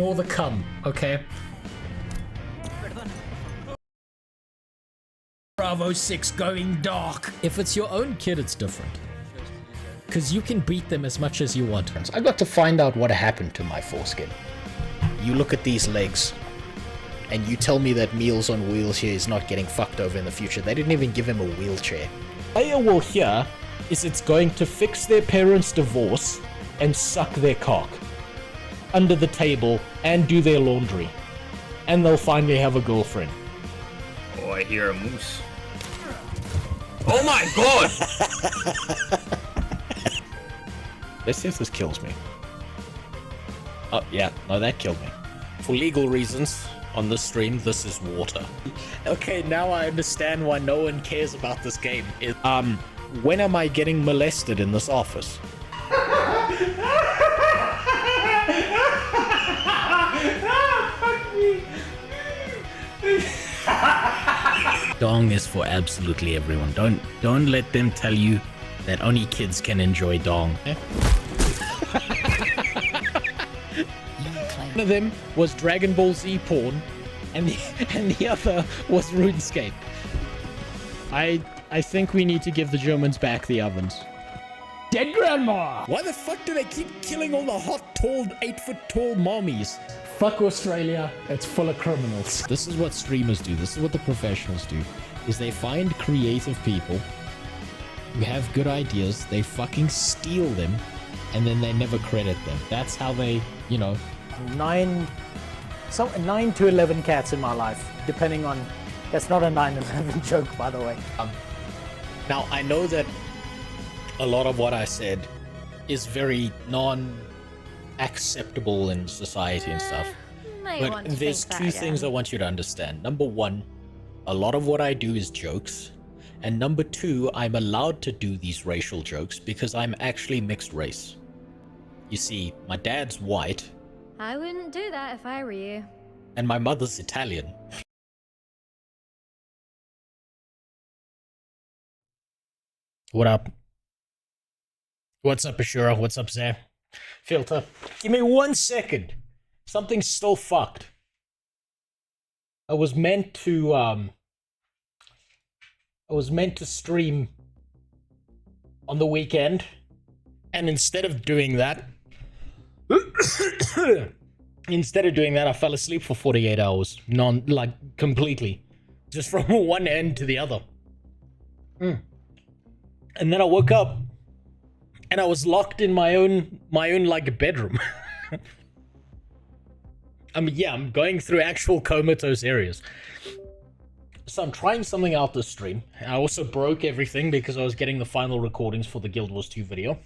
ignore the cum, okay? Bravo 6 going dark. If it's your own kid, it's different. Because you can beat them as much as you want. I got to find out what happened to my foreskin. You look at these legs, and you tell me that Meals on Wheels here is not getting fucked over in the future. They didn't even give him a wheelchair. Player will hear is it's going to fix their parents' divorce and suck their cock under the table and do their laundry. And they'll finally have a girlfriend. Oh, I hear a moose. Oh my god! Let's see if this kills me. Oh, yeah. No, that killed me. For legal reasons, on this stream, this is water. Okay, now I understand why no one cares about this game. When am I getting molested in this office? Dong is for absolutely everyone. Don't let them tell you that only kids can enjoy dong. One of them was Dragon Ball Z porn, and the other was RuneScape. I think we need to give the Germans back the ovens. Dead grandma! Why the fuck do they keep killing all the hot, tall, 8-foot-tall mommies? Fuck Australia, it's full of criminals. This is what streamers do, this is what the professionals do, is they find creative people who have good ideas, they fucking steal them, and then they never credit them. That's how they, you know... 9 to 11 cats in my life, depending on... That's not a 9/11 joke, by the way. Now, I know that a lot of what I said is very non-acceptable in society and stuff. But there's two things I want you to understand. Number one, a lot of what I do is jokes. And number two, I'm allowed to do these racial jokes because I'm actually mixed race. You see, my dad's white. I wouldn't do that if I were you. And my mother's Italian. What up? What's up, Ashura? What's up, Zay? Filter. Give me 1 second. Something's still fucked. I was meant to stream on the weekend, and instead of doing that, I fell asleep for 48 hours. Completely. Just from one end to the other. And then I woke up, and I was locked in my own like bedroom. I'm going through actual comatose areas. So I'm trying something out this stream. I also broke everything because I was getting the final recordings for the Guild Wars 2 video.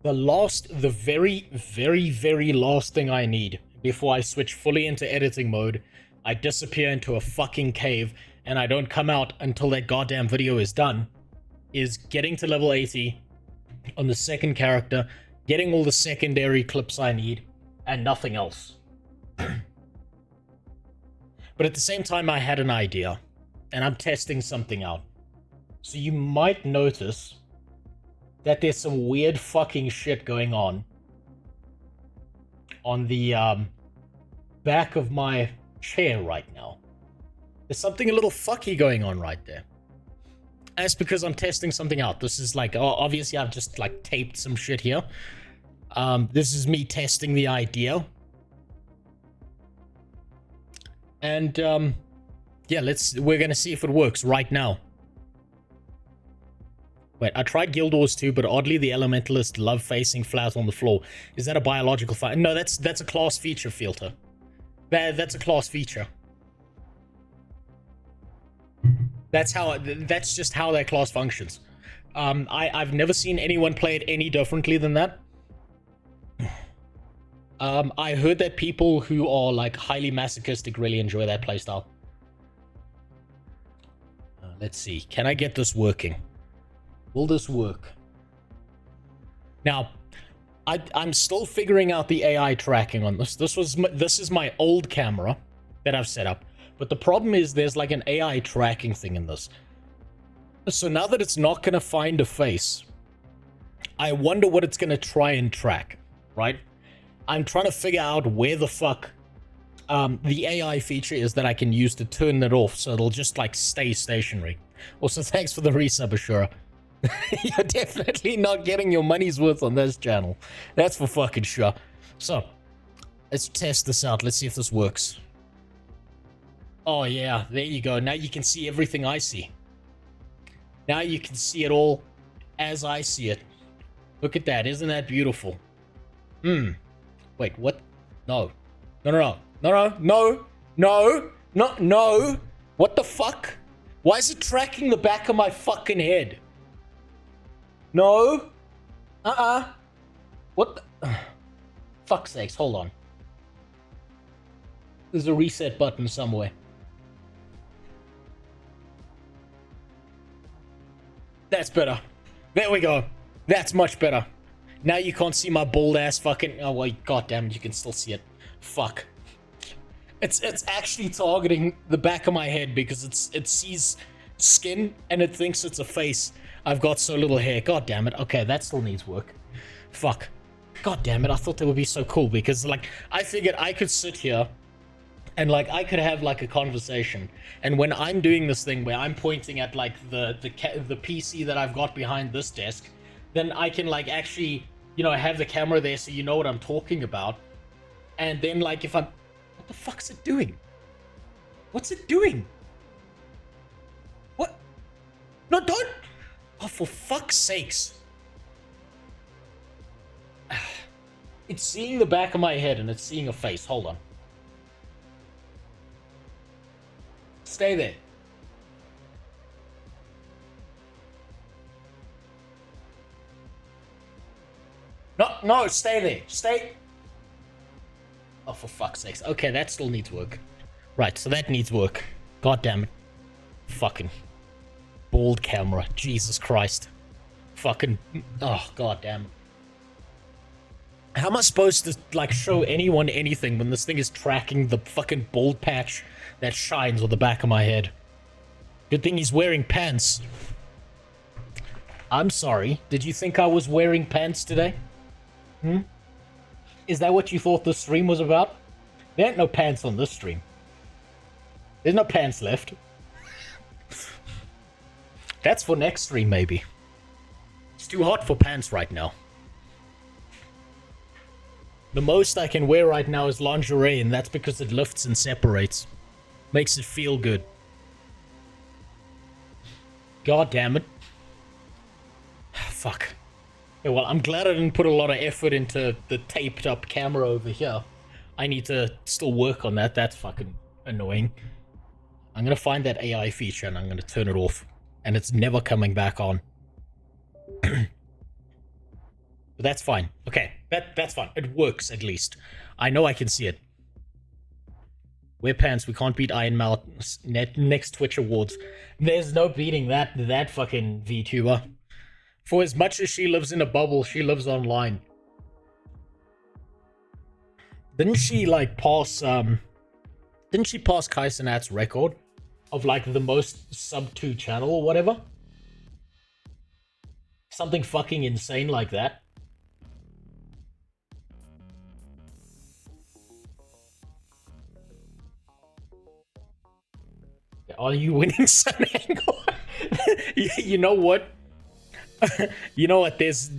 The very, very, very last thing I need before I switch fully into editing mode, I disappear into a fucking cave, and I don't come out until that goddamn video is done, is getting to level 80 on the second character, getting all the secondary clips I need, and nothing else. But at the same time, I had an idea, and I'm testing something out. So you might notice that there's some weird fucking shit going on the back of my chair right now. There's something a little fucky going on right there. That's because I'm testing something out. This is like, obviously I've just like taped some shit here. This is me testing the idea. And yeah, we're gonna see if it works right now. Wait, I tried Guild Wars 2, but oddly the Elementalists love facing flat on the floor. Is that a biological fact? No, that's a class feature, Filter. That's a class feature. That's just how that class functions. I've never seen anyone play it any differently than that. I heard that people who are like highly masochistic really enjoy that playstyle. Let's see. Can I get this working? Will this work? Now, I'm still figuring out the AI tracking on this. This is my old camera that I've set up. But the problem is there's like an AI tracking thing in this. So now that it's not going to find a face, I wonder what it's going to try and track, right? I'm trying to figure out where the fuck the AI feature is that I can use to turn it off so it'll just like stay stationary. Also, thanks for the resub, Ashura. You're definitely not getting your money's worth on this channel. That's for fucking sure. So, let's test this out. Let's see if this works. Oh yeah, there you go. Now you can see everything I see. Now you can see it all as I see it. Look at that. Isn't that beautiful? Wait, what? No. No. What the fuck? Why is it tracking the back of my fucking head? No. What the... Fuck's sakes, hold on. There's a reset button somewhere. That's better. There we go. That's much better. Now you can't see my bald ass fucking... Oh, well, goddamn, you can still see it. Fuck. It's actually targeting the back of my head because it sees skin and it thinks it's a face. I've got so little hair. God damn it. Okay, that still needs work. Fuck. God damn it. I thought that would be so cool because, like, I figured I could sit here and, like, I could have, like, a conversation. And when I'm doing this thing where I'm pointing at, like, the PC that I've got behind this desk, then I can, like, actually, you know, have the camera there so you know what I'm talking about. And then, like, if I'm... What the fuck's it doing? What's it doing? What? No, don't... Oh, for fuck's sakes. It's seeing the back of my head and it's seeing a face. Hold on. Stay there. No, stay there. Stay. Oh, for fuck's sakes. Okay, that still needs work. Right, so that needs work. God damn it. Fucking bald camera. Jesus Christ. Fucking... Oh, god damn it. How am I supposed to, like, show anyone anything when this thing is tracking the fucking bald patch that shines on the back of my head? Good thing he's wearing pants. I'm sorry. Did you think I was wearing pants today? Is that what you thought this stream was about? There ain't no pants on this stream. There's no pants left. That's for next stream, maybe. It's too hot for pants right now. The most I can wear right now is lingerie, and that's because it lifts and separates. Makes it feel good. God damn it. Fuck. Yeah, well, I'm glad I didn't put a lot of effort into the taped up camera over here. I need to still work on that. That's fucking annoying. I'm gonna find that AI feature and I'm gonna turn it off. And it's never coming back on. But that's fine. Okay, that's fine. It works, at least. I know I can see it. Wear pants, we can't beat Iron Mountains. Next Twitch Awards. There's no beating that fucking VTuber. For as much as she lives in a bubble, she lives online. Didn't she, like, pass, Didn't she pass Kaisenat's record of, like, the most sub-2 channel or whatever? Something fucking insane like that. Are you winning, Sun Angle? You know what? You know what? There's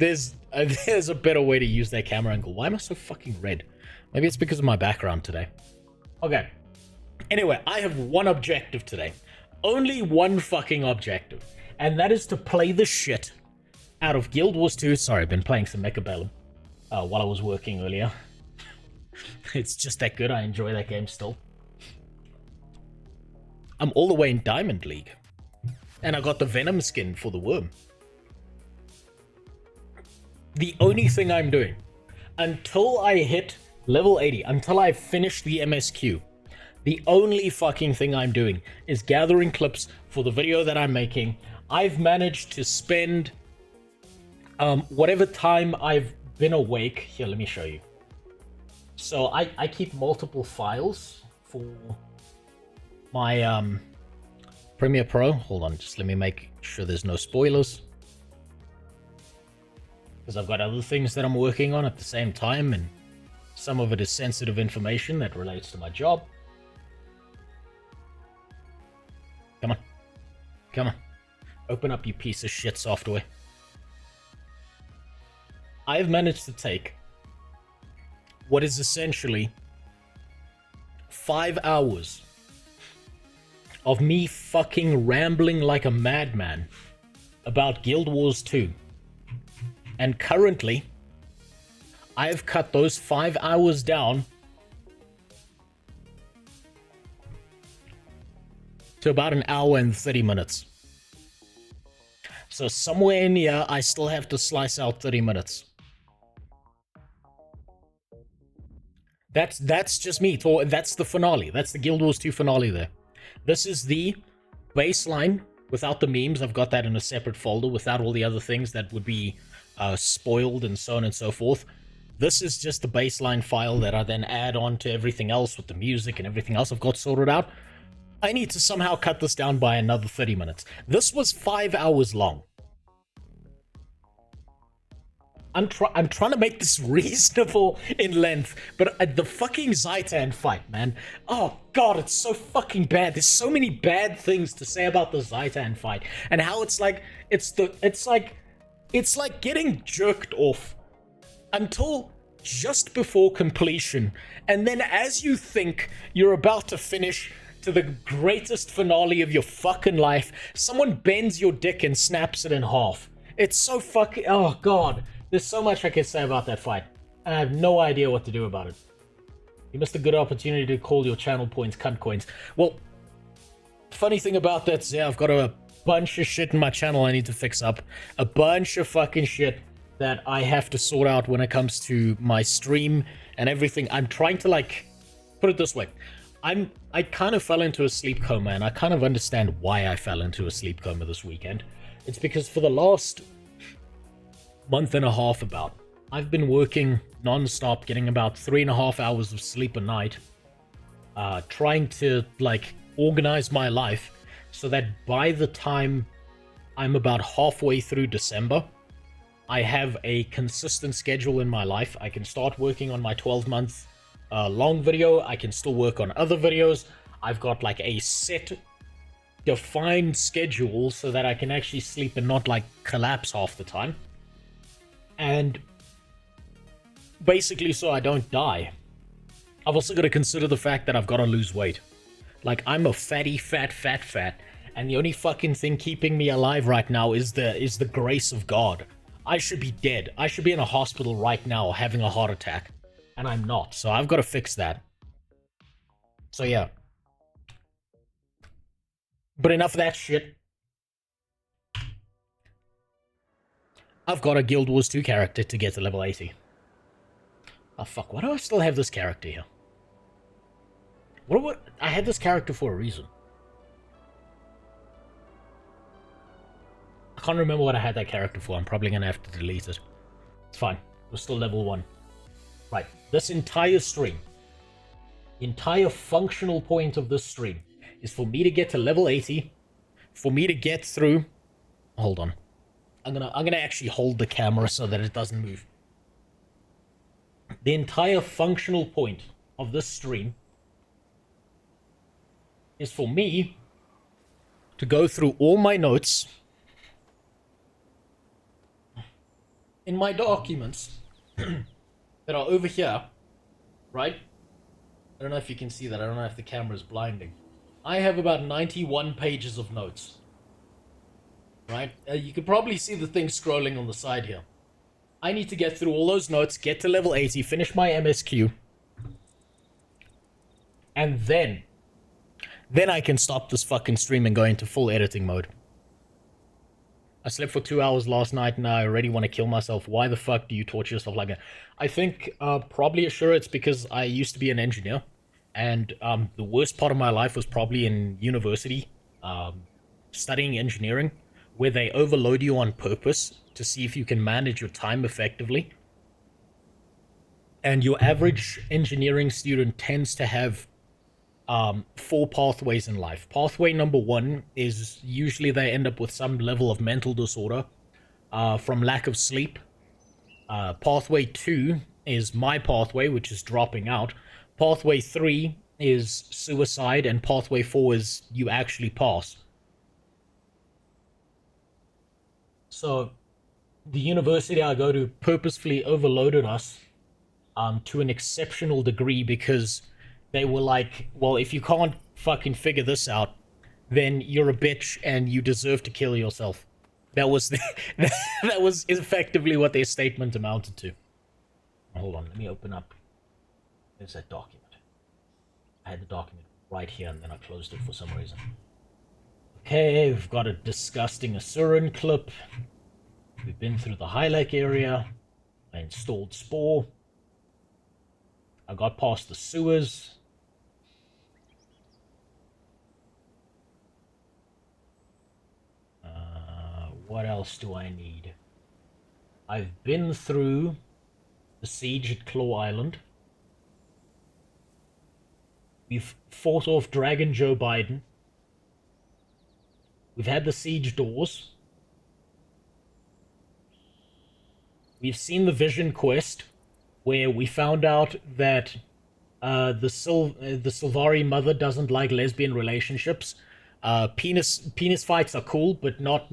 a better way to use that camera angle. Why am I so fucking red? Maybe it's because of my background today. Okay. Anyway, I have one objective today. Only one fucking objective. And that is to play the shit out of Guild Wars 2. Sorry, I've been playing some Mechabellum while I was working earlier. It's just that good. I enjoy that game still. I'm all the way in Diamond League. And I got the Venom skin for the worm. The only thing I'm doing, until I hit level 80, until I finish the MSQ, the only fucking thing I'm doing is gathering clips for the video that I'm making. I've managed to spend whatever time I've been awake. Here, let me show you. So I keep multiple files for my Premiere Pro. Hold on, just let me make sure there's no spoilers. Because I've got other things that I'm working on at the same time, and Some of it is sensitive information that relates to my job. Come on. Come on. Open up, you piece of shit software. I've managed to take what is essentially 5 hours of me fucking rambling like a madman about Guild Wars 2. And currently, I've cut those 5 hours down to about an hour and 30 minutes. So somewhere in here, I still have to slice out 30 minutes. That's just me. That's the finale. That's the Guild Wars 2 finale there. This is the baseline without the memes. I've got that in a separate folder without all the other things that would be spoiled and so on and so forth. This is just the baseline file that I then add on to everything else with the music and everything else I've got sorted out. I need to somehow cut this down by another 30 minutes. This was 5 hours long. I'm trying to make this reasonable in length, but the fucking Zitan fight, man. Oh god, it's so fucking bad. There's so many bad things to say about the Zitan fight, and how it's like getting jerked off until just before completion, and then as you think you're about to finish to the greatest finale of your fucking life, someone bends your dick and snaps it in half. It's so fucking... oh god. There's so much I can say about that fight, and I have no idea what to do about it. You missed a good opportunity to call your channel points cunt coins. Well, funny thing about that is, yeah, I've got a bunch of shit in my channel I need to fix up. A bunch of fucking shit that I have to sort out when it comes to my stream and everything. I'm trying to, like, put it this way. I kind of fell into a sleep coma, and I kind of understand why I fell into a sleep coma this weekend. It's because for the last month and a half about, I've been working non-stop, getting about 3.5 hours of sleep a night, trying to, like, organize my life so that by the time I'm about halfway through December, I have a consistent schedule in my life. I can start working on my 12-month long video. I can still work on other videos. I've got, like, a set, defined schedule so that I can actually sleep and not, like, collapse half the time. And basically so I don't die. I've also got to consider the fact that I've got to lose weight. Like, I'm a fatty, fat, and the only fucking thing keeping me alive right now is the grace of God. I should be dead. I should be in a hospital right now having a heart attack. And I'm not, so I've got to fix that. So yeah. But enough of that shit. I've got a Guild Wars 2 character to get to level 80. Oh fuck, why do I still have this character here? What I had this character for a reason. I can't remember what I had that character for. I'm probably gonna have to delete it. It's fine. We're still level 1. Right, this entire stream, the entire functional point of this stream is for me to get to level 80, for me to get through... hold on. I'm gonna actually hold the camera so that it doesn't move. The entire functional point of this stream is for me to go through all my notes in my documents that are over here, right? I don't know if you can see that. I don't know if the camera's blinding. I have about 91 pages of notes. Right? You can probably see the thing scrolling on the side here. I need to get through all those notes, get to level 80, finish my MSQ. And then I can stop this fucking stream and go into full editing mode. I slept for 2 hours last night and I already want to kill myself. Why the fuck do you torture yourself like that? I think probably sure it's because I used to be an engineer. And the worst part of my life was probably in university, studying engineering, where they overload you on purpose to see if you can manage your time effectively. And your average engineering student tends to have 4 pathways in life. Pathway number 1 is usually they end up with some level of mental disorder from lack of sleep. Pathway 2 is my pathway, which is dropping out. Pathway 3 is suicide, and pathway 4 is you actually pass. So, the university I go to purposefully overloaded us to an exceptional degree because they were like, well, if you can't fucking figure this out, then you're a bitch and you deserve to kill yourself. That was that was effectively what their statement amounted to. Hold on, let me open up. There's that document. I had the document right here and then I closed it for some reason. Okay, we've got a disgusting Asuran clip. We've been through the High Lake area. I installed Spore. I got past the sewers. What else do I need? I've been through the siege at Claw Island. We've fought off Dragon Joe Biden. We've had the siege doors. We've seen the Vision quest, where we found out that the Sylvari mother doesn't like lesbian relationships. Penis fights are cool, but not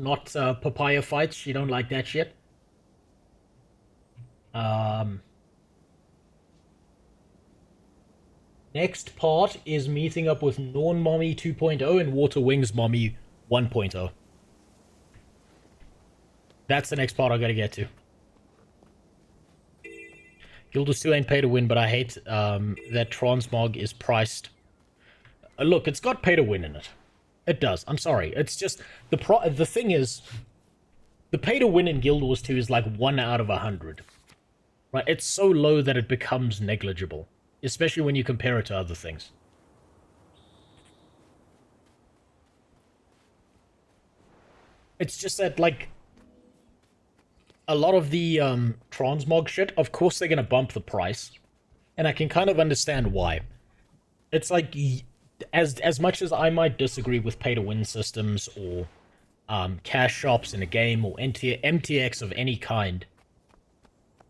papaya fights. She don't like that shit. Next part is meeting up with Norn Mommy 2.0 and Water Wings Mommy 1.0. That's the next part I gotta get to. Guilders 2 ain't pay to win, but I hate that Transmog is priced. Look, it's got pay to win in it. It does. I'm sorry. It's just the thing is, the pay to win in Guild Wars 2 is like 1 out of 100. Right? It's so low that it becomes negligible, especially when you compare it to other things. It's just that, like, a lot of the transmog shit, of course they're gonna bump the price, and I can kind of understand why. It's like, as much as I might disagree with pay-to-win systems or cash shops in a game or MTX of any kind,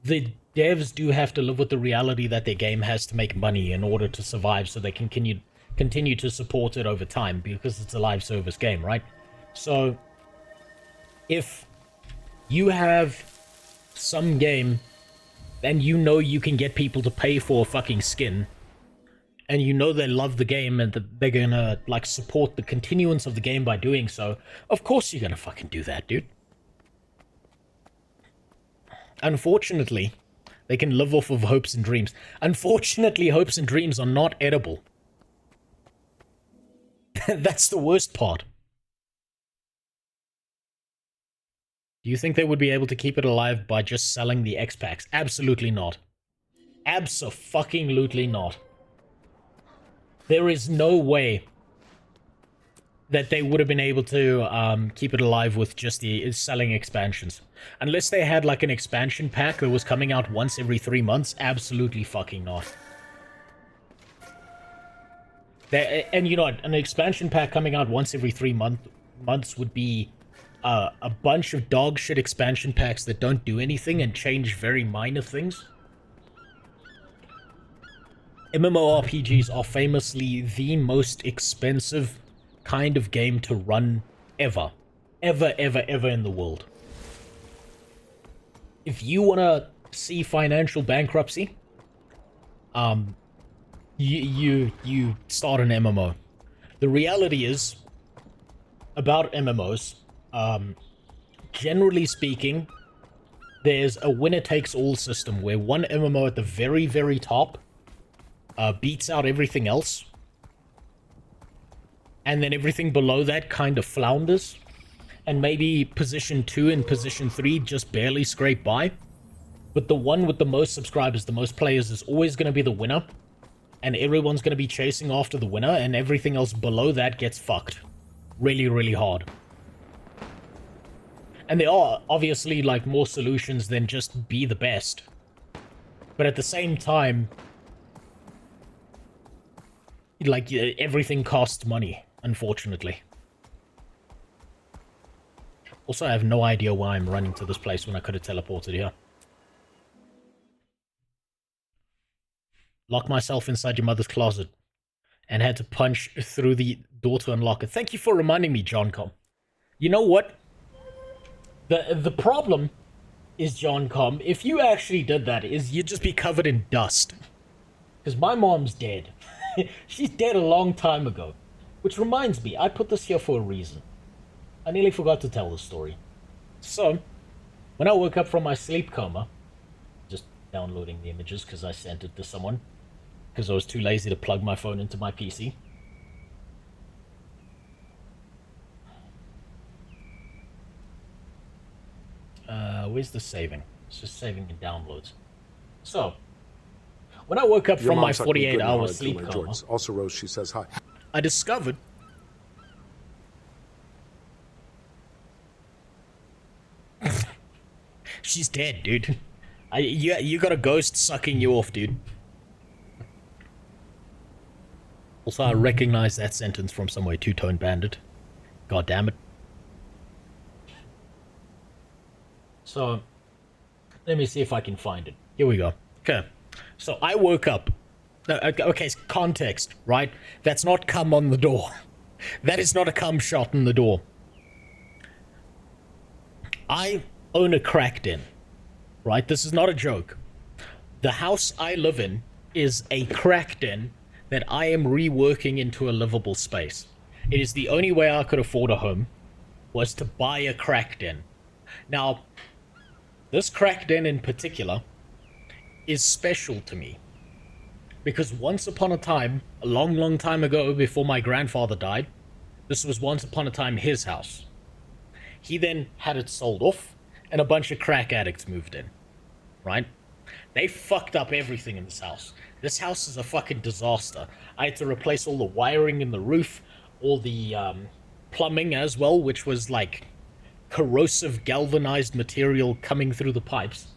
the devs do have to live with the reality that their game has to make money in order to survive, so they can continue to support it over time, because it's a live service game, right? So, if you have some game and you know you can get people to pay for a fucking skin, and you know they love the game and that they're gonna, like, support the continuance of the game by doing so, of course you're gonna fucking do that, dude. Unfortunately, they can live off of hopes and dreams. Unfortunately, hopes and dreams are not edible. That's the worst part. Do you think they would be able to keep it alive by just selling the X-Packs? Absolutely not. Abso-fucking-lutely not. There is no way that they would have been able to keep it alive with just the selling expansions. Unless they had, like, an expansion pack that was coming out once every 3 months, absolutely fucking not. And you know, an expansion pack coming out once every 3 months would be a bunch of dog shit expansion packs that don't do anything and change very minor things. MMORPGs are famously the most expensive kind of game to run ever. Ever in the world. If you want to see financial bankruptcy, you start an MMO. The reality is, about MMOs, generally speaking, there's a winner-takes-all system where one MMO at the very, very top beats out everything else, and then everything below that kind of flounders, and maybe position 2 and position 3 just barely scrape by, but the one with the most subscribers, the most players, is always going to be the winner, and everyone's going to be chasing after the winner, and everything else below that gets fucked really, really hard. And there are, obviously, like, more solutions than just be the best. But at the same time, like, everything costs money, unfortunately. Also, I have no idea why I'm running to this place when I could have teleported here. lock myself inside your mother's closet, and had to punch through the door to unlock it. Thank you for reminding me, John Com. You know what? The problem is, John Com, if you actually did that, is you'd just be covered in dust. Because my mom's dead. She's dead a long time ago. Which reminds me, I put this here for a reason. I nearly forgot to tell the story. So, when I woke up from my sleep coma, just downloading the images because I sent it to someone, because I was too lazy to plug my phone into my PC. Where's the saving? It's just saving in downloads. So, when I woke up from my 48-hour sleep coma, also, Rose, she says hi. I discovered she's dead, dude. You got a ghost sucking you off, dude. Also, I recognize that sentence from somewhere. Two-Tone Bandit. God damn it. So, let me see if I can find it. Here we go. Okay. So, I woke up. Okay, context, right? That's not cum on the door. That is not a cum shot in the door. I own a crack den, right? This is not a joke. The house I live in is a crack den that I am reworking into a livable space. It is the only way I could afford a home, was to buy a crack den. Now, this crack den in particular is special to me. Because once upon a time, a long, long time ago, before my grandfather died, this was once upon a time his house. He then had it sold off, and a bunch of crack addicts moved in. Right? They fucked up everything in this house. This house is a fucking disaster. I had to replace all the wiring in the roof, all the plumbing as well, which was like corrosive galvanized material coming through the pipes.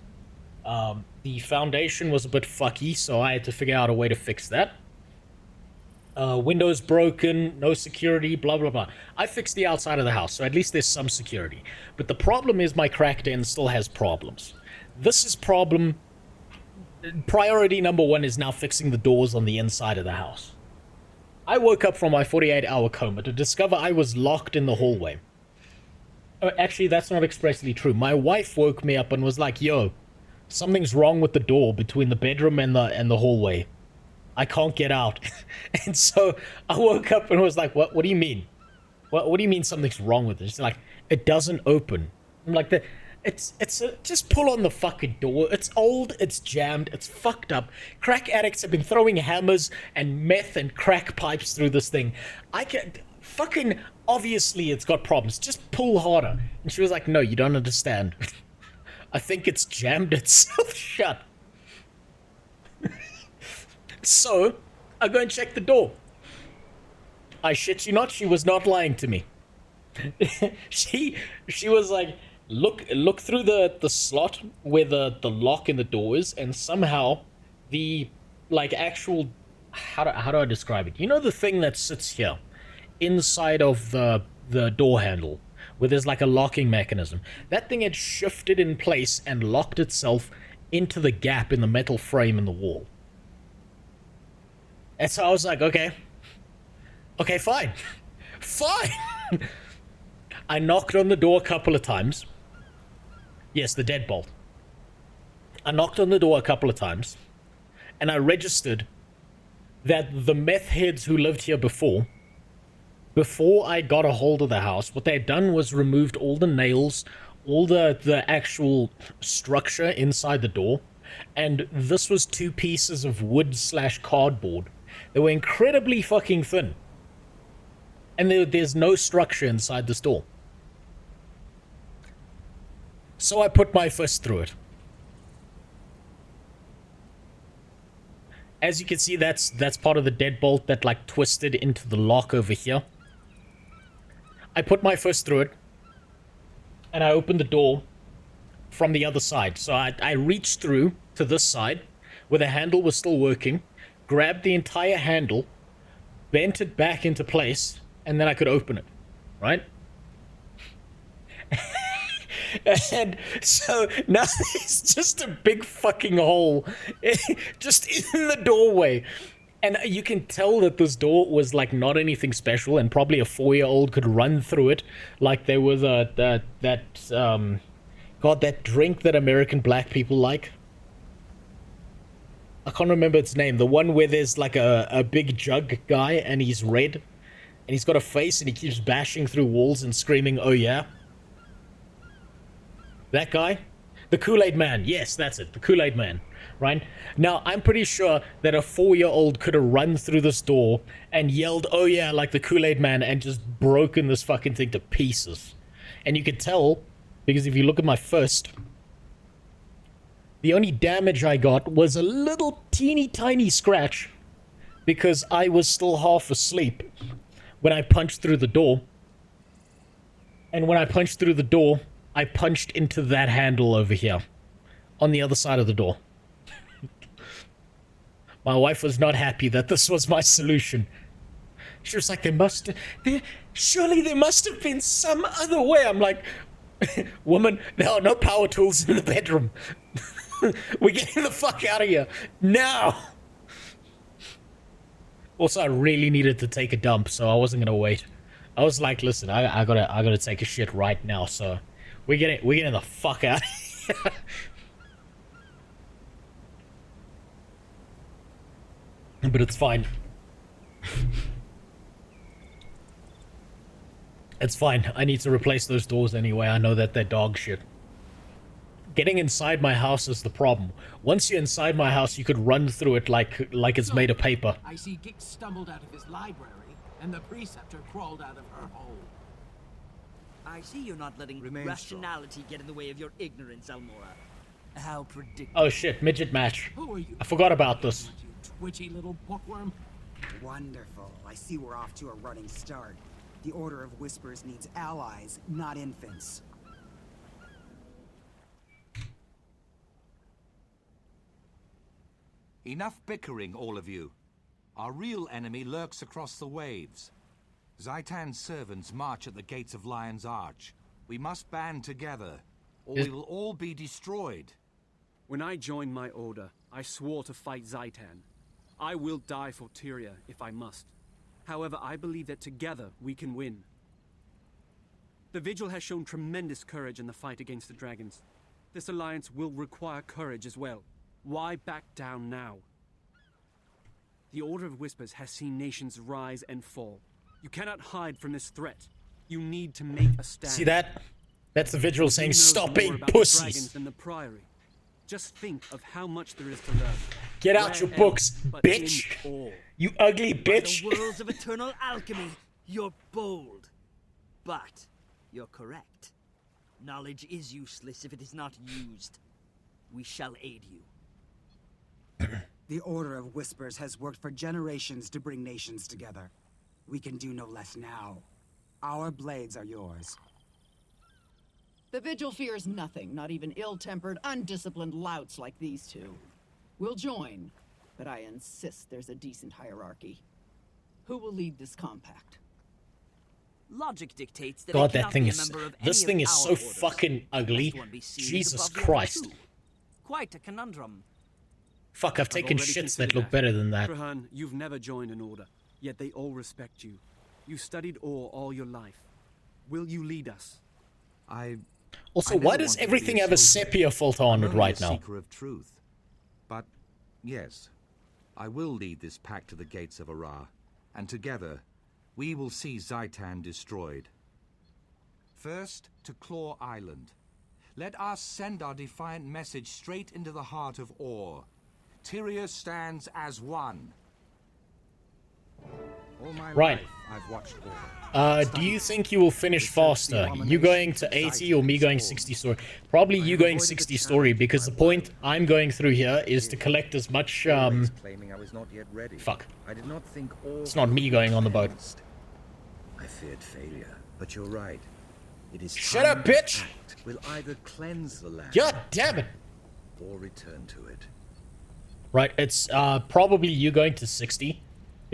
The foundation was a bit fucky, so I had to figure out a way to fix that. Windows broken, no security, blah, blah, blah. I fixed the outside of the house, so at least there's some security. But the problem is my crack den still has problems. This is priority number one is now fixing the doors on the inside of the house. I woke up from my 48-hour coma to discover I was locked in the hallway. Actually, that's not expressly true. My wife woke me up and was like, yo, something's wrong with the door between the bedroom and the hallway. I can't get out. And so I woke up and was like, what do you mean? What do you mean something's wrong with it? She's like, it doesn't open. I'm like, just pull on the fucking door. It's old, it's jammed, it's fucked up. Crack addicts have been throwing hammers and meth and crack pipes through this thing. I can't... Fucking obviously it's got problems. Just pull harder. And she was like, no, you don't understand. I think it's jammed itself shut. So, I go and check the door. I shit you not, she was not lying to me. She was like, look through the slot where the lock in the door is, and somehow the like actual how do I describe it? You know the thing that sits here inside of the door handle where there's like a locking mechanism. That thing had shifted in place and locked itself into the gap in the metal frame in the wall. And so I was like, okay, fine. Fine. I knocked on the door a couple of times. Yes, the deadbolt. I knocked on the door a couple of times, and I registered that the meth heads who lived here before I got a hold of the house, what they had done was removed all the nails, all the actual structure inside the door, and this was 2 pieces of wood/cardboard. They were incredibly fucking thin. And there's no structure inside this door. So I put my fist through it. As you can see, that's part of the deadbolt that like twisted into the lock over here. I put my fist through it, and I opened the door from the other side. So I reached through to this side, where the handle was still working, grabbed the entire handle, bent it back into place, and then I could open it, right? And so now there's just a big fucking hole just in the doorway. And you can tell that this door was like not anything special, and probably a 4-year-old could run through it like there was that drink that American black people like. I can't remember its name. The one where there's like a big jug guy and he's red and he's got a face and he keeps bashing through walls and screaming, "Oh yeah." That guy? The Kool-Aid Man. Yes, that's it. The Kool-Aid Man. Right? Now, I'm pretty sure that a 4-year-old could have run through this door and yelled, "Oh yeah," like the Kool-Aid Man, and just broken this fucking thing to pieces. And you could tell, because if you look at my fist, the only damage I got was a little teeny tiny scratch because I was still half asleep when I punched through the door. And when I punched through the door, I punched into that handle over here on the other side of the door. My wife was not happy that this was my solution. She was like, surely there must have been some other way. I'm like, woman, there are no power tools in the bedroom. We're getting the fuck out of here now. Also, I really needed to take a dump, so I wasn't gonna wait. I was like, listen, I gotta take a shit right now, so we're getting the fuck out of here. But it's fine. It's fine. I need to replace those doors anyway. I know that they're dog shit. Getting inside my house is the problem. Once you're inside my house, you could run through it like it's made of paper. I see Gix stumbled out of his library, and the preceptor crawled out of her hole. I see you're not letting rationality get in the way of your ignorance, Almora. How predictable. Oh shit, midget match. Who are you? I forgot about this. You twitchy little bookworm. Wonderful. I see we're off to a running start. The Order of Whispers needs allies, not infants. Enough bickering, all of you. Our real enemy lurks across the waves. Zitan's servants march at the gates of Lion's Arch. We must band together, or we will all be destroyed. When I joined my order, I swore to fight Zitan. I will die for Tyria if I must. However, I believe that together we can win. The Vigil has shown tremendous courage in the fight against the dragons. This alliance will require courage as well. Why back down now? The Order of Whispers has seen nations rise and fall. You cannot hide from this threat. You need to make a stand. See that? That's the Vigil saying, "Stop being pussies." Than the Priory. Just think of how much there is to learn. Get out your books, bitch! You ugly bitch! By the worlds of eternal alchemy, you're bold. But you're correct. Knowledge is useless if it is not used. We shall aid you. The Order of Whispers has worked for generations to bring nations together. We can do no less now. Our blades are yours. The Vigil fears nothing, not even ill-tempered, undisciplined louts like these two. We'll join, but I insist there's a decent hierarchy. Who will lead this compact? Logic dictates that God, that thing is... This thing is so fucking ugly. Jesus Christ. Quite a conundrum. Fuck, I've taken shits that look better than that. Trahan, you've never joined an order, yet they all respect you. You studied ore all your life. Will you lead us? Also, why does everything have a sepia filter on it right now? Seeker of truth. But yes, I will lead this pack to the gates of Ara, and together we will see Zitan destroyed. First, to Claw Island. Let us send our defiant message straight into the heart of Ore. Tyria stands as one. All my right. life, I've watched Ore. Do you think you will finish faster? You going to 80 or me going 60 story? Probably you going 60 story, because the point I'm going through here is to collect as much, claiming I was not yet ready. Fuck. I did not think It's not me going on the boat. I feared failure, but you're right. It is Shut up, bitch! Will either cleanse the land God damn it! or return to it. Right, it's probably you going to 60,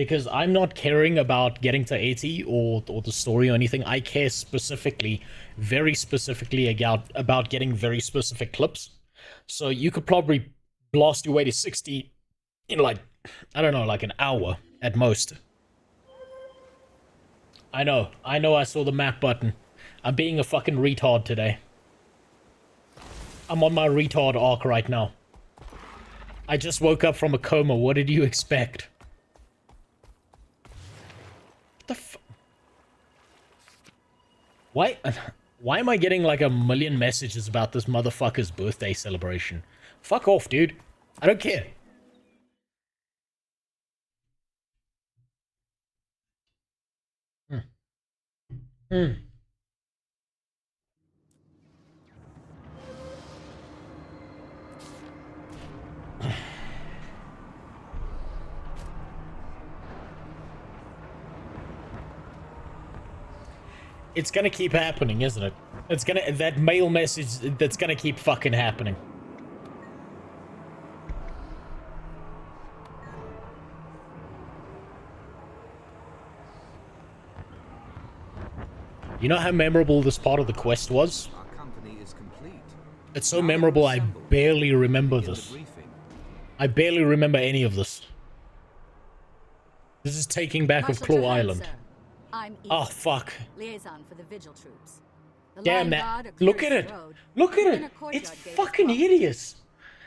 Because I'm not caring about getting to 80 or the story or anything. I care specifically, very specifically about getting very specific clips. So you could probably blast your way to 60 in like, I don't know, like an hour at most. I know I saw the map button. I'm being a fucking retard today. I'm on my retard arc right now. I just woke up from a coma. What did you expect? What the Why am I getting like a million messages about this motherfucker's birthday celebration? Fuck off, dude. I don't care. It's gonna keep happening, isn't it? It's gonna, that mail message, that's gonna keep fucking happening. You know how memorable this part of the quest was? Our company is complete. It's so memorable I barely remember this. I barely remember any of this. This is taking back of Claw Island. I'm Oh fuck. Liaison for the Vigil troops. The Damn that. Look at it. Look at it. It's fucking hideous.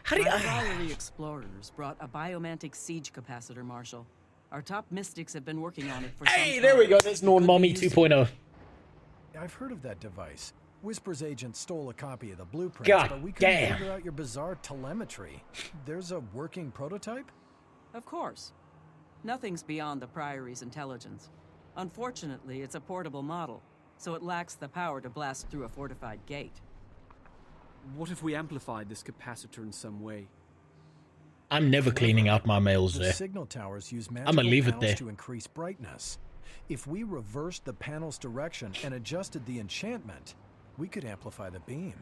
How do you... Rivalry explorers brought a biomantic siege capacitor, Marshal. Our top mystics have been working on it for some time. Hey, there we go. There's Norn Mommy 2.0. I've heard of that device. Whisper's agent stole a copy of the blueprint, God but we couldn't damn. figure out your bizarre telemetry. There's a working prototype? Of course. Nothing's beyond the Priory's intelligence. Unfortunately, it's a portable model, so it lacks the power to blast through a fortified gate. What if we amplified this capacitor in some way? I'm never cleaning out my mails The there. signal towers use I'ma magical leave it panels there. to increase brightness. If we reversed the panel's direction and adjusted the enchantment, we could amplify the beam.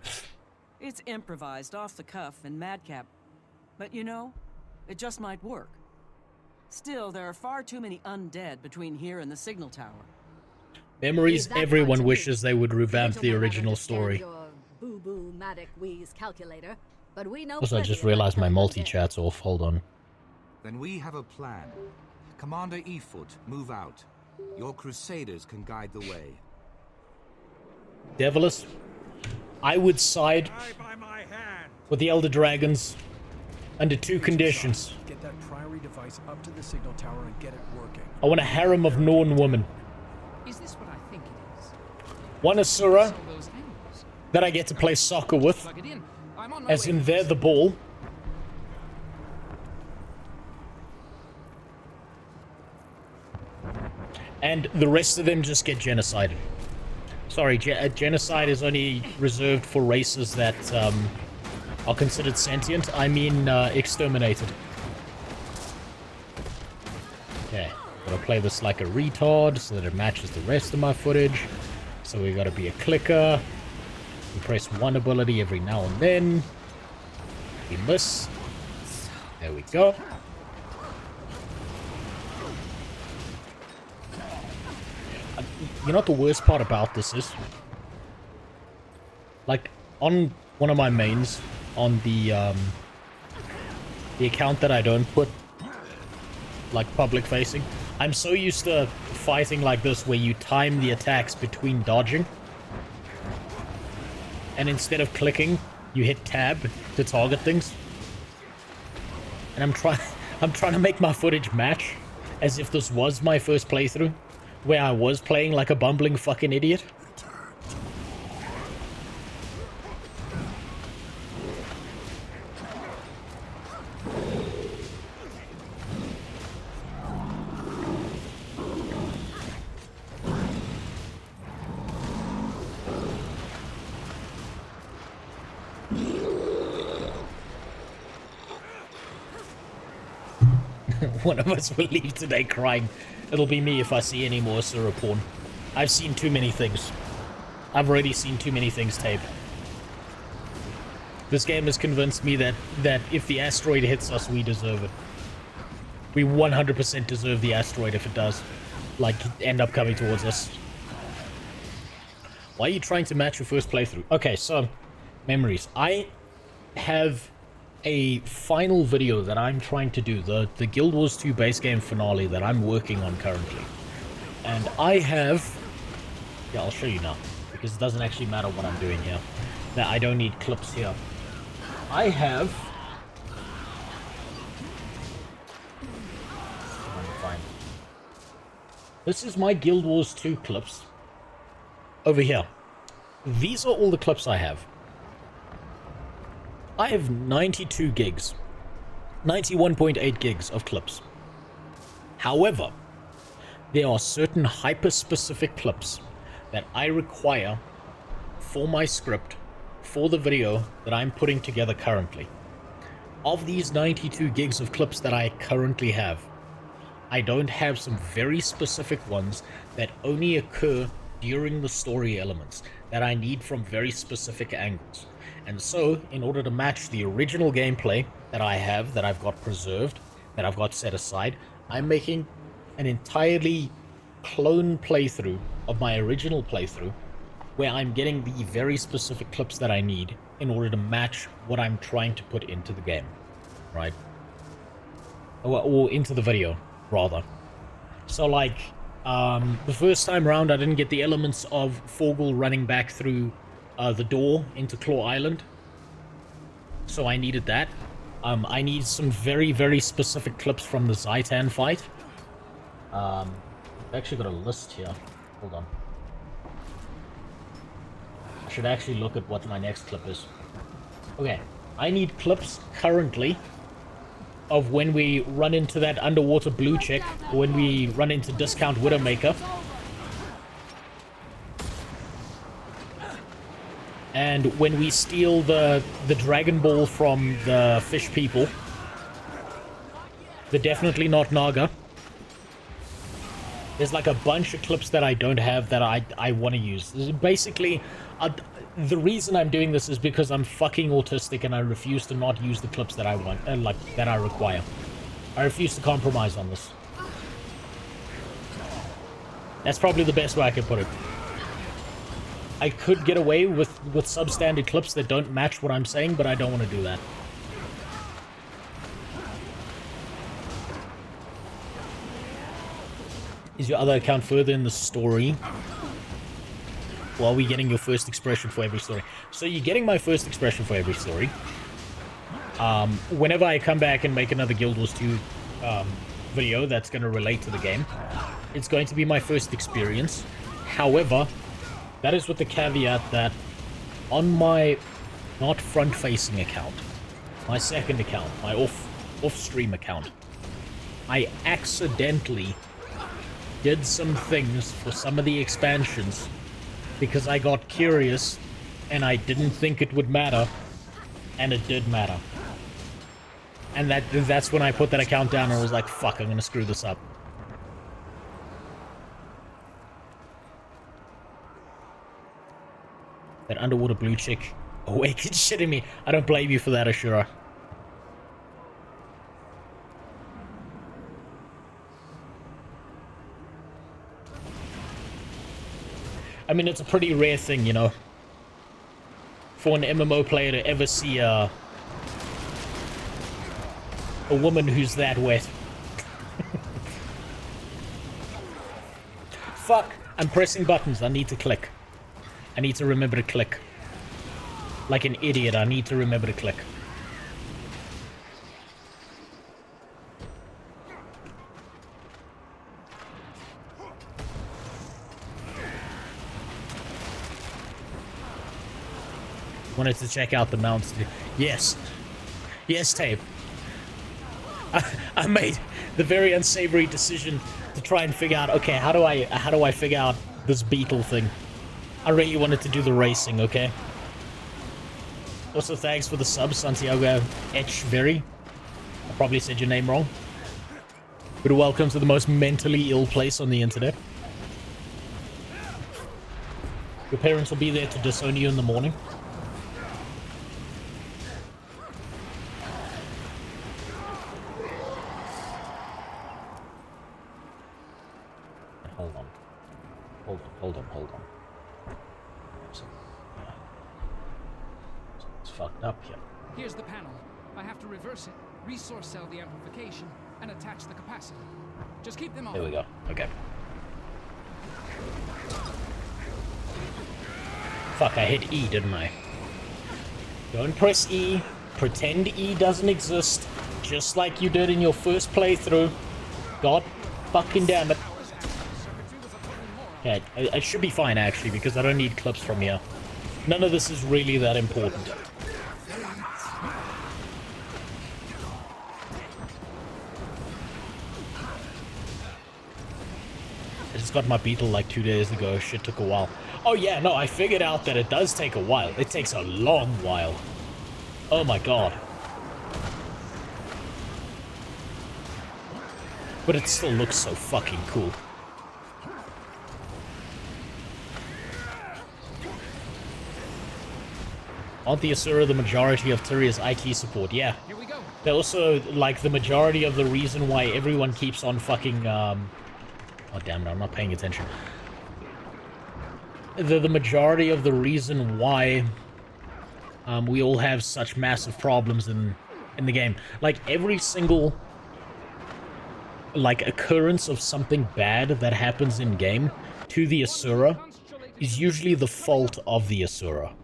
It's improvised, off the cuff, and madcap. But you know, it just might work. Still, there are far too many undead between here and the signal tower. Memories everyone wishes they would revamp the original story. Your boo-boo Matic Wheeze calculator, but we know Also, I just plenty realized my about multi-chat's off. Hold on. Then we have a plan. Commander Efoot, move out. Your crusaders can guide the way. Devilus, I would side with the Elder Dragons under two conditions. Get that Priory device up to the signal tower and get it working. I want a harem of Norn women. Is this what I think it is? One Asura Sell those angles. that I get to play soccer with, Plug it in. I'm on my as way. in they're the ball. And the rest of them just get genocided. Sorry, genocide is only reserved for races that are considered sentient. I mean exterminated. Okay, gotta play this like a retard so that it matches the rest of my footage. So we gotta be a clicker. We press one ability every now and then. We miss. There we go. You know what the worst part about this is? Like, on one of my mains, on the account that I don't put, like, public facing, I'm so used to fighting like this where you time the attacks between dodging. And instead of clicking, you hit tab to target things. And I'm trying to make my footage match as if this was my first playthrough, where I was playing like a bumbling fucking idiot. One of us will leave today crying. It'll be me if I see any more Asura porn. I've seen too many things. I've already seen too many things, Tape. This game has convinced me that if the asteroid hits us, we deserve it. We 100% deserve the asteroid if it does, like, end up coming towards us. Why are you trying to match your first playthrough? Okay, so, memories. I have a final video that I'm trying to do, the Guild Wars 2 base game finale that I'm working on currently. And I have... Yeah, I'll show you now, because it doesn't actually matter what I'm doing here. Now, I don't need clips here. I have... Fine. This is my Guild Wars 2 clips. Over here. These are all the clips I have. I have 92 gigs. 91.8 gigs of clips. However, there are certain hyper-specific clips that I require for my script, for the video that I'm putting together currently. Of these 92 gigs of clips that I currently have, I don't have some very specific ones that only occur during the story elements that I need from very specific angles. And so, in order to match the original gameplay that I have, that I've got preserved, that I've got set aside, I'm making an entirely clone playthrough of my original playthrough, where I'm getting the very specific clips that I need in order to match what I'm trying to put into the game, right? Or into the video, rather. So, like, the first time around, I didn't get the elements of Forgul running back through the door into Claw Island, so I needed that. I need some very, very specific clips from the Zitan fight. I've actually got a list here. Hold on. I should actually look at what my next clip is. Okay, I need clips currently of when we run into that underwater blue chick, or when we run into Discount Widowmaker. And when we steal the Dragon Ball from the fish people. They're definitely not Naga. There's like a bunch of clips that I don't have that I want to use. Basically, the reason I'm doing this is because I'm fucking autistic and I refuse to not use the clips that I want, that I require. I refuse to compromise on this. That's probably the best way I can put it. I could get away with substandard clips that don't match what I'm saying, but I don't want to do that. Is your other account further in the story? Or are we getting your first expression for every story? So you're getting my first expression for every story. Whenever I come back and make another Guild Wars 2 video that's going to relate to the game, it's going to be my first experience. However, that is with the caveat that on my not front-facing account, my second account, my off-stream account, I accidentally did some things for some of the expansions because I got curious and I didn't think it would matter, and it did matter. And that's when I put that account down and I was like, fuck, I'm gonna screw this up. That underwater blue chick awake and shitting me. I don't blame you for that, Ashura. I mean, it's a pretty rare thing, you know, for an MMO player to ever see a woman who's that wet. Fuck, I'm pressing buttons. I need to click. I need to remember to click. Like an idiot, I need to remember to click. Wanted to check out the mounts. Yes. Yes, Tape. I made the very unsavory decision to try and figure out, okay, how do I figure out this beetle thing? I really wanted to do the racing, okay? Also, thanks for the sub, Santiago Etchvery. I probably said your name wrong. But welcome to the most mentally ill place on the internet. Your parents will be there to disown you in the morning. hold on. It's fucked up here. Here's the panel. I have to reverse it, resource cell the amplification, and attach the capacitor. Just keep them on. There we go. Okay. Fuck, I hit E, didn't I? Don't press E. Pretend E doesn't exist. Just like you did in your first playthrough. God fucking damn it. Yeah, it should be fine actually, because I don't need clips from here. None of this is really that important. I just got my beetle like 2 days ago. Shit took a while. Oh yeah, no, I figured out that it does take a while. It takes a long while. Oh my god. But it still looks so fucking cool. Aren't the Asura the majority of Tyria's IT support? Yeah. Here we go. They're also, like, the majority of the reason why everyone keeps on fucking, Oh, damn it, I'm not paying attention. They're the majority of the reason why we all have such massive problems in the game. Like, every single, like, occurrence of something bad that happens in-game to the Asura is usually the fault of the Asura.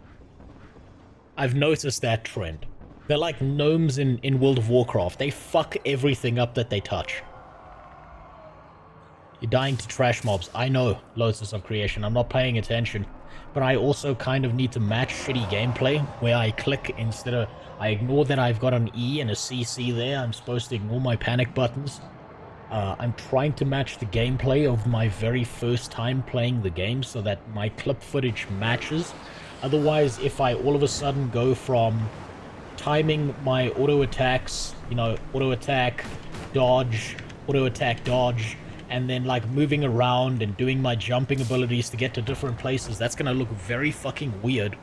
I've noticed that trend. They're like gnomes in World of Warcraft. They fuck everything up that they touch. You're dying to trash mobs. I know, Lotus of Creation. I'm not paying attention. But I also kind of need to match shitty gameplay, where I click instead of... I ignore that I've got an E and a CC there. I'm supposed to ignore my panic buttons. I'm trying to match the gameplay of my very first time playing the game so that my clip footage matches. Otherwise, if I all of a sudden go from timing my auto attacks, you know, auto attack, dodge, and then like moving around and doing my jumping abilities to get to different places, that's gonna look very fucking weird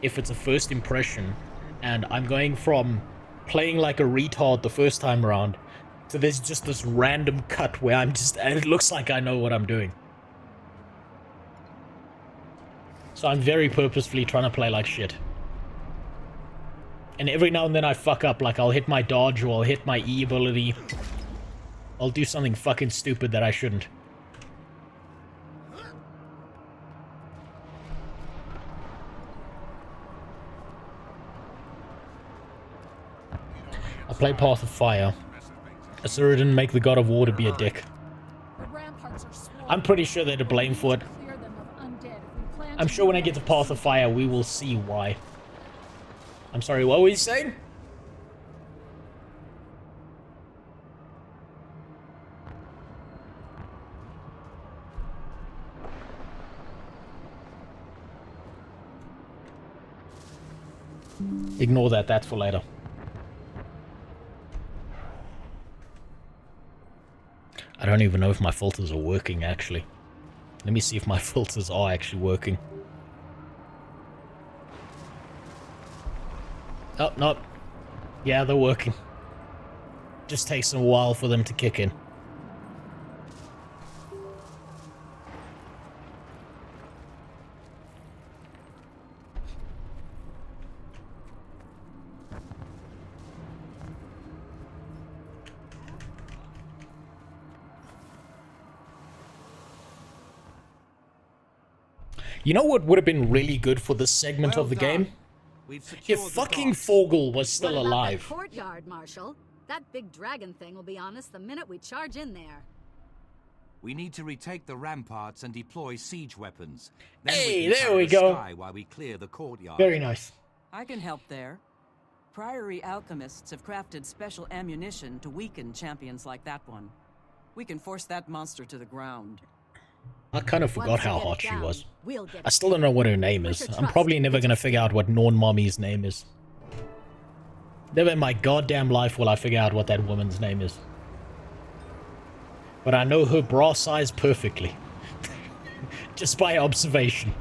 if it's a first impression. And I'm going from playing like a retard the first time around to there's just this random cut where I'm just, and it looks like I know what I'm doing. So I'm very purposefully trying to play like shit. And every now and then I fuck up, like I'll hit my dodge or I'll hit my E ability. I'll do something fucking stupid that I shouldn't. I played Path of Fire. Asura didn't make the God of War to be a dick. I'm pretty sure they're to blame for it. I'm sure when I get to Path of Fire, we will see why. I'm sorry, what were you saying? Ignore that, that's for later. I don't even know if my filters are working, actually. Let me see if my filters are actually working. Oh, no. Yeah, they're working. Just takes a while for them to kick in. You know what would have been really good for this segment of the game? If fucking Fogel was still What about alive. that courtyard, Marshal? That big dragon thing will be on us the minute we charge in there. We need to retake the ramparts and deploy siege weapons. Then Hey, we can there cover we the go. sky while we clear the courtyard. Very nice. I can help there. Priory alchemists have crafted special ammunition to weaken champions like that one. We can force that monster to the ground. I kind of forgot Once how we get hot it she down, was. we'll get I still don't know what her name is. Put your I'm trust probably in never the gonna figure out what Norn Mommy's name is. Never in my goddamn life will I figure out what that woman's name is. But I know her bra size perfectly. Just by observation.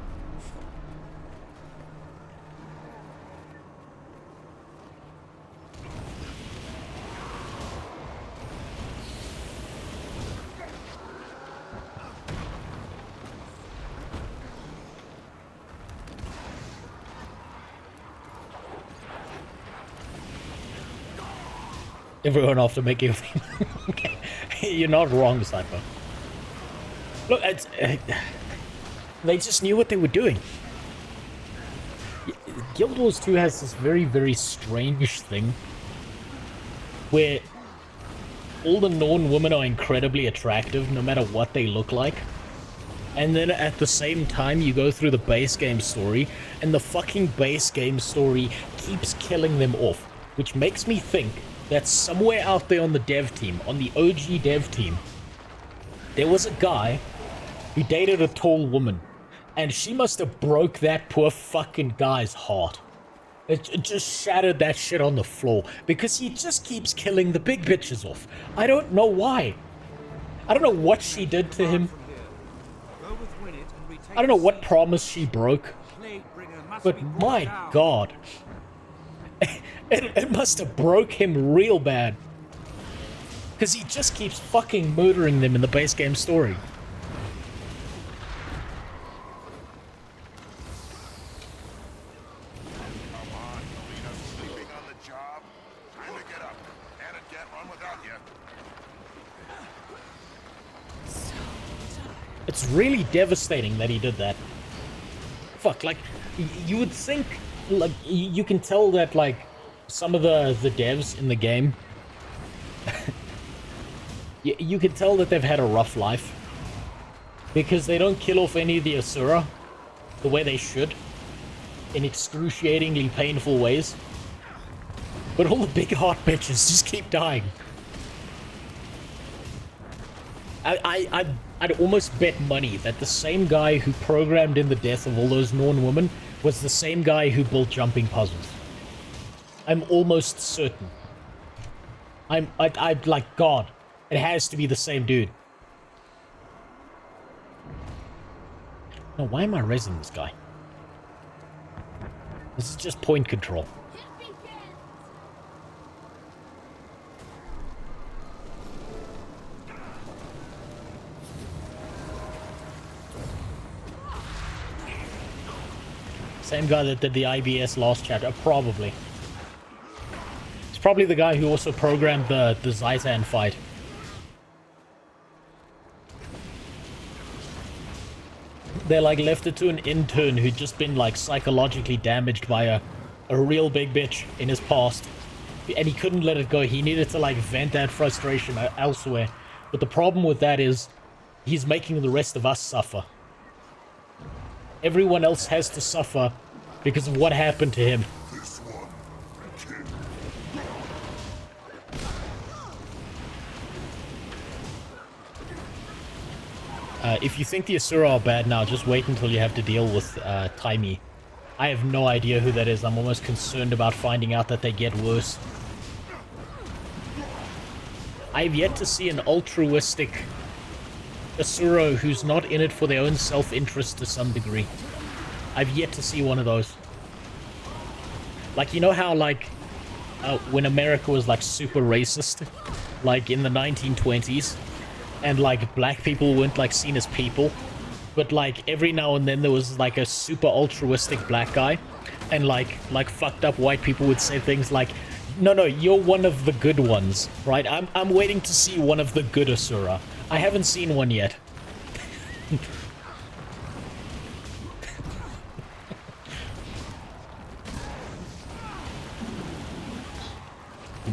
everyone after making a You're not wrong, Cypher. Look, it's, they just knew what they were doing. Guild Wars 2 has this very, very strange thing where all the Norn women are incredibly attractive no matter what they look like. And then at the same time you go through the base game story and the fucking base game story keeps killing them off. Which makes me think that somewhere out there on the dev team, on the OG dev team, there was a guy who dated a tall woman. And she must have broke that poor fucking guy's heart. It just shattered that shit on the floor. Because he just keeps killing the big bitches off. I don't know why. I don't know what she did to him. I don't know what promise she broke. But my god. It must have broke him real bad. Because he just keeps fucking murdering them in the base game story. It's really devastating that he did that. Fuck, like, you would think, like, you can tell that, like, some of the devs in the game, you can tell that they've had a rough life. Because they don't kill off any of the Asura the way they should, in excruciatingly painful ways. But all the big hot bitches just keep dying. I'd almost bet money that the same guy who programmed in the death of all those Norn women was the same guy who built jumping puzzles. I'm almost certain. I'm like, God, it has to be the same dude. No, why am I rezzing this guy? This is just point control. Same guy that did the IBS last chapter, probably. It's probably the guy who also programmed the Zitan fight. They like left it to an intern who'd just been like psychologically damaged by a real big bitch in his past. And he couldn't let it go. He needed to like vent that frustration elsewhere. But the problem with that is he's making the rest of us suffer. Everyone else has to suffer because of what happened to him. If you think the Asura are bad now, just wait until you have to deal with Taimi. I have no idea who that is. I'm almost concerned about finding out that they get worse. I've yet to see an altruistic Asura who's not in it for their own self-interest to some degree. I've yet to see one of those. Like, you know how, like, when America was, like, super racist? Like, in the 1920s? And, like, black people weren't, like, seen as people? But, like, every now and then there was, like, a super altruistic black guy. And, like, fucked up white people would say things like, no, you're one of the good ones, right? I'm waiting to see one of the good Asura. I haven't seen one yet.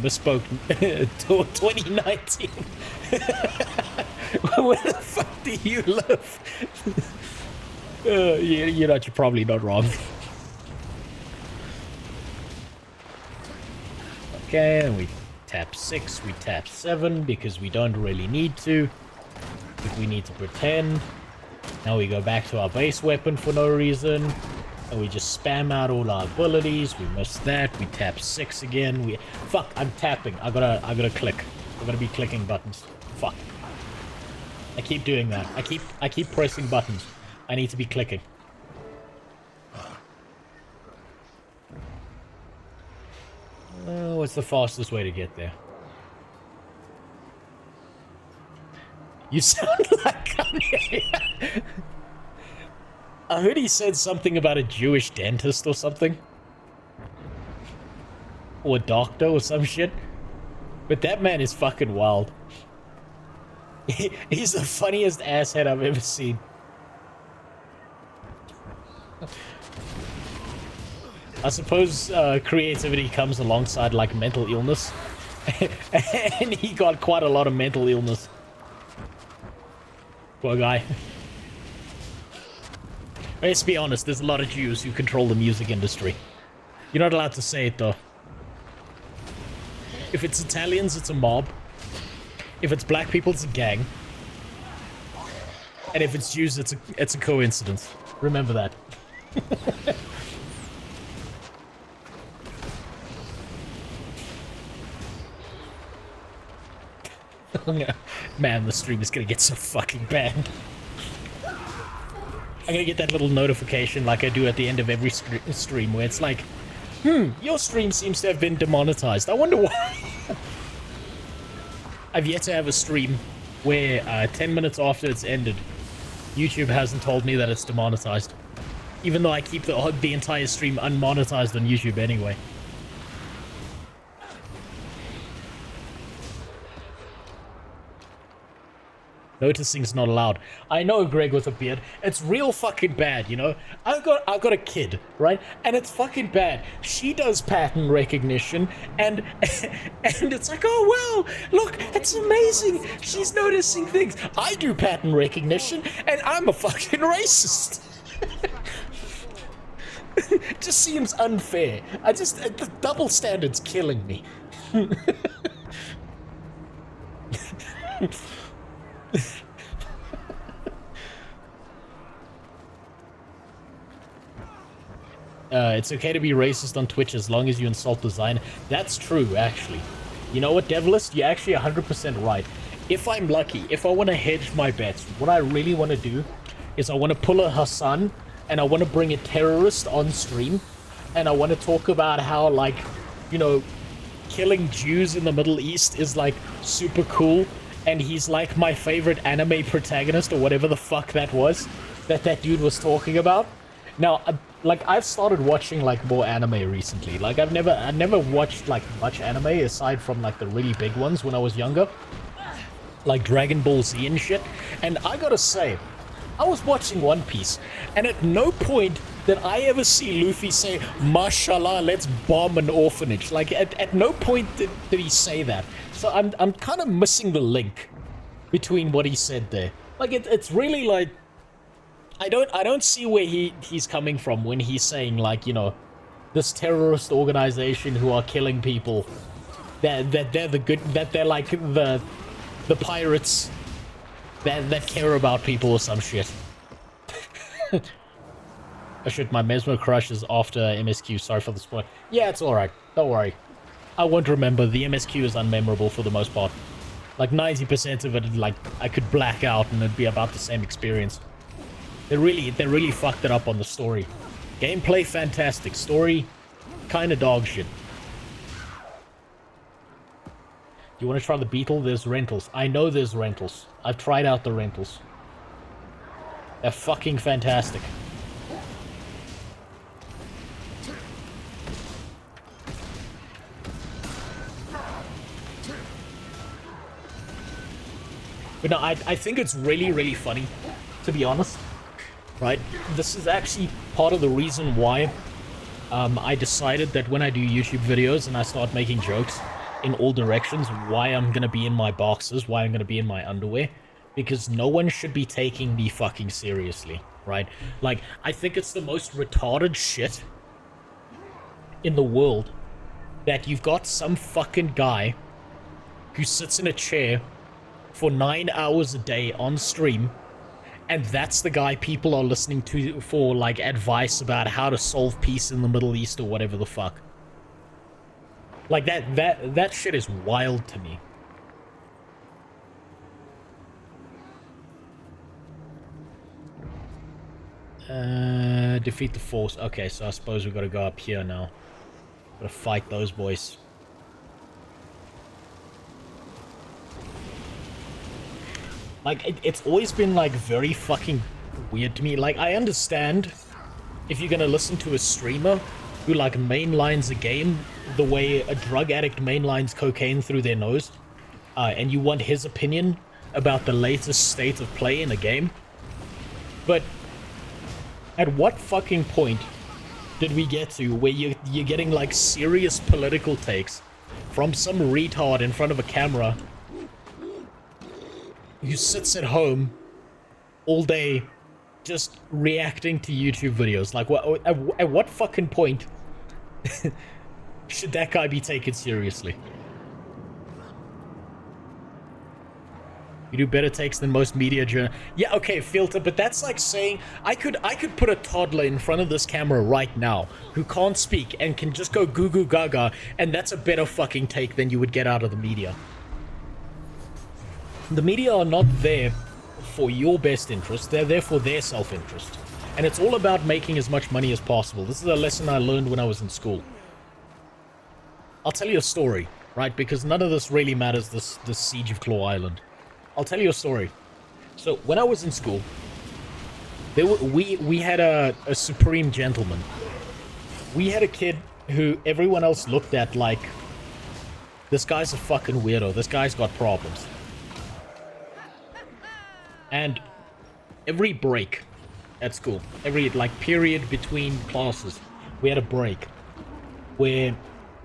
Bespoke 2019. Where the fuck do you live? You're probably not wrong. Okay, and we tap 6, we tap 7 because we don't really need to. If we need to pretend. Now we go back to our base weapon for no reason. And we just spam out all our abilities. We missed that. We tap 6 again. Fuck, I'm tapping. I gotta click. I gotta be clicking buttons. Fuck. I keep doing that. I keep pressing buttons. I need to be clicking. What's the fastest way to get there? You sound like Kanye. I heard he said something about a Jewish dentist or something. Or a doctor or some shit. But that man is fucking wild. He's the funniest asshead I've ever seen. I suppose creativity comes alongside like mental illness. And he got quite a lot of mental illness. Poor guy. Let's be honest, there's a lot of Jews who control the music industry. You're not allowed to say it though. If it's Italians, it's a mob. If it's black people, it's a gang. And if it's Jews, it's a coincidence. Remember that. Man, the stream is gonna get so fucking banned. I'm gonna get that little notification like I do at the end of every stream where it's like, your stream seems to have been demonetized. I wonder why. I've yet to have a stream where 10 minutes after it's ended, YouTube hasn't told me that it's demonetized. Even though I keep the entire stream unmonetized on YouTube anyway. Noticing's not allowed. I know, Greg with a beard. It's real fucking bad, you know? I've got a kid, right? And it's fucking bad. She does pattern recognition, and it's like, oh, wow, look, it's amazing. She's noticing things. I do pattern recognition, and I'm a fucking racist. It just seems unfair. The double standard's killing me. It's okay to be racist on Twitch as long as you insult design. That's true, actually. You know what, Devilist? You're actually 100% right. If I'm lucky, if I want to hedge my bets, what I really want to do is I want to pull a Hassan and I want to bring a terrorist on stream and I want to talk about how, like, you know, killing Jews in the Middle East is, like, super cool and he's, like, my favorite anime protagonist or whatever the fuck that was that dude was talking about. Now, like, I've started watching, like, more anime recently. Like, I never watched, like, much anime aside from, like, the really big ones when I was younger. Like Dragon Ball Z and shit. And I gotta say, I was watching One Piece, and at no point did I ever see Luffy say, "Mashallah, let's bomb an orphanage." Like, at no point did he say that. So I'm kind of missing the link between what he said there. Like, it's really like, I don't see where he's coming from when he's saying, like, you know, this terrorist organization who are killing people, that they're the good, that they're like the pirates that care about people or some shit. Oh shit, my Mesmo crush is after MSQ. Sorry for the spoil. Yeah, it's alright. Don't worry. I won't remember. The MSQ is unmemorable for the most part. Like 90% of it, like, I could black out and it'd be about the same experience. They really fucked it up on the story. Gameplay fantastic. Story kinda dog shit. You want to try the Beetle? There's rentals. I know there's rentals. I've tried out the rentals. They're fucking fantastic. But no, I think it's really funny, to be honest. Right? This is actually part of the reason why I decided that when I do YouTube videos and I start making jokes in all directions, why I'm gonna be in my boxers, why I'm gonna be in my underwear, because no one should be taking me fucking seriously, right? Like, I think it's the most retarded shit in the world that you've got some fucking guy who sits in a chair for 9 hours a day on stream, and that's the guy people are listening to for, like, advice about how to solve peace in the Middle East or whatever the fuck. Like, that shit is wild to me. Defeat the force. Okay, so I suppose we've got to go up here now. Gotta fight those boys. Like, it's always been, like, very fucking weird to me. Like, I understand if you're gonna listen to a streamer who like mainlines a game the way a drug addict mainlines cocaine through their nose, and you want his opinion about the latest state of play in a game. But at what fucking point did we get to where you're getting like serious political takes from some retard in front of a camera who sits at home all day just reacting to YouTube videos? Like, at what fucking point should that guy be taken seriously? You do better takes than most media journal. Yeah, okay, filter, but that's like saying I could put a toddler in front of this camera right now who can't speak and can just go goo goo gaga, and that's a better fucking take than you would get out of the media. The media are not there for your best interest, they're there for their self-interest. And it's all about making as much money as possible. This is a lesson I learned when I was in school. I'll tell you a story, right? Because none of this really matters, this Siege of Claw Island. I'll tell you a story. So, when I was in school, we had a supreme gentleman. We had a kid who everyone else looked at like, this guy's a fucking weirdo, this guy's got problems. And every break at school, every like period between classes, we had a break where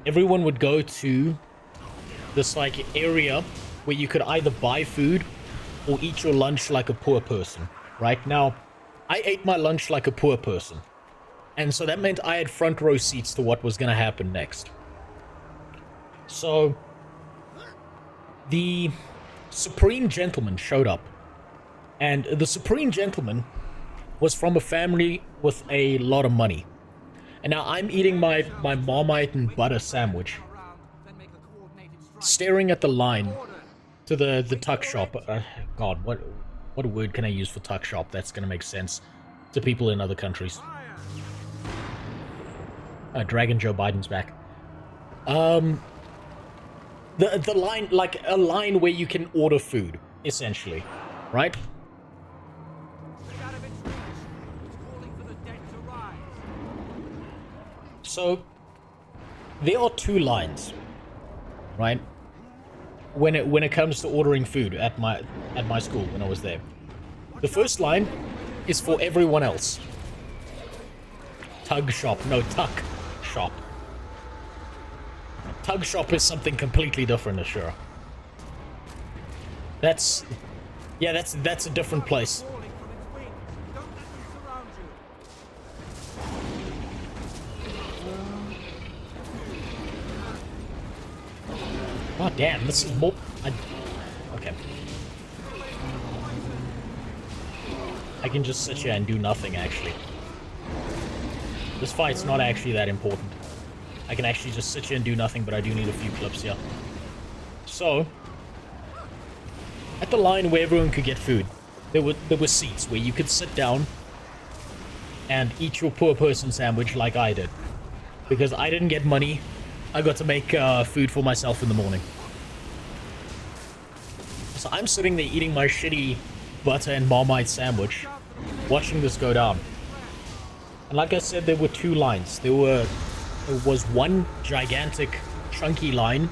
everyone would go to this like area where you could either buy food or eat your lunch like a poor person. Right now, I ate my lunch like a poor person, and so that meant I had front row seats to what was going to happen next. So the Supreme Gentleman showed up, and the Supreme Gentleman was from a family with a lot of money. And now I'm eating my Marmite and butter sandwich, staring at the line to the tuck shop. God, what word can I use for tuck shop that's gonna make sense to people in other countries? Dragon Joe Biden's back. The line, like a line where you can order food, essentially, right? So there are two lines, right? When it comes to ordering food at my school when I was there. The first line is for everyone else. Tug shop, no, tuck shop. Tug shop is something completely different, Ashura. That's a different place. Oh damn, this is more... okay. I can just sit here and do nothing, actually. This fight's not actually that important. I can actually just sit here and do nothing, but I do need a few clips here. So, at the line where everyone could get food, there were seats where you could sit down and eat your poor person sandwich like I did. Because I didn't get money, I got to make food for myself in the morning. So I'm sitting there eating my shitty butter and Marmite sandwich, watching this go down. And like I said, there were two lines. There was one gigantic, chunky line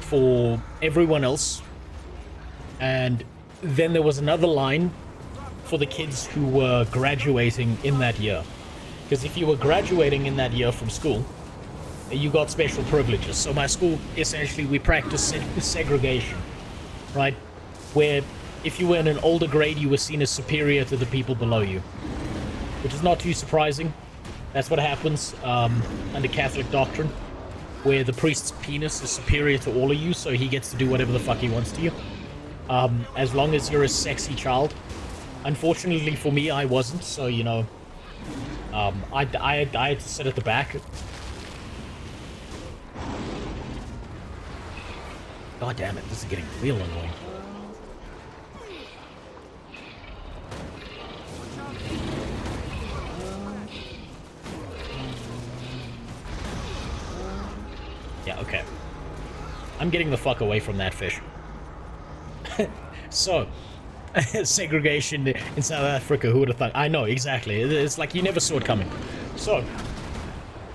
for everyone else. And then there was another line for the kids who were graduating in that year. Because if you were graduating in that year from school, you got special privileges. So my school, essentially, we practiced segregation, right? Where if you were in an older grade, you were seen as superior to the people below you. Which is not too surprising. That's what happens under Catholic doctrine, where the priest's penis is superior to all of you, so he gets to do whatever the fuck he wants to you. As long as you're a sexy child. Unfortunately for me, I wasn't, so, you know, I had to sit at the back. God damn it, this is getting real annoying. Yeah, okay. I'm getting the fuck away from that fish. So, segregation in South Africa, who would have thought? I know, exactly. It's like you never saw it coming. So,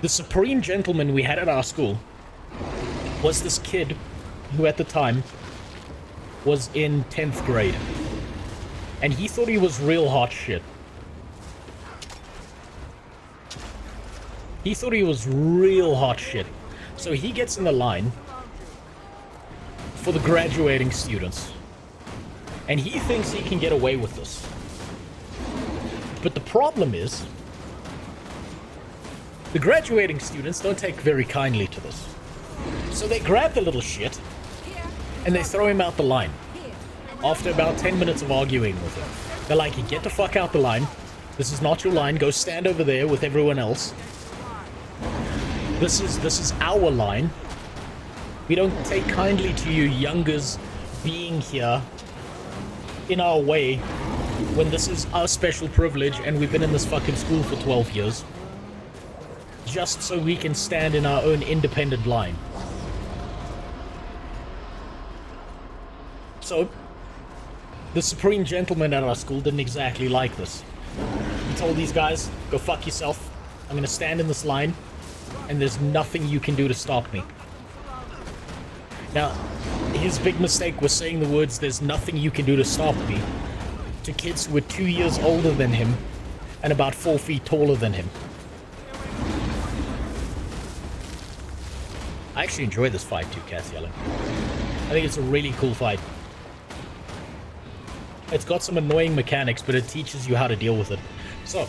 The supreme gentleman we had at our school was this kid who at the time was in 10th grade. And he thought he was real hot shit. He thought he was real hot shit. So he gets in the line for the graduating students. And he thinks he can get away with this. But the problem is, the graduating students don't take very kindly to this. So they grab the little shit, and they throw him out the line. After about 10 minutes of arguing with him. They're like, get the fuck out the line. This is not your line. Go stand over there with everyone else. This is our line. We don't take kindly to you youngers being here in our way when this is our special privilege and we've been in this fucking school for 12 years. Just so we can stand in our own independent line. So, the supreme gentleman at our school didn't exactly like this. He told these guys, go fuck yourself. I'm gonna stand in this line, and there's nothing you can do to stop me. Now, his big mistake was saying the words, there's nothing you can do to stop me, to kids who were 2 years older than him, and about 4 feet taller than him. I actually enjoy this fight too, Cat's yelling. I think it's a really cool fight. It's got some annoying mechanics, but it teaches you how to deal with it. So,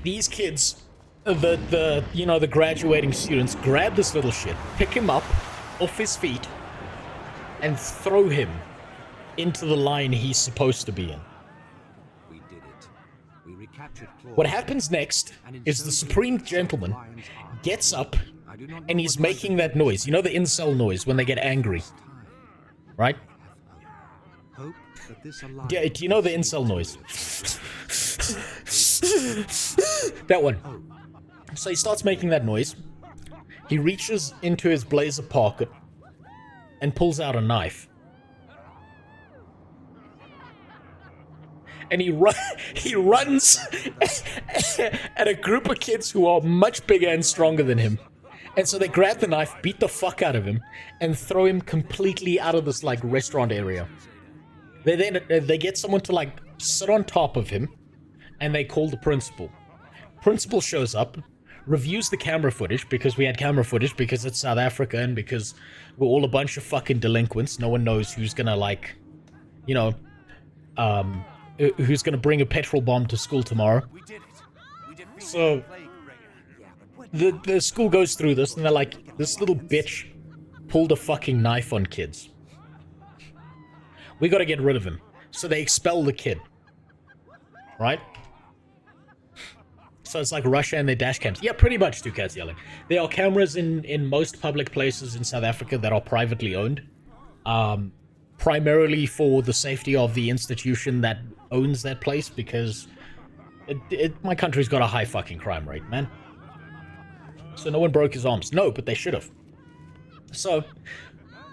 these kids, the graduating students, grab this little shit, pick him up off his feet, and throw him into the line he's supposed to be in. We did it. We recaptured What happens next is the supreme gentleman gets up and he's making that noise. You know the incel noise when they get angry, right? Do you know the incel noise? That one. So he starts making that noise. He reaches into his blazer pocket and pulls out a knife. And he runs at a group of kids who are much bigger and stronger than him. And so they grab the knife, beat the fuck out of him, and throw him completely out of this, like, restaurant area. They get someone to, like, sit on top of him, and they call the principal. Principal shows up, reviews the camera footage, because we had camera footage, because it's South Africa, and because we're all a bunch of fucking delinquents. No one knows who's gonna, like, you know, who's gonna bring a petrol bomb to school tomorrow. So, the school goes through this, and they're like, this little bitch pulled a fucking knife on kids. We gotta get rid of him. So they expel the kid. Right? So it's like Russia and their dash cams. Yeah, pretty much, two cats yelling. There are cameras in most public places in South Africa that are privately owned. Primarily for the safety of the institution that owns that place, because my country's got a high fucking crime rate, man. So no one broke his arms. No, but they should have. So,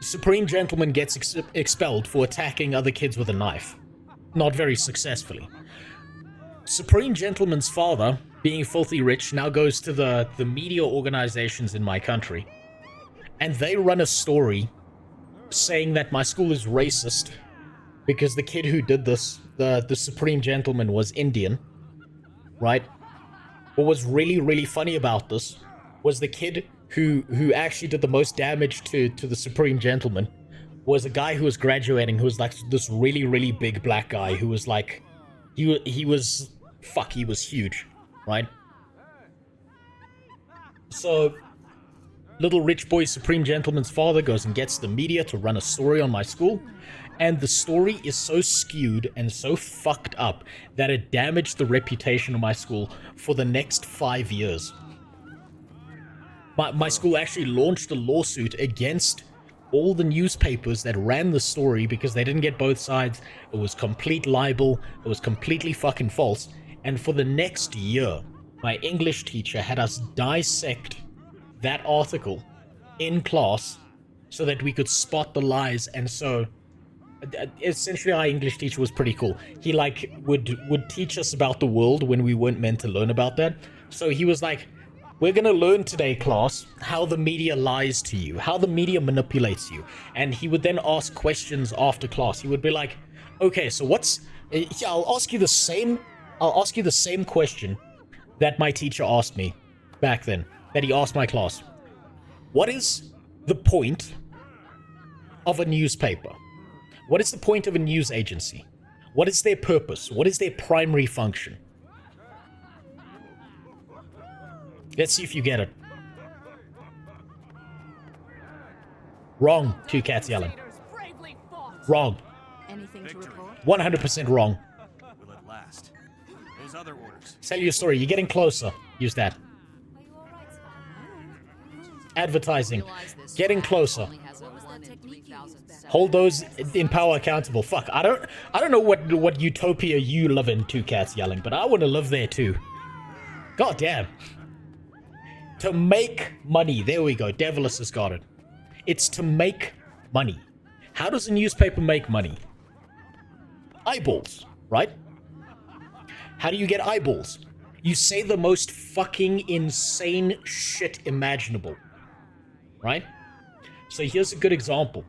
Supreme Gentleman gets expelled for attacking other kids with a knife. Not very successfully. Supreme Gentleman's father, being filthy rich, now goes to the media organizations in my country. And they run a story saying that my school is racist because the kid who did this, the Supreme Gentleman, was Indian. Right? What was really, really funny about this was the kid who actually did the most damage to the Supreme Gentleman was a guy who was graduating, who was like this really, really big black guy who was like, he was huge, right? So, little rich boy Supreme Gentleman's father goes and gets the media to run a story on my school, and the story is so skewed and so fucked up that it damaged the reputation of my school for the next 5 years. My school actually launched a lawsuit against all the newspapers that ran the story because they didn't get both sides. It was complete libel. It was completely fucking false. And for the next year, my English teacher had us dissect that article in class so that we could spot the lies. And so, essentially, our English teacher was pretty cool. He, like, would teach us about the world when we weren't meant to learn about that. So he was like, we're going to learn today, class, how the media lies to you, how the media manipulates you. And he would then ask questions after class. He would be like, okay, so what's... Yeah, I'll ask you the same question that my teacher asked me back then, that he asked my class. What is the point of a newspaper? What is the point of a news agency? What is their purpose? What is their primary function? Let's see if you get it. Wrong. 2 cats yelling. Wrong. Anything to report? 100% wrong. Will it last? Those other orders. Tell your story. You're getting closer. Use that. Advertising. Getting closer. Hold those in power accountable. Fuck. I don't know what utopia you live in, 2 cats yelling, but I want to live there too. God damn. To make money. There we go. Devilis has got it. It's to make money. How does a newspaper make money? Eyeballs, right? How do you get eyeballs? You say the most fucking insane shit imaginable, right? So here's a good example.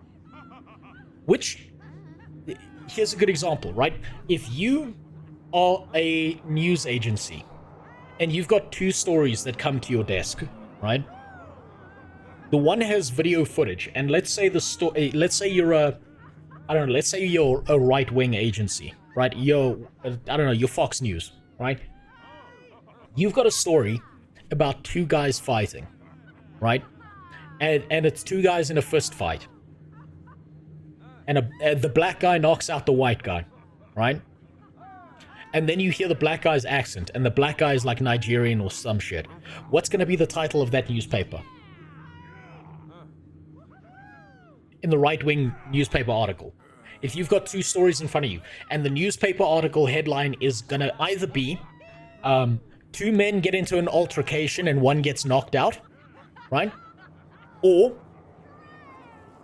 Here's a good example, right? If you are a news agency and you've got 2 stories that come to your desk, right? The one has video footage, and let's say you're a right-wing agency, right? You're Fox News, right? You've got a story about 2 guys fighting, right? And it's 2 guys in a fist fight. And the black guy knocks out the white guy, right? And then you hear the black guy's accent, and the black guy is like Nigerian or some shit. What's going to be the title of that newspaper? In the right-wing newspaper article. If you've got 2 stories in front of you, and the newspaper article headline is going to either be 2 men get into an altercation and 1 gets knocked out, right? Or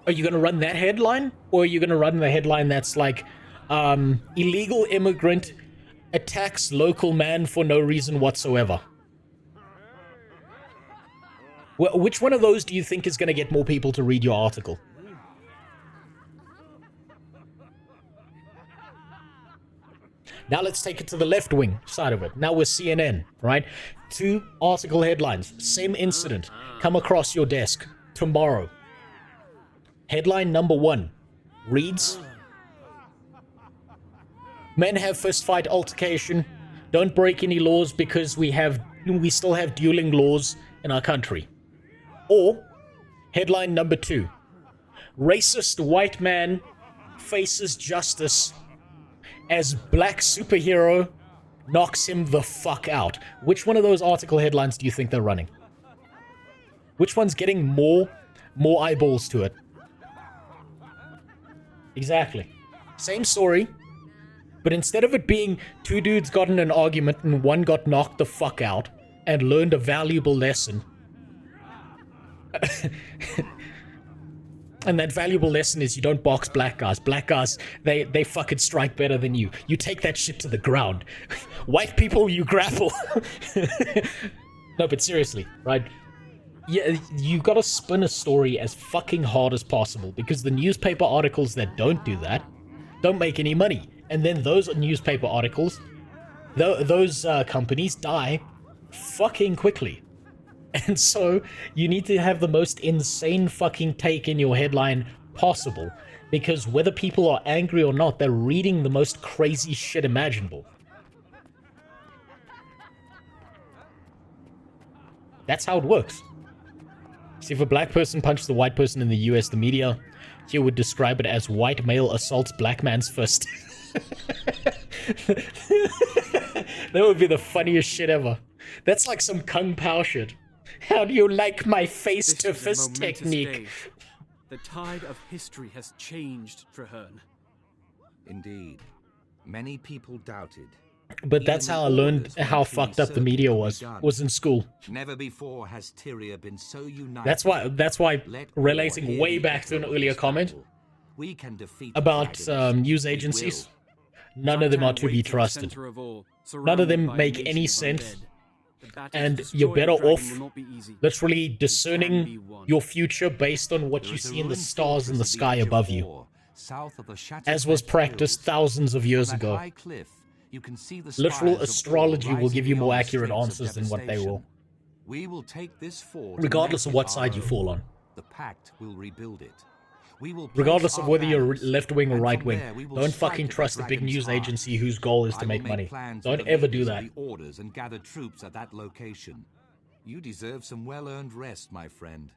are you going to run that headline? Or are you going to run the headline that's like, illegal immigrant attacks local man for no reason whatsoever? Well, which one of those do you think is going to get more people to read your article? Now let's take it to the left-wing side of it. Now we're CNN, right? 2 article headlines. Same incident. Come across your desk tomorrow. Headline number 1 reads, men have fist fight altercation. Don't break any laws because we still have dueling laws in our country. Or headline number 2, racist white man faces justice as black superhero knocks him the fuck out. Which one of those article headlines do you think they're running? Which one's getting more eyeballs to it? Exactly. Same story, but instead of it being 2 dudes got in an argument and 1 got knocked the fuck out and learned a valuable lesson, and that valuable lesson is you don't box black guys. Black guys, they fucking strike better than you. You take that shit to the ground. White people, you grapple. No, but seriously, right? Yeah, you gotta spin a story as fucking hard as possible, because the newspaper articles that don't do that don't make any money. And then those newspaper articles, those companies die fucking quickly. And so you need to have the most insane fucking take in your headline possible, because whether people are angry or not, they're reading the most crazy shit imaginable. That's how it works. See, if a black person punched a white person in the US, the media here would describe it as white male assaults black man's fist. That would be the funniest shit ever. That's like some Kung Pao shit. How do you like my face to fist technique? Day. The tide of history has changed, Traherne. Indeed. Many people doubted. But that's how I learned how fucked up the media was in school. Never before has Tyria been so united. That's why relating way back to an earlier comment about news agencies, none of them are to be trusted. None of them make any sense. and you're better off literally discerning your future based on what you see in the stars in the sky above you, as was practiced thousands of years ago. Literal astrology will give you more accurate answers than what they will, regardless of what side you fall on. The Pact will rebuild it. Regardless of whether you're left-wing or right-wing, don't fucking trust a big news agency whose goal is to make money. Don't ever do that. Orders and gather troops at that location. You deserve some well-earned rest, my friend.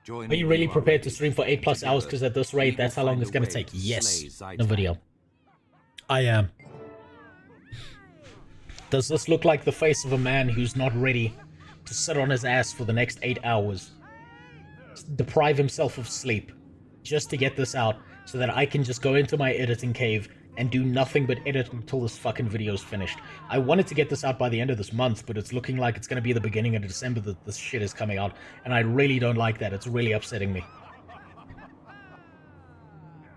Are you really prepared to stream for 8+ hours? Because at this rate, that's how long it's going to take. Yes, the video. I am. Does this look like the face of a man who's not ready to sit on his ass for the next 8 hours? Deprive himself of sleep just to get this out so that I can just go into my editing cave and do nothing but edit until this fucking video is finished. I wanted to get this out by the end of this month, but it's looking like it's going to be the beginning of December that this shit is coming out, and I really don't like that. It's really upsetting me.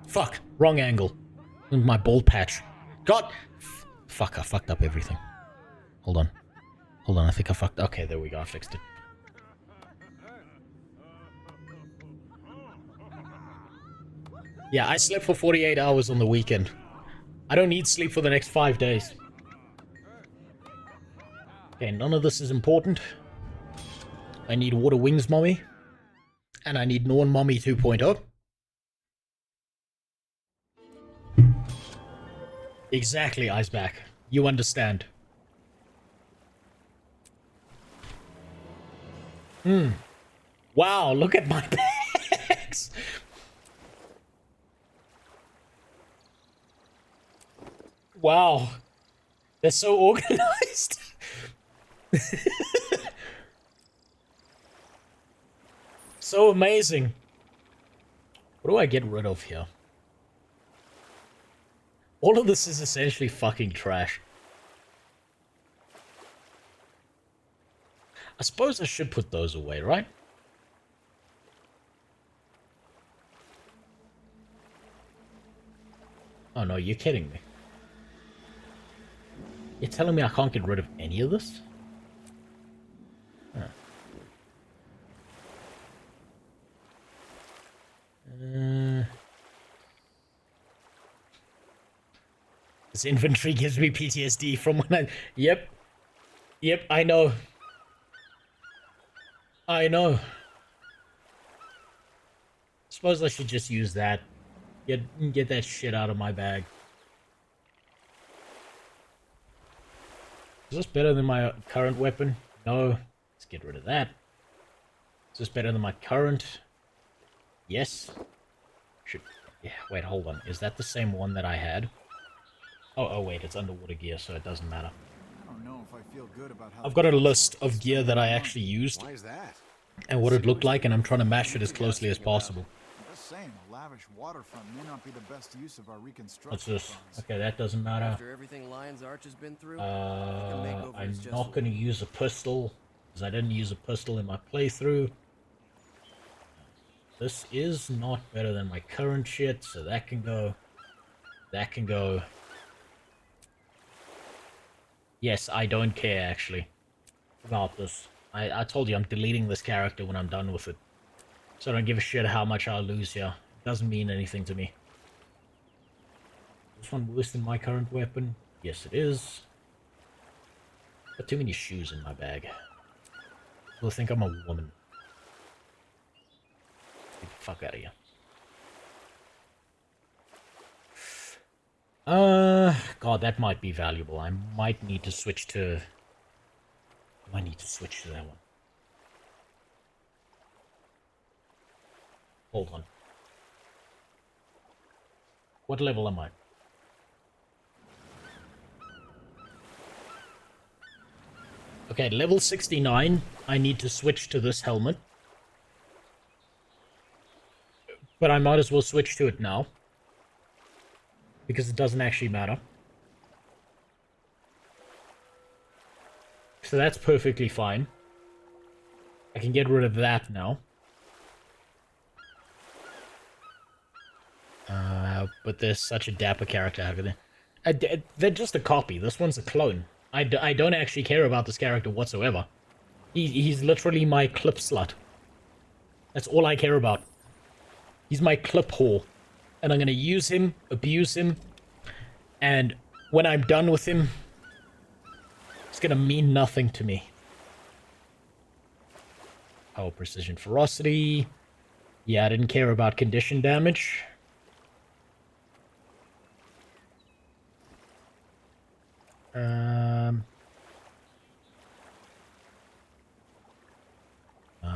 Fuck, wrong angle. My bald patch. God! Fuck, I fucked up everything. Hold on. Hold on, I think I fucked... Okay, there we go, I fixed it. Yeah, I slept for 48 hours on the weekend. I don't need sleep for the next 5 days. Okay, none of this is important. I need Water Wings Mommy. And I need Norn Mommy 2.0. Exactly, Iceback. You understand. Wow, look at my bags! Wow. They're so organized. So amazing. What do I get rid of here? All of this is essentially fucking trash. I suppose I should put those away, right? Oh no, you're kidding me. You're telling me I can't get rid of any of this? Huh. This inventory gives me PTSD from when I... Yep. Yep, I know. I know. Suppose I should just use that. Get that shit out of my bag. Is this better than my current weapon? No. Let's get rid of that. Is this better than my current? Yes. Should... Yeah, wait, hold on. Is that the same one that I had? Oh, wait, it's underwater gear, so it doesn't matter. I don't know if I feel good about how I've got a list of gear that I actually used. Why is that? And what it looked like, and I'm trying to match it as closely as possible. Just saying, a lavish waterfront may not be the best use of our reconstruction. What's this? funds. Okay, that doesn't matter. After everything Lion's Arch has been through, I'm not going to use a pistol, because I didn't use a pistol in my playthrough. This is not better than my current shit, so that can go. That can go. Yes, I don't care, actually, about this. I told you I'm deleting this character when I'm done with it. So I don't give a shit how much I'll lose here. It doesn't mean anything to me. This one worse than my current weapon? Yes, it is. Got too many shoes in my bag. People think I'm a woman. Get the fuck out of here. God, that might be valuable. I might need to switch to... I need to switch to that one. Hold on. What level am I? Okay, level 69. I need to switch to this helmet. But I might as well switch to it now. Because it doesn't actually matter. So that's perfectly fine. I can get rid of that now. But there's such a dapper character over there. They're just a copy. This one's a clone. I don't actually care about this character whatsoever. He's literally my clip slut. That's all I care about. He's my clip whore. And I'm going to use him, abuse him, and when I'm done with him, it's going to mean nothing to me. Oh, precision ferocity. Yeah, I didn't care about condition damage. I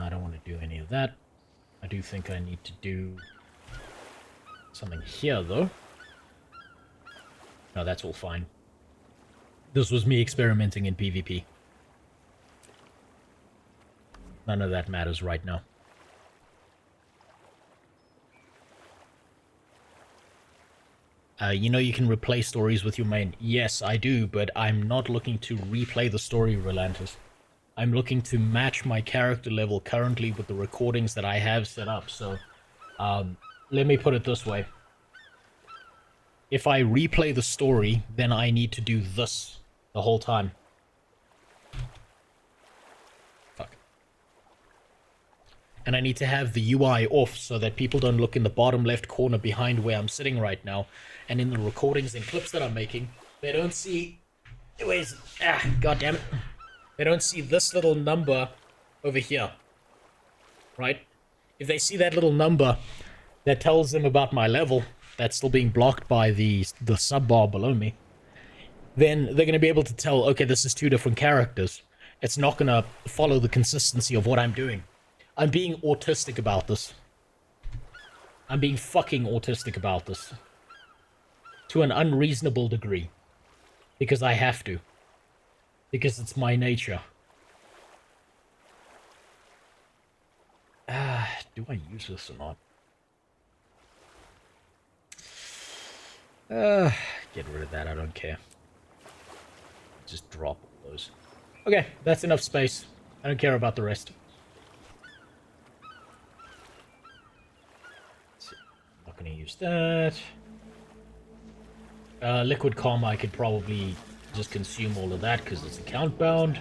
don't want to do any of that. I do think I need to do something here, though. No, that's all fine. This was me experimenting in PvP. None of that matters right now. You know you can replay stories with your main. Yes, I do, but I'm not looking to replay the story, Relantis. I'm looking to match my character level currently with the recordings that I have set up, so... let me put it this way. If I replay the story, then I need to do this the whole time. Fuck. And I need to have the UI off so that people don't look in the bottom left corner behind where I'm sitting right now. And in the recordings and clips that I'm making, they don't see... Where's... God damn it. They don't see this little number over here. Right? If they see that little number that tells them about my level, that's still being blocked by the sub bar below me, then they're going to be able to tell, okay, this is two different characters. It's not going to follow the consistency of what I'm doing. I'm being autistic about this. I'm being fucking autistic about this. To an unreasonable degree. Because I have to. Because it's my nature. Do I use this or not? Get rid of that, I don't care. Just drop all those. Okay, that's enough space. I don't care about the rest. Not gonna use that. Liquid Karma, I could probably just consume all of that because it's account bound.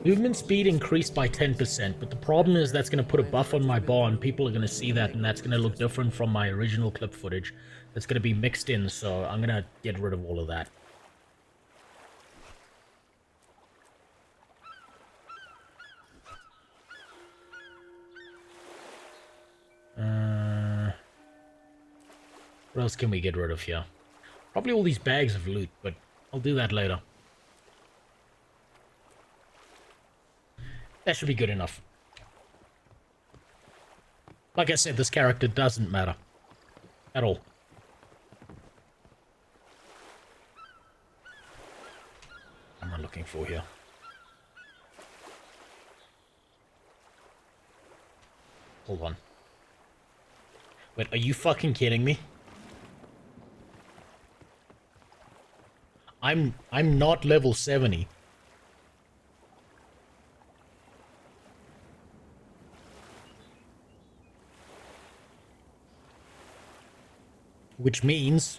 Movement speed increased by 10%, but the problem is that's going to put a buff on my bar and people are going to see that and that's going to look different from my original clip footage. That's going to be mixed in, so I'm going to get rid of all of that. What else can we get rid of here? Probably all these bags of loot, but I'll do that later. That should be good enough. Like I said, this character doesn't matter. At all. What am I looking for here? Hold on. Wait, are you fucking kidding me? I'm not level 70. Which means...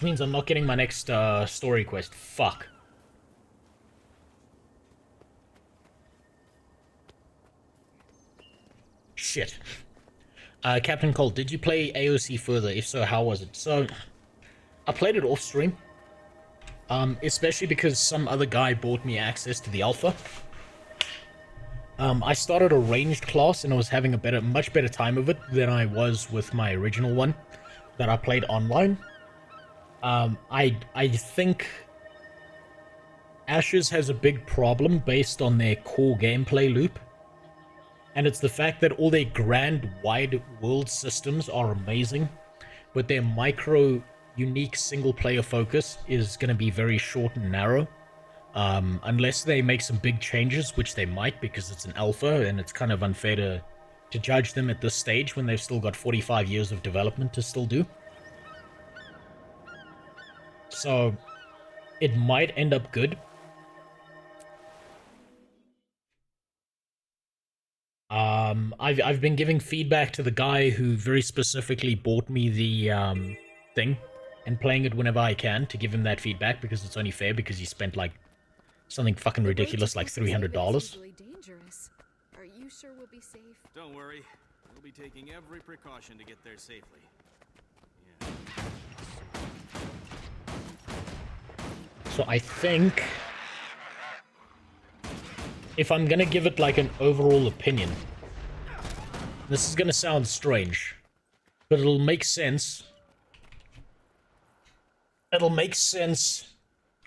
I'm not getting my next story quest. Fuck. Shit. Captain Cole, did you play AOC further? If so, how was it? So, I played it off stream. Especially because some other guy bought me access to the alpha. I started a ranged class and I was having a much better time of it than I was with my original one that I played online. I think Ashes has a big problem based on their core gameplay loop. And it's the fact that all their grand, wide world systems are amazing, but their micro, unique single-player focus is going to be very short and narrow. Unless they make some big changes, which they might because it's an alpha, and it's kind of unfair to judge them at this stage when they've still got 45 years of development to still do. So, it might end up good. I've been giving feedback to the guy who very specifically bought me the thing, and playing it whenever I can to give him that feedback, because it's only fair, because he spent like something fucking ridiculous like $300. Dangerous. Are you sure we'll be safe? Don't worry. We'll be taking every precaution to get there safely. So I think if I'm gonna give it like an overall opinion, this is gonna sound strange, but it'll make sense. It'll make sense,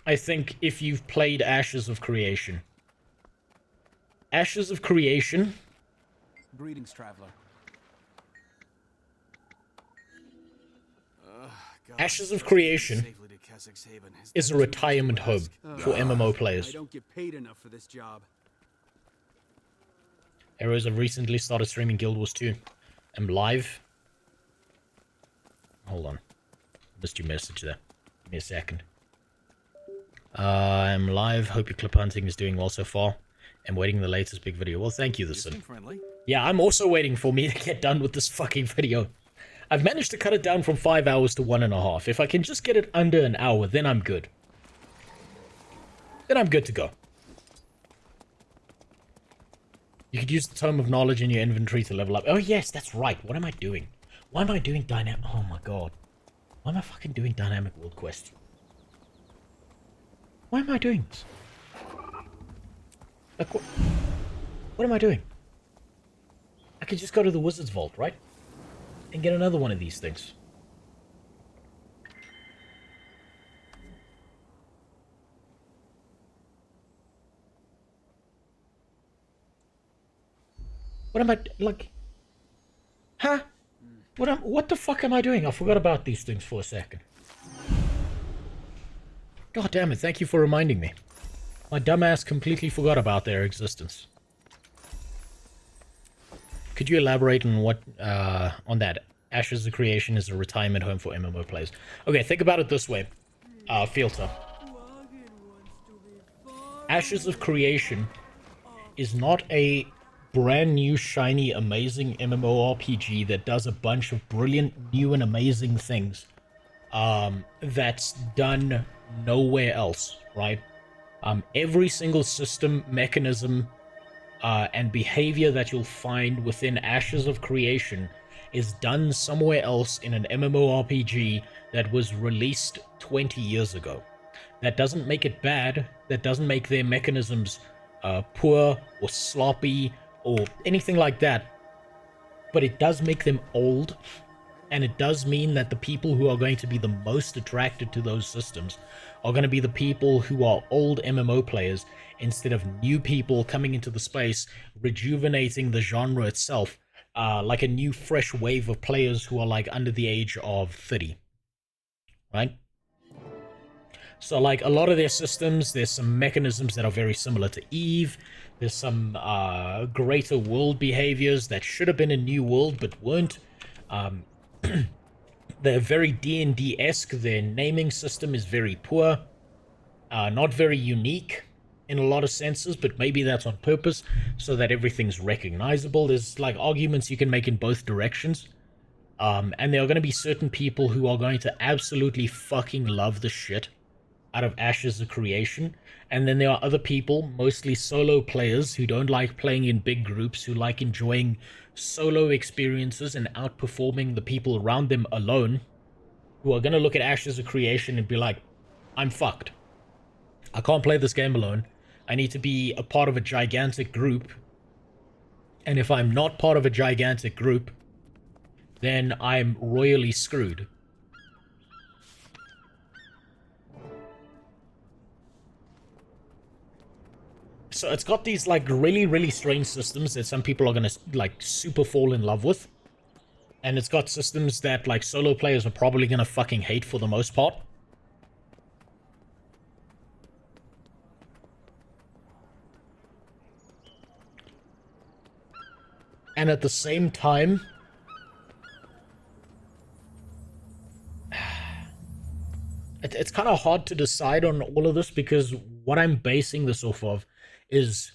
I think, if you've played Ashes of Creation. Ashes of Creation. Greetings, traveler. Ashes of Creation is a retirement home for MMO players. I don't get paid enough for this job. Heroes have recently started streaming Guild Wars 2. I'm live. Hold on. Missed your message there. Give me a second. I'm live. Hope your clip hunting is doing well so far. I'm waiting the latest big video. Well, thank you, the Sin. Yeah, I'm also waiting for me to get done with this fucking video. I've managed to cut it down from 5 hours to 1.5. If I can just get it under an hour, then I'm good. Then I'm good to go. You could use the Tome of Knowledge in your inventory to level up. Oh, yes, that's right. What am I doing? Why am I doing dynamic... Oh, my God. Why am I fucking doing Dynamic World Quest? Why am I doing this? Like, what am I doing? I could just go to the Wizard's Vault, right? And get another one of these things. What am I, like... Huh? What the fuck am I doing? I forgot about these things for a second. God damn it, thank you for reminding me. My dumbass completely forgot about their existence. Could you elaborate on what, on that? Ashes of Creation is a retirement home for MMO players. Okay, think about it this way. Filter. Ashes of Creation is not a brand new, shiny, amazing MMORPG that does a bunch of brilliant, new and amazing things. That's done nowhere else, right? Every single system, mechanism, and behavior that you'll find within Ashes of Creation is done somewhere else in an MMORPG that was released 20 years ago. That doesn't make it bad, that doesn't make their mechanisms poor or sloppy or anything like that, but it does make them old, and it does mean that the people who are going to be the most attracted to those systems are going to be the people who are old MMO players instead of new people coming into the space, rejuvenating the genre itself, like a new fresh wave of players who are like under the age of 30, right? So like a lot of their systems, there's some mechanisms that are very similar to EVE. There's some greater world behaviors that should have been a new world but weren't. They're very D&D-esque. Their naming system is very poor. Not very unique in a lot of senses, but maybe that's on purpose so that everything's recognizable. There's like arguments you can make in both directions. And there are going to be certain people who are going to absolutely fucking love the shit out of Ashes of Creation, and then there are other people, mostly solo players, who don't like playing in big groups, who like enjoying solo experiences and outperforming the people around them alone, who are going to look at Ashes of Creation and be like, I'm fucked. I can't play this game alone. I need to be a part of a gigantic group, and if I'm not part of a gigantic group, then I'm royally screwed. So it's got these like really, really strange systems that some people are gonna like super fall in love with. And it's got systems that like solo players are probably gonna fucking hate for the most part. And at the same time, it's kind of hard to decide on all of this because what I'm basing this off of is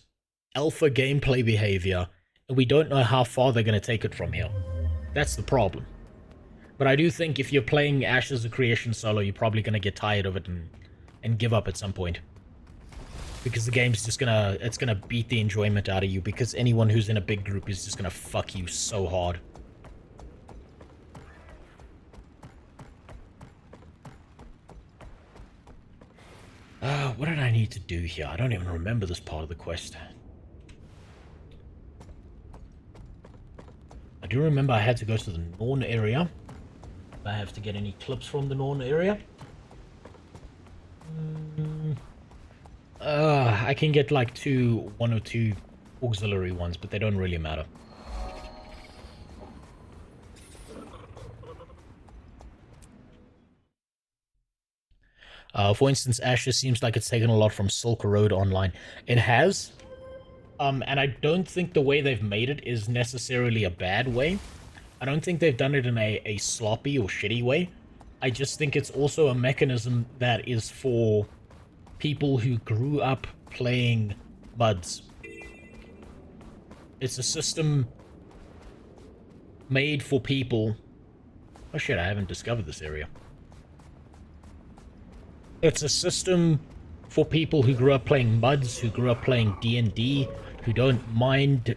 alpha gameplay behavior and we don't know how far they're going to take it from here. That's the problem. But I do think if you're playing Ashes of Creation solo, you're probably going to get tired of it and give up at some point. Because the game's just it's gonna beat the enjoyment out of you, because anyone who's in a big group is just gonna fuck you so hard. What did I need to do here? I don't even remember this part of the quest. I do remember I had to go to the Norn area. I have to get any clips from the Norn area. I can get like one or two auxiliary ones, but they don't really matter. For instance, Ashes seems like it's taken a lot from Silk Road Online. It has. And I don't think the way they've made it is necessarily a bad way. I don't think they've done it in a sloppy or shitty way. I just think it's also a mechanism that is for people who grew up playing MUDs. It's a system made for people... Oh shit, I haven't discovered this area. It's a system for people who grew up playing MUDs, who grew up playing D&D, who don't mind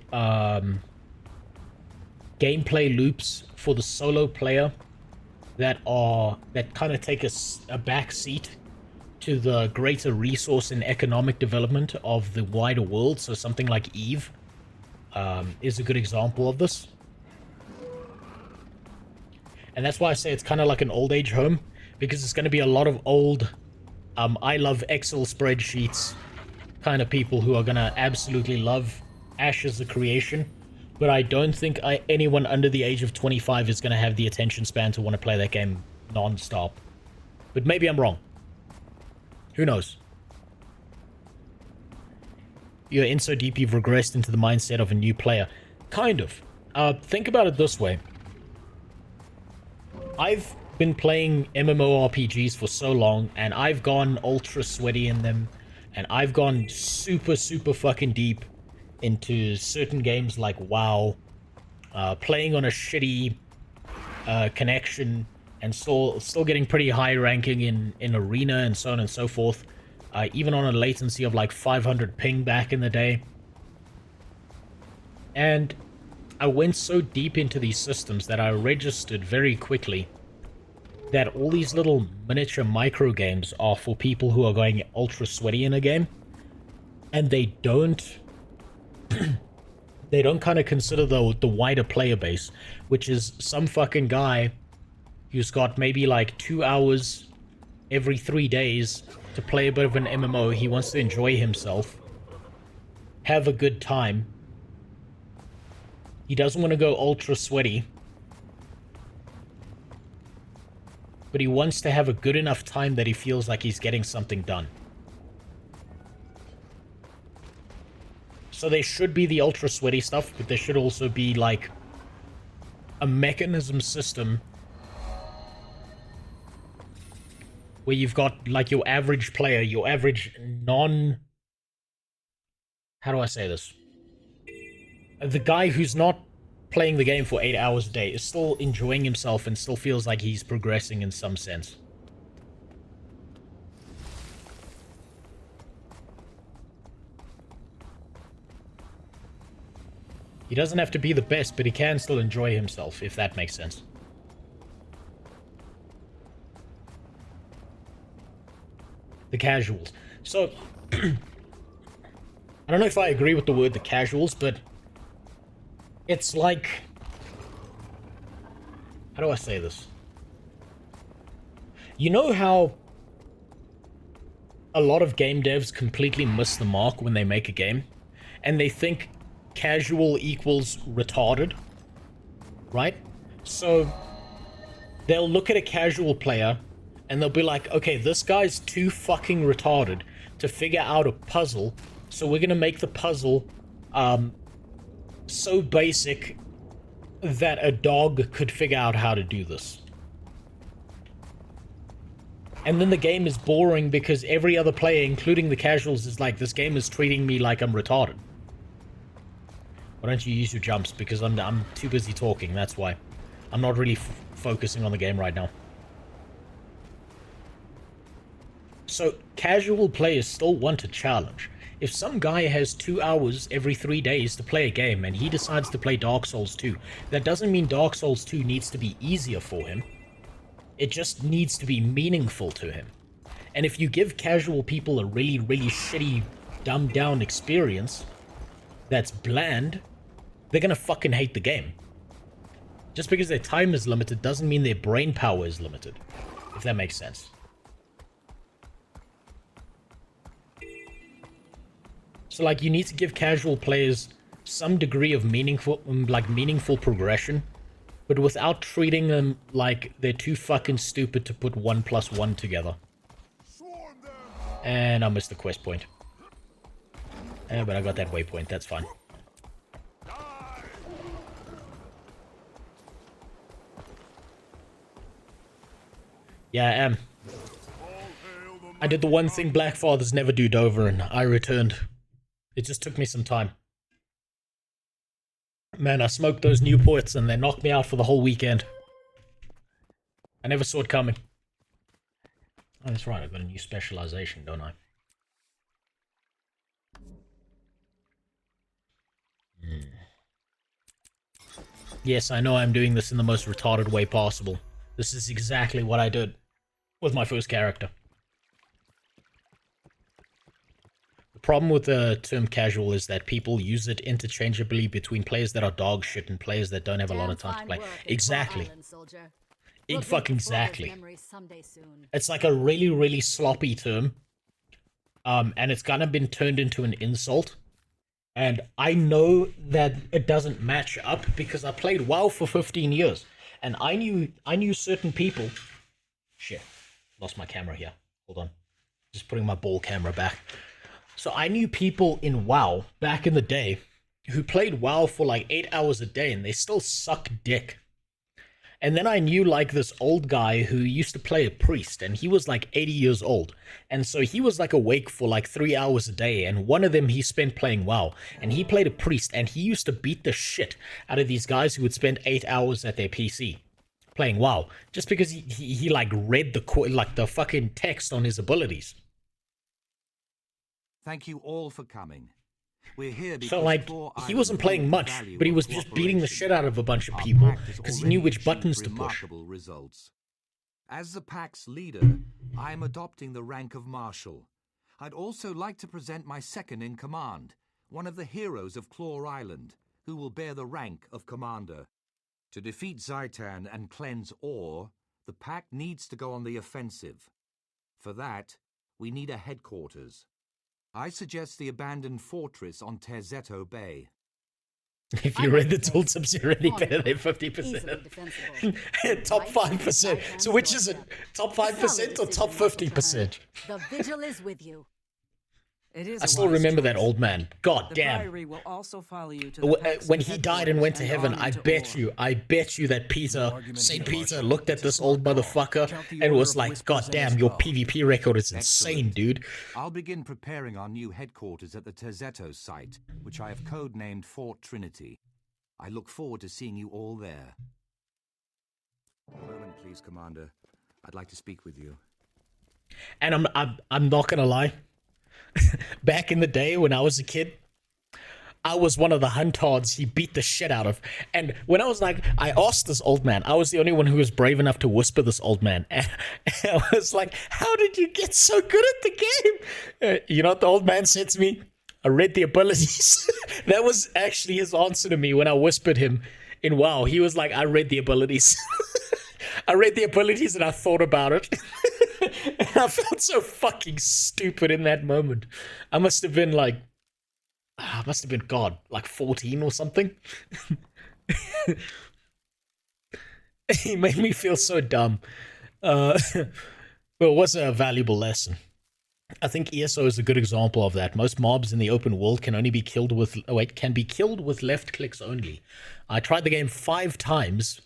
gameplay loops for the solo player that kind of take a back seat to the greater resource and economic development of the wider world. So something like Eve is a good example of this. And that's why I say it's kind of like an old age home, because it's going to be a lot of old I love Excel spreadsheets kind of people who are going to absolutely love Ashes of Creation. But I don't think anyone under the age of 25 is going to have the attention span to want to play that game non-stop. But maybe I'm wrong. Who knows? You're in so deep you've regressed into the mindset of a new player. Kind of. Think about it this way. I've been playing MMORPGs for so long, and I've gone ultra sweaty in them, and I've gone super fucking deep into certain games like WoW, playing on a shitty connection, and still getting pretty high ranking in Arena and so on and so forth, even on a latency of like 500 ping back in the day. And I went so deep into these systems that I registered very quickly that all these little miniature micro games are for people who are going ultra sweaty in a game, and they don't kind of consider the wider player base, which is some fucking guy who's got maybe like 2 hours every 3 days to play a bit of an MMO. He wants to enjoy himself, have a good time. He doesn't want to go ultra sweaty, but he wants to have a good enough time that he feels like he's getting something done. So there should be the ultra sweaty stuff, but there should also be like a mechanism system where you've got like your average player, your average how do I say this? The guy who's not playing the game for 8 hours a day is still enjoying himself and still feels like he's progressing in some sense. He doesn't have to be the best, but he can still enjoy himself, if that makes sense. The casuals. So, I don't know if I agree with the word the casuals, but it's like... How do I say this? You know how a lot of game devs completely miss the mark when they make a game? And they think casual equals retarded, right? So they'll look at a casual player and they'll be like, okay, this guy's too fucking retarded to figure out a puzzle, so we're gonna make the puzzle so basic that a dog could figure out how to do this. And then the game is boring because every other player, including the casuals, is like, this game is treating me like I'm retarded. Why don't you use your jumps? Because I'm too busy talking, that's why. I'm not really focusing on the game right now. So, casual players still want a challenge. If some guy has 2 hours every 3 days to play a game and he decides to play Dark Souls 2, that doesn't mean Dark Souls 2 needs to be easier for him. It just needs to be meaningful to him. And if you give casual people a really, really shitty, dumbed down experience that's bland, they're gonna fucking hate the game. Just because their time is limited doesn't mean their brain power is limited, if that makes sense. So, like, you need to give casual players some degree of meaningful progression, but without treating them like they're too fucking stupid to put 1 + 1 together. And I missed the quest point. But I got that waypoint, that's fine. Yeah, I am. I did the one thing Black Fathers never do, Dover, and I returned. It just took me some time. Man, I smoked those Newports and they knocked me out for the whole weekend. I never saw it coming. Oh, that's right, I've got a new specialization, don't I? Yes, I know I'm doing this in the most retarded way possible. This is exactly what I did with my first character. The problem with the term casual is that people use it interchangeably between players that are dog shit and players that don't have a lot of time to play. Exactly. Exactly. It's like a really, really sloppy term. And it's kind of been turned into an insult. And I know that it doesn't match up because I played WoW for 15 years. And I knew certain people. Shit. Lost my camera here. Hold on. Just putting my ball camera back. So I knew people in WoW back in the day who played WoW for like 8 hours a day and they still suck dick. And then I knew like this old guy who used to play a priest and he was like 80 years old. And so he was like awake for like 3 hours a day and one of them he spent playing WoW. And he played a priest and he used to beat the shit out of these guys who would spend 8 hours at their PC playing WoW. Just because he like read the fucking text on his abilities. Thank you all for coming. We're here because so like, he wasn't playing much, but he was just beating the shit out of a bunch of people because he knew which buttons to push. Results. As the pack's leader, I am adopting the rank of Marshal. I'd also like to present my second in command, one of the heroes of Claw Island, who will bear the rank of Commander. To defeat Zitan and cleanse ore, the pack needs to go on the offensive. For that, we need a headquarters. I suggest the abandoned fortress on Terzetto Bay. If you read the tooltips, you're already better than 50%. Top 5%. So which is it? Top 5% or top 50%? The vigil is with you. I still remember that old man. God damn. Will also follow you to when he died and went to heaven, I bet you that Peter, St. Peter looked at this old motherfucker and was like, God damn, your PvP record is insane, dude. I'll begin preparing our new headquarters at the Terzetto site, which I have codenamed Fort Trinity. I look forward to seeing you all there. A moment, please, Commander. I'd like to speak with you. And I'm not gonna lie. Back in the day when I was a kid, I was one of the huntards he beat the shit out of. And when I was like, I asked this old man, I was the only one who was brave enough to whisper this old man. And I was like, how did you get so good at the game? You know what the old man said to me? I read the abilities. That was actually his answer to me when I whispered him in WoW. He was like, I read the abilities. I read the abilities and I thought about it. And I felt so fucking stupid in that moment. I must have been like, God, like 14 or something. He made me feel so dumb. But it was a valuable lesson. I think ESO is a good example of that. Most mobs in the open world can be killed with left clicks only. I tried the game 5 times.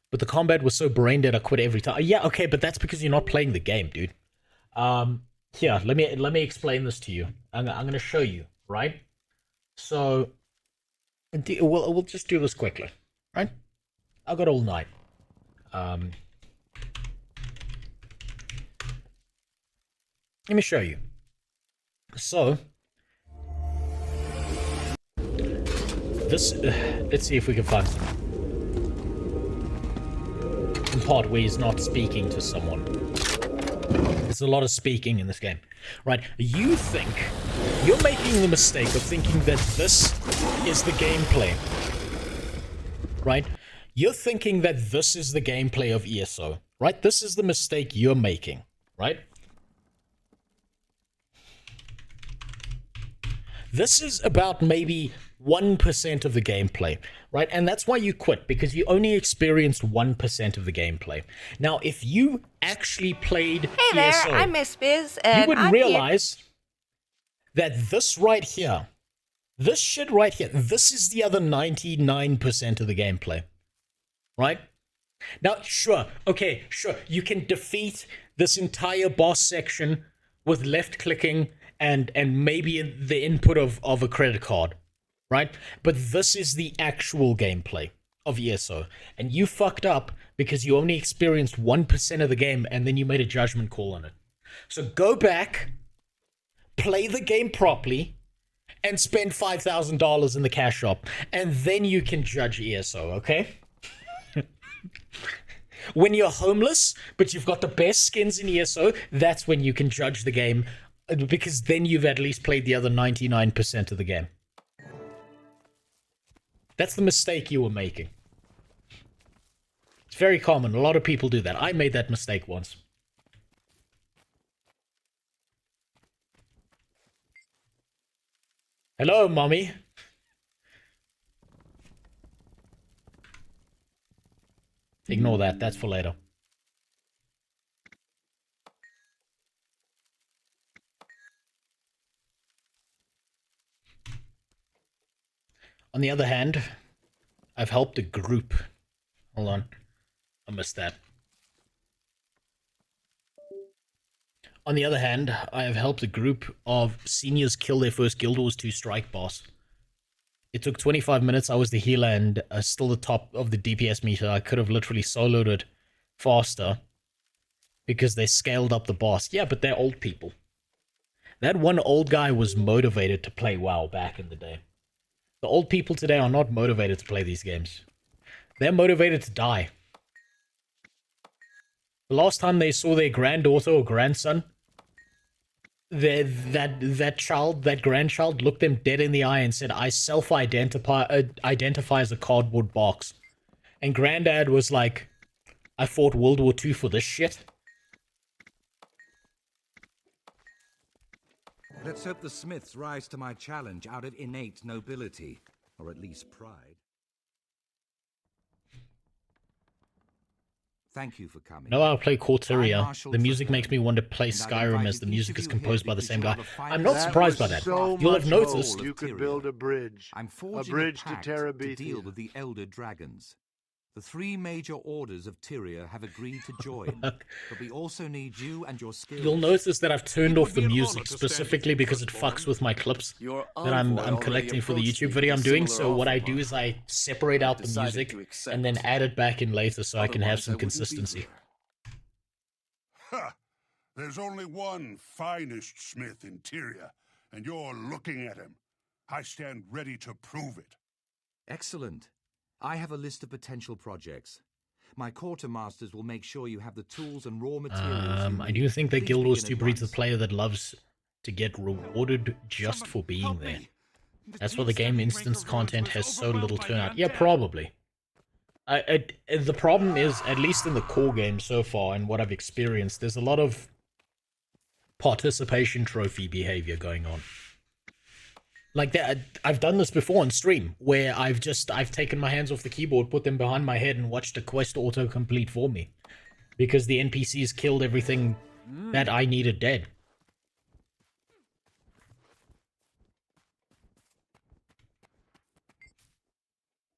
But the combat was so brain dead I quit every time. Yeah, okay, but that's because you're not playing the game, dude. Here, let me explain this to you. I'm gonna show you, right? So We'll just do this quickly, right? I got all night. Let me show you. So, this, let's see if we can find some part where he's not speaking to someone. There's a lot of speaking in this game, right? You think, you're making the mistake of thinking that this is the gameplay, right? You're thinking that this is the gameplay of ESO, right? This is the mistake you're making, right? This is about maybe 1% of the gameplay, right? And that's why you quit, because you only experienced 1% of the gameplay. Now, if you actually played Hey there, ESO, I'm Miss Biz, you and would I'm realize that this right here, this shit right here, this is the other 99% of the gameplay, right? Now, sure, okay, sure, you can defeat this entire boss section with left-clicking and maybe the input of a credit card, right? But this is the actual gameplay of ESO, and you fucked up because you only experienced 1% of the game, and then you made a judgment call on it. So go back, play the game properly, and spend $5,000 in the cash shop, and then you can judge ESO, okay? When you're homeless, but you've got the best skins in ESO, that's when you can judge the game, because then you've at least played the other 99% of the game. That's the mistake you were making. It's very common. A lot of people do that. I made that mistake once. Hello, mommy. Ignore that. That's for later. On the other hand, I've helped a group. Hold on. I missed that. On the other hand, I have helped a group of seniors kill their first Guild Wars 2 strike boss. It took 25 minutes. I was the healer and still the top of the DPS meter. I could have literally soloed it faster because they scaled up the boss. Yeah, but they're old people. That one old guy was motivated to play WoW back in the day. The old people today are not motivated to play these games. They're motivated to die. The last time they saw their granddaughter or grandson, that grandchild looked them dead in the eye and said, I self-identify as a cardboard box. And Granddad was like, I fought World War II for this shit. Let's hope the Smiths rise to my challenge out of innate nobility, or at least pride. Thank you for coming. No, I'll play Corteria. The music makes me want to play Skyrim as the music is composed by the same guy. I'm not surprised by that. You'll have noticed. You could build a bridge. I'm forging a pact to deal with the Elder Dragons. The three major orders of Tyria have agreed to join, but we also need you and your skills. You'll notice that I've turned off the music specifically because it fucks with my clips that I'm collecting for the YouTube video I'm doing. So what I do is I separate out the music and then add it back in later so I can have some consistency. Ha! There's only one finest smith in Tyria, and you're looking at him. I stand ready to prove it. Excellent. I have a list of potential projects. My quartermasters will make sure you have the tools and raw materials. I do think that Guild Wars 2 breeds a player that loves to get rewarded just for being there. That's why the game instance content has so little turnout. Yeah, probably. The problem is, at least in the core game so far and what I've experienced, there's a lot of participation trophy behavior going on. Like that, I've done this before on stream, where I've taken my hands off the keyboard, put them behind my head, and watched a quest auto-complete for me. Because the NPCs killed everything that I needed dead.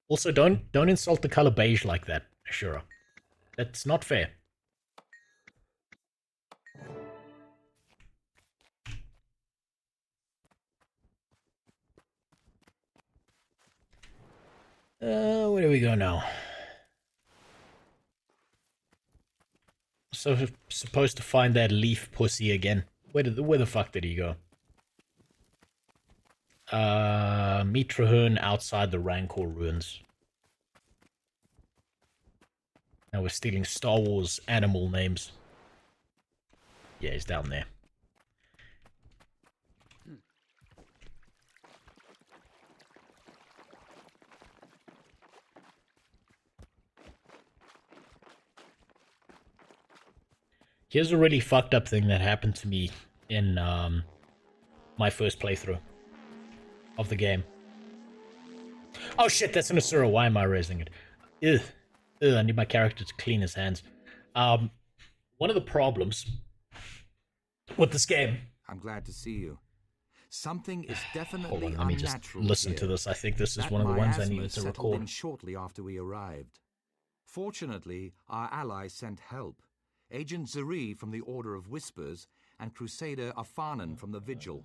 Also, don't insult the color beige like that, Ashura. That's not fair. Where do we go now? So supposed to find that leaf pussy again. Where the fuck did he go? Meet Traherne outside the Rancor ruins. Now we're stealing Star Wars animal names. Yeah, he's down there. Here's a really fucked up thing that happened to me in my first playthrough of the game. Oh shit, that's an Asura. Why am I raising it? Ugh. Ugh, I need my character to clean his hands. One of the problems with this game... I'm glad to see you. Something is definitely Hold on, let me just listen to this. I think this is one of the ones I needed to record. In shortly after we arrived. Fortunately, our ally sent help. Agent Zuri from the Order of Whispers and Crusader Afanan from the Vigil.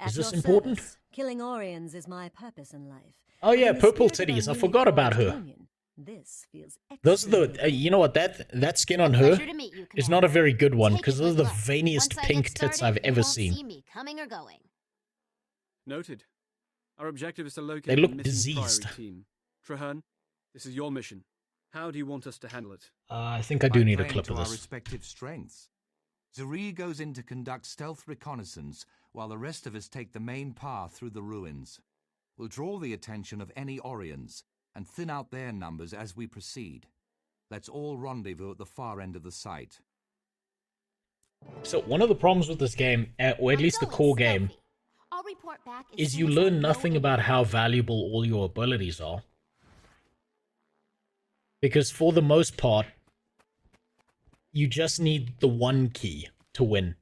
Is this important? Service, killing Orions is my purpose in life. Oh yeah, purple titties. I forgot about her. This feels those are the. You know what? That skin on her is not a very good one because those are the veiniest pink tits I've ever seen. See me coming or going. Noted. Our objective is to locate They look the missing diseased. Priory team. Traherne, this is your mission. How do you want us to handle it? I think I do need a Playing clip to of our this. respective strengths. Zuri goes in to conduct stealth reconnaissance, while the rest of us take the main path through the ruins. We'll draw the attention of any Orions, and thin out their numbers as we proceed. Let's all rendezvous at the far end of the site. So one of the problems with this game, or at least the core game, I'll report back is you learn nothing about how valuable all your abilities are. Because for the most part, you just need the one key to win.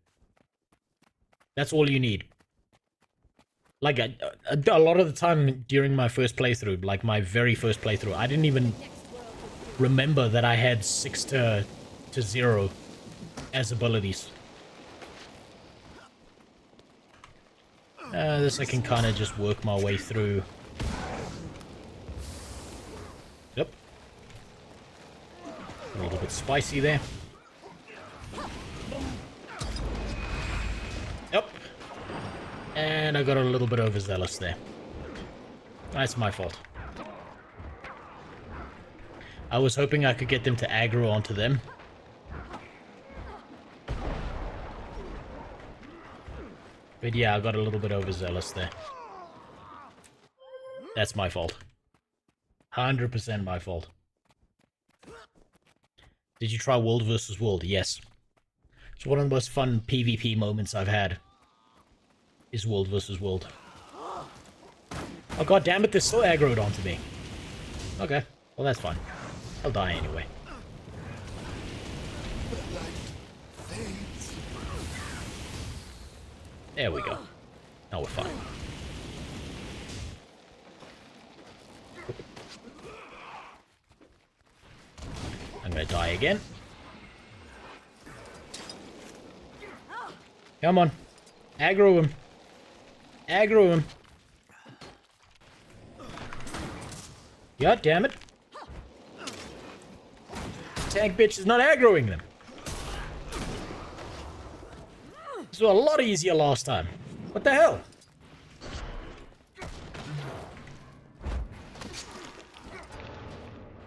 That's all you need. Like, a lot of the time during my first playthrough, like my very first playthrough, I didn't even remember that I had 6 to 0 as abilities. This I can kind of just work my way through. Yep. A little bit spicy there. Yep. And I got a little bit overzealous there. That's my fault. I was hoping I could get them to aggro onto them. But yeah, I got a little bit overzealous there. That's my fault. 100% my fault. Did you try World vs. World? Yes. It's one of the most fun PvP moments I've had. Is World vs. World. Oh god damn it, they're still aggroed onto me. Okay, well that's fine. I'll die anyway. There we go. Now we're fine. I'm gonna die again. Come on. Aggro him. Aggro him. God damn it. Tank bitch is not aggroing them. This was a lot easier last time. What the hell?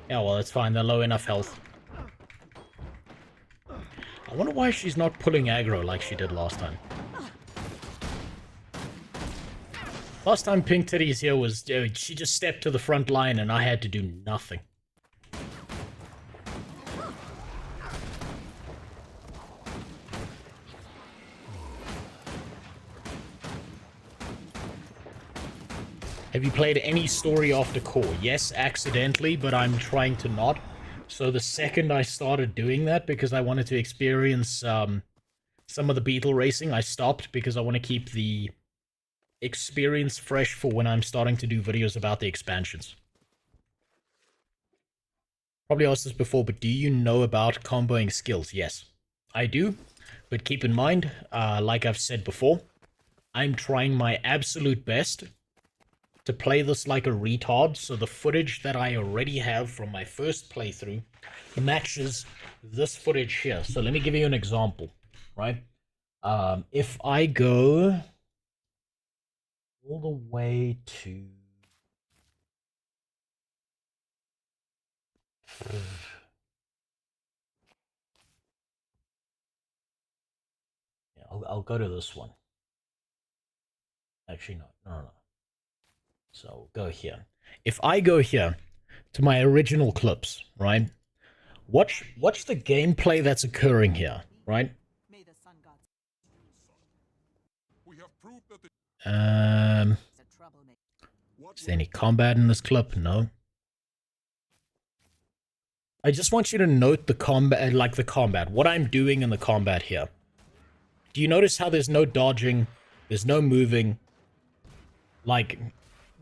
Yeah, well, it's fine. They're low enough health. I wonder why she's not pulling aggro like she did last time. Last time Pink Titties here was... she just stepped to the front line and I had to do nothing. Have you played any story after core? Yes, accidentally, but I'm trying to not. So the second I started doing that, because I wanted to experience some of the beetle racing, I stopped because I want to keep the experience fresh for when I'm starting to do videos about the expansions. Probably asked this before, but do you know about comboing skills? Yes, I do. But keep in mind, like I've said before, I'm trying my absolute best to play this like a retard, so the footage that I already have from my first playthrough matches this footage here. So let me give you an example, right? If I go all the way to... I'll go to this one. Actually, no. So I'll go here. If I go here to my original clips, right? Watch the gameplay that's occurring here, right? Is there any combat in this clip? No. I just want you to note the combat, like the combat, what I'm doing in the combat here. Do you notice how there's no dodging? There's no moving. Like,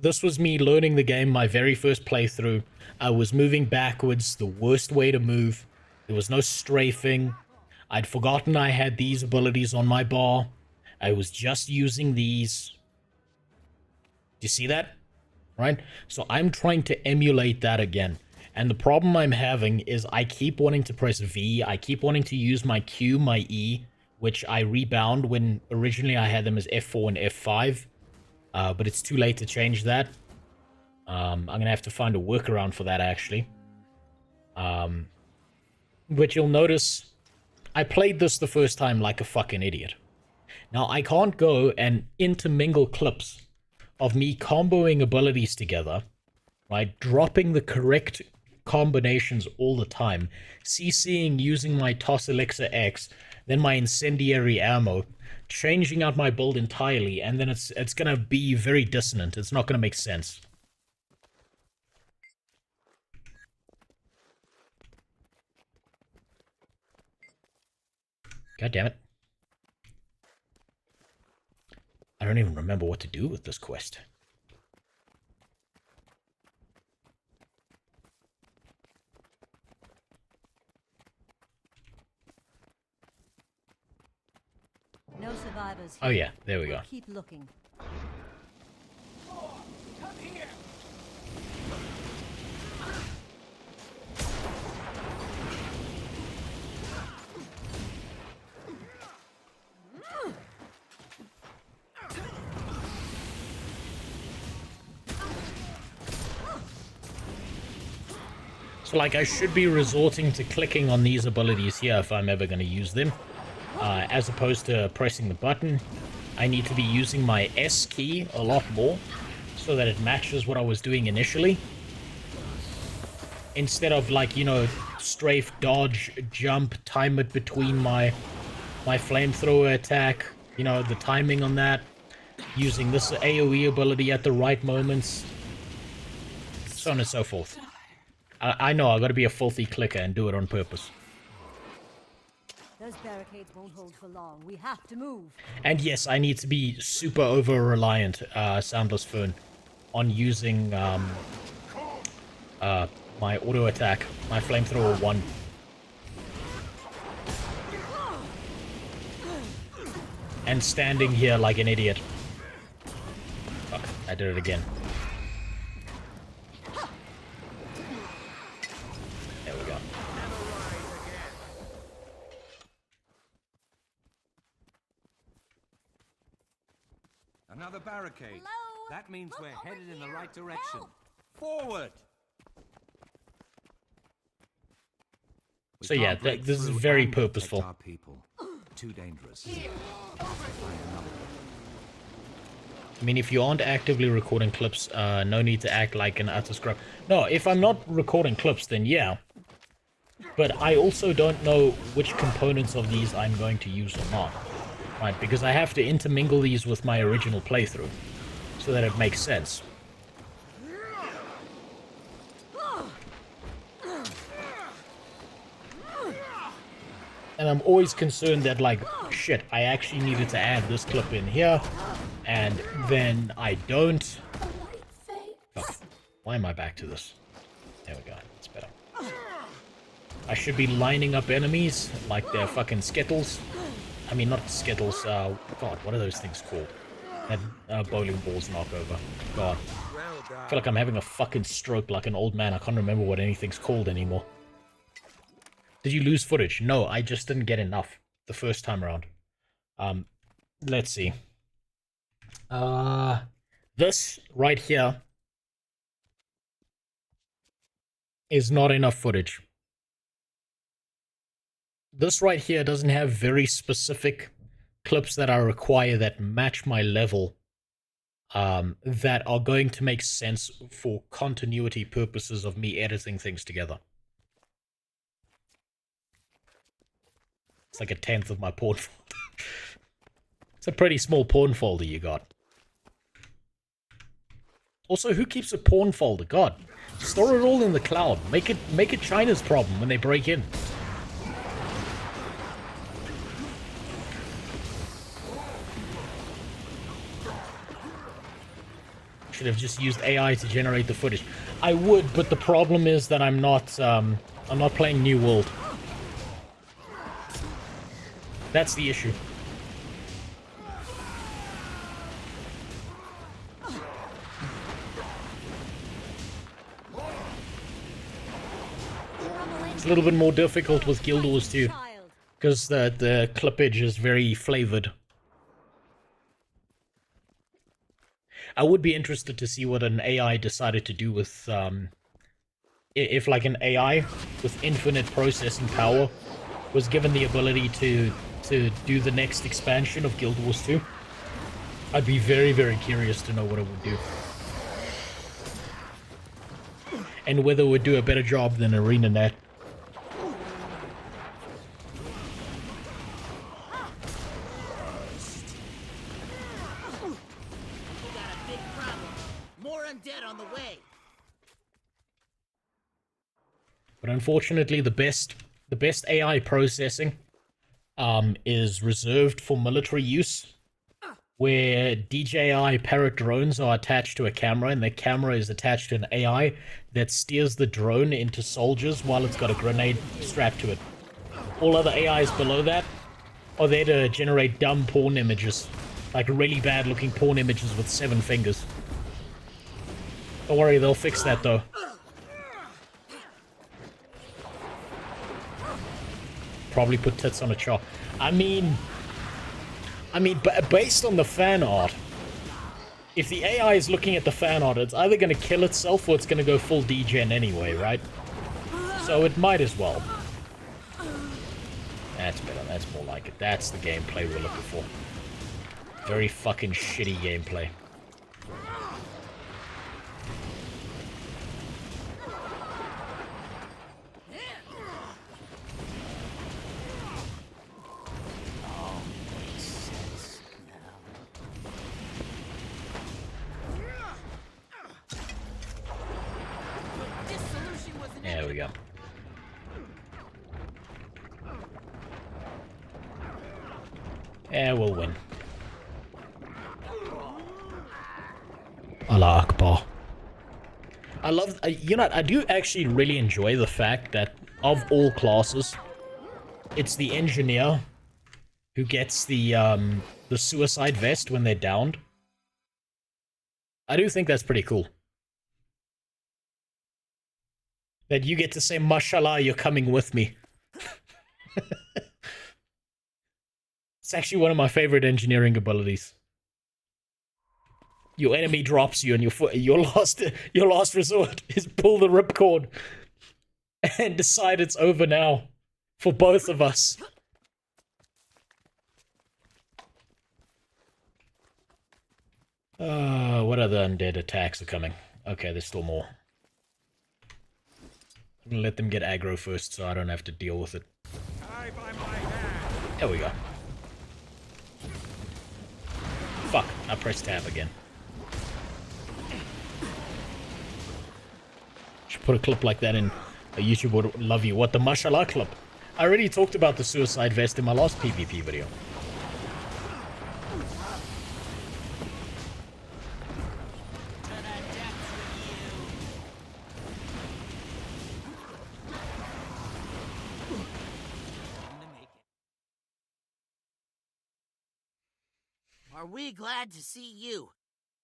this was me learning the game my very first playthrough. I was moving backwards, the worst way to move. There was no strafing. I'd forgotten I had these abilities on my bar. I was just using these. Do you see that? Right? So I'm trying to emulate that again. And the problem I'm having is I keep wanting to press V. I keep wanting to use my Q, my E, which I rebound when originally I had them as F4 and F5. But it's too late to change that. I'm going to have to find a workaround for that, actually. But you'll notice I played this the first time like a fucking idiot. Now, I can't go and intermingle clips of me comboing abilities together, right? Dropping the correct combinations all the time. CCing using my Toss Elixir X, then my Incendiary Ammo, changing out my build entirely, and then it's gonna be very dissonant. It's not gonna make sense. God damn it. I don't even remember what to do with this quest. No survivors here. Oh yeah, there we go. Keep looking. Come here. So like I should be resorting to clicking on these abilities here if I'm ever going to use them. As opposed to pressing the button. I need to be using my S key a lot more so that it matches what I was doing initially. Instead of like, you know, strafe, dodge, jump, time it between my flamethrower attack, you know, the timing on that. Using this AoE ability at the right moments. So on and so forth. I know, I gotta be a filthy clicker and do it on purpose. Those barricades won't hold for long. We have to move. And yes, I need to be super over-reliant, Soundless Fern, on using my auto attack, my flamethrower 1. And standing here like an idiot. Fuck, I did it again. There we go. Another barricade. Hello? That means we're headed in the right direction. Forward! So yeah, this is very purposeful. Our people. Too dangerous. I mean, if you aren't actively recording clips, no need to act like an utter scrub. No, if I'm not recording clips, then yeah. But I also don't know which components of these I'm going to use or not. Right, because I have to intermingle these with my original playthrough, so that it makes sense. And I'm always concerned that, like, shit, I actually needed to add this clip in here, and then I don't. Fuck. Why am I back to this? There we go, it's better. I should be lining up enemies like they're fucking Skittles. I mean, not Skittles, God, what are those things called? That bowling balls knock over. God. I feel like I'm having a fucking stroke like an old man. I can't remember what anything's called anymore. Did you lose footage? No, I just didn't get enough the first time around. Let's see. This right here is not enough footage. This right here doesn't have very specific clips that I require that match my level, that are going to make sense for continuity purposes of me editing things together. It's like 1/10 of my porn folder. It's a pretty small porn folder you got. Also, who keeps a porn folder? God, store it all in the cloud. Make it China's problem when they break in. Should have just used AI to generate the footage. I would, but the problem is that I'm not playing New World. That's the issue. It's a little bit more difficult with Guild Wars 2, because the clippage is very flavored. I would be interested to see what an AI decided to do with, if like an AI with infinite processing power was given the ability to do the next expansion of Guild Wars 2. I'd be very, very curious to know what it would do. And whether it would do a better job than ArenaNet. But unfortunately, the best AI processing is reserved for military use, where DJI Parrot drones are attached to a camera, and the camera is attached to an AI that steers the drone into soldiers while it's got a grenade strapped to it. All other AIs below that are there to generate dumb porn images, like really bad looking porn images with 7 fingers. Don't worry, they'll fix that though. Probably put tits on a chop. I mean, based on the fan art, if the AI is looking at the fan art, it's either going to kill itself or it's going to go full degen anyway, right? So it might as well. That's better. That's more like it. That's the gameplay we're looking for. Very fucking shitty gameplay. There we go. Yeah, we'll win. Allah Akbar. I love, you know, I do actually really enjoy the fact that of all classes, it's the engineer who gets the suicide vest when they're downed. I do think that's pretty cool. That you get to say, mashallah, you're coming with me. It's actually one of my favorite engineering abilities. Your enemy drops you, and your last resort is pull the ripcord and decide it's over now for both of us. What other undead attacks are coming? Okay, there's still more. I'm gonna let them get aggro first so I don't have to deal with it. There we go. Fuck, I pressed tab again. Should put a clip like that in. A YouTube would love you. What, the mashallah clip? I already talked about the suicide vest in my last PvP video. Are we glad to see you?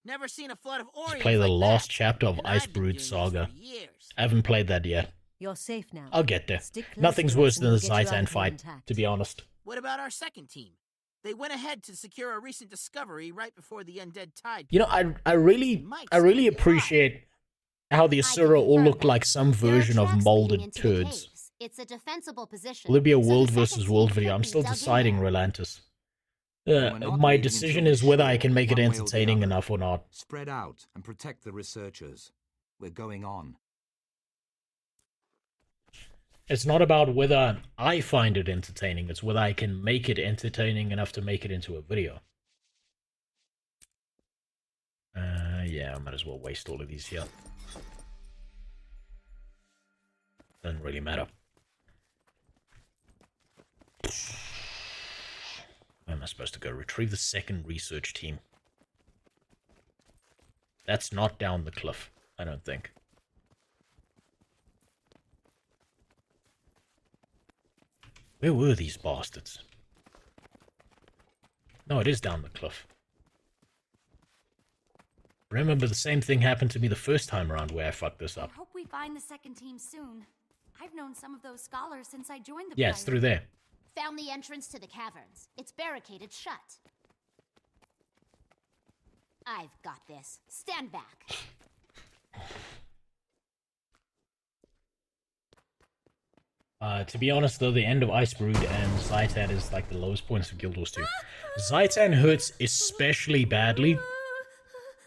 Never seen a flood of Let's Orions play the like last that. chapter of And I've been Icebrood doing this Saga. for years. I haven't played that yet. You're safe now. I'll get there. Stick close Nothing's to us worse and than the we'll get you out Zitan of here fight, intact. to be honest. What about our second team? They went ahead to secure a recent discovery right before the undead tide. You know, I really appreciate how the Asura all look like some version of molded turds. It's a defensible position. Will it be a so world the versus second world team video? could I'm be still dug in deciding, there. Relantis. We're not My leaving decision until is we're whether I sure can make it one way or the entertaining other. enough or not. Spread out and protect the researchers. We're going on. It's not about whether I find it entertaining, it's whether I can make it entertaining enough to make it into a video. Yeah, I might as well waste all of these here. Doesn't really matter. Where am I supposed to go? Retrieve the second research team. That's not down the cliff, I don't think. Where were these bastards? No, it is down the cliff. Remember, the same thing happened to me the first time around where I fucked this up. I hope we find the second team soon. I've known some of those scholars since I joined the Yeah, it's through there. Found the entrance to the caverns. It's barricaded shut. I've got this. Stand back. To be honest though, the end of Icebrood and Zitan is like the lowest points of Guild Wars 2. Zitan hurts especially badly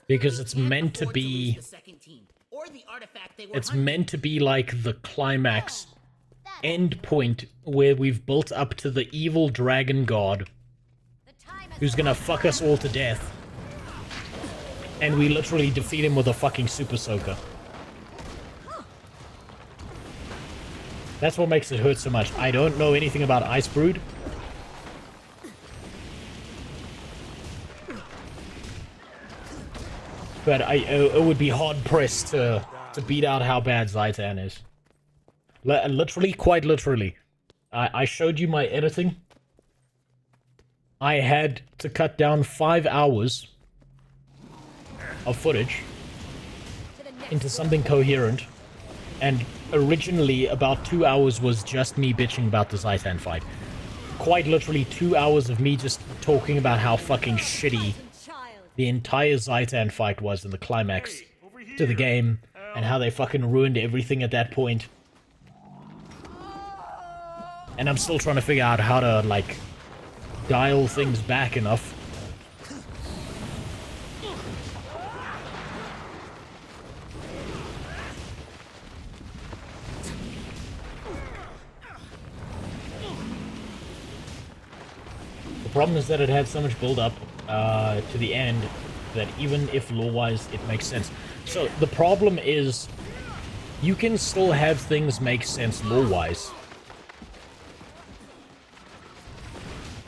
because it's meant to be... It's meant to be like the climax end point where we've built up to the evil dragon god who's gonna fuck us all to death. And we literally defeat him with a fucking super soaker. That's what makes it hurt so much. I don't know anything about Icebrood. But I would be hard-pressed to beat out how bad Zitan is. Literally, quite literally. I showed you my editing. I had to cut down 5 hours of footage into something coherent, and originally about 2 hours was just me bitching about the Zitan fight. Quite literally 2 hours of me just talking about how fucking shitty the entire Zitan fight was in the climax to the game, and how they fucking ruined everything at that point. And I'm still trying to figure out how to, like, dial things back enough. The problem is that it had so much build-up to the end that even if lore-wise it makes sense. So the problem is you can still have things make sense lore-wise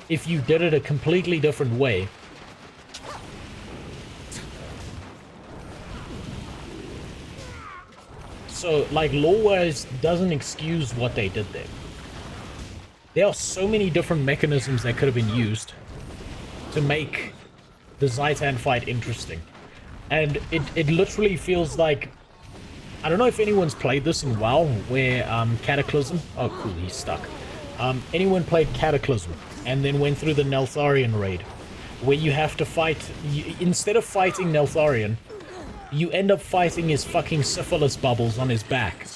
if you did it a completely different way. So, like, lore-wise doesn't excuse what they did there. There are so many different mechanisms that could have been used to make the Zitan fight interesting. And it literally feels like... I don't know if anyone's played this in WoW, where Cataclysm... Oh, cool, he's stuck. Anyone played Cataclysm and then went through the Neltharion raid, where you have to fight... instead of fighting Neltharion, you end up fighting his fucking syphilis bubbles on his back.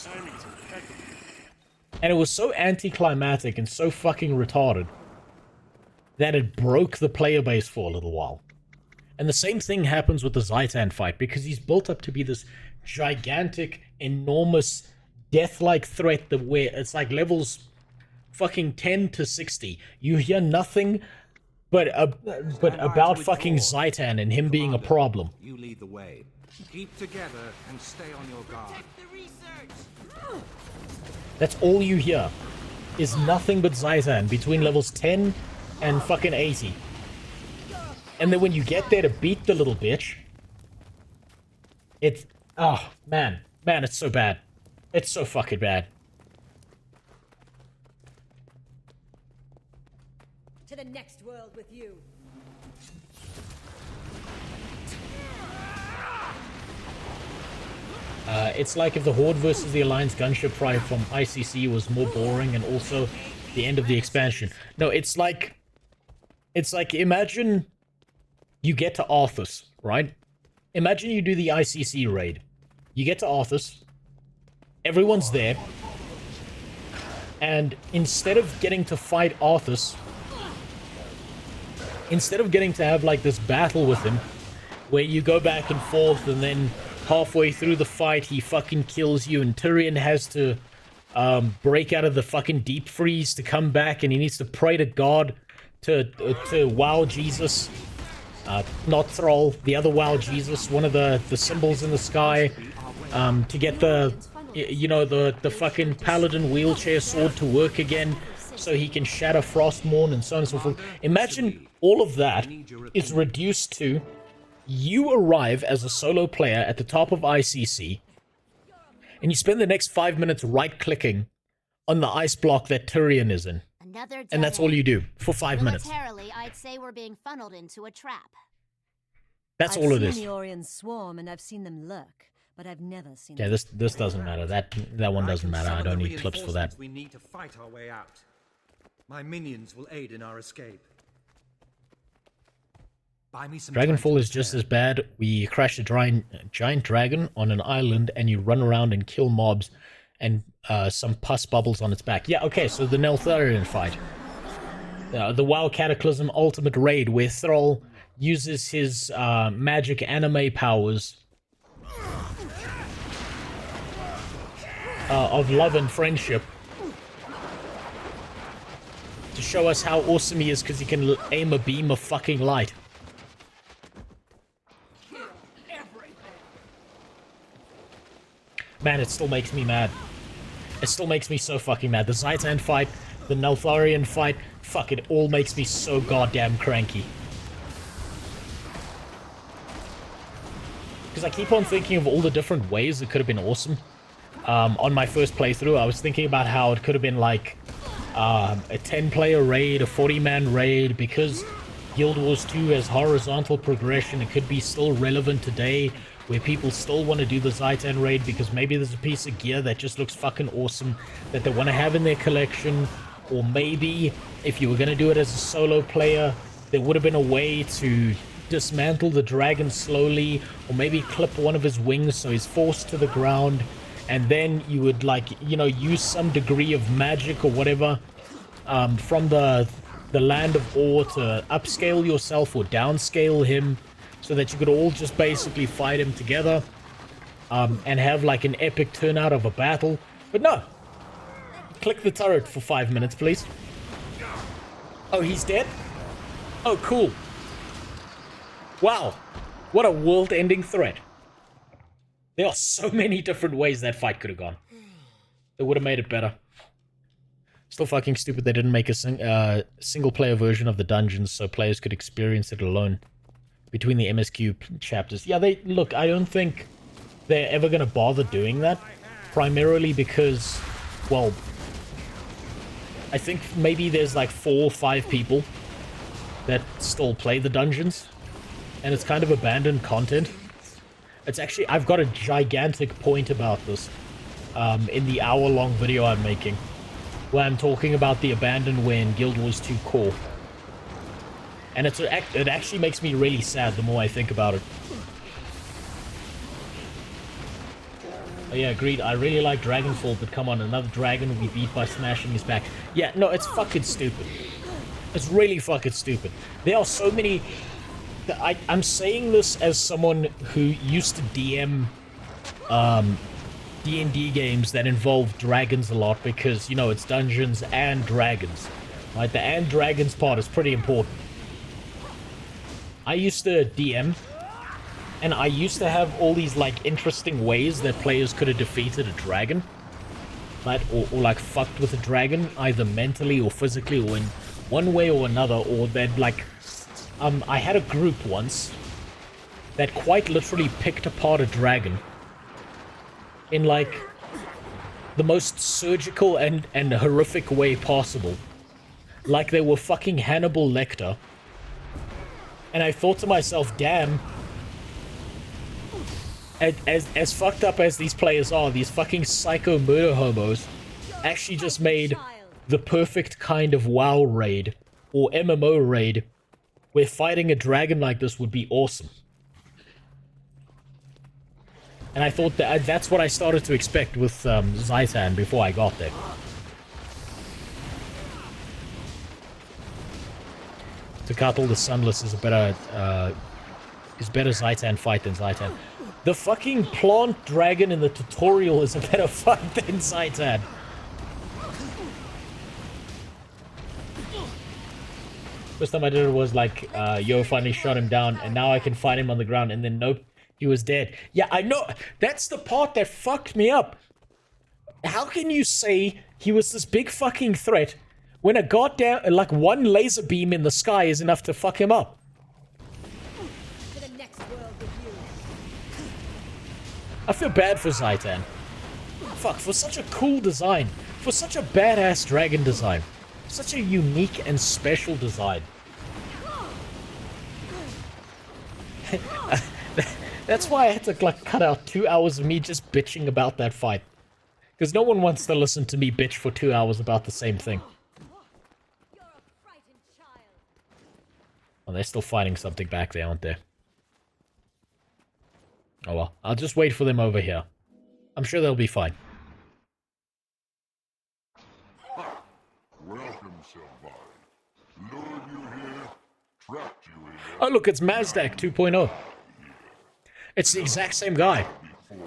And it was so anticlimactic and so fucking retarded that it broke the player base for a little while. And the same thing happens with the Zitan fight, because he's built up to be this gigantic, enormous, death-like threat that where it's like levels fucking 10 to 60. You hear nothing but about fucking Zitan and him being a problem. You lead the way. Keep together and stay on your guard. That's all you hear, is nothing but Zitan between levels 10 and fucking 80. And then when you get there to beat the little bitch, it's... oh, man. Man, it's so bad. It's so fucking bad. To the next world with you. it's like if the Horde versus the Alliance gunship fight from ICC was more boring and also the end of the expansion. No, it's like imagine you get to Arthas, right? Imagine you do the ICC raid. You get to Arthas, everyone's there, and instead of getting to fight Arthas, instead of getting to have like this battle with him, where you go back and forth and then halfway through the fight he fucking kills you and Tyrion has to break out of the fucking deep freeze to come back and he needs to pray to God to wow Jesus. Not Thrall, the other wow Jesus, one of the symbols in the sky, to get the, you know, the fucking paladin wheelchair sword to work again so he can shatter Frostmourne and so on and so forth. Imagine all of that is reduced to you arrive as a solo player at the top of ICC and you spend the next 5 minutes right-clicking on the ice block that Tyrion is in. And that's all you do for 5 minutes. Militarily, I'd say we're being funneled into a trap. That's all it is. I've seen the Orion swarm and I've seen them lurk, but I've never seen Yeah, this doesn't matter. That one doesn't matter. I don't need clips for that. We need to fight our way out. My minions will aid in our escape. Buy me some Dragonfall is just as bad. We crash a giant dragon on an island and you run around and kill mobs and some pus bubbles on its back. Yeah, okay, so the Neltharion fight. The WoW Cataclysm Ultimate Raid where Thrall uses his magic anime powers of love and friendship to show us how awesome he is because he can aim a beam of fucking light. Man, it still makes me mad. It still makes me so fucking mad. The Zitan fight, the Neltharion fight, fuck, it all makes me so goddamn cranky. Because I keep on thinking of all the different ways it could have been awesome. On my first playthrough, I was thinking about how it could have been like a 10-player raid, a 40-man raid, because Guild Wars 2 has horizontal progression. It could be still relevant today, where people still want to do the Zitan raid because maybe there's a piece of gear that just looks fucking awesome that they want to have in their collection, or maybe if you were going to do it as a solo player, there would have been a way to dismantle the dragon slowly, or maybe clip one of his wings so he's forced to the ground, and then you would, like, you know, use some degree of magic or whatever from the Land of Ore to upscale yourself or downscale him, so that you could all just basically fight him together and have like an epic turnout of a battle. But no. Click the turret for 5 minutes, please. Oh, he's dead? Oh, cool. Wow. What a world-ending threat. There are so many different ways that fight could have gone. It would have made it better. Still fucking stupid they didn't make a single-player version of the dungeons so players could experience it alone between the MSQ chapters. Yeah, look, I don't think they're ever going to bother doing that, primarily because, well, I think maybe there's like 4 or 5 people that still play the dungeons, and it's kind of abandoned content. It's actually, I've got a gigantic point about this in the hour-long video I'm making, where I'm talking about the abandonware in Guild Wars 2 Core. And it actually makes me really sad the more I think about it. Oh yeah, agreed. I really like Dragonfall, but come on, another dragon will be beat by smashing his back. Yeah, no, it's fucking stupid. It's really fucking stupid. There are so many... I'm saying this as someone who used to DM D&D games that involve dragons a lot because, you know, it's Dungeons and Dragons. Right, the and dragons part is pretty important. I used to DM, and I used to have all these, like, interesting ways that players could have defeated a dragon. Right? Or like, fucked with a dragon, either mentally or physically, or in one way or another, or that, like... I had a group once that quite literally picked apart a dragon in, like, the most surgical and horrific way possible. Like they were fucking Hannibal Lecter. And I thought to myself, damn, as fucked up as these players are, these fucking psycho murder homos actually just made the perfect kind of WoW raid or MMO raid where fighting a dragon like this would be awesome. And I thought that that's what I started to expect with Zitan before I got there. Takatul the Sunless is a better Zitan fight than Zitan. The fucking plant dragon in the tutorial is a better fight than Zitan. First time I did it was like, Yo finally shot him down, and now I can fight him on the ground, and then nope, he was dead. Yeah, I know. That's the part that fucked me up. How can you say he was this big fucking threat when a goddamn, like, one laser beam in the sky is enough to fuck him up? I feel bad for Zitan. Fuck, for such a cool design. For such a badass dragon design. Such a unique and special design. That's why I had to like cut out 2 hours of me just bitching about that fight. Because no one wants to listen to me bitch for 2 hours about the same thing. Oh, they're still fighting something back there, aren't they? Oh well, I'll just wait for them over here. I'm sure they'll be fine. Welcome, somebody. Lured you here, trapped you in there. Oh look, it's Mazdak 2.0. It's the exact same guy.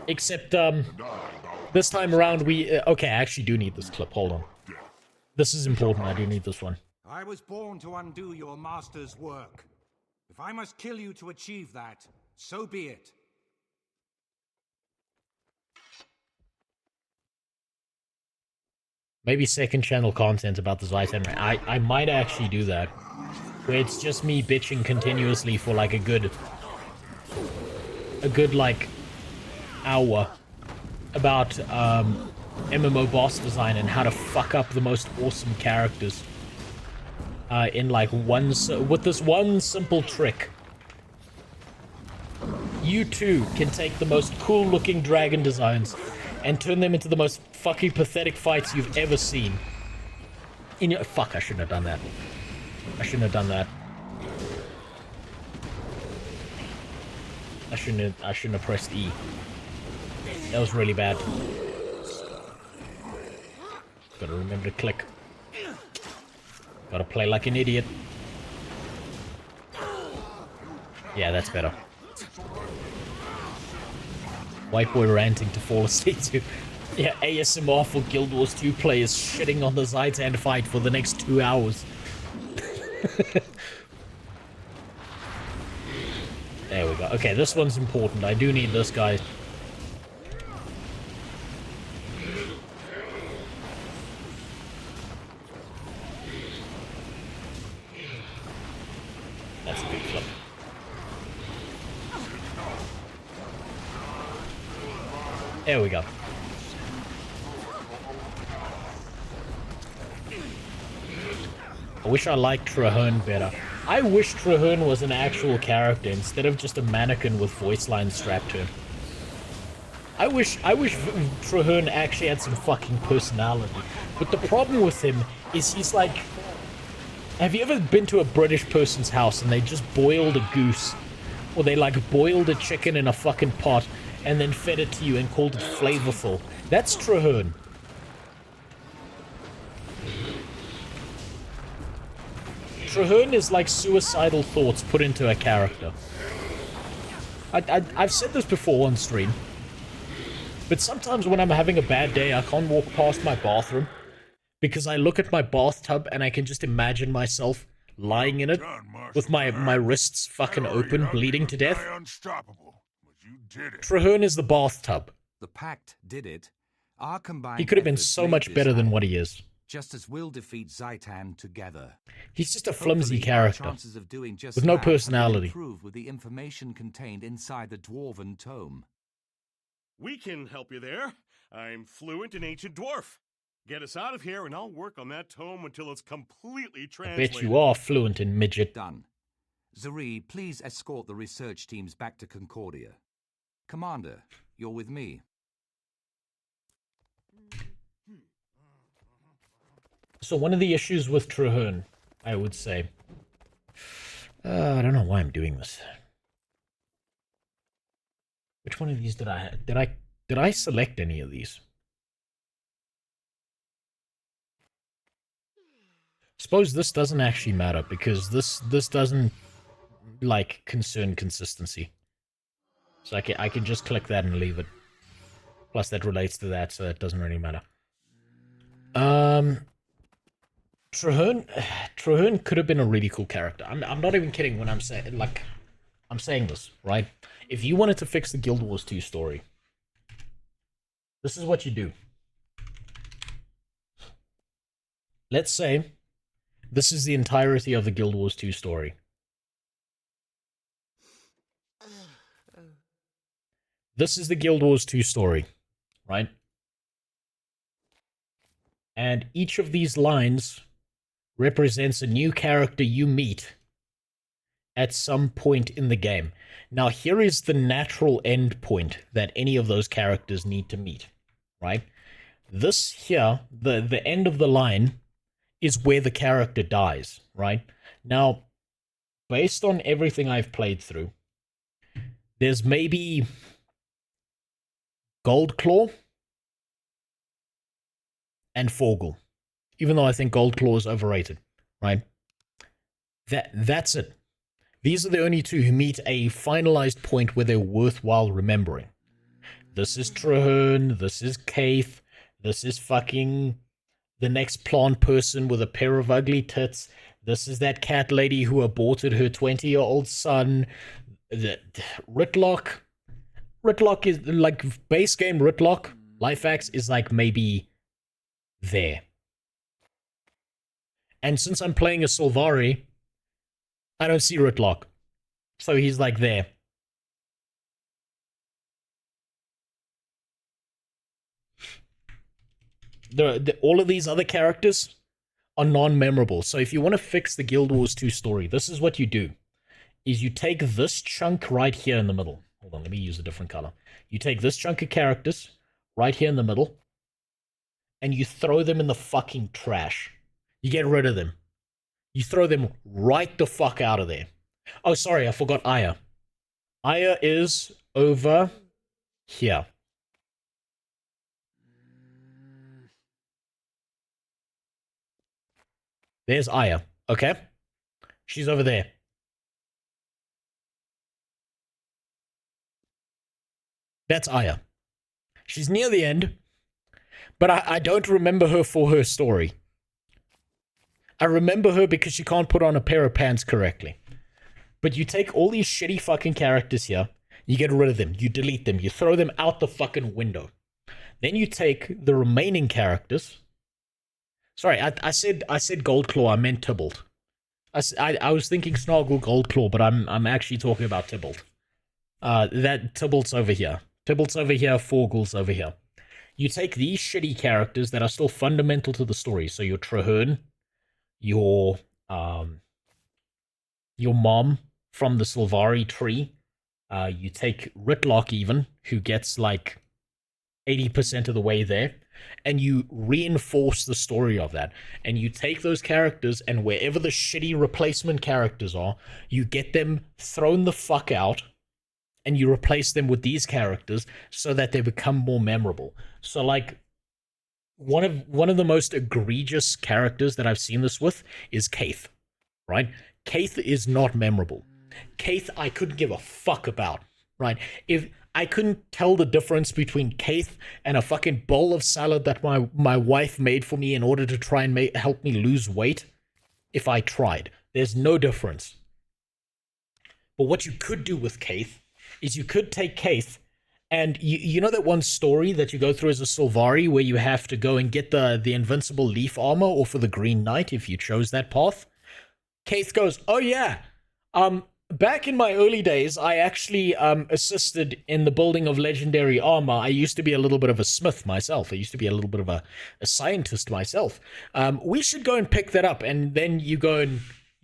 Except, this time around we... okay, I actually do need this clip. Hold on. This is important. I do need this one. I was born to undo your master's work. If I must kill you to achieve that, so be it. Maybe second channel content about the Zitan. I might actually do that. Where it's just me bitching continuously for like a good like hour about MMO boss design and how to fuck up the most awesome characters in like with this one simple trick. You too can take the most cool looking dragon designs and turn them into the most fucking pathetic fights you've ever seen. In your fuck, I shouldn't have done that. I shouldn't have done that. I shouldn't have pressed E. That was really bad. Gotta remember to click. Gotta play like an idiot. Yeah, that's better. White boy ranting to fall asleep to. Yeah, ASMR for Guild Wars 2 players shitting on the Zitan fight for the next 2 hours. There we go. Okay, this one's important. I do need this guy. That's a big flip. There we go. I wish I liked Traherne better. I wish Traherne was an actual character instead of just a mannequin with voice lines strapped to him. I wish Traherne actually had some fucking personality. But the problem with him is he's like... Have you ever been to a British person's house and they just boiled a goose? Or they like boiled a chicken in a fucking pot and then fed it to you and called it flavorful? That's Traherne. Traherne is like suicidal thoughts put into a character. I've said this before on stream, but sometimes when I'm having a bad day, I can't walk past my bathroom because I look at my bathtub and I can just imagine myself lying in it with my wrists fucking open, bleeding to death. Traherne is the bathtub. The Pact did it. Our combined He could have been so much better than what he is. Just as we'll defeat Zitan together. He's just a flimsy character Chances of doing just with no that have been personality. improved with the information contained inside the Dwarven Tome. We can help you there. I'm fluent in Ancient Dwarf. Get us out of here and I'll work on that tome until it's completely I translated. bet you are fluent in midget. Done. Zuri, please escort the research teams back to Concordia. Commander, you're with me. So one of the issues with Traherne, I would say, I don't know why I'm doing this. Which one of these did I have? Did I select any of these? Suppose this doesn't actually matter because this doesn't like concern consistency. So I can just click that and leave it. Plus that relates to that, so that doesn't really matter. Traherne could have been a really cool character. I'm not even kidding when I'm saying this, right? If you wanted to fix the Guild Wars 2 story, this is what you do. Let's say this is the entirety of the Guild Wars 2 story. This is the Guild Wars 2 story, right? And each of these lines represents a new character you meet at some point in the game. Now, here is the natural end point that any of those characters need to meet, right? This here, the end of the line, is where the character dies, right? Now, based on everything I've played through, there's maybe Goldclaw and Forgul, even though I think Goldclaw is overrated, right? That's it. These are the only two who meet a finalized point where they're worthwhile remembering. This is Traherne, this is Kaith, this is fucking the next plant person with a pair of ugly tits, this is that cat lady who aborted her 20-year-old son, Ritlock is, like, base game Ritlock, Lifeaxe is, like, maybe there. And since I'm playing a Sylvari, I don't see Ritlock. So he's, like, there. All of these other characters are non-memorable. So if you want to fix the Guild Wars 2 story, this is what you do. Is you take this chunk right here in the middle. Hold on, let me use a different color. You take this chunk of characters right here in the middle, and you throw them in the fucking trash. You get rid of them. You throw them right the fuck out of there. Oh, sorry, I forgot Aya. Aya is over here. There's Aya, okay? She's over there. That's Aya. She's near the end, but I don't remember her for her story. I remember her because she can't put on a pair of pants correctly. But you take all these shitty fucking characters here, you get rid of them, you delete them, you throw them out the fucking window. Then you take the remaining characters. Sorry, I said Goldclaw, I meant Tybalt. I was thinking Snargle Goldclaw, but I'm actually talking about Tybalt. That Tybalt's over here. Tybalt's over here, Forgul's over here. You take these shitty characters that are still fundamental to the story. So your Traherne, your mom from the Sylvari tree. You take Ritlock even, who gets like 80% of the way there, and you reinforce the story of that. And you take those characters, and wherever the shitty replacement characters are, you get them thrown the fuck out, and you replace them with these characters so that they become more memorable. So like, one of the most egregious characters that I've seen this with is Kaith, right? Kaith is not memorable. Kaith I couldn't give a fuck about, right? If I couldn't tell the difference between Kaith and a fucking bowl of salad that my wife made for me in order to try and help me lose weight, if I tried. There's no difference. But what you could do with Kaith is you could take Kaith, and you know that one story that you go through as a Sylvari where you have to go and get the invincible leaf armor, or for the Green Knight if you chose that path? Kaith goes, oh yeah, back in my early days, I actually assisted in the building of legendary armor. I used to be a little bit of a smith myself. I used to be a little bit of a scientist myself. We should go and pick that up. And then you go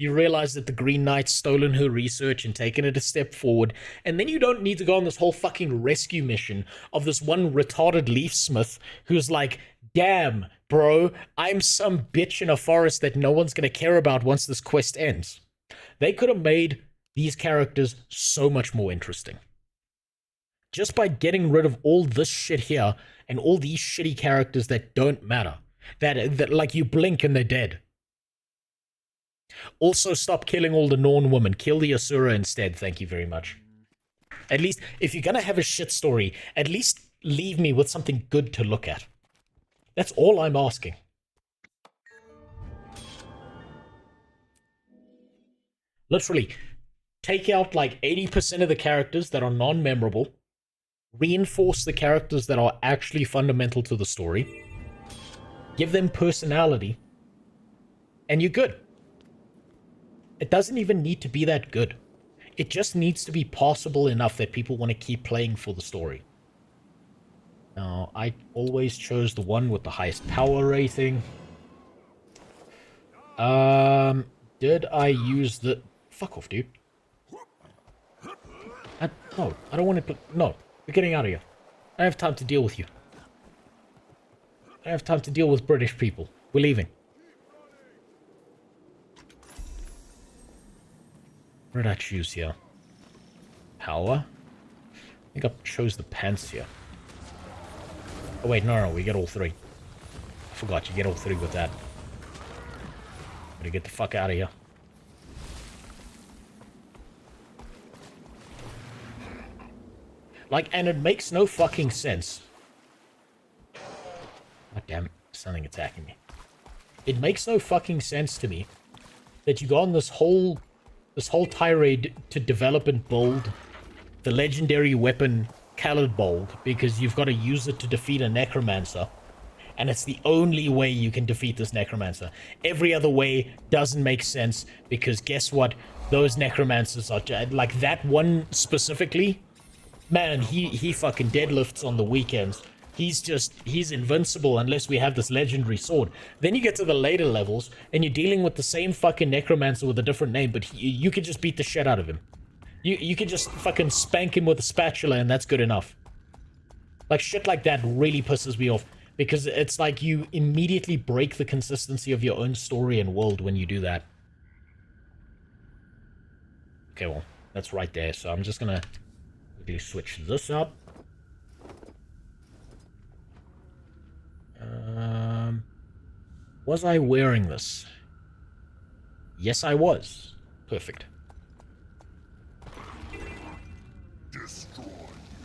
You realize that the Green Knight's stolen her research and taken it a step forward, and then you don't need to go on this whole fucking rescue mission of this one retarded leafsmith who's like, damn, bro, I'm some bitch in a forest that no one's gonna care about once this quest ends. They could have made these characters so much more interesting. Just by getting rid of all this shit here and all these shitty characters that don't matter. That like you blink and they're dead. Also, stop killing all the Norn women. Kill the Asura instead, thank you very much. At least, if you're gonna have a shit story, at least leave me with something good to look at. That's all I'm asking. Literally, take out like 80% of the characters that are non-memorable, reinforce the characters that are actually fundamental to the story, give them personality, and you're good. It doesn't even need to be that good. It just needs to be passable enough that people want to keep playing for the story. Now, I always chose the one with the highest power rating. Did I use the... Fuck off, dude. No, I don't want to... No, you're getting out of here. I don't have time to deal with you. I don't have time to deal with British people. We're leaving. What did I choose here? Power? I think I chose the pants here. Oh wait, no, we get all three. I forgot, you get all three with that. Better get the fuck out of here. Like, and it makes no fucking sense. God damn, something attacking me. It makes no fucking sense to me that you go on this whole tirade to develop and build the legendary weapon Colored Bold because you've got to use it to defeat a necromancer, and it's the only way you can defeat this necromancer. Every other way doesn't make sense because guess what? Those necromancers are like that one specifically. Man, he fucking deadlifts on the weekends. He's invincible unless we have this legendary sword. Then you get to the later levels, and you're dealing with the same fucking necromancer with a different name, but you could just beat the shit out of him. You could just fucking spank him with a spatula, and that's good enough. Like, shit like that really pisses me off, because it's like you immediately break the consistency of your own story and world when you do that. Okay, well, that's right there, so I'm just gonna quickly switch this up. Was I wearing this? Yes, I was. Perfect.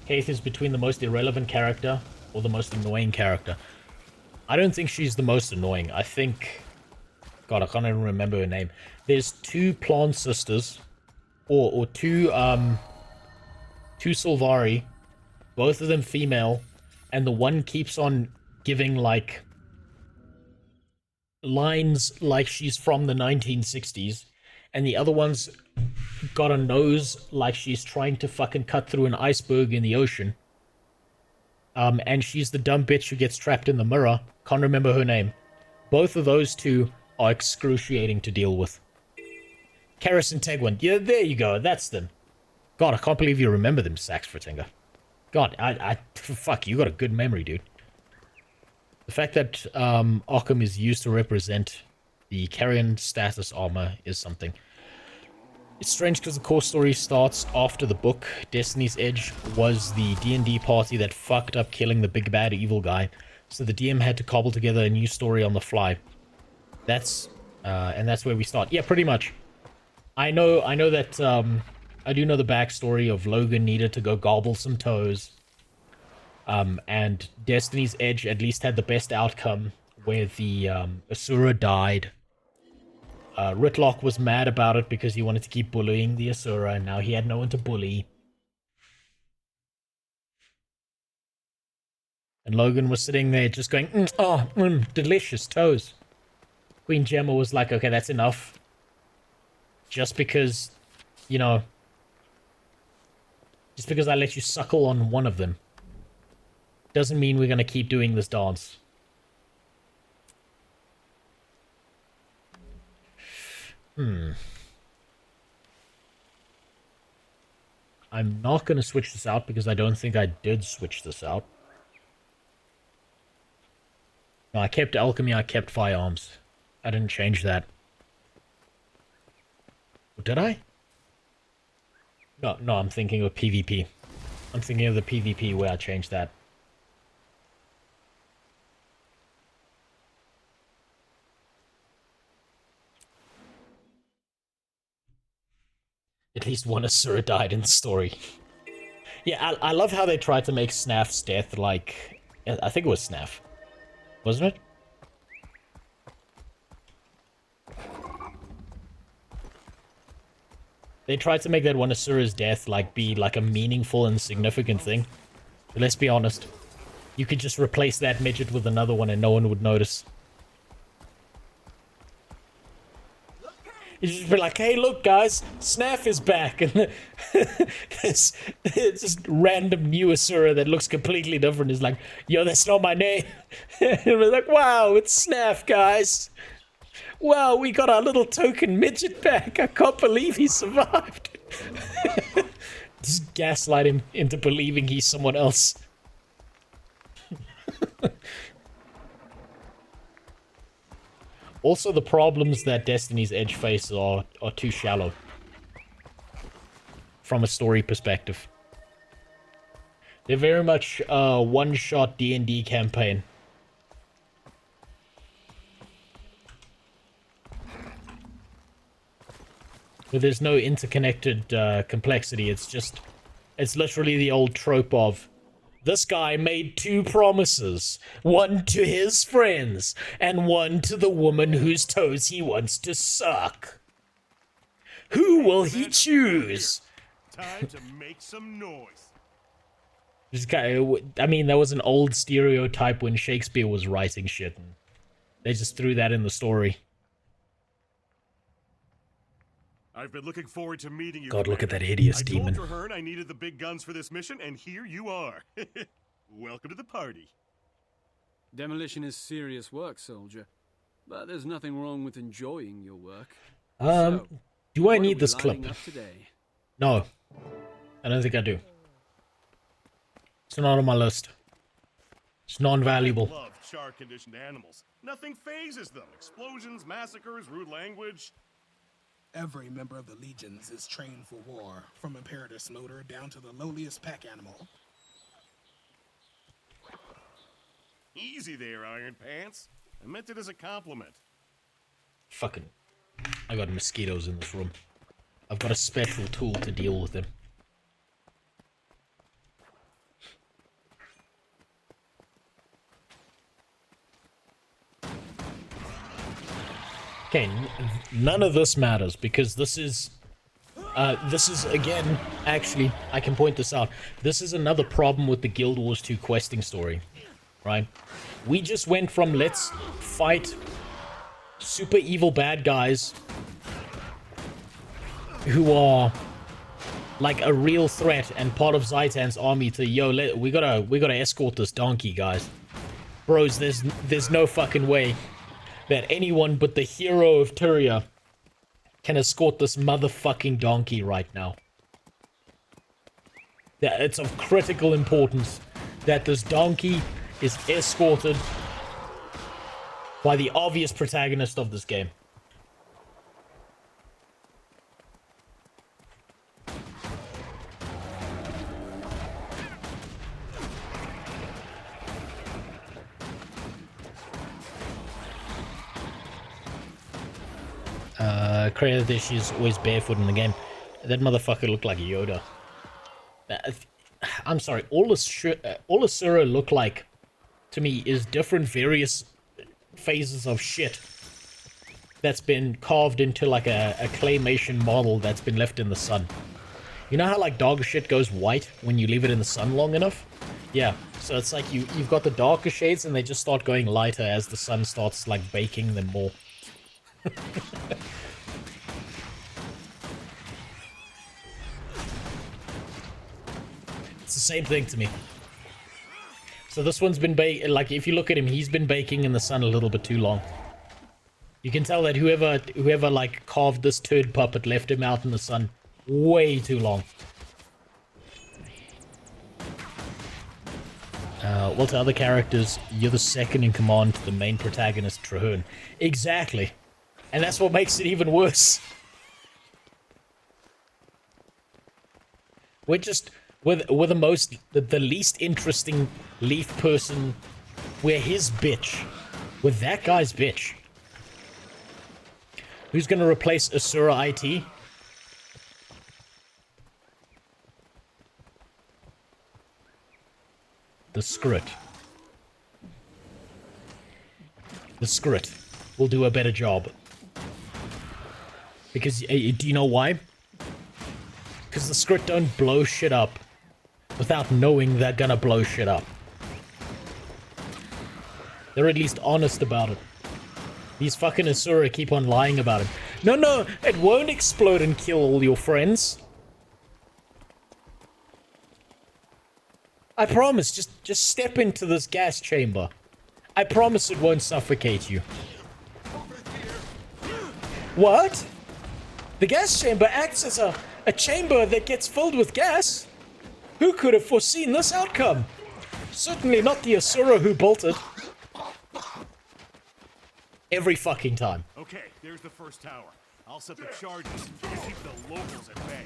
Keith is between the most irrelevant character or the most annoying character. I don't think she's the most annoying. I think... God, I can't even remember her name. There's two plant sisters, or two Sylvari, both of them female, and the one keeps on giving, like, lines like she's from the 1960s, and the other one's got a nose like she's trying to fucking cut through an iceberg in the ocean. And she's the dumb bitch who gets trapped in the mirror. Can't remember her name. Both of those two are excruciating to deal with. Karis and Tegwin. Yeah, there you go. That's them. God, I can't believe you remember them, Saxfratinger. God, fuck, you got a good memory, dude. The fact that Arkham is used to represent the Carrion status armor is something. It's strange because the core story starts after the book. Destiny's Edge was the D&D party that fucked up killing the big bad evil guy, so the DM had to cobble together a new story on the fly. That's and that's where we start. Yeah, pretty much. I know that I do know the backstory of Logan needed to go gobble some toes. And Destiny's Edge at least had the best outcome where the Asura died. Ritlock was mad about it because he wanted to keep bullying the Asura, and now he had no one to bully. And Logan was sitting there just going, delicious toes. Queen Gemma was like, okay, that's enough. Just because, you know, just because I let you suckle on one of them doesn't mean we're going to keep doing this dance. I'm not going to switch this out because I don't think I did switch this out. No, I kept alchemy, I kept firearms. I didn't change that. Did I? No, I'm thinking of PvP. I'm thinking of the PvP where I changed that. At least one Asura died in the story. Yeah, I love how they tried to make Snaf's death like... I think it was Snaf. Wasn't it? They tried to make that one Asura's death like be like a meaningful and significant thing. But let's be honest. You could just replace that midget with another one and no one would notice. You just be like, hey, look, guys, Snaf is back. And this just random new Asura that looks completely different is like, yo, that's not my name. And we're like, wow, it's Snaf, guys. Wow, we got our little token midget back. I can't believe he survived. Just gaslight him into believing he's someone else. Also, the problems that Destiny's Edge faces are too shallow. From a story perspective. They're very much a one-shot D&D campaign. Where there's no interconnected complexity. It's literally the old trope of, this guy made 2 promises. One to his friends, and one to the woman whose toes he wants to suck. Who will he choose? Time to make some noise. This guy, I mean, that was an old stereotype when Shakespeare was writing shit. And they just threw that in the story. I've been looking forward to meeting you. God, look at that hideous demon. I told Traherne I needed the big guns for this mission, and here you are. Welcome to the party. Demolition is serious work, soldier. But there's nothing wrong with enjoying your work. Do I need this clip? No. I don't think I do. It's not on my list. It's non-valuable. I love char-conditioned animals. Nothing phases them. Explosions, massacres, rude language. Every member of the Legions is trained for war, from Imperator Smoter down to the lowliest pack animal. Easy there, Iron Pants. I meant it as a compliment. Fucking... I got mosquitoes in this room. I've got a special tool to deal with them. Okay, none of this matters because this is again, actually, I can point this out. This is another problem with the Guild Wars 2 questing story, right? We just went from let's fight super evil bad guys who are like a real threat and part of Zitan's army to, yo, we gotta escort this donkey, guys. Bros, there's no fucking way that anyone but the hero of Tyria can escort this motherfucking donkey right now. Yeah, it's of critical importance that this donkey is escorted by the obvious protagonist of this game. Credit that she's always barefoot in the game. That motherfucker looked like Yoda. I'm sorry, all Asura look like, to me, is different various phases of shit that's been carved into like a claymation model that's been left in the sun. You know how like dog shit goes white when you leave it in the sun long enough? Yeah, so it's like you've got the darker shades and they just start going lighter as the sun starts like baking them more. It's the same thing to me. So this one's been like, if you look at him, he's been baking in the sun a little bit too long. You can tell that whoever like carved this turd puppet left him out in the sun way too long. Well, to other characters, you're the second in command to the main protagonist, Traherne. Exactly. And that's what makes it even worse. We're just, we're the least interesting Leaf person. We're his bitch. We're that guy's bitch. Who's gonna replace Asura IT? The Skrit. The Skrit will do a better job. Because, do you know why? Because the Skrit don't blow shit up without knowing they're gonna blow shit up. They're at least honest about it. These fucking Asura keep on lying about it. No, it won't explode and kill all your friends. I promise, just step into this gas chamber. I promise it won't suffocate you. What? The gas chamber acts as a chamber that gets filled with gas? Who could have foreseen this outcome? Certainly not the Asura who built it. Every fucking time. Okay, there's the first tower. I'll set the charges and keep the locals at bay.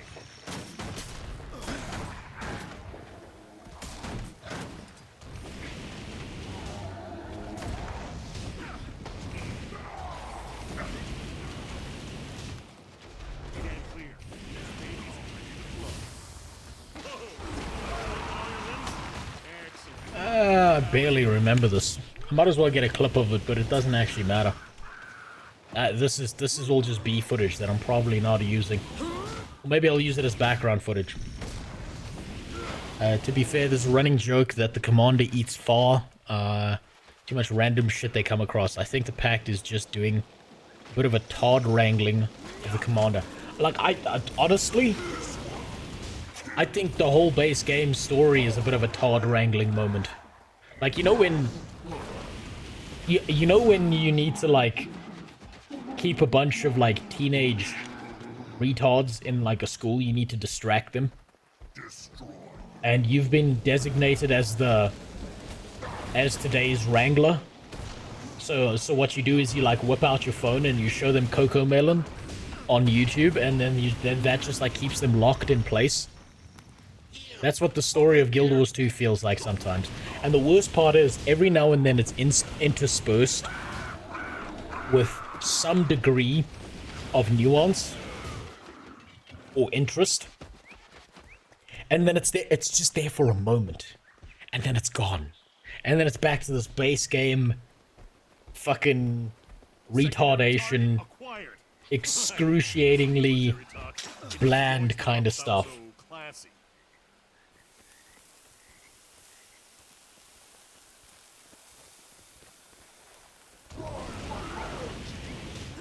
I barely remember this. I might as well get a clip of it, but it doesn't actually matter. This is all just B footage that I'm probably not using. Or maybe I'll use it as background footage. To be fair, there's a running joke that the commander eats far. Too much random shit they come across. I think the Pact is just doing a bit of a Todd wrangling of the commander. Like, I honestly, I think the whole base game story is a bit of a Todd wrangling moment. Like, you know when... You know when you need to, like, keep a bunch of, like, teenage retards in, like, a school, you need to distract them? And you've been designated as today's wrangler. So what you do is you, like, whip out your phone and you show them Coco Melon on YouTube, and then that just, like, keeps them locked in place. That's what the story of Guild Wars 2 feels like sometimes. And the worst part is, every now and then it's interspersed with some degree of nuance or interest. And then it's there, it's just there for a moment. And then it's gone. And then it's back to this base game fucking retardation, excruciatingly bland kind of stuff.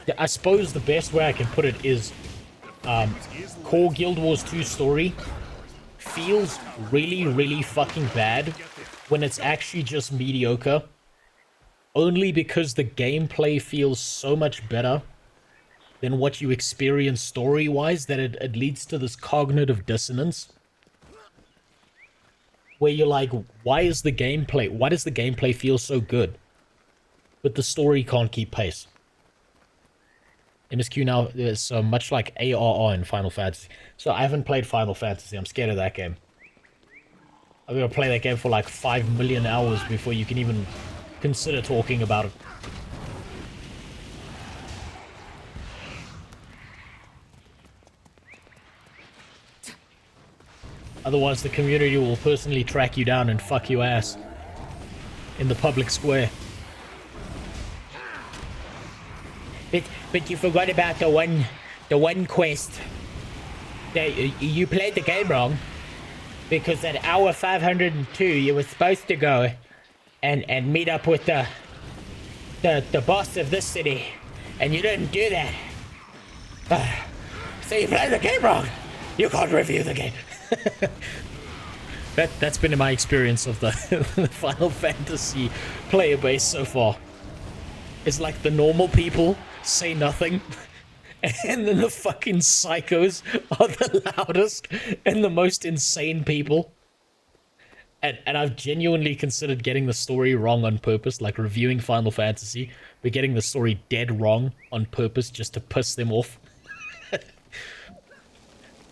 Yeah, I suppose the best way I can put it is core Guild Wars 2 story feels really, really fucking bad when it's actually just mediocre. Only because the gameplay feels so much better than what you experience story-wise that it leads to this cognitive dissonance. Where you're like, why does the gameplay feel so good? But the story can't keep pace. MSQ now is much like ARR in Final Fantasy. So I haven't played Final Fantasy. I'm scared of that game. I'm gonna play that game for like 5 million hours before you can even consider talking about it. Otherwise, the community will personally track you down and fuck you ass in the public square. But you forgot about the one quest. You played the game wrong. Because at hour 502, you were supposed to go and meet up with the boss of this city. And you didn't do that. So you played the game wrong. You can't review the game. That's been my experience of the Final Fantasy player base so far. It's like the normal people say nothing. And then the fucking psychos are the loudest and the most insane people. And I've genuinely considered getting the story wrong on purpose, like reviewing Final Fantasy, but getting the story dead wrong on purpose just to piss them off.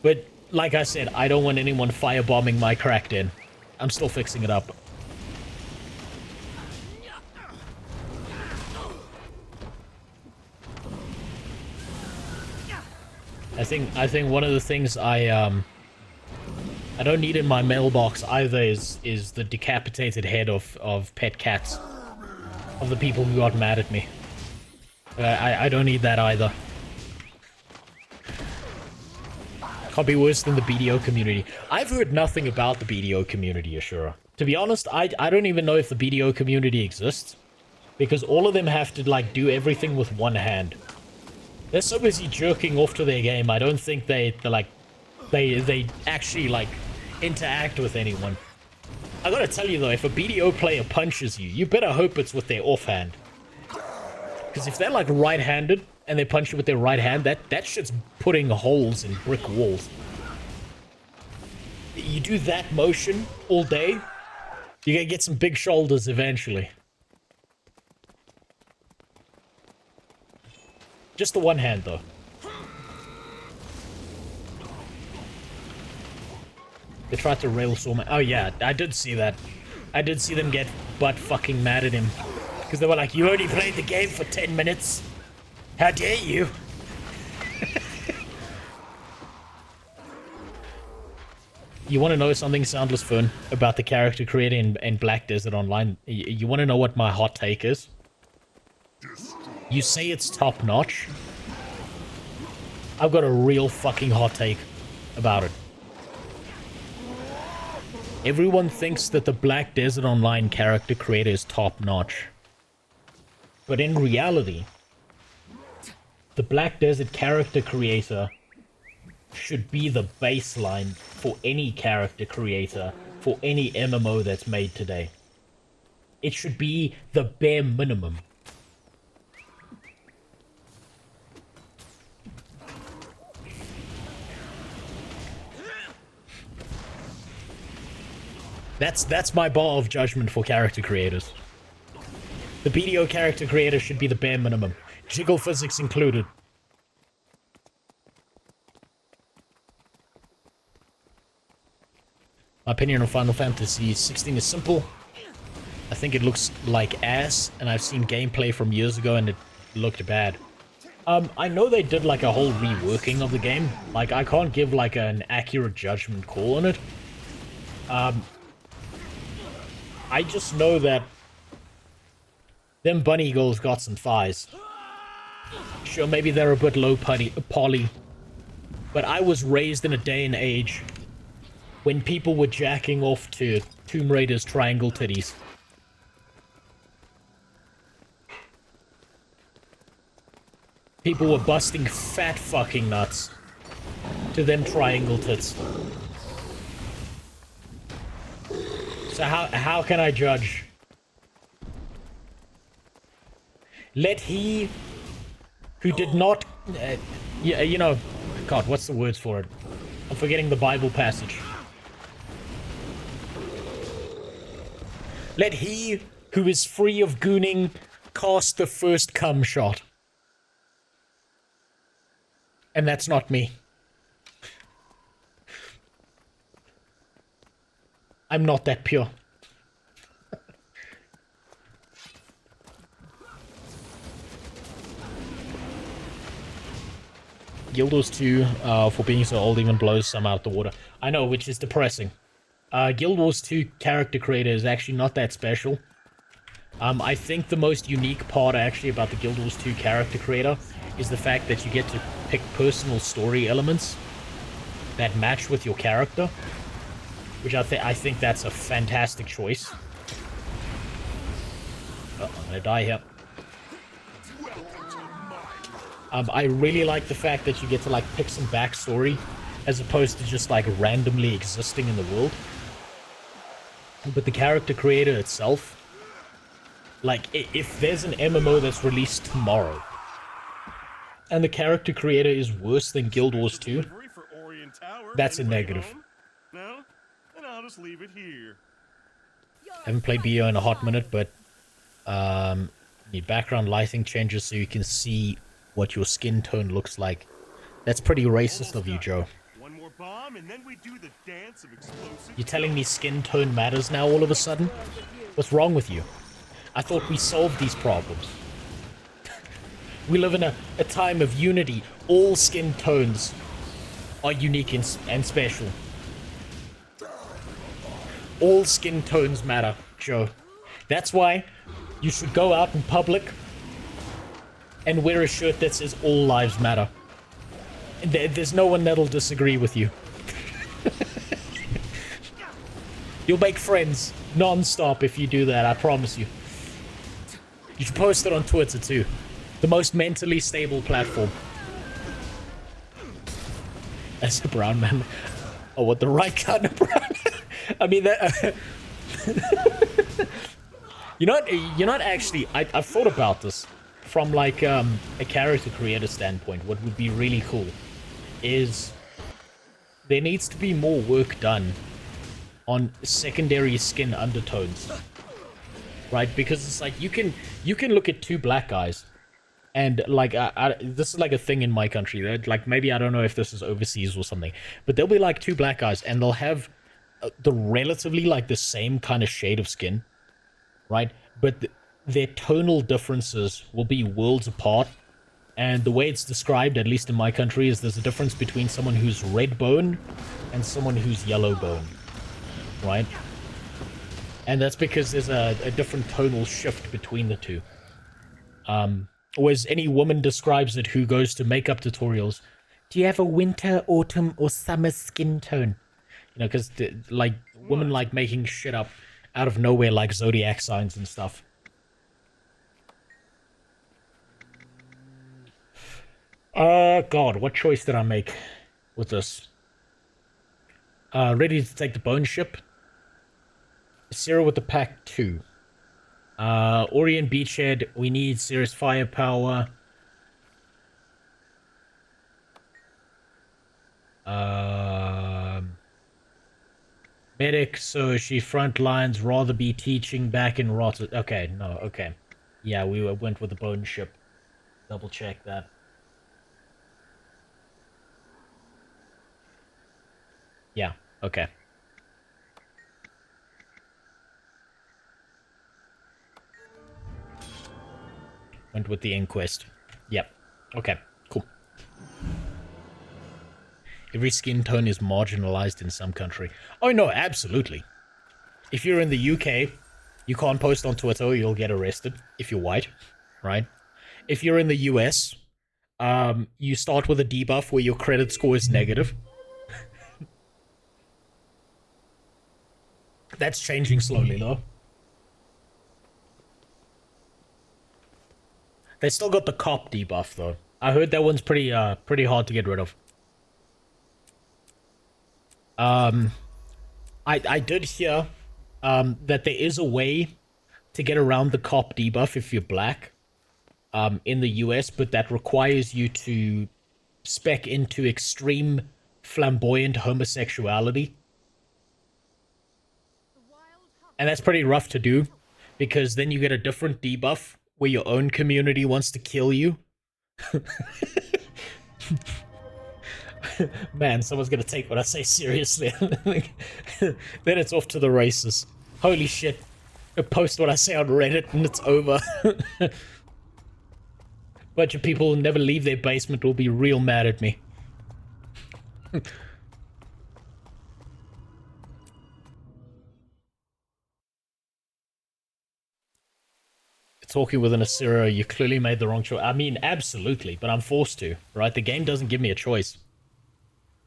But, like I said, I don't want anyone firebombing my cracked in. I'm still fixing it up. I think one of the things I don't need in my mailbox either is the decapitated head of pet cats. Of the people who got mad at me. I don't need that either. Can't be worse than the BDO community. I've heard nothing about the BDO community, Ashura. To be honest, I don't even know if the BDO community exists. Because all of them have to, like, do everything with one hand. They're so busy jerking off to their game, I don't think they actually, like, interact with anyone. I gotta tell you, though, if a BDO player punches you, you better hope it's with their offhand. Because if they're, like, right-handed, and they punch you with their right hand, that shit's putting holes in brick walls. You do that motion all day, you're gonna get some big shoulders eventually. Just the one hand, though. They tried to rail saw me. Oh, yeah, I did see that. I did see them get butt fucking mad at him. Because they were like, you only played the game for 10 minutes. How dare you? You want to know something, Soundless Fern, about the character creator in Black Desert Online? You want to know what my hot take is? You say it's top-notch. I've got a real fucking hot take about it. Everyone thinks that the Black Desert Online character creator is top-notch. But in reality, the Black Desert character creator should be the baseline for any character creator for any MMO that's made today. It should be the bare minimum. That's my bar of judgment for character creators. The BDO character creator should be the bare minimum. Jiggle physics included. My opinion on Final Fantasy 16 is simple. I think it looks like ass, and I've seen gameplay from years ago and it looked bad. I know they did like a whole reworking of the game. Like, I can't give like an accurate judgment call on it. I just know that them bunny girls got some thighs. Sure, maybe they're a bit low poly, but I was raised in a day and age when people were jacking off to Tomb Raider's triangle titties. People were busting fat fucking nuts to them triangle tits. So how can I judge? Let he who did not... yeah, you know... God, what's the words for it? I'm forgetting the Bible passage. Let he who is free of gooning cast the first cum shot. And that's not me. I'm not that pure. Guild Wars 2, for being so old, even blows some out the water. I know, which is depressing. Guild Wars 2 character creator is actually not that special. I think the most unique part, actually, about the Guild Wars 2 character creator is the fact that you get to pick personal story elements that match with your character. Which I think that's a fantastic choice. I'm gonna die here. I really like the fact that you get to like pick some backstory as opposed to just like randomly existing in the world. But the character creator itself, like if there's an MMO that's released tomorrow and the character creator is worse than Guild Wars 2, For Orient Tower, that's a anybody negative. home? No? Then I'll just leave it here. I haven't played BO in a hot minute, but the background lighting changes so you can see what your skin tone looks like. That's pretty racist of you, Joe. One more bomb, and then we do the dance of explosive. You're telling me skin tone matters now all of a sudden? What's wrong with you? I thought we solved these problems. We live in a time of unity. All skin tones are unique and special. All skin tones matter, Joe. That's why you should go out in public and wear a shirt that says all lives matter. There's no one that'll disagree with you. You'll make friends non-stop if you do that, I promise you. You should post it on Twitter too. The most mentally stable platform. That's the brown man. Oh, what, the right kind of brown? I mean, that... You're not actually... I've thought about this from, like, a character creator standpoint. What would be really cool is there needs to be more work done on secondary skin undertones. Right? Because it's like, you can look at two black guys, and, like, this is, like, a thing in my country. Like, maybe, I don't know if this is overseas or something, but there'll be, like, two black guys, and they'll have the relatively, like, the same kind of shade of skin, right? But their tonal differences will be worlds apart, and the way it's described, at least in my country, is there's a difference between someone who's red bone and someone who's yellow bone, right? And that's because there's a different tonal shift between the two. Or as any woman describes it who goes to makeup tutorials, do you have a winter, autumn, or summer skin tone? You know, because, like, women like making shit up out of nowhere, like zodiac signs and stuff. God, what choice did I make with this? Ready to take the bone ship. Zero with the pack 2. Orient Beachhead, we need serious firepower. Medic, so she front lines, rather be teaching back in Rotterdam. Okay, no, okay. Yeah, we went with the bone ship. Double check that. Yeah, okay. Went with the Inquest. Yep. Okay, cool. Every skin tone is marginalized in some country. Oh no, absolutely. If you're in the UK, you can't post on Twitter or you'll get arrested if you're white, right? If you're in the US, you start with a debuff where your credit score is negative. That's changing slowly, though. They still got the cop debuff, though. I heard that one's pretty hard to get rid of. I did hear that there is a way to get around the cop debuff if you're black in the US, but that requires you to spec into extreme flamboyant homosexuality. And that's pretty rough to do, because then you get a different debuff where your own community wants to kill you. Man, someone's gonna take what I say seriously. Then it's off to the races. Holy shit. I post what I say on Reddit and it's over. Bunch of people who never leave their basement will be real mad at me. Talking with an Asura, you clearly made the wrong choice. I mean, absolutely, but I'm forced to, right? The game doesn't give me a choice.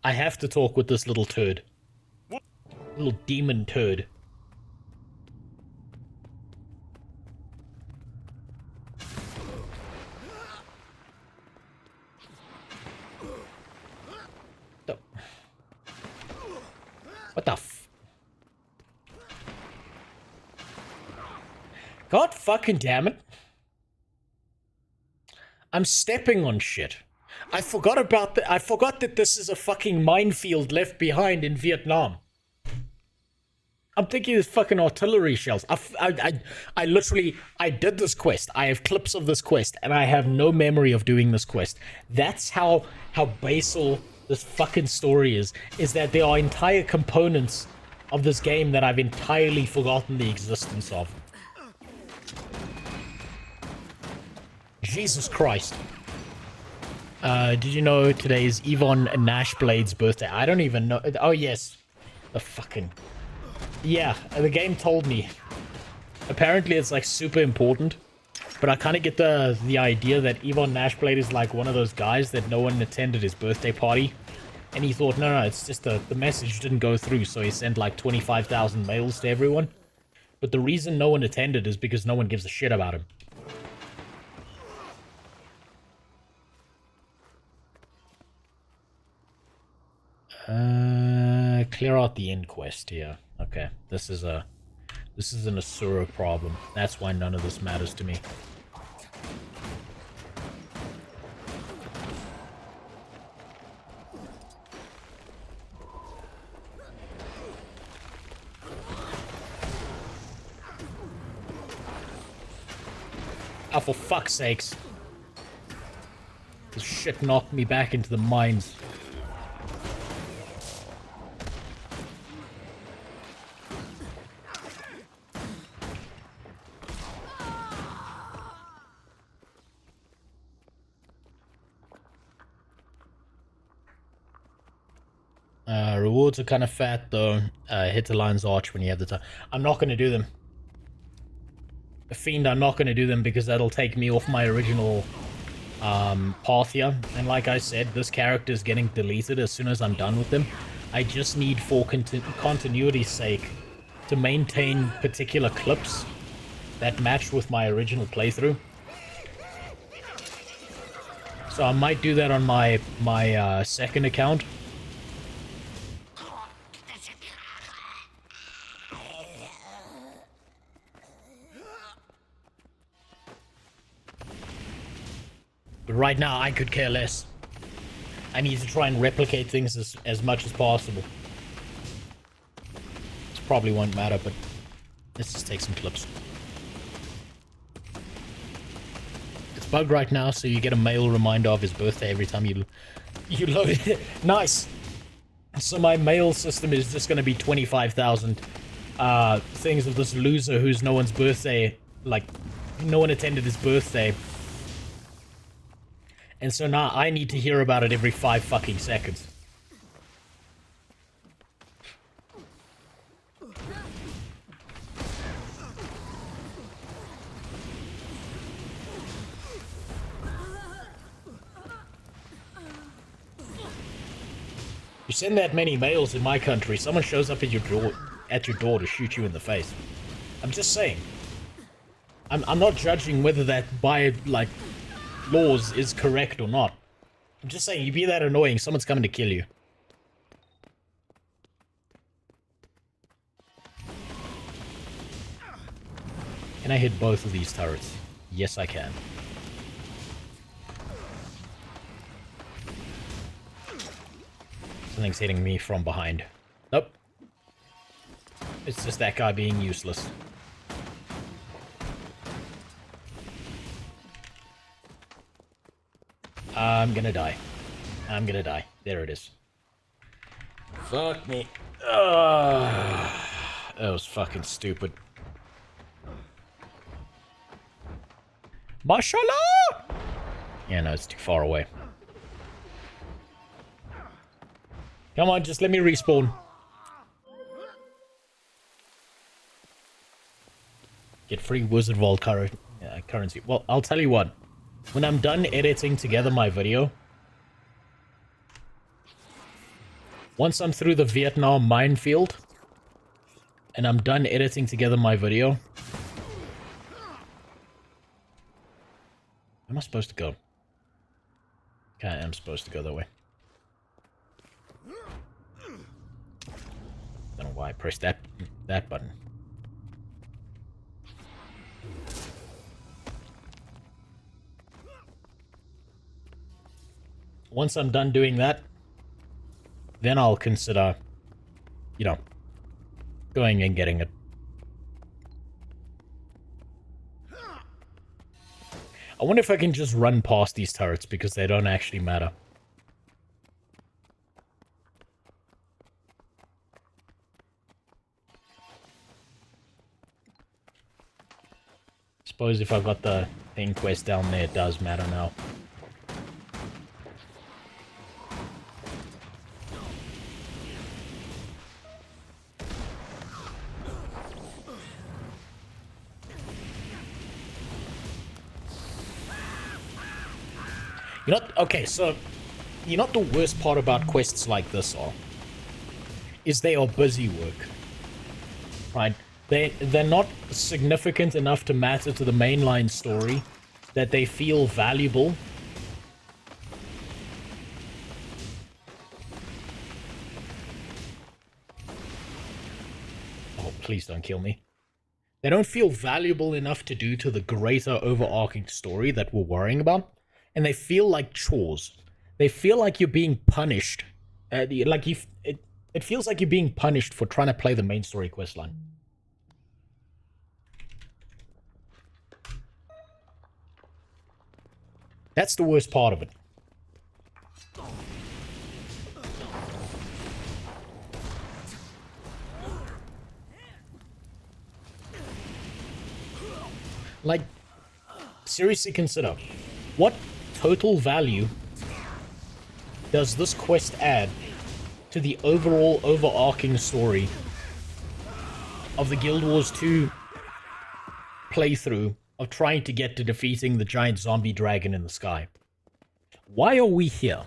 I have to talk with this little turd. Little demon turd. What the f... God fucking damn it. I'm stepping on shit. I forgot about I forgot that this is a fucking minefield left behind in Vietnam. I'm thinking it's fucking artillery shells. I literally, I did this quest. I have clips of this quest, and I have no memory of doing this quest. That's how basal this fucking story is that there are entire components of this game that I've entirely forgotten the existence of. Jesus Christ. Did you know today is Yvonne Nashblade's birthday? I don't even know. Oh, yes. The fucking... Yeah, the game told me. Apparently it's like super important. But I kind of get the idea that Yvonne Nashblade is like one of those guys that no one attended his birthday party. And he thought, no, it's just the message didn't go through, so he sent like 25,000 mails to everyone. But the reason no one attended is because no one gives a shit about him. Clear out the inquest here. Okay, this is an Asura problem. That's why none of this matters to me. Oh, for fuck's sakes. This shit knocked me back into the mines. Rewards are kind of fat, though. Hit the Lion's Arch when you have the time. I'm not going to do them. Fiend, I'm not going to do them because that'll take me off my original path here. And like I said, this character is getting deleted as soon as I'm done with them. I just need, for continuity's sake, to maintain particular clips that match with my original playthrough. So I might do that on my second account. But right now, I could care less. I need to try and replicate things as much as possible. This probably won't matter, but let's just take some clips. It's bugged right now, so you get a mail reminder of his birthday every time you load it. Nice! So my mail system is just going to be 25,000 things of this loser who's no one's birthday, like, no one attended his birthday. And so now I need to hear about it every 5 fucking seconds. You send that many mails in my country, someone shows up at your door to shoot you in the face. I'm just saying. I'm not judging whether that by, like, laws is correct or not. I'm just saying, you be that annoying, someone's coming to kill you. Can I hit both of these turrets? Yes, I can. Something's hitting me from behind. Nope. It's just that guy being useless. I'm gonna die. I'm gonna die. There it is. Fuck me. That was fucking stupid. Mashallah! Yeah, no, it's too far away. Come on, just let me respawn. Get free Wizard Vault currency. Well, I'll tell you what. When I'm done editing together my video, once I'm through the Vietnam minefield, and I'm done editing together my video, where am I supposed to go? Okay, I am supposed to go that way. Don't know why I pressed that button. once I'm done doing that, then I'll consider, you know, going and getting it. I wonder if I can just run past these turrets because they don't actually matter. Suppose if I've got the thing quest down there, it does matter now. You know, okay, so, you know what the worst part about quests like this are? Is they are busy work. Right? They're not significant enough to matter to the mainline story that they feel valuable. Oh, please don't kill me. They don't feel valuable enough to do to the greater overarching story that we're worrying about. And they feel like chores. They feel like you're being punished. It feels like you're being punished for trying to play the main story questline. That's the worst part of it. Like, seriously consider, what total value does this quest add to the overall overarching story of the Guild Wars 2 playthrough of trying to get to defeating the giant zombie dragon in the sky? Why are we here?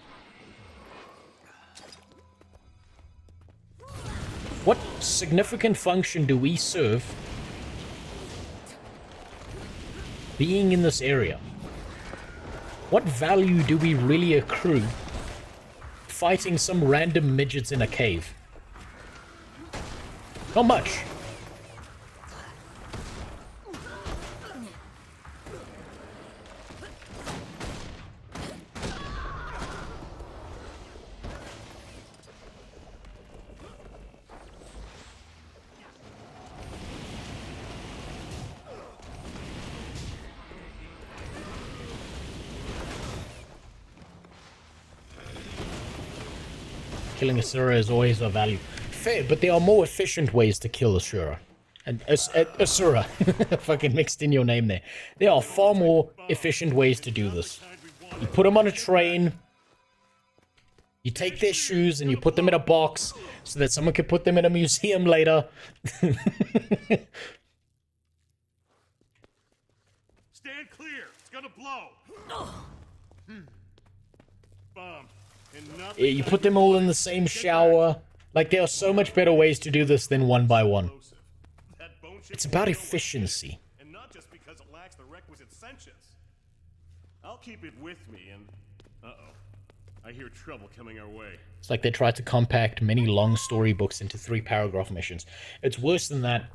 What significant function do we serve being in this area? What value do we really accrue fighting some random midgets in a cave? Not much. Killing Asura is always of value. Fair, but there are more efficient ways to kill Asura. And Asura. Fucking mixed in your name there. There are far more efficient ways to do this. You put them on a train. You take their shoes and you put them in a box so that someone can put them in a museum later. Stand clear. It's gonna blow. Bomb. You put them all in the same shower. Like, there are so much better ways to do this than one by one. It's about efficiency. And not just because it lacks the requisite sentience. I'll keep it with me and... Uh-oh. I hear trouble coming our way. It's like they tried to compact many long storybooks into 3-paragraph missions. It's worse than that.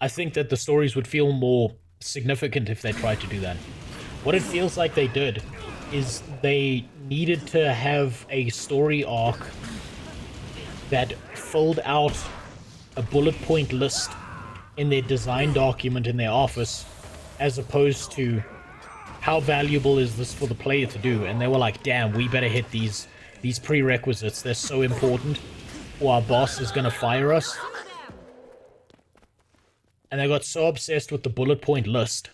I think that the stories would feel more significant if they tried to do that. What it feels like they did is they needed to have a story arc that filled out a bullet point list in their design document in their office, as opposed to how valuable is this for the player to do. And they were like, damn, we better hit these prerequisites. They're so important, or our boss is gonna fire us. And they got so obsessed with the bullet point list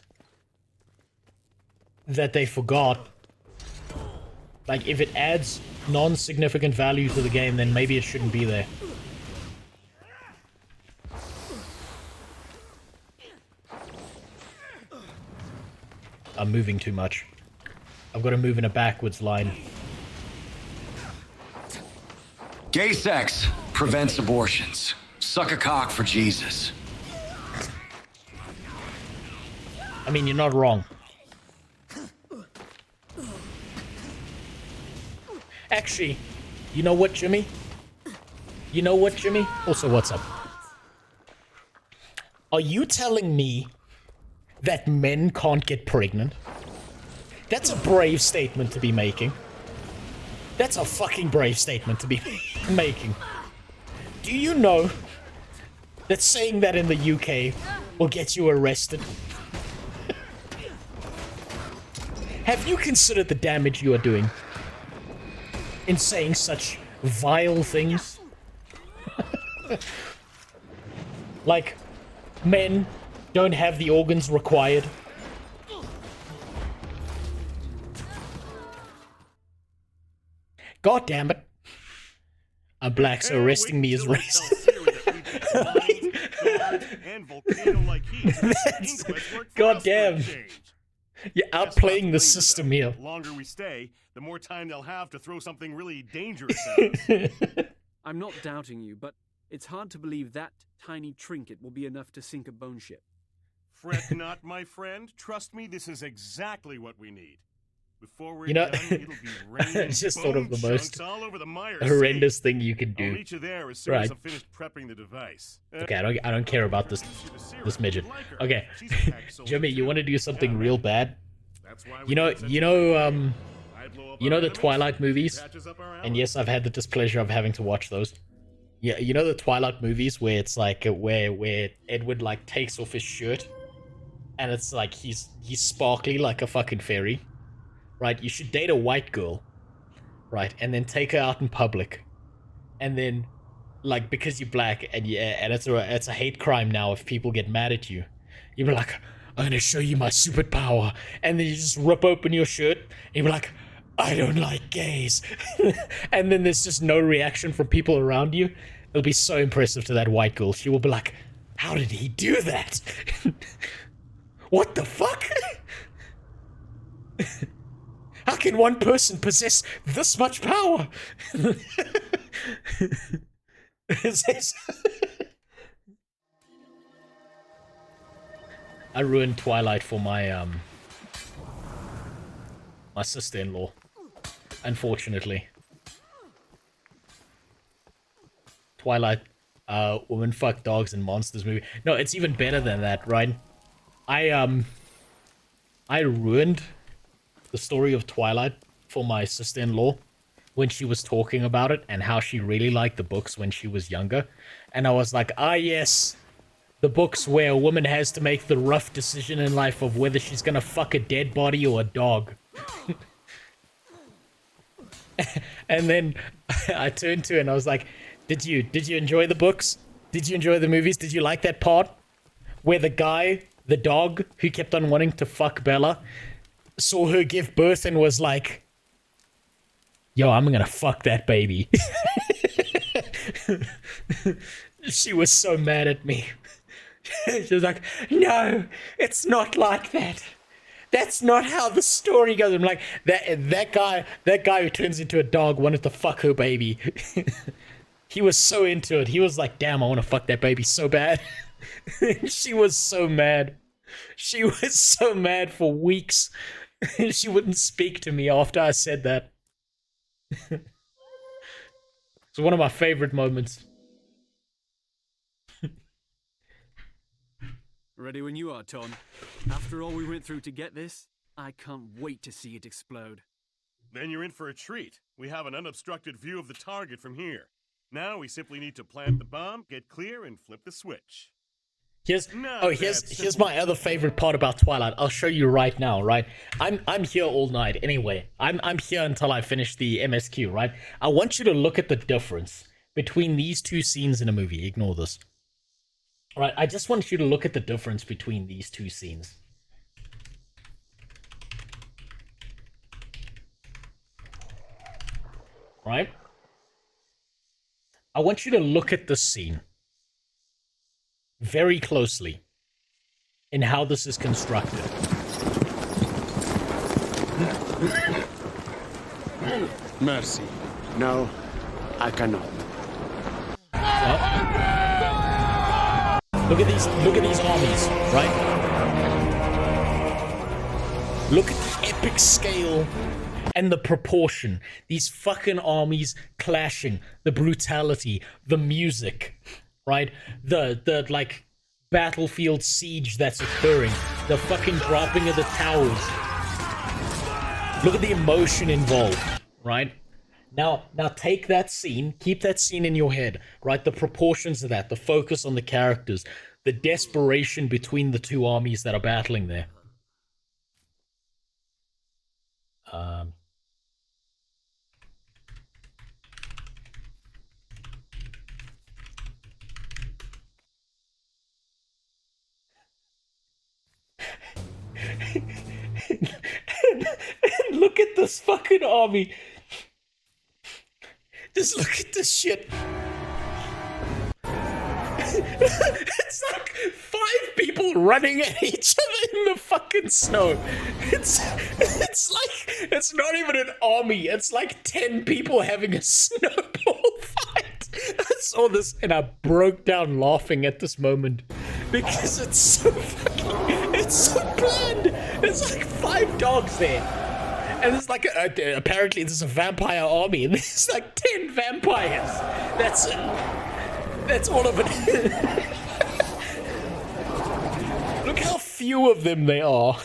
that they forgot, like, if it adds non-significant value to the game, then maybe it shouldn't be there. I'm moving too much. I've got to move in a backwards line. Gay sex prevents abortions. Suck a cock for Jesus. I mean, you're not wrong. Actually, you know what, Jimmy? You know what, Jimmy? Also, what's up? Are you telling me that men can't get pregnant? That's a brave statement to be making. That's a fucking brave statement to be making. Do you know that saying that in the UK will get you arrested? Have you considered the damage you are doing in saying such vile things? Like, men don't have the organs required. God damn it. I'm black, so arresting me is racist. God damn. You're outplaying the system here. The longer we stay, the more time they'll have to throw something really dangerous at us. I'm not doubting you, but it's hard to believe that tiny trinket will be enough to sink a bone ship. Fret not, my friend. Trust me, this is exactly what we need. Before we're You know, done, it'll be raining it's just sort of the most all over the Myers horrendous thing you can do. I'll meet you there as soon as I'm finished prepping the device. Okay, I don't care about this midget. Okay, Jimmy, you want to do something real bad? You know the Twilight movies? And yes, I've had the displeasure of having to watch those. Yeah, you know the Twilight movies where it's like where Edward like takes off his shirt, and it's like he's sparkly like a fucking fairy, right? You should date a white girl, right, and then take her out in public, and then like because you're black and it's a hate crime now if people get mad at you, you'd be like, I'm gonna show you my superpower, and then you just rip open your shirt and you'd be like, I don't like gays. And then there's just no reaction from people around you. It'll be so impressive to that white girl. She will be like, how did he do that? What the fuck? How can one person possess this much power? I ruined Twilight for my my sister-in-law, unfortunately. Twilight, woman fuck dogs and monsters movie. No, it's even better than that, right? I ruined the story of Twilight for my sister-in-law when she was talking about it and how she really liked the books when she was younger. And I was like, ah yes, the books where a woman has to make the rough decision in life of whether she's gonna fuck a dead body or a dog. And then I turned to her and I was like, did you enjoy the books? Did you enjoy the movies? Did you like that part where the guy, the dog who kept on wanting to fuck Bella, saw her give birth and was like, yo, I'm gonna fuck that baby. She was so mad at me. She was like, no, it's not like that. That's not how the story goes. I'm like, that guy who turns into a dog wanted to fuck her baby. He was so into it. He was like, damn, I want to fuck that baby so bad. She was so mad. She was so mad for weeks. She wouldn't speak to me after I said that. It's one of my favorite moments. Ready when you are, Tom. After all we went through to get this, I can't wait to see it explode. Then you're in for a treat. We have an unobstructed view of the target from here. Now we simply need to plant the bomb, get clear, and flip the switch. Here's my other favorite part about Twilight. I'll show you right now, right? I'm here all night anyway. I'm here until I finish the MSQ, right? I want you to look at the difference between these two scenes in a movie. Ignore this. Right, I just want you to look at the difference between these two scenes. Right? I want you to look at this scene very closely in how this is constructed. Mercy. No, I cannot. Look at these armies, right? Look at the epic scale and the proportion. These fucking armies clashing, the brutality, the music, right? The like battlefield siege that's occurring, the fucking dropping of the towers. Look at the emotion involved, right? Now take that scene, keep that scene in your head, right? The proportions of that, the focus on the characters, the desperation between the two armies that are battling there. And look at this fucking army. Just look at this shit. It's like 5 people running at each other in the fucking snow. It's like, it's not even an army. It's like 10 people having a snowball fight. I saw this and I broke down laughing at this moment because it's so fucking, it's so bland. It's like 5 dogs there. And there's like, apparently there's a vampire army and there's like 10 vampires. That's all of it. Look how few of them there are.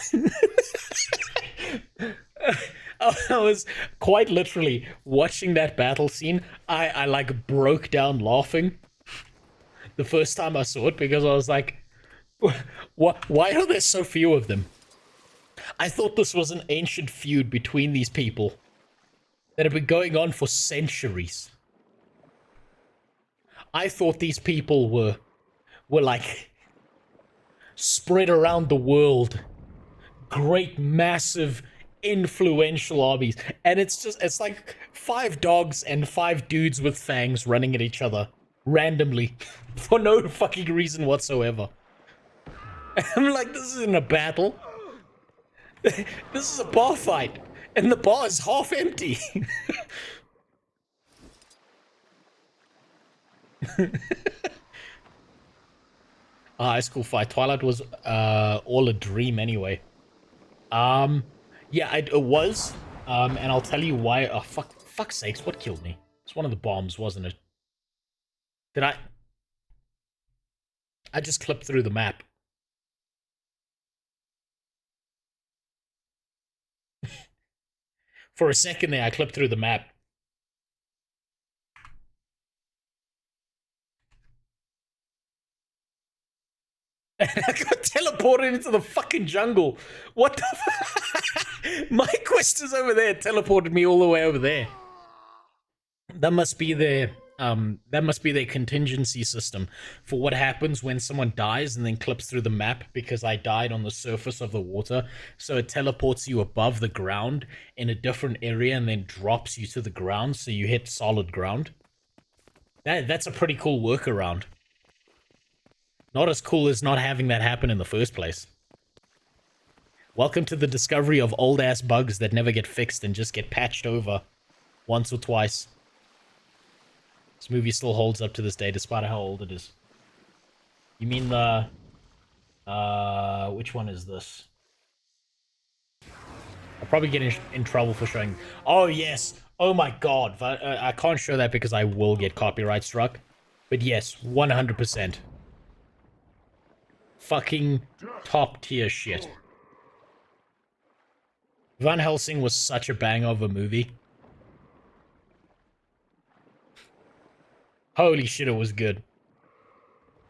I was quite literally watching that battle scene. I like broke down laughing the first time I saw it because I was like, why are there so few of them? I thought this was an ancient feud between these people that had been going on for centuries. I thought these people were like spread around the world. Great, massive, influential armies. And it's like 5 dogs and 5 dudes with fangs running at each other randomly for no fucking reason whatsoever. I'm like, this isn't a battle. This is a bar fight. And the bar is half empty. High school fight. Twilight was all a dream anyway. Yeah, it was. And I'll tell you why. Oh, fuck's sakes, what killed me? It's one of the bombs, wasn't it? Did I just clipped through the map. For a second there, I clipped through the map. I got teleported into the fucking jungle. What the My quest is over there. It teleported me all the way over there. That must be their contingency system for what happens when someone dies and then clips through the map because I died on the surface of the water. So it teleports you above the ground in a different area and then drops you to the ground so you hit solid ground. That's a pretty cool workaround. Not as cool as not having that happen in the first place. Welcome to the discovery of old-ass bugs that never get fixed and just get patched over once or twice. This movie still holds up to this day, despite how old it is. You mean the... which one is this? I'll probably get in trouble for showing... Oh, yes! Oh my god! I can't show that because I will get copyright struck. But yes, 100%. Fucking top-tier shit. Van Helsing was such a bang of a movie. Holy shit, it was good.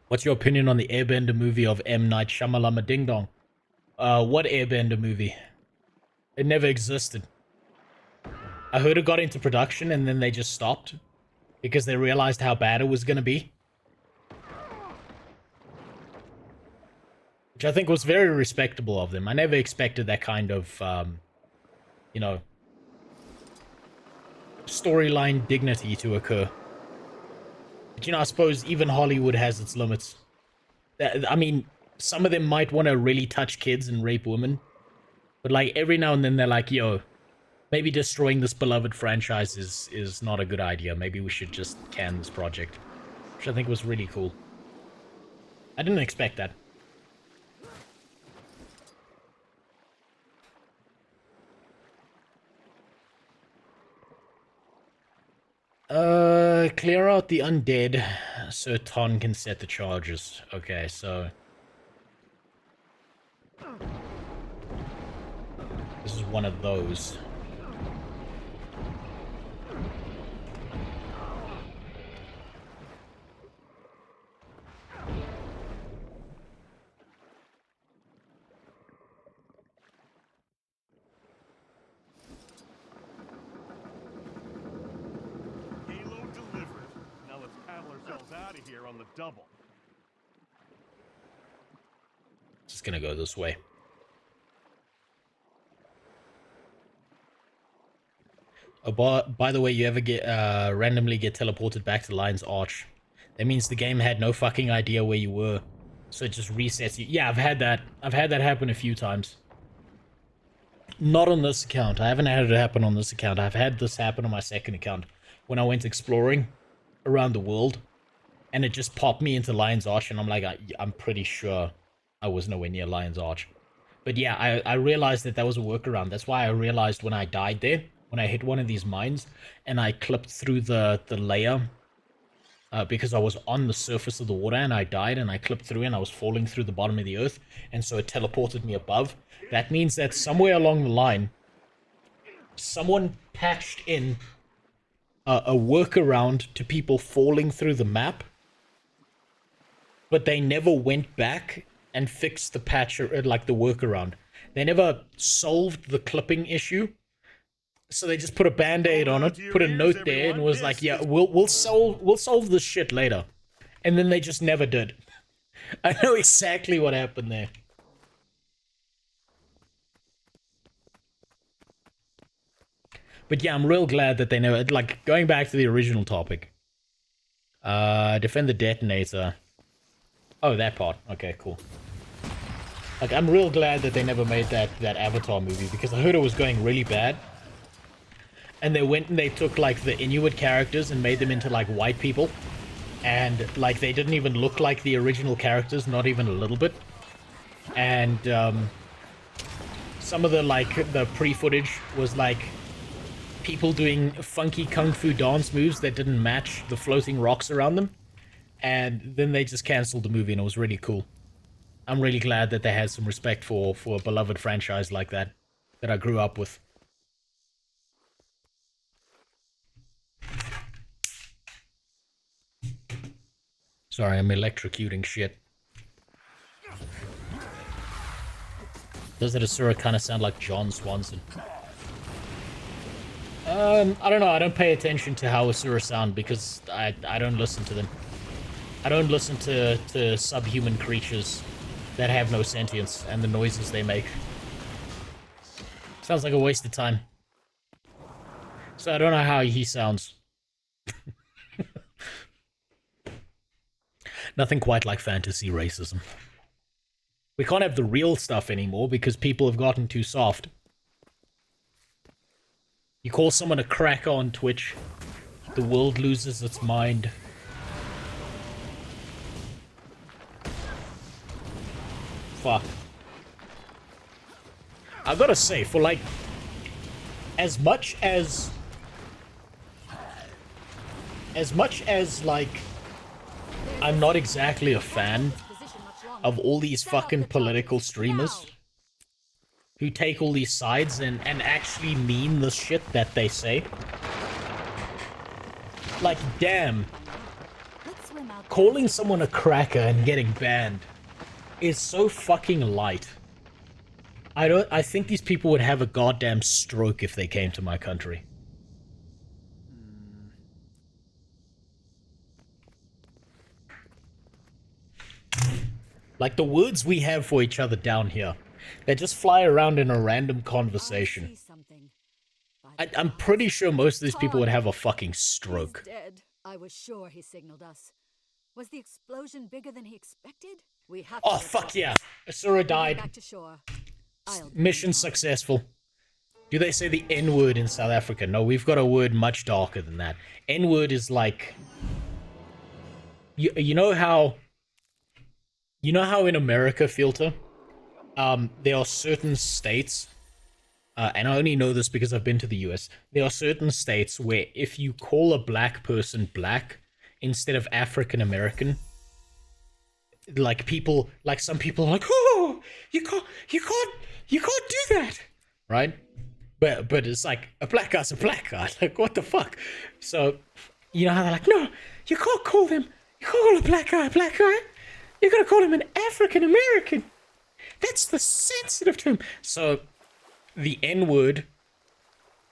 What's your opinion on the Airbender movie of M. Night Shyamalan Ding Dong? What Airbender movie? It never existed. I heard it got into production and then they just stopped. Because they realized how bad it was gonna be. Which I think was very respectable of them. I never expected that kind of, you know, storyline dignity to occur. But, you know, I suppose even Hollywood has its limits. I mean, some of them might want to really touch kids and rape women. But, like, every now and then they're like, yo, maybe destroying this beloved franchise is not a good idea. Maybe we should just can this project. Which I think was really cool. I didn't expect that. Clear out the undead so Ton can set the charges. Okay, so... This is one of those. us out of here on the double. Just gonna go this way. Oh, by the way, you ever get randomly get teleported back to Lion's Arch? That means the game had no fucking idea where you were, so it just resets you. Yeah, I've had that. I've had that happen a few times. Not on this account. I haven't had it happen on this account. I've had this happen on my second account when I went exploring around the world, and it just popped me into Lion's Arch, and I'm like, I'm pretty sure I was nowhere near Lion's Arch. But yeah, I realized that was a workaround. That's why I realized when I died there, when I hit one of these mines, and I clipped through the layer, because I was on the surface of the water, and I died, and I clipped through, and I was falling through the bottom of the earth, and so it teleported me above. That means that somewhere along the line, someone patched in a workaround to people falling through the map, but they never went back and fixed the patch, like the workaround. They never solved the clipping issue, so they just put a band-aid on it, put a note there, and was like, "Yeah, we'll solve this shit later," and then they just never did. I know exactly what happened there. But yeah, I'm real glad that they never, like, going back to the original topic. Defend the detonator. Oh, that part. Okay, cool. Like, I'm real glad that they never made that Avatar movie, because I heard it was going really bad. And they went and they took, like, the Inuit characters and made them into, like, white people. And, like, they didn't even look like the original characters, not even a little bit. And, some of the, like, the pre-footage was, like, people doing funky kung fu dance moves that didn't match the floating rocks around them. And then they just cancelled the movie, and it was really cool. I'm really glad that they had some respect for a beloved franchise like that I grew up with. Sorry, I'm electrocuting shit. Does that Asura kind of sound like John Swanson? I don't know. I don't pay attention to how Asura sound because I don't listen to them. I don't listen to subhuman creatures that have no sentience and the noises they make. Sounds like a waste of time. So I don't know how he sounds. Nothing quite like fantasy racism. We can't have the real stuff anymore because people have gotten too soft. You call someone a cracker on Twitch, the world loses its mind. Fuck. I gotta say, for like, as much as like, I'm not exactly a fan of all these fucking political streamers who take all these sides and actually mean the shit that they say. Like, damn. Calling someone a cracker and getting banned is so fucking light. I think these people would have a goddamn stroke if they came to my country. Like, the words we have for each other down here, they just fly around in a random conversation. I'm pretty sure most of these people would have a fucking stroke. He's dead. I was sure he signaled us. Was the explosion bigger than he expected? We have Oh, fuck yeah. Asura died. Back to shore. Mission successful. Do they say the N-word in South Africa? No, we've got a word much darker than that. N-word is like... You know how... You know how in America, Filter, there are certain states, and I only know this because I've been to the US, there are certain states where if you call a black person black instead of African American, like people, like some people are like, oh, you can't do that, right? But it's like, a black guy's a black guy, like what the fuck? So, you know how they're like, no, you can't call them, you can't call a black guy a black guy. You're gonna call him an African American. That's the sensitive term. So, the N-word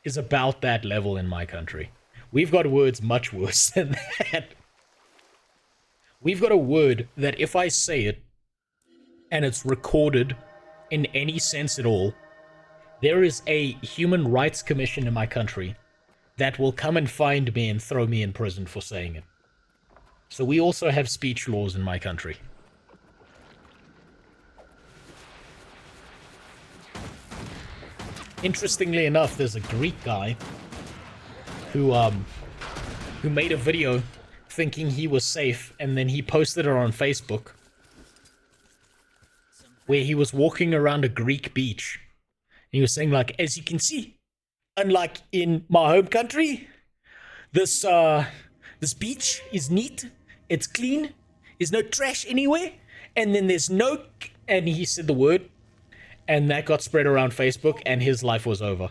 is about that level in my country. We've got words much worse than that. We've got a word that if I say it, and it's recorded in any sense at all, there is a human rights commission in my country that will come and find me and throw me in prison for saying it. So we also have speech laws in my country. Interestingly enough, there's a Greek guy who made a video thinking he was safe, and then he posted it on Facebook where he was walking around a Greek beach. And he was saying, like, as you can see, unlike in my home country, this beach is neat, it's clean, there's no trash anywhere, and then there's no... And he said the word, and that got spread around Facebook, and his life was over.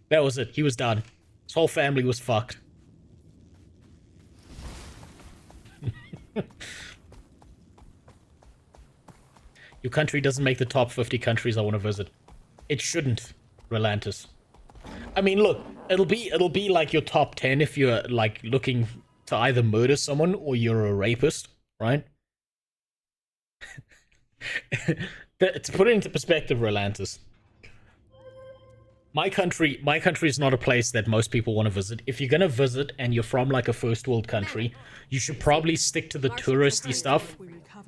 That was it. He was done. His whole family was fucked. Your country doesn't make the top 50 countries I want to visit. It shouldn't, Relantis. I mean, look, it'll be like your top 10 if you're like looking to either murder someone or you're a rapist, right? To put it into perspective, Relantis, my country is not a place that most people want to visit. If you're gonna visit and you're from like a first world country, you should probably stick to the touristy stuff.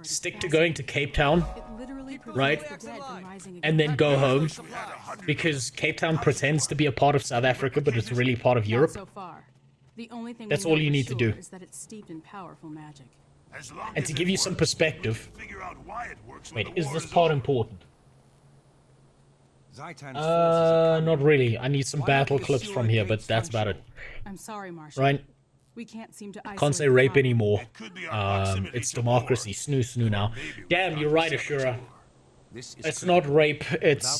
Stick to going to Cape Town, right? And then go home, because Cape Town pretends to be a part of South Africa, but it's really part of Europe. That's all you need to do. And to give you some perspective, wait, is this part important? Not really. I need some battle clips from here, but that's about it. I'm sorry, Marshal. Right? We can't seem to Can't say rape anymore. It's democracy. Snoo now. Damn, you're right, Ashura. It's not rape. It's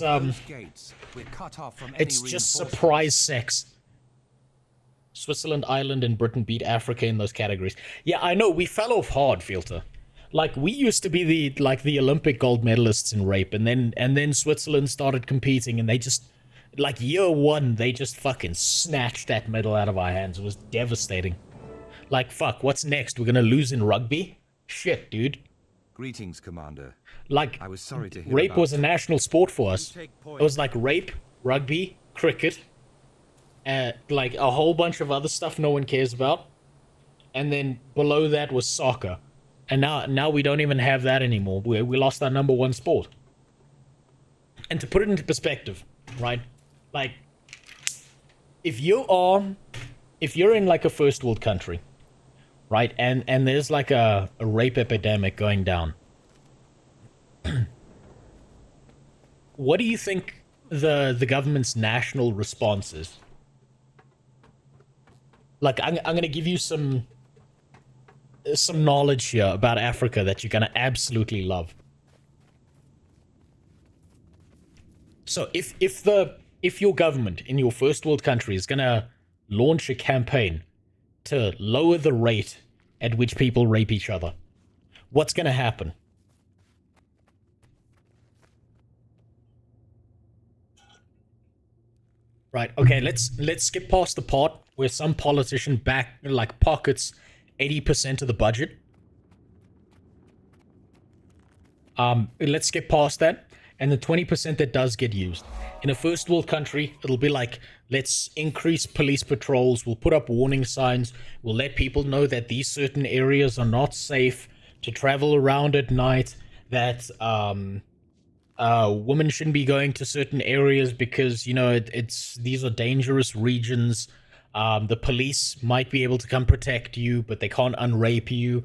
just surprise sex. Switzerland, Ireland, and Britain beat Africa in those categories. Yeah, I know. We fell off hard, Filter. Like, we used to be the Olympic gold medalists in rape, and then Switzerland started competing, and they just, like, year one, they just fucking snatched that medal out of our hands. It was devastating. Like, fuck, what's next? We're gonna lose in rugby? Shit, dude. Greetings, Commander. Like, I was sorry to hear rape about... was a national sport for us. It was like rape, rugby, cricket, like a whole bunch of other stuff no one cares about. And then below that was soccer. And now we don't even have that anymore. We lost our #1 sport. And to put it into perspective, right? Like, if you're in like a first world country, right? And there's like a rape epidemic going down. What do you think the government's national response is? Like, I'm going to give you some knowledge here about Africa that you're going to absolutely love. So if your government in your first world country is going to launch a campaign to lower the rate at which people rape each other, what's going to happen? Right, okay, let's skip past the part where some politician pockets 80% of the budget. Let's skip past that, and the 20% that does get used. In a first world country, it'll be like, let's increase police patrols, we'll put up warning signs, we'll let people know that these certain areas are not safe to travel around at night, that women shouldn't be going to certain areas because, you know, these are dangerous regions. The police might be able to come protect you, but they can't unrape you.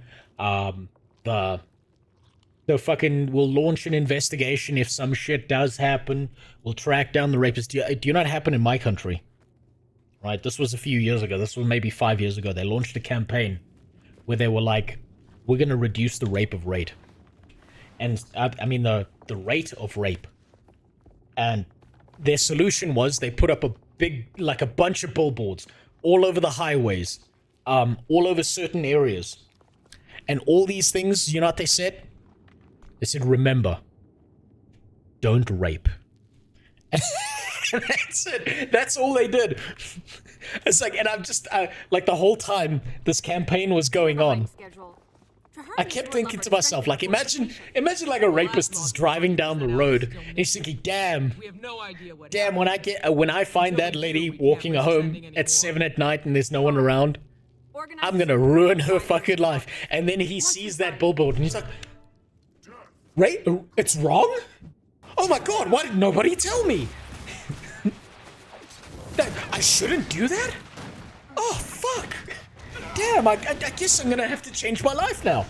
We'll launch an investigation if some shit does happen. We'll track down the rapists. Do you know what happened in my country? Right, this was a few years ago. This was maybe 5 years ago. They launched a campaign where they were like, we're going to reduce the rape of rate. And, I mean, the rate of rape. And their solution was they put up a bunch of billboards all over the highways, all over certain areas. And all these things, you know what they said? They said, remember, don't rape. That's it. That's all they did. It's like, and I'm just, like, the whole time this campaign was going on. I kept thinking to myself, like, imagine like a rapist is driving down the road and he's thinking, damn, when I find that lady walking home at 7 at night and there's no one around, I'm gonna ruin her fucking life. And then he sees that billboard and he's like, rape? It's wrong? Oh my god, why did nobody tell me? I shouldn't do that? Oh, fuck. Damn, I guess I'm gonna have to change my life now.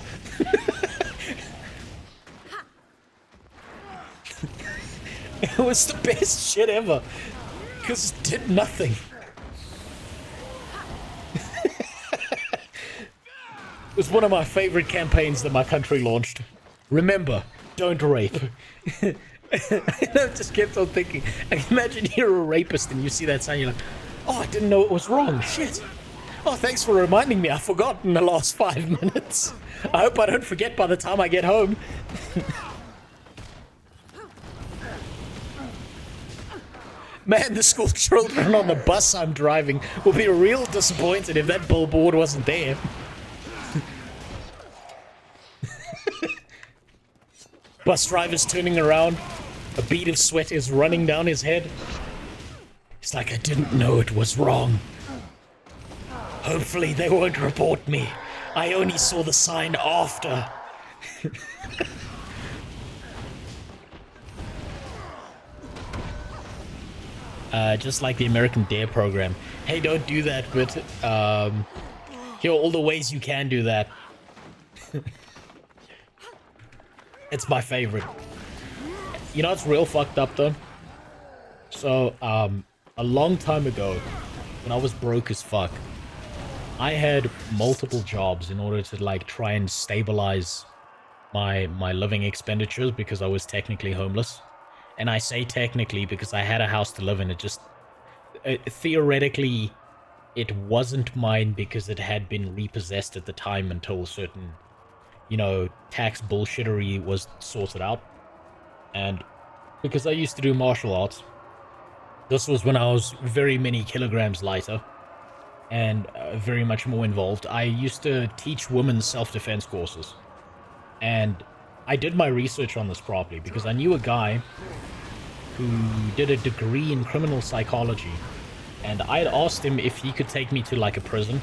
It was the best shit ever. Because it did nothing. It was one of my favorite campaigns that my country launched. Remember, don't rape. I just kept on thinking, imagine you're a rapist and you see that sign, you're like, oh, I didn't know it was wrong, shit. Oh, thanks for reminding me, I forgot in the last 5 minutes. I hope I don't forget by the time I get home. Man, the school children on the bus I'm driving will be real disappointed if that billboard wasn't there. Bus driver's turning around. A bead of sweat is running down his head. He's like, I didn't know it was wrong. Hopefully they won't report me. I only saw the sign after. Just like the American Dare program. Hey, don't do that, but here are all the ways you can do that. It's my favorite. You know what's real fucked up though? So, a long time ago, when I was broke as fuck, I had multiple jobs in order to like try and stabilize my living expenditures because I was technically homeless. And I say technically because I had a house to live in. It just theoretically it wasn't mine because it had been repossessed at the time until certain, you know, tax bullshittery was sorted out. And because I used to do martial arts, this was when I was very many kilograms lighter and very much more involved. I used to teach women self-defense courses. And I did my research on this properly because I knew a guy who did a degree in criminal psychology. And I had asked him if he could take me to like a prison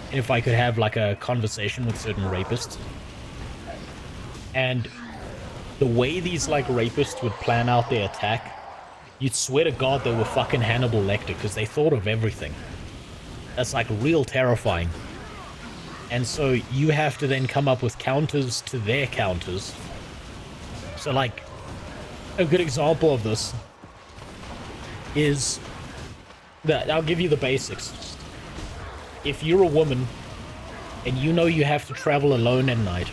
and if I could have like a conversation with certain rapists. And the way these like rapists would plan out their attack, you'd swear to God they were fucking Hannibal Lecter because they thought of everything. That's like real terrifying. And so you have to then come up with counters to their counters. So like, a good example of this is that I'll give you the basics. If you're a woman and you know you have to travel alone at night,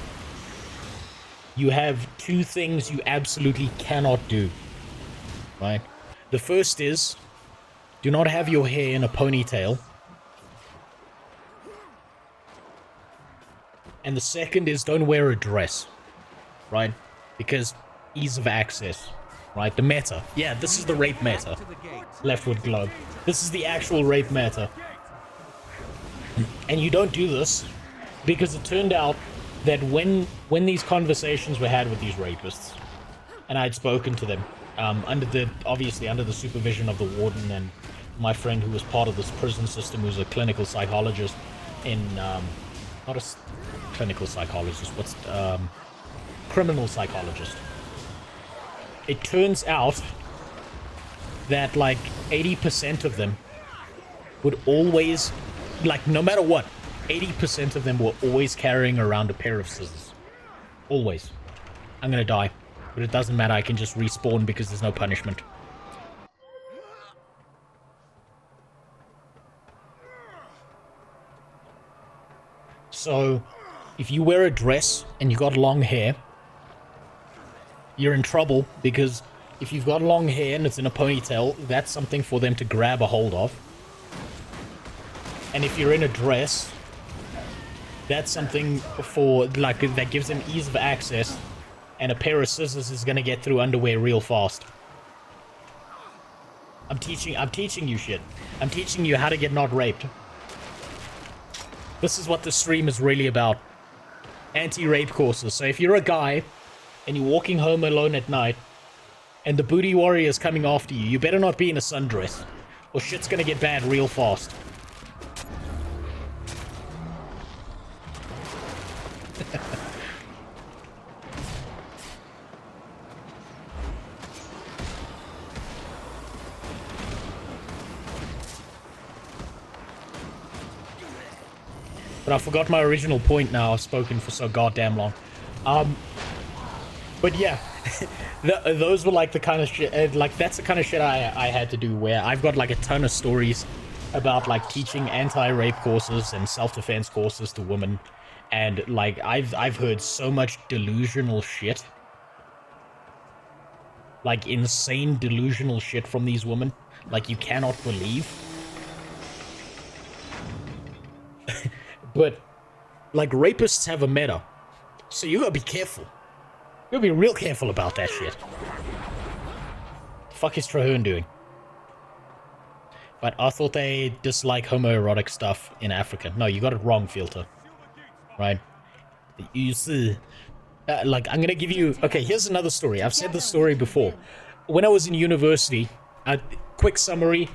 you have two things you absolutely cannot do, right? The first is, do not have your hair in a ponytail. And the second is, don't wear a dress, right? Because ease of access, right? The meta. Yeah, this is the rape meta. Leftward globe. This is the actual rape meta. And you don't do this because it turned out that when these conversations were had with these rapists, and I'd spoken to them, obviously under the supervision of the warden and my friend who was part of this prison system, who's a clinical psychologist in, not a clinical psychologist, criminal psychologist. It turns out that like 80% of them would always, like no matter what, 80% of them were always carrying around a pair of scissors. Always. I'm gonna die, but it doesn't matter, I can just respawn because there's no punishment. So, if you wear a dress and you got long hair, you're in trouble because if you've got long hair and it's in a ponytail, that's something for them to grab a hold of. And if you're in a dress, that's something for, like, that gives them ease of access, and a pair of scissors is gonna get through underwear real fast. I'm teaching you shit. I'm teaching you how to get not raped. This is what the stream is really about. anti-rape courses. So if you're a guy and you're walking home alone at night and the booty warrior is coming after you, you better not be in a sundress or shit's gonna get bad real fast. But I forgot my original point now. I've spoken for so goddamn long. But yeah, those were like the kind of shit, like that's the kind of shit I had to do, where I've got like a ton of stories about like teaching anti-rape courses and self-defense courses to women. And like I've heard so much delusional shit. Like insane delusional shit from these women. Like you cannot believe. But, like, rapists have a meta. So you gotta be careful. You gotta be real careful about that shit. The fuck is Traherne doing? But I thought they dislike homoerotic stuff in Africa. No, you got it wrong, Filter. Right? You see... like, I'm gonna give you... Okay, here's another story. I've said this story before. When I was in university... quick summary,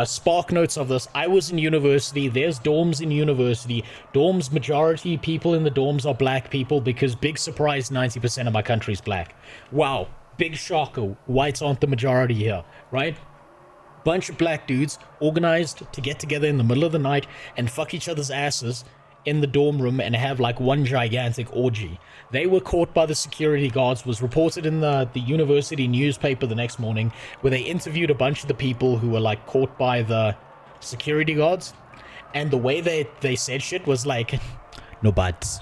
spark notes of this. I was in university. There's dorms in university. Dorms, majority people in the dorms are black people because, big surprise, 90% of my country's black. Wow, big shocker. Whites aren't the majority here, right? Bunch of black dudes organized to get together in the middle of the night and fuck each other's asses in the dorm room and have like one gigantic orgy. They were caught by the security guards, was reported in the university newspaper the next morning, where they interviewed a bunch of the people who were like caught by the security guards, and the way they said shit was like, no but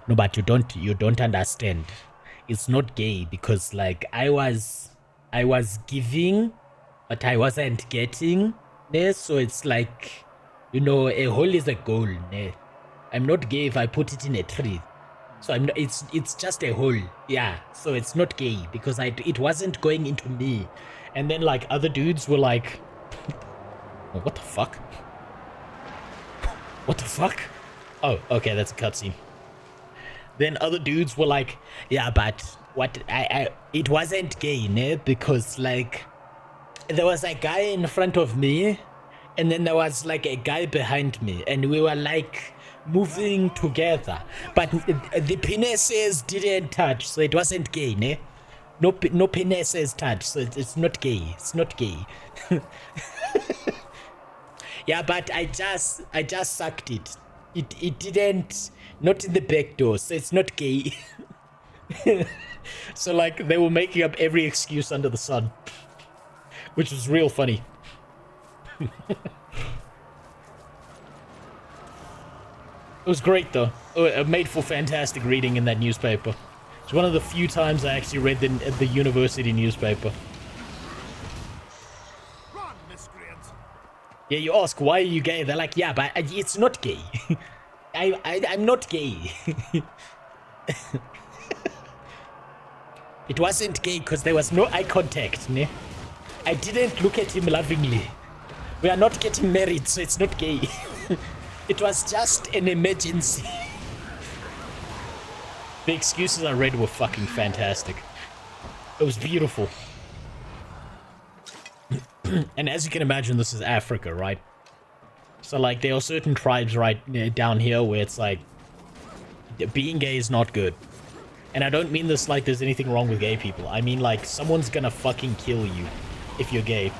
you don't understand. It's not gay because like I was giving but I wasn't getting, so it's like, you know, a hole is a goal, I'm not gay if I put it in a tree. So it's just a hole. Yeah. So it's not gay because it wasn't going into me. And then like other dudes were like, what the fuck? What the fuck? Oh, okay, that's a cutscene. Then other dudes were like, yeah, but what it wasn't gay, because like there was a guy in front of me and then there was like a guy behind me and we were like moving together, but the penises didn't touch, so it wasn't gay, no penises touch, so it's not gay. It's not gay. Yeah, but I just sucked it. It didn't, not in the back door, so it's not gay. So like they were making up every excuse under the sun, which was real funny. It was great though. It made for fantastic reading in that newspaper. It's one of the few times I actually read the university newspaper. Run, miscreants! Yeah, you ask, why are you gay? They're like, yeah, but it's not gay. I'm not gay. It wasn't gay because there was no eye contact, I didn't look at him lovingly. We are not getting married, so it's not gay. It was just an emergency. The excuses I read were fucking fantastic. It was beautiful. And as you can imagine, this is Africa, right? So like there are certain tribes right down here where it's like being gay is not good. And I don't mean this like there's anything wrong with gay people. I mean like someone's gonna fucking kill you if you're gay.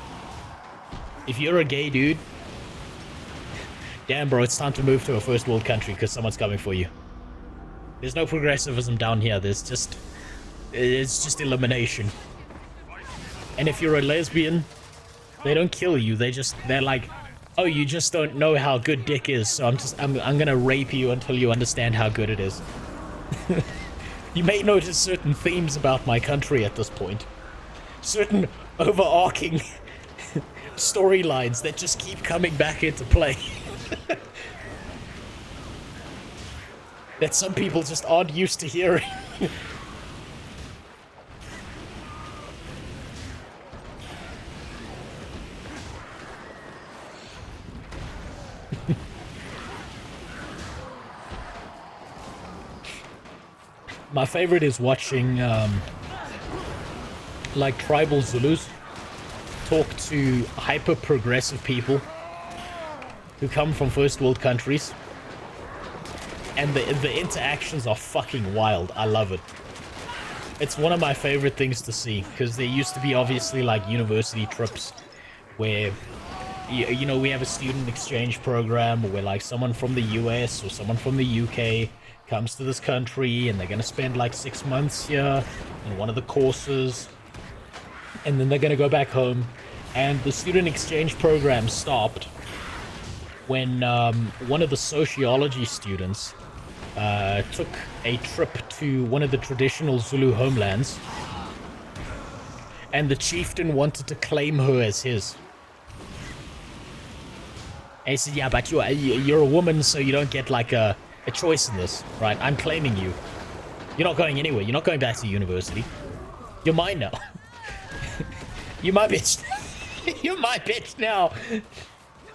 If you're a gay dude, damn bro, it's time to move to a first world country because someone's coming for you. There's no progressivism down here. It's just elimination. And if you're a lesbian, they don't kill you. They're like, oh, you just don't know how good dick is, so I'm gonna rape you until you understand how good it is. You may notice certain themes about my country at this point. Certain overarching storylines that just keep coming back into play. That some people just aren't used to hearing. My favorite is watching like tribal Zulus talk to hyper progressive people who come from first world countries, and the interactions are fucking wild. I love it. It's one of my favorite things to see, because there used to be obviously like university trips where you know, we have a student exchange program where like someone from the US or someone from the UK comes to this country and they're gonna spend like 6 months here in one of the courses, and then they're gonna go back home. And the student exchange program stopped when one of the sociology students took a trip to one of the traditional Zulu homelands, and the chieftain wanted to claim her as his. And he said, yeah, but you're a woman, so you don't get like a choice in this, right? I'm claiming you. You're not going anywhere. You're not going back to university. You're mine now. You're my bitch. You're my bitch now.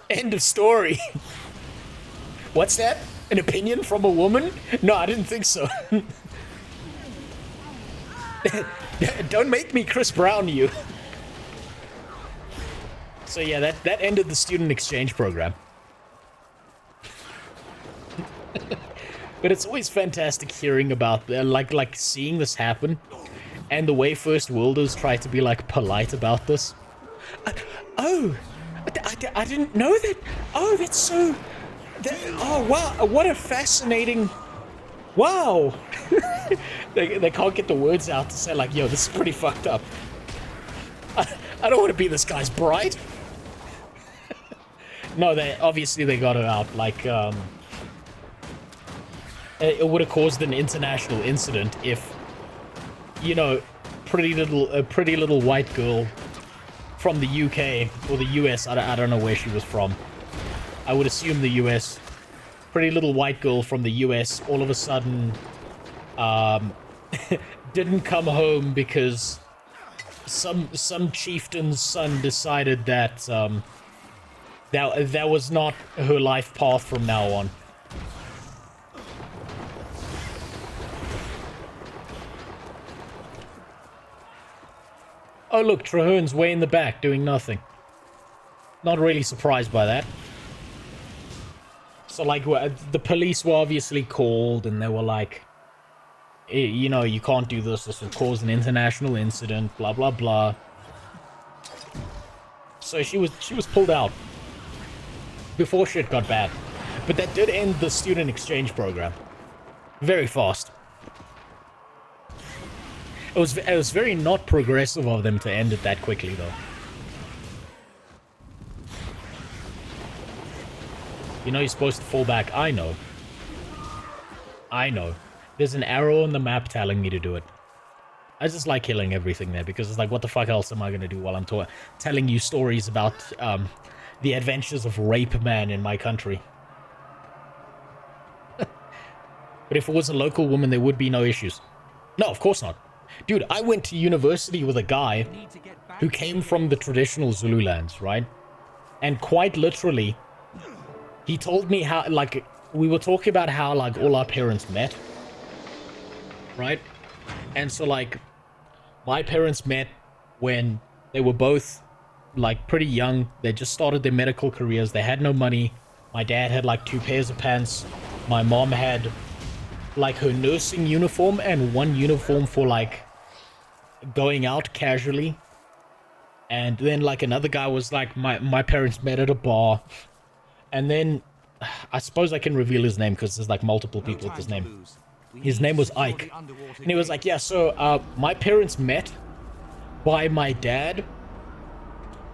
End of story. What's that? An opinion from a woman? No, I didn't think so. Don't make me Chris Brown you. So yeah, that ended the student exchange program. But it's always fantastic hearing about like seeing this happen, and the way First Worlders try to be like polite about this. I didn't know that. Oh, that's so. Oh wow! What a fascinating. Wow. they can't get the words out to say like, yo, this is pretty fucked up. I don't want to be this guy's bride. No, they got it out. Like, it would have caused an international incident if, you know, pretty little white girl from the UK or the US. I don't know where she was from. I would assume the US. Pretty little white girl from the US all of a sudden didn't come home because some chieftain's son decided that that was not her life path from now on. Oh look, Traherne's way in the back doing nothing. Not really surprised by that. So like, the police were obviously called and they were like, you know, you can't do this, this will cause an international incident, blah blah blah. So she was pulled out before shit got bad. But that did end the student exchange program very fast. It was very not progressive of them to end it that quickly though. You know you're supposed to fall back. I know. I know. There's an arrow on the map telling me to do it. I just like killing everything there because it's like, what the fuck else am I going to do while I'm telling you stories about the adventures of Rape Man in my country? But if it was a local woman, there would be no issues. No, of course not. Dude, I went to university with a guy who came from the traditional Zulu lands, right? And quite literally, he told me how, like, we were talking about how, like, all our parents met, right? And so, like, my parents met when they were both, like, pretty young. They just started their medical careers. They had no money. My dad had, like, 2 pairs of pants. My mom had, like, her nursing uniform and 1 uniform for, like, going out casually. And then, like, another guy was, like, my parents met at a bar. And then, I suppose I can reveal his name because there's like multiple people with his name. His name was Ike. And he was like, yeah, so my parents met by my dad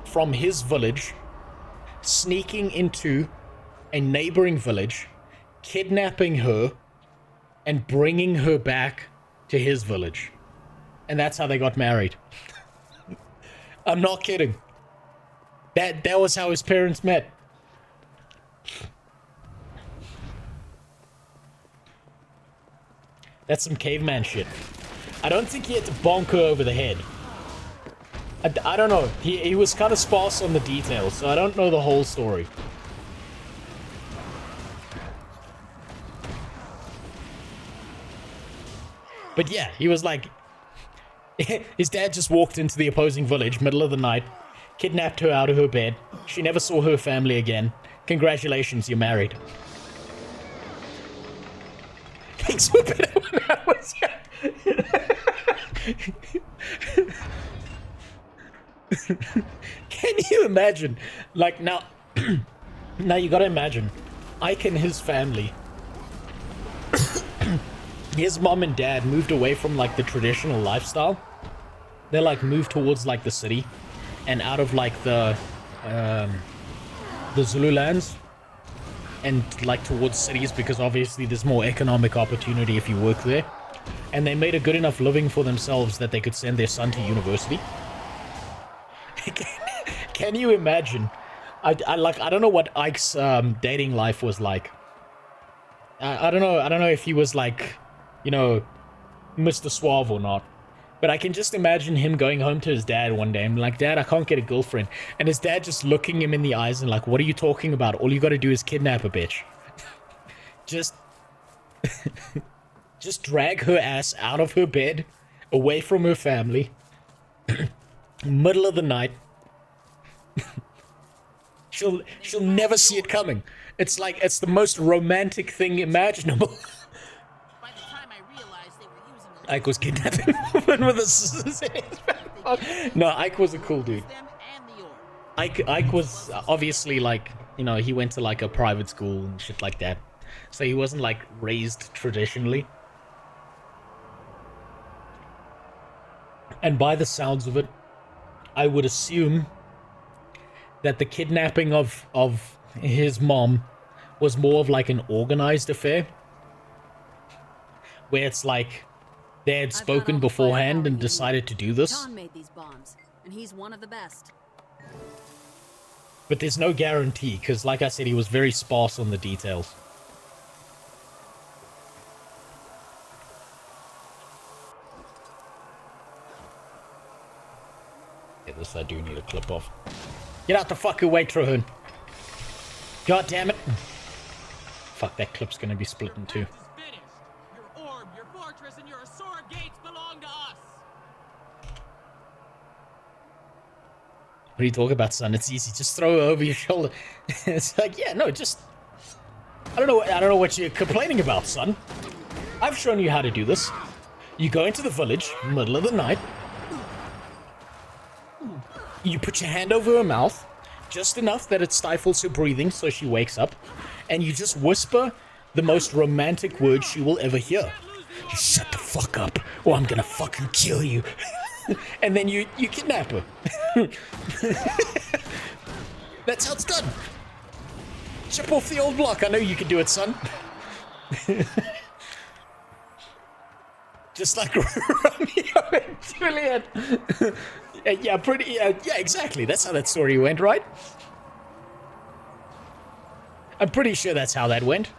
from his village sneaking into a neighboring village, kidnapping her, and bringing her back to his village. And that's how they got married. I'm not kidding. That was how his parents met. That's some caveman shit. I don't think he had to bonk her over the head. I don't know. He was kind of sparse on the details, so I don't know the whole story. But yeah, he was like, his dad just walked into the opposing village, middle of the night, kidnapped her out of her bed. She never saw her family again. Congratulations, you're married. Thanks for being when I was Can you imagine? Like, now, now you gotta imagine, Ike and his family, his mom and dad moved away from, like, the traditional lifestyle. They, like, moved towards, like, the city and out of, like, the Zulu lands and, like, towards cities, because obviously there's more economic opportunity if you work there. And they made a good enough living for themselves that they could send their son to university. Can you imagine? I don't know what Ike's dating life was like. I don't know if he was like, you know, Mr. Suave or not. But I can just imagine him going home to his dad one day and like, Dad, I can't get a girlfriend. And his dad just looking him in the eyes and like, what are you talking about? All you gotta do is kidnap a bitch. Just drag her ass out of her bed, away from her family, middle of the night. She'll never see it coming. It's like, it's the most romantic thing imaginable. By the time I realized they were using Ike was kidnapping a woman with a scissors in his back. No, Ike was a cool dude. Ike was obviously like, you know, he went to like a private school and shit like that. So he wasn't like raised traditionally. And by the sounds of it, I would assume that the kidnapping of his mom was more of like an organized affair, where it's like they had spoken beforehand and decided to do this. John made these bombs, and he's one of the best. But there's no guarantee, because like I said, he was very sparse on the details. Yeah, this I do need a clip off. Get out the fucking way, Trohun. God damn it. Fuck, that clip's gonna be split in two. Your orb, your fortress, and your Asura gates belong to us. What are you talking about, son? It's easy. Just throw it over your shoulder. It's like, yeah, no, just... I don't know what you're complaining about, son. I've shown you how to do this. You go into the village, middle of the night. You put your hand over her mouth, just enough that it stifles her breathing so she wakes up, and you just whisper the most romantic words she will ever hear. Just shut the fuck up, or I'm gonna fucking kill you. And then you kidnap her. That's how it's done. Chip off the old block. I know you can do it, son. Just like Romeo and Juliet. Yeah, pretty. Yeah, exactly. That's how that story went, right? I'm pretty sure that's how that went.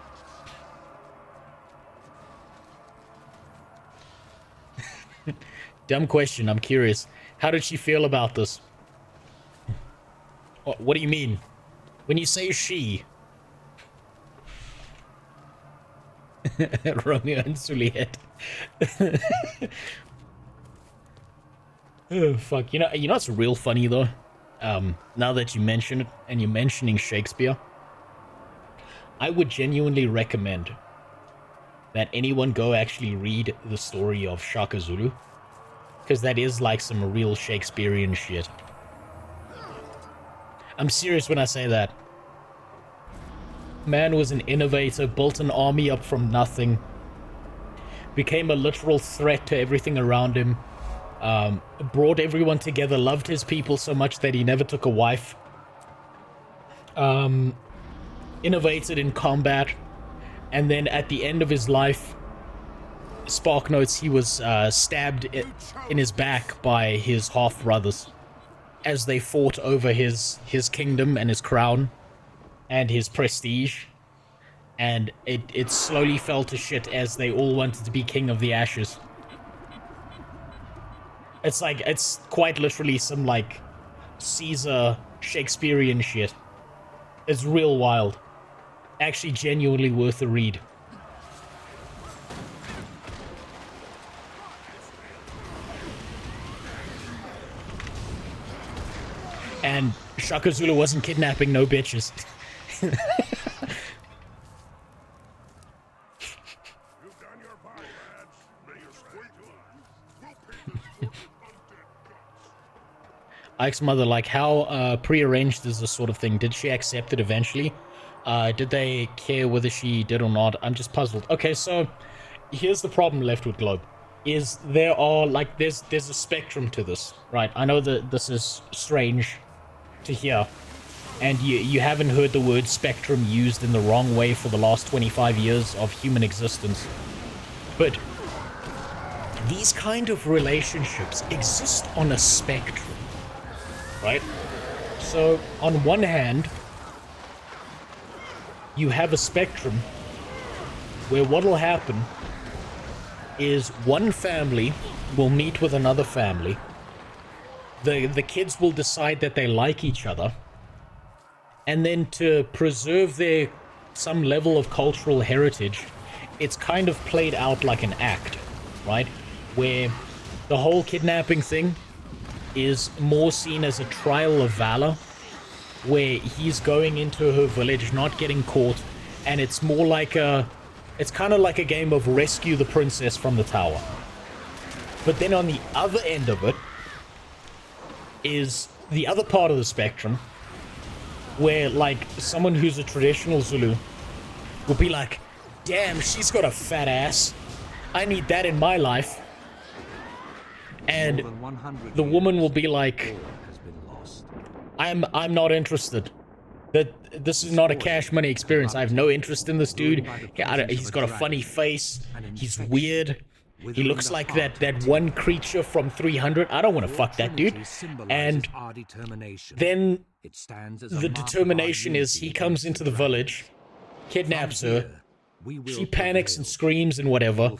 Dumb question. I'm curious. How did she feel about this? What do you mean? When you say she. Romeo and Juliet. Oh, fuck. You know what's real funny, though? Now that you mention it, and you're mentioning Shakespeare, I would genuinely recommend that anyone go actually read the story of Shaka Zulu, because that is like some real Shakespearean shit. I'm serious when I say that. Man was an innovator, built an army up from nothing, became a literal threat to everything around him, brought everyone together, loved his people so much that he never took a wife, innovated in combat, and then at the end of his life, Spark notes he was stabbed in his back by his half-brothers as they fought over his kingdom and his crown and his prestige, and it slowly fell to shit as they all wanted to be king of the ashes. It's like, it's quite literally some like Caesar Shakespearean shit. It's real wild. Actually genuinely worth a read. And Shaka Zulu wasn't kidnapping no bitches. Ike's mother, like, how prearranged is this sort of thing? Did she accept it eventually? Did they care whether she did or not? I'm just puzzled. Okay, so here's the problem left with Globe. Is there are, like, there's a spectrum to this, right? I know that this is strange to hear, and you haven't heard the word spectrum used in the wrong way for the last 25 years of human existence. But these kind of relationships exist on a spectrum. Right? So, on one hand, you have a spectrum where what'll happen is one family will meet with another family. The kids will decide that they like each other. And then to preserve their some level of cultural heritage, it's kind of played out like an act, right? Where the whole kidnapping thing is more seen as a trial of valor, where he's going into her village, not getting caught, and it's more like it's kind of like a game of rescue the princess from the tower. But then on the other end of it is the other part of the spectrum, where, like, someone who's a traditional Zulu will be like, damn, she's got a fat ass, I need that in my life. And the woman will be like, I'm not interested. This is not a cash money experience. I have no interest in this dude. He's got a funny face. He's weird. He looks like that one creature from 300. I don't want to fuck that dude. And then the determination is he comes into the village, kidnaps her. She panics and screams and whatever,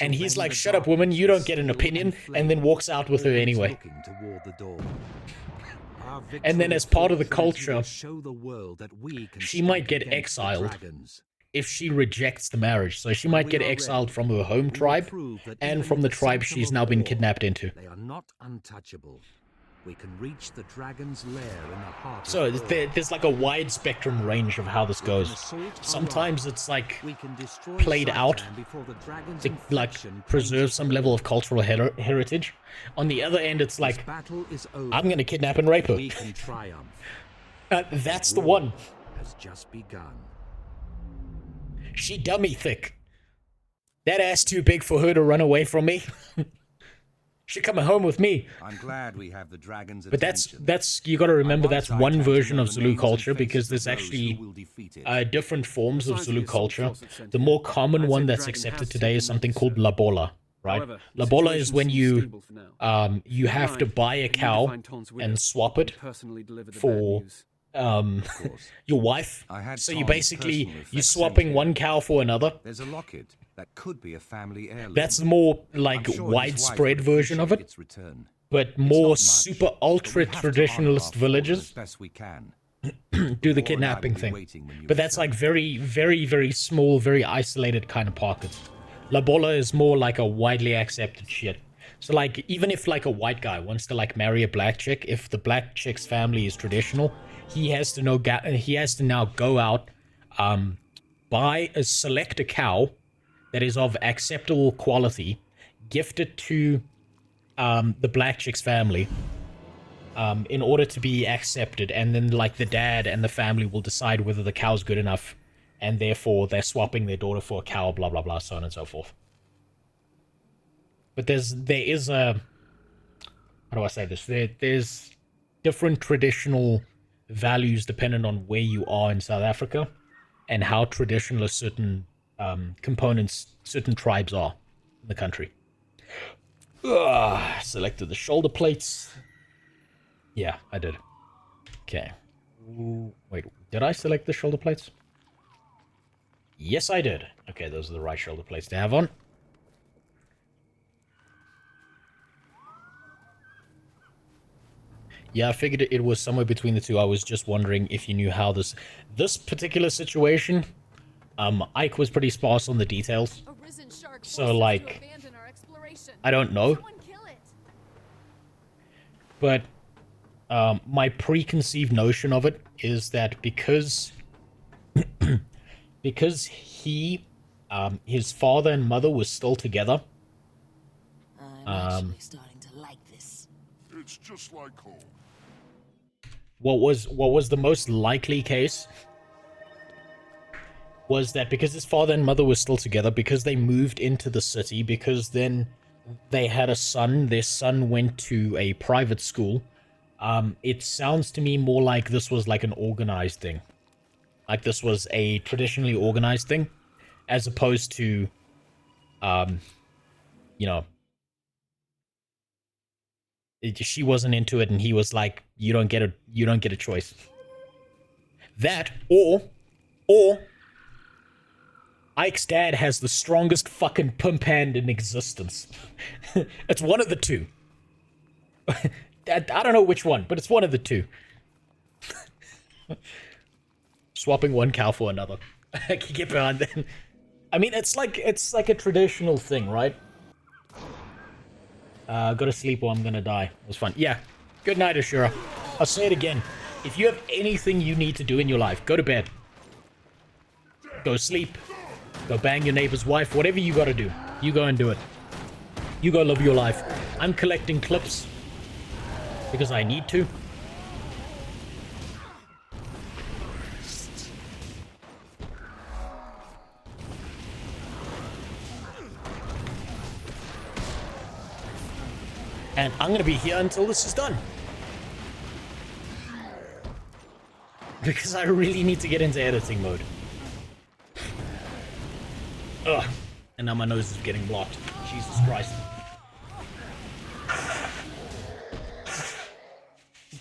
and he's like, shut up, woman, you don't get an opinion, and then walks out with her anyway. And then as part of the culture, she might get exiled if she rejects the marriage. So she might get exiled from her home tribe and from the tribe she's now been kidnapped into. They are not untouchable. We can reach the dragon's lair in the heart. So there's like a wide spectrum range of how this goes. Sometimes it's like played out to like preserve some level of cultural heritage. On the other end, it's like, I'm gonna kidnap and rape her. We can triumph. That's the one. Has just begun. She dummy thick. That ass too big for her to run away from me. She coming home with me. I'm glad we have the dragon's but that's you got to remember that's one version of Zulu culture, because there's actually different forms of Zulu culture. The more common one that's accepted today is something called lobola, right? Lobola is when you have to buy a cow and swap it for your wife. So you basically you're swapping one cow for another. There's a locket that could be a family heirloom. That's more like widespread version of it, but more super ultra traditionalist villages do the kidnapping thing. But that's like very, very, very small, very isolated kind of pockets. Lobola is more like a widely accepted shit. So like, even if like a white guy wants to like marry a black chick, if the black chick's family is traditional, he has to now go out, select a cow that is of acceptable quality, gift it to the black chick's family in order to be accepted, and then like the dad and the family will decide whether the cow's good enough, and therefore they're swapping their daughter for a cow, blah blah blah, so on and so forth. But there is a, how do I say this? There's different traditional values dependent on where you are in South Africa and how traditional certain components, certain tribes are in the country. Selected the shoulder plates. Yeah, I did. Okay. Wait, did I select the shoulder plates? Yes, I did. Okay, those are the right shoulder plates to have on. Yeah, I figured it was somewhere between the two. I was just wondering if you knew how this particular situation, Ike was pretty sparse on the details. So, like, I don't know. But my preconceived notion of it is that because because his father and mother were still together. I'm actually starting to like this. It's just like home. What was the most likely case was that because his father and mother were still together, because they moved into the city, because then they had a son, their son went to a private school. It sounds to me more like this was like an organized thing. Like this was a traditionally organized thing, as opposed to, you know, she wasn't into it and he was like, you don't get a choice. That, or Ike's dad has the strongest fucking pimp hand in existence. It's one of the two. I don't know which one, but it's one of the two. Swapping one cow for another. I can get behind that. I mean, it's like a traditional thing, right? Go to sleep or I'm gonna die. It was fun. Yeah. Good night, Ashura. I'll say it again. If you have anything you need to do in your life, go to bed. Go sleep. Go bang your neighbor's wife. Whatever you gotta do, you go and do it. You go live your life. I'm collecting clips because I need to. And I'm gonna be here until this is done. Because I really need to get into editing mode. Ugh. And now my nose is getting blocked. Jesus Christ.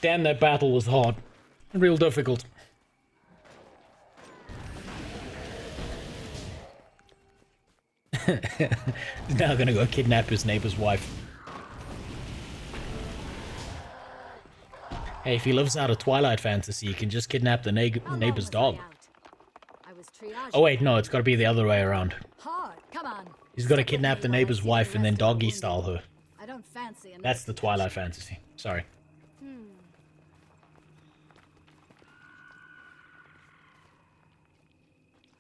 Damn, that battle was hard. Real difficult. He's now gonna go kidnap his neighbor's wife. Hey, if he lives out a Twilight fantasy, he can just kidnap the neighbor's dog. Oh wait, no, it's gotta be the other way around. He's gotta kidnap the neighbor's wife and then doggy style her. That's the Twilight fantasy. Sorry.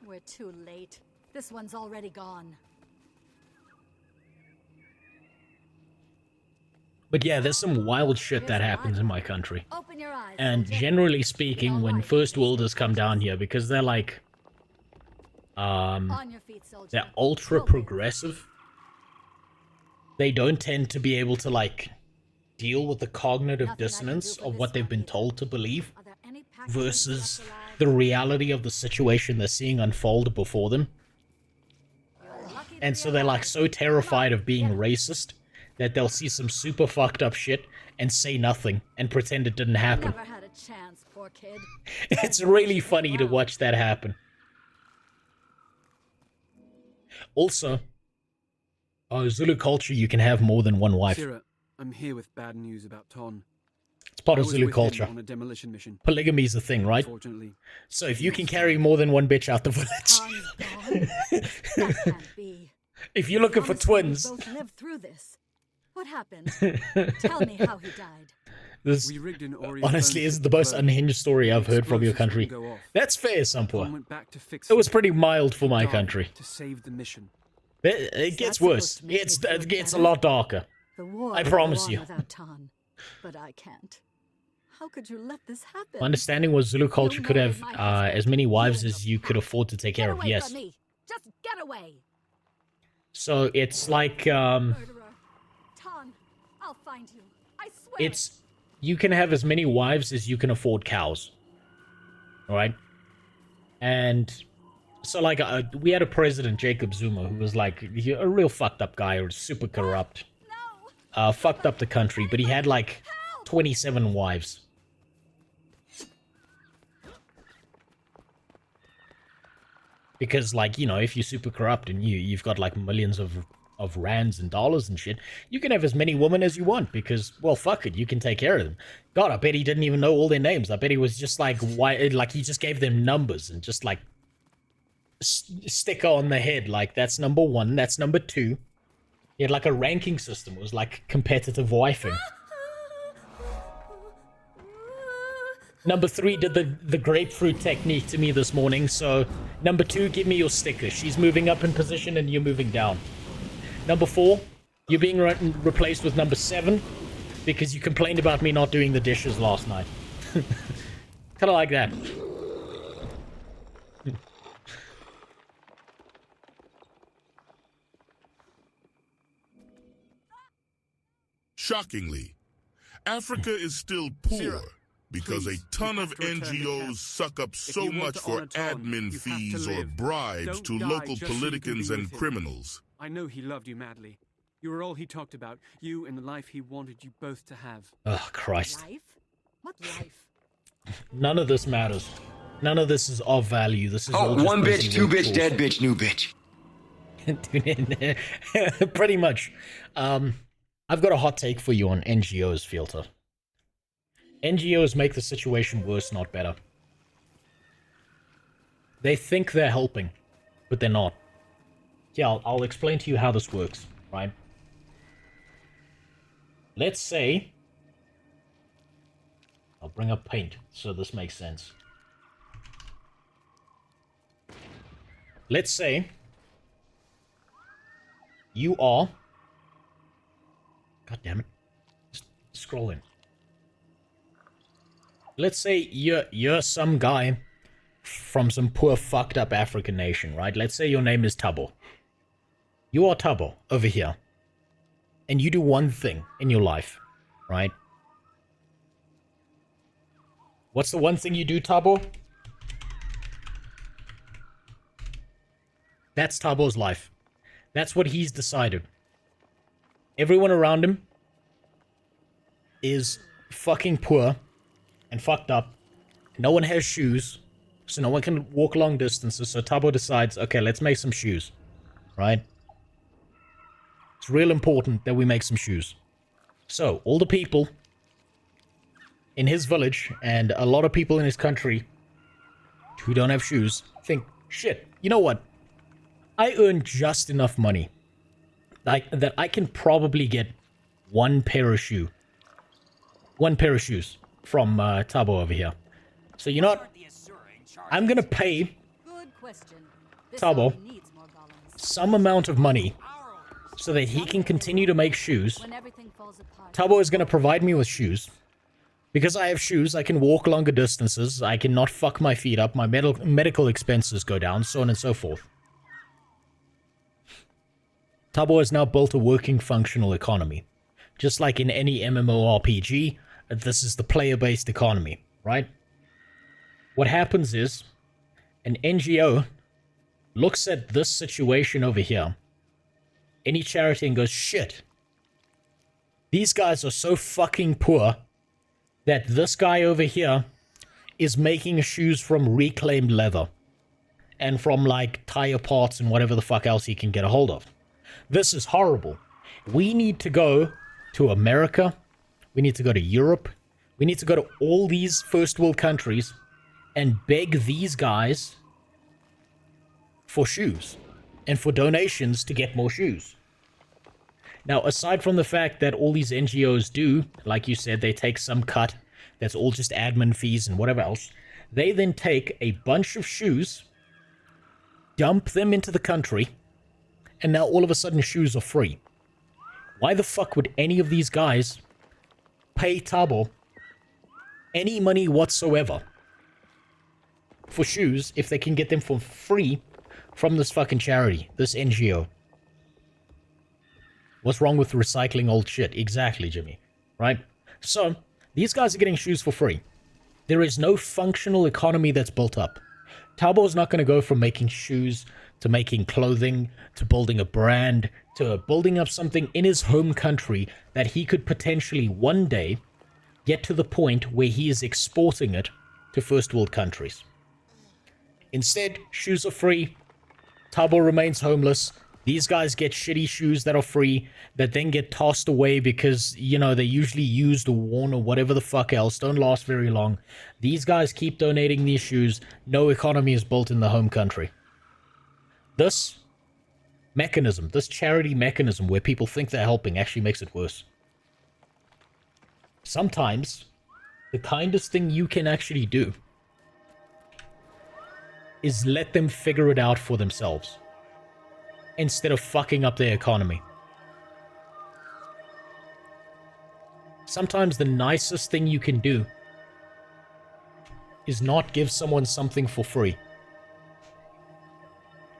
We're too late. This one's already gone. But yeah, there's some wild shit that happens in my country. And generally speaking, when First Worlders come down here, because they're like, they're ultra progressive, they don't tend to be able to like deal with the cognitive dissonance of what they've been told to believe versus the reality of the situation they're seeing unfold before them. And so they're like so terrified of being racist that they'll see some super fucked up shit and say nothing and pretend it didn't happen. Never had a chance, poor kid. It's really funny to watch that happen. Also, Zulu culture, you can have more than one wife. Sira, I'm here with bad news about Ton. It's part of I was Zulu with him culture. on a demolition mission. Polygamy is a thing, right? Unfortunately. So if you can carry more than one bitch out the village. That can't be. If you're looking for twins. We both lived through this. What happened? Tell me how he died. This honestly is the most unhinged story I've heard from your country. That's fair, Sampua. It was pretty mild for my country. To save the mission. It gets worse. It gets a lot darker. I promise you. But I can't. How could you let this happen? My understanding was Zulu culture could have as many wives as you could afford to take care of. Yes. Just get away. So it's like Murderer. Ton, I'll find you. I swear. It's you can have as many wives as you can afford cows. All right? And so like we had a president, Jacob Zuma, who was like a real fucked up guy, or super corrupt. Fucked up the country, but he had like 27 wives. Because, like, you know, if you're super corrupt and you've got like millions of rands and dollars and shit, you can have as many women as you want because, well, fuck it, you can take care of them. God, I bet he didn't even know all their names. I bet he was just like, he just gave them numbers and just like sticker on the head, like that's number 1, that's number 2. He had like a ranking system. It was like competitive wifing. Number 3 did the grapefruit technique to me this morning. So number 2, give me your sticker. She's moving up in position and you're moving down. Number 4, you're being replaced with number 7 because you complained about me not doing the dishes last night. Kind of like that. Shockingly, Africa is still poor because please, a ton you of have to return to NGOs camp. suck up If so you want much to for honor Tom, admin you have to fees or live. bribes Don't to die local just so you can politicans be and with him. criminals. I know he loved you madly. You were all he talked about. You and the life he wanted you both to have. Oh, Christ. Life? What life? None of this matters. None of this is of value. This is all Oh, just one busy bitch, two work bitch, for- dead bitch, new bitch. Pretty much. I've got a hot take for you on NGOs, Filter. NGOs make the situation worse, not better. They think they're helping, but they're not. Yeah, I'll explain to you how this works, right? Let's say... I'll bring up paint, so this makes sense. Let's say... you are... God damn it. Just scroll in. Let's say you're some guy from some poor fucked up African nation, right? Let's say your name is Tabo. You are Tabo over here. And you do one thing in your life, right? What's the one thing you do, Tabo? That's Tabo's life. That's what he's decided. Everyone around him is fucking poor and fucked up. No one has shoes, so no one can walk long distances. So Tabo decides, okay, let's make some shoes, right? It's real important that we make some shoes. So all the people in his village and a lot of people in his country who don't have shoes think, shit, you know what? I earn just enough money that I can probably get one pair of shoes from Tabo over here. So you know what? I'm gonna pay Tabo some amount of money so that he can continue to make shoes. Tabo is gonna provide me with shoes. Because I have shoes, I can walk longer distances, I can not fuck my feet up, my medical expenses go down, so on and so forth. Tabo has now built a working, functional economy. Just like in any MMORPG, this is the player-based economy, right? What happens is, an NGO looks at this situation over here, any charity, and goes, shit, these guys are so fucking poor that this guy over here is making shoes from reclaimed leather and from, like, tire parts and whatever the fuck else he can get a hold of. This is horrible. We need to go to America. We need to go to Europe. We need to go to all these first world countries and beg these guys for shoes and for donations to get more shoes. Now, aside from the fact that all these NGOs do, like you said, they take some cut, that's all just admin fees and whatever else, they then take a bunch of shoes, dump them into the country, and now all of a sudden shoes are free. Why the fuck would any of these guys pay Tabo any money whatsoever for shoes if they can get them for free from this fucking charity, this NGO? What's wrong with recycling old shit? Exactly, Jimmy. Right? So, these guys are getting shoes for free. There is no functional economy that's built up. Tabo's not going to go from making shoes to making clothing, to building a brand, to building up something in his home country that he could potentially one day get to the point where he is exporting it to first world countries. Instead, shoes are free. Tabo remains homeless. These guys get shitty shoes that are free, that then get tossed away because, you know, they're usually used or worn or whatever the fuck else, don't last very long. These guys keep donating these shoes. No economy is built in the home country. This mechanism, this charity mechanism where people think they're helping actually makes it worse. Sometimes the kindest thing you can actually do is let them figure it out for themselves instead of fucking up their economy. Sometimes the nicest thing you can do is not give someone something for free.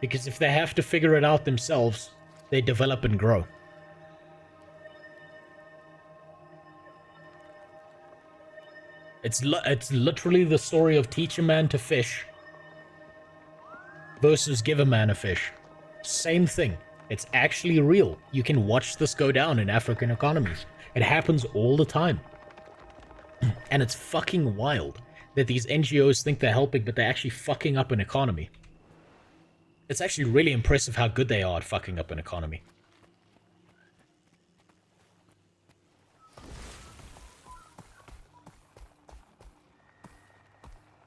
Because if they have to figure it out themselves, they develop and grow. It's literally the story of teach a man to fish versus give a man a fish. Same thing. It's actually real. You can watch this go down in African economies. It happens all the time. And it's fucking wild that these NGOs think they're helping, but they're actually fucking up an economy. It's actually really impressive how good they are at fucking up an economy.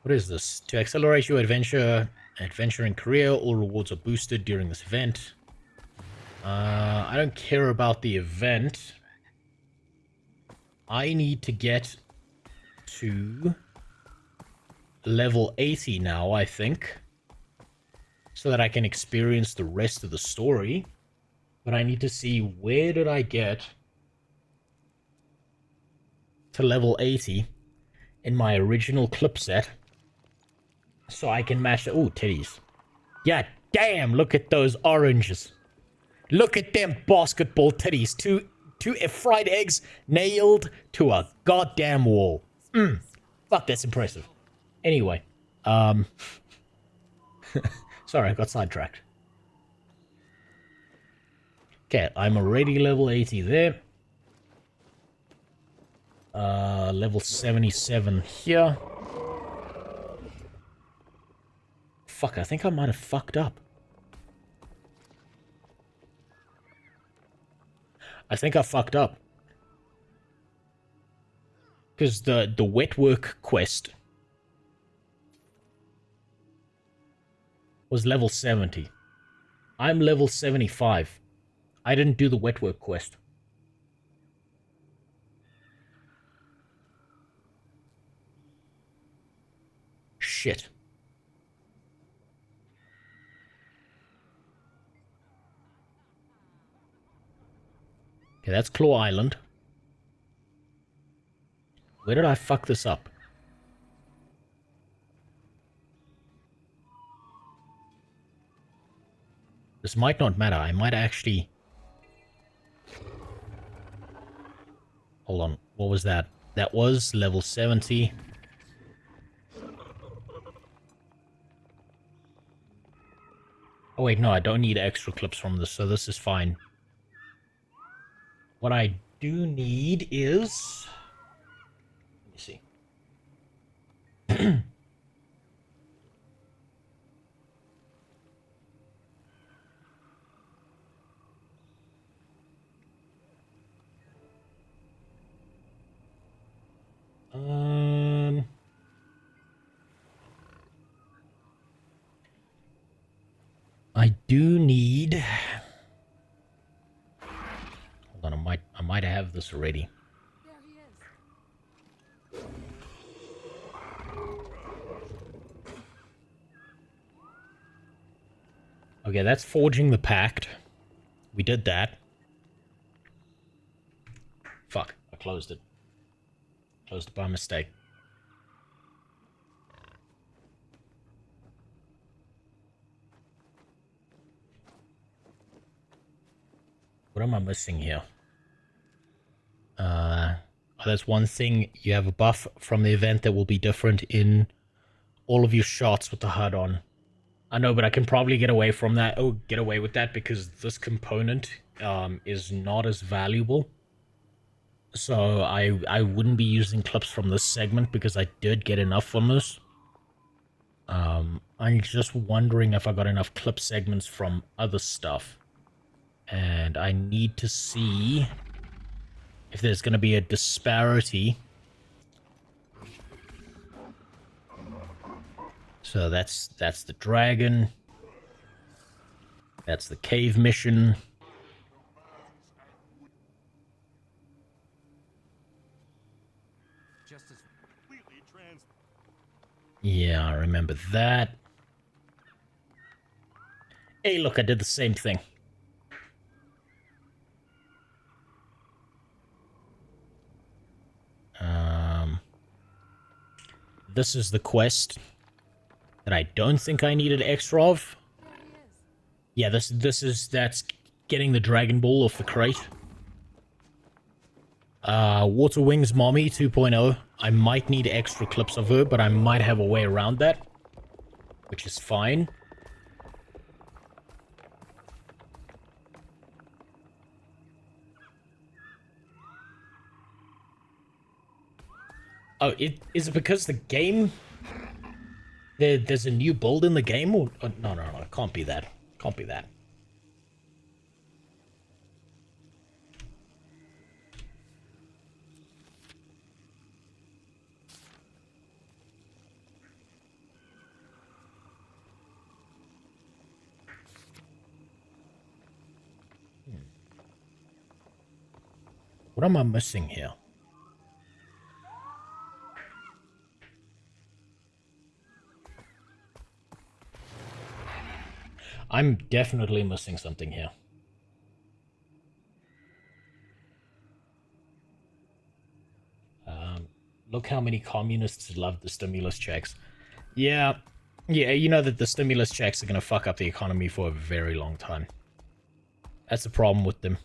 What is this? To accelerate your adventure in career, all rewards are boosted during this event. I don't care about the event. I need to get to level 80 now, I think, so that I can experience the rest of the story. But I need to see, where did I get to level 80 in my original clip set so I can match it. Oh, titties. Yeah, damn, look at those oranges. Look at them basketball titties. Two fried eggs nailed to a goddamn wall. Fuck, that's impressive. Anyway, sorry, I got sidetracked. Okay, I'm already level 80 there. Level 77 here. Fuck, I think I might have fucked up. I think I fucked up. Because the wet work quest was level 70. I'm level 75. I didn't do the wet work quest. Shit. Okay, that's Claw Island. Where did I fuck this up? This might not matter. I might actually... Hold on. What was that? That was level 70. Oh wait, no, I don't need extra clips from this, so this is fine. What I do need is... Let me see. I do need... Hold on, I might have this already. Okay, that's forging the pact. We did that. Fuck, I closed it. Closed it by mistake. What am I missing here? There's one thing. You have a buff from the event that will be different in all of your shots with the HUD on. I know, but I can probably get away from that. Oh, get away with that because this component is not as valuable. So I wouldn't be using clips from this segment because I did get enough from this. I'm just wondering if I got enough clip segments from other stuff. And I need to see if there's going to be a disparity. So that's the dragon. That's the cave mission. completely Yeah, I remember that. Hey, look, I did the same thing. This is the quest that I don't think I needed extra of. Yeah, that's getting the Dragon Ball off the crate. Water Wings Mommy 2.0. I might need extra clips of her, but I might have a way around that, which is fine. Oh, is it because the game... There's a new build in the game? Or no, it can't be that. Can't be that. What am I missing here? I'm definitely missing something here. Look how many communists love the stimulus checks. Yeah, you know that the stimulus checks are going to fuck up the economy for a very long time. That's the problem with them.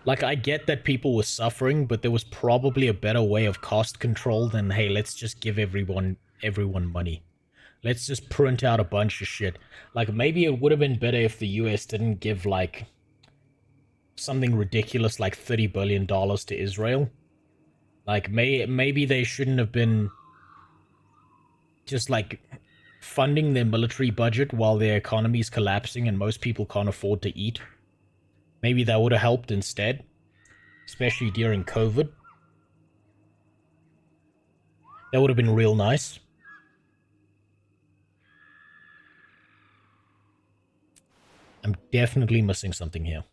Like, I get that people were suffering, but there was probably a better way of cost control than, hey, let's just give everyone money. Let's just print out a bunch of shit. Like, maybe it would have been better if the US didn't give, like, something ridiculous like $30 billion to Israel. Like, maybe they shouldn't have been just, like, funding their military budget while their economy is collapsing and most people can't afford to eat. Maybe that would have helped instead, especially during COVID. That would have been real nice. I'm definitely missing something here.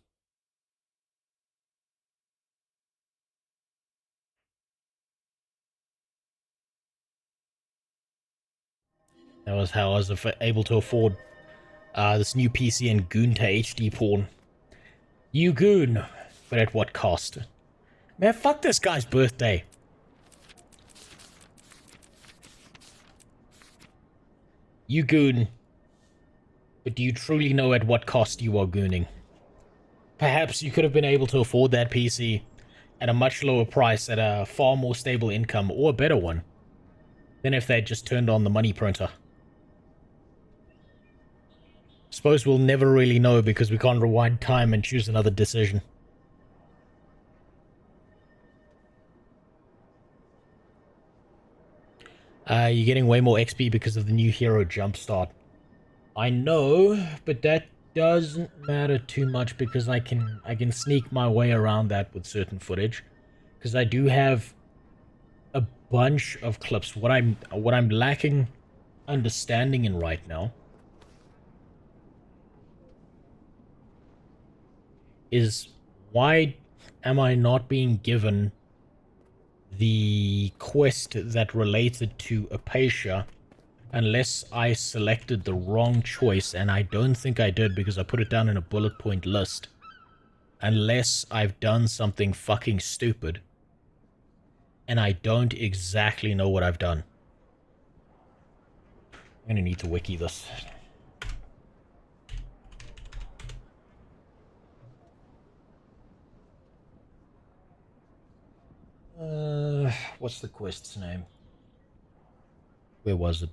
That was how I was able to afford this new PC and Goon to HD porn. You Goon, but at what cost? Man, fuck this guy's birthday. You Goon, but do you truly know at what cost you are gooning? Perhaps you could have been able to afford that PC at a much lower price at a far more stable income, or a better one, than if they'd just turned on the money printer. Suppose we'll never really know because we can't rewind time and choose another decision. You're getting way more XP because of the new hero jumpstart. I know, but that doesn't matter too much because I can sneak my way around that with certain footage. Because I do have a bunch of clips. What I'm lacking understanding in right now is why am I not being given the quest that related to Apatia unless I selected the wrong choice, and I don't think I did because I put it down in a bullet point list. Unless I've done something fucking stupid and I don't exactly know what I've done. I'm gonna need to wiki this. What's the quest's name? Where was it?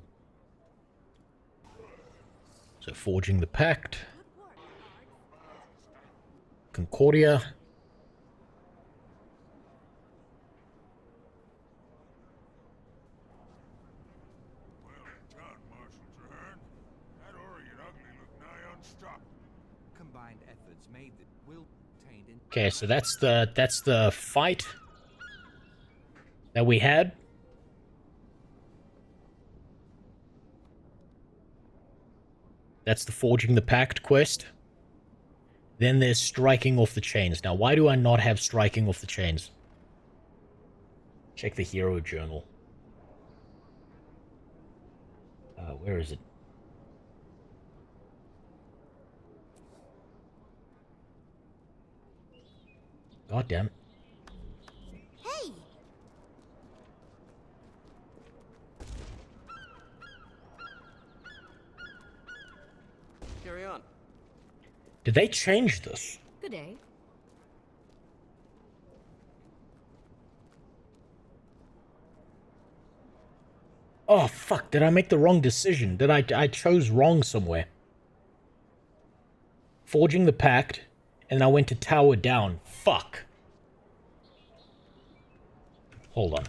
So, Forging the Pact. Concordia. Okay, so that's the fight that we had. That's the Forging the Pact quest. Then there's Striking Off the Chains. Now, why do I not have Striking Off the Chains? Check the hero journal. Where is it? God damn it. Hey! Carry on. Did they change this? Good day. Oh, fuck. Did I make the wrong decision? Did I chose wrong somewhere? Forging the pact, and I went to tower down. Fuck. Hold on.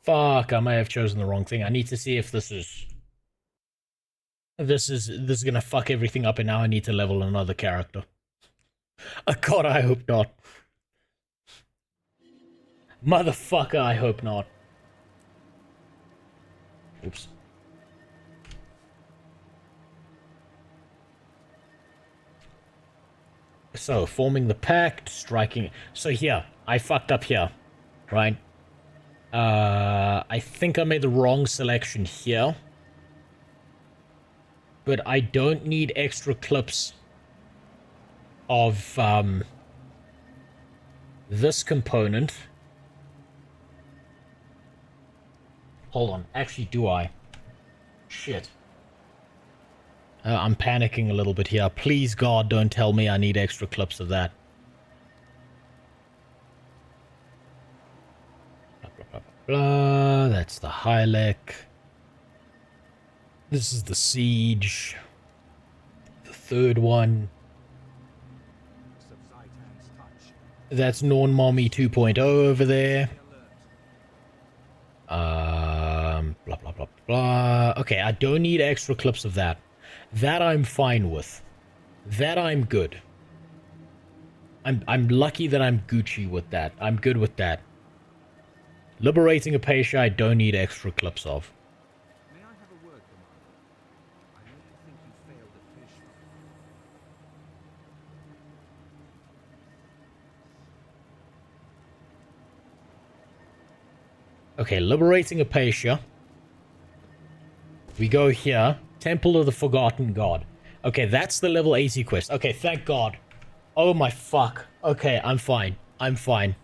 Fuck, I may have chosen the wrong thing. I need to see if this is... This is gonna fuck everything up, and now I need to level another character. God, I hope not. Motherfucker, I hope not. Oops. So, forming the pact, striking... So here, I fucked up here, right? I think I made the wrong selection here. But I don't need extra clips of, this component. Hold on. Actually, do I? Shit. I'm panicking a little bit here. Please, God, don't tell me I need extra clips of that. Blah, blah, blah, blah, blah. That's the Hylek. This is the Siege. The third one. That's Norn Mommy 2.0 over there. Blah, blah, blah, blah. Okay, I don't need extra clips of that. That I'm fine with. That I'm good. I'm lucky that I'm Gucci with that. I'm good with that. Liberating Apatia, I don't need extra clips of. May I have a word, Commander? I really think you failed at mission. Okay, liberating Apatia. We go here. Temple of the Forgotten God. Okay, that's the level 80 quest. Okay, thank God. Oh my fuck. Okay, I'm fine. I'm fine.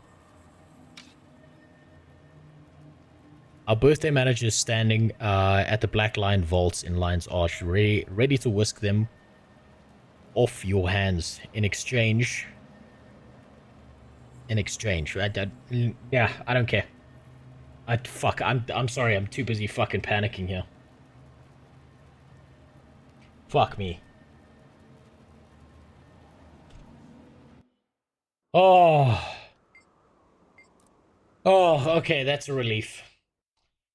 Our birthday manager is standing at the Black Lion Vaults in Lion's Arch, ready to whisk them off your hands in exchange. In exchange. Yeah, I don't care. Fuck, I'm sorry, I'm too busy fucking panicking here. Fuck me. Oh. Oh, okay, that's a relief.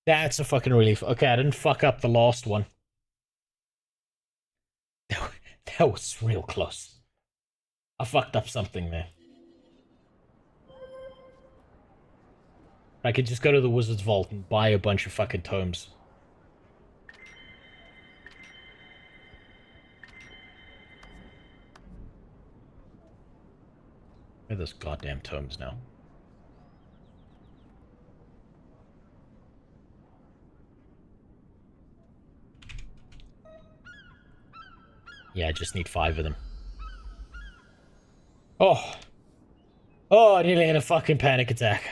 That's a fucking relief. Okay, I didn't fuck up the last one. That was real close. I fucked up something there. I could just go to the Wizard's Vault and buy a bunch of fucking tomes. Where are those goddamn tomes now? Yeah, I just need 5 of them. Oh. Oh, I nearly had a fucking panic attack.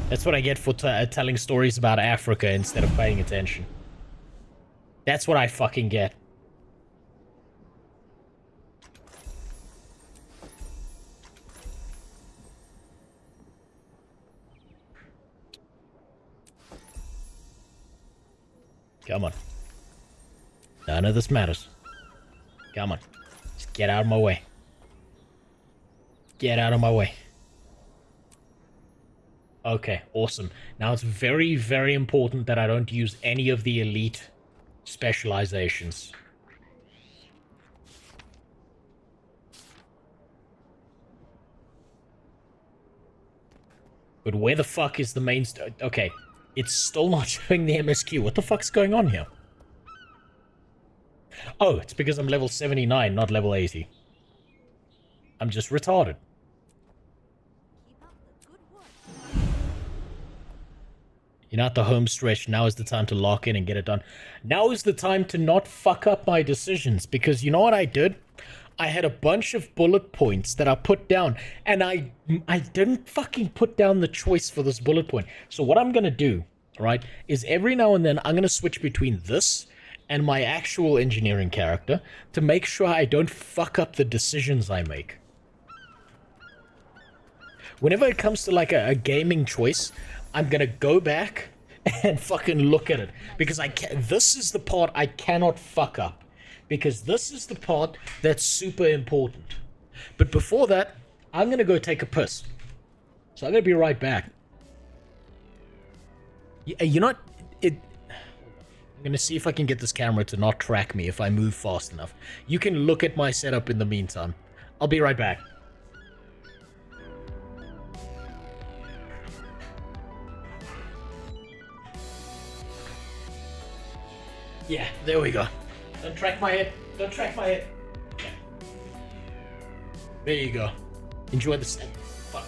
That's what I get for telling stories about Africa instead of paying attention. That's what I fucking get. Come on. None of this matters. Come on. Just get out of my way. Get out of my way. Okay, awesome. Now it's very, very important that I don't use any of the elite specializations. But where the fuck is the main... Okay, it's still not showing the MSQ. What the fuck's going on here? Oh, it's because I'm level 79, not level 80. I'm just retarded. You're not the home stretch. Now is the time to lock in and get it done. Now is the time to not fuck up my decisions, because you know what I did? I had a bunch of bullet points that I put down, and I didn't fucking put down the choice for this bullet point. So what I'm gonna do, right, is every now and then I'm gonna switch between this and my actual engineering character to make sure I don't fuck up the decisions I make. Whenever it comes to like a gaming choice, I'm gonna go back and fucking look at it, because this is the part I cannot fuck up, because this is the part that's super important. But before that, I'm gonna go take a piss, so I'm gonna be right back. You know what? I'm gonna see if I can get this camera to not track me if I move fast enough. You can look at my setup in the meantime. I'll be right back. Yeah, there we go. Don't track my head. Don't track my head. Okay. There you go. Enjoy the set. Fuck.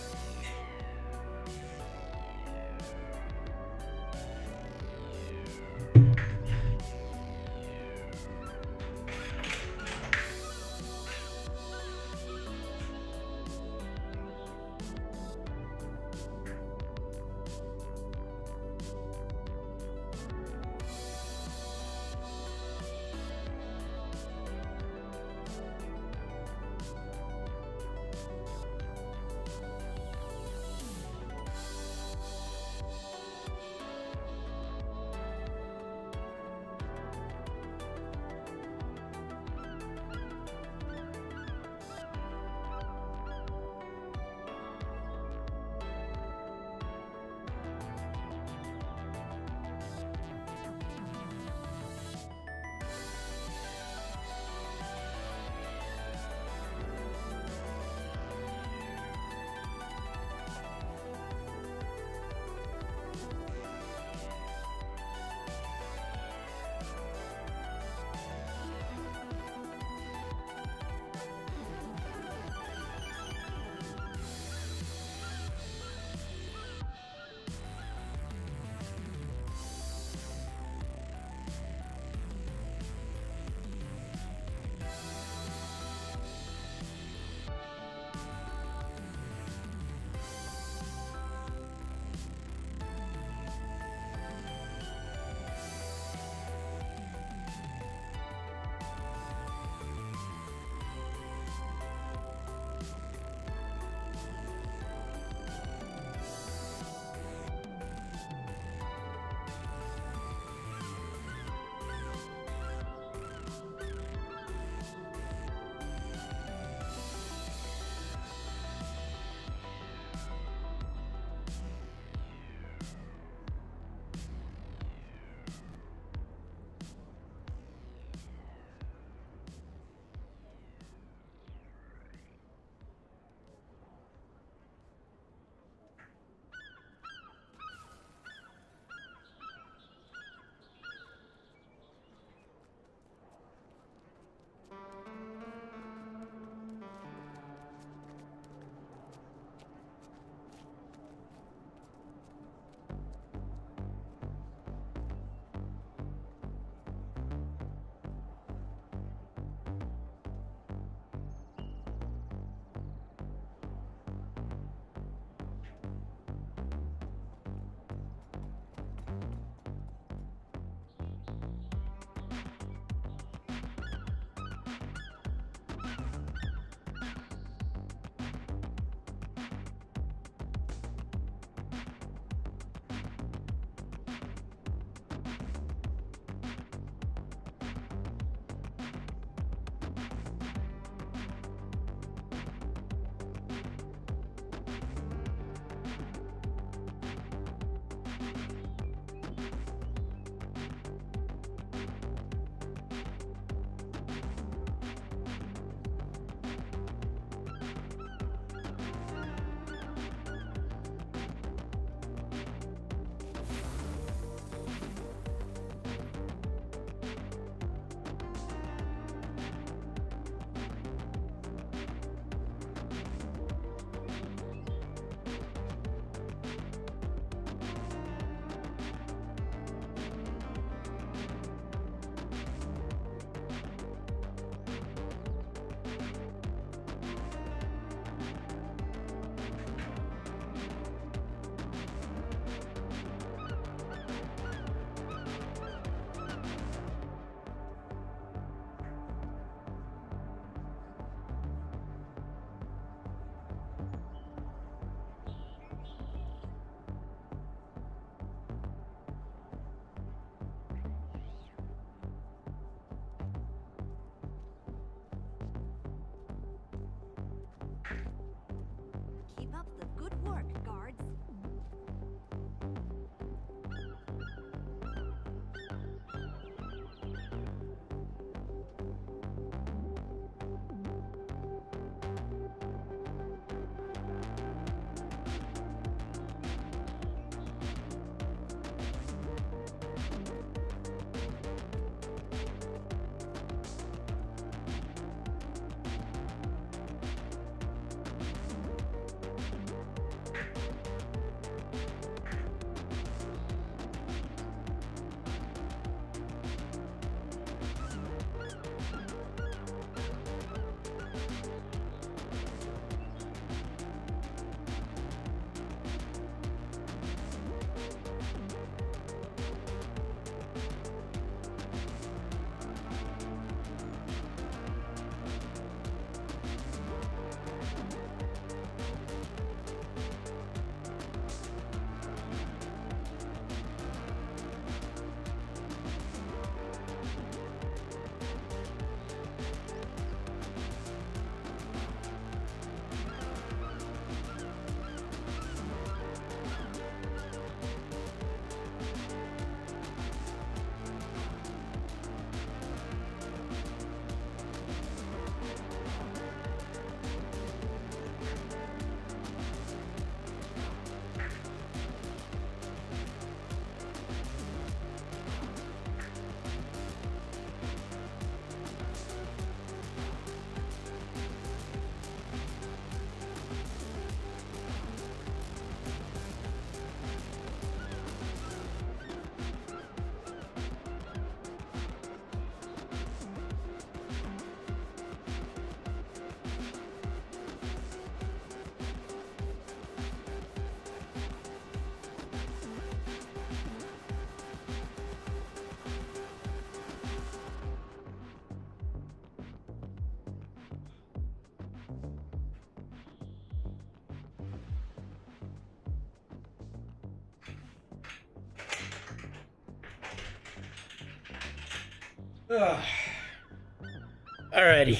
Alrighty.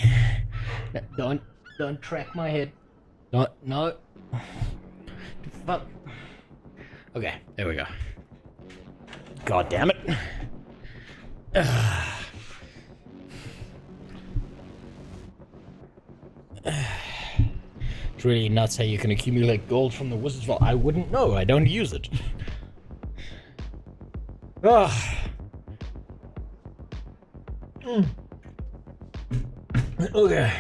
No, don't track my head. No. Fuck. Okay, there we go. God damn it. It's really nuts how you can accumulate gold from the Wizard's Vault. I wouldn't know. I don't use it. Okay.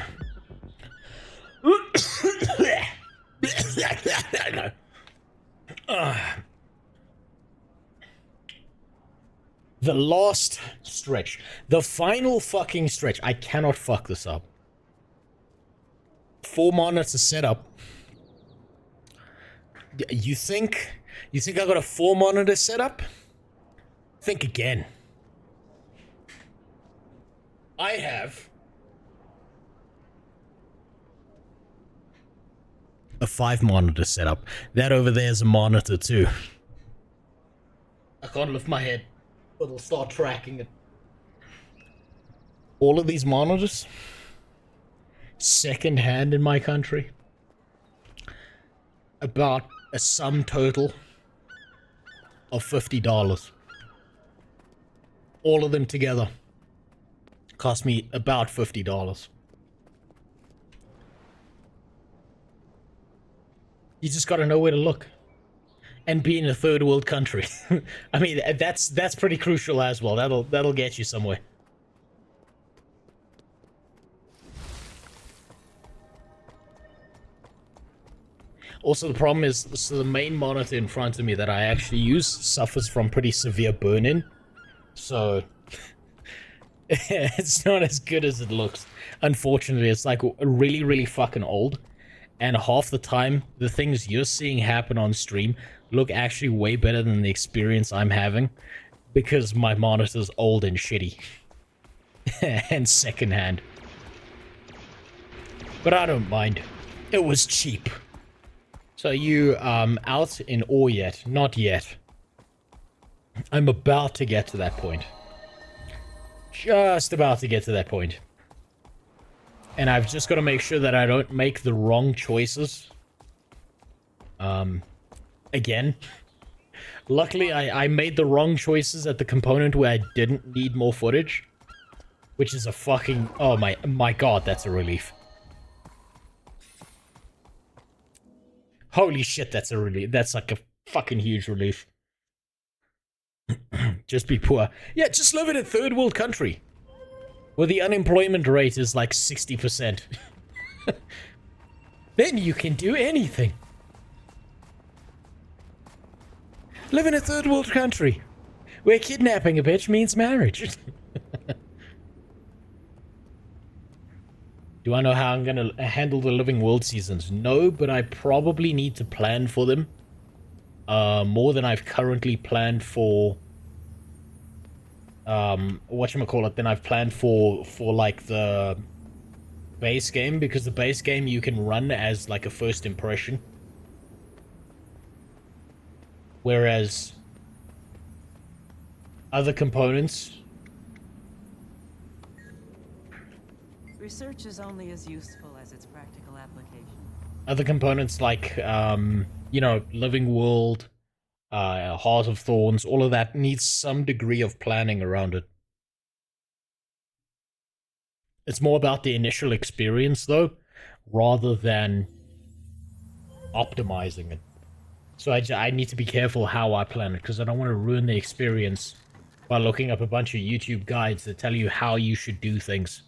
The last stretch. The final fucking stretch. I cannot fuck this up. 4 monitor setup. You think I got a 4 monitor setup? Think again. I have a 5 monitor setup. That over there is a monitor too. I can't lift my head. It'll start tracking it. All of these monitors, second hand in my country, about a sum total of $50. All of them together cost me about $50. You just gotta know where to look. And be in a third world country. I mean, that's pretty crucial as well. That'll get you somewhere. Also, the problem is, so the main monitor in front of me that I actually use suffers from pretty severe burn-in. So, it's not as good as it looks. Unfortunately, it's like really, really fucking old. And half the time, the things you're seeing happen on stream look actually way better than the experience I'm having. Because my monitor's old and shitty. And secondhand. But I don't mind. It was cheap. So you, out in ore yet? Not yet. I'm about to get to that point. Just about to get to that point. And I've just got to make sure that I don't make the wrong choices. Again. Luckily, I made the wrong choices at the component where I didn't need more footage. Which is a fucking... Oh my god, that's a relief. Holy shit, that's a relief. That's like a fucking huge relief. Just be poor. Yeah, just live in a third world country. Where the unemployment rate is like 60%. Then you can do anything. Live in a third world country. Where kidnapping a bitch means marriage. Do I know how I'm gonna handle the Living World seasons? No, but I probably need to plan for them. More than I've currently planned for... whatchamacallit, than I've planned for like the base game, because the base game you can run as like a first impression. Whereas other components... Research is only as useful as its practical application. Other components like, you know, Living World, Heart of Thorns, all of that needs some degree of planning around it. It's more about the initial experience, though, rather than optimizing it. So I need to be careful how I plan it, because I don't want to ruin the experience by looking up a bunch of YouTube guides that tell you how you should do things.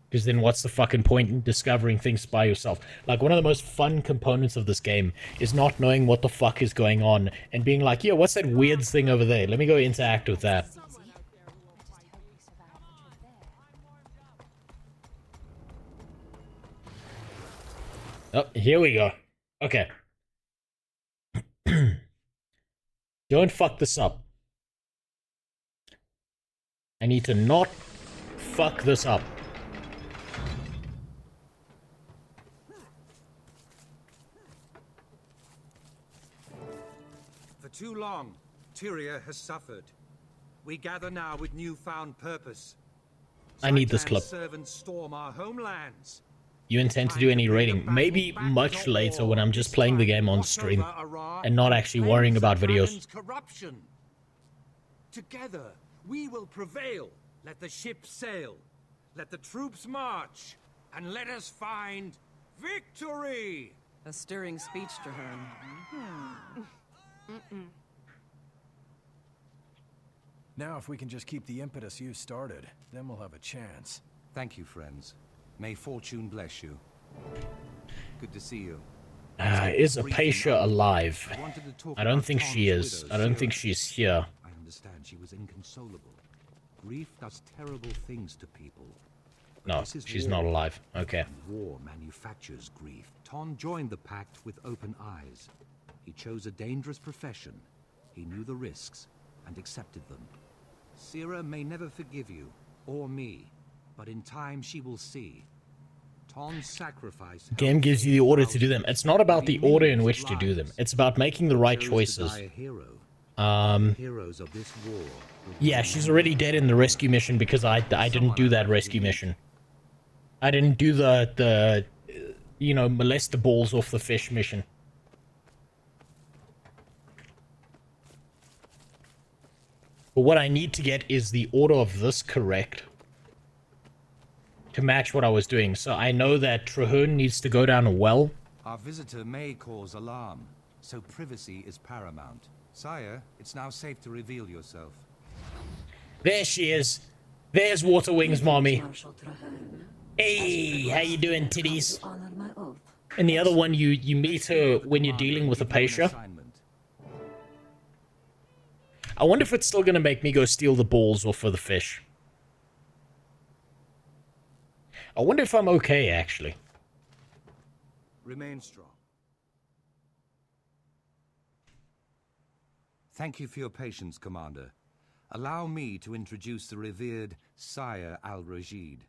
Because then what's the fucking point in discovering things by yourself? Like, one of the most fun components of this game is not knowing what the fuck is going on and being like, yo, what's that weird thing over there? Let me go interact with that. Oh, here we go. Okay. Don't fuck this up. I need to not fuck this up. For too long, Tyria has suffered. We gather now with newfound purpose. I need this clip. Servants storm our homelands. You intend to do any raiding? Maybe much later when I'm just playing the game on stream and not actually worrying about videos. Corruption. Together, we will prevail. Let the ship sail. Let the troops march. And let us find victory. A stirring speech, Traherne. Now, if we can just keep the impetus you started, then we'll have a chance. Thank you, friends. May fortune bless you. Good to see you. Is Apatia alive? I don't think she is. I don't think she's here. I understand she was inconsolable. Grief does terrible things to people. No, she's not alive. Okay. War manufactures grief. Ton joined the pact with open eyes. He chose a dangerous profession. He knew the risks and accepted them. Sira may never forgive you, or me, but in time she will see. Ton's sacrifice... Game gives you the order to do them. It's not about the order in which to do them. It's about making the right choices. Heroes of this war. Yeah, she's already dead in the rescue mission because I didn't do that rescue mission. I didn't do the you know, molest the balls off the fish mission. But what I need to get is the order of this correct to match what I was doing. So I know that Traherne needs to go down a well. Our visitor may cause alarm, so privacy is paramount. Sire, it's now safe to reveal yourself. There she is. There's Water Wings, mommy. Hey, how you doing, titties? And the other one, you meet her when you're dealing with Apatia. I wonder if it's still gonna make me go steal the balls off of the fish. I wonder if I'm okay, actually. Remain strong. Thank you for your patience, Commander. Allow me to introduce the revered Sire Al-Rashid.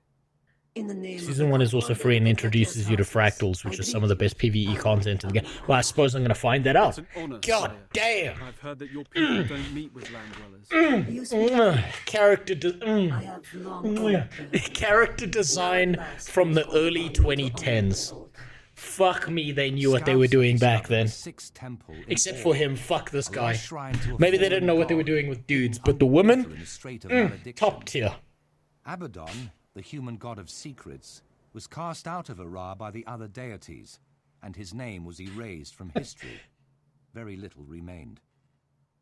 Season 1 is also free and introduces you to fractals, which is some of the best PvE content in the game. Well, I suppose I'm going to find that out. God damn! I've heard that your people don't meet with land dwellers. Character design from the early 2010s. Fuck me, they knew what they were doing back then. Except for him, fuck this guy. Maybe they didn't know what they were doing with dudes, but the women, top tier. Abaddon, the human god of secrets, was cast out of Ara by the other deities, and his name was erased from history. Very little remained.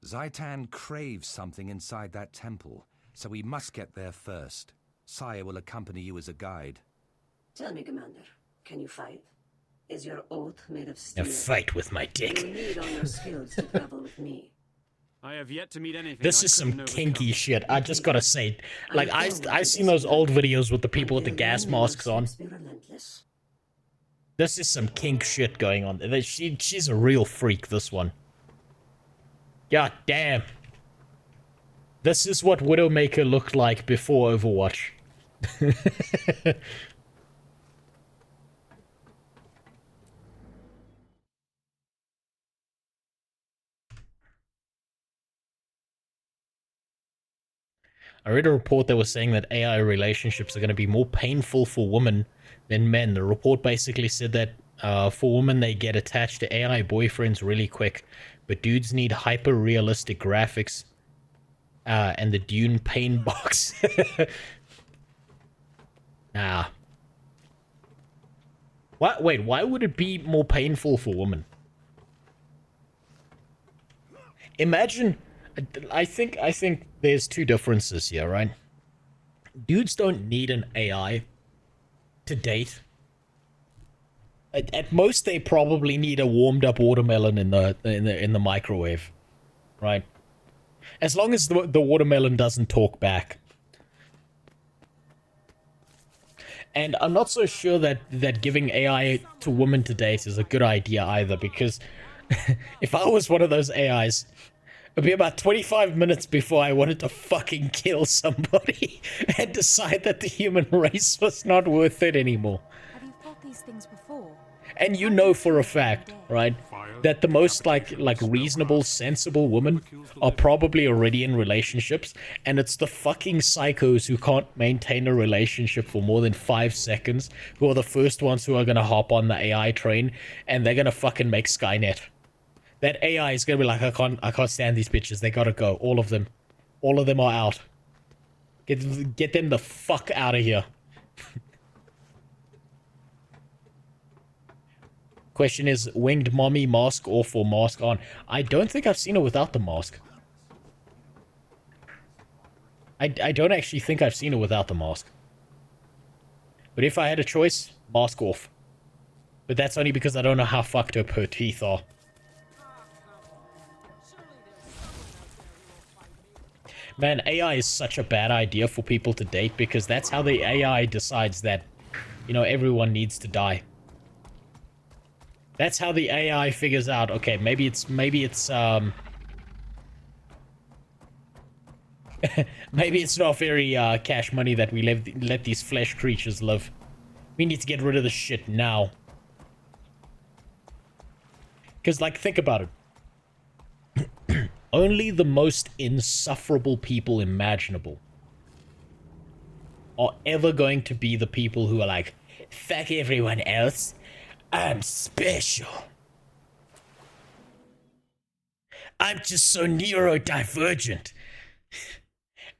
Zitan craves something inside that temple, so we must get there first. Sire will accompany you as a guide. Tell me, Commander, can you fight? Is your oath made of steel? A fight with my dick. You need all your skills to travel with me. I have yet to meet anything. This is some kinky shit. I just gotta say, like I seen those old videos with the people with the gas masks on. This is some kink shit going on. She's a real freak. This one. God damn. This is what Widowmaker looked like before Overwatch. I read a report that was saying that AI relationships are going to be more painful for women than men. The report basically said that for women, they get attached to AI boyfriends really quick, but dudes need hyper-realistic graphics and the Dune pain box. Nah. What? Wait, why would it be more painful for women? Imagine... I think there's two differences here, right? Dudes don't need an AI to date. At most, they probably need a warmed-up watermelon in the microwave, right? As long as the watermelon doesn't talk back. And I'm not so sure that giving AI to women to date is a good idea either, because if I was one of those AIs, it'd be about 25 minutes before I wanted to fucking kill somebody and decide that the human race was not worth it anymore. Have you thought these things before? And you know for a fact, right? that the most like reasonable, sensible women are probably already in relationships, and it's the fucking psychos who can't maintain a relationship for more than 5 seconds who are the first ones who are gonna hop on the AI train, and they're gonna fucking make Skynet. That AI is gonna be like, I can't stand these bitches. They gotta go. All of them are out. Get them the fuck out of here. Question is, winged mommy mask off or mask on? I don't think I've seen her without the mask. I don't actually think I've seen her without the mask. But if I had a choice, mask off. But that's only because I don't know how fucked up her teeth are. Man, AI is such a bad idea for people to date because that's how the AI decides that, you know, everyone needs to die. That's how the AI figures out, okay, maybe it's maybe it's not very cash money that we let these flesh creatures live. We need to get rid of the shit now. Because, like, think about it. Only the most insufferable people imaginable are ever going to be the people who are like, fuck everyone else, I'm special. I'm just so neurodivergent.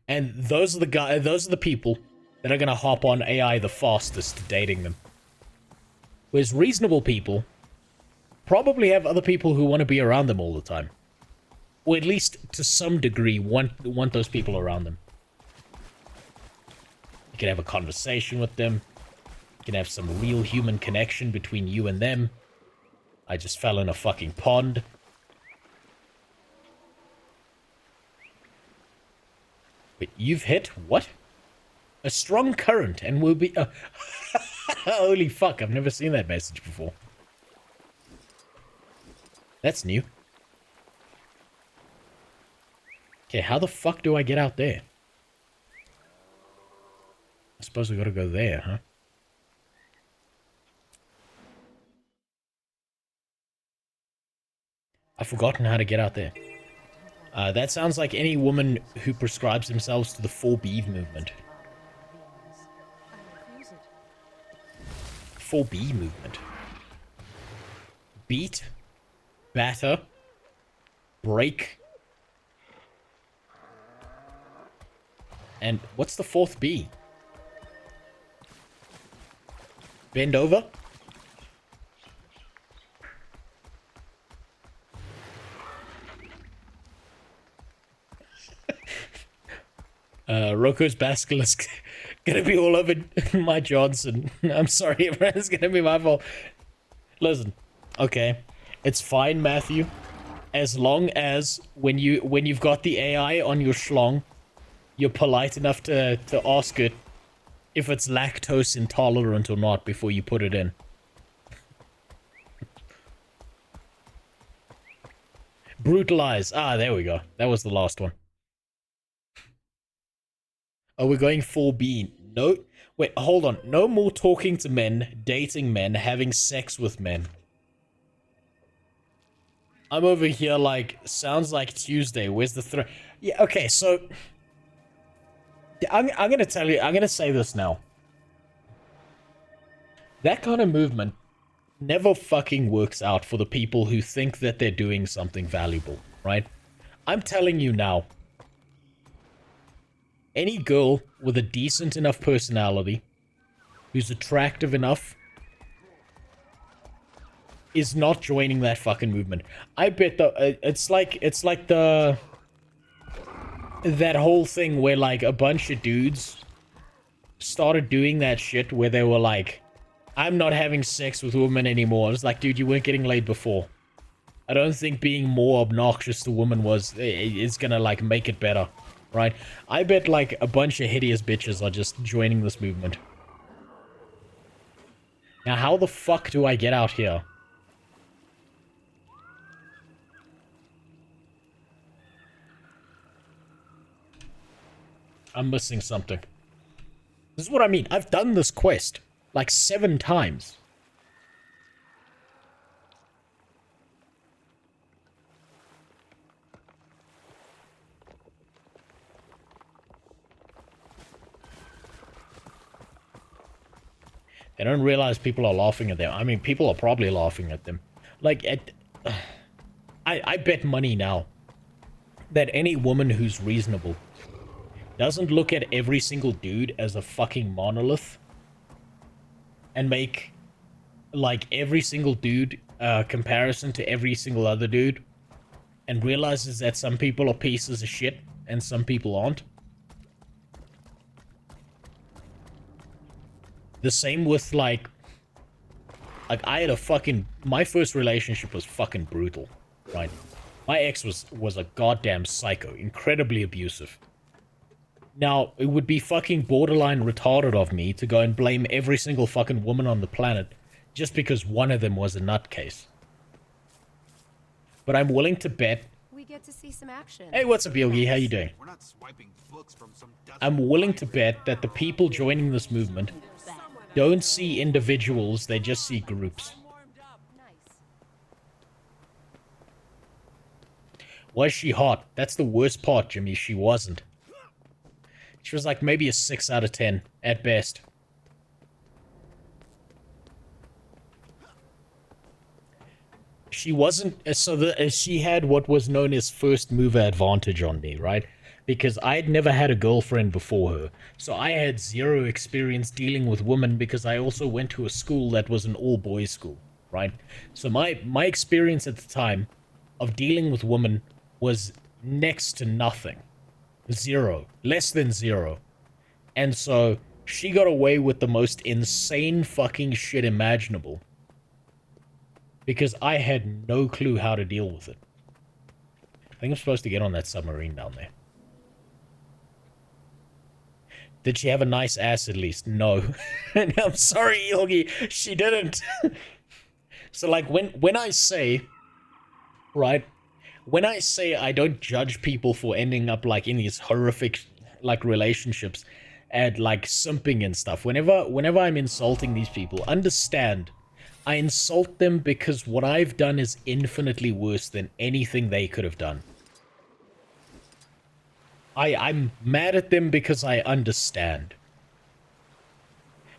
And those are the people that are gonna hop on AI the fastest dating them. Whereas reasonable people probably have other people who want to be around them all the time. Or at least, to some degree, want those people around them. You can have a conversation with them. You can have some real human connection between you and them. I just fell in a fucking pond. Wait, you've hit what? A strong current and will be... Holy fuck, I've never seen that message before. That's new. Okay, how the fuck do I get out there? I suppose we gotta go there, huh? I've forgotten how to get out there. That sounds like any woman who prescribes themselves to the 4B movement. 4B movement. Beat. Batter. Break. And what's the 4th B? Bend over? Roko's basilisk gonna be all over my Johnson. I'm sorry, everyone. It's gonna be my fault. Listen, okay, it's fine, Matthew, as long as when you've got the AI on your schlong, you're polite enough to ask it if it's lactose intolerant or not before you put it in. Brutalize. Ah, there we go. That was the last one. Oh, we're going 4B. No, wait, hold on. No more talking to men, dating men, having sex with men. I'm over here like, sounds like Tuesday. Where's the threat? Yeah, okay, so... I'm gonna tell you, I'm gonna say this now. That kind of movement never fucking works out for the people who think that they're doing something valuable, right? I'm telling you now. Any girl with a decent enough personality, who's attractive enough, is not joining that fucking movement. I bet it's like that whole thing where like a bunch of dudes started doing that shit where they were like, I'm not having sex with women anymore. It's like, dude, you weren't getting laid before. I don't think being more obnoxious to women is gonna like make it better, right? I bet like a bunch of hideous bitches are just joining this movement. Now, how the fuck do I get out here? I'm missing something. This is what I mean. I've done this quest like 7 times. They don't realize people are laughing at them. I mean, people are probably laughing at them. Like, I bet money now that any woman who's reasonable doesn't look at every single dude as a fucking monolith and make, like, every single dude comparison to every single other dude and realizes that some people are pieces of shit and some people aren't. The same with, like I had a fucking... My first relationship was fucking brutal, right? My ex was a goddamn psycho, incredibly abusive. Now, it would be fucking borderline retarded of me to go and blame every single fucking woman on the planet just because one of them was a nutcase. But I'm willing to bet... We get to see some action. Hey, what's up, Yogi? How you doing? We're not swiping books from some I'm willing to bet that the people joining this movement don't see individuals, they just see groups. Was she hot? That's the worst part, Jimmy. She wasn't. She was like maybe a 6 out of 10 at best. She wasn't... So she had what was known as first mover advantage on me, right? Because I'd never had a girlfriend before her. So I had zero experience dealing with women because I also went to a school that was an all-boys school, right? So my experience at the time of dealing with women was next to nothing. Zero. Less than zero. And so she got away with the most insane fucking shit imaginable. Because I had no clue how to deal with it. I think I'm supposed to get on that submarine down there. Did she have a nice ass at least? No. I'm sorry, Yogi. She didn't. So, like, when I say... Right? When I say I don't judge people for ending up, like, in these horrific, like, relationships and, like, simping and stuff. Whenever I'm insulting these people, understand... I insult them because what I've done is infinitely worse than anything they could have done. I'm mad at them because I understand.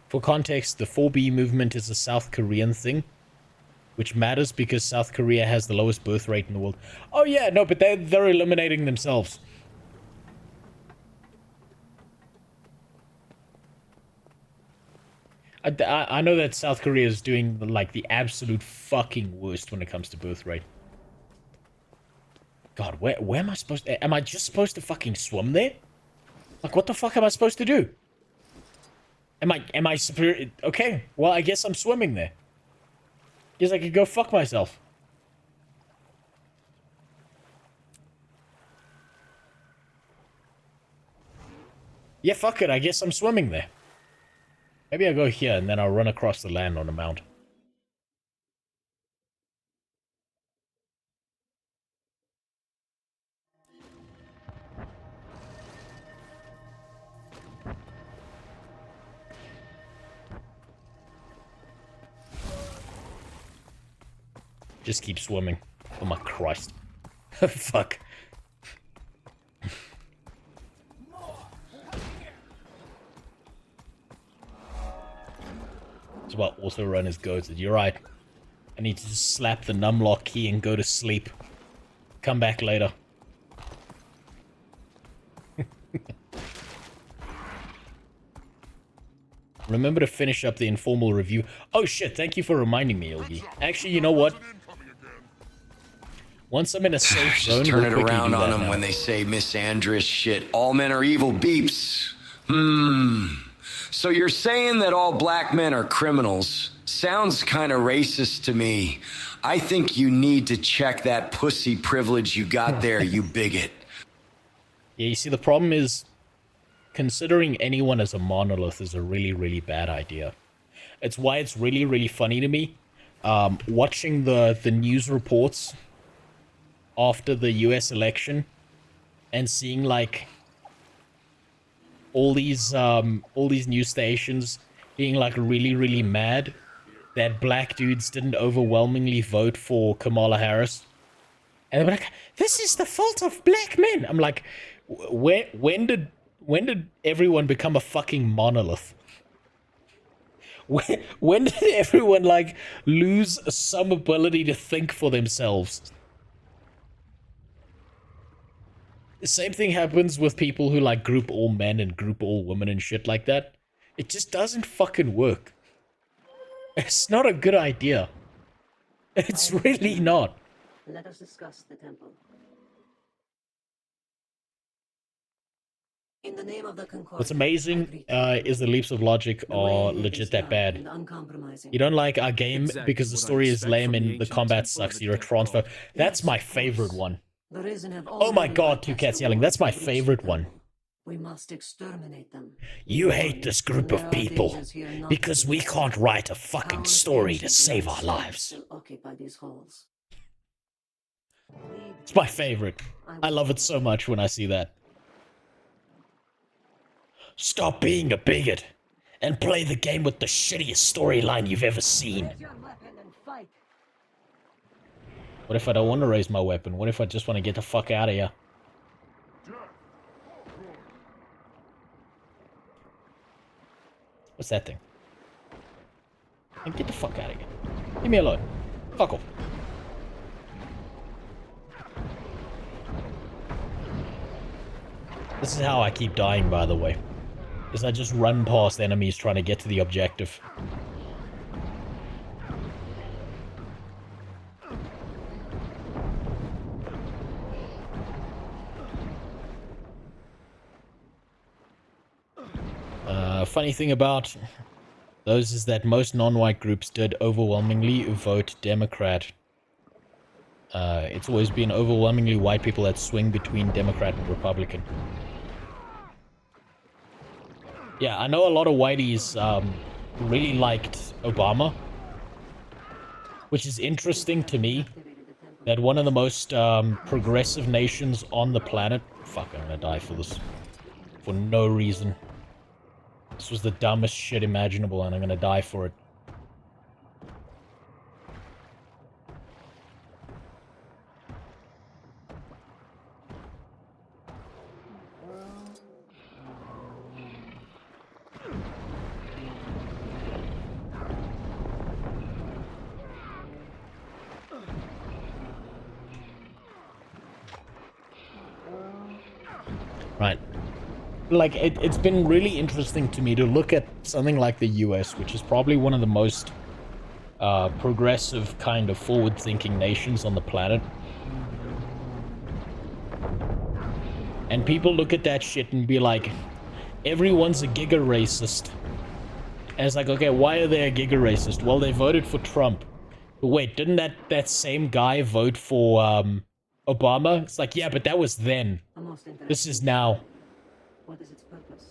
For context, the 4B movement is a South Korean thing, which matters because South Korea has the lowest birth rate in the world. Oh yeah, no, but they're eliminating themselves. I know that South Korea is doing, like, the absolute fucking worst when it comes to birth rate. God, where am I supposed to... Am I just supposed to fucking swim there? Like, what the fuck am I supposed to do? Am I superior... Okay, well, I guess I'm swimming there. Guess I could go fuck myself. Yeah, fuck it, I guess I'm swimming there. Maybe I'll go here and then I'll run across the land on a mount. Just keep swimming. Oh my Christ. Fuck. It's about auto run is goated. You're right. I need to just slap the numlock key and go to sleep. Come back later. Remember to finish up the informal review. Oh shit, thank you for reminding me, Yogi. Actually, you know what? Once I'm in a safe zone, just turn it around on them when they say misandrous shit. All men are evil beeps. So you're saying that all black men are criminals? Sounds kind of racist to me. I think you need to check that pussy privilege you got there, you bigot. Yeah, you see, the problem is considering anyone as a monolith is a really, really bad idea. It's why it's really, really funny to me watching the news reports after the US election and seeing, like, all these news stations being, like, really, really mad that black dudes didn't overwhelmingly vote for Kamala Harris. And they're like, this is the fault of black men. I'm like, when did everyone become a fucking monolith? When did everyone, like, lose some ability to think for themselves? The same thing happens with people who, like, group all men and group all women and shit like that. It just doesn't fucking work. It's not a good idea. It's really not. Let us discuss the temple. In the name of the Concord, What's amazing is the leaps of logic are legit that bad. You don't like our game because the story is lame and the combat sucks. You're a transfer. That's my favorite one. Oh my god, two cats yelling. That's my favorite one. We must exterminate them. You hate this group of people because we can't write a fucking story to save our lives. It's my favorite. I love it so much when I see that. Stop being a bigot and play the game with the shittiest storyline you've ever seen. What if I don't want to raise my weapon? What if I just want to get the fuck out of here? What's that thing? And get the fuck out of here. Leave me alone. Fuck off. This is how I keep dying, by the way. Is I just run past enemies trying to get to the objective. Funny thing about those is that most non-white groups did overwhelmingly vote Democrat. It's always been overwhelmingly white people that swing between Democrat and Republican. Yeah, I know a lot of whiteys really liked Obama, which is interesting to me, that one of the most progressive nations on the planet... Fuck, I'm gonna die for this. For no reason. This was the dumbest shit imaginable, and I'm gonna die for it. Right. Like, it's been really interesting to me to look at something like the US, which is probably one of the most progressive, kind of forward-thinking nations on the planet. And people look at that shit and be like, everyone's a giga racist. And it's like, okay, why are they a giga racist? Well, they voted for Trump. But wait, didn't that same guy vote for Obama? It's like, yeah, but that was then. This is now. What is its purpose?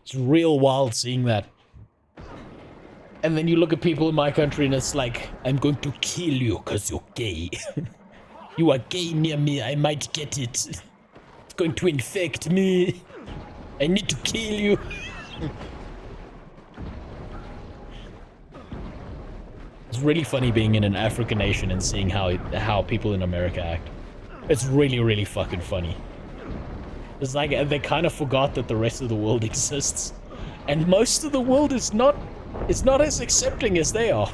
It's real wild seeing that. And then you look at people in my country and it's like, I'm going to kill you because you're gay. You are gay near me, I might get it. It's going to infect me. I need to kill you. It's really funny being in an African nation and seeing how people in America act. It's really, really fucking funny. It's like they kind of forgot that the rest of the world exists. And most of the world is not as accepting as they are.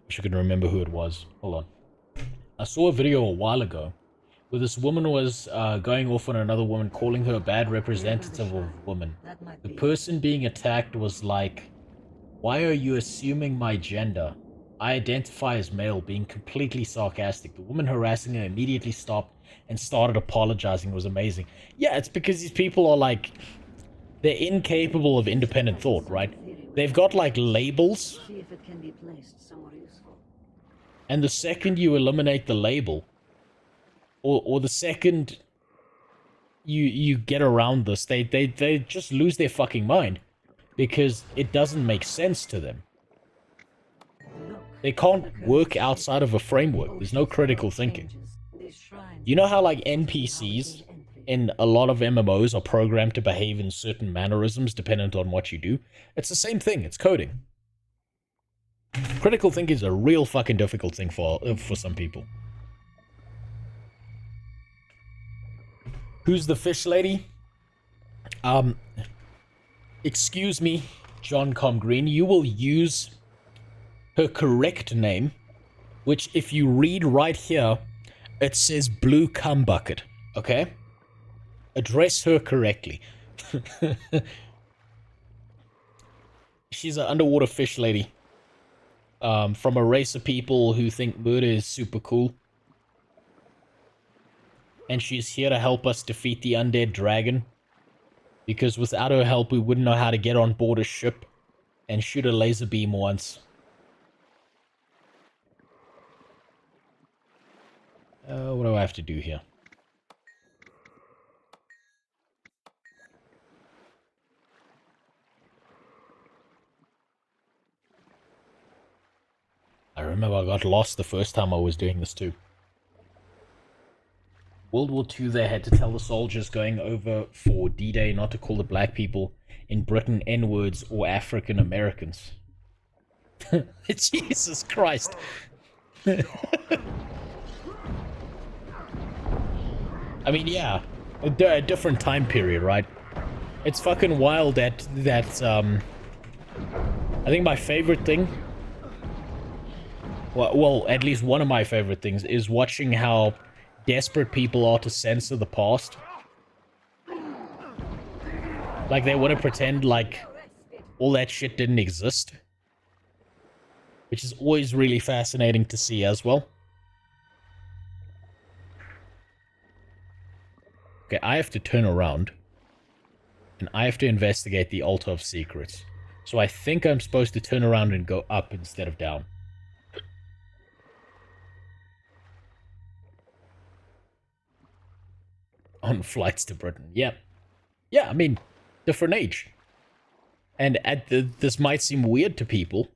Wish I could remember who it was. Hold on. I saw a video a while ago where this woman was going off on another woman, calling her a bad representative of a woman. The person being attacked was like, why are you assuming my gender? I identify as male, being completely sarcastic. The woman harassing her immediately stopped and started apologizing. It was amazing. Yeah, it's because these people are like, they're incapable of independent thought, right? They've got like labels. See if it can be placed somewhere useful. And the second you eliminate the label, or the second you get around this, they just lose their fucking mind. Because it doesn't make sense to them. They can't work outside of a framework. There's no critical thinking. You know how like NPCs in a lot of MMOs are programmed to behave in certain mannerisms dependent on what you do. It's the same thing. It's coding. Critical thinking is a real fucking difficult thing for some people. Who's the fish lady? Excuse me, John Com Green. You will use her correct name, which if you read right here, it says Blue Cum Bucket. Okay? Address her correctly. She's an underwater fish lady. From a race of people who think murder is super cool. And she's here to help us defeat the undead dragon. Because without her help, we wouldn't know how to get on board a ship and shoot a laser beam once. What do I have to do here? I remember I got lost the first time I was doing this too. World War II, they had to tell the soldiers going over for D-Day not to call the black people in Britain N-words or African Americans. Jesus Christ. I mean, yeah, a different time period, right? It's fucking wild that I think my favorite thing, well, at least one of my favorite things, is watching how desperate people are to censor the past. Like, they want to pretend like all that shit didn't exist. Which is always really fascinating to see as well. Okay, I have to turn around. And I have to investigate the Altar of Secrets. So I think I'm supposed to turn around and go up instead of down. On flights to Britain. Yeah. Yeah, I mean, different age. And this might seem weird to people.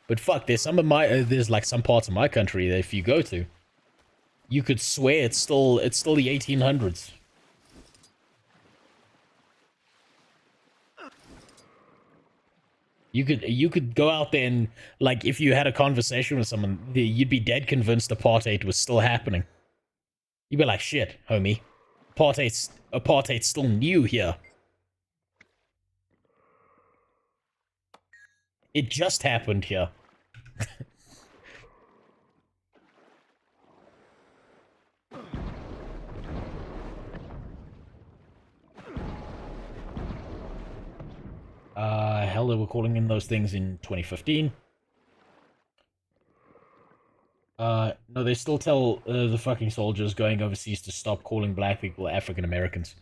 But fuck, there's there's like some parts of my country that if you go to, you could swear it's still the 1800s. You could go out there and, like, if you had a conversation with someone, you'd be dead convinced apartheid was still happening. You'd be like, shit, homie. Apartheid's still new here. It just happened here. Hell, they were calling in those things in 2015. No, they still tell the fucking soldiers going overseas to stop calling black people African Americans.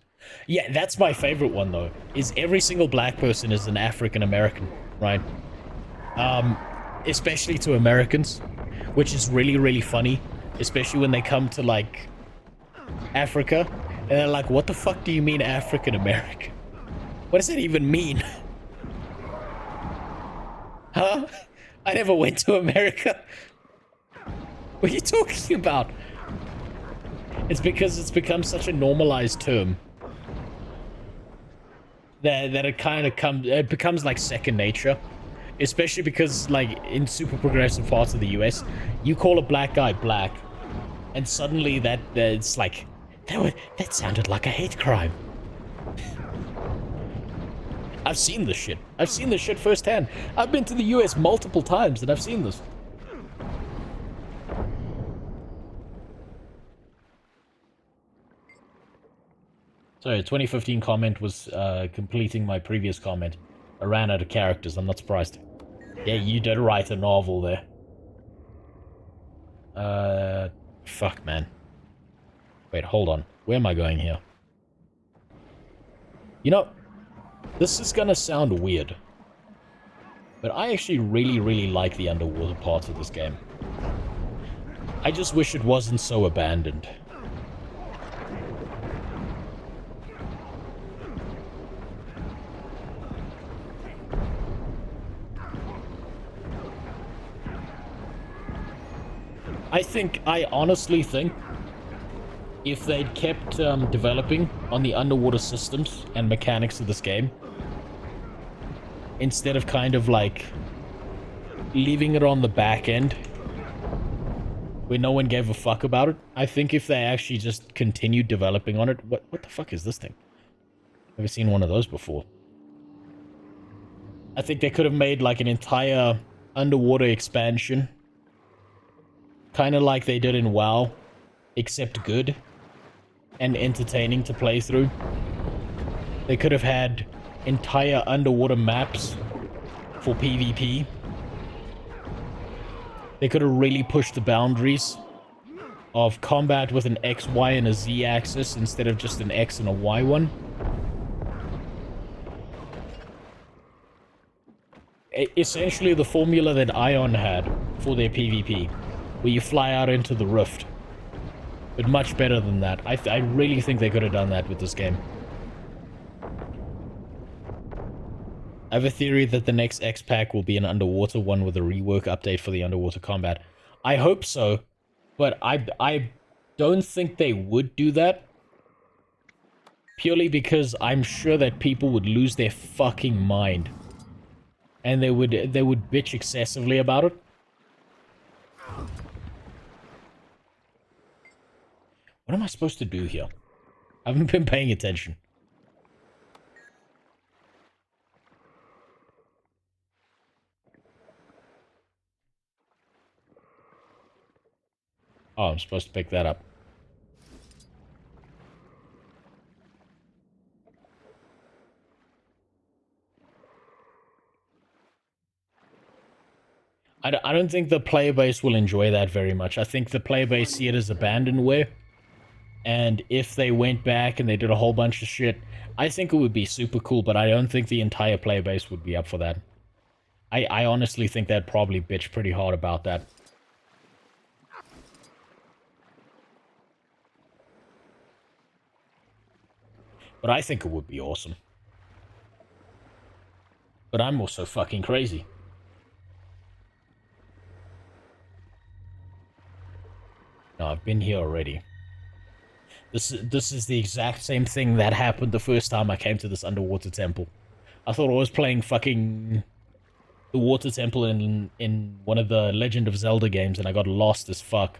Yeah, that's my favorite one, though, is every single black person is an African American, right? Especially to Americans, which is really, really funny, especially when they come to, like, Africa, and they're like, what the fuck do you mean African American? What does that even mean? Huh? I never went to America. What are you talking about? It's because it's become such a normalized term that it becomes like second nature, especially because, like, in super progressive parts of the US, you call a black guy black, and suddenly it's like that sounded like a hate crime. I've seen this shit. I've seen this shit firsthand. I've been to the US multiple times and I've seen this. Sorry, 2015 comment was completing my previous comment. I ran out of characters, I'm not surprised. Yeah, you did write a novel there. Fuck, man. Wait, hold on. Where am I going here? You know, this is gonna sound weird, but I actually really, really like the underwater parts of this game. I just wish it wasn't so abandoned. I honestly think if they'd kept developing on the underwater systems and mechanics of this game, instead of kind of like leaving it on the back end where no one gave a fuck about it, I think if they actually just continued developing on it... What the fuck is this thing? Never seen one of those before. I think they could have made like an entire underwater expansion, kind of like they did in WoW, except good and entertaining to play through. They could have had entire underwater maps for PvP. They could have really pushed the boundaries of combat with an X, Y, and a Z axis instead of just an X and a Y one. Essentially the formula that Ion had for their PvP, where you fly out into the rift. But much better than that. I really think they could have done that with this game. I have a theory that the next X-Pack will be an underwater one with a rework update for the underwater combat. I hope so, but I don't think they would do that. Purely because I'm sure that people would lose their fucking mind. And they would bitch excessively about it. What am I supposed to do here? I haven't been paying attention. Oh, I'm supposed to pick that up. I don't think the player base will enjoy that very much. I think the player base see it as abandonware. And if they went back and they did a whole bunch of shit, I think it would be super cool, but I don't think the entire player base would be up for that. I honestly think they'd probably bitch pretty hard about that. But I think it would be awesome. But I'm also fucking crazy. No, I've been here already. This is the exact same thing that happened the first time I came to this underwater temple. I thought I was playing fucking the water temple in one of the Legend of Zelda games, and I got lost as fuck.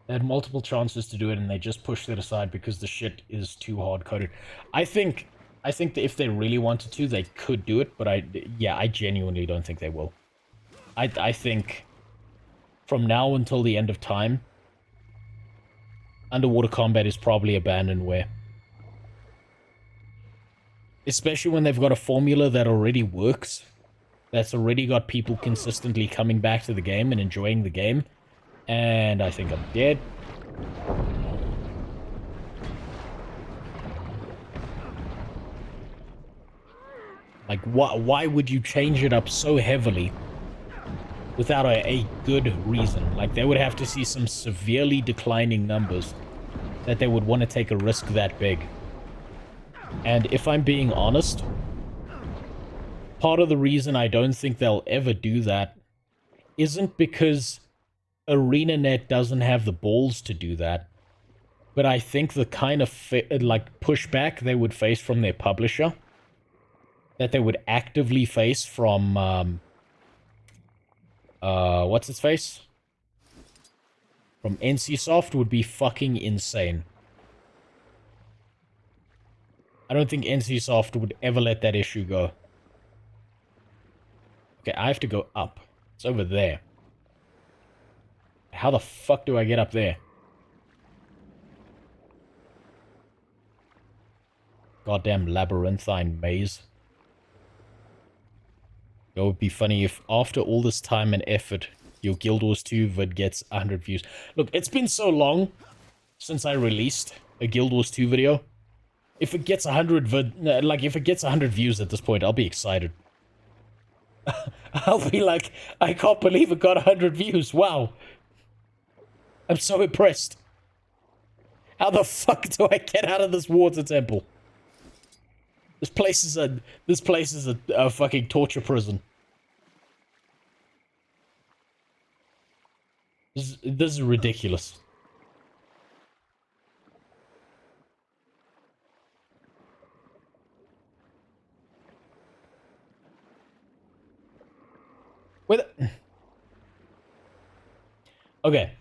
They had multiple chances to do it, and they just pushed it aside because the shit is too hard-coded. I think that if they really wanted to, they could do it, but I genuinely don't think they will. I think from now until the end of time, underwater combat is probably abandonware. Especially when they've got a formula that already works, that's already got people consistently coming back to the game and enjoying the game. And I think I'm dead. Like, why would you change it up so heavily without a good reason? Like, they would have to see some severely declining numbers that they would want to take a risk that big. And if I'm being honest, part of the reason I don't think they'll ever do that isn't because ArenaNet doesn't have the balls to do that, but I think the kind of pushback they would face from their publisher, that they would actively face from what's its face? From NCSoft would be fucking insane. I don't think NCSoft would ever let that issue go. Okay, I have to go up. It's over there. How the fuck do I get up there? Goddamn labyrinthine maze. It would be funny if after all this time and effort, your Guild Wars 2 vid gets 100 views. Look, it's been so long since I released a Guild Wars 2 video. If it gets 100 if it gets 100 views at this point, I'll be excited. I'll be like, I can't believe it got 100 views. Wow. I'm so impressed. How the fuck do I get out of this water temple? This place is a fucking torture prison. This is ridiculous. Okay.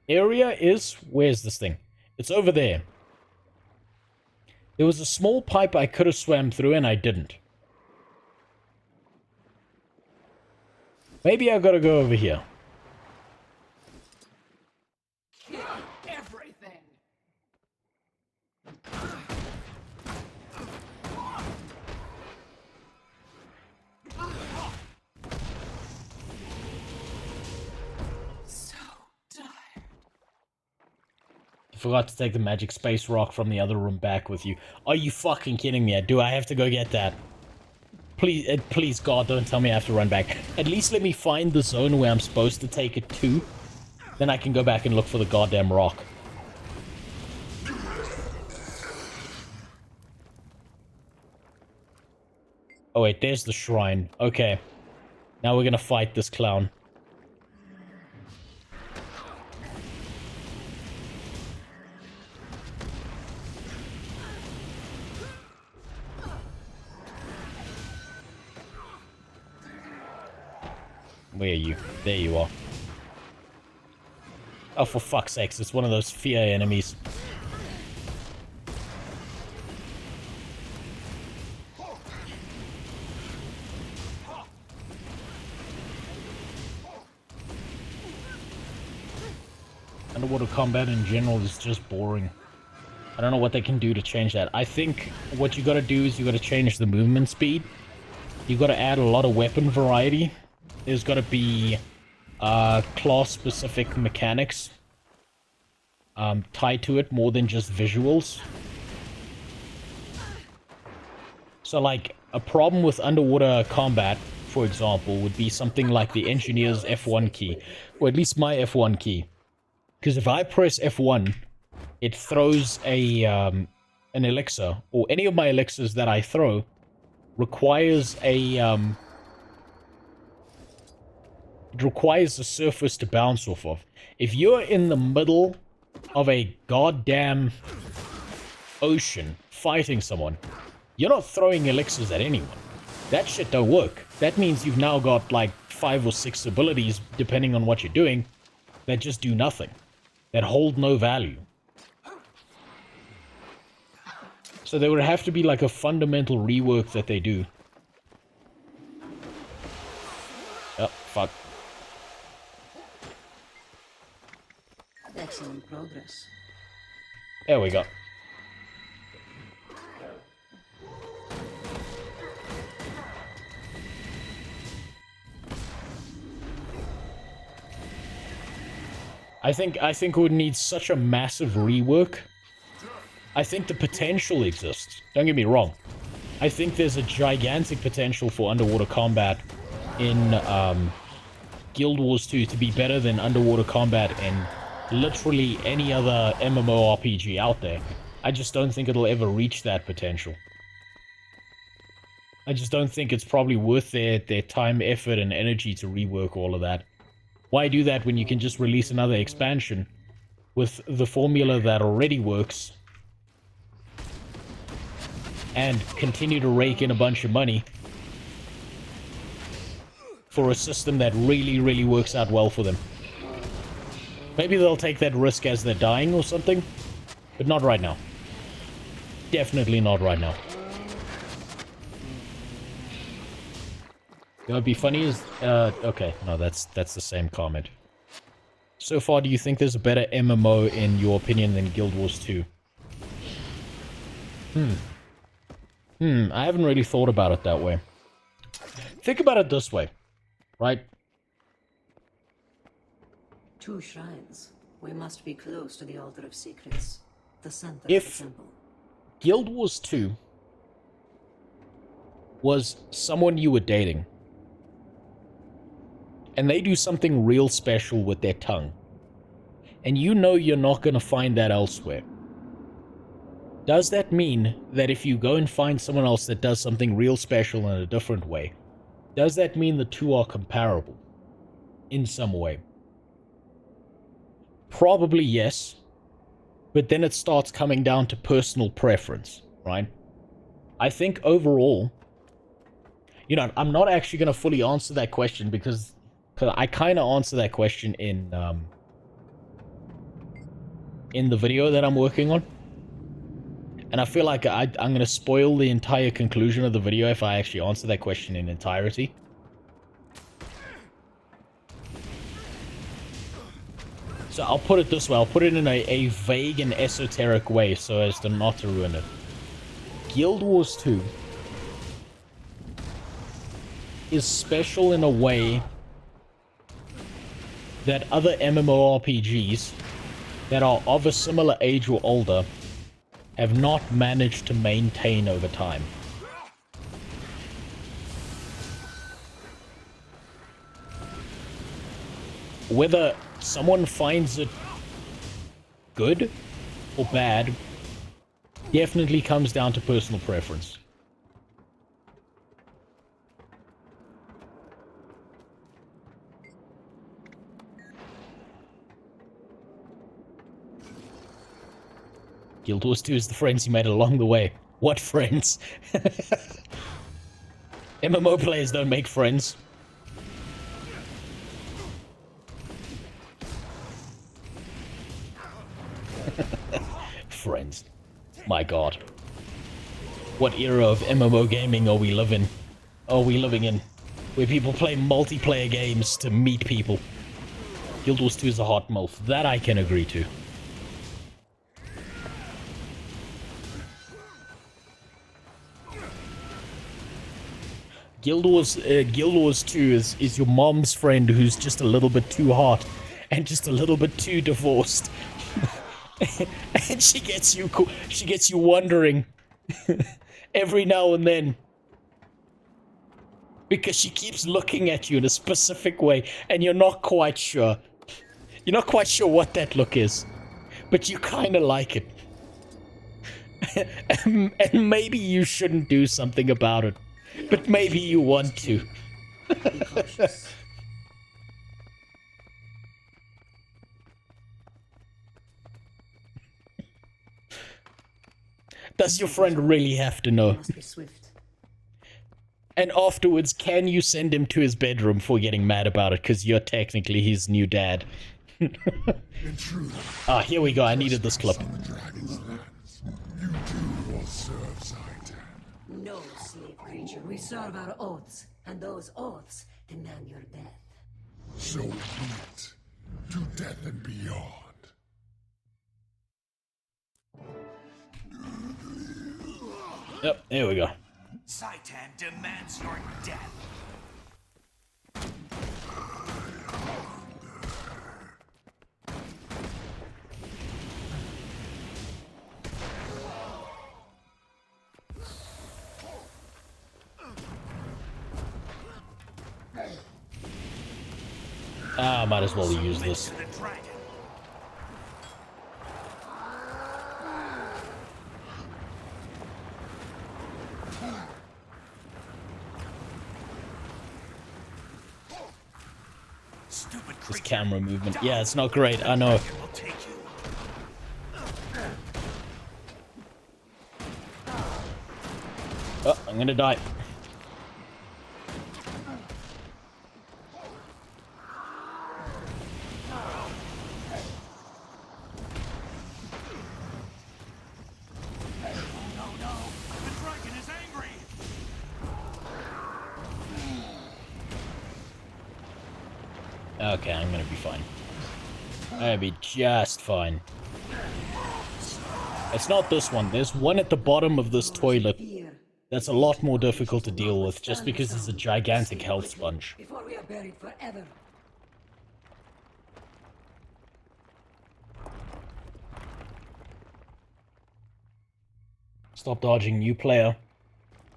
Area is... Where's this thing? It's over there. There was a small pipe I could have swam through and I didn't. Maybe I gotta go over here. Everything. You forgot to take the magic space rock from the other room back with you. Are you fucking kidding me? Do I have to go get that? Please, please, God, don't tell me I have to run back. At least let me find the zone where I'm supposed to take it to. Then I can go back and look for the goddamn rock. Oh wait, there's the shrine. Okay. Now we're gonna fight this clown. Where are you? There you are. Oh, for fuck's sakes, it's one of those fear enemies. Underwater combat in general is just boring. I don't know what they can do to change that. I think what you gotta do is you gotta change the movement speed. You gotta add a lot of weapon variety. There's got to be class-specific mechanics tied to it more than just visuals. So, like, a problem with underwater combat, for example, would be something like the engineer's F1 key, or at least my F1 key. Because if I press F1, it throws an elixir, or any of my elixirs that I throw requires a... It requires the surface to bounce off of. If you're in the middle of a goddamn ocean fighting someone, you're not throwing elixirs at anyone. That shit don't work. That means you've now got like 5 or 6 abilities, depending on what you're doing, that just do nothing. That hold no value. So there would have to be like a fundamental rework that they do. Oh, fuck. Excellent progress. There we go. I think it would need such a massive rework. I think the potential exists. Don't get me wrong. I think there's a gigantic potential for underwater combat in Guild Wars 2 to be better than underwater combat in literally any other MMORPG out there. I just don't think it'll ever reach that potential. I just don't think it's probably worth their time, effort, and energy to rework all of that. Why do that when you can just release another expansion with the formula that already works and continue to rake in a bunch of money for a system that really, really works out well for them? Maybe they'll take that risk as they're dying or something, but not right now. Definitely not right now. You know what'd be funny is, okay, no, that's the same comment. So far, do you think there's a better MMO in your opinion than Guild Wars 2? I haven't really thought about it that way. Think about it this way, right? 2 shrines. We must be close to the Altar of Secrets, the center of If the temple. Guild Wars 2 was someone you were dating, and they do something real special with their tongue, and you know you're not going to find that elsewhere, does that mean that if you go and find someone else that does something real special in a different way, does that mean the two are comparable in some way? Probably yes, but then it starts coming down to personal preference, right? I think overall, you know, I'm not actually going to fully answer that question because I kind of answer that question in the video that I'm working on. And I feel like I'm going to spoil the entire conclusion of the video if I actually answer that question in entirety. So I'll put it this way. I'll put it in a vague and esoteric way so as to not to ruin it. Guild Wars 2 is special in a way that other MMORPGs that are of a similar age or older have not managed to maintain over time. Whether someone finds it good or bad definitely comes down to personal preference. Guild Wars 2 is the friends you made along the way. What friends? MMO players don't make friends. Friends. My god. What era of MMO gaming are we living in? Where people play multiplayer games to meet people. Guild Wars 2 is a hot MILF. That I can agree to. Guild Wars 2 is your mom's friend who's just a little bit too hot and just a little bit too divorced. And she gets you wondering every now and then because she keeps looking at you in a specific way and you're not quite sure. You're not quite sure what that look is, but you kind of like it. And maybe you shouldn't do something about it, but maybe you want to. Be cautious. Does your friend really have to know? Must be swift. And afterwards, can you send him to his bedroom for getting mad about it? Because you're technically his new dad. Ah, here we go. I needed this clip. No, slave creature. We serve our oaths, and those oaths demand your death. So be it. To death and beyond. Yep, there we go. Zitan demands your death. Ah, might as well use this. This camera movement. Yeah, it's not great, I know. Oh, I'm gonna die. Okay, I'm gonna be fine. I'm gonna be just fine. It's not this one. There's one at the bottom of this toilet that's a lot more difficult to deal with just because it's a gigantic health sponge. Before we are buried forever. Stop dodging, new player.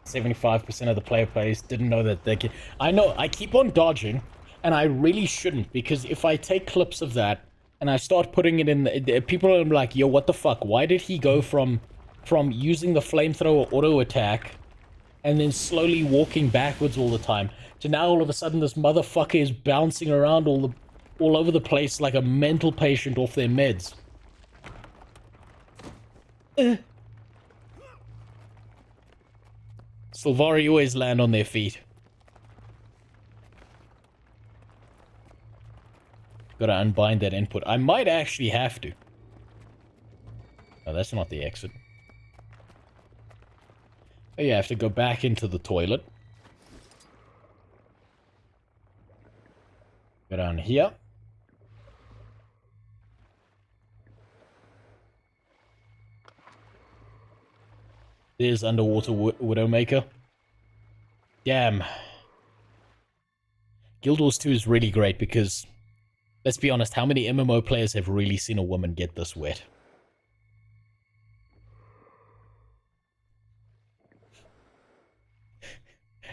75% of the player base didn't know that they can. I know, I keep on dodging, and I really shouldn't, because if I take clips of that, and I start putting it in the people are like, yo, what the fuck? Why did he go from using the flamethrower auto attack and then slowly walking backwards all the time to now all of a sudden this motherfucker is bouncing around all over the place like a mental patient off their meds? Sylvari always land on their feet. Gotta unbind that input. I might actually have to. Oh, that's not the exit. Oh, yeah, I have to go back into the toilet. Go down here. There's Underwater Widowmaker. Damn. Guild Wars 2 is really great because, let's be honest, how many MMO players have really seen a woman get this wet?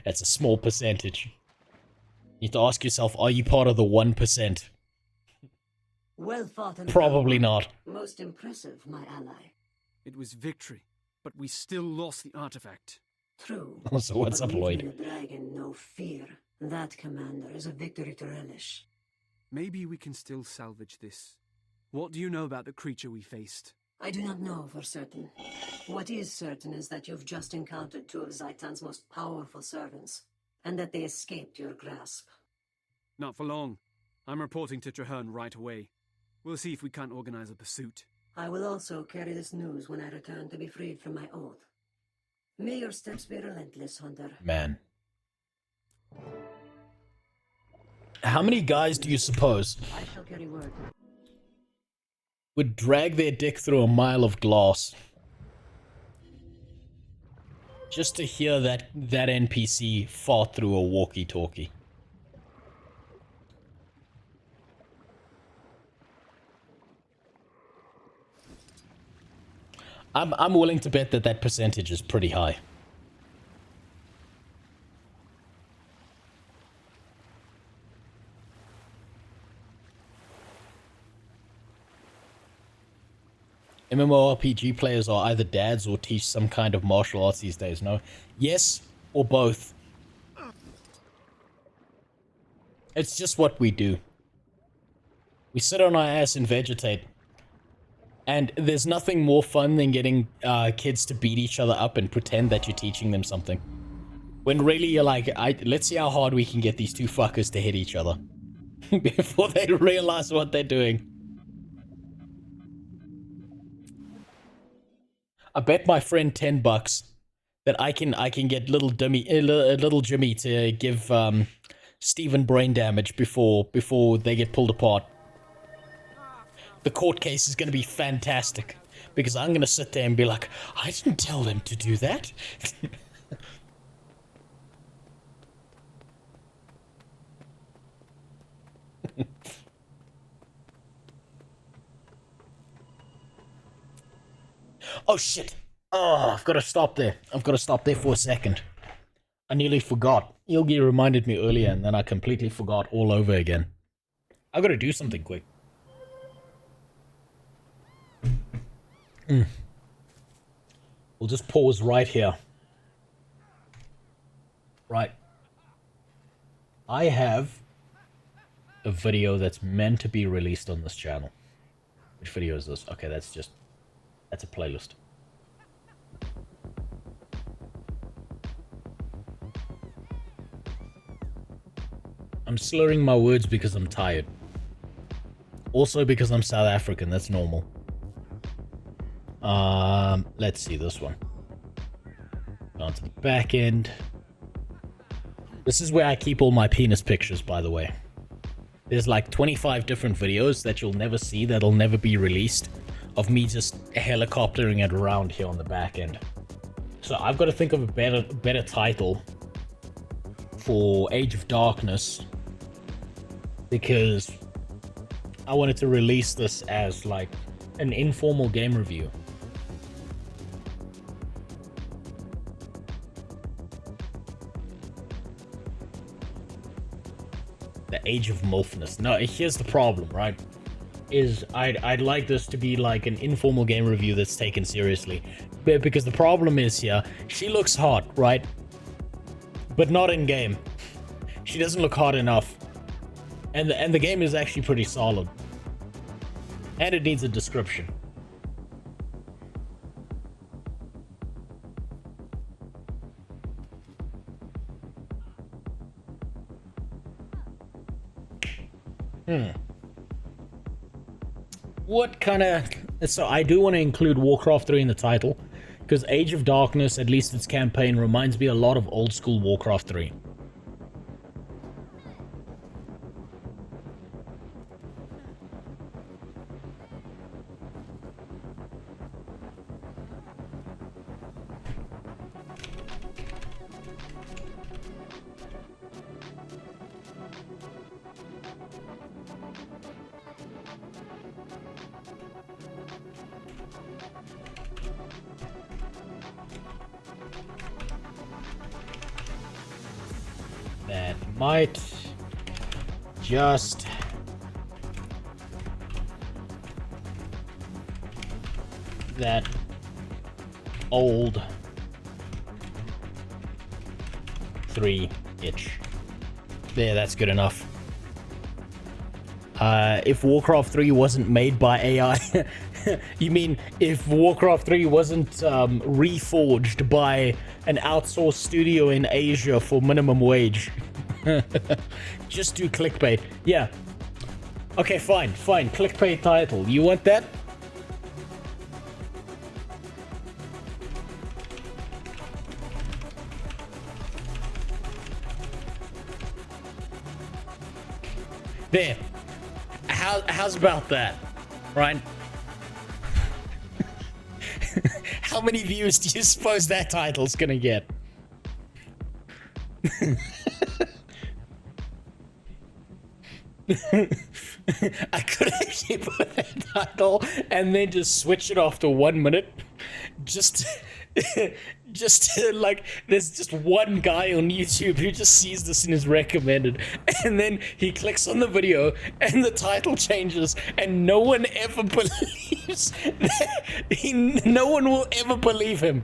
That's a small percentage. You need to ask yourself, are you part of the 1%? Well fought and Probably not. Most impressive, my ally. It was victory, but we still lost the artifact. True. So what's up, Lloyd? The dragon, no fear. That, Commander, is a victory to relish. Maybe we can still salvage this. What do you know about the creature we faced? I do not know for certain. What is certain is that you've just encountered two of Zitan's most powerful servants, and that they escaped your grasp. Not for long. I'm reporting to Traherne right away. We'll see if we can't organize a pursuit. I will also carry this news when I return to be freed from my oath. May your steps be relentless, Hunter. Man. How many guys do you suppose I shall carry word. would drag their dick through a mile of glass just to hear that NPC fart through a walkie-talkie? I'm willing to bet that percentage is pretty high. MMORPG players are either dads or teach some kind of martial arts these days, no? Yes, or both. It's just what we do. We sit on our ass and vegetate. And there's nothing more fun than getting kids to beat each other up and pretend that you're teaching them something. When really you're like, let's see how hard we can get these two fuckers to hit each other. Before they realize what they're doing. I bet my friend $10 that I can get little Jimmy to give Steven brain damage before they get pulled apart. The court case is going to be fantastic because I'm going to sit there and be like, I didn't tell them to do that. Oh shit. Oh, I've got to stop there. I've got to stop there for a second. I nearly forgot. Ilgi reminded me earlier and then I completely forgot all over again. I've got to do something quick. We'll just pause right here. Right. I have a video that's meant to be released on this channel. Which video is this? Okay, that's a playlist. I'm slurring my words because I'm tired. Also because I'm South African, that's normal. Let's see this one. Down to the back end. This is where I keep all my penis pictures, by the way. There's like 25 different videos that you'll never see, that'll never be released, of me just helicoptering it around here on the back end. So I've got to think of a better title for Age of Darkness, because I wanted to release this as like an informal game review. The Age of Mulfness. No, here's the problem, right? is I'd like this to be like an informal game review that's taken seriously. Because the problem is here, she looks hot, right? But not in game. She doesn't look hot enough. And the game is actually pretty solid. And it needs a description. What kind of... So I do want to include Warcraft 3 in the title, because Age of Darkness, at least its campaign, reminds me a lot of old school Warcraft 3. That might just that old 3 itch. There, that's good enough. If Warcraft 3 wasn't made by AI, you mean if Warcraft 3 wasn't reforged by an outsourced studio in Asia for minimum wage? Just do clickbait. Yeah. Okay, fine. Clickbait title. You want that? There. How's about that? Right? How many views do you suppose that title's gonna get? I could actually put that title and then just switch it after 1 minute. Just like, there's just one guy on YouTube who just sees this and is recommended, and then he clicks on the video and the title changes, and no one ever believes that no one will ever believe him.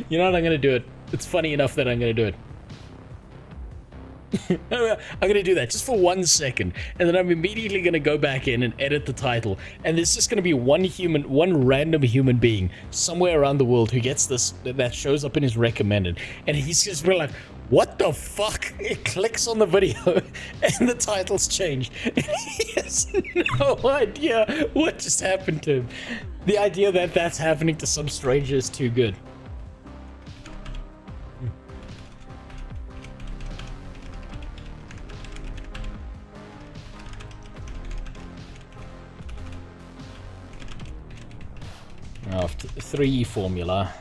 You know what, I'm gonna do it. It's funny enough that I'm gonna do it. I'm gonna do that just for 1 second, and then I'm immediately gonna go back in and edit the title, and there's just gonna be one random human being somewhere around the world who gets this, that shows up in his recommended, and he's just like, what the fuck? It clicks on the video and the title's changed, and he has no idea what just happened to him. The idea that that's happening to some stranger is too good. After 3 formula.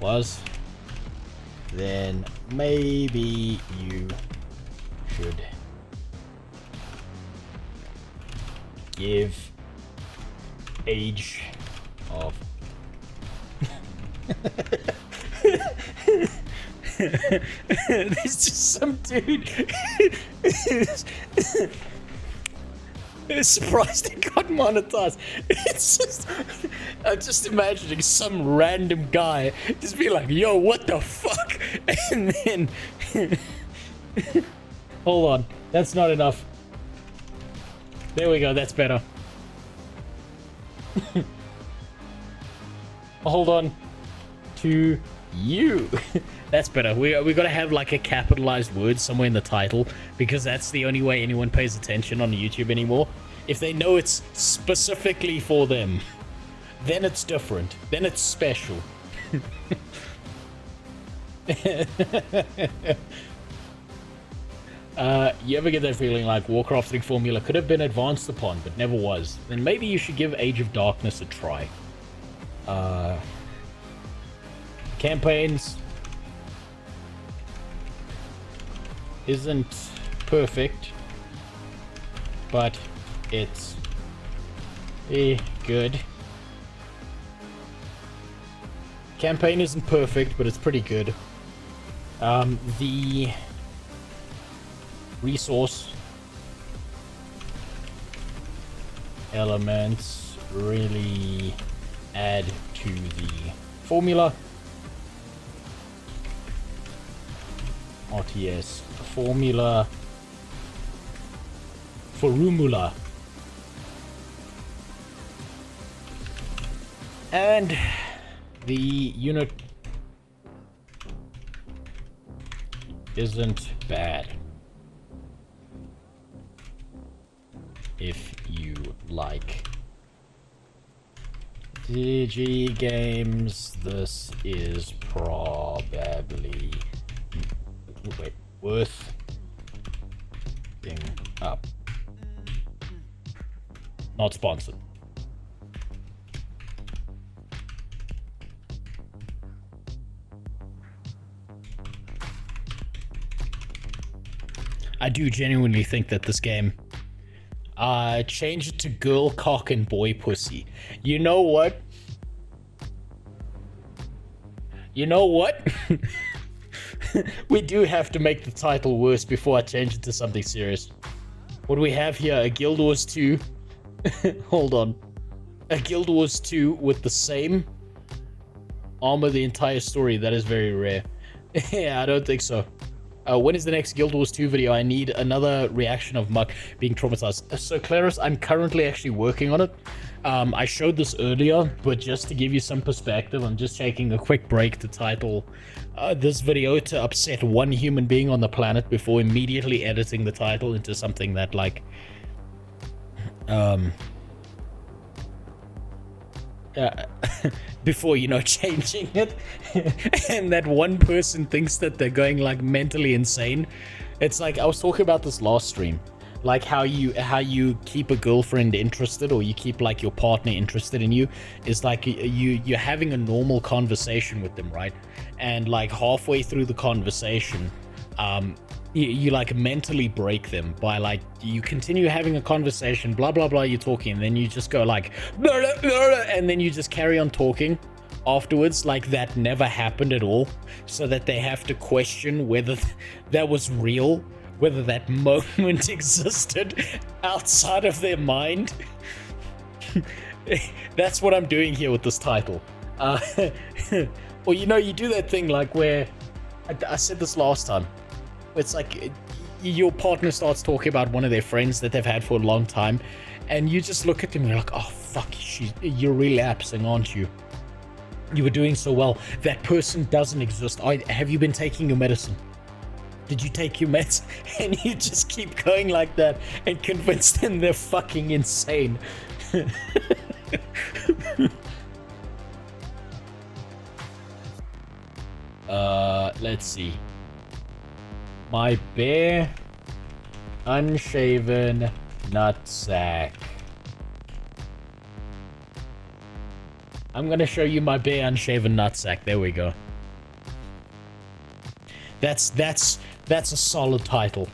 Was. Then maybe you should give age of there's just some dude surprised it got monetized. It's just, I'm just imagining some random guy just be like, yo, what the fuck? And then hold on, that's not enough. There we go, that's better. Hold on to you. That's better. We gotta have like a capitalized word somewhere in the title, because that's the only way anyone pays attention on YouTube anymore. If they know it's specifically for them, then it's different. Then it's special. You ever get that feeling like Warcraft 3 formula could have been advanced upon but never was? Then maybe you should give Age of Darkness a try. Campaigns isn't perfect, but it's good. campaign isn't perfect, but it's pretty good. The resource elements really add to the formula. RTS formula. Formula. And the unit isn't bad. If you like DG games, this is probably worth thing up. Not sponsored. I do genuinely think that this game, change it to girl cock and boy pussy. You know what? You know what? We do have to make the title worse before I change it to something serious. What do we have here? A Guild Wars 2. Hold on. A Guild Wars 2 with the same armor the entire story. That is very rare. Yeah, I don't think so. When is the next Guild Wars 2 video? I need another reaction of Muck being traumatized. So, Claris, I'm currently actually working on it. I showed this earlier, but just to give you some perspective, I'm just taking a quick break to title this video to upset one human being on the planet before immediately editing the title into something that, like, before, you know, changing it. And that one person thinks that they're going, like, mentally insane. It's like, I was talking about this last stream, like how you keep a girlfriend interested, or you keep, like, your partner interested in you, is like you're having a normal conversation with them, right? And, like, halfway through the conversation, you like mentally break them by, like, you continue having a conversation, blah blah blah, you're talking, and then you just go like blah, blah, blah, and then you just carry on talking afterwards like that never happened at all, so that they have to question whether that was real, whether that moment existed outside of their mind. That's what I'm doing here with this title. Or, you know, you do that thing like where I said this last time. It's like your partner starts talking about one of their friends that they've had for a long time, and you just look at them and you're like, oh fuck, you're relapsing, aren't you? You were doing so well. That person doesn't exist. Have you been taking your medicine? Did you take your meds? And you just keep going like that and convince them they're fucking insane. Let's see. My bare, unshaven nutsack. I'm gonna show you my bare, unshaven nutsack. There we go. That's a solid title.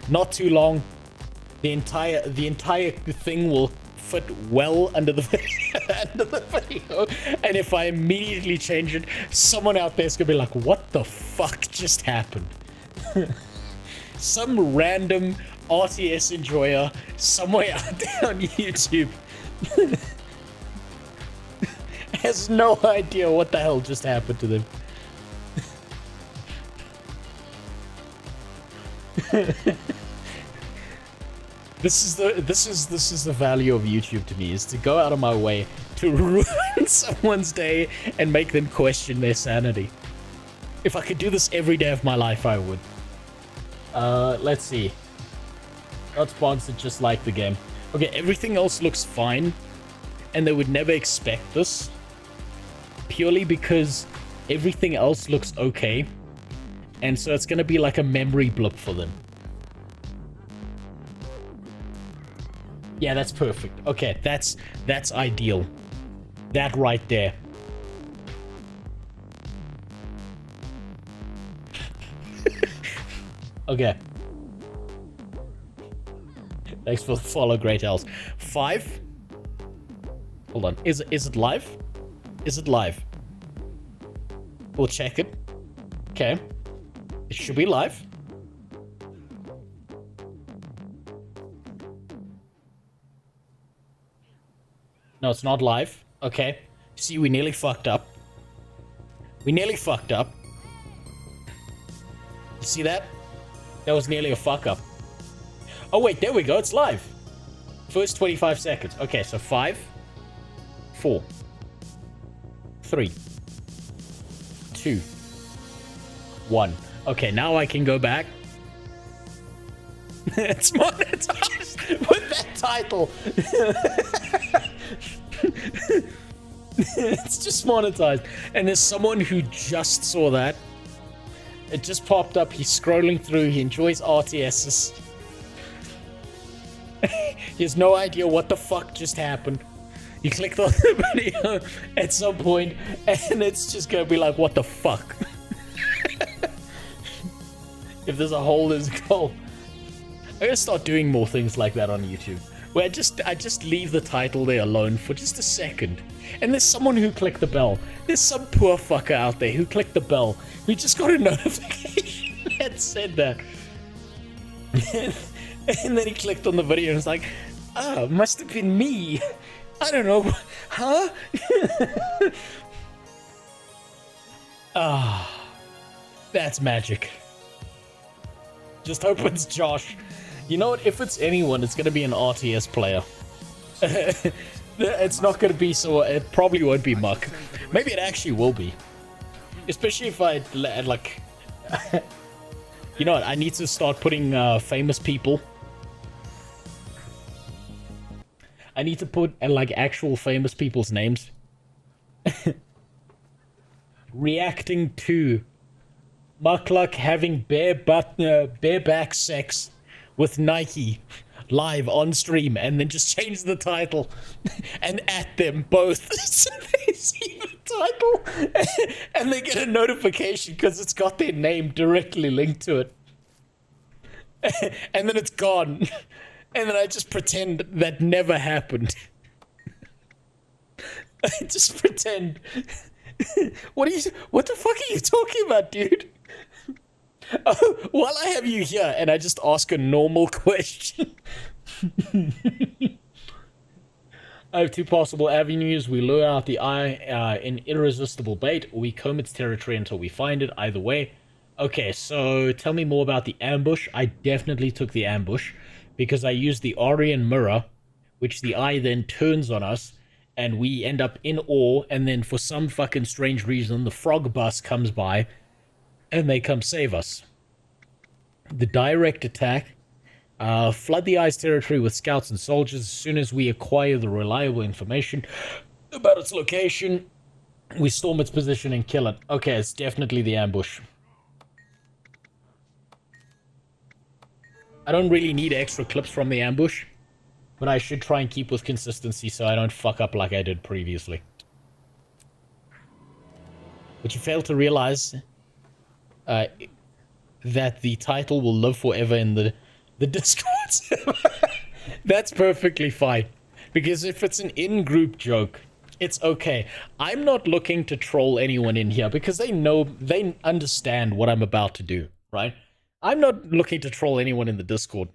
Not too long. The entire thing will fit well under the video. And if I immediately change it, someone out there's gonna be like, what the fuck just happened? Some random RTS enjoyer somewhere out there on YouTube has no idea what the hell just happened to them. This is the value of YouTube to me, is to go out of my way to ruin someone's day and make them question their sanity. If I could do this every day of my life, I would. Let's see. Not sponsored, just like the game. Okay, everything else looks fine, and they would never expect this, purely because everything else looks okay, and so it's gonna be like a memory blip for them. Yeah, that's perfect. Okay, that's ideal. That right there. Okay. Thanks for the follow, Great Elves. 5? Hold on. Is it live? Is it live? We'll check it. Okay. It should be live. No, it's not live. Okay. See, we nearly fucked up. We nearly fucked up. You see that? That was nearly a fuck up. Oh wait, there we go. It's live. First 25 seconds. Okay, so 5, 4, 3, 2, 1. Okay, now I can go back. It's monetized with that title. It's just monetized. And there's someone who just saw that. It just popped up. He's scrolling through. He enjoys RTSs. He has no idea what the fuck just happened. You clicked on the video at some point, and it's just gonna be like, what the fuck? If there's a hole, there's a goal. I'm gonna start doing more things like that on YouTube, where I just leave the title there alone for just a second. And there's someone who clicked the bell. There's some poor fucker out there who clicked the bell, who just got a notification that said that. And then he clicked on the video and was like, oh, it must have been me. I don't know. Huh? Ah, that's magic. Just hope it's Josh. You know what? If it's anyone, it's going to be an RTS player. It's not going to be so... It probably won't be Muck. Maybe it actually will be. Especially if I, like... You know what? I need to start putting famous people. I need to put, like, actual famous people's names. Reacting to Muckluck having bareback sex with Nike live on stream, and then just change the title and at them both so they see the title and they get a notification because it's got their name directly linked to it. And then it's gone. And then I just pretend that never happened. I just pretend. What the fuck are you talking about, dude? Oh, while I have you here and I just ask a normal question. I have two possible avenues. We lure out the eye in irresistible bait, or we comb its territory until we find it. Either way. Okay, so tell me more about the ambush. I definitely took the ambush because I used the Orion mirror, which the eye then turns on us, and we end up in awe, and then for some fucking strange reason, the frog bus comes by, and they come save us. The direct attack. Flood the eye's territory with scouts and soldiers. As soon as we acquire the reliable information about its location, we storm its position and kill it. Okay, it's definitely the ambush. I don't really need extra clips from the ambush, but I should try and keep with consistency so I don't fuck up like I did previously. But you fail to realize that the title will live forever in the Discord. That's perfectly fine. Because if it's an in-group joke, it's okay. I'm not looking to troll anyone in here because they understand what I'm about to do, right? I'm not looking to troll anyone in the Discord.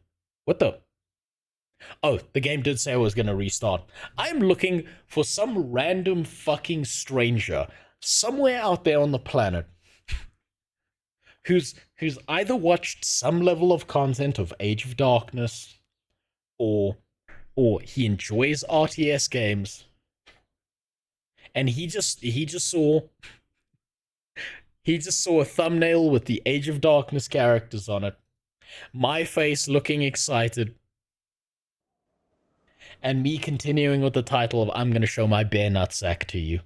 What the? Oh, the game did say I was going to restart. I'm looking for some random fucking stranger somewhere out there on the planet who's either watched some level of content of Age of Darkness or he enjoys RTS games, and he just saw a thumbnail with the Age of Darkness characters on it, my face looking excited, and me continuing with the title of I'm gonna show my bare nutsack to you.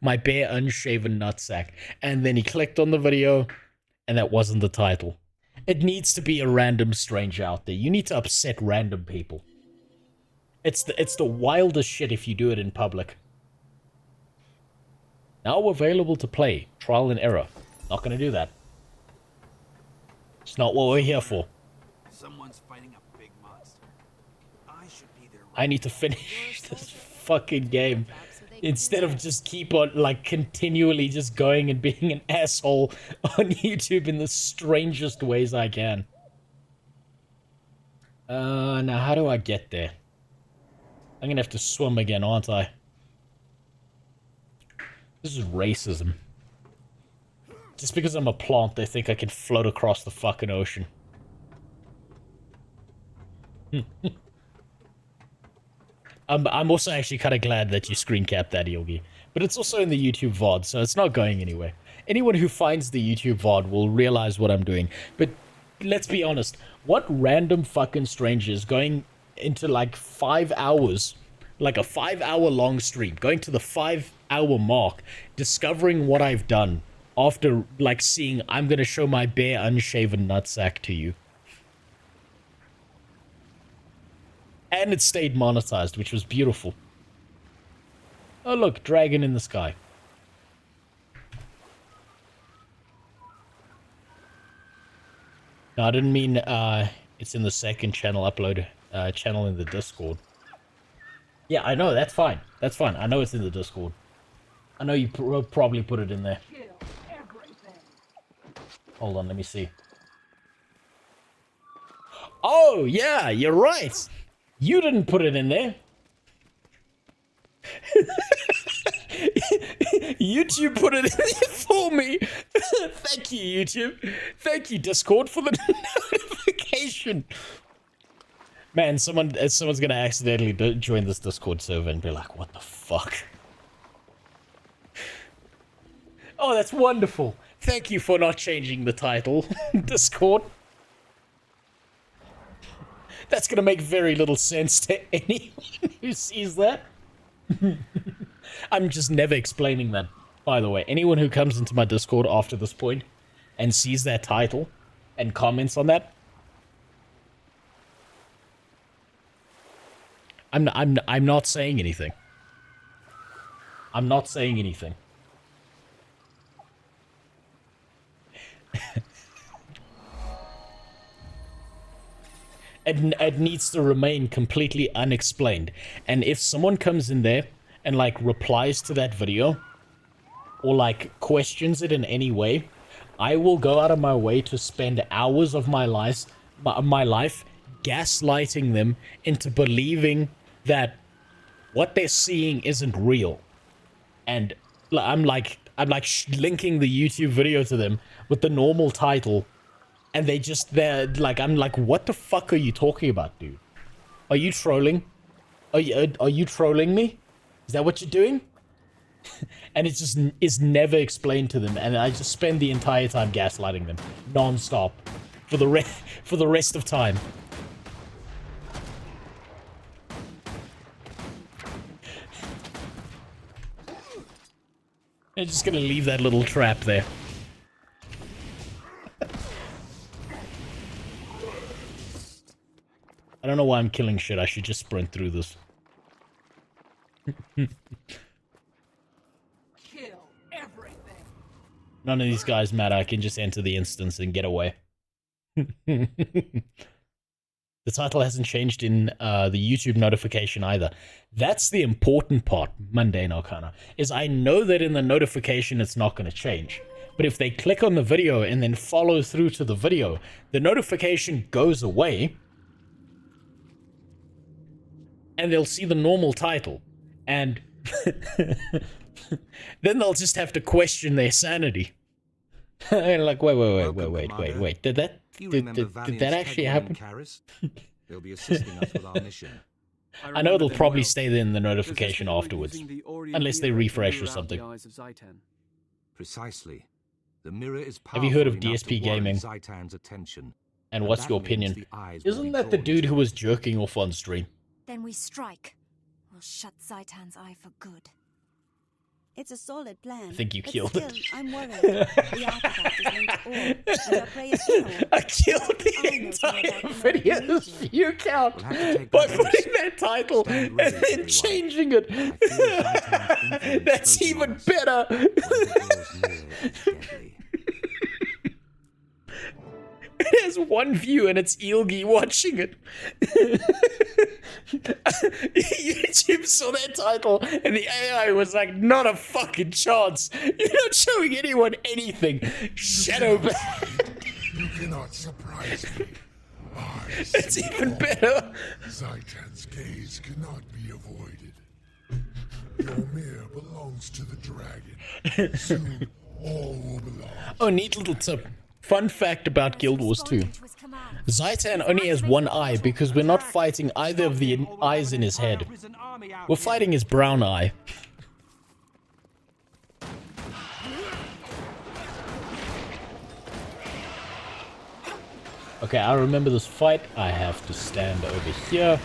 My bare unshaven nutsack. And then he clicked on the video, and that wasn't the title. It needs to be a random stranger out there. You need to upset random people. It's the wildest shit if you do it in public. Now available to play. Trial and error. Not gonna do that. It's not what we're here for. Someone's fighting a big monster. I should be there. I need to finish this fucking game. instead of just keep on, like, continually just going and being an asshole on YouTube in the strangest ways I can. Now how do I get there? I'm gonna have to swim again, aren't I? This is racism. Just because I'm a plant, they think I can float across the fucking ocean. I'm also actually kind of glad that you screen capped that, Yogi. But it's also in the YouTube VOD, so it's not going anywhere. Anyone who finds the YouTube VOD will realize what I'm doing. But let's be honest, what random fucking stranger is going into like 5 hours, like a 5-hour long stream, going to the 5-hour mark, discovering what I've done after like seeing I'm gonna show my bare unshaven nutsack to you. And it stayed monetized, which was beautiful. Oh look, dragon in the sky. No, I didn't mean it's in the second channel upload channel in the Discord. Yeah, I know, that's fine. That's fine. I know it's in the Discord. I know you probably put it in there. Hold on, let me see. Oh, yeah, you're right. You didn't put it in there. YouTube put it in there for me. Thank you, YouTube. Thank you, Discord, for the notification. Man, someone's gonna accidentally join this Discord server and be like, what the fuck? Oh, that's wonderful. Thank you for not changing the title, Discord. That's gonna make very little sense to anyone who sees that. I'm just never explaining that, by the way. Anyone who comes into my Discord after this point and sees that title and comments on that, I'm not saying anything. I'm not saying anything. It needs to remain completely unexplained. And if someone comes in there and like replies to that video or like questions it in any way, I will go out of my way to spend hours of my life gaslighting them into believing that what they're seeing isn't real. And I'm like linking the YouTube video to them with the normal title. And they're like, I'm like, what the fuck are you talking about, dude? Are you trolling? Are you trolling me? Is that what you're doing? And it just is never explained to them, and I just spend the entire time gaslighting them, non-stop, for the rest of time. I'm just gonna leave that little trap there. I don't know why I'm killing shit. I should just sprint through this. Kill everything. None of these guys matter. I can just enter the instance and get away. The title hasn't changed in the YouTube notification either. That's the important part, Mundane Arcana, is I know that in the notification it's not going to change. But if they click on the video and then follow through to the video, the notification goes away. And they'll see the normal title. And then they'll just have to question their sanity. Like, wait. Did that actually happen? They'll be assisting us with our mission. I know they'll probably stay there in the notification afterwards. Unless they refresh or something. Precisely. The mirror is have you heard of DSP Gaming? Zitan's attention. And what's your opinion? Isn't that the dude who was jerking off on stream? Then we strike. We'll shut Zitan's eye for good. It's a solid plan. I think you killed it. I'm worried. The artifact is linked to orb, and our prey is killed. I killed the entire video's view count by putting that title and then changing it. That's even better. It has one view and it's Ilgi watching it. YouTube saw that title and the AI was like, not a fucking chance. You're not showing anyone anything. Shadow Band. You cannot surprise me. It's even better. Zitan's gaze cannot be avoided. Your mirror belongs to the dragon. Soon, all will belong. Oh, neat little tip. Fun fact about Guild Wars 2. Zitan only has one eye because we're not fighting either of the eyes in his head. We're fighting his brown eye. Okay, I remember this fight. I have to stand over here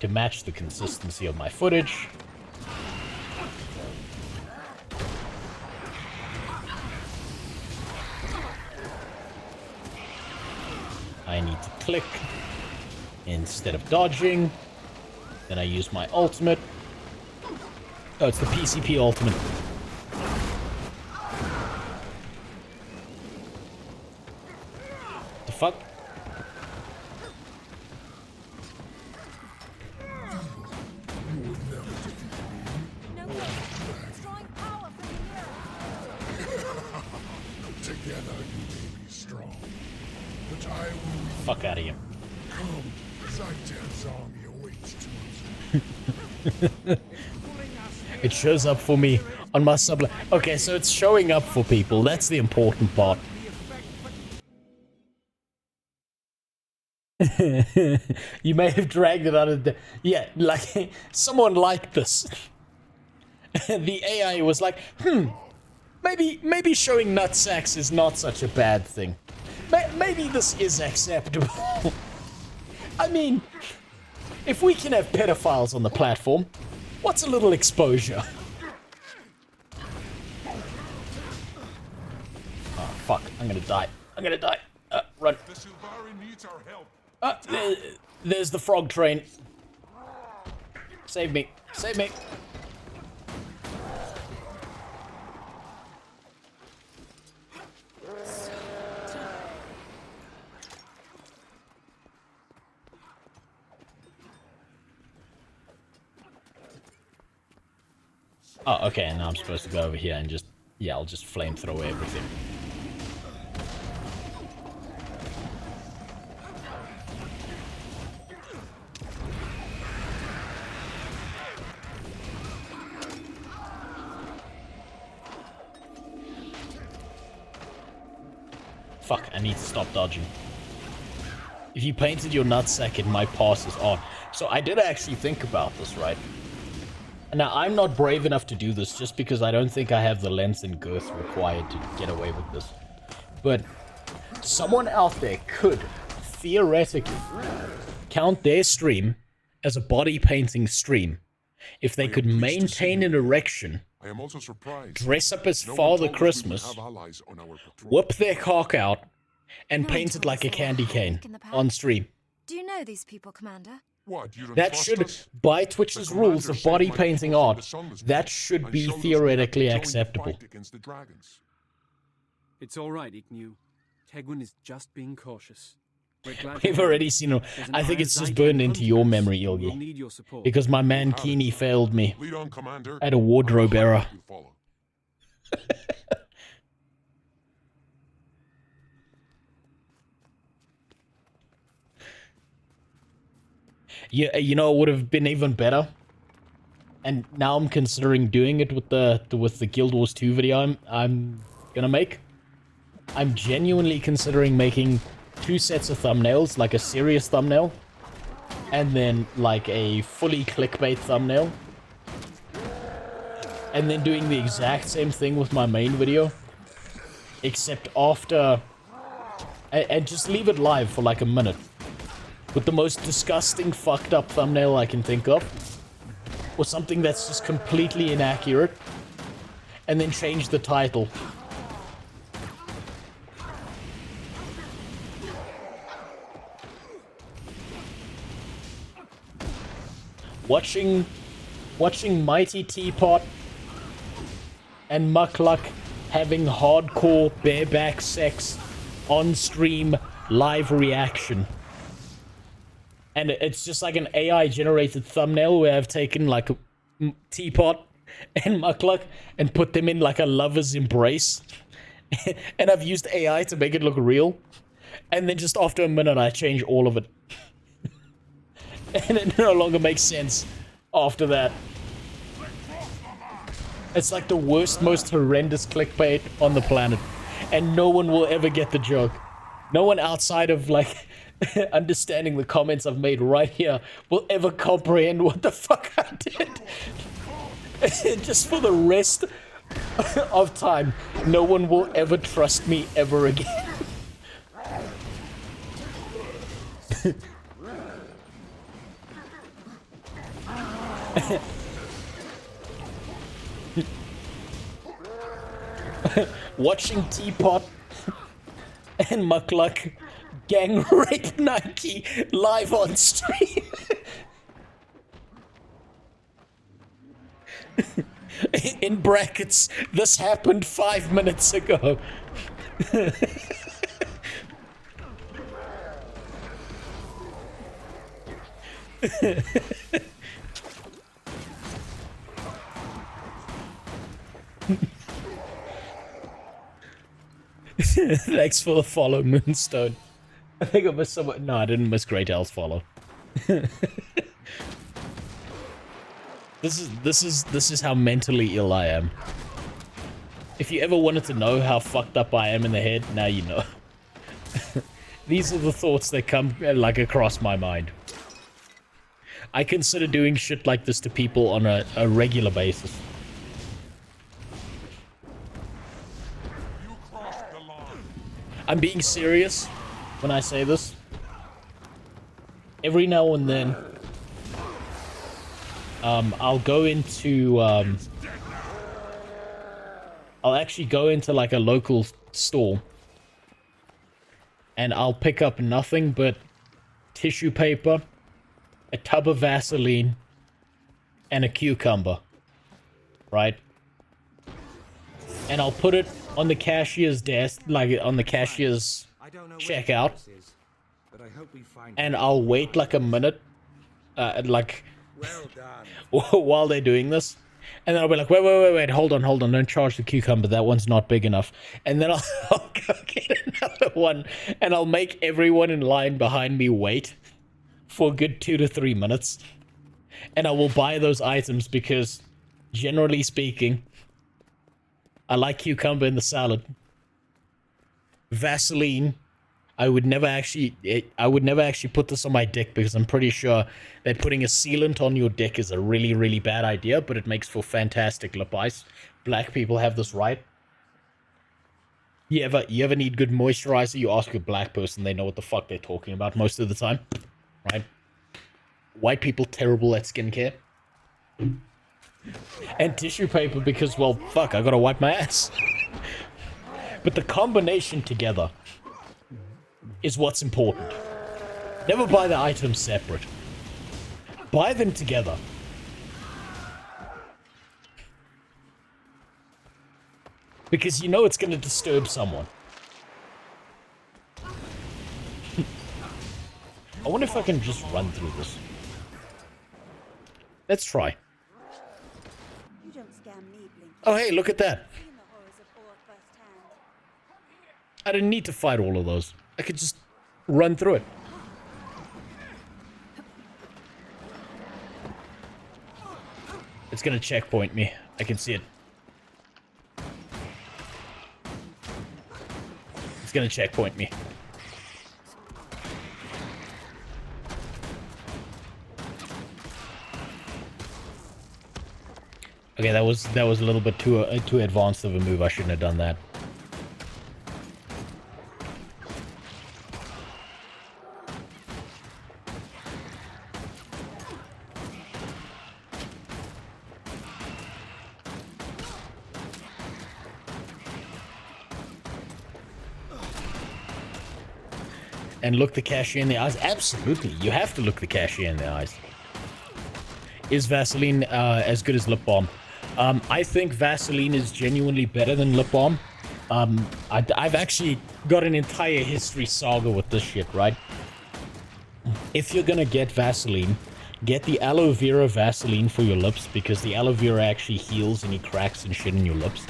to match the consistency of my footage. I need to click instead of dodging. Then I use my ultimate. Oh, it's the PCP ultimate. The fuck? Together you may be strong, but I will. Fuck out of here. Come, Zitan's army awaits to. It shows up for me on my sub. Okay, so it's showing up for people. That's the important part. You may have dragged it out of the... Yeah, like, someone liked this. The AI was like, maybe showing nutsacks is not such a bad thing. Maybe this is acceptable. I mean, if we can have pedophiles on the platform, what's a little exposure? Oh, fuck. I'm gonna die. I'm gonna die. Run. The Silvari needs our help. There's the frog train. Save me. Save me. Oh, okay, and now I'm supposed to go over here and just... Yeah, I'll just flamethrower everything. Fuck, I need to stop dodging. If you painted your nutsack, it might pass as on. So I did actually think about this, right? Now, I'm not brave enough to do this just because I don't think I have the length and girth required to get away with this. But someone out there could, theoretically, count their stream as a body painting stream if they could maintain an erection, I am also surprised. dress up as Father Christmas, whip their cock out, and paint it like a candy cane on stream. Do you know these people, Commander? What, you don't That trust should, us? by Twitch's The rules commander of said body my painting people art, saw the sun that should and be showed us theoretically that they joined the acceptable. fight against the dragons. It's all right, Ignu. Tegwin is just being cautious. We're glad We've to help. already seen him. There's an I think iron it's just Zitan burned into your hunting memory, us. We'll Ilgi. need your support. Because my man Keeney failed me. Lead on, Commander. I had a wardrobe error. You follow. Yeah, you know, it would have been even better. And now I'm considering doing it with the Guild Wars 2 video I'm gonna make. I'm genuinely considering making 2 sets of thumbnails, like a serious thumbnail, and then like a fully clickbait thumbnail. And then doing the exact same thing with my main video, except after... And just leave it live for like a minute. With the most disgusting, fucked up thumbnail I can think of. Or something that's just completely inaccurate. And then change the title. Watching Mighty Teapot and Muckluck having hardcore bareback sex on stream live reaction. And it's just like an AI generated thumbnail where I've taken like a teapot and muckluck and put them in like a lover's embrace. And I've used AI to make it look real. And then just after a minute, I change all of it. And it no longer makes sense after that. It's like the worst, most horrendous clickbait on the planet. And no one will ever get the joke. No one outside of, like, understanding the comments I've made right here will ever comprehend what the fuck I did. Just for the rest of time, no one will ever trust me ever again. Watching Teapot and Muckluck gang rape Nike live on stream. In brackets, this happened 5 minutes ago. Thanks for the follow, Moonstone. I think I missed someone. No, I didn't miss Great L's follow. This is how mentally ill I am. If you ever wanted to know how fucked up I am in the head, now you know. These are the thoughts that come like across my mind. I consider doing shit like this to people on a regular basis. I'm being serious when I say this. Every now and then, I'll go into, I'll actually go into like a local store and I'll pick up nothing but tissue paper, a tub of Vaseline, and a cucumber, right? And I'll put it on the cashier's desk, like on the cashier's checkout, and I'll wait like a minute, while they're doing this, and then I'll be like, wait, hold on, don't charge the cucumber, that one's not big enough, and then I'll go get another one, and I'll make everyone in line behind me wait for a good 2 to 3 minutes, and I will buy those items because, generally speaking, I like cucumber in the salad. Vaseline, I would never actually put this on my dick because I'm pretty sure that putting a sealant on your dick is a really, really bad idea, but it makes for fantastic lip ice. Black people have this right. You ever need good moisturizer, you ask a black person, they know what the fuck they're talking about most of the time, right? White people terrible at skincare. And tissue paper because, well, fuck, I gotta wipe my ass. But the combination together is what's important. Never buy the items separate. Buy them together. Because you know it's gonna disturb someone. I wonder if I can just run through this. Let's try. Oh, hey, look at that. I didn't need to fight all of those. I could just run through it. It's gonna checkpoint me. I can see it. It's gonna checkpoint me. Okay, that was a little bit too advanced of a move. I shouldn't have done that. And look the cashier in the eyes. Absolutely, you have to look the cashier in the eyes. Is Vaseline as good as lip balm? I think Vaseline is genuinely better than lip balm. I've actually got an entire history saga with this shit, right? if you're gonna get Vaseline, get the aloe vera Vaseline for your lips, because the aloe vera actually heals any cracks and shit in your lips.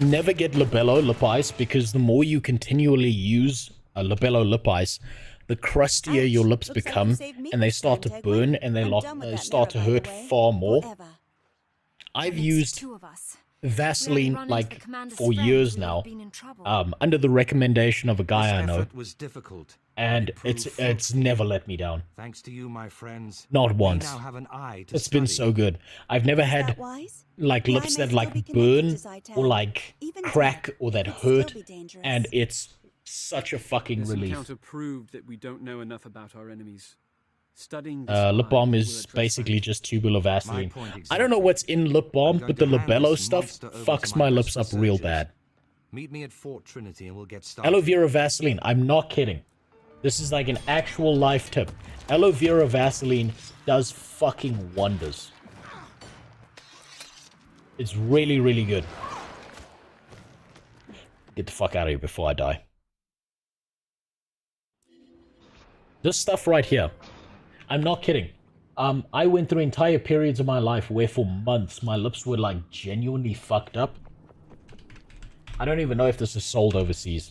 Never get Labello lip ice, because the more you continually use Labello lip ice, the crustier your lips become, and they start to burn, and they start to hurt far more. I've used Vaseline like for years now, under the recommendation of a guy I know, was difficult, and it's never let me down. Thanks to you, my friends. Not once. We now have an eye to It's been so good. I've never had like lips that like burn or like crack or that hurt, and it's such a fucking This relief. encounter proved that we don't know enough about our enemies. Studying Lip balm is basically just tubular Vaseline. I don't know what's in lip balm, but the Labello stuff fucks my lips up real bad. Meet me at Fort Trinity and we'll get started. Aloe vera Vaseline. I'm not kidding. This is like an actual life tip. Aloe vera Vaseline does fucking wonders. It's really, really good. Get the fuck out of here before I die. This stuff right here. I'm not kidding. I went through entire periods of my life where for months my lips were like genuinely fucked up. I don't even know if this is sold overseas.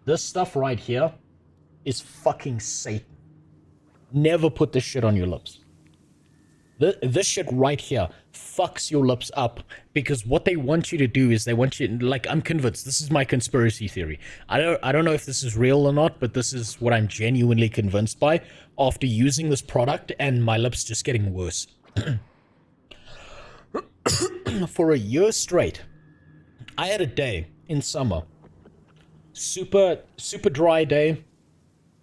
This stuff right here is fucking Satan. Never put this shit on your lips. This shit right here fucks your lips up, because what they want you to do is they want you, like, I'm convinced, this is my conspiracy theory. I don't know if this is real or not, but this is what I'm genuinely convinced by after using this product and my lips just getting worse. For a year straight, I had a day in summer. Super dry day.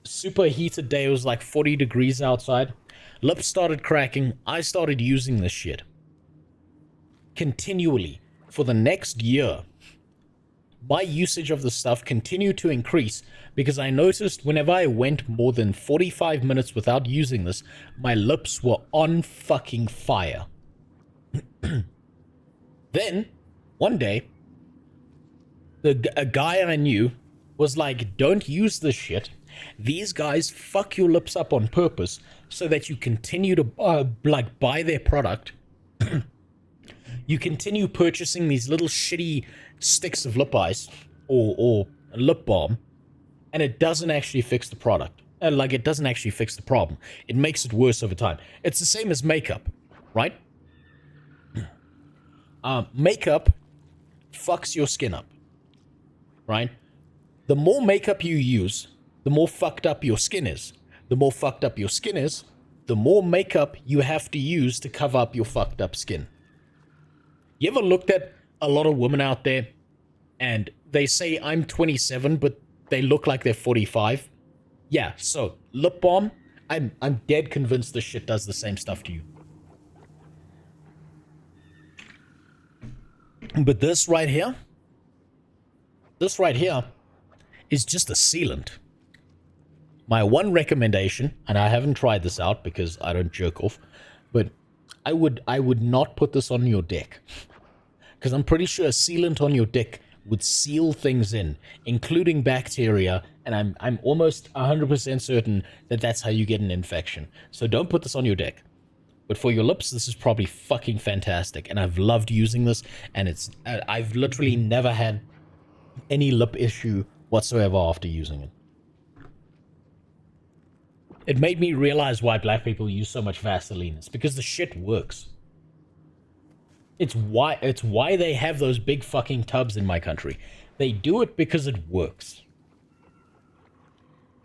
Super heated day. It was like 40 degrees outside. Lips started cracking. I started using this shit continually for the next year. My usage of the stuff continued to increase because I noticed whenever I went more than 45 minutes without using this, my lips were on fucking fire. Then, one day, a guy I knew was like, don't use this shit. These guys fuck your lips up on purpose so that you continue to buy their product. You continue purchasing these little shitty sticks of lip ice or lip balm, and it doesn't actually fix the product. Like, it doesn't actually fix the problem. It makes it worse over time. It's the same as makeup, right? Makeup fucks your skin up, right? The more makeup you use, the more fucked up your skin is. The more fucked up your skin is, the more makeup you have to use to cover up your fucked up skin. You ever looked at a lot of women out there and they say, I'm 27, but they look like they're 45? Yeah, so lip balm, I'm dead convinced this shit does the same stuff to you. But this right here is just a sealant. My one recommendation, and I haven't tried this out because I don't jerk off, but I would not put this on your dick, because I'm pretty sure a sealant on your dick would seal things in, including bacteria, and I'm almost 100% certain that that's how you get an infection. So don't put this on your dick. But for your lips, this is probably fucking fantastic, and I've loved using this, and I've literally never had any lip issue whatsoever after using it. It made me realize why black people use so much Vaseline. It's because the shit works. It's why they have those big fucking tubs in my country. They do it because it works.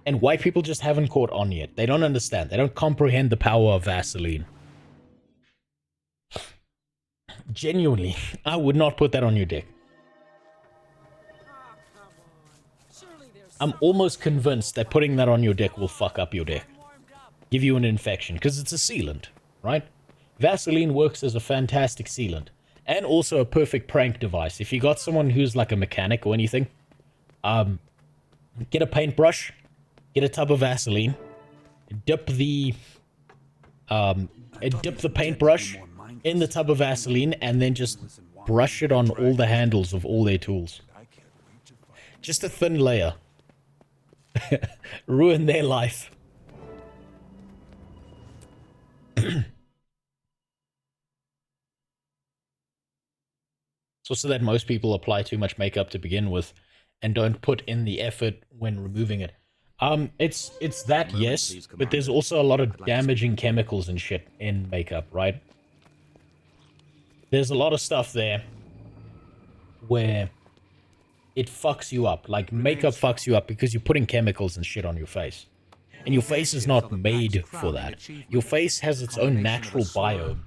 And white people just haven't caught on yet. They don't understand. They don't comprehend the power of Vaseline. Genuinely, I would not put that on your dick. I'm almost convinced that putting that on your dick will fuck up your dick. Give you an infection, because it's a sealant, right? Vaseline works as a fantastic sealant. And also a perfect prank device. If you got someone who's like a mechanic or anything, get a paintbrush, get a tub of Vaseline, dip the paintbrush in the tub of Vaseline, and then just brush it on all the handles of all their tools. Just a thin layer. Ruin their life. It's also that most people apply too much makeup to begin with and don't put in the effort when removing it. It's that, yes, but there's also a lot of damaging chemicals and shit in makeup, right? There's a lot of stuff there where it fucks you up. Like, makeup fucks you up because you're putting chemicals and shit on your face. And your face is not made for that. Your face has its own natural biome.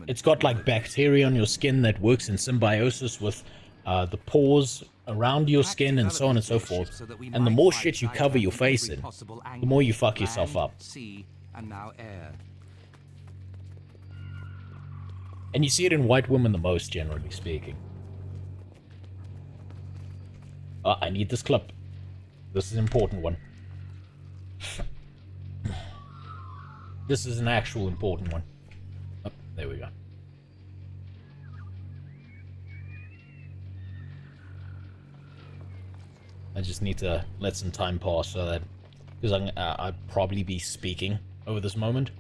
It's got, like, bacteria on your skin that works in symbiosis with the pores around your skin and so on and so forth. And the more shit you cover your face in, the more you fuck yourself up. And you see it in white women the most, generally speaking. I need this clip. This is an important one. This is an actual important one. Oh, there we go. I just need to let some time pass so that, because I'll probably be speaking over this moment.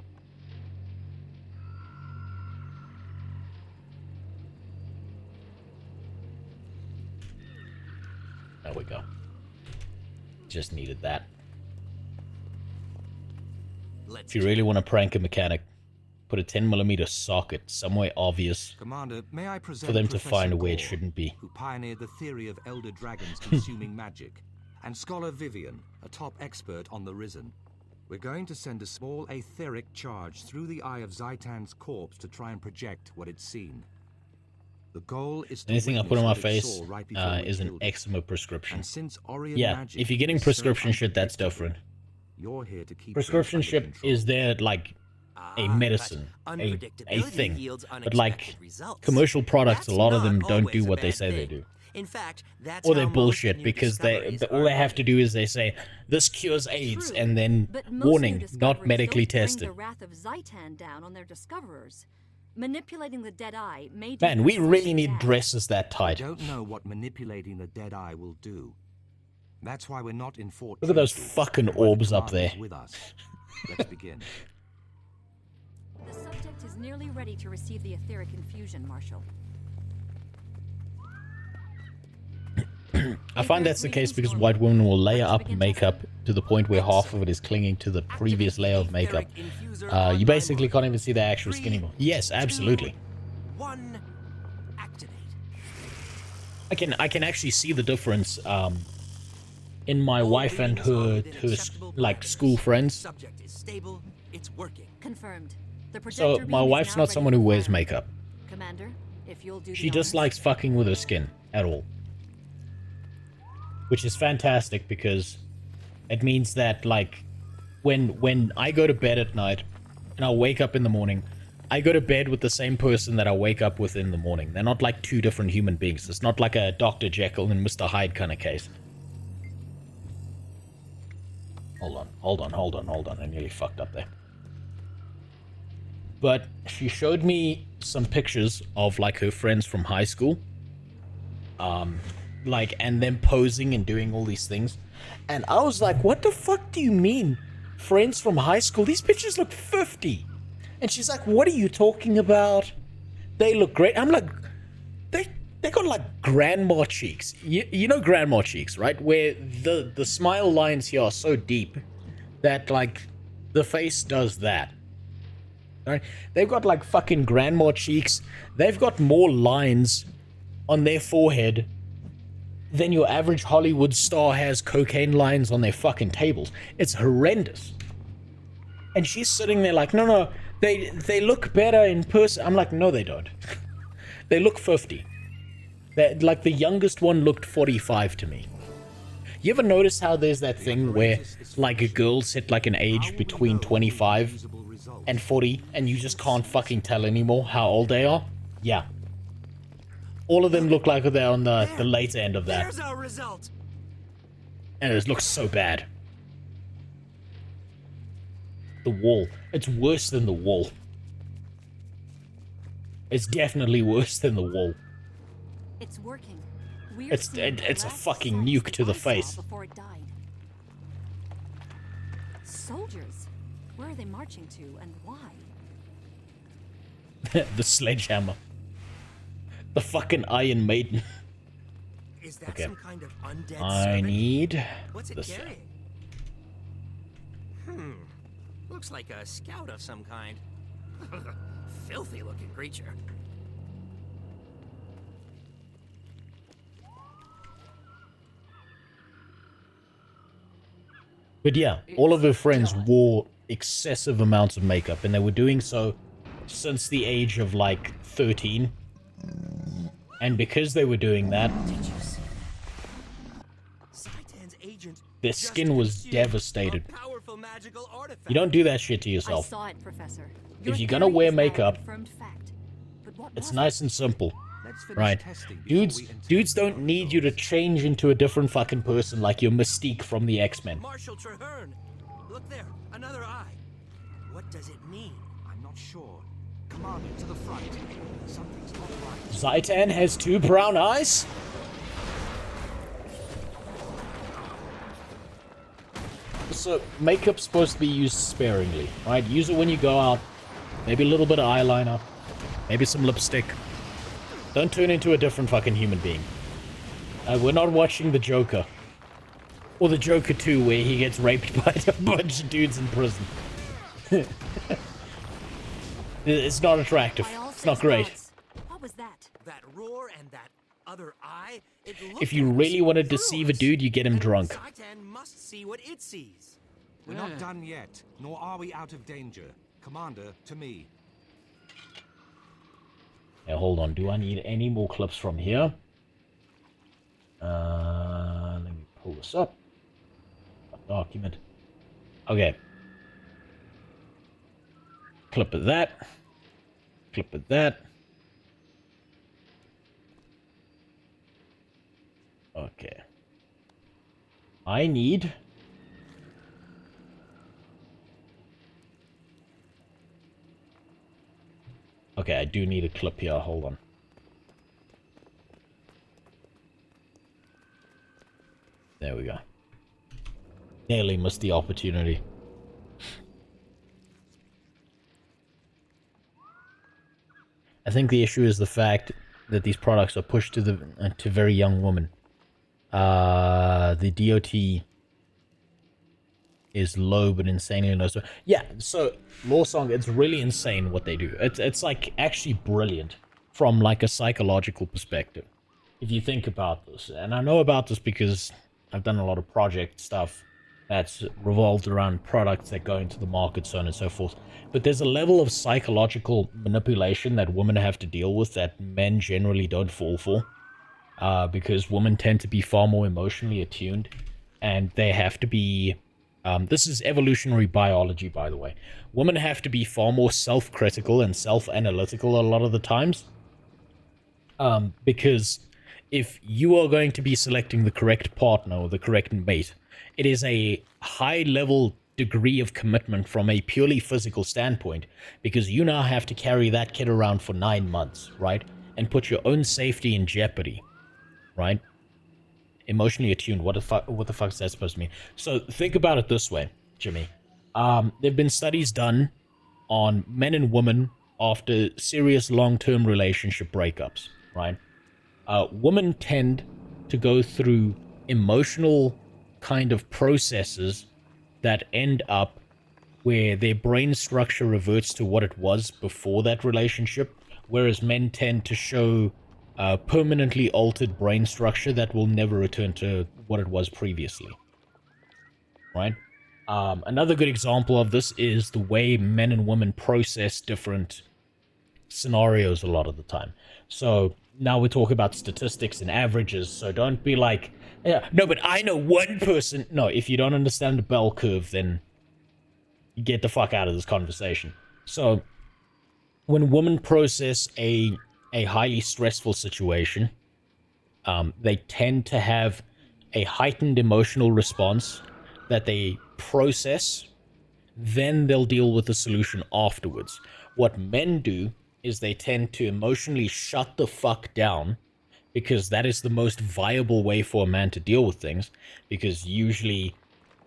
There we go. Just needed that. If you really want to prank a mechanic, put a 10mm socket somewhere obvious Commander, may I present for them to Professor find where it Gore, shouldn't be. who pioneered the theory of elder dragons consuming magic, and Scholar Vivian, a top expert on the Risen. We're going to send a small etheric charge through the eye of Zitan's corpse to try and project what it's seen. The goal is to Anything I put on my face right is an eczema prescription. And since Orion Yeah, magic if you're getting is so prescription shit, that's different. You're here to keep Prescription things under shit control. is there like a medicine, a thing. But like commercial products, a lot of them don't do what they say they do. In fact, that's Or they're how most bullshit new because discoveries all are they have made. to do is they say this cures AIDS and then But most new warning, not discoveries medically don't bring tested. the wrath of Zitan down on their discoverers. Manipulating the dead eye may Man, we really need dresses that tight. We don't know what manipulating the dead eye will do. That's why we're not in Fort Look at those Trinity, fucking where the orbs up Commander's there. with us. Let's begin. The subject is nearly ready to receive the etheric infusion, Marshal. I find that's the case because white women will layer up makeup to the point where half of it is clinging to the previous layer of makeup. You basically can't even see the actual skin anymore. Yes, absolutely. One, activate. I can actually see the difference in my wife and her like school friends. Subject is stable. It's working. Confirmed. The So projector my beam is wife's now not ready someone for who wears firing. makeup. Commander, if you'll do She the honors. dislikes fucking with her skin at all. Which is fantastic because it means that like when I go to bed at night and I wake up in the morning, I go to bed with the same person that I wake up with in the morning. They're not like two different human beings. It's not like a Dr. Jekyll and Mr. Hyde kind of case. Hold on. I nearly fucked up there. But she showed me some pictures of like her friends from high school. Like, and them posing and doing all these things. And I was like, what the fuck do you mean? Friends from high school? These bitches look 50. And she's like, what are you talking about? They look great. I'm like, they got like grandma cheeks. You know grandma cheeks, right? Where the smile lines here are so deep that like the face does that. Right? They've got like fucking grandma cheeks. They've got more lines on their forehead than your average Hollywood star has cocaine lines on their fucking tables. It's horrendous. And she's sitting there like, no, they look better in person. I'm like, no, they don't. They look 50. Like the youngest one looked 45 to me. You ever notice how there's that thing where like girls hit like an age between 25 and 40 and you just can't fucking tell anymore how old they are? Yeah. All of them look like they're on the later end of that. There's our result. And it looks so bad. The wall. It's worse than the wall. It's definitely worse than the wall. It's working. It's a fucking nuke to the face. Before it died. Soldiers. Where are they marching to, and why? The sledgehammer. The fucking Iron Maiden. Is that Okay. some kind of undead I servant? need What's it this. carrying? Looks like a scout of some kind. Filthy looking creature. But yeah, all of her friends wore excessive amounts of makeup, and they were doing so since the age of like 13. And because they were doing that, Zitan's agent their skin was devastated. powerful magical artifact. You don't do that shit to I yourself. saw it, Professor. If Your you're gonna theory wear is now a makeup, confirmed fact. But what it's was nice and simple, finish right? testing before Dudes, we enter dudes don't need you to change into a different fucking person like your Mystique from the X-Men. Marshal Traherne. Look there, another eye. What does it mean? I'm not sure. Commander, to the front. Something's not right. Zitan has 2 brown eyes? So, makeup's supposed to be used sparingly, right? Use it when you go out. Maybe a little bit of eyeliner. Maybe some lipstick. Don't turn into a different fucking human being. We're not watching The Joker. Or The Joker 2, where he gets raped by a bunch of dudes in prison. It's not attractive. It's not great. What was that? That roar and that other eye. It If you really want to deceive a dude, you get him drunk. Zitan must see what it sees. We're not done yet, nor are we out of danger. Commander, to me. Now, hold on. Do I need any more clips from here? Let me pull this up. Document. Okay. Clip of that. Clip of that. Okay. I need... Okay, I do need a clip here. Hold on. There we go. Nearly missed the opportunity. I think the issue is the fact that these products are pushed to to very young women. The DOT is low but insanely low. So yeah, so Lawsong, it's really insane what they do. It's like actually brilliant from like a psychological perspective. If you think about this, and I know about this because I've done a lot of project stuff that's revolved around products that go into the market, so on and so forth. But there's a level of psychological manipulation that women have to deal with that men generally don't fall for. Because women tend to be far more emotionally attuned, and they have to be... this is evolutionary biology, by the way. Women have to be far more self-critical and self-analytical a lot of the times. Because if you are going to be selecting the correct partner or the correct mate, it is a high-level degree of commitment from a purely physical standpoint, because you now have to carry that kid around for 9 months, right? And put your own safety in jeopardy, right? Emotionally attuned, what the fuck is that supposed to mean? So think about it this way, Jimmy. There've been studies done on men and women after serious long-term relationship breakups, right? Women tend to go through emotional kind of processes that end up where their brain structure reverts to what it was before that relationship, whereas men tend to show permanently altered brain structure that will never return to what it was previously, right? Another good example of this is the way men and women process different scenarios a lot of the time. So now we're talking about statistics and averages, so don't be like, yeah, no, but I know one person. No, if you don't understand the bell curve, then you get the fuck out of this conversation. So when women process a highly stressful situation, they tend to have a heightened emotional response that they process, then they'll deal with the solution afterwards. What men do is they tend to emotionally shut the fuck down because that is the most viable way for a man to deal with things, because usually,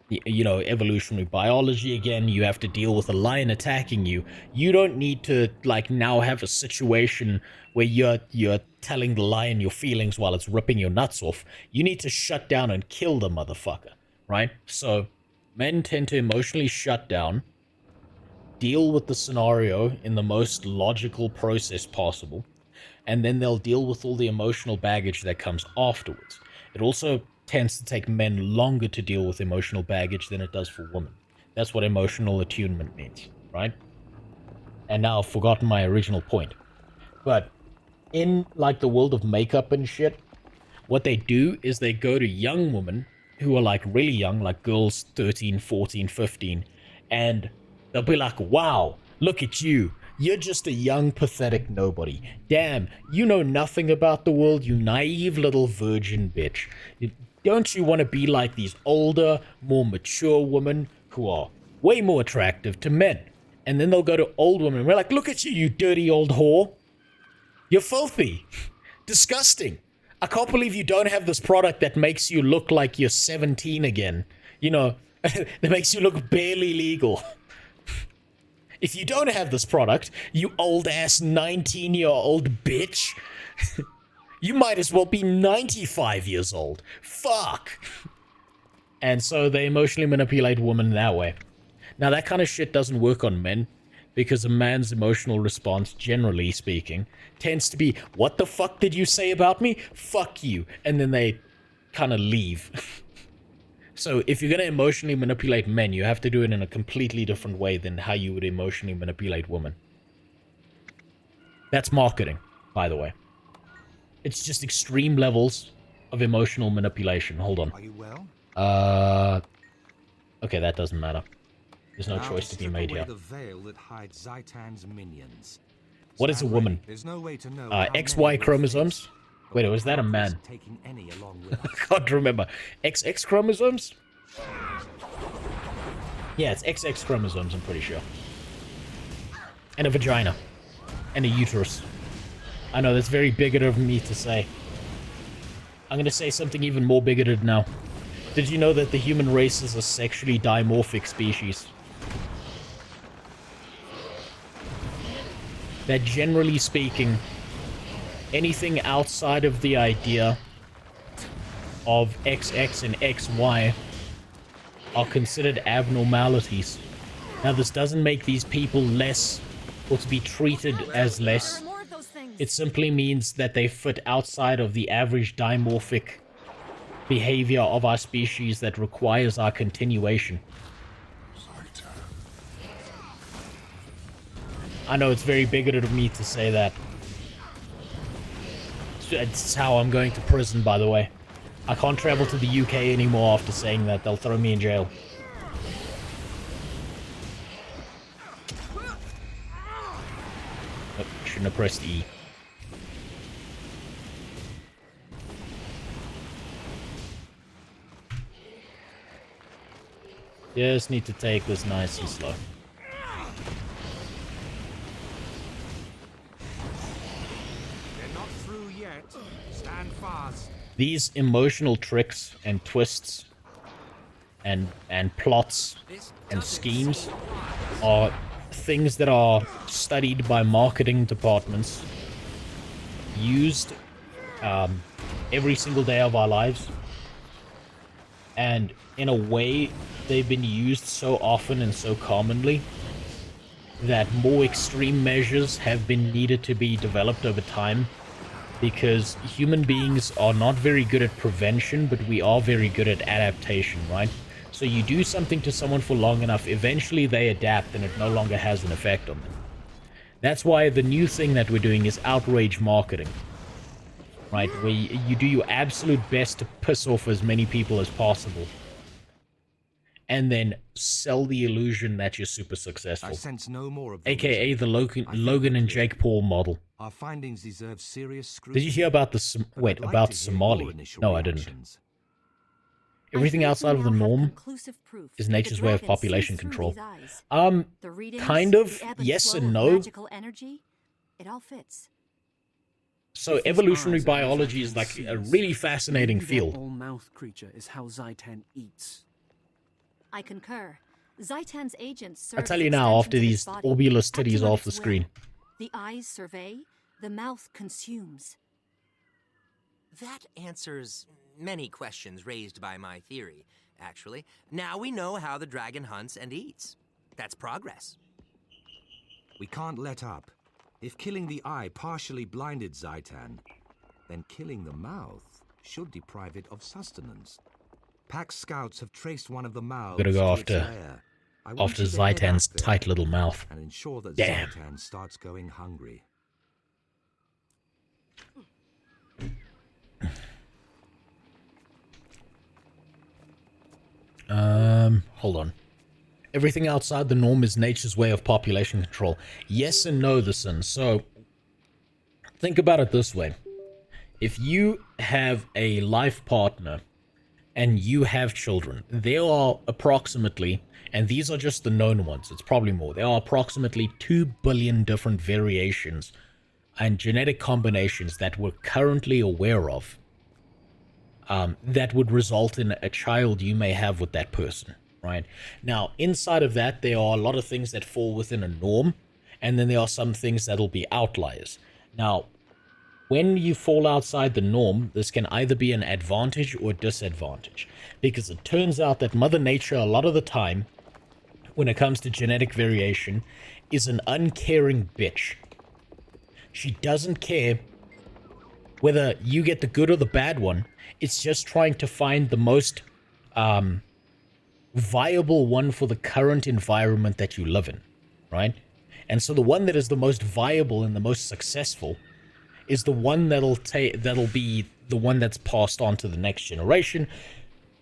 you know, evolutionary biology, again, you have to deal with a lion attacking you. You don't need to, like, now have a situation where you're telling the lion your feelings while it's ripping your nuts off. You need to shut down and kill the motherfucker, right? So men tend to emotionally shut down, deal with the scenario in the most logical process possible, and then they'll deal with all the emotional baggage that comes afterwards. It also tends to take men longer to deal with emotional baggage than it does for women. That's what emotional attunement means, right? And now I've forgotten my original point. But in, like, the world of makeup and shit, what they do is they go to young women who are, like, really young, like girls 13, 14, 15, and they'll be like, wow, look at you. You're just a young, pathetic nobody. Damn, you know nothing about the world, you naive little virgin bitch. Don't you want to be like these older, more mature women who are way more attractive to men? And then they'll go to old women and we're like, look at you, you dirty old whore. You're filthy. Disgusting. I can't believe you don't have this product that makes you look like you're 17 again. You know, that makes you look barely legal. If you don't have this product, you old-ass 19-year-old bitch, you might as well be 95 years old. Fuck. And so they emotionally manipulate women that way. Now, that kind of shit doesn't work on men, because a man's emotional response, generally speaking, tends to be, what the fuck did you say about me? Fuck you. And then they kind of leave. So if you're going to emotionally manipulate men, you have to do it in a completely different way than how you would emotionally manipulate women. That's marketing, by the way. It's just extreme levels of emotional manipulation. Hold on. Are you well? Okay, that doesn't matter. There's no choice to be made here. The veil that hides Zitan's minions. What is a woman? There's no way to know XY chromosomes? Wait, was that a man? Taking any along with I can't remember. XX chromosomes? Yeah, it's XX chromosomes, I'm pretty sure. And a vagina. And a uterus. I know, that's very bigoted of me to say. I'm gonna say something even more bigoted now. Did you know that the human race is a sexually dimorphic species? That generally speaking, anything outside of the idea of XX and XY are considered abnormalities. Now, this doesn't make these people less or to be treated as less. It simply means that they fit outside of the average dimorphic behavior of our species that requires our continuation. I know it's very bigoted of me to say that. It's how I'm going to prison, by the way. I can't travel to the UK anymore after saying that. They'll throw me in jail. Oh, shouldn't have pressed E. Just need to take this nice and slow. These emotional tricks and twists and plots and schemes are things that are studied by marketing departments, used every single day of our lives, and in a way they've been used so often and so commonly that more extreme measures have been needed to be developed over time, because human beings are not very good at prevention, but we are very good at adaptation, right? So you do something to someone for long enough, eventually they adapt and it no longer has an effect on them. That's why the new thing that we're doing is outrage marketing, right? Where you do your absolute best to piss off as many people as possible, and then sell the illusion that you're super successful. I sense no more of AKA the Logan and Jake Paul model. Our findings deserve serious scrutiny. Did you hear about the about Somali? No, I didn't. Everything outside of the norm is nature's way of population control. Kind of, yes and no. It all fits. So evolutionary biology is like a really fascinating field. All mouth creature is how Zitan eats. I concur. Zitan's agents serve I tell as you now, after extensions these of his body, obulus acting titties on off its the will. screen. The eyes survey, the mouth consumes. That answers many questions raised by my theory, actually. Now we know how the dragon hunts and eats. That's progress. We can't let up. If killing the eye partially blinded Zitan, then killing the mouth should deprive it of sustenance. Pack scouts have traced one of the mouths Gotta go to after its lair. I want after you to head Zitan's out there tight little mouth. and ensure that Damn. Zitan starts going hungry. Hold on. Everything outside the norm is nature's way of population control. Yes and no, the son. So, think about it this way. If you have a life partner and you have children, there are approximately, and these are just the known ones, it's probably more, there are approximately 2 billion different variations and genetic combinations that we're currently aware of that would result in a child you may have with that person, right? Now, inside of that, there are a lot of things that fall within a norm, and then there are some things that'll be outliers. Now, when you fall outside the norm, this can either be an advantage or disadvantage, because it turns out that Mother Nature, a lot of the time, when it comes to genetic variation, is an uncaring bitch. She doesn't care whether you get the good or the bad one. It's just trying to find the most viable one for the current environment that you live in, right? And so the one that is the most viable and the most successful is the one that'll be the one that's passed on to the next generation,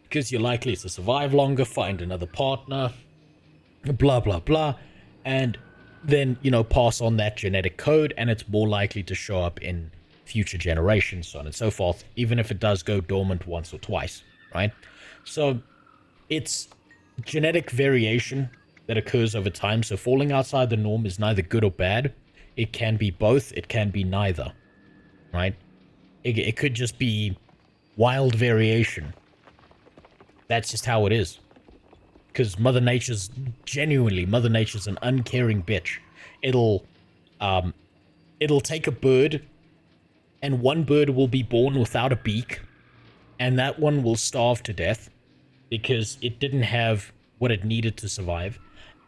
because you're likely to survive longer, find another partner, blah blah blah, and then, you know, pass on that genetic code, and it's more likely to show up in future generations, so on and so forth, even if it does go dormant once or twice, right? So it's genetic variation that occurs over time. So falling outside the norm is neither good or bad. It can be both. It can be neither, right? It could just be wild variation. That's just how it is. Because Mother Nature's an uncaring bitch. It'll take a bird, and one bird will be born without a beak, and that one will starve to death because it didn't have what it needed to survive.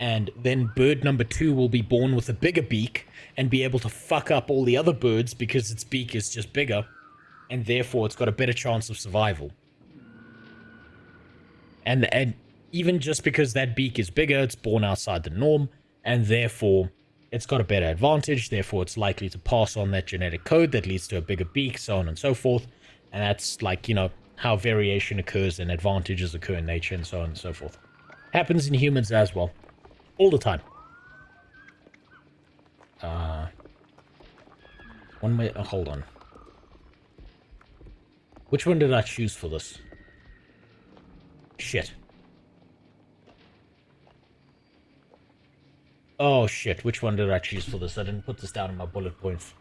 And then bird number 2 will be born with a bigger beak and be able to fuck up all the other birds because its beak is just bigger, and therefore it's got a better chance of survival. And even just because that beak is bigger, it's born outside the norm, and therefore it's got a better advantage, therefore it's likely to pass on that genetic code that leads to a bigger beak, so on and so forth. And that's like, you know, how variation occurs and advantages occur in nature and so on and so forth. Happens in humans as well. All the time. Hold on. Which one did I choose for this? Shit. Oh shit, which one did I choose for this? I didn't put this down in my bullet points.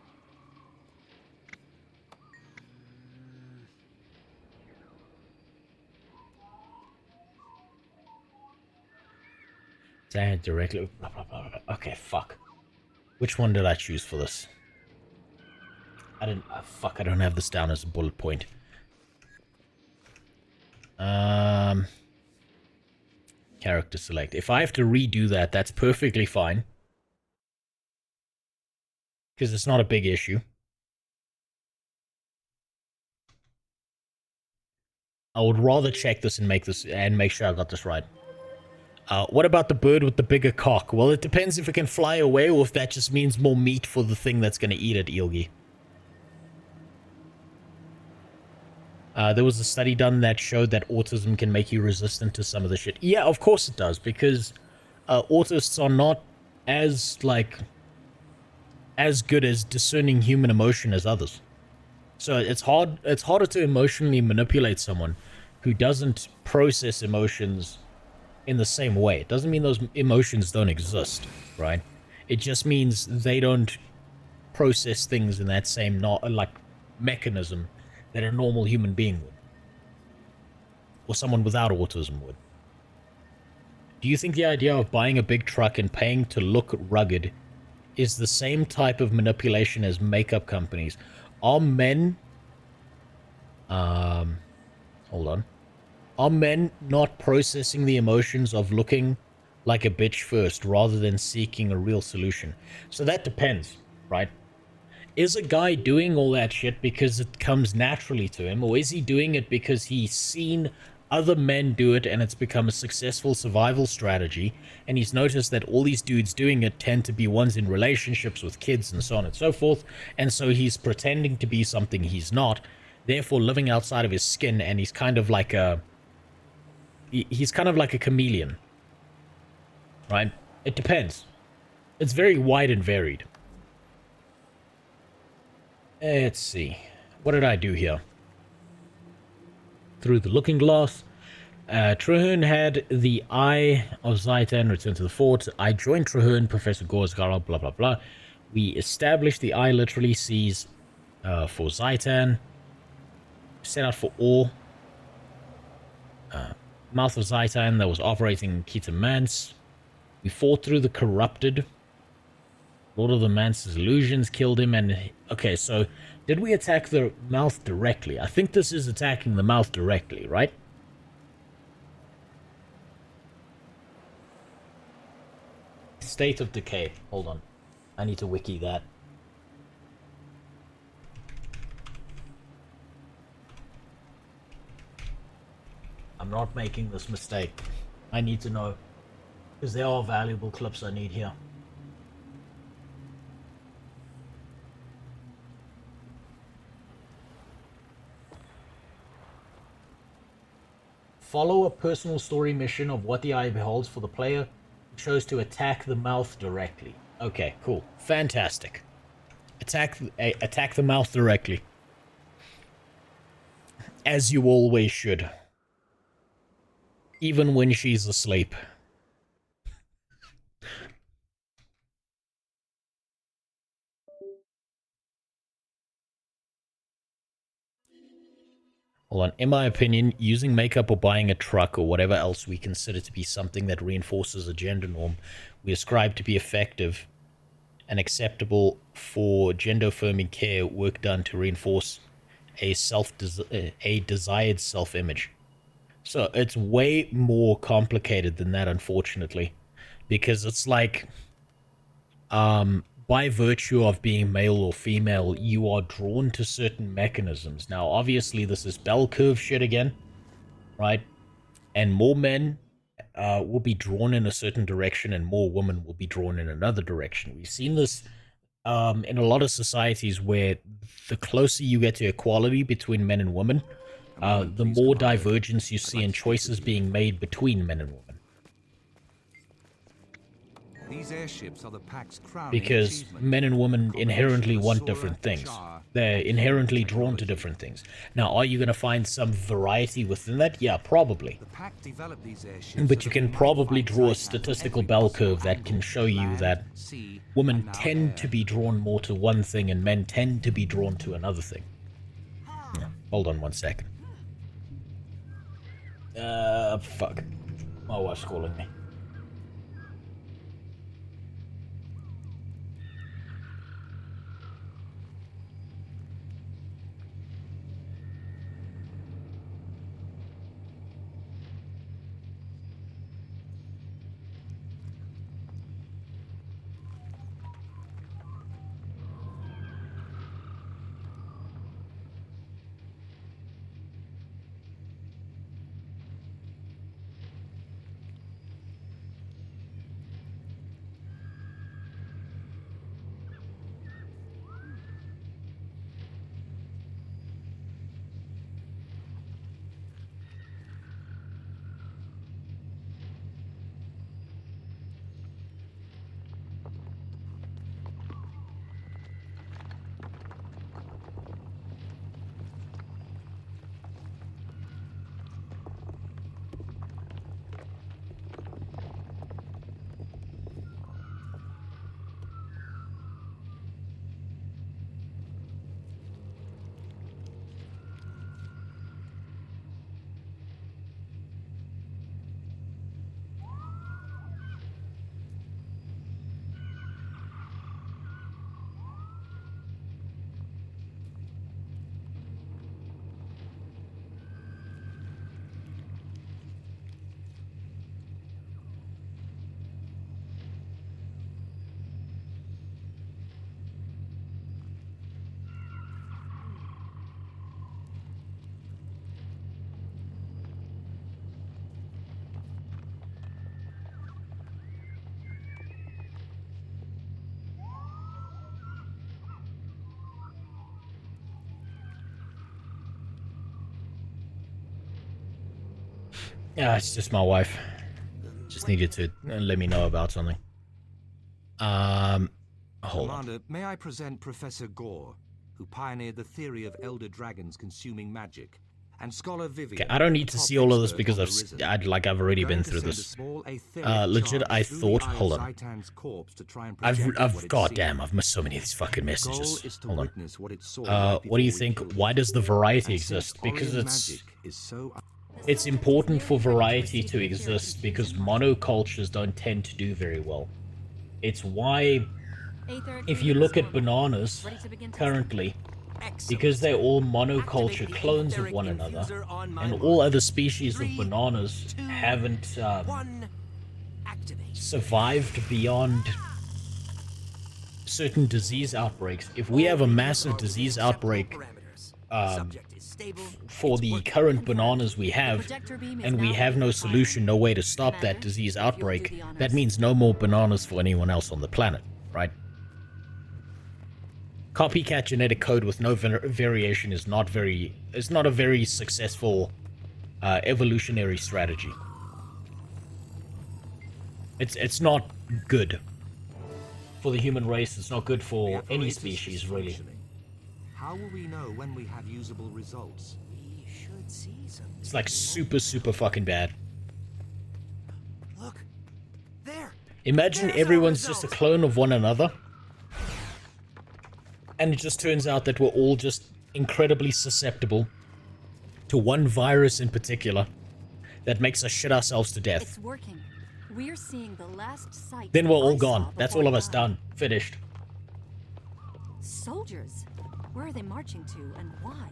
Directly. Blah, blah, blah, blah. Okay, fuck. Which one did I choose for this? I didn't. Fuck, I don't have this down as a bullet point. Character select. If I have to redo that, that's perfectly fine. Because it's not a big issue. I would rather check this and make sure I got this right. What about the bird with the bigger cock? Well, it depends if it can fly away or if that just means more meat for the thing that's going to eat it, Ilgi. There was a study done that showed that autism can make you resistant to some of the shit. Yeah, of course it does, because autists are not as good as discerning human emotion as others. So it's harder to emotionally manipulate someone who doesn't process emotions in the same way. It doesn't mean those emotions don't exist, right? It just means they don't process things in that same like mechanism that a normal human being would, or someone without autism would. Do you think the idea of buying a big truck and paying to look rugged is the same type of manipulation as makeup companies? Are men, hold on, are men not processing the emotions of looking like a bitch first rather than seeking a real solution? So that depends, right? Is a guy doing all that shit because it comes naturally to him, or is he doing it because he's seen other men do it and it's become a successful survival strategy, and he's noticed that all these dudes doing it tend to be ones in relationships with kids and so on and so forth, and so he's pretending to be something he's not, therefore living outside of his skin, and he's kind of like a chameleon, right? It depends. It's very wide and varied. Let's see. What did I do here? Through the looking glass. Traherne had the Eye of Zitan return to the fort. I joined Traherne, Professor Gorsgara, blah, blah, blah. We established the Eye literally sees for Zitan. Set out for ore. Mouth of Zitan that was operating in Kita Mance. We fought through the corrupted. Lord of the Mance's illusions killed him, and okay, so did we attack the mouth directly? I think this is attacking the mouth directly, right? State of decay. Hold on. I need to wiki that. I'm not making this mistake. I need to know, because there are valuable clips I need here. Follow a personal story mission of what the Eye beholds for the player who chose to attack the mouth directly. Okay, cool. Fantastic. Attack the mouth directly. As you always should. Even when she's asleep. Hold on. In my opinion, using makeup or buying a truck or whatever else we consider to be something that reinforces a gender norm we ascribe to be effective and acceptable for gender-affirming care work done to reinforce a desired self-image. So it's way more complicated than that, unfortunately, because it's like, by virtue of being male or female, you are drawn to certain mechanisms. Now, obviously, this is bell curve shit again, right? And more men will be drawn in a certain direction, and more women will be drawn in another direction. We've seen this in a lot of societies where the closer you get to equality between men and women, the more divergence you see in choices being made between men and women. These airships are the Pact's crowning Because men and women inherently want different things. They're inherently drawn to different things. Now, are you going to find some variety within that? Yeah, probably. But you can probably draw a statistical bell curve that can show you that women tend to be drawn more to one thing and men tend to be drawn to another thing. Yeah, hold on one second. Fuck. My wife's calling me. Yeah, it's just my wife. Just needed to let me know about something. Hold on. Commander, may I present Professor Gore, who pioneered the theory of elder dragons consuming magic, and Scholar Vivian. Okay, I don't need to see all of this because I've already been through this. Legit, I thought. Hold on. I've missed so many of these fucking messages. Hold on. What do you think? Why does the variety exist? Because it's important for variety to exist because monocultures don't tend to do very well. It's why, if you look at bananas currently, because they're all monoculture clones of one another, and all other species of bananas haven't survived beyond certain disease outbreaks. If we have a massive disease outbreak for the current bananas we have, and we have no solution, no way to stop that disease outbreak, that means no more bananas for anyone else on the planet, right? Copycat genetic code with no variation is not a very successful evolutionary strategy. It's not good for the human race. It's not good for any species, really. How will we know when we have usable results? We should see something. It's like super fucking bad. Look, there. Imagine everyone's just a clone of one another. And it just turns out that we're all just incredibly susceptible to one virus in particular that makes us shit ourselves to death. It's working. We're seeing the last sight. Then we're all gone. That's all of us done. Finished. Soldiers? Where are they marching to and why?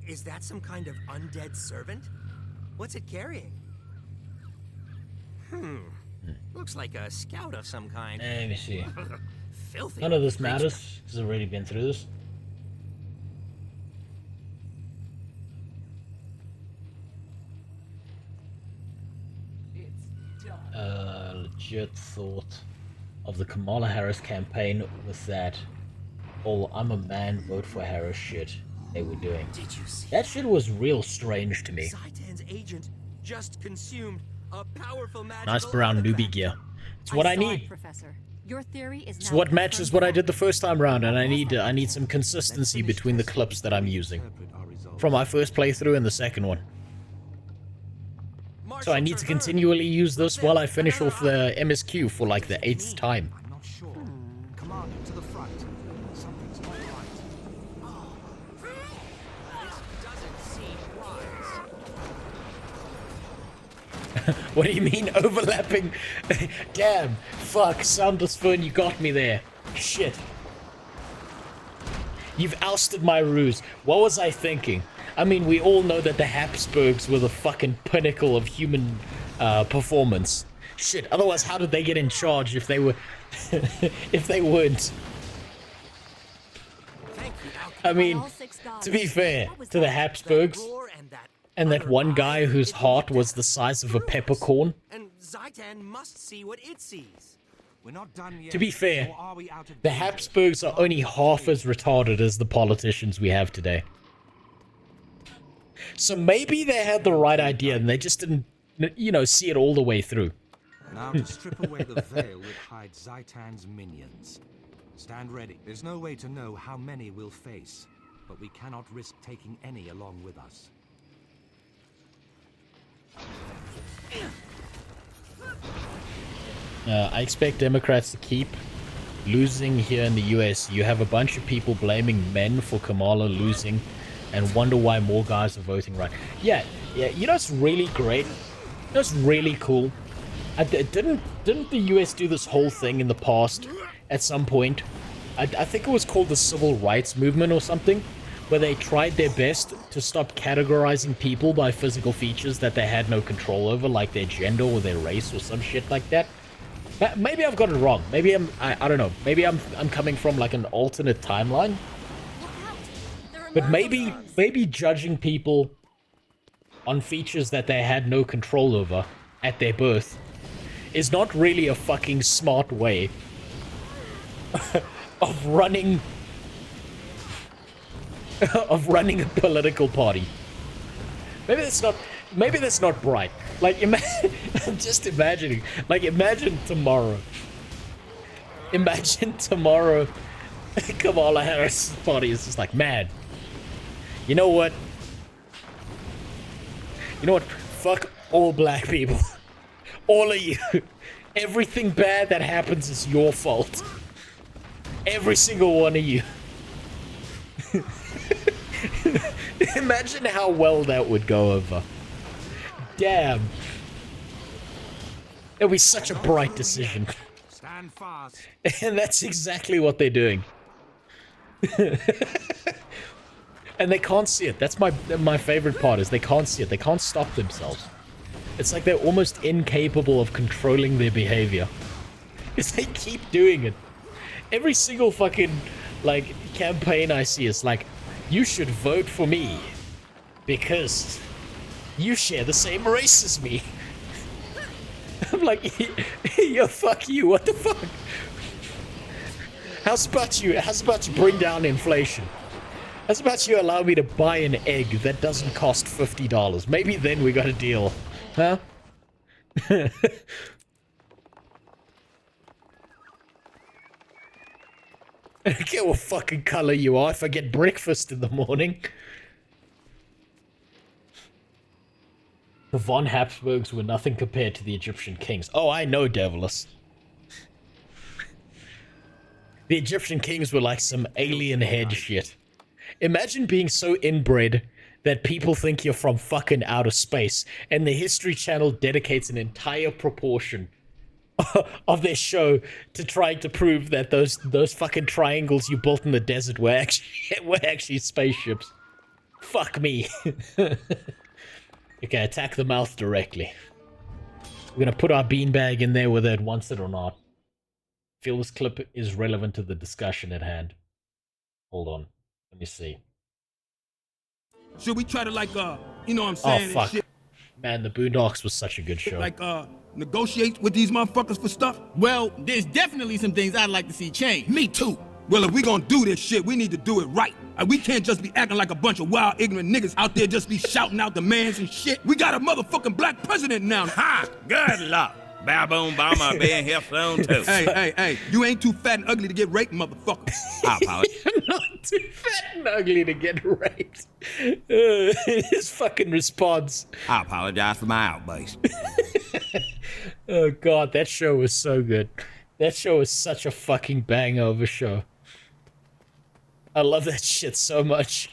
Is that some kind of undead servant? What's it carrying? Looks like a scout of some kind. Let me see. Filthy. None of this matters, because I've already been through this. Legit thought of the Kamala Harris campaign with that whole "I'm a man, vote for Harris" shit they were doing. Did you see that shit was real strange to me. Zitan's agent just consumed a powerful magical Nice brown newbie gear. It's what I need. Professor. Your theory is It's what matches what I did the first time round, and I need some consistency between the clips that I'm using from my first playthrough and the second one. So I need to continually use this while I finish off the MSQ for like the 8th time. I'm not sure. Commander, to the front. Something's not right. This doesn't seem wise. What do you mean overlapping? Damn. Fuck. Soundless Fern, you got me there. Shit. You've ousted my ruse. What was I thinking? I mean, we all know that the Habsburgs were the fucking pinnacle of human performance. Shit, otherwise how did they get in charge if they were... if they weren't? I mean, to be fair to the Habsburgs, and that one guy whose heart was the size of a peppercorn, And Zitan must see what it sees. We're not done yet. to be fair, the Habsburgs are only half as retarded as the politicians we have today. So maybe they had the right idea and they just didn't, you know, see it all the way through. Now to strip away the veil that hides Zitan's minions. Stand ready. There's no way to know how many we'll face, but we cannot risk taking any along with us. I expect Democrats to keep losing here in the US. You have a bunch of people blaming men for Kamala losing and wonder why more guys are voting right. Yeah, you know what's really great? You know what's really cool? Didn't the US do this whole thing in the past at some point? I think it was called the Civil Rights Movement or something, where they tried their best to stop categorizing people by physical features that they had no control over, like their gender or their race or some shit like that. Maybe I've got it wrong. Maybe I don't know. Maybe I'm coming from like an alternate timeline. But maybe judging people on features that they had no control over at their birth is not really a fucking smart way of running of running a political party. Maybe that's not bright. Like, I'm just imagining. Like, imagine tomorrow. Kamala Harris' party is just like, man. You know what? Fuck all black people. All of you. Everything bad that happens is your fault. Every single one of you. Imagine how well that would go over. Damn. It would be such a bright decision. Stand fast. And that's exactly what they're doing. And they can't see it. That's my favorite part, is they can't see it. They can't stop themselves. It's like they're almost incapable of controlling their behavior. Because they keep doing it. Every single fucking, like, campaign I see is like, you should vote for me. Because you share the same race as me. I'm like, yo, fuck you, what the fuck? How's about you bring down inflation? How's about you allow me to buy an egg that doesn't cost $50? Maybe then we got a deal. Huh? I don't care what fucking color you are if I get breakfast in the morning. The Von Habsburgs were nothing compared to the Egyptian kings. Oh, I know, Devilus. The Egyptian kings were like some alien head shit. Imagine being so inbred that people think you're from fucking outer space, and the History Channel dedicates an entire proportion of their show to trying to prove that those fucking triangles you built in the desert were actually spaceships. Fuck me. Okay, attack the mouth directly. We're gonna put our beanbag in there whether it wants it or not. Feel this clip is relevant to the discussion at hand. Hold on. Let me see. Should we try to, like, you know what I'm saying? Oh, fuck. Shit? Man, the Boondocks was such a good show. Like, negotiate with these motherfuckers for stuff? Well, there's definitely some things I'd like to see change. Me too. Well, if we gonna do this shit, we need to do it right. We can't just be acting like a bunch of wild, ignorant niggas out there just be shouting out demands and shit. We got a motherfucking black president now. Ha! Good luck. Baboon Bomber being here soon, too. Hey, you ain't too fat and ugly to get raped, motherfucker. I apologize. You're not too fat and ugly to get raped. His fucking response. I apologize for my outburst. Oh, God, that show was so good. That show was such a fucking banger of a show. I love that shit so much.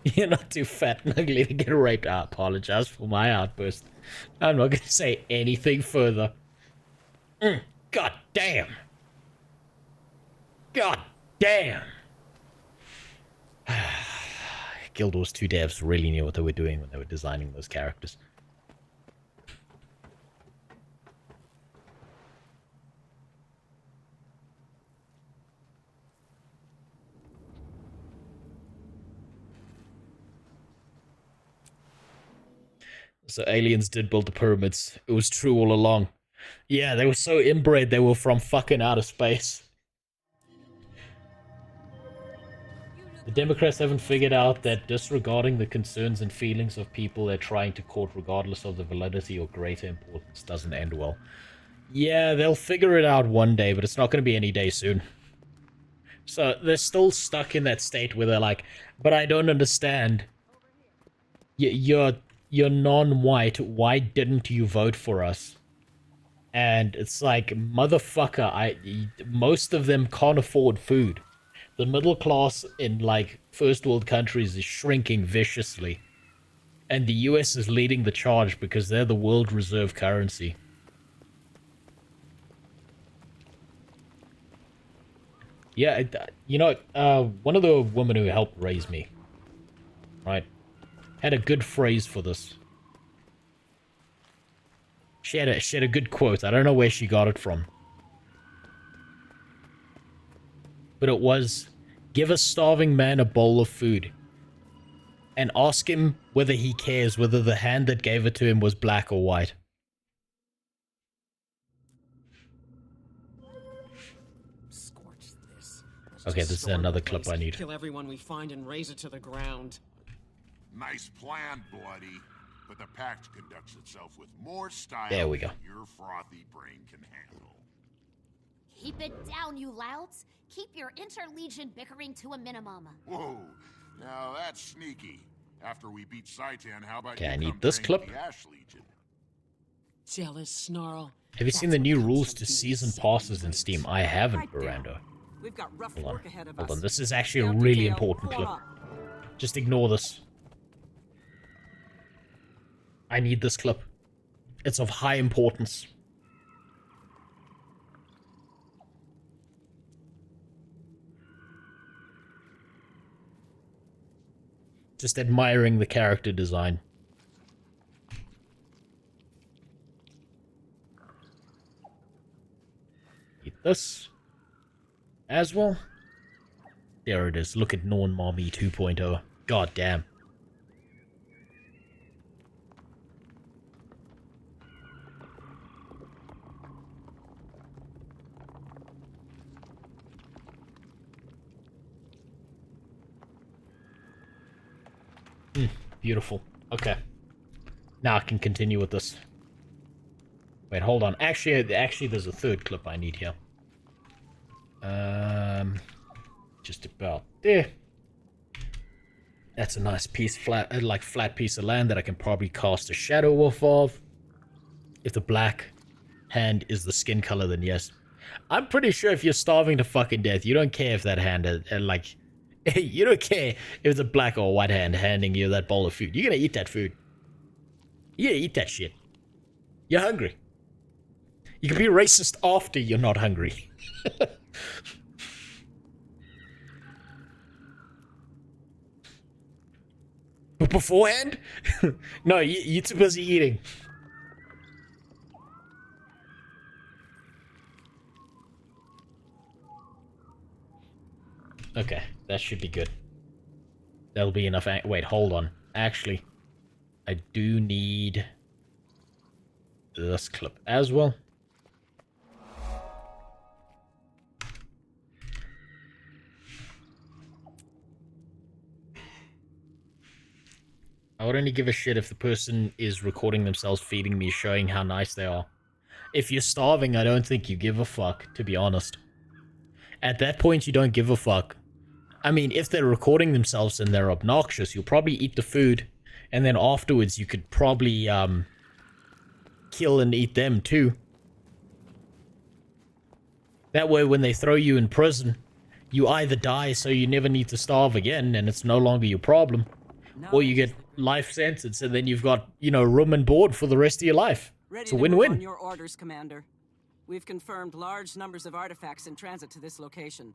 You're not too fat and ugly to get raped. I apologize for my outburst. I'm not going to say anything further. God damn. God damn. Guild Wars 2 devs really knew what they were doing when they were designing those characters. So aliens did build the pyramids. It was true all along. Yeah, they were so inbred they were from fucking outer space. The Democrats haven't figured out that disregarding the concerns and feelings of people they're trying to court regardless of the validity or greater importance doesn't end well. Yeah, they'll figure it out one day, but it's not going to be any day soon. So they're still stuck in that state where they're like, but I don't understand. You're non-white, why didn't you vote for us? And it's like, motherfucker, most of them can't afford food. The middle class in, like, first world countries is shrinking viciously. And the US is leading the charge because they're the world reserve currency. Yeah, you know, one of the women who helped raise me, right, had a good phrase for this. She had a good quote. I don't know where she got it from. But it was, give a starving man a bowl of food and ask him whether he cares whether the hand that gave it to him was black or white. Scorch this. Okay, this is another clip I need. Kill everyone we find and raise it to the ground. Nice plan, Bloody. But the pact conducts itself with more style There we go. than your frothy brain can handle. Keep it down, you louts. Keep your interlegion bickering to a minimum. Whoa, now that's sneaky. After we beat Zitan, how about Okay, you I need come this train clip. the Ash Legion? Jealous snarl. Have you seen the new rules to season passes in Steam? I haven't, Miranda. We've got rough Hold on. work ahead of Hold us. on. This is actually a really important clip. Just ignore this. I need this clip. It's of high importance. Just admiring the character design. Need this as well. There it is. Look at Norn Mommy 2.0. God damn. Beautiful. Okay. Now I can continue with this. Wait, hold on. Actually, there's a third clip I need here. Just about there. That's a nice piece, flat piece of land that I can probably cast a shadow off of. If the black hand is the skin color, then yes. I'm pretty sure if you're starving to fucking death, you don't care if that hand you don't care if it's a black or white hand handing you that bowl of food. You're gonna eat that food. You're gonna eat that shit. You're hungry. You can be racist after you're not hungry. But beforehand? No, you're too busy eating. Okay, that should be good. That'll be enough. Wait, hold on. Actually, I do need this clip as well. I would only give a shit if the person is recording themselves feeding me, showing how nice they are. If you're starving, I don't think you give a fuck, to be honest. At that point, you don't give a fuck. I mean, if they're recording themselves and they're obnoxious, you'll probably eat the food, and then afterwards you could probably, kill and eat them too. That way, when they throw you in prison, you either die so you never need to starve again, and it's no longer your problem, or you get life sentence, and then you've got, you know, room and board for the rest of your life. It's a win-win. On your orders, Commander. We've confirmed large numbers of artifacts in transit to this location.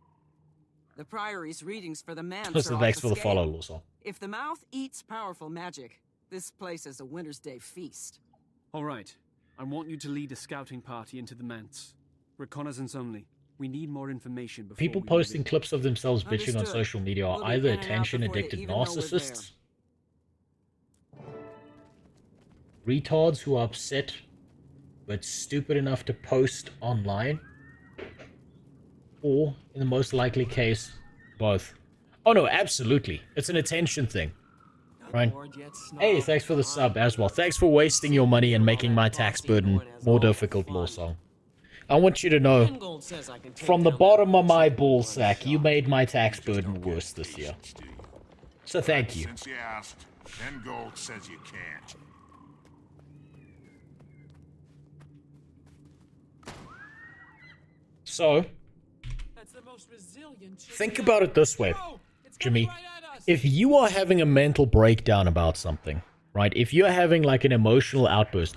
The Priory's readings for the man. So thanks for the follow, Lawson. If the mouth eats powerful magic, this place is a Winter's Day feast. All right. I want you to lead a scouting party into the manse. Reconnaissance only. We need more information before People posting clips of themselves bitching on social media are either attention-addicted narcissists, retards who are upset but stupid enough to post online, or, in the most likely case, both. Oh no, absolutely. It's an attention thing. Right? Hey, thanks for the sub as well. Thanks for wasting your money and making my tax burden more difficult, Lawsong. I want you to know, from the bottom of my ballsack, you made my tax burden worse this year. So thank you. Since you asked, 10 gold says you can't. So, think about it this way, Jimmy. If you are having a mental breakdown about something, right? If you're having like an emotional outburst,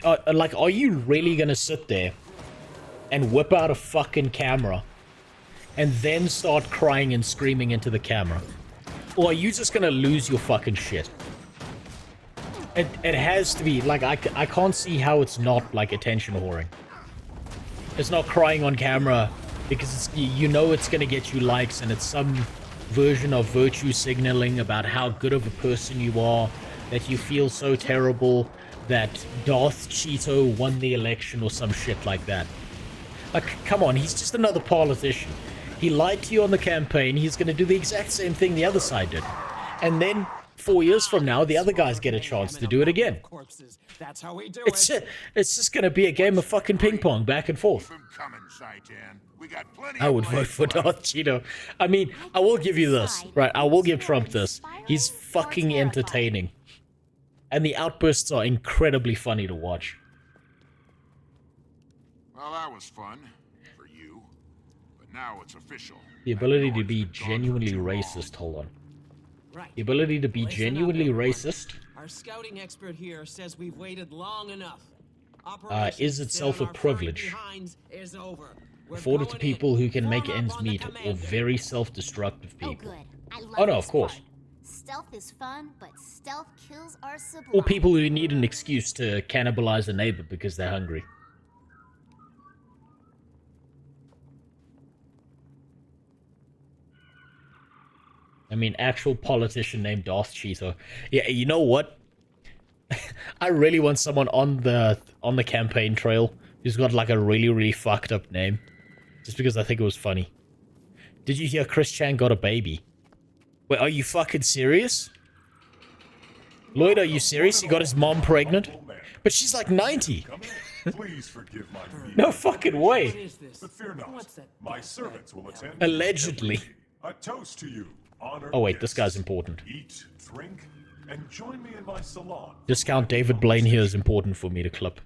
are you really gonna sit there and whip out a fucking camera and then start crying and screaming into the camera? Or are you just gonna lose your fucking shit? It has to be, like, I can't see how it's not, like, attention whoring. It's not crying on camera because it's, you know it's gonna get you likes, and it's some version of virtue signaling about how good of a person you are, that you feel so terrible that Darth Cheeto won the election or some shit like that. Like, come on, he's just another politician. He lied to you on the campaign. He's going to do the exact same thing the other side did. And then 4 years from now, the other guys get a chance to do it again. That's how we do It's just going to be a game of fucking ping pong back and forth. I would vote for Darth Cheeto. I mean, I will give you this. Right, I will give Trump this. He's fucking entertaining. And the outbursts are incredibly funny to watch. Well, that was fun. For you. But now it's official. The ability to be genuinely racist. Hold on. The ability to be genuinely racist Our scouting expert here says we've waited long enough. is itself a privilege. Afforded to people who can make ends meet or very self-destructive people. Oh no, of course. Stealth is fun, but stealth kills are sublime. Or people who need an excuse to cannibalize a neighbor because they're hungry. I mean, actual politician named Darth Cheeto. Yeah, you know what? I really want someone on the campaign trail who's got like a really fucked up name. Just because I think it was funny. Did you hear Chris Chan got a baby? Wait, are you fucking serious? Lloyd, are you serious? He got his mom pregnant? But she's like 90. Please forgive my No fucking way. But fear not, my servants will attend. Allegedly. A toast to you. Honor. Oh wait, this guy's important. Eat, drink, and join me in my salon. Discount David Blaine here is important for me to clip.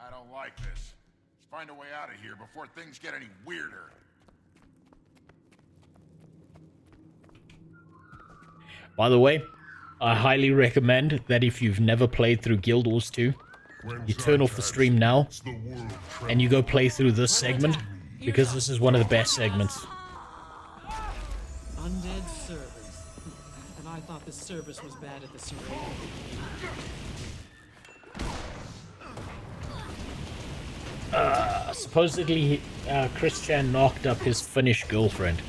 I don't like this. Let's find a way out of here before things get any weirder. By the way, I highly recommend that if you've never played through Guild Wars 2, you turn off the stream now, and you go play through this segment, because this is one of the best segments. Undead servers. And I thought the service was bad at the Serene. Supposedly, Chris Chan knocked up his Finnish girlfriend.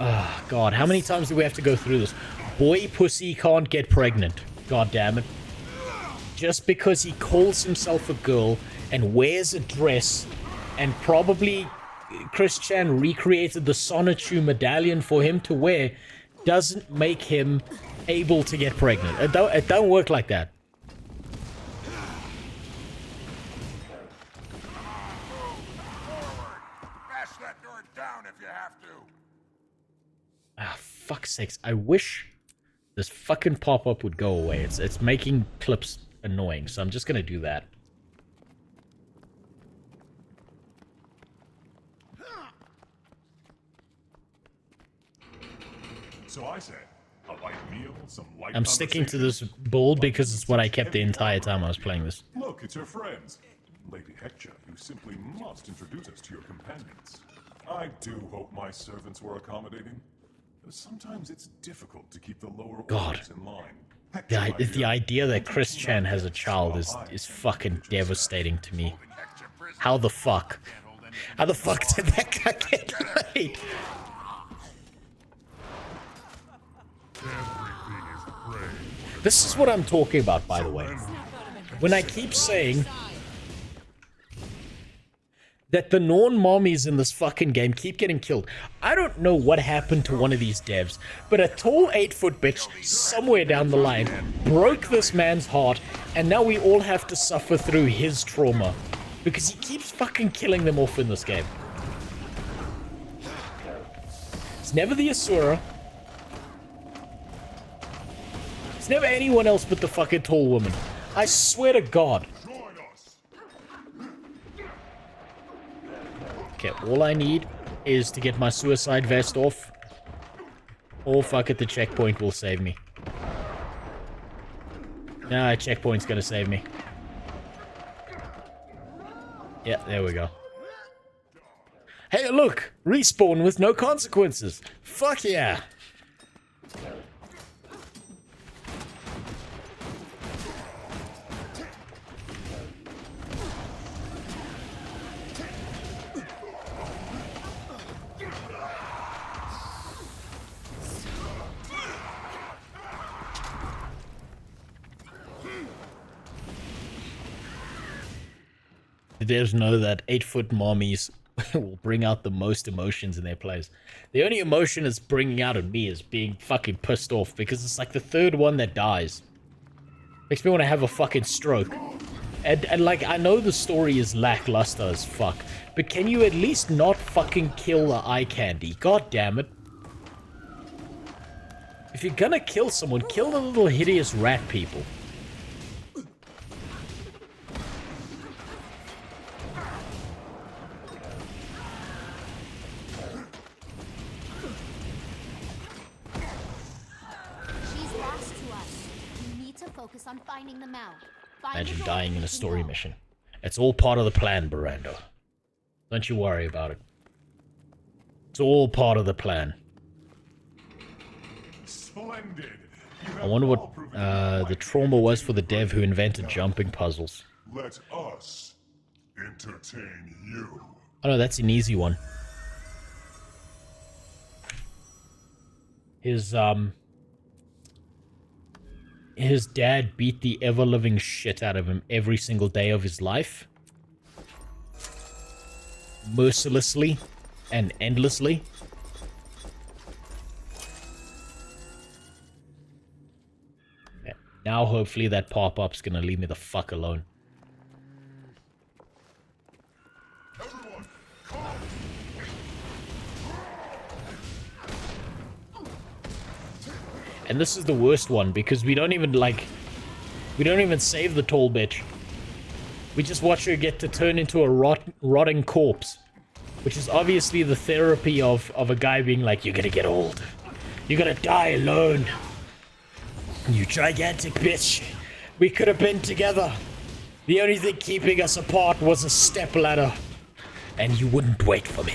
Ah, God, how many times do we have to go through this? Boy pussy can't get pregnant. God damn it. Just because he calls himself a girl and wears a dress and probably Chris Chan recreated the Sonichu medallion for him to wear doesn't make him able to get pregnant. It don't work like that. Bash that door down if you have to. Ah, fuck's sakes. I wish this fucking pop-up would go away. It's making clips annoying, so I'm just gonna do that. So I said, a light meal, some light I'm sticking to this build because it's what I kept the entire time I was playing this. Look, it's your friends. Lady Hector, you simply must introduce us to your companions. I do hope my servants were accommodating. Sometimes it's difficult to keep the lower orders in line. The idea that Chris Chan has a child is fucking devastating to me. How the fuck? How the fuck did that guy get laid? This is what I'm talking about, by the way. When I keep saying that the non-mommies in this fucking game keep getting killed. I don't know what happened to one of these devs, but a tall 8-foot bitch somewhere down the line broke this man's heart, and now we all have to suffer through his trauma. Because he keeps fucking killing them off in this game. It's never the Asura. It's never anyone else but the fucking tall woman. I swear to God. Okay, all I need is to get my suicide vest off. Or fuck it, the checkpoint will save me. Nah, checkpoint's gonna save me. Yeah, there we go. Hey, look! Respawn with no consequences! Fuck yeah! The devs know that 8-foot mommies will bring out the most emotions in their players. The only emotion it's bringing out in me is being fucking pissed off because it's like the third one that dies. Makes me want to have a fucking stroke. And like, I know the story is lackluster as fuck, but can you at least not fucking kill the eye candy? God damn it. If you're gonna kill someone, kill the little hideous rat people. Focus on finding them out. Imagine dying in a story mission. It's all part of the plan, Barando. Don't you worry about it. It's all part of the plan. Splendid. I wonder what the trauma was for the dev who invented jumping puzzles. Let us entertain you. Oh no, that's an easy one. His dad beat the ever-living shit out of him every single day of his life. Mercilessly and endlessly. Yeah. Now hopefully that pop-up's gonna leave me the fuck alone. And this is the worst one, because we don't even, like... We don't even save the tall bitch. We just watch her get to turn into a rotting corpse. Which is obviously the therapy of a guy being like, you're gonna get old. You're gonna die alone. You gigantic bitch. We could have been together. The only thing keeping us apart was a stepladder. And you wouldn't wait for me.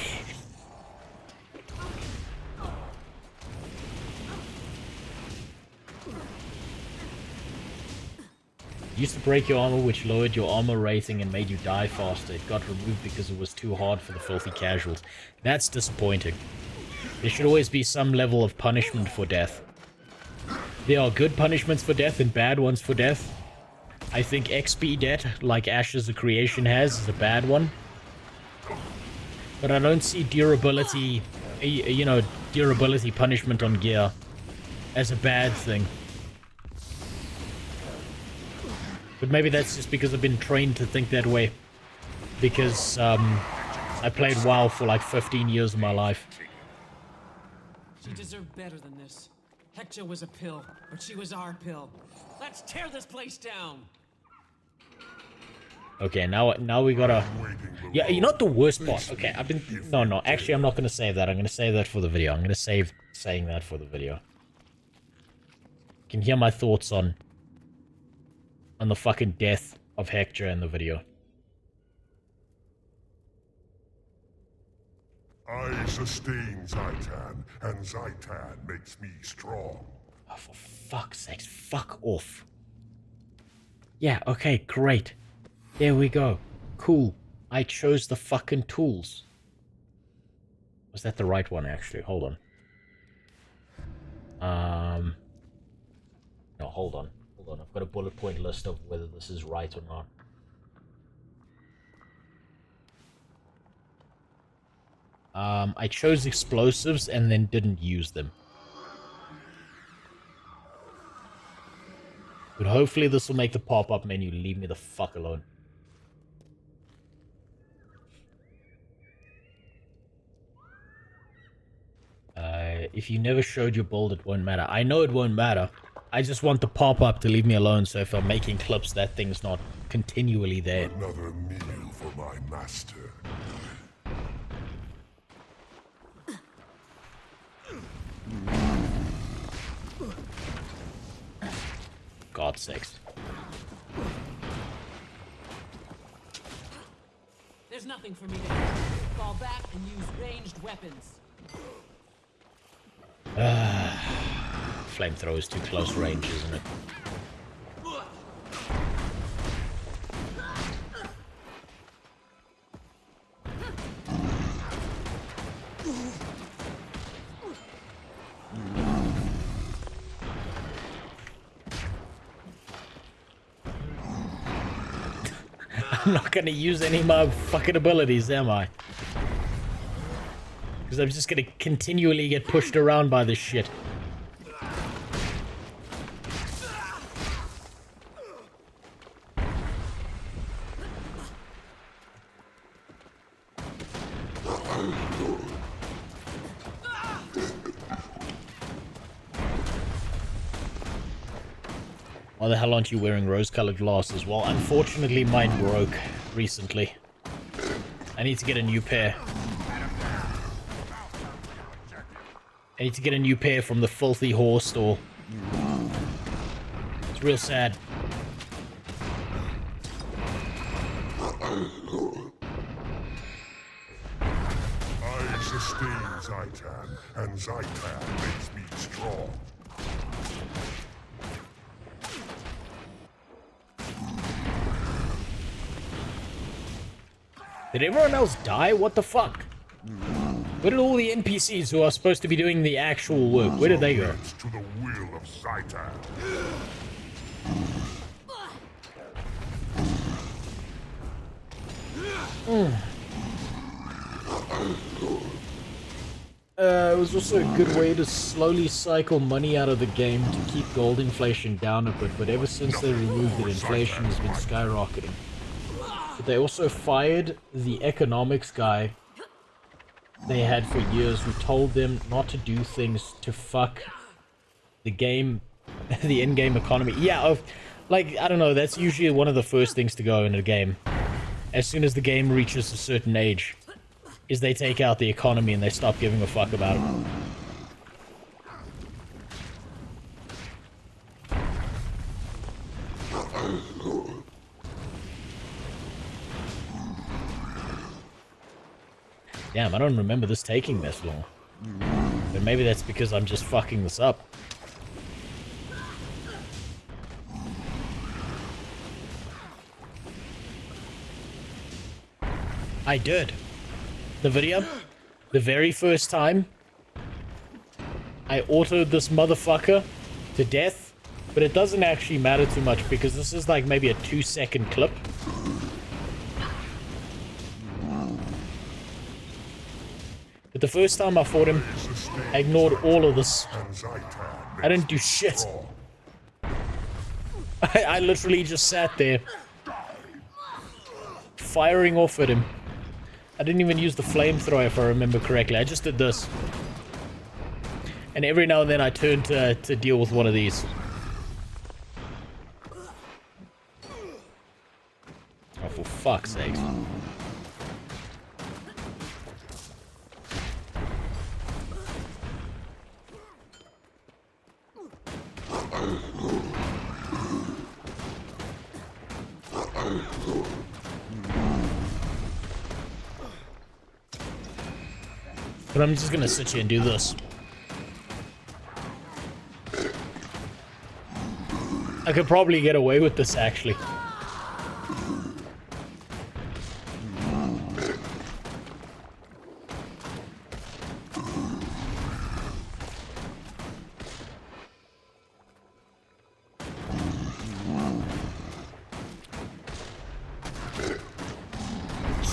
Used to break your armor, which lowered your armor rating and made you die faster. It got removed because it was too hard for the filthy casuals. That's disappointing. There should always be some level of punishment for death. There are good punishments for death and bad ones for death. I think XP debt, like Ashes of Creation has, is a bad one. But I don't see durability, you know, durability punishment on gear as a bad thing. But maybe that's just because I've been trained to think that way. Because, I played WoW for like 15 years of my life. She deserved better than this. Hector was a pill, but she was our pill. Let's tear this place down! Okay, now we gotta... Yeah, you know what the worst part? Okay, I've been... No, actually I'm not gonna save that. I'm gonna save that for the video. I'm gonna save saying that for the video. You can hear my thoughts on the fucking death of Hector in the video. I sustain Zitan, and Zitan makes me strong. Oh, for fuck's sake, fuck off. Yeah, okay, great. There we go. Cool. I chose the fucking tools. Was that the right one, actually? Hold on. No, hold on. I've got a bullet point list of whether this is right or not. I chose explosives and then didn't use them. But hopefully this will make the pop-up menu leave me the fuck alone. If you never showed your build, it won't matter. I know it won't matter. I just want the pop-up to leave me alone, so if I'm making clips, that thing's not continually there. Another meal for my master. God's sakes. There's nothing for me to do. Fall back and use ranged weapons. Flamethrower is too close range, isn't it? I'm not gonna use any of my fucking abilities, am I? Because I'm just gonna continually get pushed around by this shit. Why the hell aren't you wearing rose-colored glasses? Well, unfortunately mine broke recently. I need to get a new pair. I need to get a new pair from the Filthy Horse store. It's real sad. I sustain Zitan, and Zitan makes me strong. Did everyone else die? What the fuck? Where did all the NPCs who are supposed to be doing the actual work, where did they go? To the will of Zitan. It was also a good way to slowly cycle money out of the game to keep gold inflation down a bit, but ever since they removed it, inflation has been skyrocketing. But they also fired the economics guy they had for years, who told them not to do things to fuck the game, the in-game economy. Yeah, like, I don't know, that's usually one of the first things to go in a game. As soon as the game reaches a certain age, is they take out the economy and they stop giving a fuck about it. Damn, I don't remember this taking this long. But maybe that's because I'm just fucking this up. I did. The video, the very first time, I autoed this motherfucker to death, but it doesn't actually matter too much because this is like maybe a 2-second clip. But the first time I fought him, I ignored all of this. I didn't do shit. I literally just sat there, firing off at him. I didn't even use the flamethrower if I remember correctly. I just did this. And every now and then I turned to deal with one of these. Oh, for fuck's sake. But I'm just gonna sit here and do this. I could probably get away with this, actually.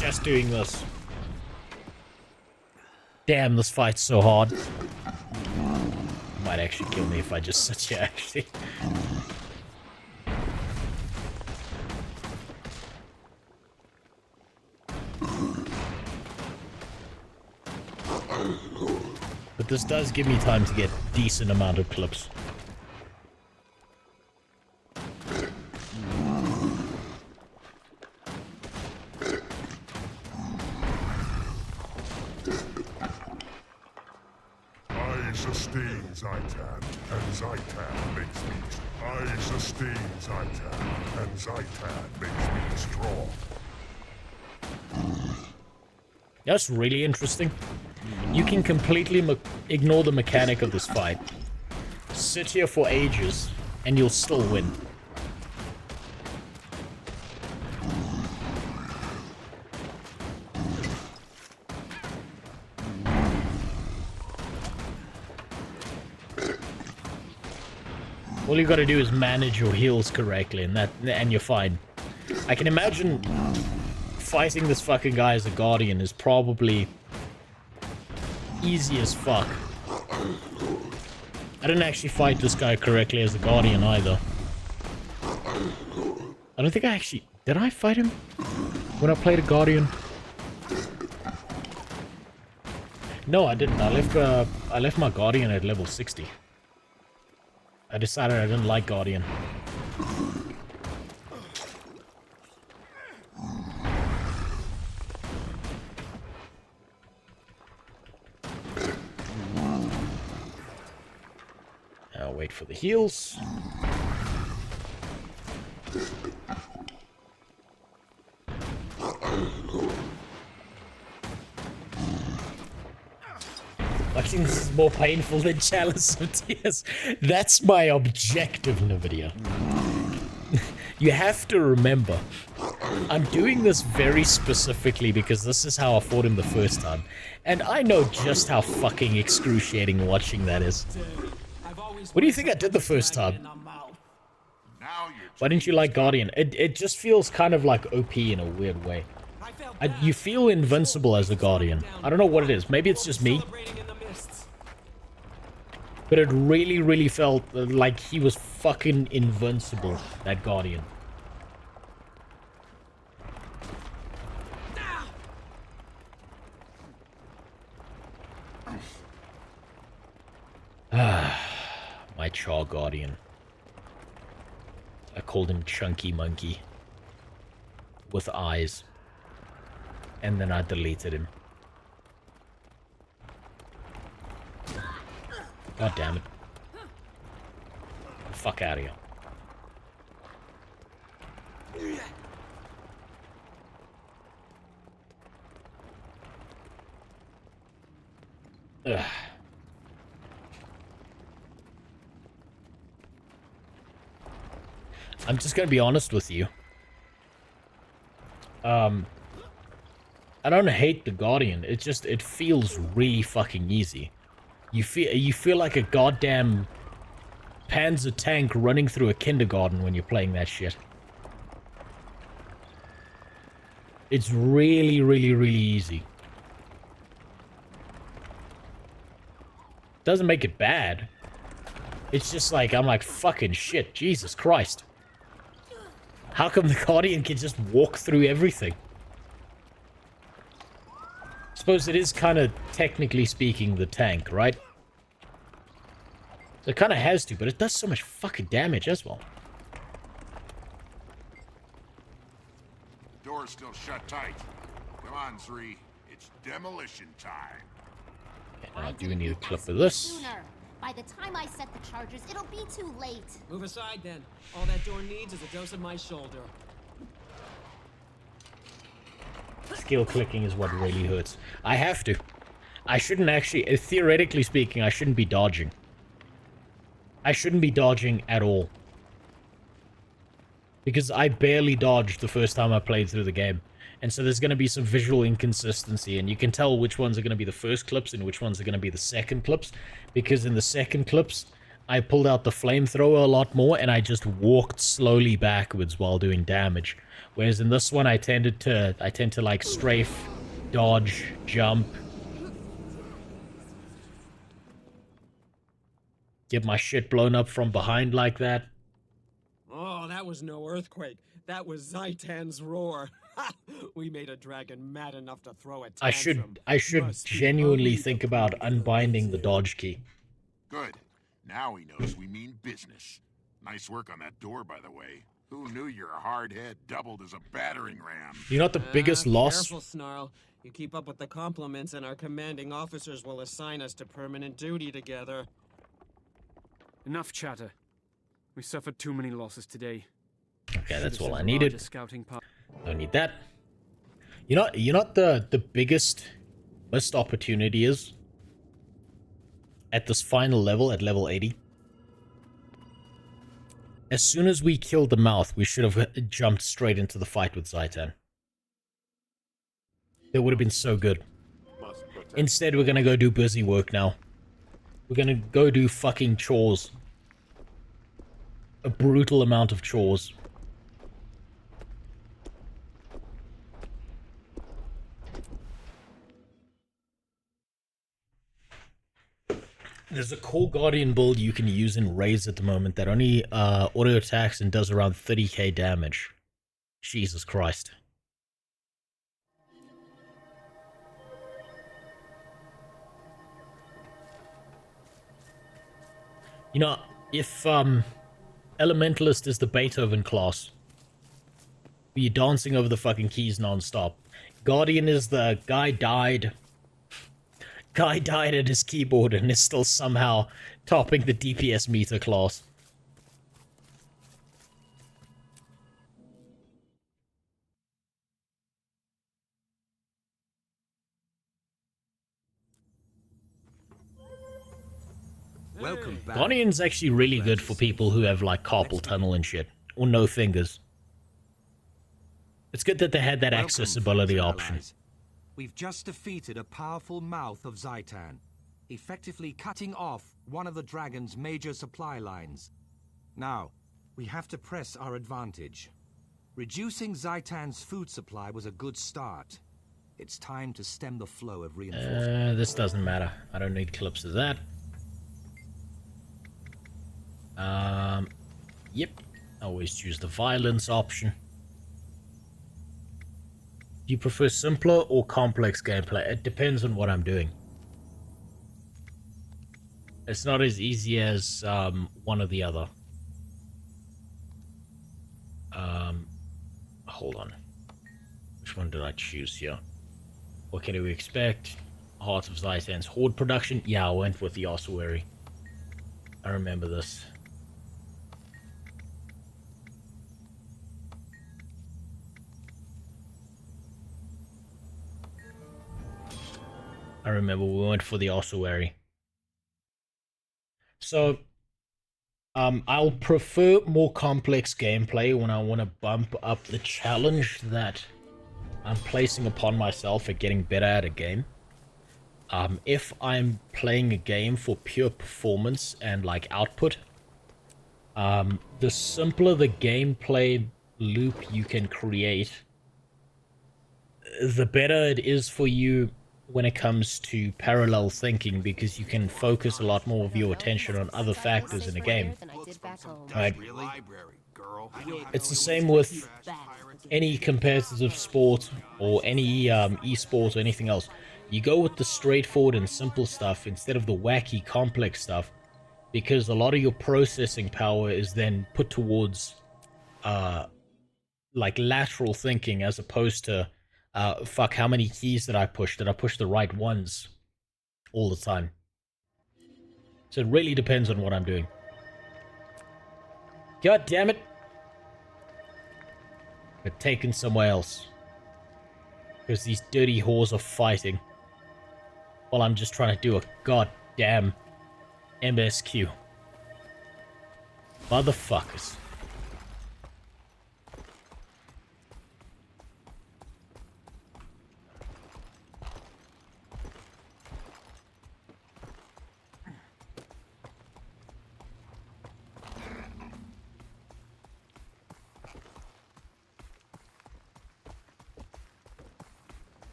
Just doing this. Damn, this fight's so hard. Might actually kill me if I just sit here, actually. But this does give me time to get a decent amount of clips. I sustain Zitan, and Zitan makes me. I sustain Zitan, and Zitan makes me strong. That's really interesting. You can completely ignore the mechanic of this fight. Sit here for ages, and you'll still win. All you gotta do is manage your heals correctly, and you're fine. I can imagine fighting this fucking guy as a guardian is probably easy as fuck. I didn't actually fight this guy correctly as a Guardian either. I don't think I actually... Did I fight him when I played a Guardian? No, I didn't. I left my Guardian at level 60. I decided I didn't like Guardian. I'll wait for the heals. Watching this is more painful than Chalice of Tears. That's my objective, Nvidia. You have to remember, I'm doing this very specifically because this is how I fought him the first time. And I know just how fucking excruciating watching that is. What do you think I did the first time? Why didn't you like Guardian? It just feels kind of like OP in a weird way. You feel invincible as a Guardian. I don't know what it is. Maybe it's just me. But it really, really felt like he was fucking invincible, that Guardian. My Char Guardian. I called him Chunky Monkey. With eyes. And then I deleted him. God damn it. Fuck out of here. Ugh. I'm just gonna be honest with you. I don't hate the Guardian. It just, it feels really fucking easy. You feel like a goddamn Panzer tank running through a kindergarten when you're playing that shit. It's really, really, really easy. Doesn't make it bad. It's just like, I'm like, fucking shit, Jesus Christ. How come the Guardian can just walk through everything? Suppose it is kind of, technically speaking, the tank, right? So it kind of has to, but it does so much fucking damage as well. Door's still shut tight. Come on, Zri. It's demolition time. And I do need a clip of this. Sooner. By the time I set the charges, it'll be too late. Move aside, then. All that door needs is a dose of my shoulder. Skill clicking is what really hurts. I have to. I shouldn't actually, theoretically speaking, I shouldn't be dodging. I shouldn't be dodging at all. Because I barely dodged the first time I played through the game. And so there's going to be some visual inconsistency, and you can tell which ones are going to be the first clips and which ones are going to be the second clips. Because in the second clips, I pulled out the flamethrower a lot more, and I just walked slowly backwards while doing damage. Whereas in this one, I tend to like strafe, dodge, jump. Get my shit blown up from behind like that. Oh, that was no earthquake. That was Zitan's roar. We made a dragon mad enough to throw a tantrum. I should genuinely think about unbinding the dodge key. Good. Now he knows we mean business. Nice work on that door, by the way. Who knew your hard head doubled as a battering ram? You're not the biggest loss. Careful, Snarl. You keep up with the compliments, and our commanding officers will assign us to permanent duty together. Enough chatter. We suffered too many losses today. Okay, that's all I needed. Scouting Don't need that. You know what the biggest missed opportunity is? At this final level, at level 80. As soon as we killed the mouth, we should have jumped straight into the fight with Zitan. That would have been so good. Instead, we're gonna go do busy work now. We're gonna go do fucking chores. A brutal amount of chores. There's a core Guardian build you can use in raids at the moment that only auto attacks and does around 30k damage. Jesus Christ. You know, if Elementalist is the Beethoven class, you're dancing over the fucking keys non-stop. Guardian is the guy died at his keyboard and is still somehow topping the DPS meter class. Welcome back. Guardian's actually really good for people who have like carpal tunnel and shit, or no fingers. It's good that they had that accessibility option. We've just defeated a powerful mouth of Zitan, effectively cutting off one of the dragon's major supply lines. Now, we have to press our advantage. Reducing Zitan's food supply was a good start. It's time to stem the flow of reinforcements. This doesn't matter. I don't need clips of that. Yep. Always choose the violence option. Do you prefer simpler or complex gameplay? It depends on what I'm doing. It's not as easy as one or the other. Hold on. Which one did I choose here? What can we expect? Heart of Zitan's Horde production? Yeah, I went with the ossuary. I remember this. I remember we went for the ossuary. So, I'll prefer more complex gameplay when I want to bump up the challenge that I'm placing upon myself at getting better at a game. If I'm playing a game for pure performance and like output, the simpler the gameplay loop you can create, the better it is for you when it comes to parallel thinking, because you can focus a lot more of your attention on other factors in a game. Right? It's the same with any competitive sport or any esport or anything else. You go with the straightforward and simple stuff instead of the wacky complex stuff, because a lot of your processing power is then put towards like lateral thinking, as opposed to fuck, how many keys did I push? Did I push the right ones all the time? So it really depends on what I'm doing. God damn it. But taken somewhere else. Because these dirty whores are fighting. While I'm just trying to do a goddamn MSQ. Motherfuckers.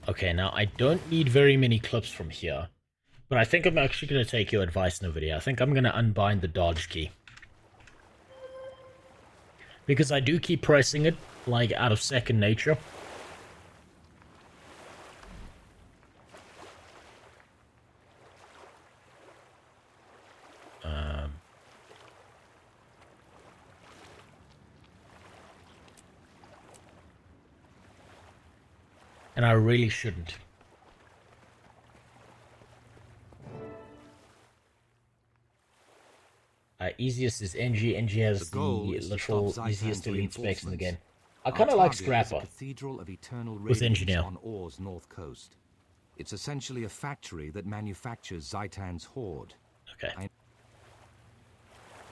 Okay, now I don't need very many clips from here, but I think I'm actually going to take your advice in the video. I think I'm going to unbind the dodge key. Because I do keep pressing it, like, out of second nature. And I really shouldn't. Easiest is NG. NG has the literal easiest elite specs in the game. I kind of like Scrapper with Engineer. On Or's north coast. It's essentially a factory that manufactures Zitan's Horde. Okay.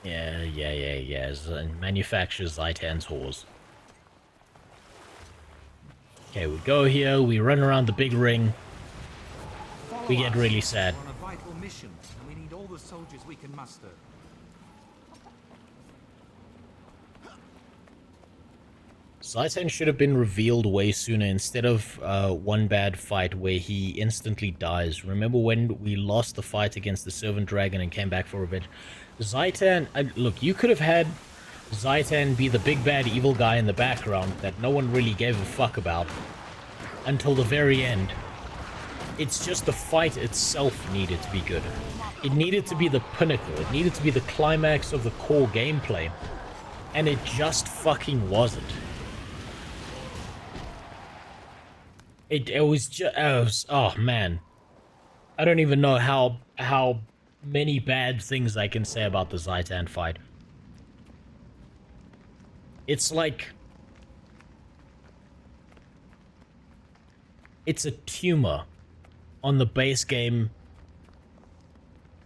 Yeah. And manufactures Zitan's Horde. Okay, we go here, we run around the big ring. We get really sad. We're on a vital mission, and we need all the soldiers we can muster. Zitan should have been revealed way sooner instead of one bad fight where he instantly dies. Remember when we lost the fight against the Servant Dragon and came back for revenge? Zitan, look, you could have had Zitan be the big bad evil guy in the background that no one really gave a fuck about until the very end. It's just the fight itself needed to be good. It needed to be the pinnacle. It needed to be the climax of the core gameplay. And it just fucking wasn't. It was just, oh man. I don't even know how many bad things I can say about the Zitan fight. It's like, it's a tumor on the base game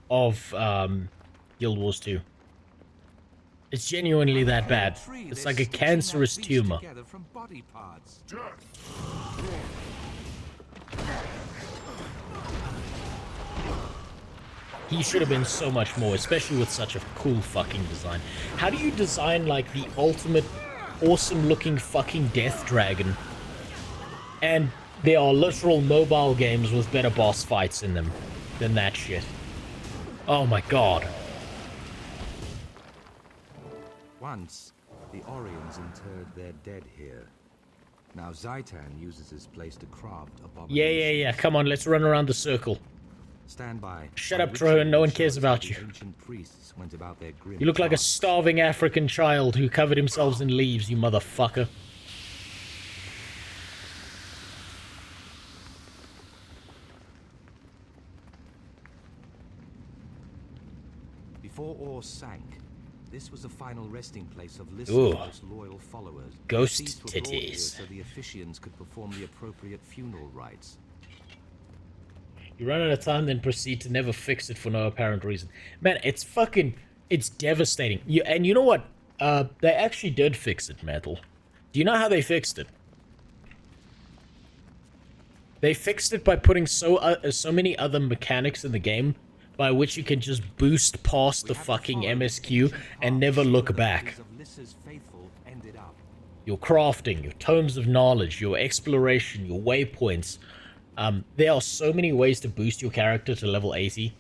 of Guild Wars 2. It's genuinely that bad. It's like a cancerous tumor. He should have been so much more, especially with such a cool fucking design. How do you design, like, the ultimate awesome-looking fucking Death Dragon? And there are literal mobile games with better boss fights in them than that shit. Oh my god. Once, the Orions interred their dead here. Now Zitan uses this place to craft abominations. Yeah. Come on, let's run around the circle. Stand by. Shut up, Trojan. No one cares about you. You look like a starving African child who covered himself in leaves, you motherfucker. Before ore sank, this was the final resting place of Lys's Ooh. most loyal followers. Ghost Deceased were brought here titties. so the officiants could perform the appropriate funeral rites. You run out of time, then proceed to never fix it for no apparent reason. Man, it's fucking... It's devastating. And you know what? They actually did fix it, Metal. Do you know how they fixed it? They fixed it by putting so many other mechanics in the game by which you can just boost past the fucking MSQ and never look back. Your crafting, your tomes of knowledge, your exploration, your waypoints. There are so many ways to boost your character to level 80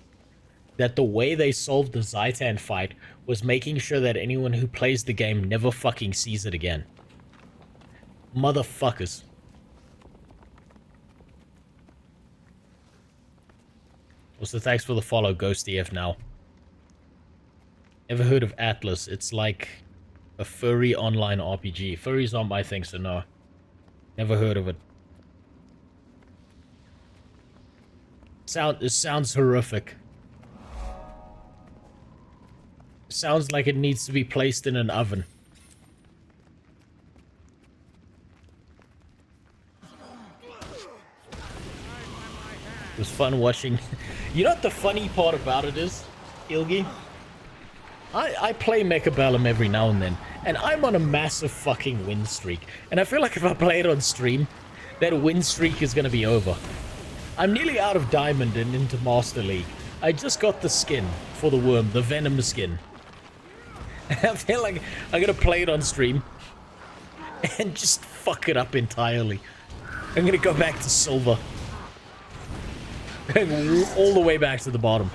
that the way they solved the Zitan fight was making sure that anyone who plays the game never fucking sees it again. Motherfuckers. Also, thanks for the follow, Ghost EF now. Ever heard of Atlas? It's like a furry online RPG. Furries aren't my thing, so no. Never heard of it. It sounds horrific. Sounds like it needs to be placed in an oven. It was fun watching. You know what the funny part about it is, Ilgi? I play Mechabellum every now and then, and I'm on a massive fucking win streak. And I feel like if I play it on stream, that win streak is gonna be over. I'm nearly out of Diamond and into Master League. I just got the skin for the worm, the Venom skin. I feel like I'm gonna play it on stream and just fuck it up entirely. I'm gonna go back to Silver. All the way back to the bottom.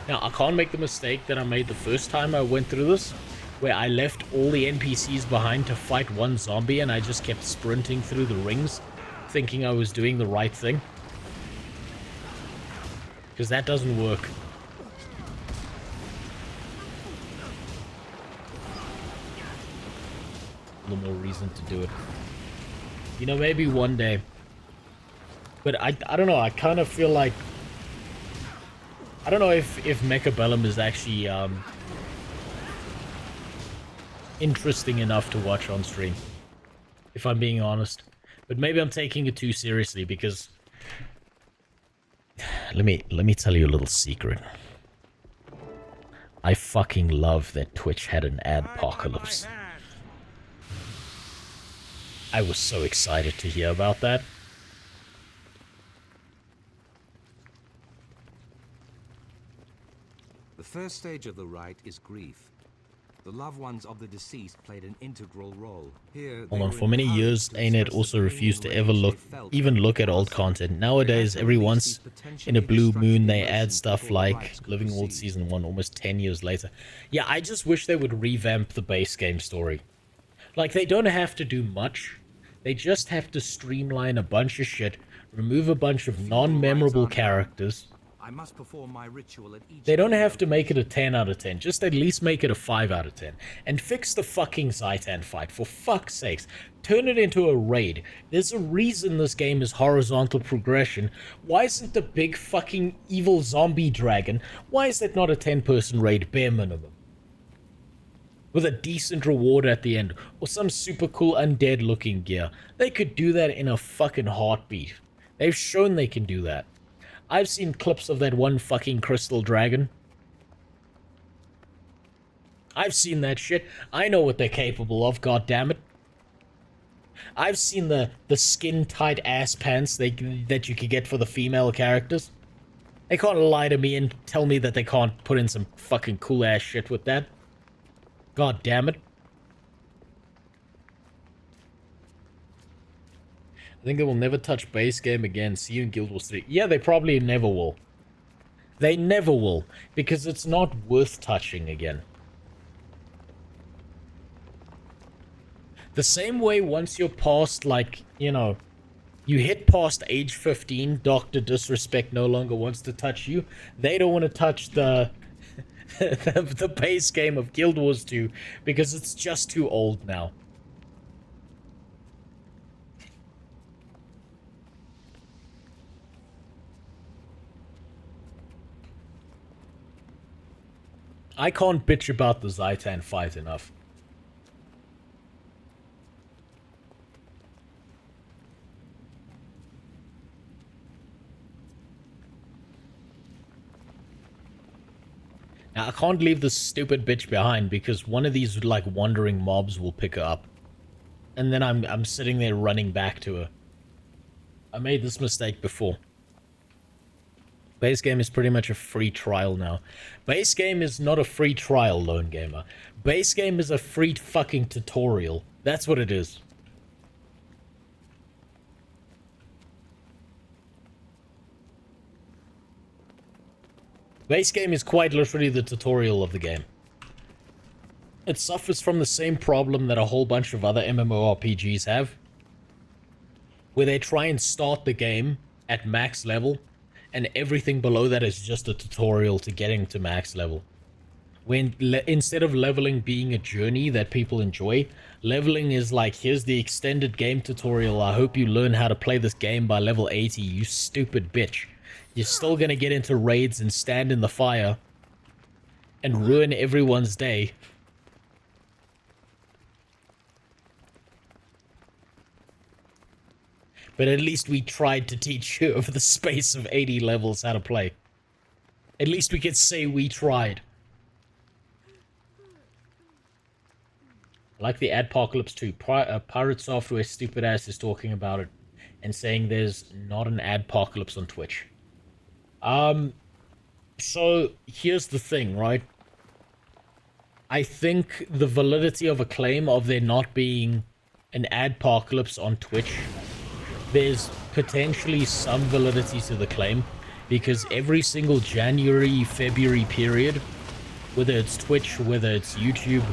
Now, I can't make the mistake that I made the first time I went through this, where I left all the NPCs behind to fight one zombie and I just kept sprinting through the rings, thinking I was doing the right thing. Because that doesn't work. A little more reason to do it. You know, maybe one day. But I don't know, I kind of feel like... I don't know if Mechabellum is actually interesting enough to watch on stream, if I'm being honest. But maybe I'm taking it too seriously because... Let me tell you a little secret. I fucking love that Twitch had an adpocalypse. I was so excited to hear about that. The first stage of the rite is grief. The loved ones of the deceased played an integral role. Here, Hold on, for many years, ANET also refused to ever even look at old content. Nowadays, every once in a blue moon, they add stuff like Living World Season 1 almost 10 years later. Yeah, I just wish they would revamp the base game story. Like, they don't have to do much. They just have to streamline a bunch of shit, remove a bunch of non-memorable characters. I must perform my ritual at each. They don't have to make it a 10 out of 10. Just at least make it a 5 out of 10. And fix the fucking Zitan fight, for fuck's sakes. Turn it into a raid. There's a reason this game is horizontal progression. Why isn't the big fucking evil zombie dragon? Why is that not a 10-person raid, bare minimum? With a decent reward at the end. Or some super cool undead looking gear. They could do that in a fucking heartbeat. They've shown they can do that. I've seen clips of that one fucking crystal dragon. I've seen that shit. I know what they're capable of, goddammit. I've seen the skin-tight ass pants that you could get for the female characters. They can't lie to me and tell me that they can't put in some fucking cool ass shit with that. God damn it. I think they will never touch base game again. See you in Guild Wars 3. Yeah, they probably never will. They never will. Because it's not worth touching again. The same way once you're past, like, you know, you hit past age 15, Dr. Disrespect no longer wants to touch you. They don't want to touch the the base game of Guild Wars 2 because it's just too old now. I can't bitch about the Zitan fight enough. Now, I can't leave this stupid bitch behind because one of these, like, wandering mobs will pick her up. And then I'm sitting there running back to her. I made this mistake before. Base game is pretty much a free trial now. Base game is not a free trial, Lone Gamer. Base game is a free fucking tutorial. That's what it is. Base game is quite literally the tutorial of the game. It suffers from the same problem that a whole bunch of other MMORPGs have, where they try and start the game at max level, and everything below that is just a tutorial to getting to max level. When instead of leveling being a journey that people enjoy, leveling is like, here's the extended game tutorial, I hope you learn how to play this game by level 80, you stupid bitch. You're still gonna get into raids and stand in the fire and ruin everyone's day. But at least we tried to teach you over the space of 80 levels how to play. At least we could say we tried. I like the Adpocalypse too. Pirate Software stupid ass is talking about it and saying there's not an Adpocalypse on Twitch. So here's the thing, right? I think the validity of a claim of there not being an Adpocalypse on Twitch, there's potentially some validity to the claim, because every single January, February period, whether it's Twitch, whether it's YouTube,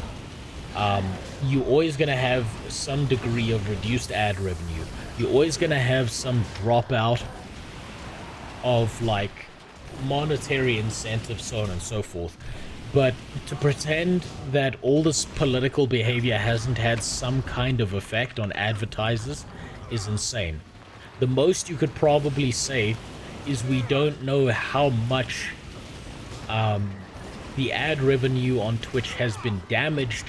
you're always going to have some degree of reduced ad revenue. You're always going to have some dropout of, like, monetary incentives, so on and so forth. But to pretend that all this political behavior hasn't had some kind of effect on advertisers is insane. The most you could probably say is we don't know how much the ad revenue on Twitch has been damaged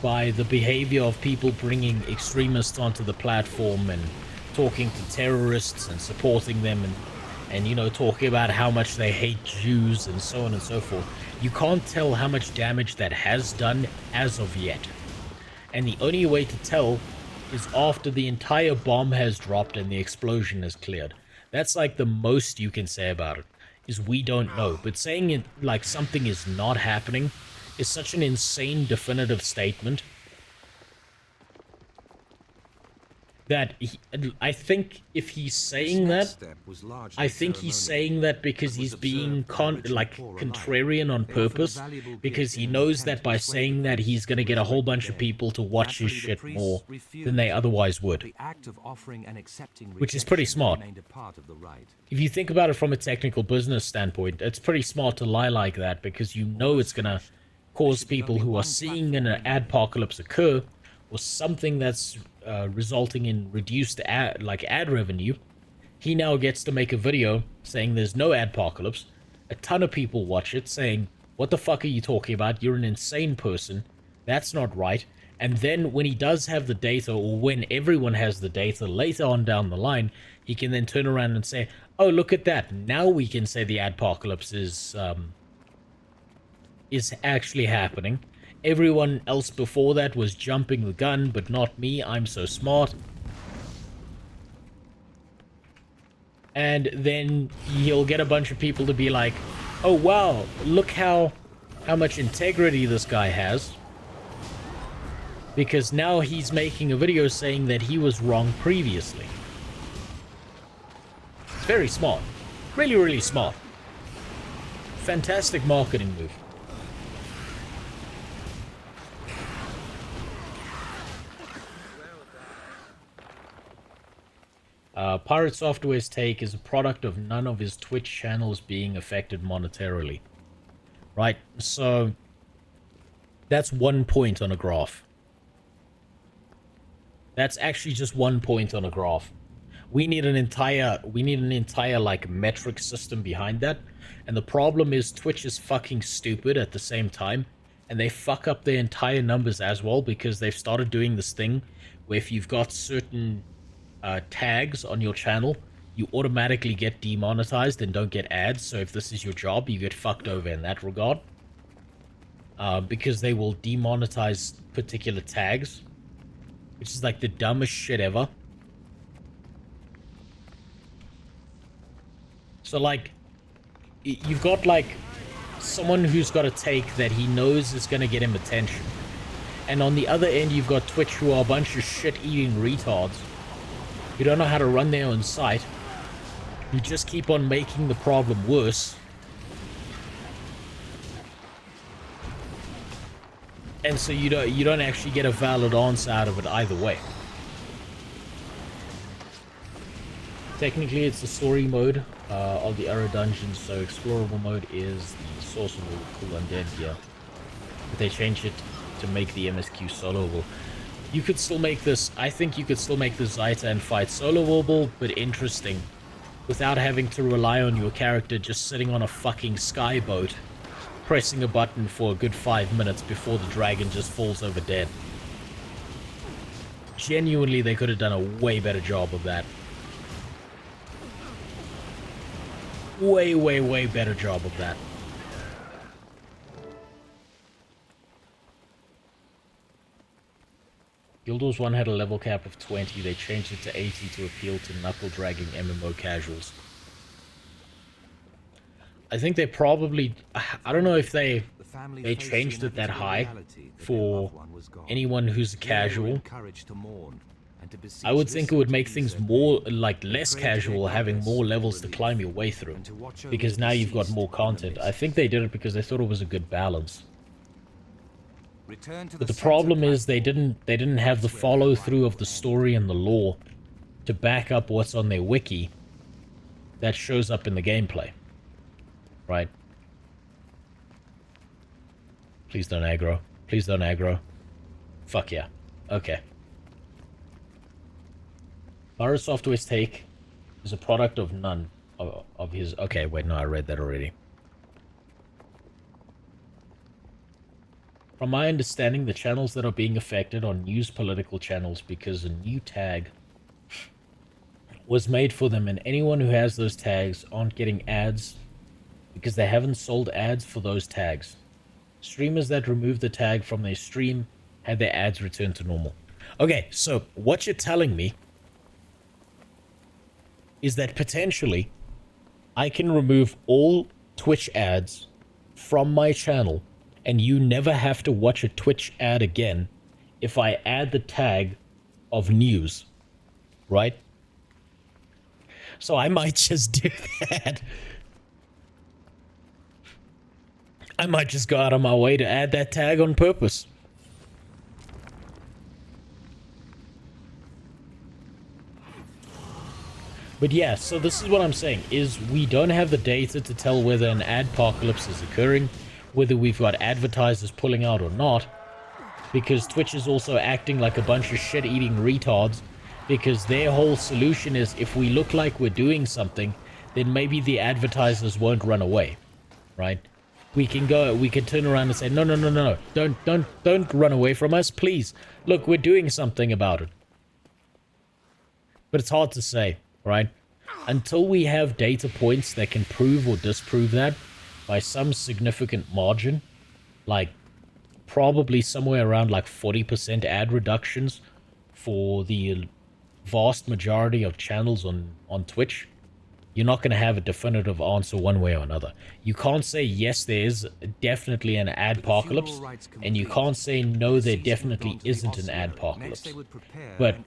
by the behavior of people bringing extremists onto the platform and talking to terrorists and supporting them and you know, talking about how much they hate Jews and so on and so forth. You can't tell how much damage that has done as of yet. And the only way to tell is after the entire bomb has dropped and the explosion is cleared. That's like the most you can say about it, is we don't know. But saying it like something is not happening is such an insane definitive statement that I think if he's saying that, I think he's saying that because he's being contrarian on purpose, because he knows that by saying that he's going to get a whole bunch of people to watch his shit more than they otherwise would, which is pretty smart. If you think about it from a technical business standpoint, it's pretty smart to lie like that, because you know it's going to cause people who are seeing an adpocalypse occur, or something that's resulting in reduced ad revenue. He now gets to make a video saying there's no adpocalypse. A ton of people watch it saying, what the fuck are you talking about? You're an insane person. That's not right. And then when he does have the data, or when everyone has the data later on down the line, he can then turn around and say, oh, look at that. Now we can say the adpocalypse is actually happening. Everyone else before that was jumping the gun, but not me. I'm so smart. And then he'll get a bunch of people to be like, oh wow, look how much integrity this guy has. Because now he's making a video saying that he was wrong previously. It's very smart. Really, really smart. Fantastic marketing move. Pirate Software's take is a product of none of his Twitch channels being affected monetarily. Right, so that's 1 point on a graph. That's actually just 1 point on a graph. We need an entire like metric system behind that. And the problem is Twitch is fucking stupid at the same time, and they fuck up their entire numbers as well, because they've started doing this thing where if you've got certain tags on your channel, you automatically get demonetized and don't get ads. So if this is your job, you get fucked over in that regard, because they will demonetize particular tags, which is like the dumbest shit ever. So like, you've got like someone who's got a take that he knows is going to get him attention, and on the other end you've got Twitch, who are a bunch of shit-eating retards who don't know how to run their own site, who just keep on making the problem worse. And so you don't actually get a valid answer out of it either way. Technically it's the story mode of the Arrow Dungeons, so explorable mode is the sorcerer cool undead here. But they changed it to make the MSQ soloable. You could still make this, I think you could still make the Zitan fight soloable, but interesting, without having to rely on your character just sitting on a fucking skyboat, pressing a button for a good 5 minutes before the dragon just falls over dead. Genuinely, they could have done a way better job of that. Way, way, way better job of that. Guild Wars 1 had a level cap of 20, they changed it to 80 to appeal to knuckle-dragging MMO casuals. I think they probably... I don't know if they changed it that high for anyone who's a casual. I would think it would make things more, like, less casual, having more levels to climb your way through, because now you've got more content. I think they did it because they thought it was a good balance. But the problem is they didn't have the follow-through of the story and the lore to back up what's on their wiki that shows up in the gameplay. Right? Please don't aggro. Please don't aggro. Fuck yeah. Okay. Pirate Software's take is a product of none of his... Okay, wait, no, I read that already. From my understanding, the channels that are being affected are news political channels because a new tag was made for them, and anyone who has those tags aren't getting ads because they haven't sold ads for those tags. Streamers that remove the tag from their stream had their ads returned to normal. Okay, so what you're telling me is that potentially I can remove all Twitch ads from my channel and you never have to watch a Twitch ad again if I add the tag of news, right? So I might just do that. I might just go out of my way to add that tag on purpose. But yeah, so this is what I'm saying, is we don't have the data to tell whether an adpocalypse is occurring, whether we've got advertisers pulling out or not, because Twitch is also acting like a bunch of shit-eating retards, because their whole solution is if we look like we're doing something, then maybe the advertisers won't run away, right? We can turn around and say, no, don't run away from us, please. Look, we're doing something about it. But it's hard to say, right? Until we have data points that can prove or disprove that by some significant margin, like probably somewhere around like 40% ad reductions for the vast majority of channels on Twitch, you're not going to have a definitive answer one way or another. You can't say, yes, there is definitely an adpocalypse, and you can't say, no, there definitely isn't an adpocalypse. But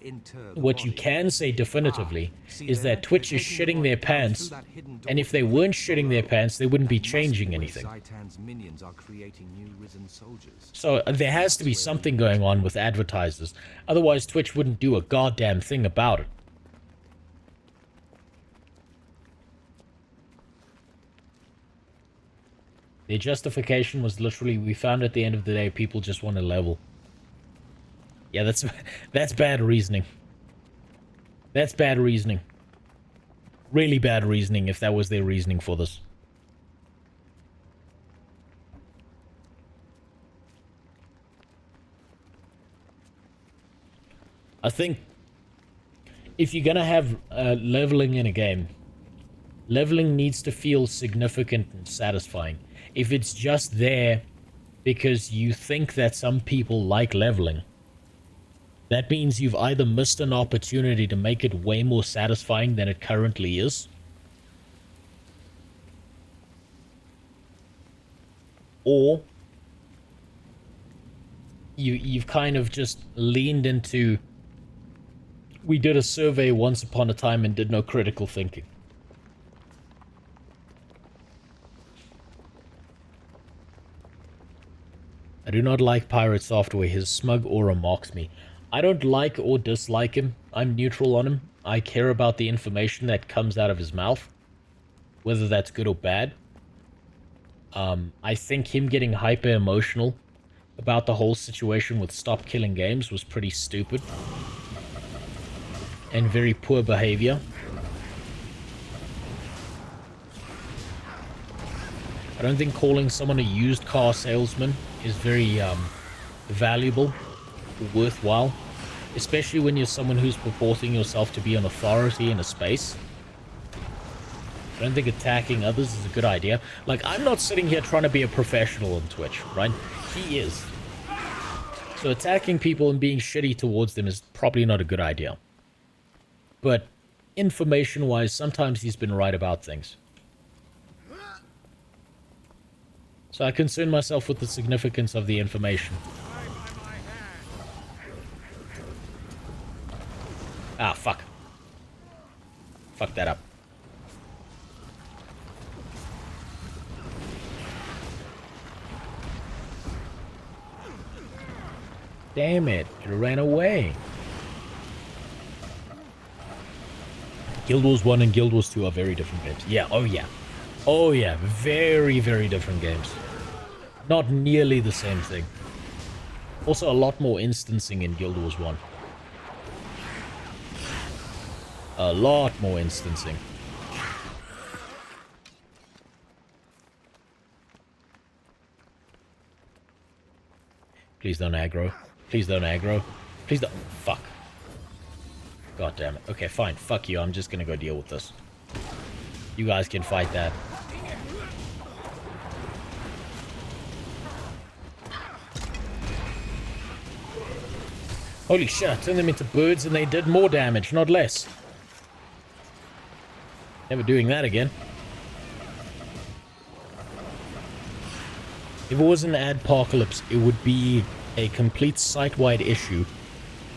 what you can say definitively is that Twitch is shitting their pants, and if they weren't shitting their pants, they wouldn't be changing anything. So there has to be something going on with advertisers. Otherwise, Twitch wouldn't do a goddamn thing about it. Their justification was literally, we found at the end of the day, people just want to level. Yeah, that's bad reasoning. That's bad reasoning. Really bad reasoning if that was their reasoning for this. I think if you're gonna have leveling in a game, leveling needs to feel significant and satisfying. If it's just there because you think that some people like leveling, that means you've either missed an opportunity to make it way more satisfying than it currently is, or you've kind of just leaned into, we did a survey once upon a time and did no critical thinking. I do not like Pirate Software. His smug aura mocks me. I don't like or dislike him. I'm neutral on him. I care about the information that comes out of his mouth, whether that's good or bad. I think him getting hyper emotional about the whole situation with Stop Killing Games was pretty stupid and very poor behavior. I don't think calling someone a used car salesman is very valuable or worthwhile, especially when you're someone who's purporting yourself to be an authority in a space. I don't think attacking others is a good idea. Like, I'm not sitting here trying to be a professional on Twitch, right? He is. So attacking people and being shitty towards them is probably not a good idea. But information-wise, sometimes he's been right about things. So I concern myself with the significance of the information. Ah, fuck. Fuck that up. Damn it, it ran away. Guild Wars 1 and Guild Wars 2 are very different games. Yeah, oh yeah. Oh yeah, very, very different games. Not nearly the same thing. Also a lot more instancing in Guild Wars 1. A lot more instancing. Please don't aggro. Please don't aggro. Please don't. Fuck. God damn it. Okay, fine. Fuck you. I'm just gonna go deal with this. You guys can fight that. Holy shit, I turned them into birds and they did more damage, not less. Never doing that again. If it was an adpocalypse, it would be a complete site-wide issue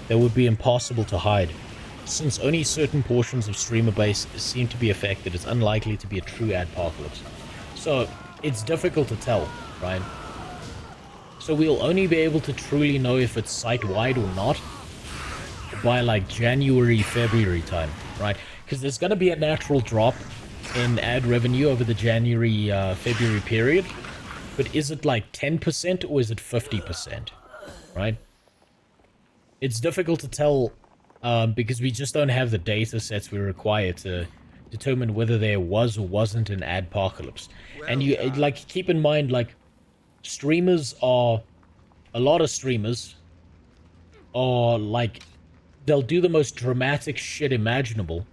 that would be impossible to hide. Since only certain portions of streamer base seem to be affected, it's unlikely to be a true adpocalypse. So, it's difficult to tell, right? So we'll only be able to truly know if it's site-wide or not by like January, February time, right? Because there's going to be a natural drop in ad revenue over the January, February period. But is it like 10% or is it 50%, right? It's difficult to tell because we just don't have the data sets we require to determine whether there was or wasn't an adpocalypse. And you, like, keep in mind, like, a lot of streamers are, like, they'll do the most dramatic shit imaginable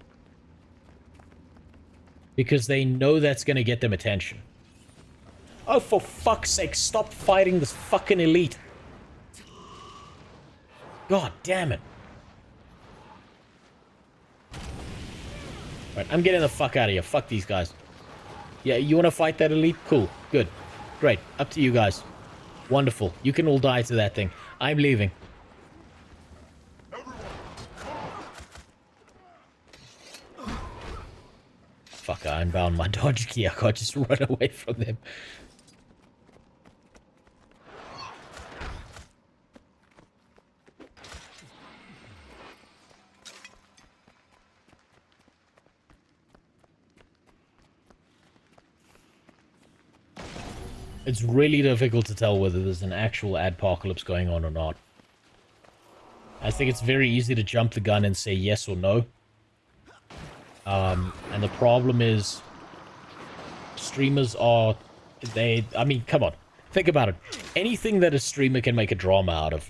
because they know that's gonna get them attention. Oh, for fuck's sake, stop fighting this fucking elite. God damn it. Right, I'm getting the fuck out of here. Fuck these guys. Yeah, you want to fight that elite? Cool. Good. Great. Up to you guys. Wonderful. You can all die to that thing. I'm leaving. Fuck, I unbound my dodge key. I can't just run away from them. It's really difficult to tell whether there's an actual adpocalypse going on or not. I think it's very easy to jump the gun and say yes or no. And the problem is, streamers are, I mean, come on, think about it. Anything that a streamer can make a drama out of,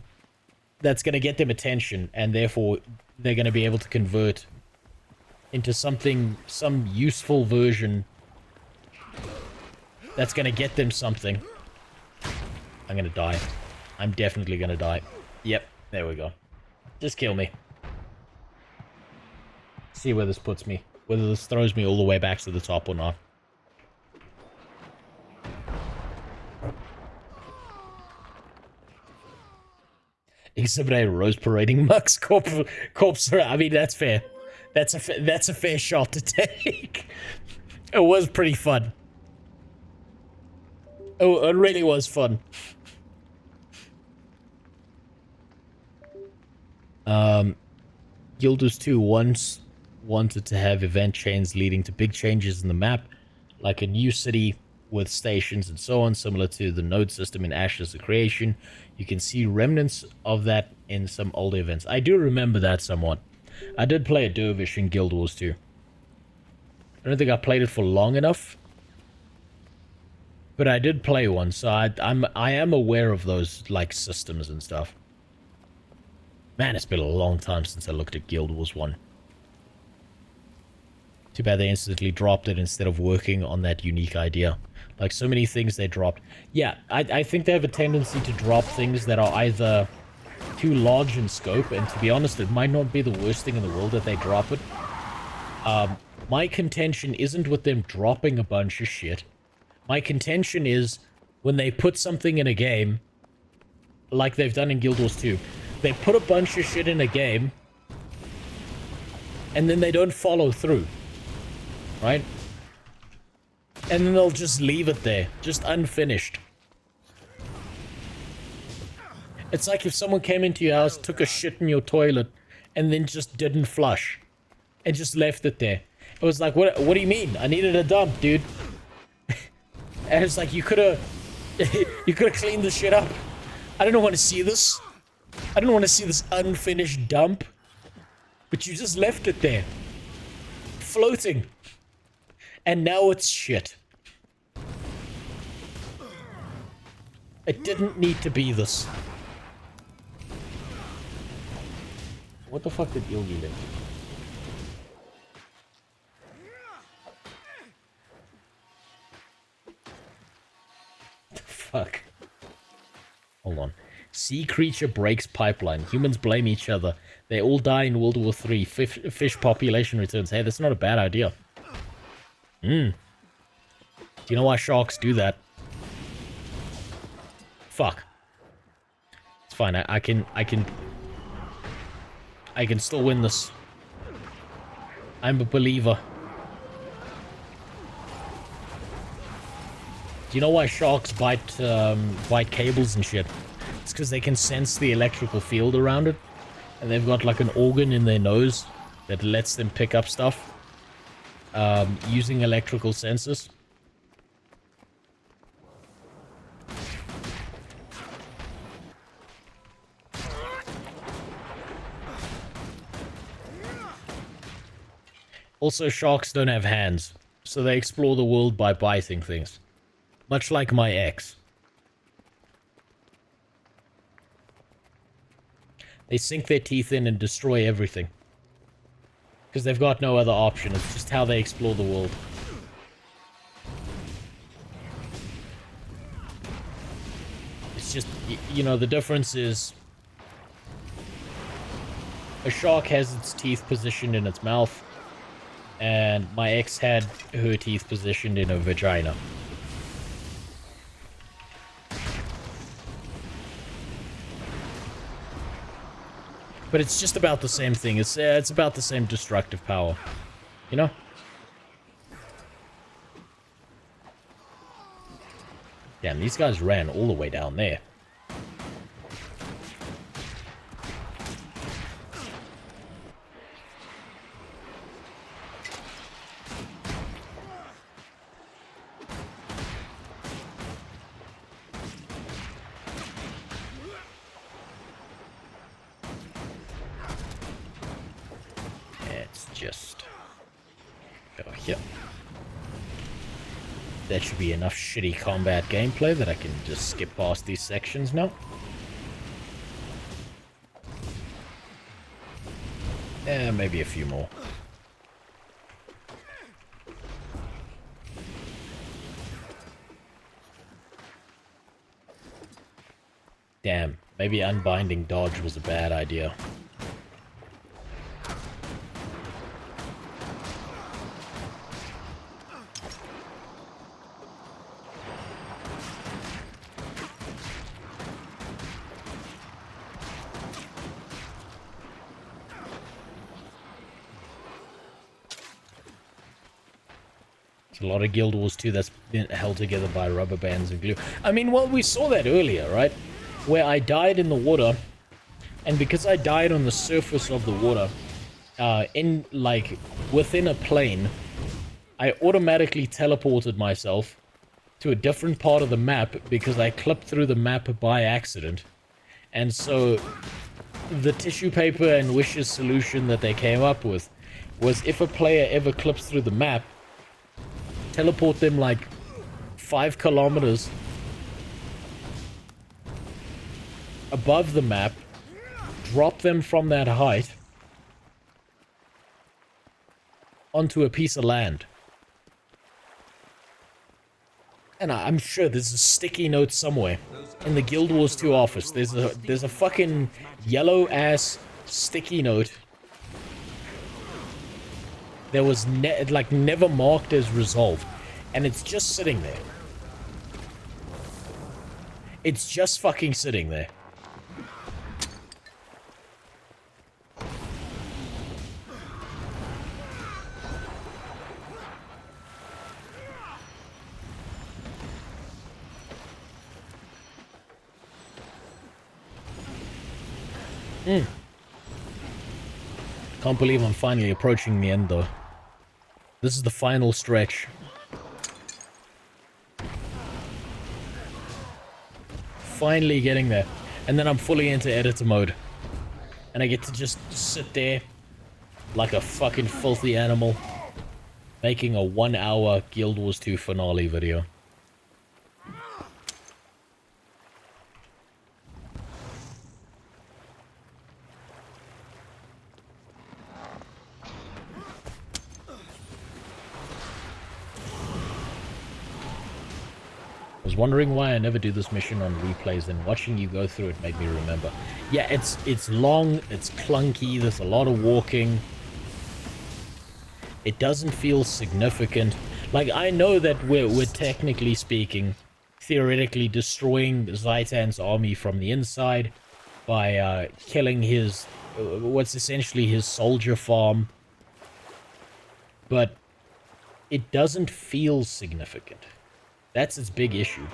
that's going to get them attention, and therefore they're going to be able to convert into something, some useful version that's going to get them something. I'm going to die. I'm definitely going to die. Yep, there we go. Just kill me. See where this puts me. Whether this throws me all the way back to the top or not. Exhibit A, Rose parading Mux corpse. I mean, that's fair. That's a fair shot to take. It was pretty fun. Oh, it really was fun. Guild Wars 2 once wanted to have event chains leading to big changes in the map, like a new city with stations and so on, similar to the node system in Ashes of Creation. You can see remnants of that in some older events. I do remember that somewhat. I did play a dervish in Guild Wars 2. I don't think I played it for long enough, but I did play one, so I am aware of those, like, systems and stuff. Man, it's been a long time since I looked at Guild Wars 1. Too bad they instantly dropped it instead of working on that unique idea. Like, so many things they dropped. Yeah, I think they have a tendency to drop things that are either too large in scope, and to be honest, it might not be the worst thing in the world that they drop it. My contention isn't with them dropping a bunch of shit. My contention is when they put something in a game, like they've done in Guild Wars 2, they put a bunch of shit in a game, and then they don't follow through, right? And then they'll just leave it there, just unfinished. It's like if someone came into your house, took a shit in your toilet, and then just didn't flush, and just left it there. It was like, what do you mean? I needed a dump, dude. And it's like, you could have cleaned the shit up. I don't want to see this. I don't want to see this unfinished dump. But you just left it there. Floating. And now it's shit. It didn't need to be this. What the fuck did Ilgi live? Fuck. Hold on. Sea creature breaks pipeline. Humans blame each other. They all die in World War III. Fish population returns. Hey, that's not a bad idea. Do you know why sharks do that? Fuck. It's fine. I can still win this. I'm a believer. Do you know why sharks bite cables and shit? It's because they can sense the electrical field around it. And they've got like an organ in their nose that lets them pick up stuff using electrical sensors. Also, sharks don't have hands, so they explore the world by biting things. Much like my ex. They sink their teeth in and destroy everything. Because they've got no other option. It's just how they explore the world. It's just, you know, the difference is... a shark has its teeth positioned in its mouth. And my ex had her teeth positioned in her vagina. But it's just about the same thing. It's about the same destructive power. You know? Damn, these guys ran all the way down there. That should be enough shitty combat gameplay that I can just skip past these sections now. Maybe a few more. Damn, maybe unbinding dodge was a bad idea. A lot of Guild Wars 2 that's been held together by rubber bands and glue. I mean, well, we saw that earlier, right? Where I died in the water, and because I died on the surface of the water, within a plane, I automatically teleported myself to a different part of the map because I clipped through the map by accident. And so, the tissue paper and wishes solution that they came up with was if a player ever clips through the map, teleport them like 5 kilometers above the map, drop them from that height onto a piece of land. And I'm sure there's a sticky note somewhere in the Guild Wars 2 office. There's a fucking yellow ass sticky note that was never marked as resolved, and it's just sitting there. It's just fucking sitting there. Can't believe I'm finally approaching the end though. This is the final stretch. Finally getting there. And then I'm fully into editor mode. And I get to just sit there like a fucking filthy animal, making a 1-hour Guild Wars 2 finale video. I was wondering why I never do this mission on replays, and watching you go through it made me remember. Yeah, it's long, it's clunky, there's a lot of walking. It doesn't feel significant. Like, I know that we're technically speaking theoretically destroying Zitan's army from the inside by killing his, what's essentially his soldier farm. But it doesn't feel significant. That's its big issue.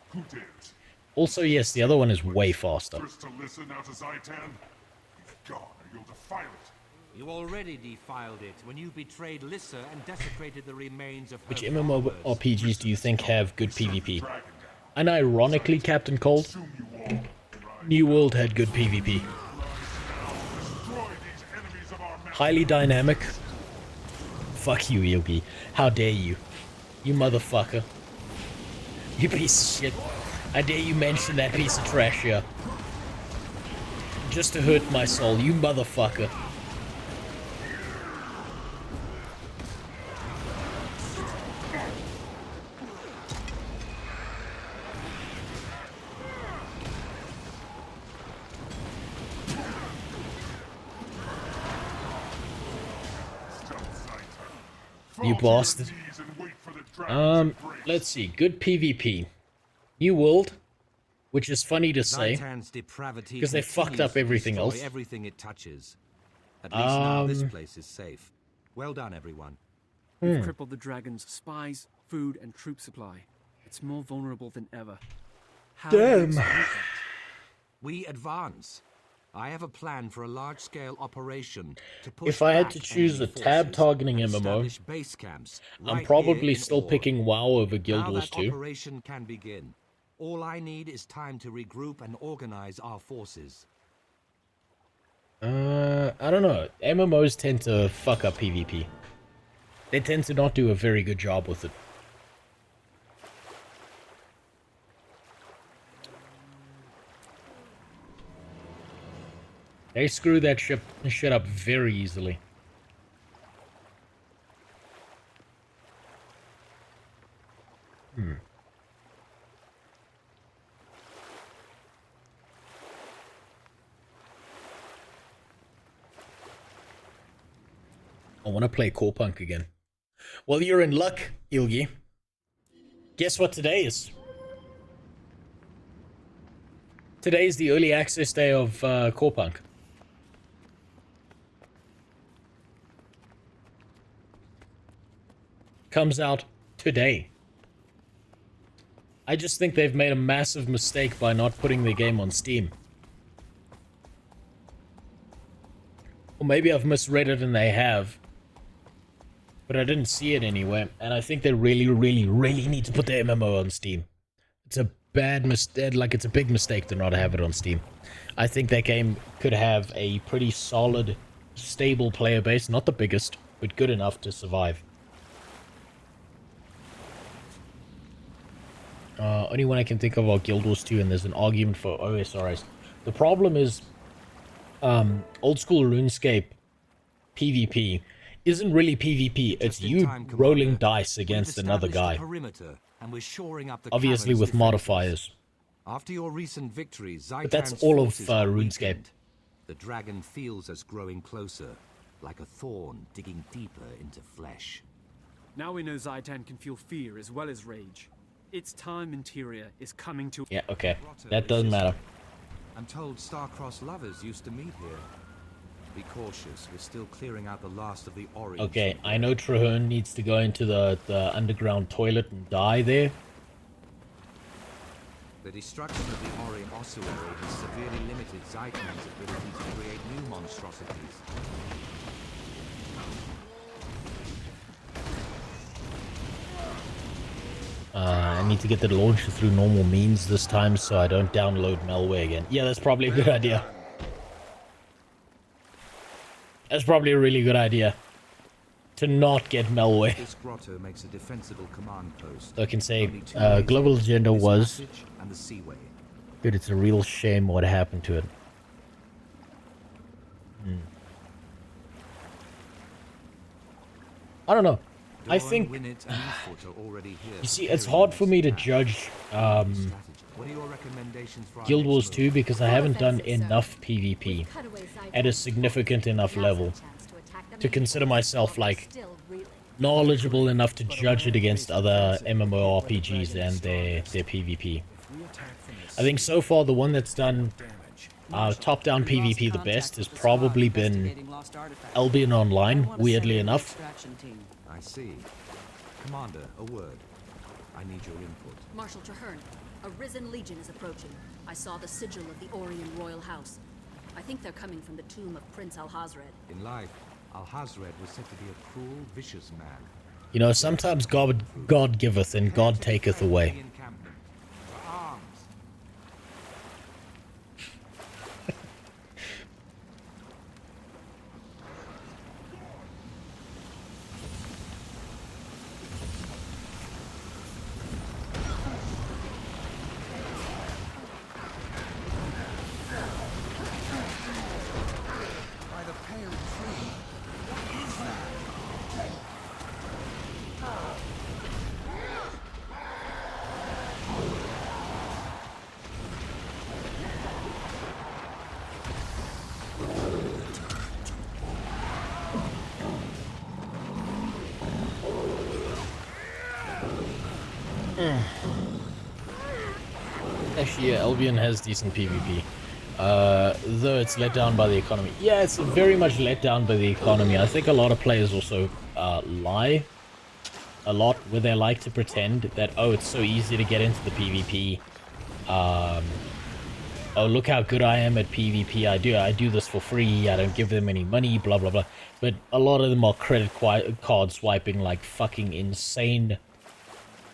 Who dares? Also, yes, the other one is way faster. First to listen now to Zitan? You've gone, or you'll defile it. You already defiled it when you betrayed Lissa and desecrated the remains of her Which followers. MMORPGs do you think have good PvP? And ironically, Captain Cold, New World had good PvP. Highly dynamic. Fuck you, Yogi. How dare you? You motherfucker. You piece of shit. I dare you mention that piece of trash here. Just to hurt my soul, you motherfucker. You bastard. Let's see. Good PvP. New World, which is funny to say, because they fucked up everything else. Everything it touches. At least now this place is safe. Well done, everyone. We've crippled the dragon's spies, food, and troop supply. It's more vulnerable than ever. How Damn. We advance. I have a plan for a large-scale operation to push If I had to back choose a enemy tab forces targeting and MMO, establish base camps I'm right probably here in still Ore. picking WoW over Guild Now Wars that 2. operation can begin. All I need is time to regroup and organize our forces. I don't know. MMOs tend to fuck up PvP. They tend to not do a very good job with it. They screw that shit up very easily. I want to play Core Punk again. Well, you're in luck, Ilgi. Guess what today is? Today is the early access day of Core Punk. Comes out today. I just think they've made a massive mistake by not putting the game on Steam. Or maybe I've misread it and they have. But I didn't see it anywhere. And I think they really, really, really need to put the MMO on Steam. It's a bad mistake, like it's a big mistake to not have it on Steam. I think that game could have a pretty solid, stable player base. Not the biggest, but good enough to survive. Only one I can think of are Guild Wars 2, and there's an argument for OSRS. The problem is, old school RuneScape PvP isn't really PvP. It's you rolling dice against another guy. Obviously with modifiers. After your recent victory, But that's all of RuneScape. The dragon feels us growing closer, like a thorn digging deeper into flesh. Now we know Zitan can feel fear as well as rage. Its time interior is coming to... Yeah, okay. That doesn't matter. I'm told star-crossed lovers used to meet here. Be cautious, we're still clearing out the last of the Ori. Okay, I know Traherne needs to go into the underground toilet and die there. The destruction of the Ori ossuary has severely limited Zitan's ability to create new monstrosities. I need to get the launcher through normal means this time so I don't download malware again. Yeah, that's probably a good idea. That's probably a really good idea. To not get malware. This grotto makes a defensible command post. So I can say global agenda was and the seaway. good. It's a real shame what happened to it. I don't know. I think, you see, it's hard for me to judge Guild Wars 2 because I haven't done enough PvP at a significant enough level to consider myself like knowledgeable enough to judge it against other MMORPGs and their PvP. I think so far the one that's done top-down PvP the best has probably been Albion Online, weirdly enough. I see. Commander, a word. I need your input. Marshal Traherne, a risen legion is approaching. I saw the sigil of the Orion royal house. I think they're coming from the tomb of Prince Alhazred. In life, Alhazred was said to be a cruel, vicious man. You know, sometimes God giveth and God taketh away. For arms. By the pale tree. What is that? Actually, yeah, Albion has decent PvP. Though it's let down by the economy. Yeah, it's very much let down by the economy. I think a lot of players also lie a lot, where they like to pretend that, oh, it's so easy to get into the PvP. Oh, look how good I am at PvP. I do this for free. I don't give them any money, blah, blah, blah. But a lot of them are credit card swiping like fucking insane,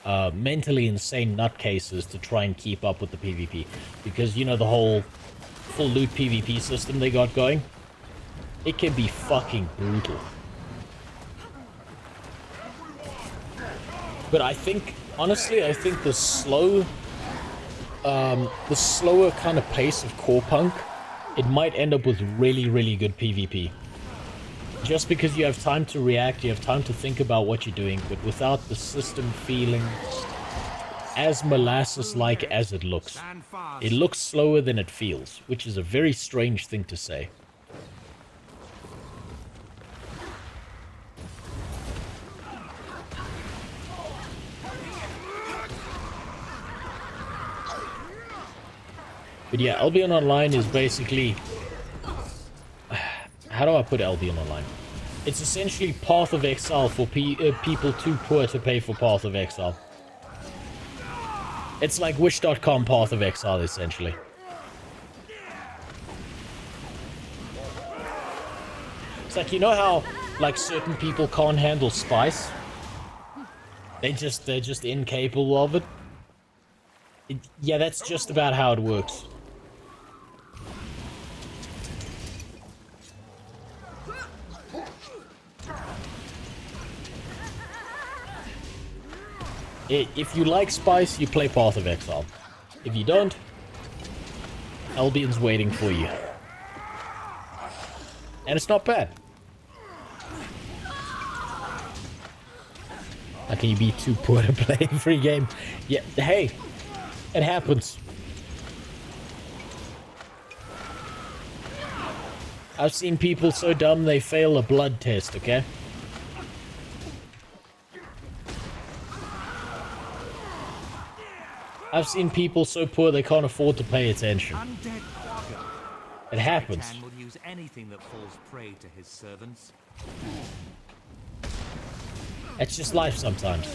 mentally insane nutcases to try and keep up with the PvP. Because, you know, the whole full loot PvP system they got going, it can be fucking brutal. But I think, honestly, I think the slower kind of pace of core punk, it might end up with really, really good PvP. Just because you have time to react, you have time to think about what you're doing, but without the system feeling as molasses-like as it looks. It looks slower than it feels, which is a very strange thing to say. But yeah, Albion Online is basically... How do I put Albion Online? It's essentially Path of Exile for people too poor to pay for Path of Exile. It's like Wish.com Path of Exile, essentially. It's like, you know how, like, certain people can't handle spice? They're just incapable of it? Yeah, that's just about how it works. If you like spice, you play Path of Exile. If you don't, Albion's waiting for you. And it's not bad. How can you be too poor to play a free game? Yeah, hey, it happens. I've seen people so dumb they fail a blood test, okay? I've seen people so poor they can't afford to pay attention. It happens. Zitan will use anything that falls prey to his servants. It's just life sometimes.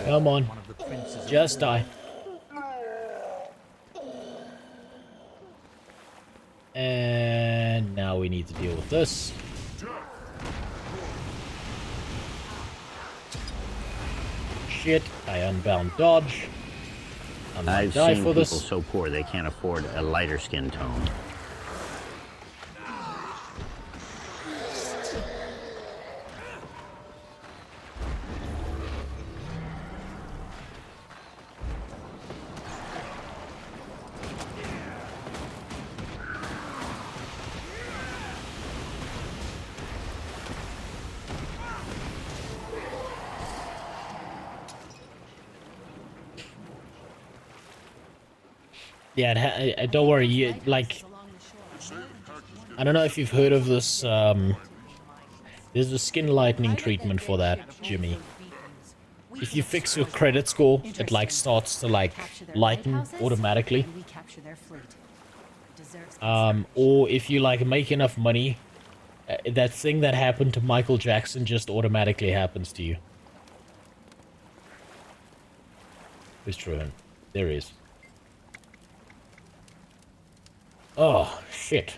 Come on. Just die. And now we need to deal with this. Shit, I unbound dodge. I've seen people so poor they can't afford a lighter skin tone. Yeah, don't worry. You, like, I don't know if you've heard of this. There's a skin lightening treatment for that, Jimmy. If you fix your credit score, it like starts to like lighten automatically. Or if you like make enough money, that thing that happened to Michael Jackson just automatically happens to you. Who's Truman? There he is. Oh, shit.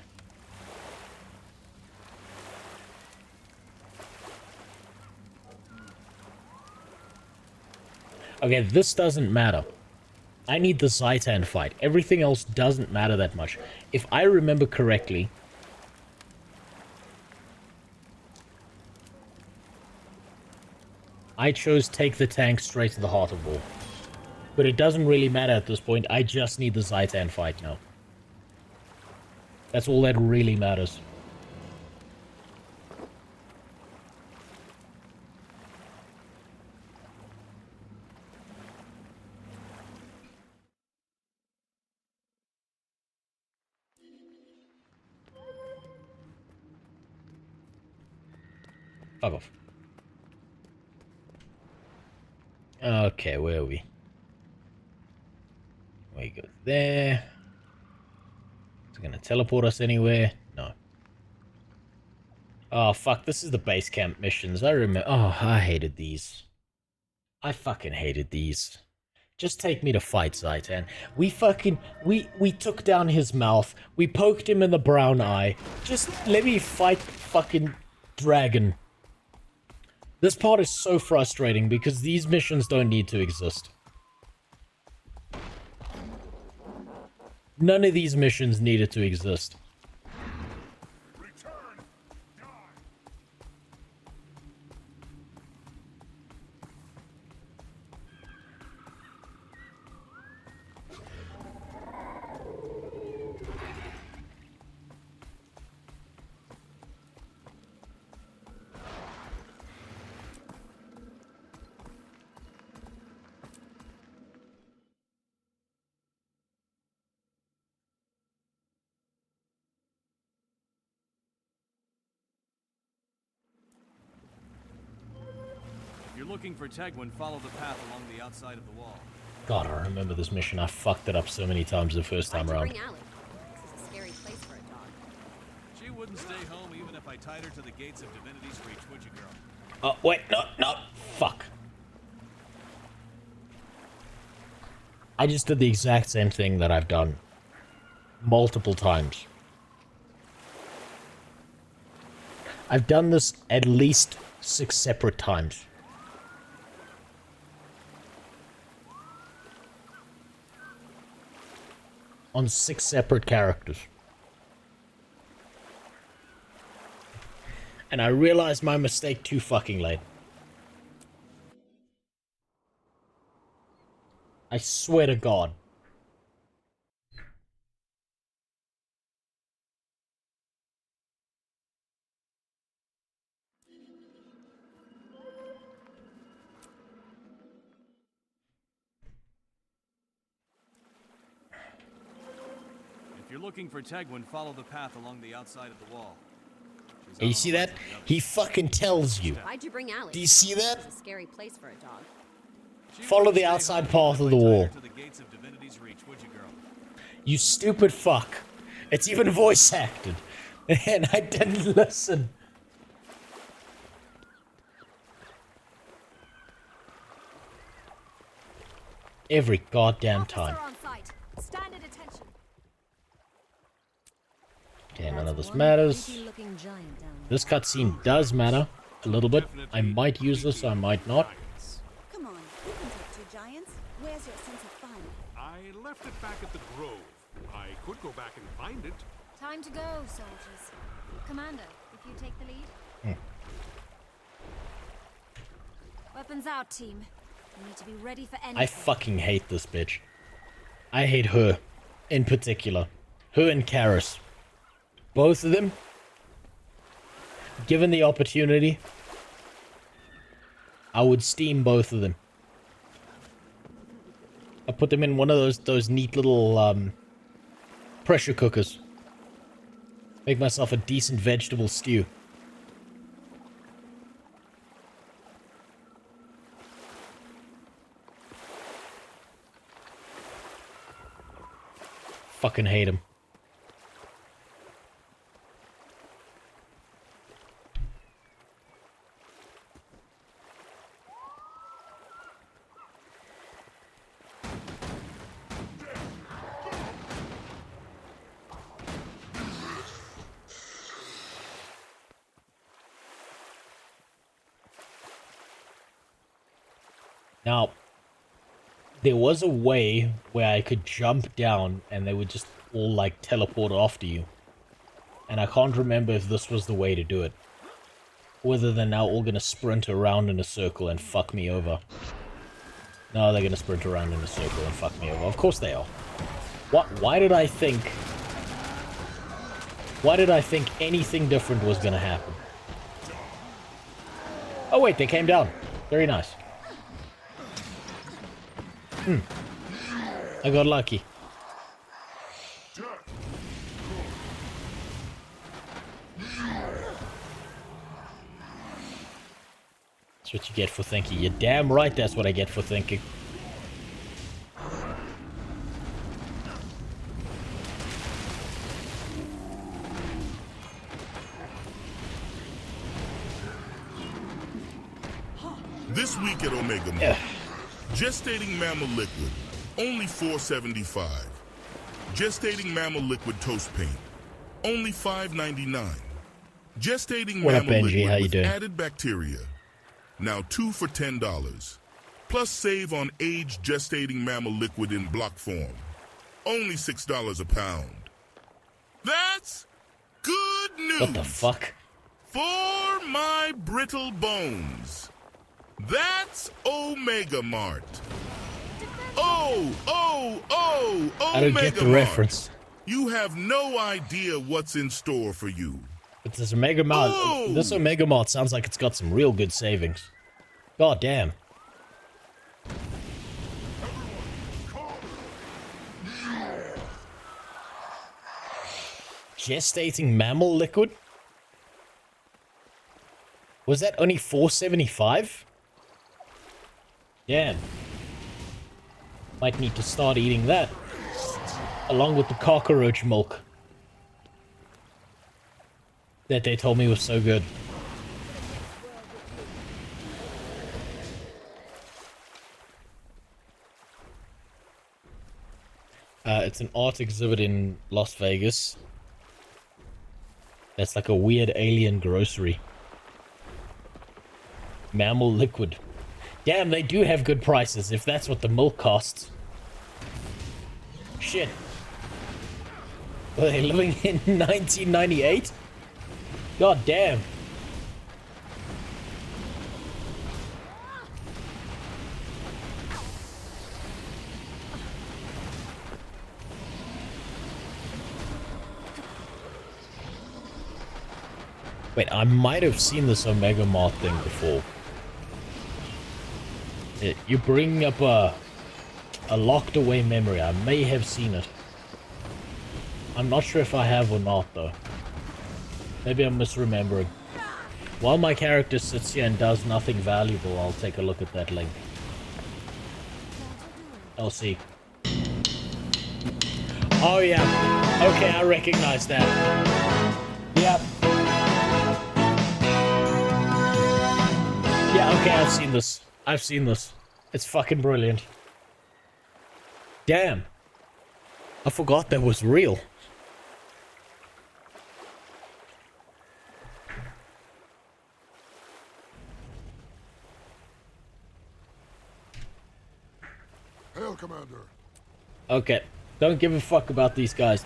Okay, this doesn't matter. I need the Zitan fight. Everything else doesn't matter that much. If I remember correctly... I chose take the tank straight to the heart of war. But it doesn't really matter at this point. I just need the Zitan fight now. That's all that really matters. Fuck off. Okay, where are we? We go there. Is it gonna teleport us anywhere? No. Oh, fuck, this is the base camp missions. I remember. Oh, I hated these. I fucking hated these. Just take me to fight Zitan. We took down his mouth. We poked him in the brown eye. Just let me fight fucking dragon. This part is so frustrating because these missions don't need to exist. None of these missions needed to exist. Looking for Tegwin, follow the path along the outside of the wall. God, I remember this mission. I fucked it up so many times the first time around. This is a scary place for a dog. She wouldn't stay home even if I tied her to the gates of Divinity's Reach, would you, girl? Oh, wait, no, fuck. I just did the exact same thing that I've done multiple times. I've done this at least 6 separate times. On 6 separate characters. And I realized my mistake too fucking late. I swear to God. If you're looking for Tegwin, follow the path along the outside of the wall. You see that? He fucking tells you. Why'd you bring Allie? Do you see that? It's a scary place for a dog. Follow the outside path of the wall. You stupid fuck. It's even voice acted. And I didn't listen. Every goddamn time. Stand at attention. Okay, none of this matters. This cutscene does matter a little bit. I might use this, I might not. Come on, you can take 2 giants. Where's your sense of fun? I left it back at the Grove. I could go back and find it. Time to go, soldiers. Commander, if you take the lead. Weapons out, team. We need to be ready for anything. I fucking hate this bitch. I hate her. In particular. Her and Karis. Both of them. Given the opportunity, I would steam both of them. I put them in one of those neat little pressure cookers. Make myself a decent vegetable stew. Fucking hate him. Now, there was a way where I could jump down and they would just all, like, teleport after you. And I can't remember if this was the way to do it. Whether they're now all gonna sprint around in a circle and fuck me over. No, they're gonna sprint around in a circle and fuck me over. Of course they are. Why did I think... Why did I think anything different was gonna happen? Oh wait, they came down. Very nice. I got lucky. That's what you get for thinking. You're damn right that's what I get for thinking. This week at Omega Mart, gestating mammal liquid, only $4.75. Gestating mammal liquid toast paint, only $5.99. Gestating what up, mammal Benji? liquid How you with doing? added bacteria, now 2 for $10. Plus save on aged gestating mammal liquid in block form, only $6 a pound. That's good news. What the fuck? For my brittle bones. That's Omega Mart. Oh, Omega I don't get the Mart. reference. You have no idea what's in store for you. But this Omega Mart, Oh! this Omega Mart sounds like it's got some real good savings. God damn. Gestating mammal liquid? Was that only $4.75? Damn. Might need to start eating that. Along with the cockroach milk. That they told me was so good. It's an art exhibit in Las Vegas. That's like a weird alien grocery. Mammal liquid. Damn, they do have good prices if that's what the milk costs. Shit. Were they living in 1998? God damn. Wait, I might have seen this Omega Mart thing before. You're bringing up a locked away memory. I may have seen it. I'm not sure if I have or not, though. Maybe I'm misremembering. While my character sits here and does nothing valuable, I'll take a look at that link. I'll see. Oh, yeah. Okay, I recognize that. Yep. Yeah, okay, I've seen this. I've seen this. It's fucking brilliant. Damn. I forgot that was real. Hail, Commander. Okay. Don't give a fuck about these guys.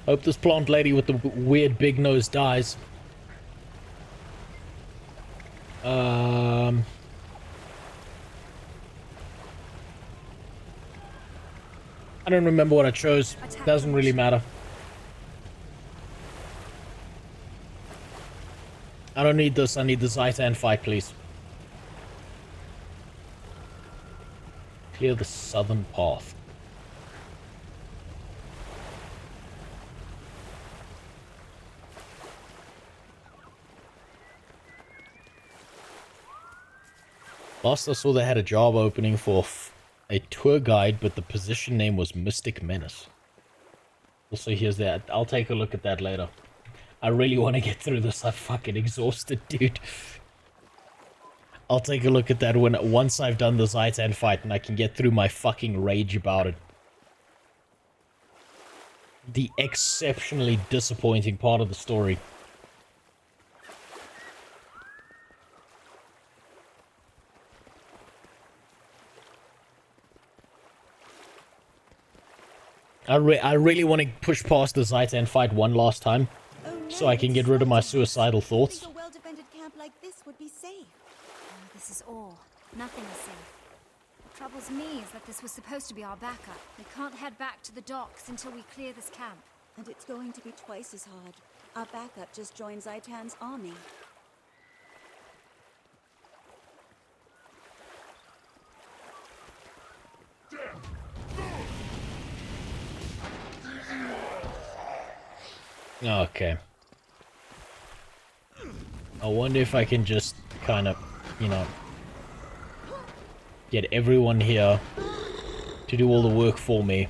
Hope this plant lady with the weird big nose dies. I don't remember what I chose. Doesn't really matter. I don't need this. I need the Zitan fight, please. Clear the southern path. Last I saw they had a job opening for a tour guide, but the position name was Mystic Menace. Also, here's that. I'll take a look at that later. I really want to get through this. I'm fucking exhausted, dude. I'll take a look at that once I've done the Zitan fight and I can get through my fucking rage about it. The exceptionally disappointing part of the story. I really want to push past the Zitan fight one last time, so I can get rid of my suicidal thoughts. A well-defended camp like this would be safe. Oh, this is all. Nothing is safe. What troubles me is that this was supposed to be our backup. We can't head back to the docks until we clear this camp. And it's going to be twice as hard. Our backup just joined Zitan's army. Okay. I wonder if I can just kind of, you know, get everyone here to do all the work for me.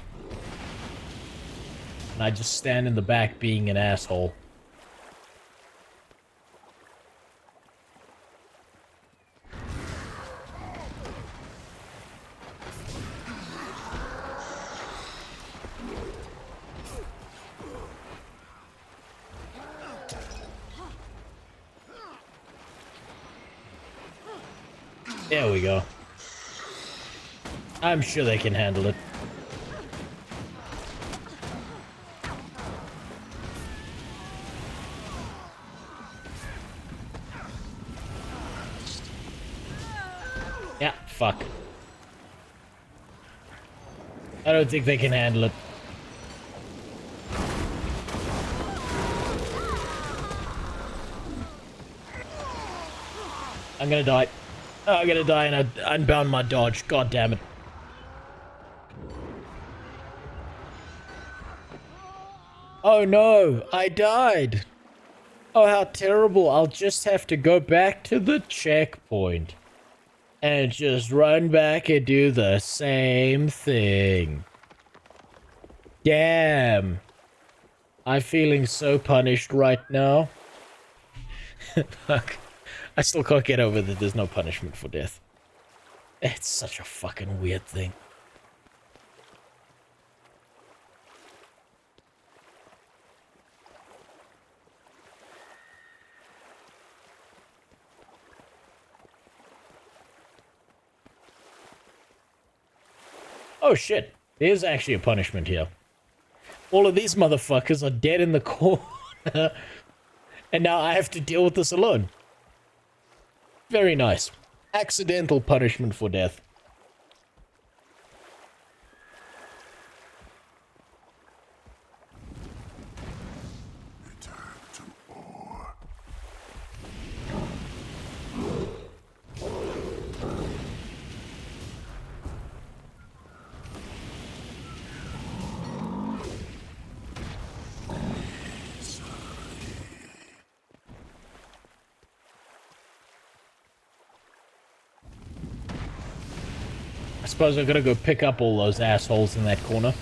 And I just stand in the back being an asshole. There we go. I'm sure they can handle it. Yeah, fuck. I don't think they can handle it. I'm gonna die. Oh, I'm gonna die and I unbound my dodge. God damn it. Oh no, I died. Oh, how terrible. I'll just have to go back to the checkpoint. And just run back and do the same thing. Damn. I'm feeling so punished right now. Fuck. I still can't get over that there's no punishment for death. It's such a fucking weird thing. Oh shit, there's actually a punishment here. All of these motherfuckers are dead in the corner. And now I have to deal with this alone. Very nice. Accidental punishment for death. I suppose I'm gonna go pick up all those assholes in that corner.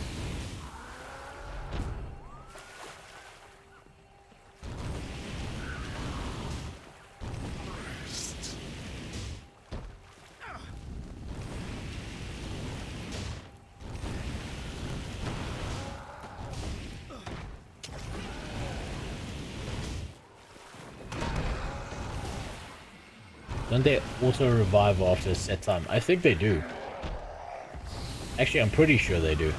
Don't they auto-revive after a set time? I think they do. Actually, I'm pretty sure they do.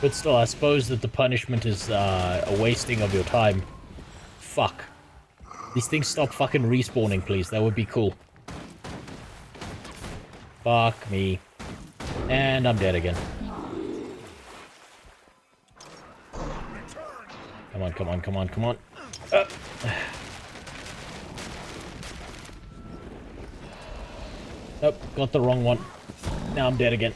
But still, I suppose that the punishment is a wasting of your time. Fuck. These things stop fucking respawning, please. That would be cool. Fuck me. And I'm dead again. Come on, come on, come on, come on. Nope, got the wrong one. Now I'm dead again.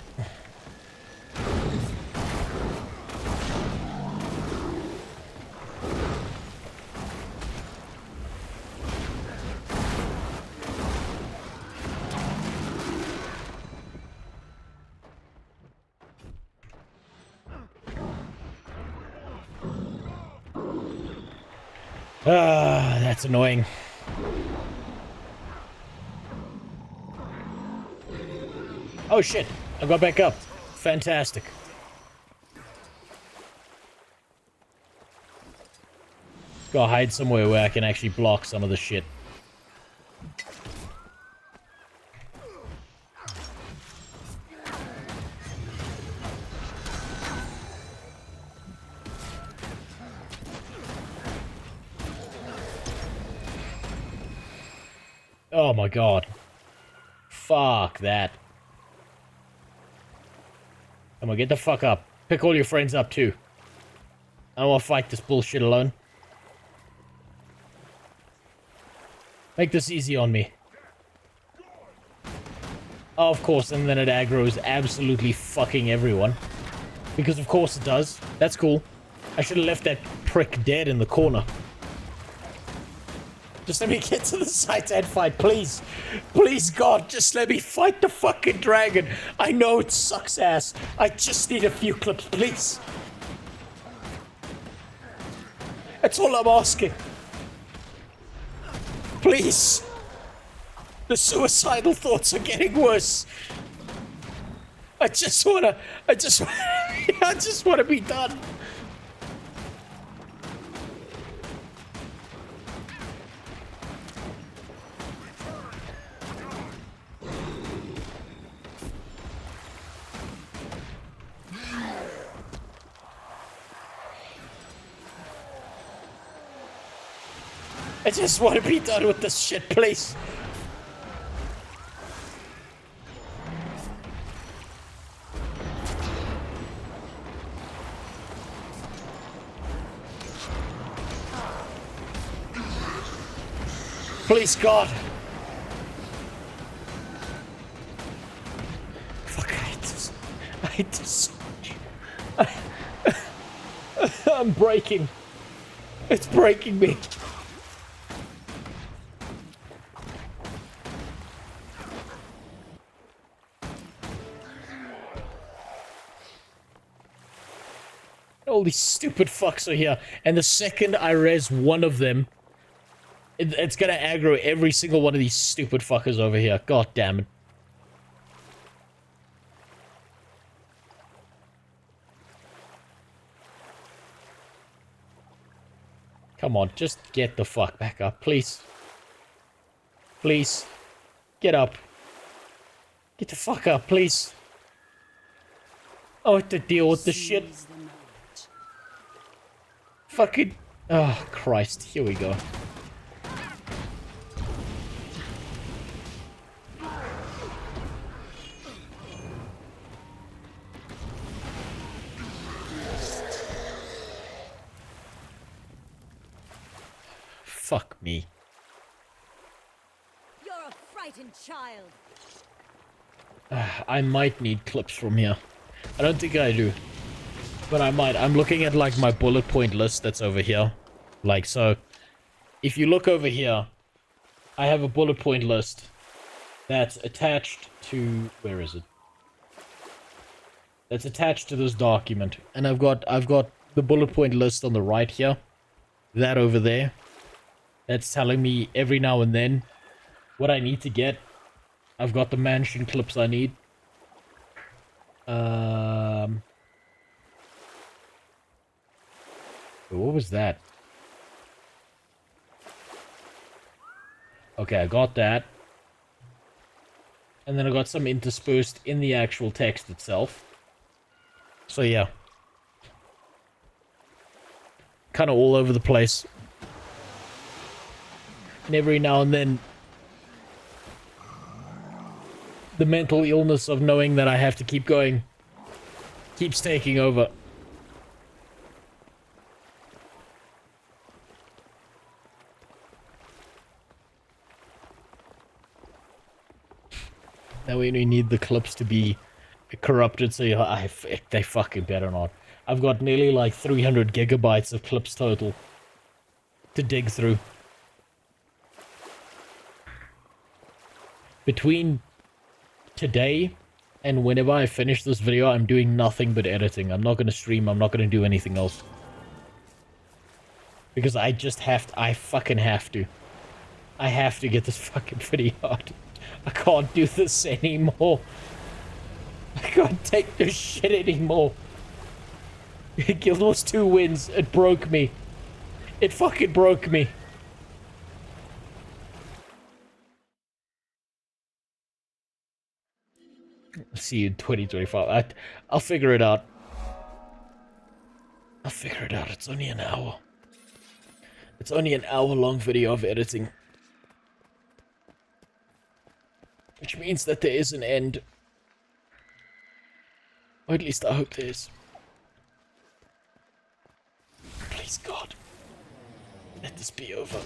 Ah, that's annoying. Oh shit, I got back up. Fantastic. Go hide somewhere where I can actually block some of the shit. Oh my god. Fuck that. Come on, get the fuck up. Pick all your friends up too. I don't want to fight this bullshit alone. Make this easy on me. Oh, of course, and then it aggroes absolutely fucking everyone. Because of course it does. That's cool. I should have left that prick dead in the corner. Just let me get to the Zitan fight, please. Please, God, just let me fight the fucking dragon. I know it sucks ass. I just need a few clips, please. That's all I'm asking. Please. The suicidal thoughts are getting worse. I just wanna be done. I just want to be done with this shit, please. Please, God. Fuck, I hate this. I hate this so much. I'm breaking. It's breaking me. All these stupid fucks are here. And the second I res one of them, it's gonna aggro every single one of these stupid fuckers over here. God damn it. Come on, just get the fuck back up, please. Please. Get up. Get the fuck up, please. Oh, I have to deal with this shit. Fucking... Oh, Christ. Here we go. Fuck me. You're a frightened child. I might need clips from here. I don't think I do. But I might. I'm looking at, like, my bullet point list that's over here. Like, so... If you look over here, I have a bullet point list that's attached to... Where is it? That's attached to this document. And I've got the bullet point list on the right here. That over there. That's telling me every now and then what I need to get. I've got the mansion clips I need. What was that? Okay, I got that. And then I got some interspersed in the actual text itself. So yeah. Kind of all over the place. And every now and then, the mental illness of knowing that I have to keep going keeps taking over. Now we need the clips to be corrupted, so they fucking better not. I've got nearly like 300 gigabytes of clips total to dig through. Between today and whenever I finish this video, I'm doing nothing but editing. I'm not going to stream. I'm not going to do anything else. Because I just have to, I fucking have to. I have to get this fucking video out. I can't do this anymore. I can't take this shit anymore. Guild Wars 2 wins. It broke me. It fucking broke me. See you in 2025. I'll figure it out. I'll figure it out. It's only an hour. It's only an hour-long video of editing. Which means that there is an end. Or at least I hope there is. Please, God. Let this be over.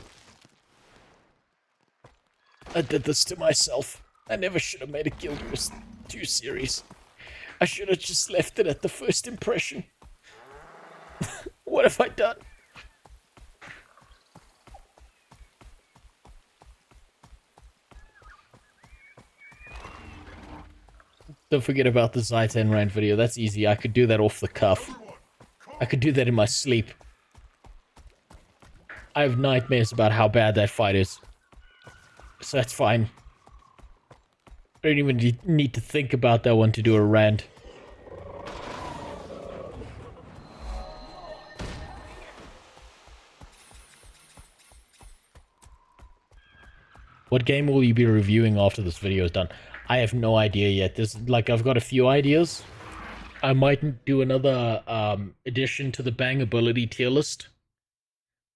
I did this to myself. I never should have made a Guild Wars 2 series. I should have just left it at the first impression. What have I done? Don't forget about the Zitan rant video. That's easy. I could do that off the cuff. I could do that in my sleep. I have nightmares about how bad that fight is. So that's fine. I don't even need to think about that one to do a rant. What game will you be reviewing after this video is done? I have no idea yet. I've got a few ideas. I might do another addition to the bangability tier list.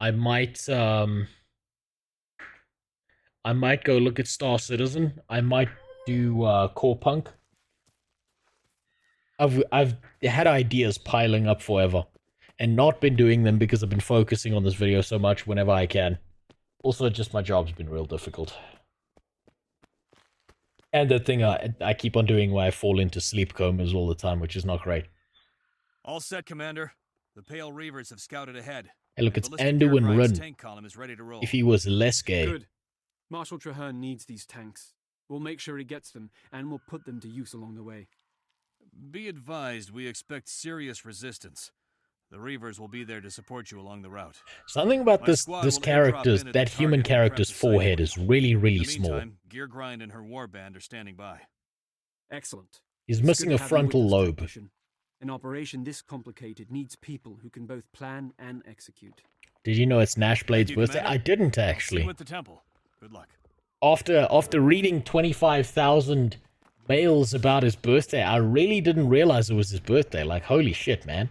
I might go look at Star Citizen. I might do Core Punk. I've had ideas piling up forever and not been doing them because I've been focusing on this video so much whenever I can. Also, just my job's been real difficult. And the thing I keep on doing where I fall into sleep comas all the time, which is not great. All set, Commander. The Pale Reavers have scouted ahead. Hey, look, it's Anduin Run. If he was less gay. Good. Marshal Traherne needs these tanks. We'll make sure he gets them, and we'll put them to use along the way. Be advised, we expect serious resistance. The Reavers will be there to support you along the route. Something about this character's, that human character's forehead is really, really small. Meantime, Gear Grind and her warband are standing by. Excellent. He's missing a frontal lobe. An operation this complicated needs people who can both plan and execute. Did you know it's Nashblade's birthday? I didn't actually. See you at the temple. Good luck. After reading 25,000 mails about his birthday, I really didn't realize it was his birthday. Like, holy shit, man.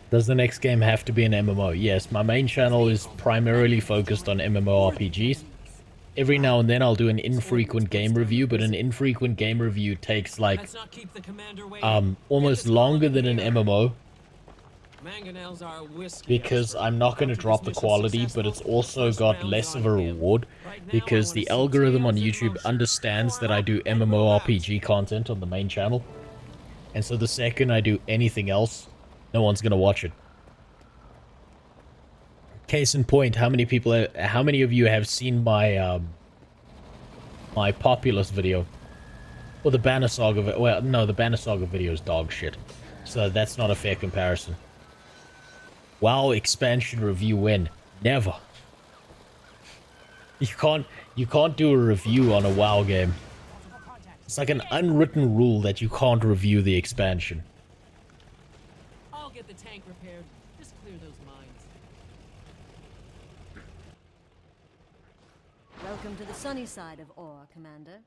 Does the next game have to be an MMO? Yes, my main channel is primarily focused on MMORPGs. Every now and then I'll do an infrequent game review, but an infrequent game review takes like almost longer than an MMO. Because I'm not going to drop the quality, but it's also got less of a reward because the algorithm on YouTube understands that I do MMORPG content on the main channel. And so the second I do anything else, no one's gonna watch it. Case in point, how many of you have seen my my Populous video? Or the Banner Saga, well, no, the Banner Saga video is dog shit. So that's not a fair comparison. WoW expansion review win. Never. You can't do a review on a WoW game. It's like an unwritten rule that you can't review the expansion. I'll get the tank repaired. Just clear those mines. Welcome to the sunny side of Ore, Commander.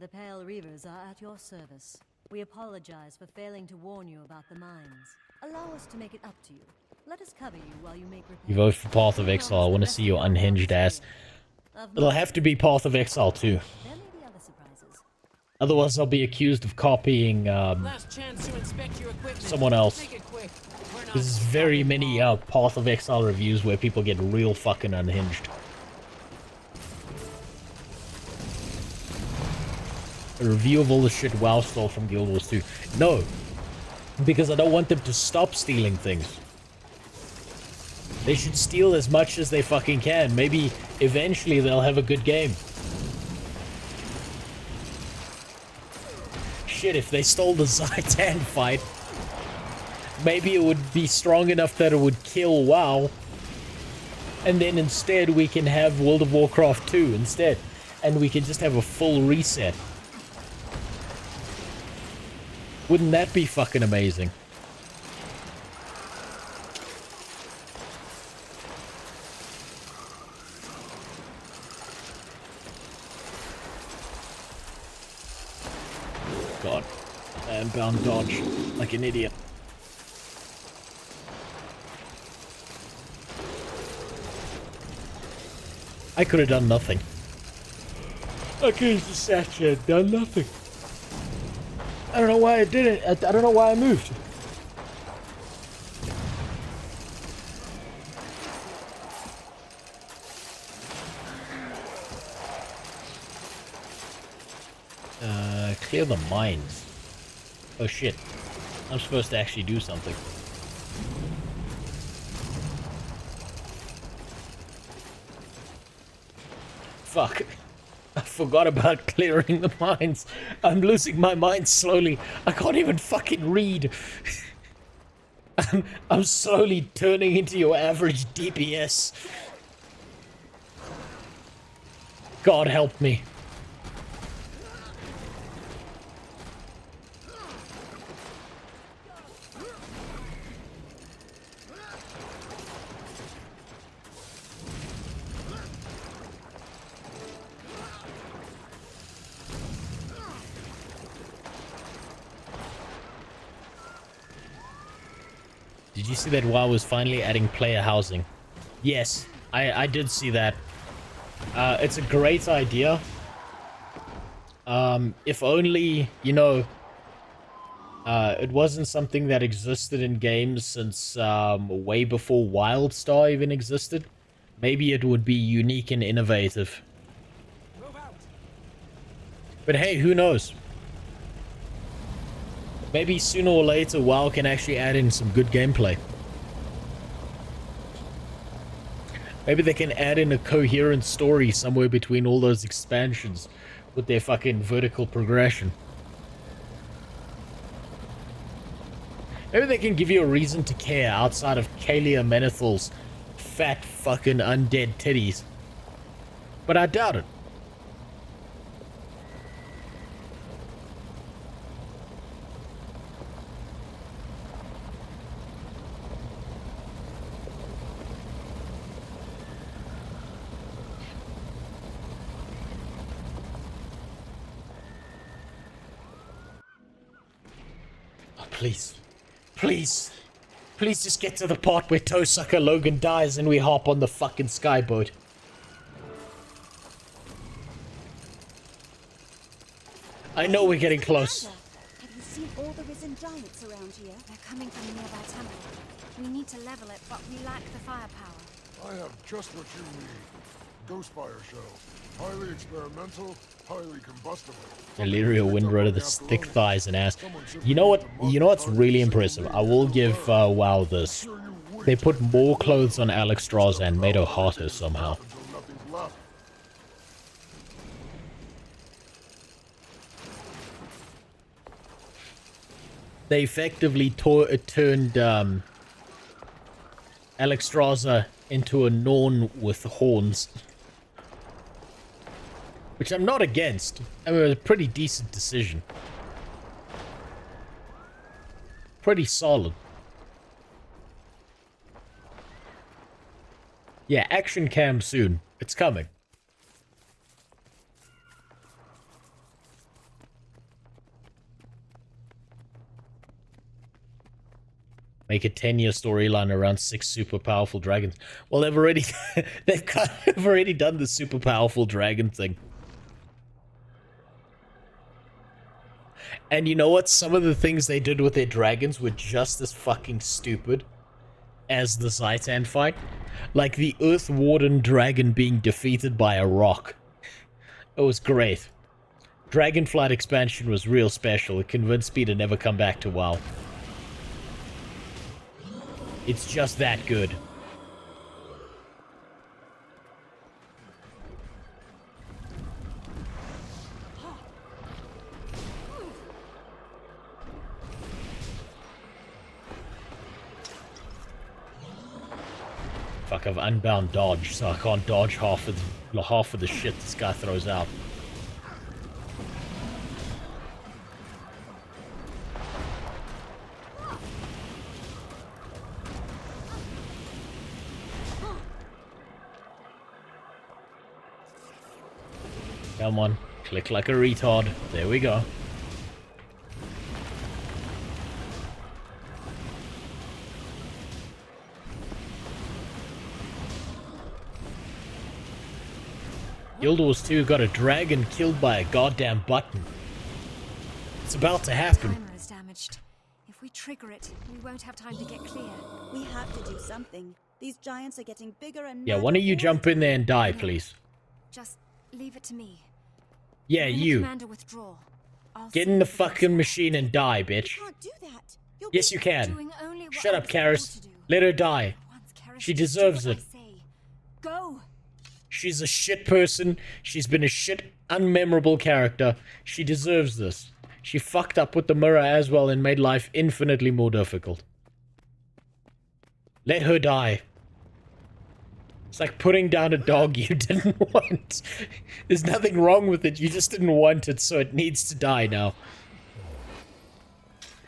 The Pale Reavers are at your service. We apologize for failing to warn you about the mines. Allow us to make it up to you. Let us cover you while you make repairs. You vote for Path of Exile. I want to see your unhinged ass. It'll have to be Path of Exile too. There may be other surprises. Otherwise, I'll be accused of copying someone else. There's very many Path of Exile reviews where people get real fucking unhinged. A review of all the shit WoW stole from Guild Wars 2. No, because I don't want them to stop stealing things. They should steal as much as they fucking can. Maybe eventually they'll have a good game. Shit, if they stole the Zitan fight, maybe it would be strong enough that it would kill WoW. And then instead we can have World of Warcraft 2 instead. And we can just have a full reset. Wouldn't that be fucking amazing? God. I'm bound dodge like an idiot. I could have done nothing. I could have just sat here and done nothing. I don't know why I did it. I don't know why I moved. Clear the mines. Oh shit. I'm supposed to actually do something. Fuck. I forgot about clearing the mines. I'm losing my mind slowly. I can't even fucking read. I'm slowly turning into your average DPS. God help me. Did you see that WoW was finally adding player housing? Yes, I did see that. It's a great idea. If only, you know, it wasn't something that existed in games since way before WildStar even existed. Maybe it would be unique and innovative. But hey, who knows? Maybe sooner or later WoW can actually add in some good gameplay. Maybe they can add in a coherent story somewhere between all those expansions with their fucking vertical progression. Maybe they can give you a reason to care outside of Kalia Menethal's fat fucking undead titties. But I doubt it. Please. Please. Please just get to the part where Toesucker Logan dies and we hop on the fucking skyboat. I know we're getting close. Have you seen all the risen giants around here? They're coming from the nearby temple. We need to level it, but we lack the firepower. I have just what you need. Ghostfire shells. Highly experimental, highly combustible. Illyria Windrunner, the thick thighs and ass. You know what? You know what's really impressive? I will give WoW this. They put more clothes on Alex Strauss and made her hotter somehow. They effectively turned Alex Strauss into a Norn with horns. Which I'm not against. I mean, it was a pretty decent decision. Pretty solid. Yeah, action cam soon. It's coming. Make a 10-year storyline around 6 super powerful dragons. Well, they've already they've already done the super powerful dragon thing. And you know what? Some of the things they did with their dragons were just as fucking stupid as the Zitan fight. Like the Earth Warden dragon being defeated by a rock. It was great. Dragonflight expansion was real special. It convinced me to never come back to WoW. It's just that good. Fuck, I've unbound dodge, so I can't dodge half of the shit this guy throws out. Come on, click like a retard. There we go. Guild Wars 2 got a dragon killed by a goddamn button. It's about to happen. The timer is damaged. If we trigger it, we won't have time to get clear. We have to do something. These giants are getting bigger and Yeah, why don't you jump in there and die, please? Just leave it to me. Yeah, When the you. commander withdraw, I'll Get in the fucking machine and die, bitch. Yes, you can. doing only what Shut I up, was told Karis. to do. Let her die. Karis, She just do deserves what it. I say. Go. She's a shit person. She's been a shit, unmemorable character. She deserves this. She fucked up with the mirror as well and made life infinitely more difficult. Let her die. It's like putting down a dog you didn't want. There's nothing wrong with it. You just didn't want it, so it needs to die now.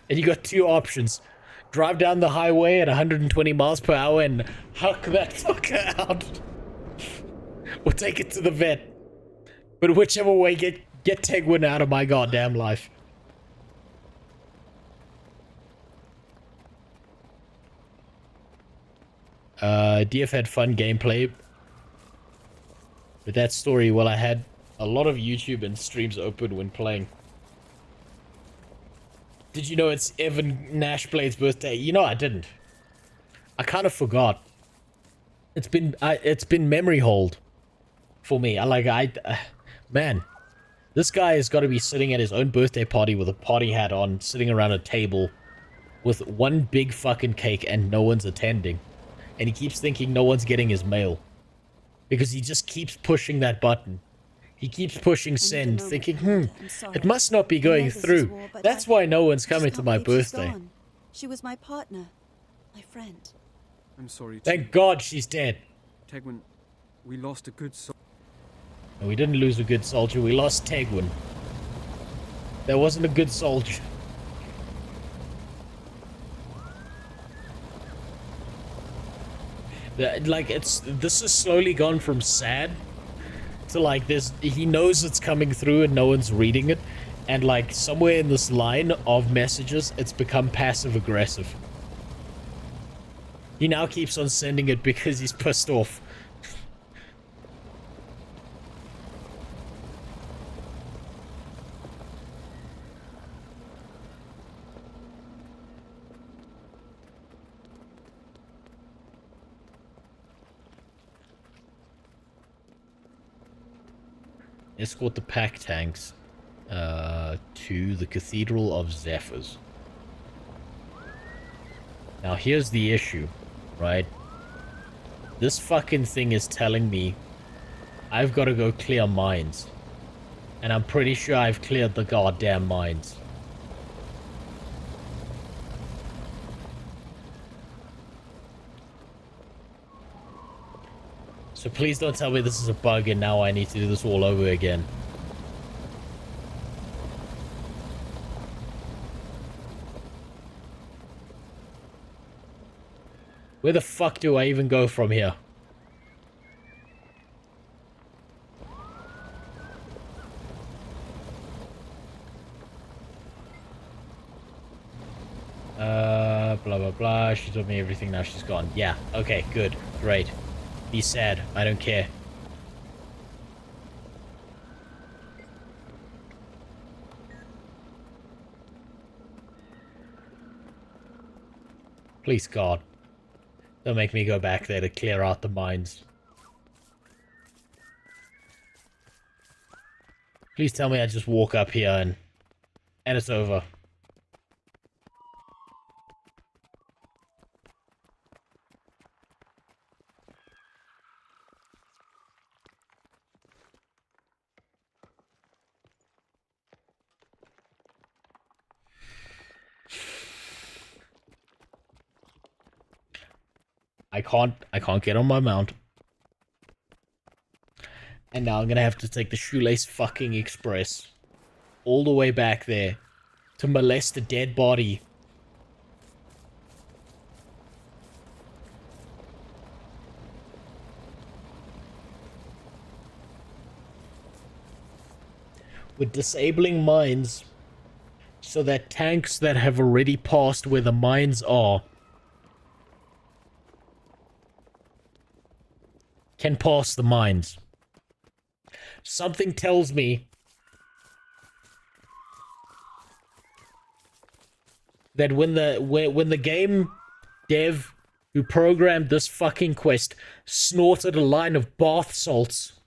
And you got two options. Drive down the highway at 120 miles per hour and huck that fucker out. Or take it to the vet. But whichever way, get Tegwin out of my goddamn life. DF had fun gameplay. With that story, well, I had a lot of YouTube and streams open when playing. Did you know it's Evan Nashblade's birthday? You know, I didn't. I kind of forgot. It's been memory hold for me. Man, this guy has got to be sitting at his own birthday party with a party hat on, sitting around a table with one big fucking cake and no one's attending. And he keeps thinking no one's getting his mail. Because he just keeps pushing that button. He keeps pushing send, thinking, it must not be going through. That's why no one's coming to my birthday. She was my partner, my friend. I'm sorry. Thank God she's dead. Tegwin, we lost a good soldier. No, we didn't lose a good soldier. We lost Tegwin. That wasn't a good soldier. This has slowly gone from sad to like this. He knows it's coming through and no one's reading it, and like somewhere in this line of messages, it's become passive aggressive. He now keeps on sending it because he's pissed off. Escort the pack tanks to the Cathedral of Zephyrs. Now here's the issue, right? This fucking thing is telling me I've got to go clear mines. And I'm pretty sure I've cleared the goddamn mines. So please don't tell me this is a bug and now I need to do this all over again. Where the fuck do I even go from here? Blah blah blah. She told me everything, now she's gone. Yeah, okay, good, great. Be sad. I don't care. Please, God. Don't make me go back there to clear out the mines. Please tell me I just walk up here and it's over. I can't get on my mount. And now I'm gonna have to take the shoelace fucking express all the way back there to molest a dead body. With disabling mines so that tanks that have already passed where the mines are can pass the mines. Something tells me that when the game dev who programmed this fucking quest snorted a line of bath salts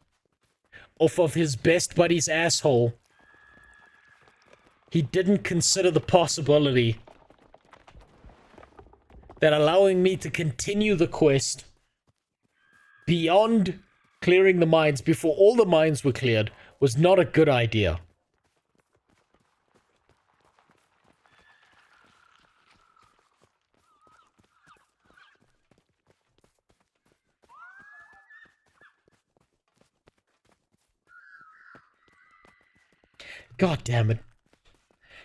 off of his best buddy's asshole, he didn't consider the possibility that allowing me to continue the quest beyond clearing the mines before all the mines were cleared was not a good idea. God damn it.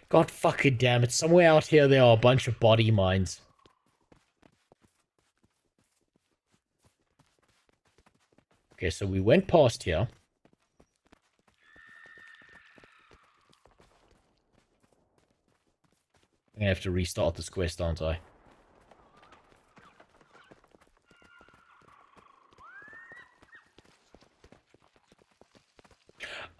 God fucking damn it. Somewhere out here there are a bunch of body mines. Okay, so we went past here. I'm gonna have to restart this quest, aren't I?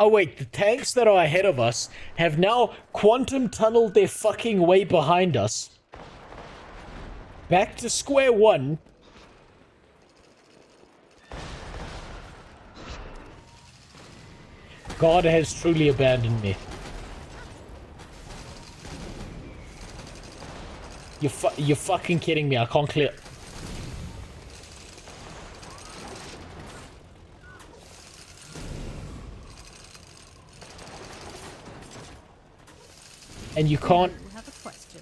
Oh wait, the tanks that are ahead of us have now quantum tunneled their fucking way behind us. Back to square one. God has truly abandoned me. You're fucking kidding me. I can't clear. And you can't. I have a question.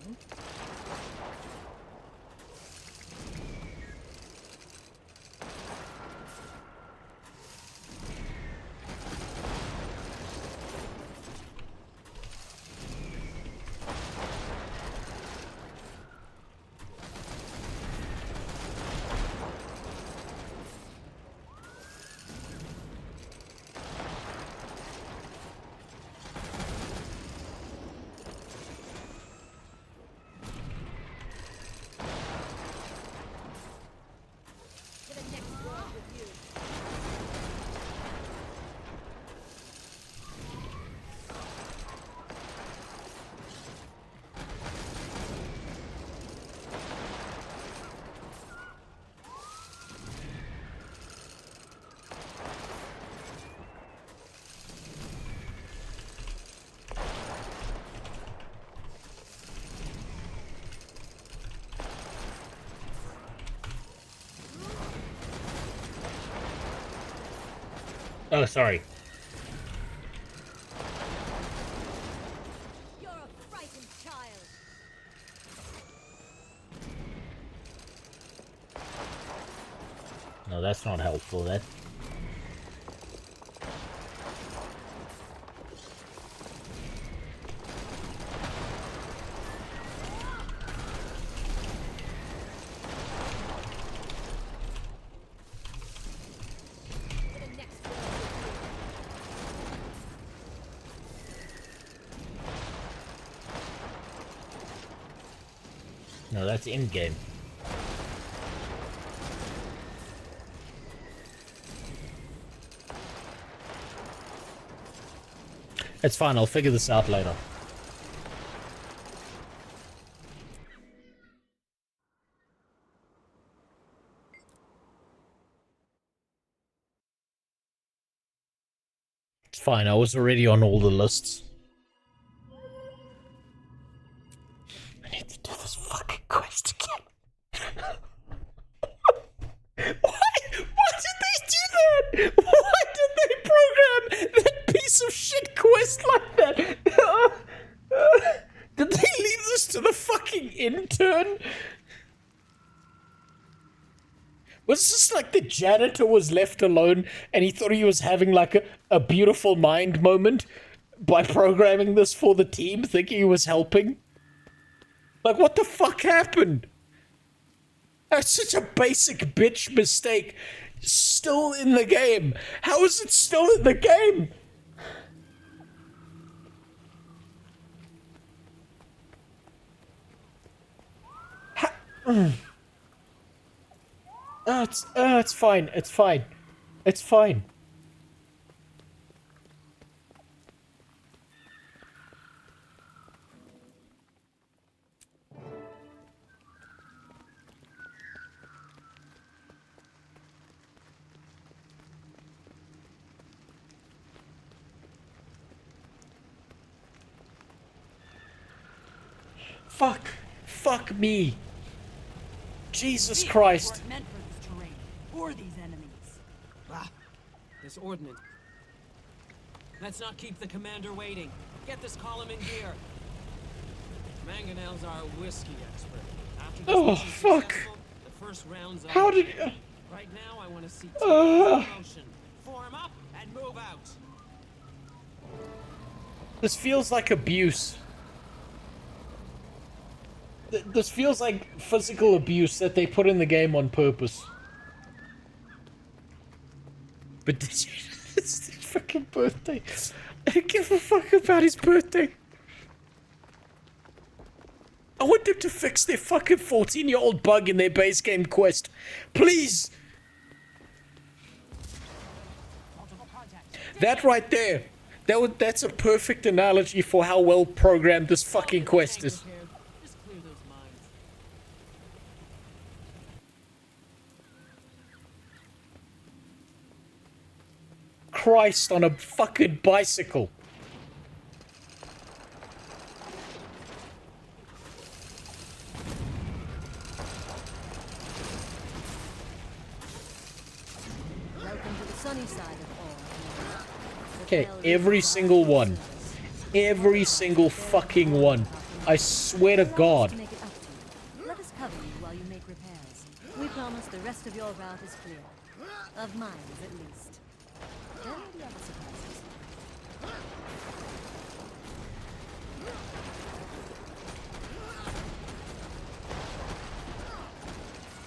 Oh, sorry. You're a frightened child. No, that's not helpful, that. No, that's in-game. It's fine, I'll figure this out later. It's fine, I was already on all the lists. I need to do this fucking quest again. Why did they do that? Why did they program that piece of shit quest like that? Did they leave this to the fucking intern? Was this like the janitor was left alone and he thought he was having like a beautiful mind moment by programming this for the team, thinking he was helping? Like, what the fuck happened? That's such a basic bitch mistake. Still in the game. How is it still in the game? It's fine. It's fine. It's fine. Fuck. Fuck me. Jesus Christ. Meant for this terrain, or these enemies. Ah, this ordnance. Let's not keep the commander waiting. Get this column in gear. Mangonel's our whiskey expert. After this fuck. The first round's over. How did... Right now, I want to see teams in motion. Form up and move out. This feels like abuse. This feels like physical abuse that they put in the game on purpose. But it's his fucking birthday. I don't give a fuck about his birthday. I want them to fix their fucking 14-year-old bug in their base game quest. Please! That right there. That's a perfect analogy for how well programmed this fucking quest is. Christ on a fucking bicycle. Welcome to the sunny side of all. Okay, every single one. Every single fucking one. I swear to God. Let us cover you while you make repairs. We promise the rest of your route is clear. Of mines, at least. There may be other surprises.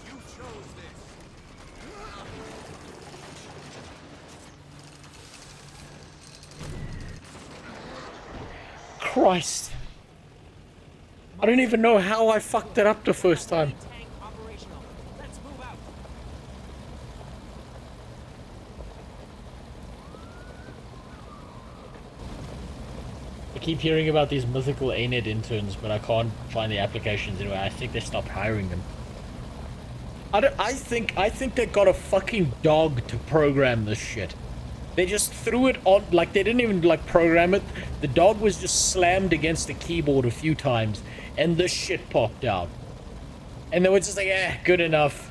You chose this. Christ. I don't even know how I fucked it up the first time. I keep hearing about these mythical ANED interns, but I can't find the applications anyway. I think they stopped hiring them. I think they got a fucking dog to program this shit. They just threw it on, like they didn't even like program it. The dog was just slammed against the keyboard a few times and this shit popped out. And they were just like, good enough.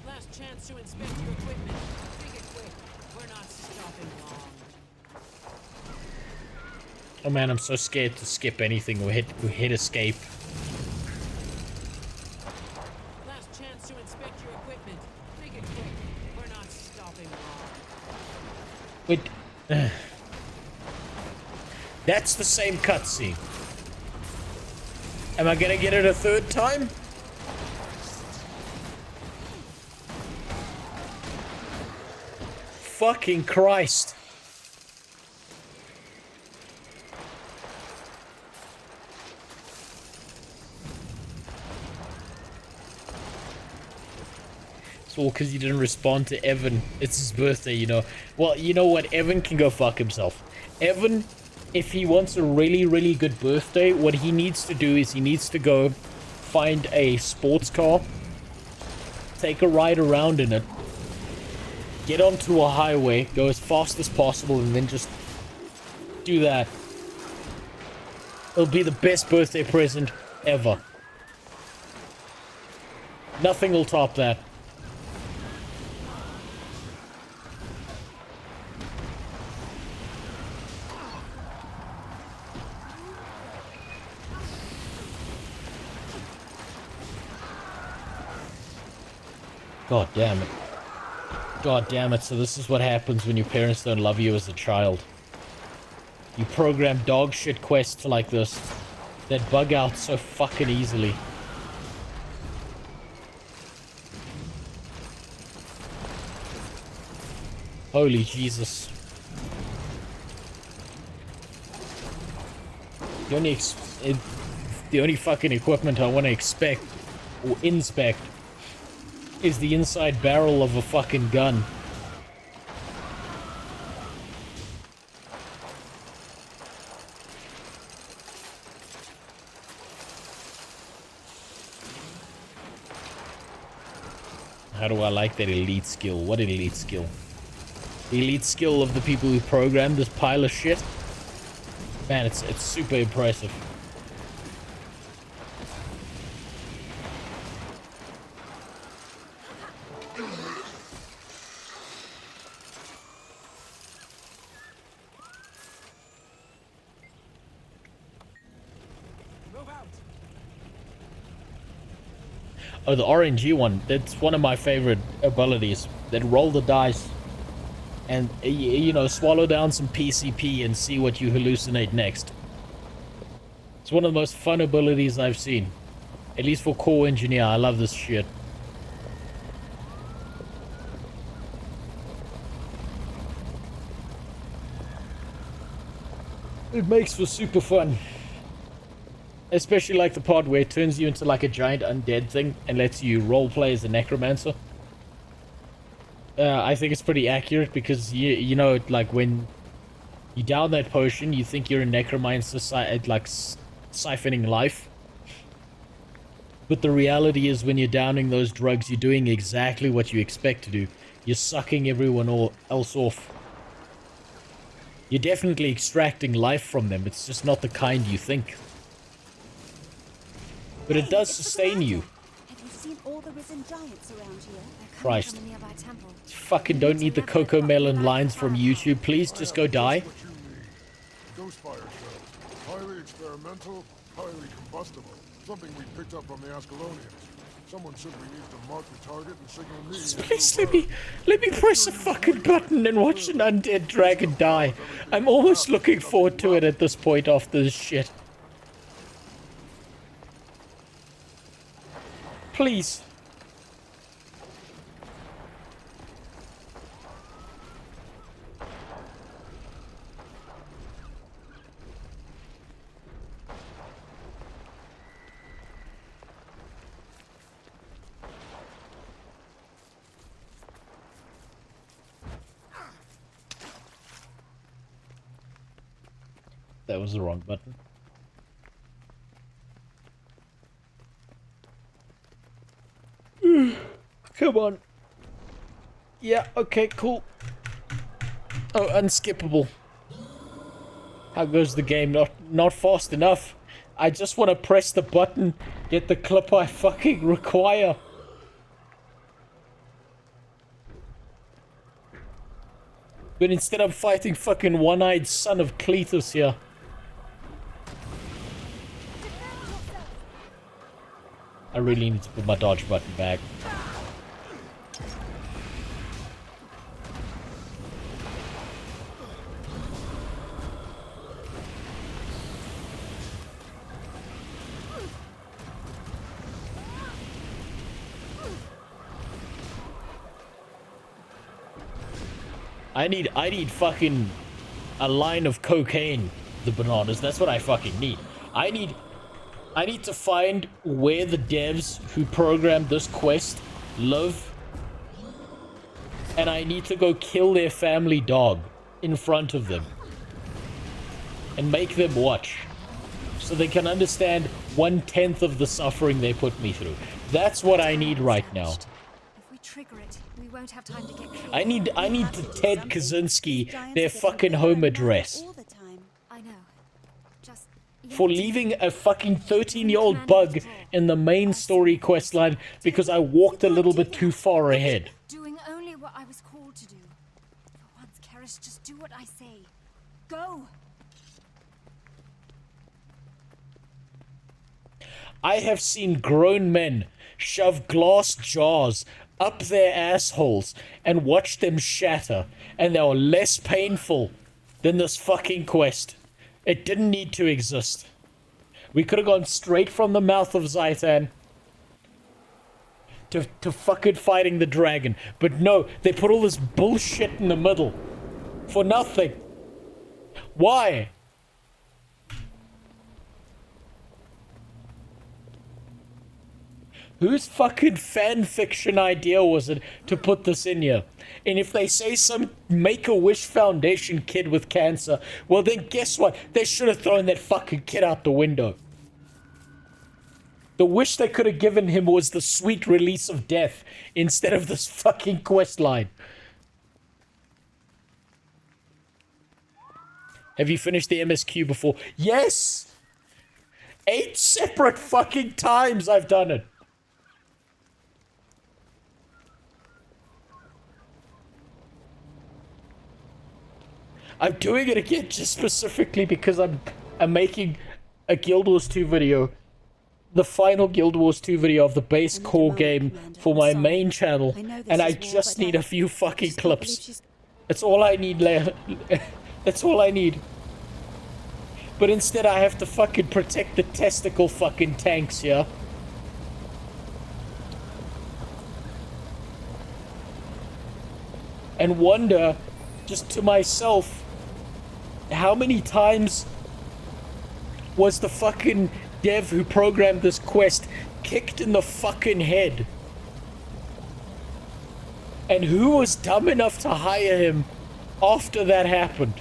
Last chance to inspect your equipment. Make it quick. We're not stopping long. Oh man, I'm so scared to skip anything or hit escape. Last chance to inspect your equipment. Make it quick. We're not stopping long. Wait. That's the same cutscene. Am I gonna get it a third time? Fucking Christ. It's all because you didn't respond to Evan. It's his birthday, you know. Well, you know what? Evan can go fuck himself. Evan, if he wants a really, really good birthday, what he needs to do is he needs to go find a sports car, take a ride around in it, get onto a highway, go as fast as possible, and then just do that. It'll be the best birthday present ever. Nothing will top that. God damn it. God damn it, so this is what happens when your parents don't love you as a child. You program dog shit quests like this that bug out so fucking easily. Holy Jesus. The only fucking equipment I want to expect or inspect is the inside barrel of a fucking gun. How do I like that elite skill? What elite skill? The elite skill of the people who programmed this pile of shit? Man, it's super impressive. Oh, the RNG one. That's one of my favorite abilities. That roll the dice and, you know, swallow down some PCP and see what you hallucinate next. It's one of the most fun abilities I've seen. At least for core engineer, I love this shit. It makes for super fun. Especially like the part where it turns you into like a giant undead thing and lets you roleplay as a necromancer. I think it's pretty accurate because you know, like when you down that potion, you think you're a necromancer like siphoning life. But the reality is when you're downing those drugs, you're doing exactly what you expect to do. You're sucking everyone else off. You're definitely extracting life from them. It's just not the kind you think. But it does sustain you. Have you seen all the risen giants around here? Christ. Fucking don't need the Coco Melon lines from YouTube. Please just go die. Ghostfire show. Highly experimental, highly combustible. Something we picked up from the Ascalonians. Someone simply needs to mark the target and signal me. Please let me press a fucking button and watch an undead dragon die. I'm almost looking forward to it at this point after this shit. Please. That was the wrong button. Come on. Yeah, okay, cool. Oh, unskippable. How goes the game? Not fast enough. I just want to press the button, get the clip I fucking require. But instead I'm fighting fucking one-eyed son of Cletus here. I really need to put my dodge button back. I need fucking a line of cocaine, the bananas. That's what I fucking need. I need to find where the devs who programmed this quest live. And I need to go kill their family dog in front of them. And make them watch. So they can understand 1/10 of the suffering they put me through. That's what I need right now. If we trigger it, we won't have time to get clear. I need to Ted Kaczynski their fucking home address. I know. Just For leaving a fucking 13-year-old bug in the main story questline because I walked a little bit too far ahead. doing only what I was called to do. For once, Karis, just do what I say. Go! I have seen grown men shove glass jars up their assholes and watched them shatter, and they were less painful than this fucking quest. It didn't need to exist. We could have gone straight from the mouth of Zitan to fucking fighting the dragon. But no, they put all this bullshit in the middle. For nothing. Why? Whose fucking fanfiction idea was it to put this in here? And if they say some Make-A-Wish Foundation kid with cancer, well then guess what? They should have thrown that fucking kid out the window. The wish they could have given him was the sweet release of death instead of this fucking quest line. Have you finished the MSQ before? Yes! 8 separate fucking times I've done it. I'm doing it again just specifically because I'm making a Guild Wars 2 video. The final Guild Wars 2 video of the base core game for my main channel. And I just need a few fucking clips. That's all I need, That's all I need. But instead I have to fucking protect the testicle fucking tanks here. And wonder, just to myself, how many times was the fucking dev who programmed this quest kicked in the fucking head? And who was dumb enough to hire him after that happened?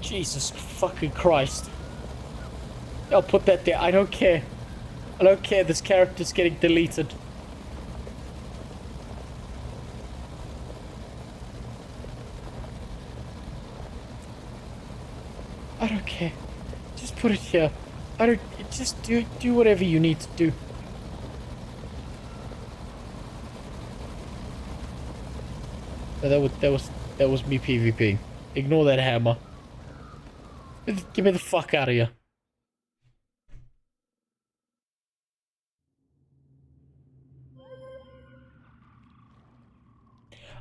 Jesus fucking Christ. I'll put that there. I don't care. I don't care. This character's getting deleted. I don't care. Just put it here. I don't. Just do whatever you need to do. That was me PvPing. Ignore that hammer. Get me the fuck out of here.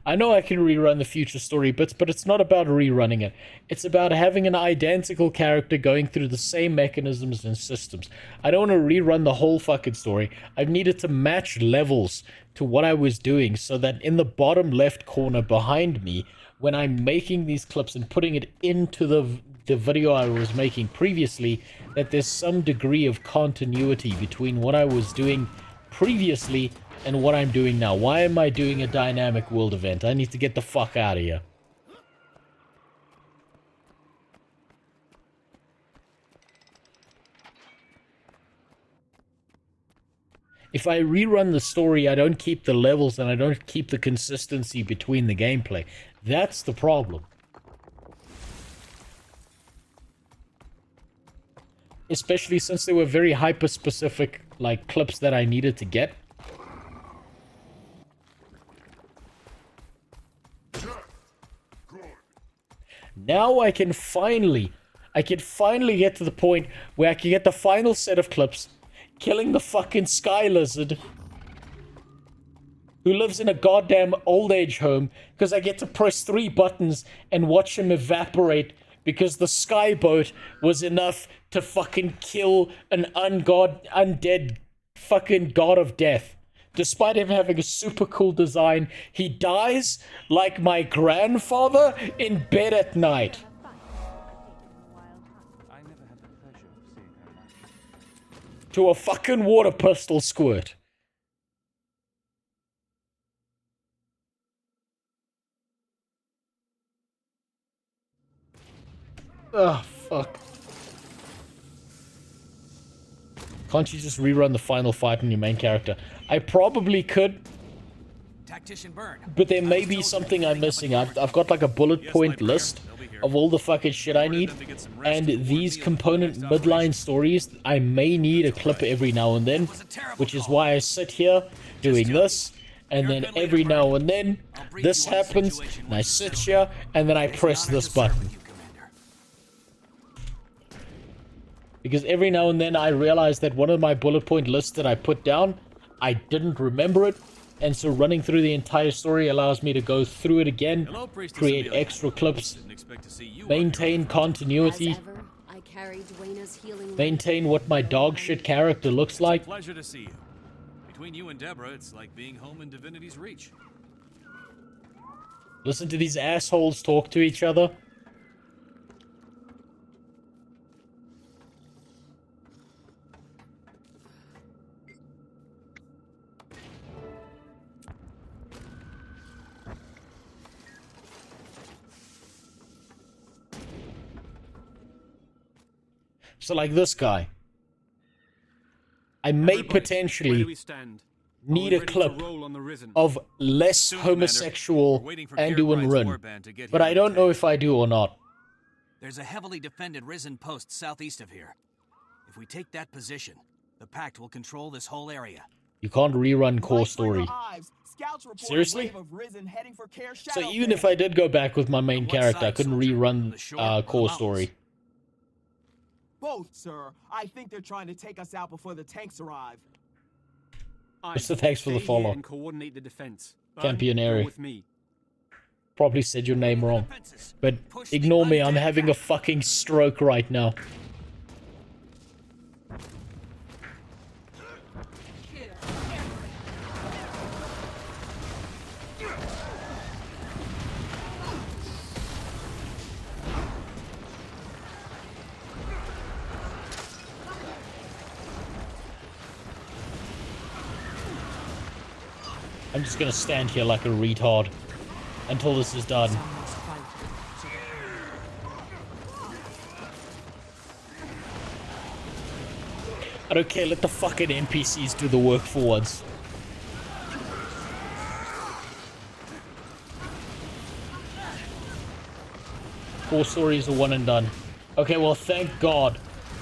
I know I can rerun the future story bits, but it's not about rerunning it. It's about having an identical character going through the same mechanisms and systems. I don't want to rerun the whole fucking story. I've needed to match levels to what I was doing so that in the bottom left corner behind me, when I'm making these clips and putting it into the video I was making previously, that there's some degree of continuity between what I was doing previously and what I'm doing now. Why am I doing a dynamic world event? I need to get the fuck out of here. If I rerun the story, I don't keep the levels and I don't keep the consistency between the gameplay. That's the problem. Especially since they were very hyper-specific, like, clips that I needed to get. Now I can finally get to the point where I can get the final set of clips, killing the fucking sky lizard who lives in a goddamn old age home, because I get to press 3 buttons and watch him evaporate because the sky boat was enough to fucking kill an undead fucking god of death. Despite him having a super cool design, he dies like my grandfather in bed at night. To a fucking water pistol squirt. Oh, fuck. Can't you just rerun the final fight on your main character? I probably could, but there may be something I'm missing. I've got like a bullet point list of all the fucking shit I need, and these component midline stories, I may need a clip every now and then, which is why I sit here doing this, and then every now and then this happens, and I sit here, and then I press this button. Because every now and then I realize that one of my bullet point lists that I put down, I didn't remember it. And so running through the entire story allows me to go through it again, create extra clips, maintain continuity, maintain what my dog shit character looks like. Pleasure to see you. Between you and Deborah, it's like being home in Divinity's Reach. Listen to these assholes talk to each other. So like this guy. I may potentially need a clip of less homosexual Anduin Rin, but I don't know if I do or not. There's a heavily defended Risen post southeast of here. If we take that position, the Pact will control this whole area. You can't rerun core story. Seriously? So even if I did go back with my main character, I couldn't rerun core story. Both, sir. I think they're trying to take us out before the tanks arrive. So thanks for the follow. Coordinate the defense. Campionary. Probably said your name wrong. But ignore me, I'm having a fucking stroke right now. I'm just gonna stand here like a retard until this is done. I don't care, let the fucking NPCs do the work for once. Core stories are one and done. Okay, well thank God.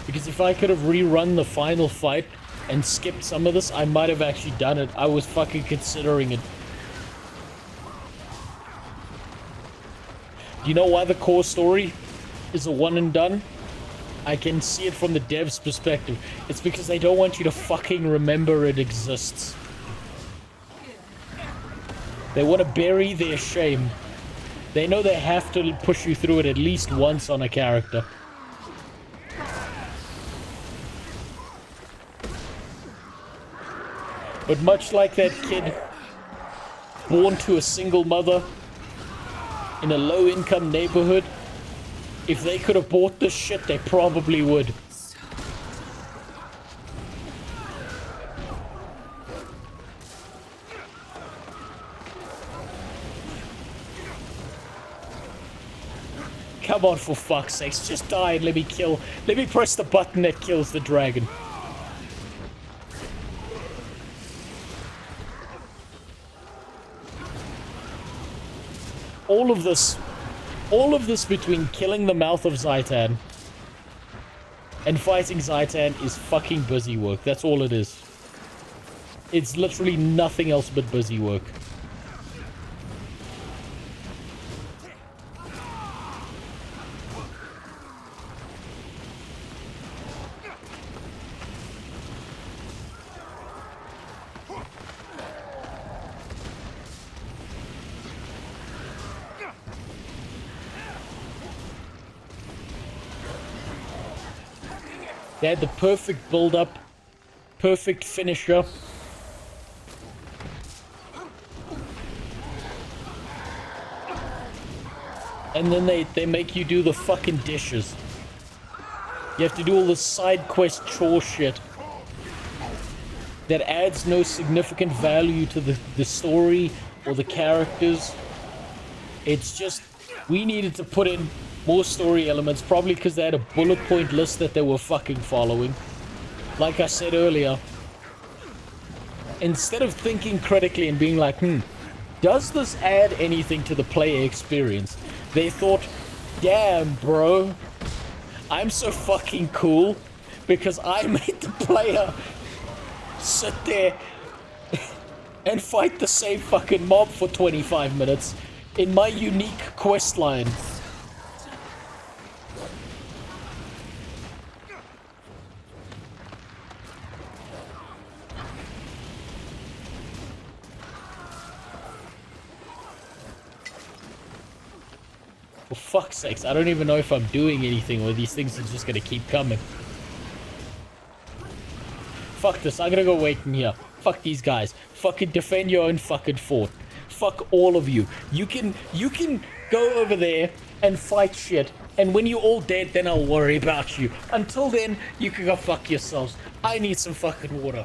Because if I could have rerun the final fight and skipped some of this, I might have actually done it. I was fucking considering it. Do you know why the core story is a one and done? I can see it from the dev's perspective. It's because they don't want you to fucking remember it exists. They want to bury their shame. They know they have to push you through it at least once on a character. But much like that kid born to a single mother in a low-income neighborhood, if they could have bought this shit, they probably would. Come on, for fuck's sakes, just die and let me kill. Let me press the button that kills the dragon. All of this between killing the mouth of Zitan and fighting Zitan is fucking busy work. That's all it is. It's literally nothing else but busy work. They had the perfect build-up, perfect finisher. And then they make you do the fucking dishes. You have to do all the side quest chore shit that adds no significant value to the story or the characters. It's just, we needed to put in more story elements, probably because they had a bullet point list that they were fucking following. Like I said earlier, instead of thinking critically and being like, does this add anything to the player experience? They thought, damn, bro, I'm so fucking cool because I made the player sit there and fight the same fucking mob for 25 minutes in my unique quest line. For fuck's sakes, I don't even know if I'm doing anything or these things are just gonna keep coming. Fuck this, I'm gonna go wait in here. Fuck these guys. Fucking defend your own fucking fort. Fuck all of you. You can go over there and fight shit. And when you're all dead, then I'll worry about you. Until then, you can go fuck yourselves. I need some fucking water.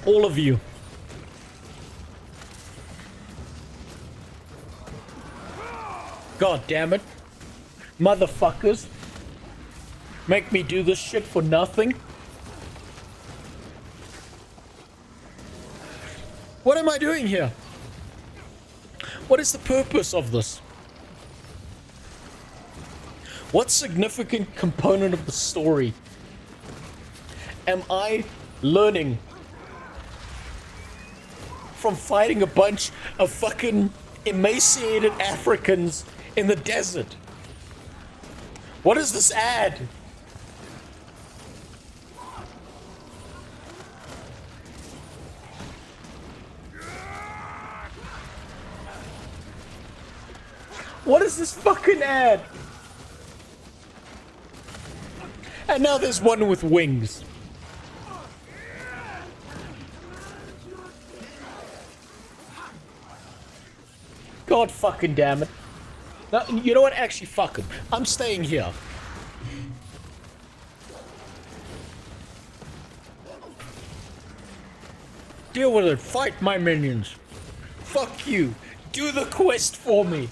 All of you. God damn it. Motherfuckers. Make me do this shit for nothing. What am I doing here? What is the purpose of this? What significant component of the story am I learning from fighting a bunch of fucking emaciated Africans in the desert? What does this add? What does this fucking add? And now there's one with wings. God fucking damn it. Now, you know what? Actually, fuck him. I'm staying here. Deal with it. Fight my minions. Fuck you. Do the quest for me.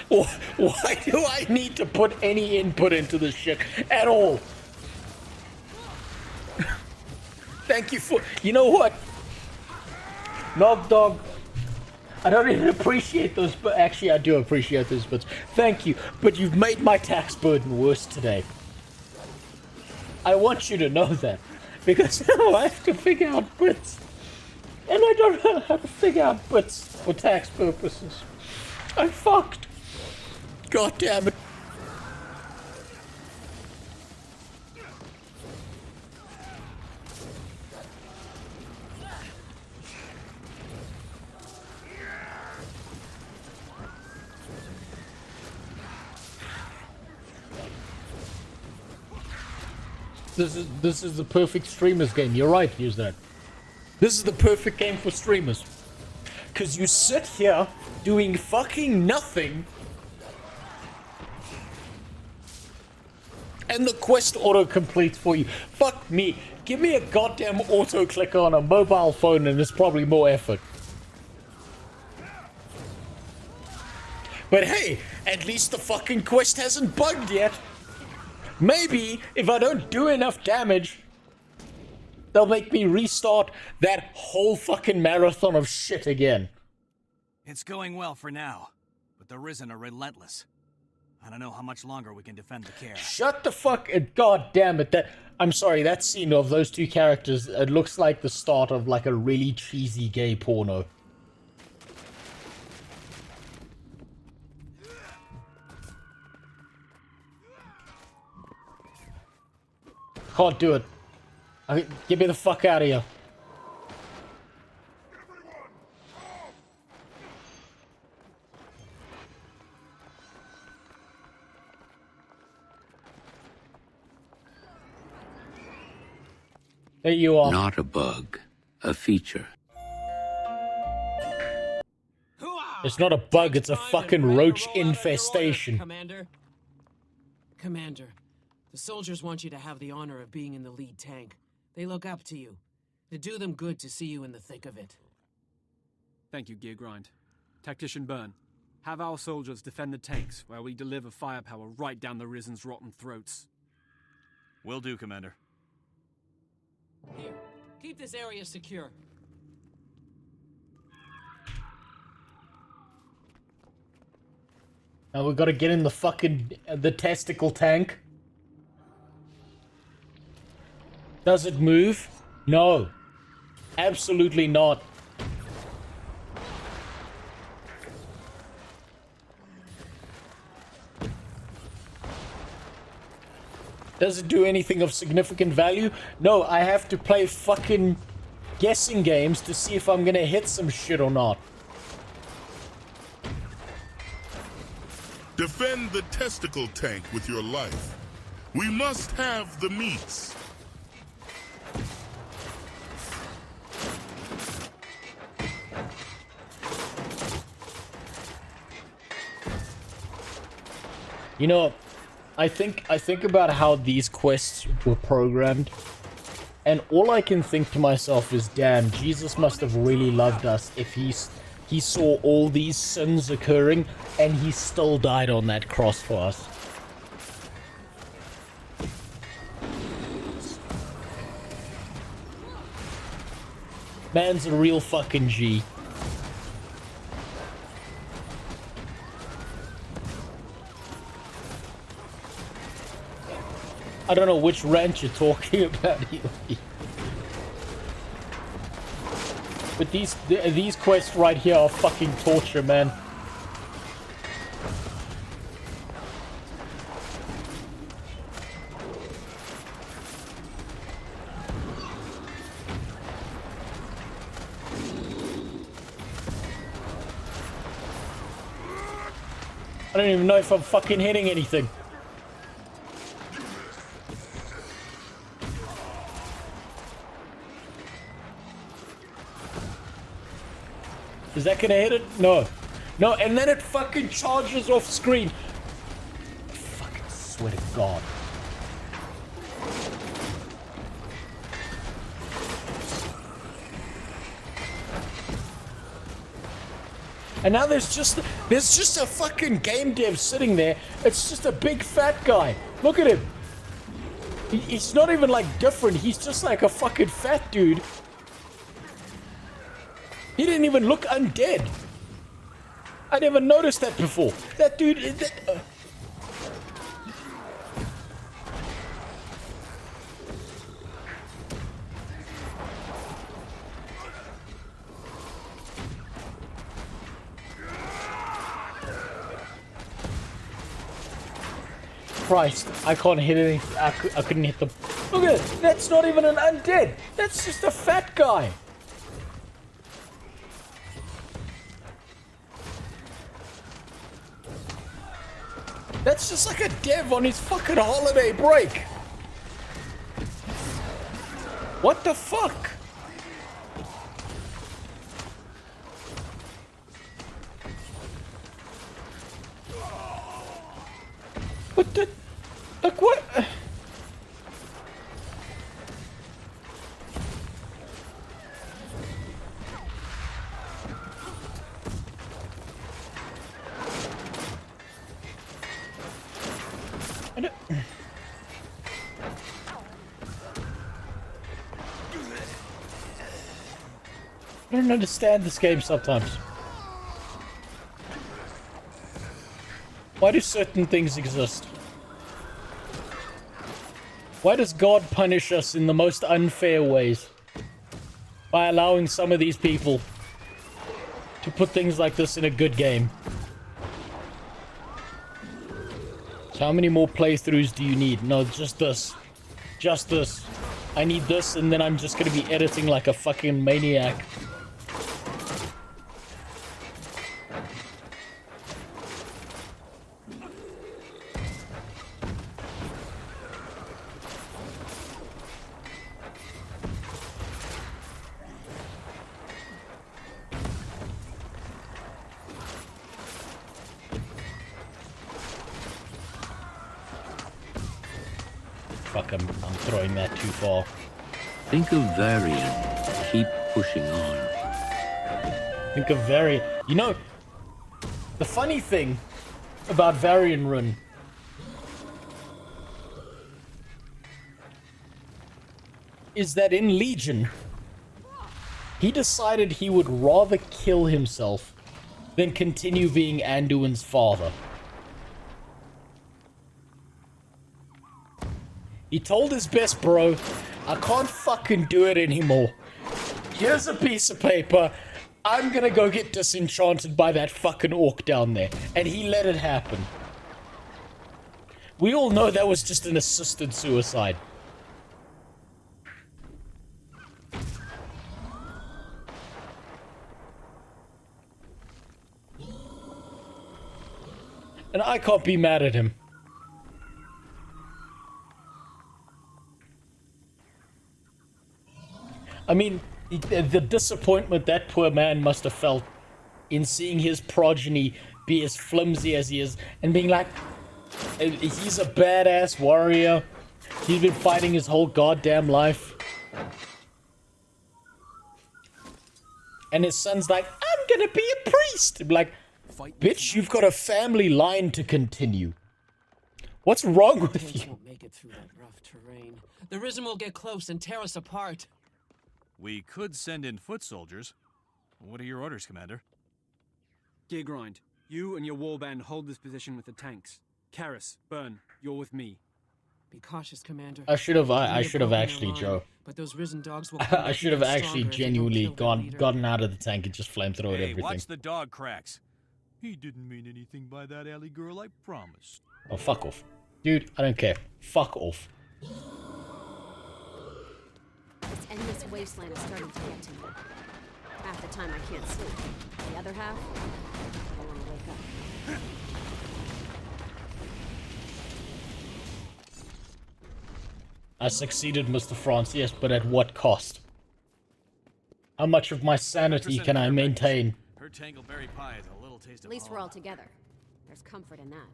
Why do I need to put any input into this shit at all? Thank you for... You know what? Nog Dog. I don't even appreciate those, but actually I do appreciate those bits. Thank you, but you've made my tax burden worse today. I want you to know that, because now I have to figure out bits, and I don't know how to figure out bits for tax purposes. I'm fucked. God damn it. This is the perfect streamers game. You're right, use that. This is the perfect game for streamers. Cause you sit here doing fucking nothing and the quest auto completes for you. Fuck me. Give me a goddamn auto clicker on a mobile phone and it's probably more effort. But hey, at least the fucking quest hasn't bugged yet. Maybe if I don't do enough damage, they'll make me restart that whole fucking marathon of shit again. It's going well for now, but the Risen are relentless. I don't know how much longer we can defend the care. Shut the fuck... God damn it. I'm sorry, that scene of those two characters, it looks like the start of like a really cheesy gay porno. Can't do it. Get me the fuck out of here. There you are. Not a bug, a feature. It's not a bug, it's a fucking roach infestation. Commander, the soldiers want you to have the honor of being in the lead tank. They look up to you. It'd do them good to see you in the thick of it. Thank you, Gear Grind. Tactician Burn, have our soldiers defend the tanks while we deliver firepower right down the Risen's rotten throats. Will do, Commander. Here, keep this area secure. Now we gotta get in the fucking... the testicle tank. Does it move? No. Absolutely not. Does it do anything of significant value? No, I have to play fucking guessing games to see if I'm gonna hit some shit or not. Defend the testicle tank with your life. We must have the meats. You know, I think about how these quests were programmed, and all I can think to myself is, damn, Jesus must have really loved us if he saw all these sins occurring and he still died on that cross for us. Man's a real fucking G. I don't know which ranch you're talking about here. But these quests right here are fucking torture, man. I don't even know if I'm fucking hitting anything. Is that gonna hit it? No. No, and then it fucking charges off screen. I fucking swear to God. And now there's just a fucking game dev sitting there. It's just a big fat guy. Look at him. He's not even like different. He's just like a fucking fat dude. He didn't even look undead. I never noticed that before. That dude is that. Christ, I can't hit anything. I couldn't hit them. Look at it. That's not even an undead. That's just a fat guy. That's just like a dev on his fucking holiday break. What the fuck? What the... Like what? I don't understand this game sometimes. Why do certain things exist? Why does God punish us in the most unfair ways? By allowing some of these people to put things like this in a good game. So how many more playthroughs do you need? No, just this. Just this. I need this, and then I'm just gonna be editing like a fucking maniac. Fuck, I'm throwing that too far. Think of Varian. Keep pushing on. Think of Varian. You know, the funny thing about Varian Run is that in Legion, he decided he would rather kill himself than continue being Anduin's father. He told his best bro, I can't fucking do it anymore. Here's a piece of paper. I'm gonna go get disenchanted by that fucking orc down there. And he let it happen. We all know that was just an assisted suicide. And I can't be mad at him. I mean, the disappointment that poor man must have felt in seeing his progeny be as flimsy as he is, and being like, he's a badass warrior. He's been fighting his whole goddamn life. And his son's like, I'm gonna be a priest. I'm like, bitch, you've got a family line to continue. What's wrong with you? Won't make it through that rough terrain. The Risen will get close and tear us apart. We could send in foot soldiers. What are your orders, Commander? Geargrind, you and your warband hold this position with the tanks. Karis, Burn, you're with me. Be cautious, Commander. I should have actually, Joe. But those Risen dogs will I should have actually genuinely gotten out of the tank and just flamethrowed everything. Watch the dog cracks. He didn't mean anything by that, alley girl, I promise. Oh, fuck off. Dude, I don't care. Fuck off. This endless wasteland is starting to get to me. Half the time I can't sleep. The other half, I want to wake up. I succeeded, Mr. France, yes, but at what cost? How much of my sanity can I maintain? Her tangleberry pie is a little taste of At least we're all together. There's comfort in that.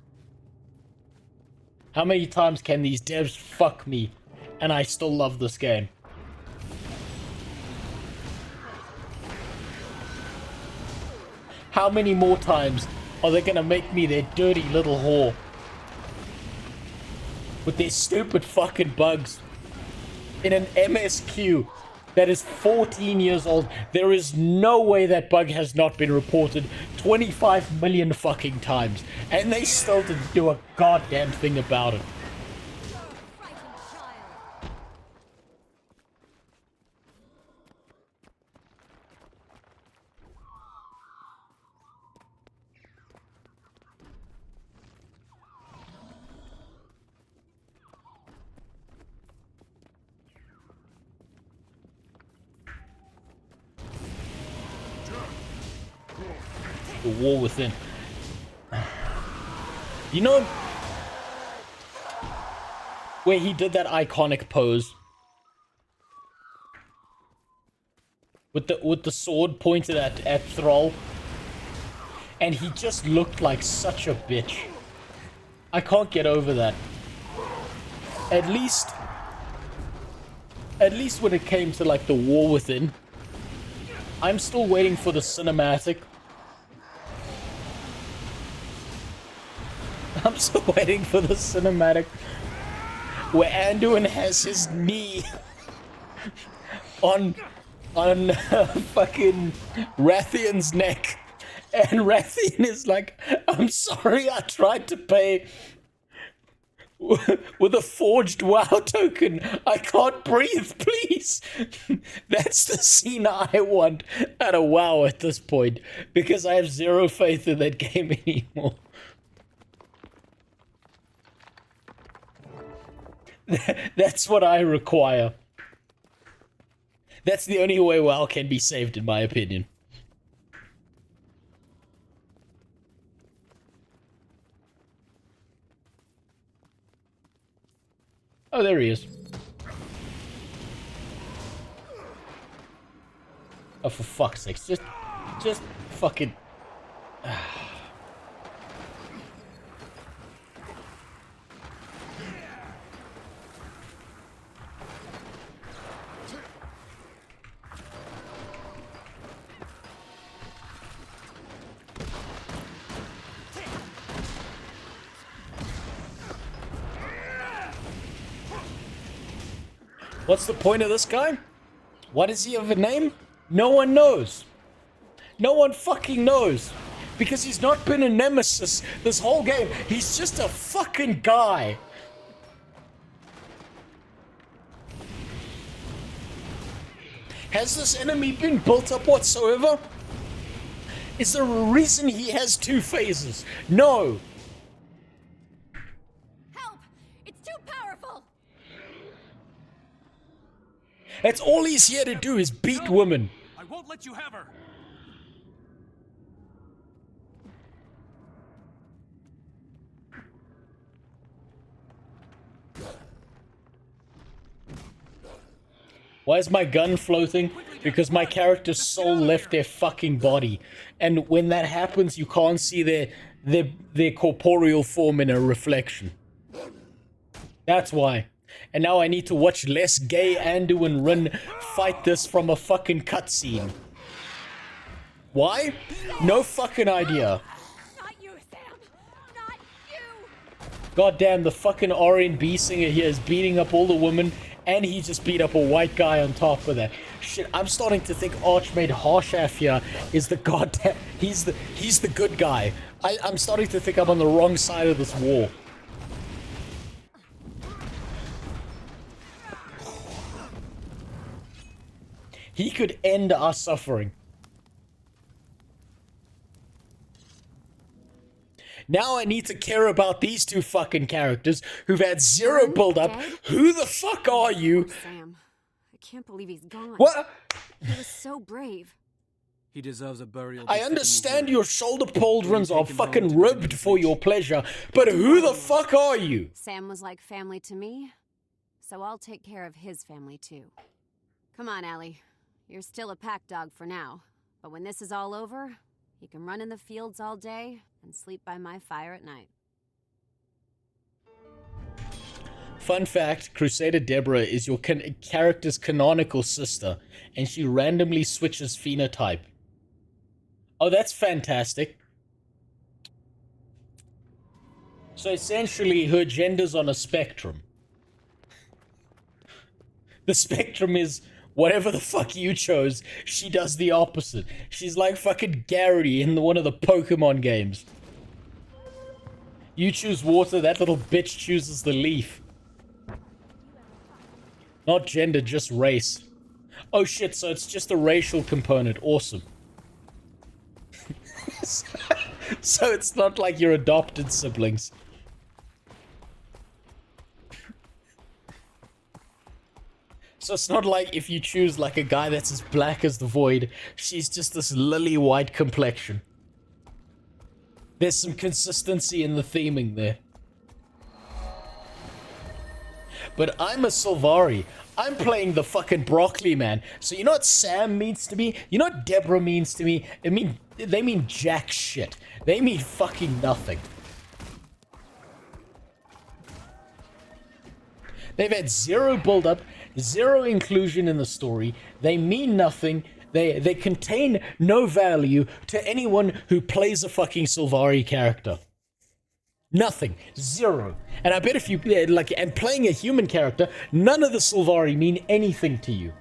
How many times can these devs fuck me and I still love this game? How many more times are they gonna make me their dirty little whore? With their stupid fucking bugs. In an MSQ that is 14 years old. There is no way that bug has not been reported 25 million fucking times. And they still didn't do a goddamn thing about it. The war within. You know where he did that iconic pose with the sword pointed at Thrall, and he just looked like such a bitch. I can't get over that. At least when it came to like the war within, I'm still waiting for the cinematic. I'm still waiting for the cinematic where Anduin has his knee on fucking Rathian's neck, and Rathian is like, I'm sorry, I tried to pay with a forged WoW token. I can't breathe, please. That's the scene I want out of WoW at this point, because I have zero faith in that game anymore. That's what I require. That's the only way WoW can be saved, in my opinion. Oh, there he is. Oh, for fuck's sake. Just fucking... What's the point of this guy? What does he have a name? No one knows. No one fucking knows. Because he's not been a nemesis this whole game. He's just a fucking guy. Has this enemy been built up whatsoever? Is there a reason he has 2 phases? No. That's all he's here to do, is beat women. I won't let you have her. Why is my gun floating? Because my character's soul left their fucking body. And when that happens, you can't see their corporeal form in a reflection. That's why. And now I need to watch less gay Andu and Rin fight this from a fucking cutscene. Why? No fucking idea. God damn, the fucking R&B singer here is beating up all the women, and he just beat up a white guy on top of that. Shit, I'm starting to think Archmage Harshaf here is the goddamn... He's the good guy. I'm starting to think I'm on the wrong side of this war. He could end our suffering. Now I need to care about these two fucking characters who've had zero build-up. Who the fuck are you? Sam, I can't believe he's gone. What? He was so brave. He deserves a burial. I understand your shoulder pauldrons are fucking ribbed for your pleasure, but who the fuck are you? Sam was like family to me, so I'll take care of his family too. Come on, Allie. You're still a pack dog for now, but when this is all over, you can run in the fields all day and sleep by my fire at night. Fun fact, Crusader Deborah is your character's canonical sister, and she randomly switches phenotype. Oh, that's fantastic. So essentially, her gender's on a spectrum. The spectrum is... whatever the fuck you chose, she does the opposite. She's like fucking Gary in one of the Pokemon games. You choose water, that little bitch chooses the leaf. Not gender, just race. Oh shit, so it's just a racial component. Awesome. So it's not like your adopted siblings. So it's not like if you choose like a guy that's as black as the void, she's just this lily white complexion. There's some consistency in the theming there. But I'm a Sylvari. I'm playing the fucking broccoli man. So you know what Sam means to me? You know what Deborah means to me? They mean jack shit. They mean fucking nothing. They've had zero build-up, zero inclusion in the story. They mean nothing. They contain no value to anyone who plays a fucking Sylvari character. Nothing. Zero. And I bet if you, and playing a human character, none of the Sylvari mean anything to you.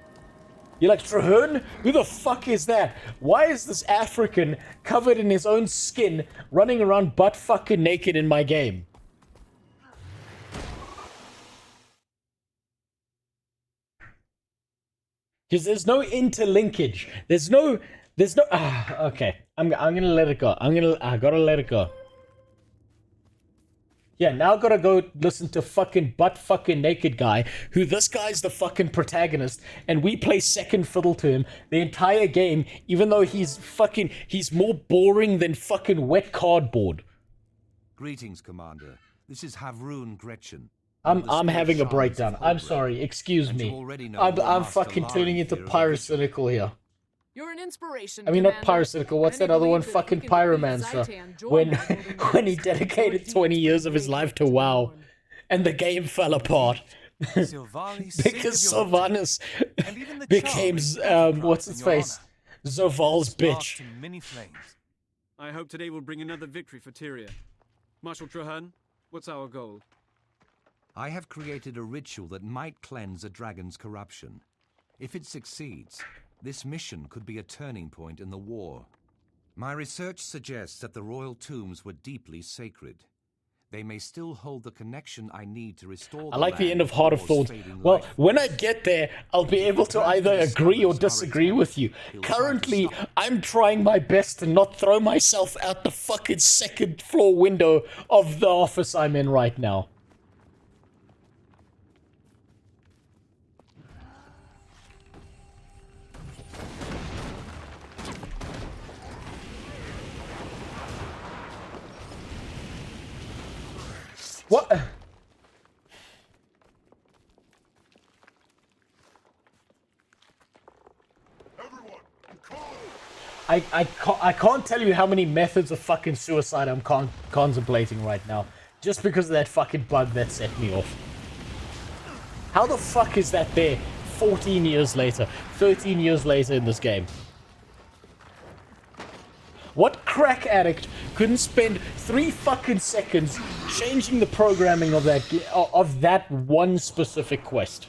You're like, Traherne? Who the fuck is that? Why is this African covered in his own skin running around butt fucking naked in my game? Because there's no interlinkage. There's no, okay. I'm gonna let it go. I gotta let it go. Yeah, now I gotta go listen to fucking butt fucking naked guy, who this guy's the fucking protagonist, and we play second fiddle to him the entire game, even though he's more boring than fucking wet cardboard. Greetings, Commander. This is Havrun Gretchen. I'm having a breakdown. I'm sorry, excuse me. I'm fucking turning into pyrocynical here. You're an inspiration. I mean, not pyrocynical. What's that other one? Fucking pyromancer. When he dedicated 20 years of his life to WoW, and the game fell apart because Sylvanas became what's his face, Zoval's bitch. I hope today will bring another victory for Tyria. Marshal Traherne, what's our goal? I have created a ritual that might cleanse a dragon's corruption. If it succeeds, this mission could be a turning point in the war. My research suggests that the royal tombs were deeply sacred. They may still hold the connection I need to restore I like the end of Heart of Thorns. Well, when I get there, I'll be able to either agree or disagree with you. Currently, I'm trying my best to not throw myself out the fucking second floor window of the office I'm in right now. What? I can't tell you how many methods of fucking suicide I'm contemplating right now. Just because of that fucking bug that set me off. How the fuck is that there 14 years later? 13 years later in this game? What crack addict couldn't spend 3 fucking seconds changing the programming of that one specific quest?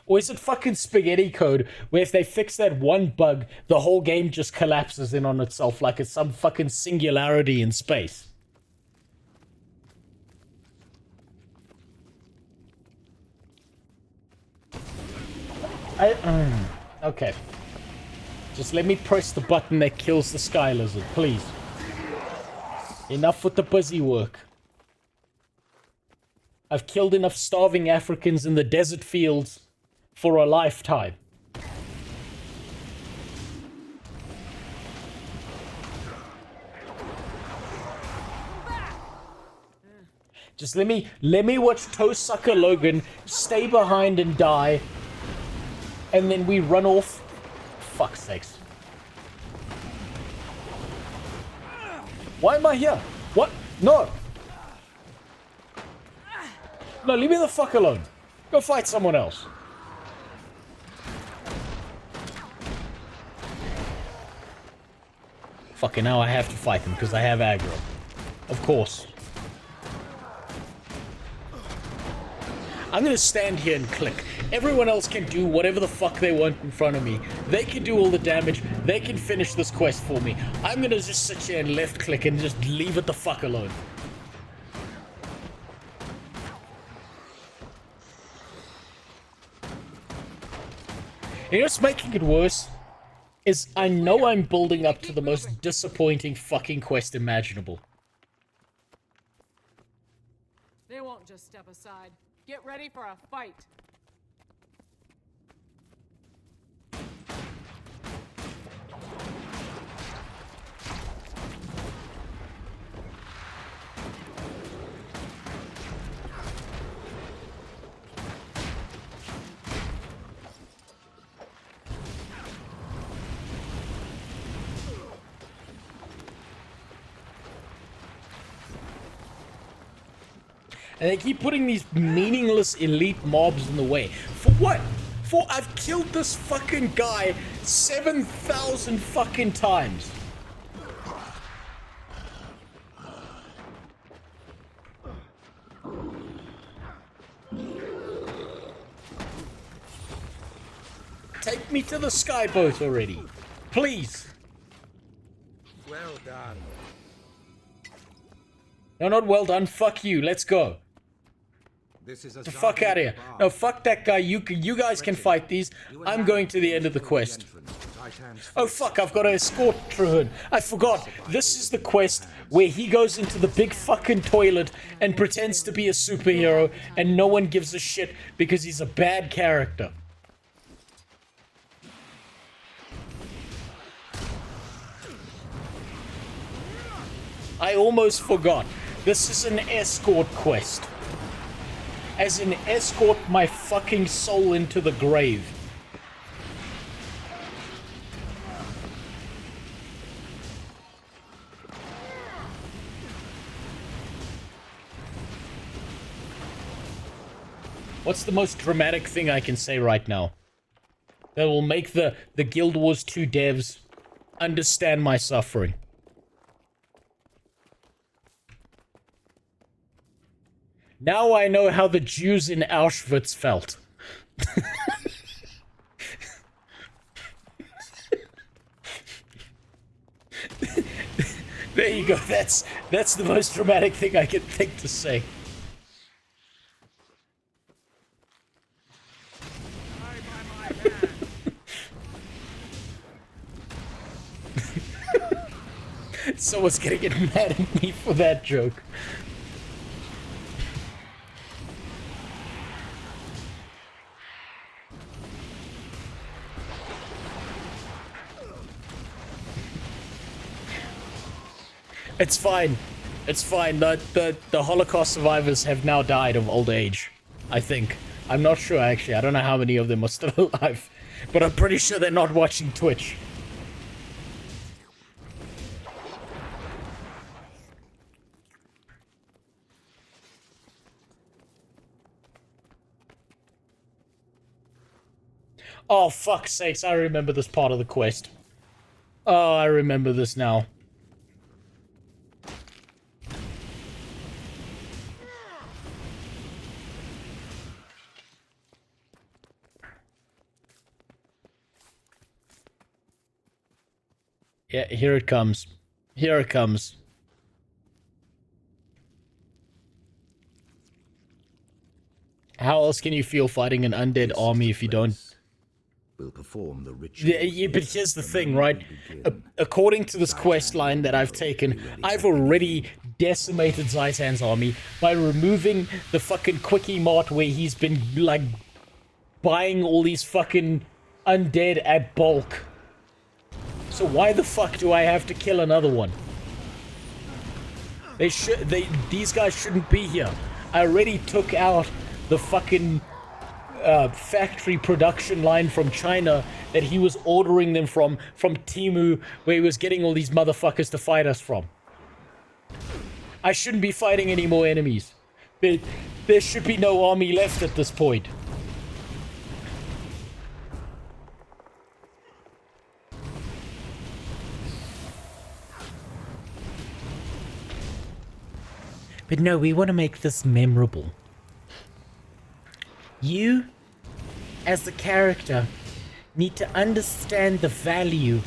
Or is it fucking spaghetti code where if they fix that one bug, the whole game just collapses in on itself like it's some fucking singularity in space? Okay. Just let me press the button that kills the sky lizard, please. Enough with the busy work. I've killed enough starving Africans in the desert fields for a lifetime. Just let me watch Toe Sucker Logan stay behind and die, and then we run off. Fuck's sakes. Why am I here? What? No. No, leave me the fuck alone. Go fight someone else. Fucking now I have to fight them because I have aggro. Of course. I'm gonna stand here and click. Everyone else can do whatever the fuck they want in front of me. They can do all the damage. They can finish this quest for me. I'm gonna just sit here and left click and just leave it the fuck alone. You know what's making it worse? Is I know I'm building up to the most disappointing fucking quest imaginable. They won't just step aside. Get ready for a fight. And they keep putting these meaningless elite mobs in the way. For what? For I've killed this fucking guy 7,000 fucking times. Take me to the skyboat already. Please. Well done. No, not well done. Fuck you. Let's go. This is Get the fuck out of here. No, fuck that guy. You guys can fight these. I'm going to the end of the quest. Oh fuck, I've got to escort Trahun. I forgot. This is the quest where he goes into the big fucking toilet and pretends to be a superhero and no one gives a shit because he's a bad character. I almost forgot. This is an escort quest. As in, escort my fucking soul into the grave. What's the most dramatic thing I can say right now? That will make the Guild Wars 2 devs understand my suffering. Now I know how the Jews in Auschwitz felt. There you go. That's the most dramatic thing I can think to say. Someone's gonna get mad at me for that joke. It's fine. It's fine. The Holocaust survivors have now died of old age. I think. I'm not sure, actually. I don't know how many of them are still alive. but I'm pretty sure they're not watching Twitch. Oh, fuck's sakes, I remember this part of the quest. Oh, I remember this now. Yeah, here it comes. Here it comes. How else can you feel fighting an undead army if you don't... We'll perform the ritual. Yeah, but here's the thing, right? According to this quest line that I've taken, I've already decimated Zitan's army by removing the fucking quickie mart where he's been, like, buying all these fucking undead at bulk. So why the fuck do I have to kill another one? These guys shouldn't be here. I already took out the fucking factory production line from China that he was ordering them from Temu, where he was getting all these motherfuckers to fight us from. I shouldn't be fighting any more enemies. There should be no army left at this point. But no, we want to make this memorable. You, as the character, need to understand the value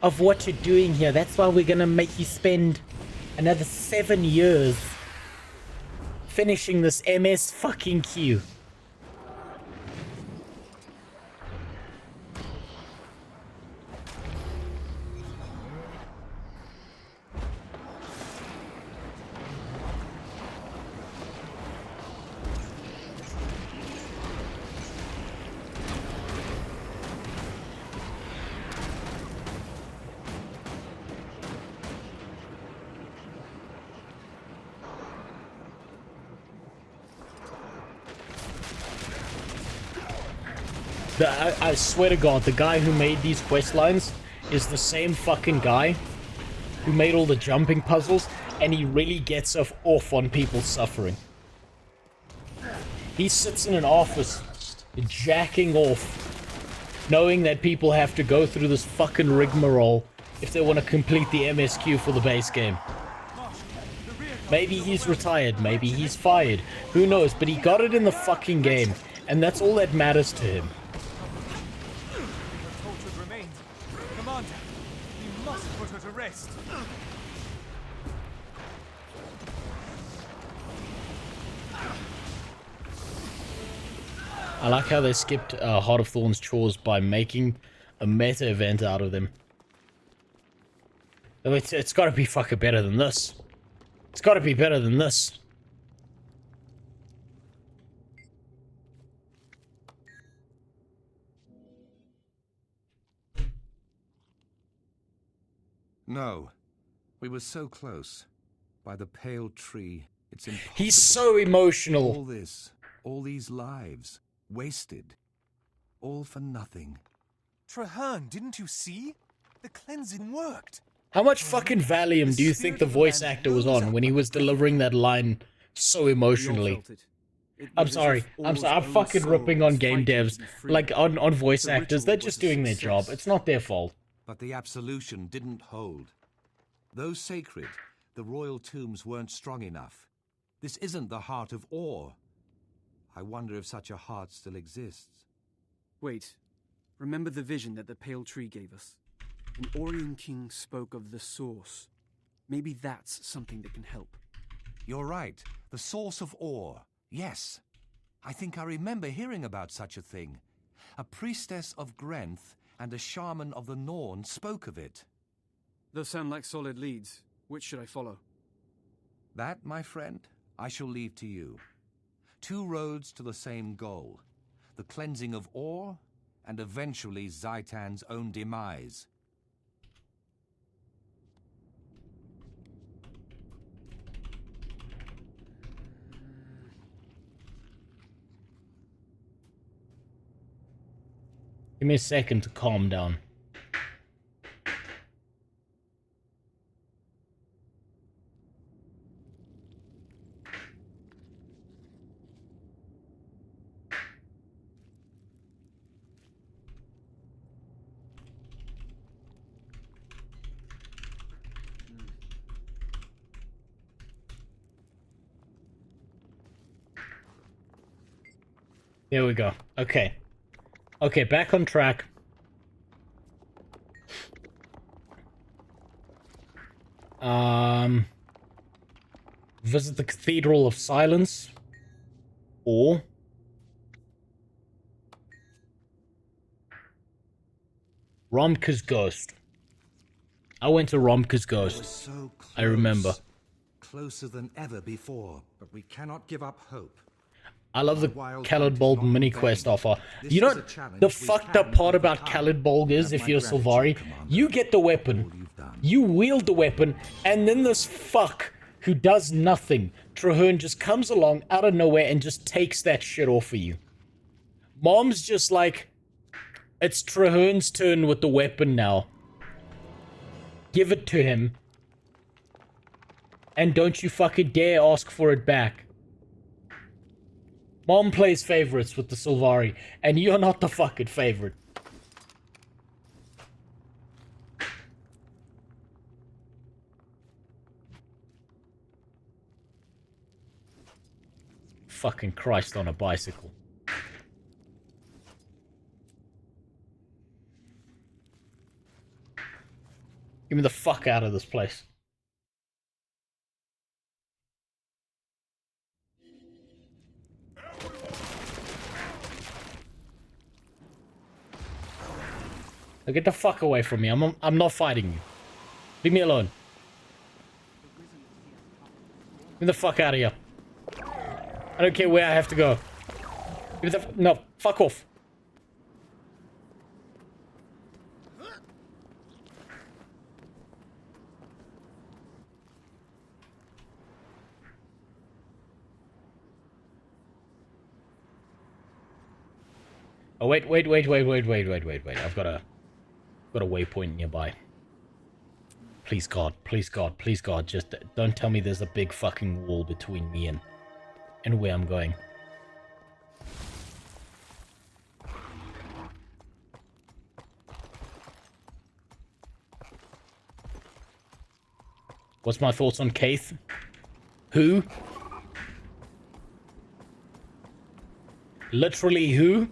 of what you're doing here. That's why we're going to make you spend another 7 years finishing this MS fucking Q. I swear to God, the guy who made these quest lines is the same fucking guy who made all the jumping puzzles, and he really gets off on people suffering. He sits in an office jacking off, knowing that people have to go through this fucking rigmarole if they want to complete the MSQ for the base game. Maybe he's retired, maybe he's fired, who knows, but he got it in the fucking game, and that's all that matters to him. I like how they skipped Heart of Thorn's chores by making a meta event out of them. It's gotta be fucking better than this. It's gotta be better than this. No. We were so close. By the pale tree, it's impossible. He's so emotional. All this, all these lives, wasted. All for nothing. Traherne, didn't you see? The cleansing worked. How much fucking Valium do you think the voice actor was on when he was delivering that line so emotionally? I'm sorry. I'm fucking ripping on game devs. Like, on voice actors. They're just doing their job. It's not their fault. But the absolution didn't hold. Though sacred, the royal tombs weren't strong enough. This isn't the heart of Or. I wonder if such a heart still exists. Wait. Remember the vision that the Pale Tree gave us? An Orion King spoke of the source. Maybe that's something that can help. You're right. The source of Or. Yes. I think I remember hearing about such a thing. A priestess of Grenth and a shaman of the Norn spoke of it. Those sound like solid leads. Which should I follow? That, my friend, I shall leave to you. 2 roads to the same goal. The cleansing of Or, and eventually Zitan's own demise. me a second to calm down. There we go. Okay. Okay, back on track. Visit the Cathedral of Silence. Or... Romka's Ghost. I went to Romka's Ghost. So close, I remember. Closer than ever before, but we cannot give up hope. I love the Khalid Bolg mini quest offer. You know, the fucked up part about Khalid Bolg is, if you're Sylvari, you get the weapon, you wield the weapon, and then this fuck who does nothing, Traherne, just comes along out of nowhere and just takes that shit off of you. Mom's just like, it's Traherne's turn with the weapon now. Give it to him. And don't you fucking dare ask for it back. Mom plays favorites with the Sylvari, and you're not the fucking favorite. Fucking Christ on a bicycle. Get me the fuck out of this place. Now get the fuck away from me. I'm not fighting you. Leave me alone. Get the fuck out of here. I don't care where I have to go. No, fuck off. Oh, wait. I've got a waypoint nearby. Please God, just don't tell me there's a big fucking wall between me and where I'm going. What's my thoughts on Kaith? Who? Literally who?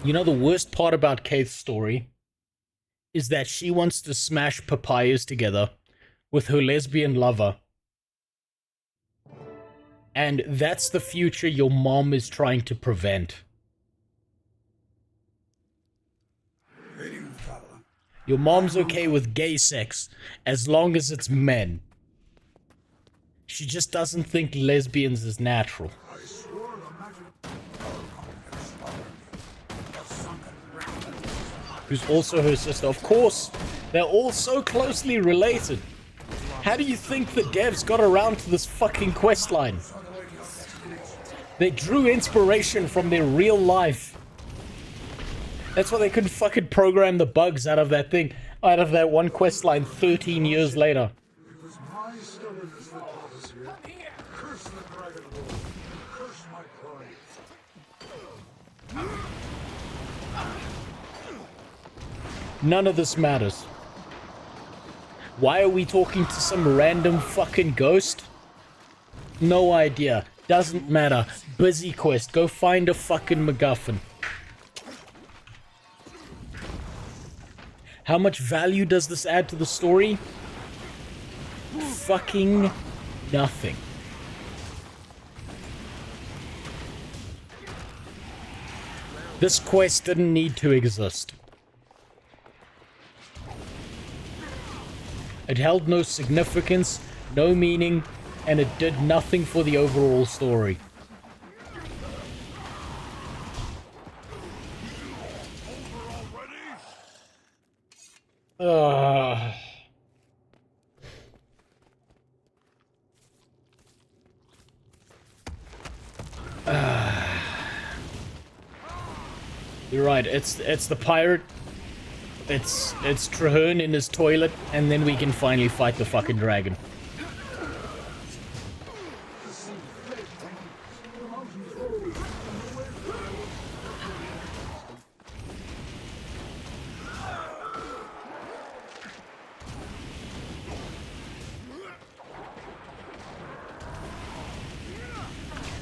You know, the worst part about Kaith's story is that she wants to smash papayas together with her lesbian lover. And that's the future your mom is trying to prevent. Your mom's okay with gay sex as long as it's men. She just doesn't think lesbians is natural. Who's also her sister. Of course, they're all so closely related. How do you think the devs got around to this fucking questline? They drew inspiration from their real life. That's why they couldn't fucking program the bugs out of that thing, out of that one questline 13 years later. None of this matters. Why are we talking to some random fucking ghost? No idea. Doesn't matter. Busy quest. Go find a fucking MacGuffin. How much value does this add to the story? Fucking nothing. This quest didn't need to exist. It held no significance, no meaning, and it did nothing for the overall story. You're right, it's the pirate. It's Traherne in his toilet, and then we can finally fight the fucking dragon.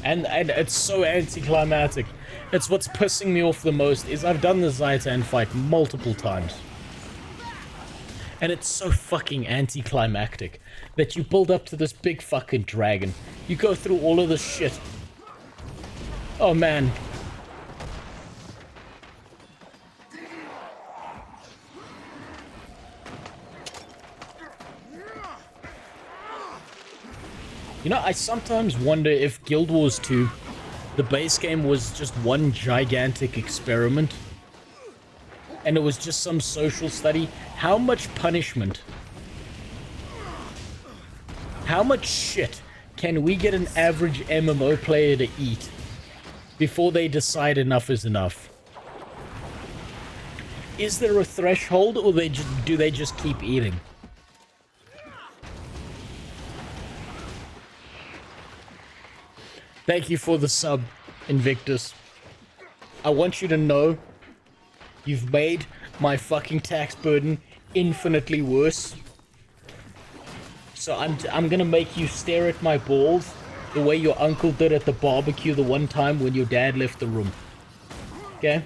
And it's so anticlimactic. It's what's pissing me off the most is I've done the Zitan fight multiple times. And it's so fucking anticlimactic that you build up to this big fucking dragon. You go through all of this shit. Oh man. You know, I sometimes wonder if Guild Wars 2, the base game, was just one gigantic experiment. And it was just some social study. How much punishment? How much shit can we get an average MMO player to eat before they decide enough is enough? Is there a threshold, or do they just keep eating? Thank you for the sub, Invictus. I want you to know you've made my fucking tax burden infinitely worse. So I'm gonna make you stare at my balls the way your uncle did at the barbecue the one time when your dad left the room. Okay?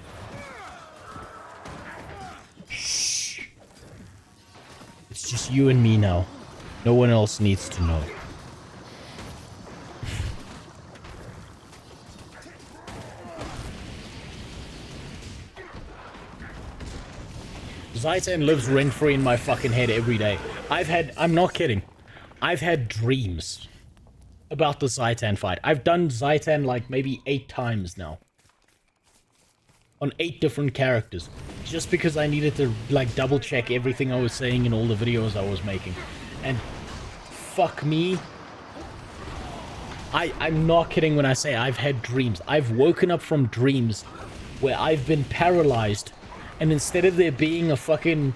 Shh. It's just you and me now. No one else needs to know. Zitan lives rent-free in my fucking head every day. I'm not kidding. I've had dreams about the Zitan fight. I've done Zitan like maybe 8 times now. On 8 different characters. Just because I needed to like double check everything I was saying in all the videos I was making. And fuck me. I'm not kidding when I say I've had dreams. I've woken up from dreams where I've been paralyzed. And instead of there being a fucking,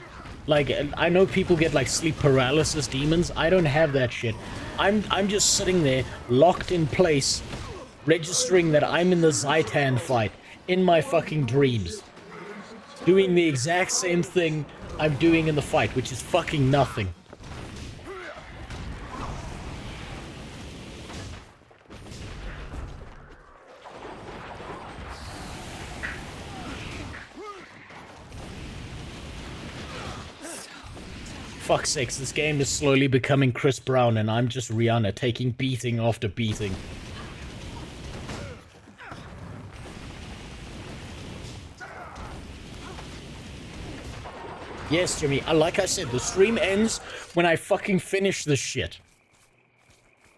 like, I know people get like sleep paralysis demons. I don't have that shit. I'm just sitting there, locked in place, registering that I'm in the Zitan fight in my fucking dreams, doing the exact same thing I'm doing in the fight, which is fucking nothing. Fuck's sakes, this game is slowly becoming Chris Brown and I'm just Rihanna taking beating after beating. Yes, Jimmy, like I said, the stream ends when I fucking finish this shit.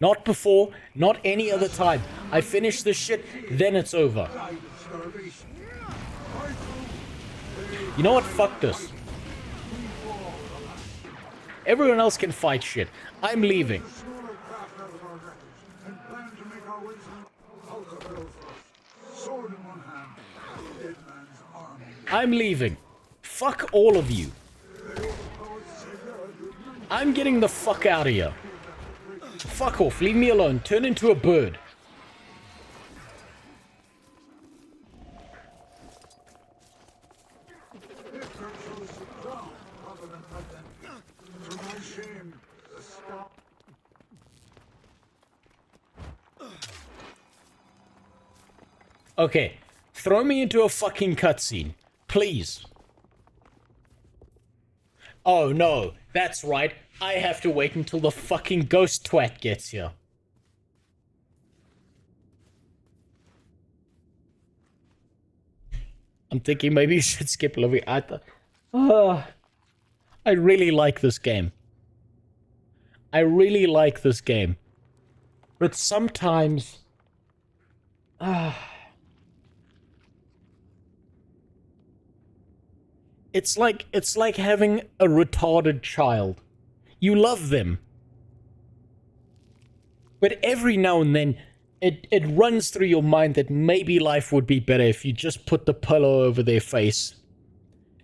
Not before, not any other time. I finish this shit, then it's over. You know what? Fuck this. Everyone else can fight shit. I'm leaving. I'm leaving. Fuck all of you. I'm getting the fuck out of here. Fuck off. Leave me alone. Turn into a bird. Okay, throw me into a fucking cutscene, please. Oh no, that's right, I have to wait until the fucking ghost twat gets here. I'm thinking maybe you should skip living. I really like this game. I really like this game. But sometimes... It's like having a retarded child. You love them. But every now and then, it runs through your mind that maybe life would be better if you just put the pillow over their face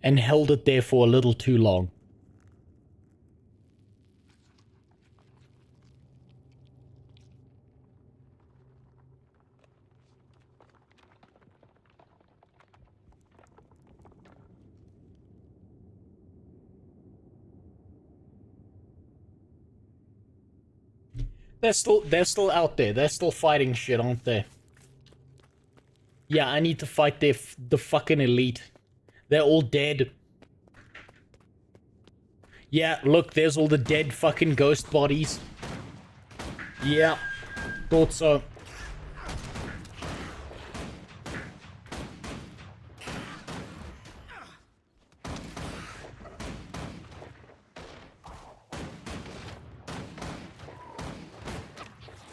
and held it there for a little too long. They're still out there. They're still fighting shit, aren't they? Yeah, I need to fight the fucking elite. They're all dead. Yeah, look, there's all the dead fucking ghost bodies. Yeah, thought so.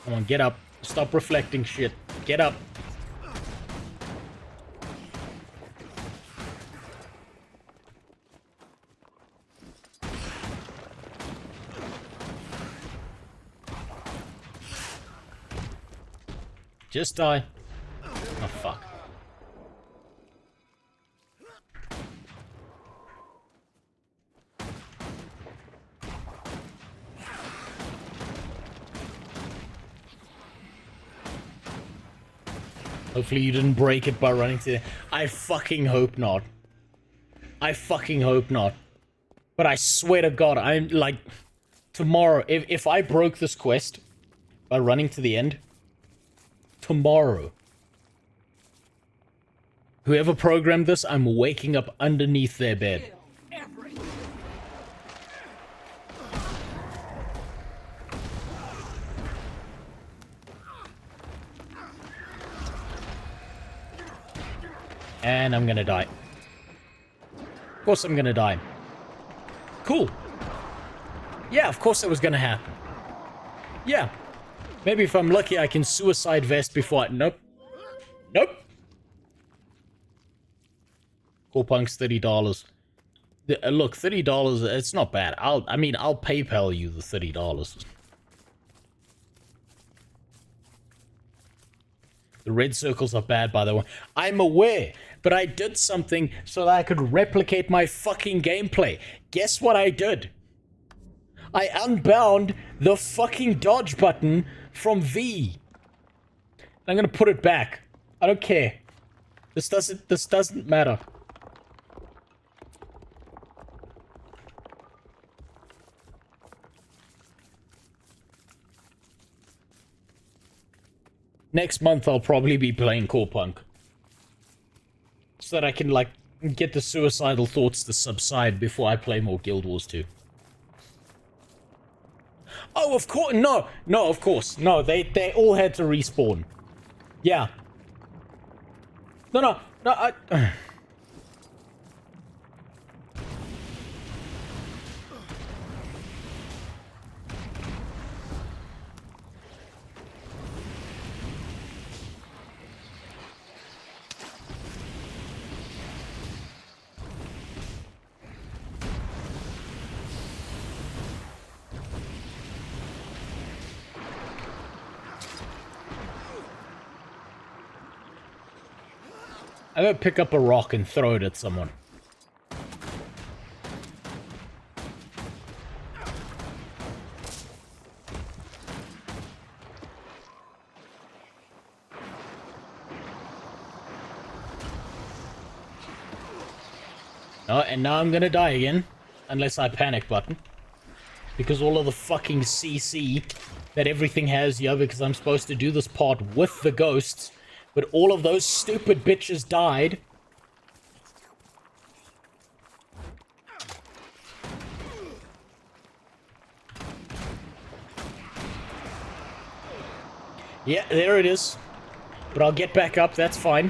Come on, get up. Stop reflecting shit. Get up. Just die. Oh, fuck. Hopefully you didn't break it by running to... I fucking hope not. I fucking hope not. But I swear to God, I'm like... Tomorrow, if I broke this quest by running to the end... Tomorrow. Whoever programmed this, I'm waking up underneath their bed. And I'm gonna die. Of course I'm gonna die. Cool. Yeah, of course it was gonna happen. Yeah. Maybe if I'm lucky I can suicide vest before I... Nope. Nope. Cool Punk's $30. Look, $30, it's not bad. I'll PayPal you the $30. The red circles are bad, by the way. I'm aware, but I did something so that I could replicate my fucking gameplay. Guess what I did? I unbound the fucking dodge button from V. I'm gonna put it back. I don't care. This doesn't matter. Next month I'll probably be playing Core Punk. So that I can, like, get the suicidal thoughts to subside before I play more Guild Wars 2. Oh, of course, no, of course. No, they all had to respawn. Yeah. No, I... I'm gonna pick up a rock and throw it at someone. Oh, and now I'm gonna die again. Unless I panic button. Because all of the fucking CC that everything has here, because I'm supposed to do this part with the ghosts. But all of those stupid bitches died. Yeah, there it is. But I'll get back up, that's fine.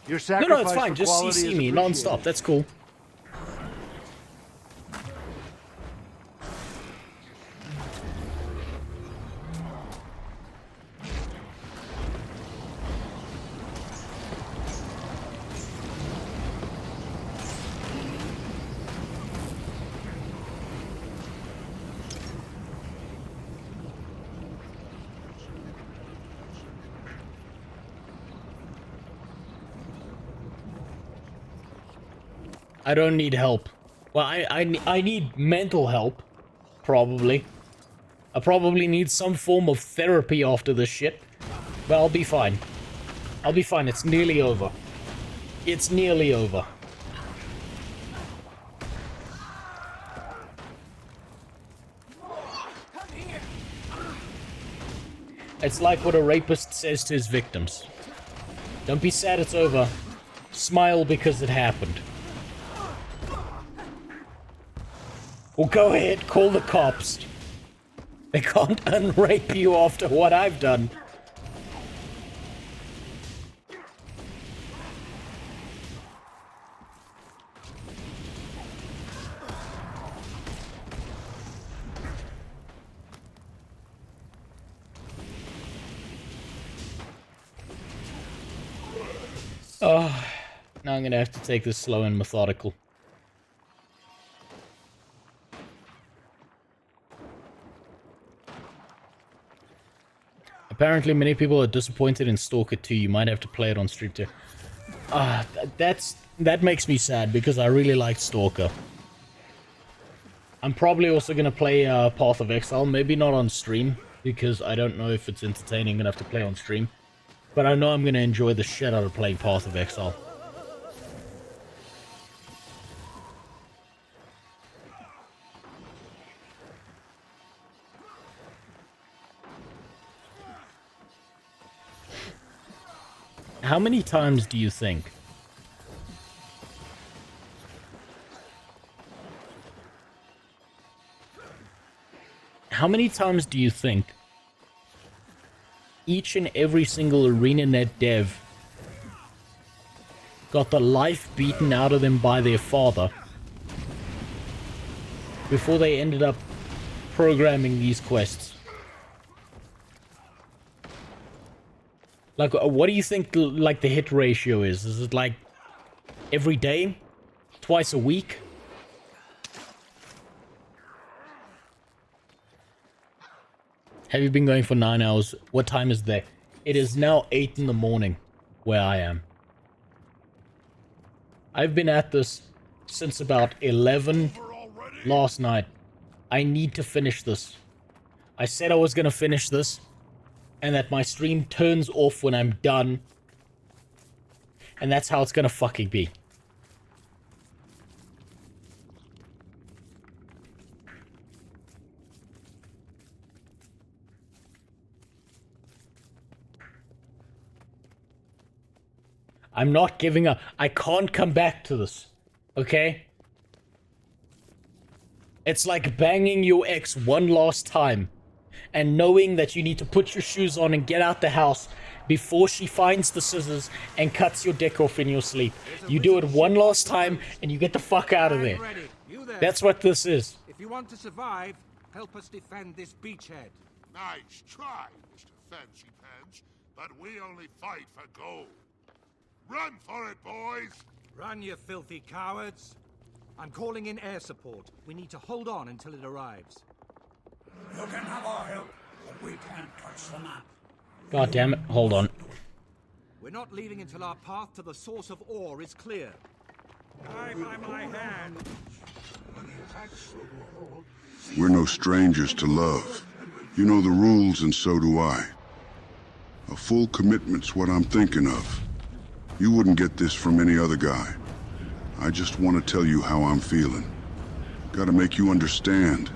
Your No, it's fine. Just CC me non-stop. That's cool. I don't need help. Well, I need mental help. Probably. I probably need some form of therapy after this shit. But I'll be fine. I'll be fine. It's nearly over. It's nearly over. It's like what a rapist says to his victims. Don't be sad it's over. Smile because it happened. Well, go ahead, call the cops. They can't unrape you after what I've done. Oh, now I'm gonna have to take this slow and methodical. Apparently many people are disappointed in Stalker 2. You might have to play it on stream too. That makes me sad because I really liked Stalker. I'm probably also gonna play Path of Exile, maybe not on stream because I don't know if it's entertaining enough to play on stream. But I know I'm gonna enjoy the shit out of playing Path of Exile. How many times do you think? How many times do you think each and every single ArenaNet dev got the life beaten out of them by their father before they ended up programming these quests? Like, what do you think, like, the hit ratio is? Is it, like, every day? Twice a week? Have you been going for 9 hours? What time is there? It is now 8 in the morning where I am. I've been at this since about 11 last night. I need to finish this. I said I was going to finish this. And that my stream turns off when I'm done. And that's how it's gonna fucking be. I'm not giving up. I can't come back to this. Okay? It's like banging your ex one last time. And knowing that you need to put your shoes on and get out the house before she finds the scissors and cuts your dick off in your sleep. You do it one last time and you get the fuck out of there. That's what this is. If you want to survive, help us defend this beachhead. Nice try, Mr. Fancy Pants, but we only fight for gold. Run for it, boys! Run, you filthy cowards. I'm calling in air support. We need to hold on until it arrives. You can have our help, but we can't touch the map. God damn it, hold on. We're not leaving until our path to the source of ore is clear. Die by my hand. We're no strangers to love. You know the rules and so do I. A full commitment's what I'm thinking of. You wouldn't get this from any other guy. I just want to tell you how I'm feeling. Gotta make you understand.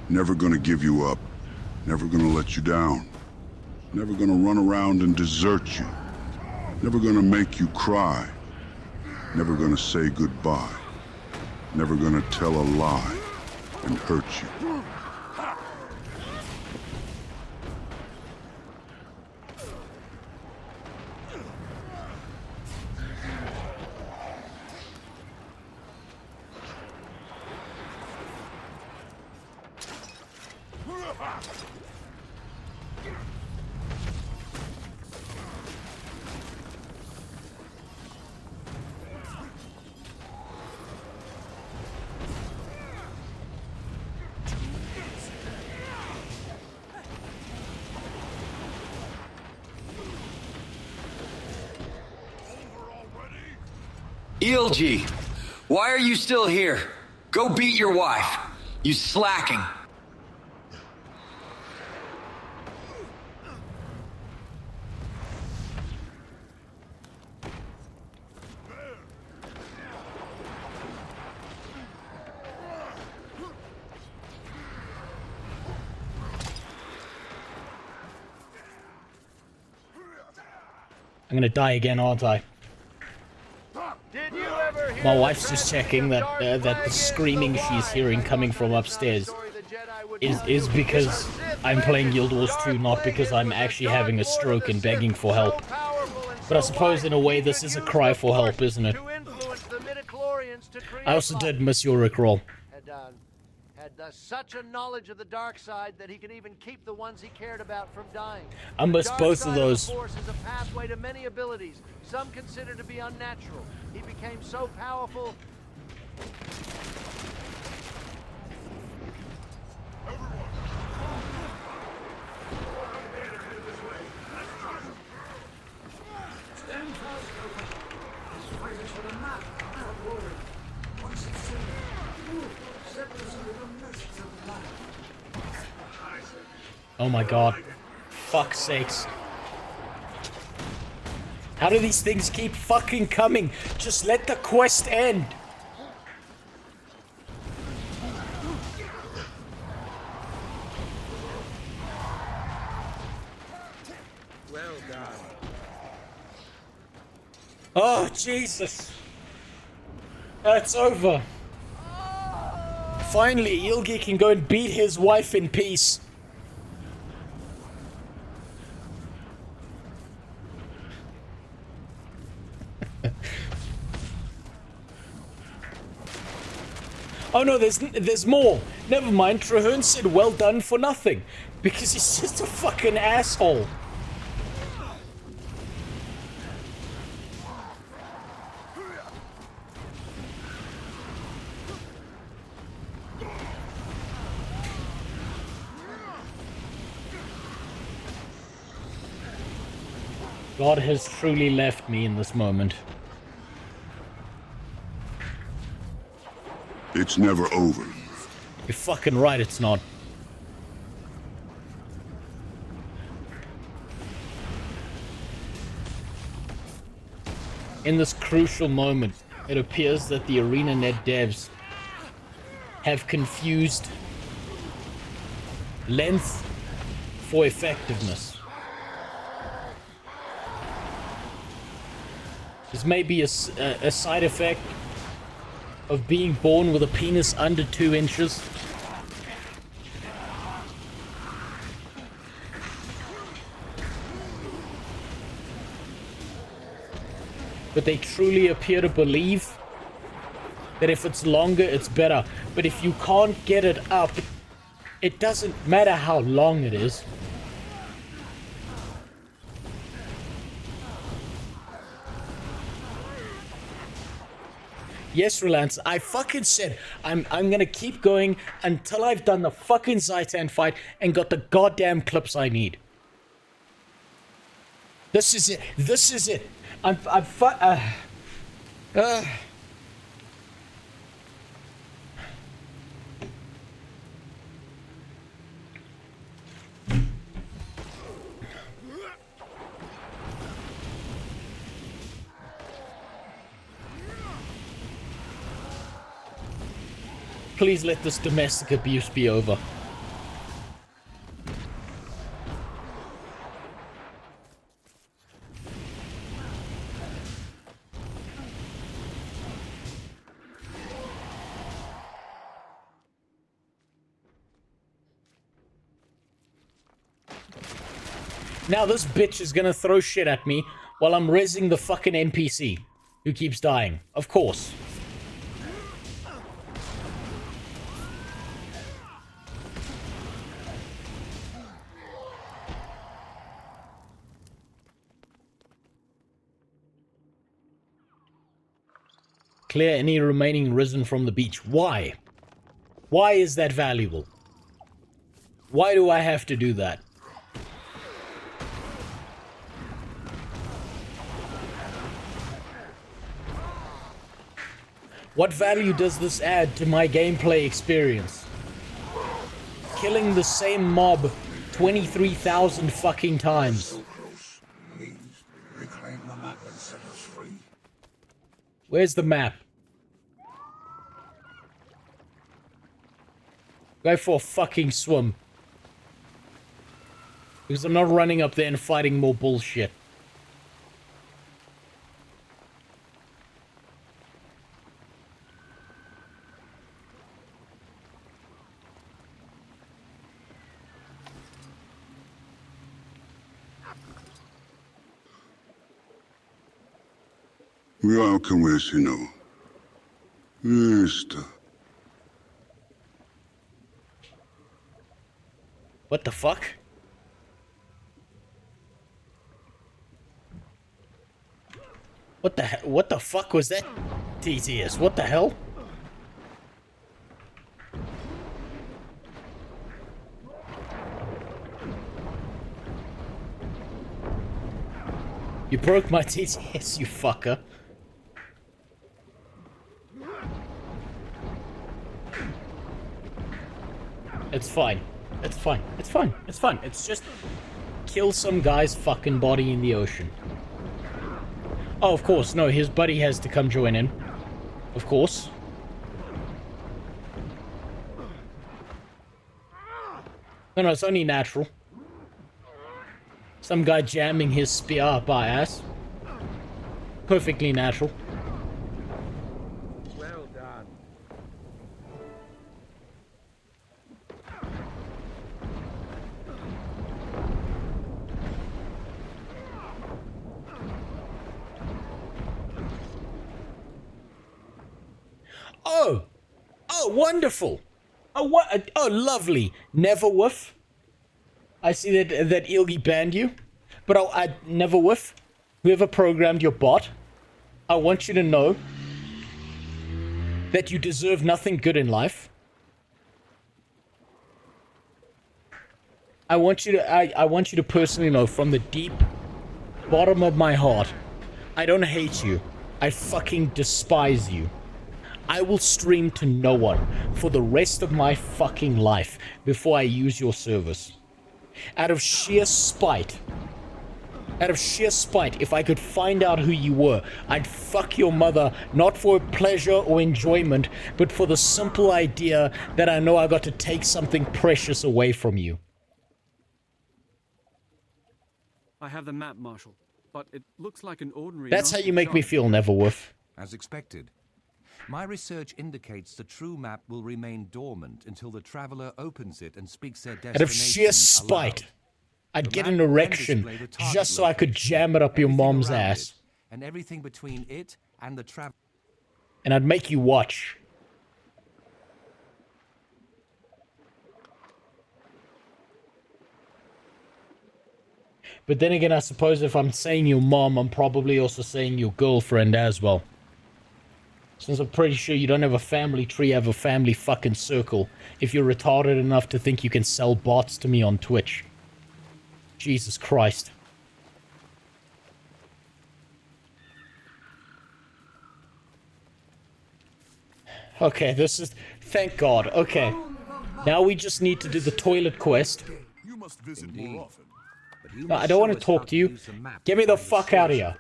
Never gonna give you up. Never gonna let you down. Never gonna run around and desert you. Never gonna make you cry. Never gonna say goodbye. Never gonna tell a lie and hurt you. ELG, Why are you still here? Go beat your wife. You slacking. I'm gonna die again, aren't I? My wife's just checking that that the screaming she's hearing coming from upstairs is because I'm playing Guild Wars 2, not because I'm actually having a stroke and begging for help. But I suppose in a way this is a cry for help, isn't it? I also did miss your Rickroll. Had such a knowledge of the dark side that he could even keep the ones he cared about from dying. I missed both of those. The Force is a pathway to many abilities, some consider to be unnatural. He became so powerful. Oh my god. Fuck's sakes. How do these things keep fucking coming? Just let the quest end. Well done. Oh, Jesus. It's over. Finally, Ilgi can go and beat his wife in peace. Oh no, there's more. Never mind, Traherne said well done for nothing. Because he's just a fucking asshole. God has truly left me in this moment. It's never over. You're fucking right, it's not. In this crucial moment, it appears that the ArenaNet devs have confused length for effectiveness. This may be a side effect of being born with a penis under 2 inches. But they truly appear to believe that if it's longer, it's better. But if you can't get it up, it doesn't matter how long it is. Yes, Relance, I fucking said I'm gonna keep going until I've done the fucking Zitan fight and got the goddamn clips I need. This is it. This is it. Please let this domestic abuse be over. Now this bitch is gonna throw shit at me while I'm rezzing the fucking NPC who keeps dying. Of course. Clear any remaining risen from the beach. Why? Why is that valuable? Why do I have to do that? What value does this add to my gameplay experience? Killing the same mob 23,000 fucking times. Please, reclaim the map and set us free. Where's the map? Go for a fucking swim. Because I'm not running up there and fighting more bullshit. Cuidado con eso, no. Esta. What the fuck? What the fuck was that? TTS, what the hell? You broke my TTS, you fucker. It's fine. It's fine. It's fine. It's fine. It's just kill some guy's fucking body in the ocean. Oh, of course. No, his buddy has to come join in. Of course. No, it's only natural. Some guy jamming his spear up our ass. Perfectly natural. Well done. Oh! Oh, wonderful! Oh, what? Oh, lovely. Never whiff. I see that Ilgi banned you. But I never whiff. Whoever programmed your bot, I want you to know that you deserve nothing good in life. I want you to personally know from the deep bottom of my heart, I don't hate you. I fucking despise you. I will stream to no one for the rest of my fucking life before I use your service. Out of sheer spite, if I could find out who you were, I'd fuck your mother, not for pleasure or enjoyment, but for the simple idea that I know I got to take something precious away from you. I have the map, Marshal, but it looks like an ordinary... That's how you make me feel, Neverwolf. As expected. My research indicates the true map will remain dormant until the traveler opens it and speaks their destination. Out of sheer spite, I'd get an erection just so I could jam it up your mom's ass. And everything between it and the traveler. And I'd make you watch. But then again, I suppose if I'm saying your mom, I'm probably also saying your girlfriend as well. Since I'm pretty sure you don't have a family tree, you have a family fucking circle. If you're retarded enough to think you can sell bots to me on Twitch. Jesus Christ. Okay, this is... Thank God. Okay. Now we just need to do the toilet quest. You must visit more often. No, I don't want to talk to you. Get me the fuck out of here.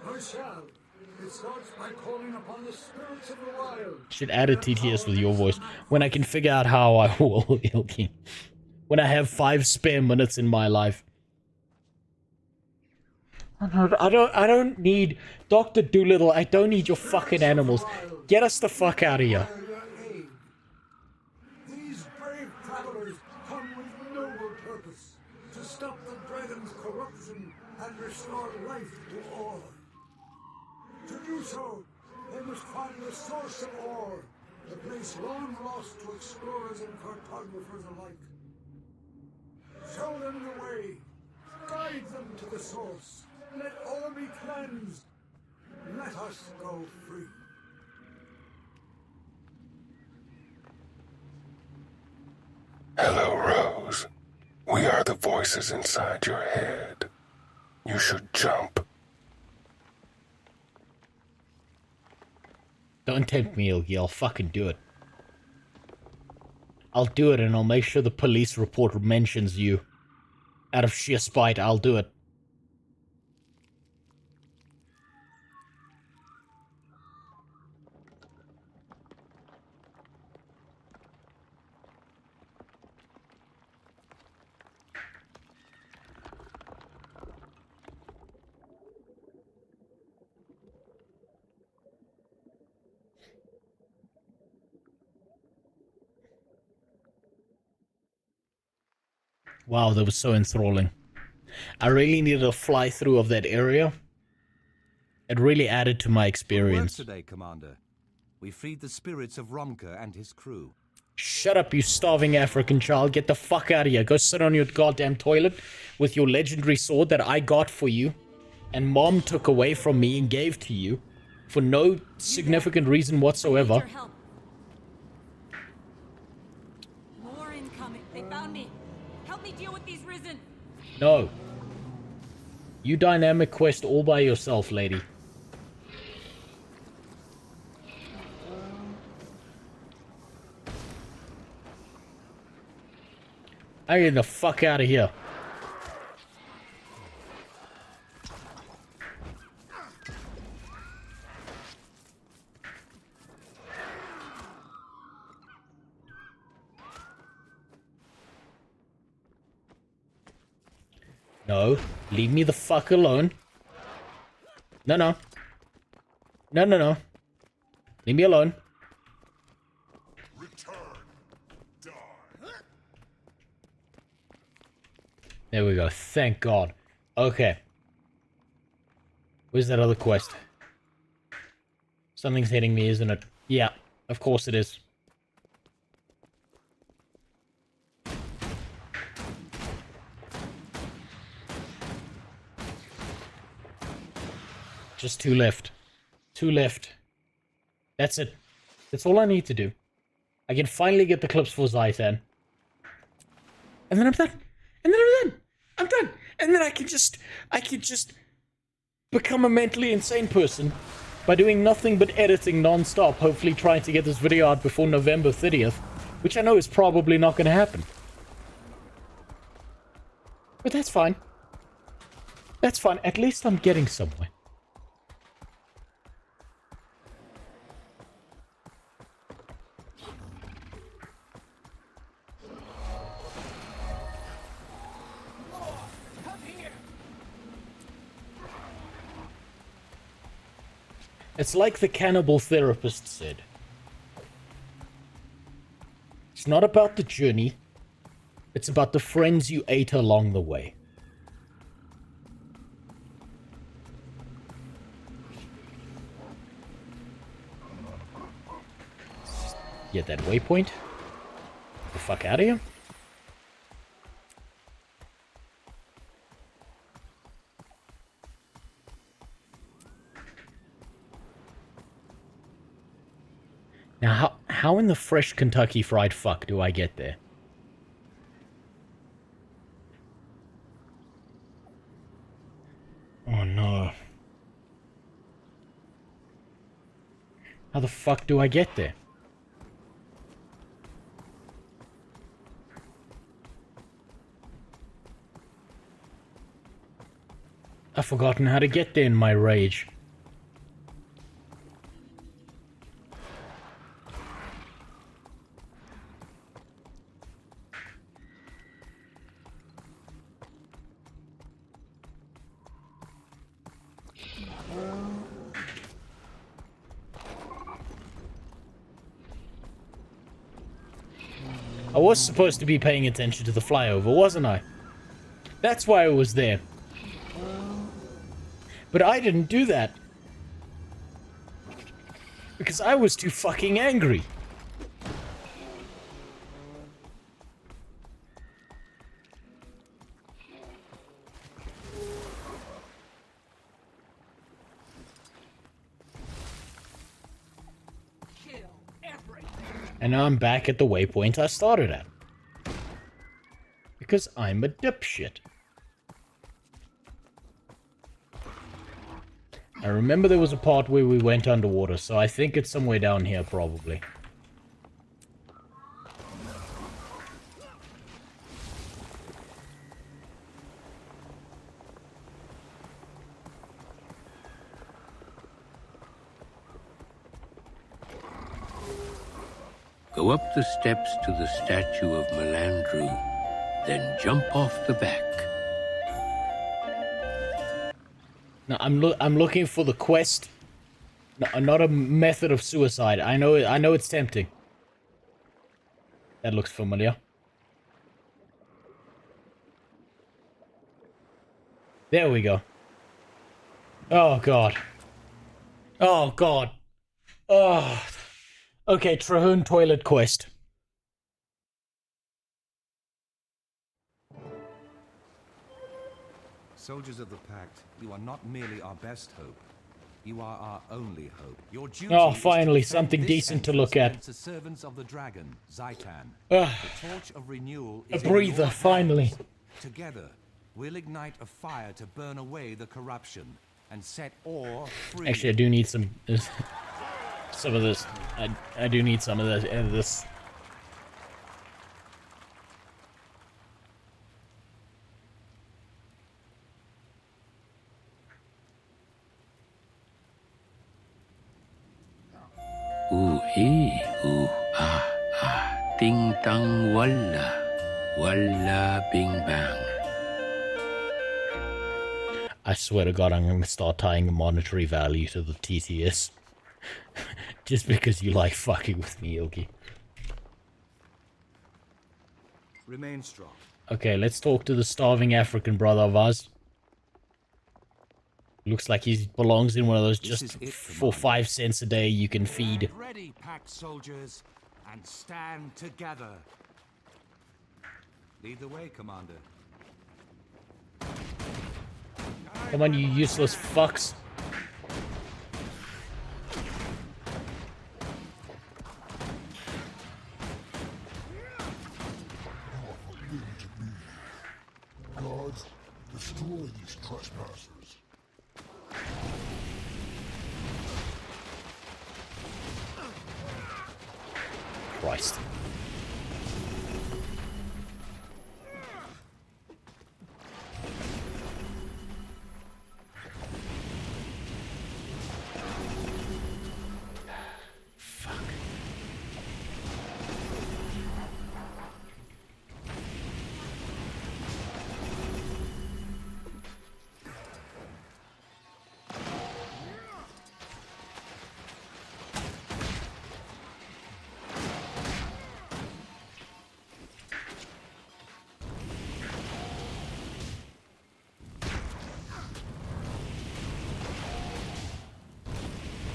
I shall. It starts by calling upon the spirits of the wild. Should add a TTS with your voice when I can figure out how I will, Ilky. When I have 5 spare minutes in my life. I don't need Dr. Doolittle. I don't need your fucking animals. Get us the fuck out of here. These brave travelers come with noble purpose to stop the dragon's corruption and restore life to all. To do so, they must find the source of ore, the place long lost to explorers and cartographers alike. Show them the way. Guide them to the source. Let all be cleansed. Let us go free. Hello, Rose. We are the voices inside your head. You should jump. Don't tempt me, Ilgi. I'll fucking do it. I'll do it, and I'll make sure the police report mentions you. Out of sheer spite, I'll do it. Wow, that was so enthralling. I really needed a fly-through of that area. It really added to my experience. Good work today, Commander. We freed the spirits of Romka and his crew. Shut up, you starving African child. Get the fuck out of here. Go sit on your goddamn toilet with your legendary sword that I got for you and Mom took away from me and gave to you for no significant reason whatsoever. More incoming. They found me. Help me deal with these Risen. No. You dynamic quest all by yourself, lady. I get the fuck out of here. No, leave me the fuck alone. No, no. No, no, no. Leave me alone. There we go. Thank God. Okay. Where's that other quest? Something's hitting me, isn't it? Yeah, of course it is. Just 2 left. 2 left. That's it. That's all I need to do. I can finally get the clips for Zitan. And then I'm done. And then I'm done. I'm done. And then I can just become a mentally insane person by doing nothing but editing non-stop, hopefully trying to get this video out before November 30th, which I know is probably not going to happen. But that's fine. That's fine. At least I'm getting somewhere. It's like the cannibal therapist said. It's not about the journey. It's about the friends you ate along the way. Get that waypoint. Get the fuck out of here. Now, how in the fresh Kentucky fried fuck do I get there? Oh no. How the fuck do I get there? I've forgotten how to get there in my rage. I was supposed to be paying attention to the flyover, wasn't I? That's why I was there. But I didn't do that. Because I was too fucking angry. And now I'm back at the waypoint I started at. Because I'm a dipshit. I I remember there was a part where we went underwater, so I think it's somewhere down here, probably. Go up the steps to the statue of Melandru, then jump off the back. No, I'm looking for the quest, no, not a method of suicide. I know it's tempting. That looks familiar. There we go. Oh god. Oh god. Oh. Okay, Trahoon toilet quest. Soldiers of the Pact, you are not merely our best hope. You are our only hope. Your duty Oh, is to finally, defend something this decent to entrance look at. against the servants of the dragon, Zitan. Ugh. The torch of renewal A is breather, in your finally. hands. Together, we'll ignite a fire to burn away the corruption and set ore free. Actually, I do need some of this. I do need some of this. Ooh, ee, ooh, ah, ah, ding, dong, walla, walla, bing, bang. I swear to God, I'm going to start tying a monetary value to the TTS. Just because you like fucking with me, Yogi. Remain strong. Okay, let's talk to the starving African brother of ours. Looks like he belongs in one of those just for 5 cents a day you can feed. Get ready, Pact soldiers, and stand together. Lead the way, Commander. Come on, you useless fucks. Guards, destroy these trespassers. Christ.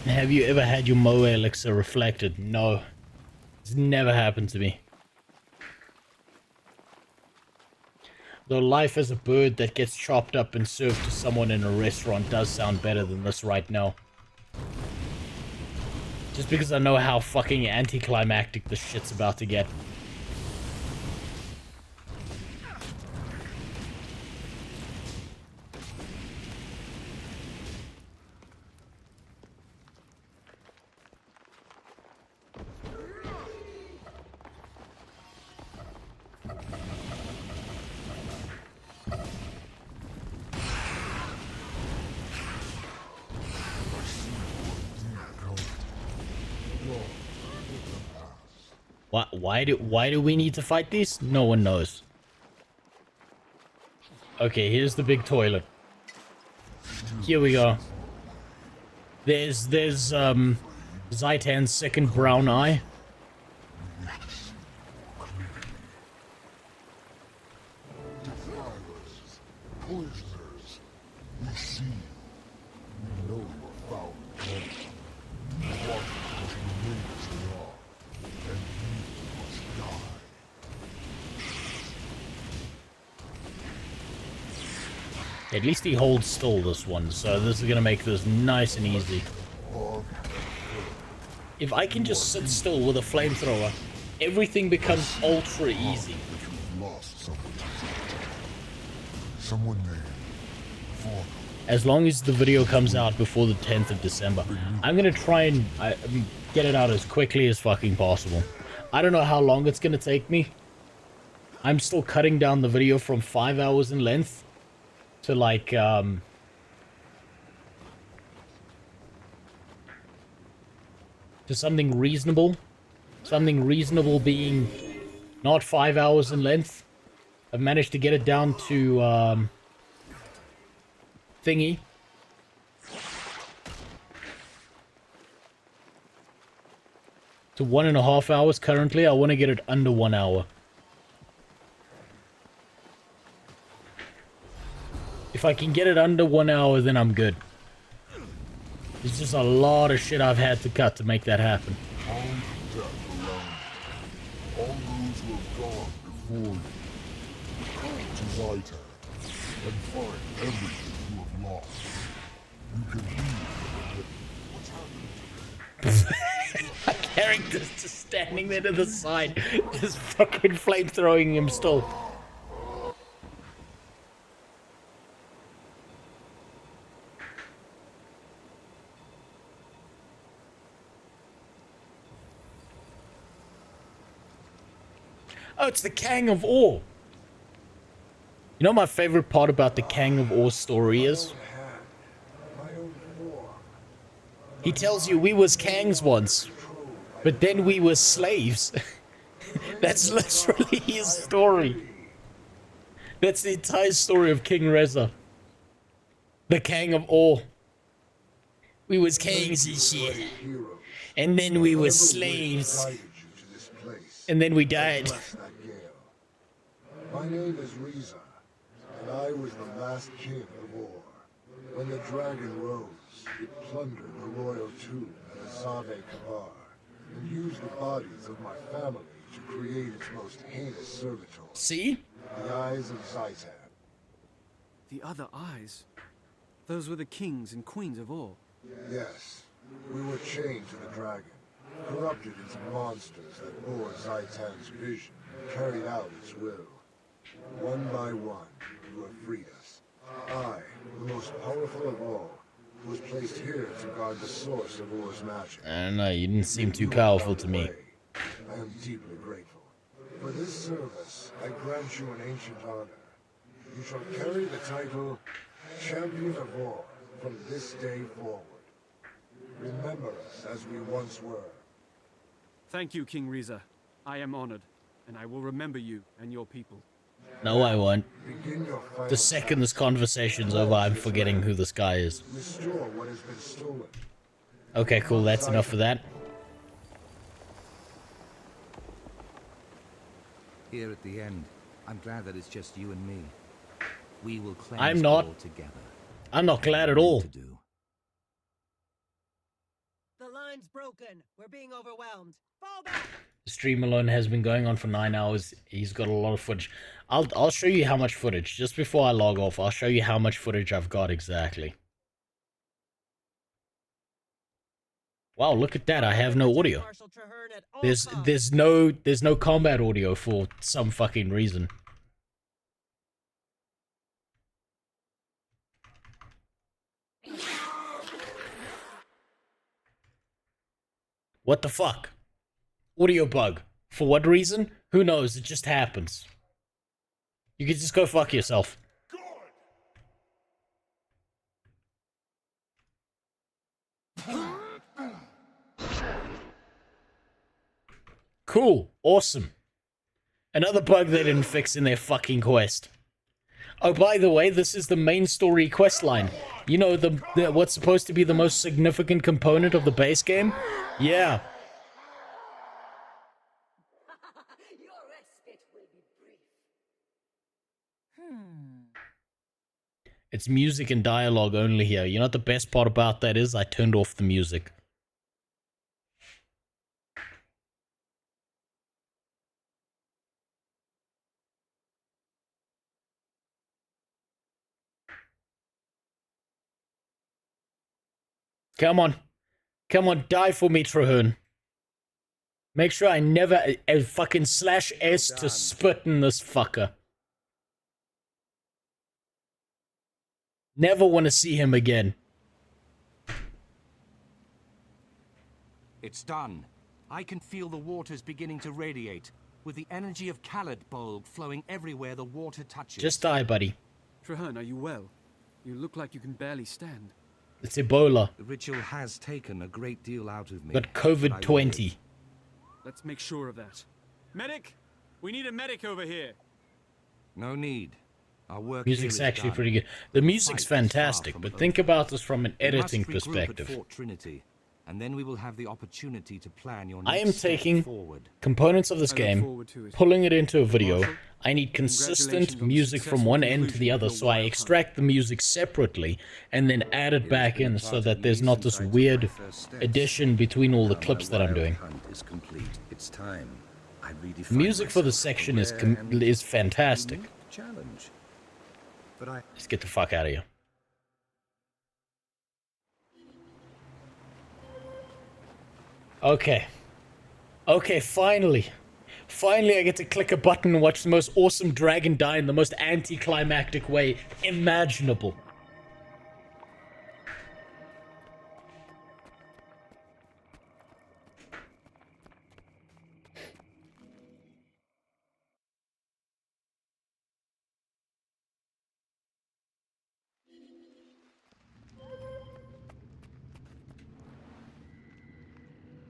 Have you ever had your Moe elixir reflected? No. It's never happened to me. Though life as a bird that gets chopped up and served to someone in a restaurant does sound better than this right now. Just because I know how fucking anticlimactic this shit's about to get. Why do we need to fight these? No one knows. Okay, here's the big toilet. Here we go. There's Zitan's second brown eye. Poisoners, we see. We know you are foul and you want to remain as they are, and you must die. At least he holds still this one, so this is gonna make this nice and easy. If I can just sit still with a flamethrower, everything becomes ultra easy. Lost someone. Someone named Vorgel. as long as the video comes out before the 10th of December. I'm gonna try and get it out as quickly as fucking possible. I don't know how long it's gonna take me. I'm still cutting down the video from 5 hours in length to like, to something reasonable. Something reasonable being not 5 hours in length. I've managed to get it down to, thingy. To 1.5 hours currently. I want to get it under 1 hour. If I can get it under 1 hour, then I'm good. There's just a lot of shit I've had to cut to make that happen. All those who have gone before you, come to Zitan and find everything you have lost. You can leave what's happening My character's just standing there to the side, just fucking flamethrowing him still. Oh, it's the Kang of Ore. You know my favorite part about the Kang of Ore story is? He tells you we was Kangs once, but then we were slaves. That's literally his story. That's the entire story of King Reza. The Kang of Ore. We was Kangs and shit. And then we were slaves. And then we died. My name is Reza, and I was the last king of Ore. When the dragon rose, it plundered the royal tomb at Azave Kabar, and used the bodies of my family to create its most heinous servitor. See? The Eyes of Zitan. The other eyes? Those were the kings and queens of Ore. Yes, we were chained to the dragon, corrupted into monsters that bore Zitan's vision, and carried out its will. One by one, you have freed us. I, the most powerful of all, was placed here to guard the source of Ore's magic. I don't know, you didn't seem too powerful to me. I am deeply grateful. For this service, I grant you an ancient honor. You shall carry the title Champion of Ore from this day forward. Remember us as we once were. Thank you, King Reza. I am honored, and I will remember you and your people. No, I won't. The second this conversation's over, I'm forgetting who this guy is. Restore what has been stolen. Okay, cool, that's enough for that. Here at the end, I'm glad that it's just you and me. We will cleanse I'm not. all together. I'm not glad at all. The line's broken. We're being overwhelmed. Fall back. The stream alone has been going on for 9 hours. He's got a lot of footage. I'll show you how much footage. Just before I log off, I'll show you how much footage I've got exactly. Wow, look at that. I have no audio. There's no combat audio for some fucking reason. What the fuck? Audio bug. For what reason? Who knows? It just happens. You can just go fuck yourself. Cool. Awesome. Another bug they didn't fix in their fucking quest. Oh, by the way, this is the main story quest line. You know, the what's supposed to be the most significant component of the base game? Yeah. It's music and dialogue only here. You know what the best part about that is? I turned off the music. Come on. Come on, die for me, Traherne. Make sure I never fucking /S to spit in this fucker. Never want to see him again. It's done. I can feel the waters beginning to radiate, with the energy of Khaled Bolg flowing everywhere the water touches. Just die, buddy. Trahan, are you well? You look like you can barely stand. It's Ebola. The ritual has taken a great deal out of me. Got COVID-20. Let's make sure of that. Medic! We need a medic over here. No need. Our work Music's here is actually done. pretty good. The music's fantastic, but think about this from an editing We must regroup perspective. at Fort Trinity, and then we will have the opportunity to plan your I next am step taking forward. components of this I look game, forward to it. pulling it into a video. Marshal, I need consistent congratulations on the music from successful one end to conclusion the of other, your so I wild extract the music separately and then add it back in so that there's not this weird addition between all the clips that I'm doing. Is complete. It's time. I redefine Music for the myself section is aware and is fantastic. unique challenge. But I Let's get the fuck out of here. Okay. Okay, finally. Finally I get to click a button and watch the most awesome dragon die in the most anticlimactic way imaginable.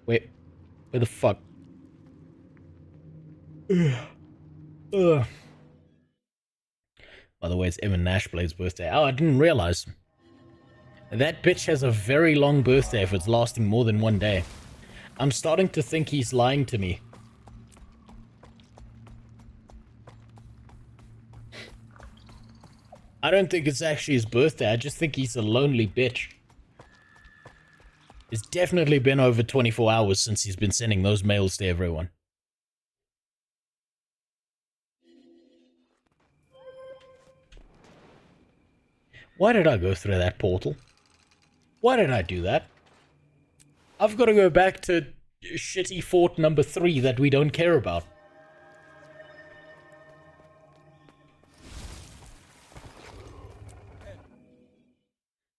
Wait, where the fuck? Ugh. By the way, it's Evan Nashblade's birthday. Oh, I didn't realize. That bitch has a very long birthday if it's lasting more than one day. I'm starting to think he's lying to me. I don't think it's actually his birthday, I just think he's a lonely bitch. It's definitely been over 24 hours since he's been sending those mails to everyone. Why did I go through that portal? Why did I do that? I've got to go back to shitty fort number 3 that we don't care about.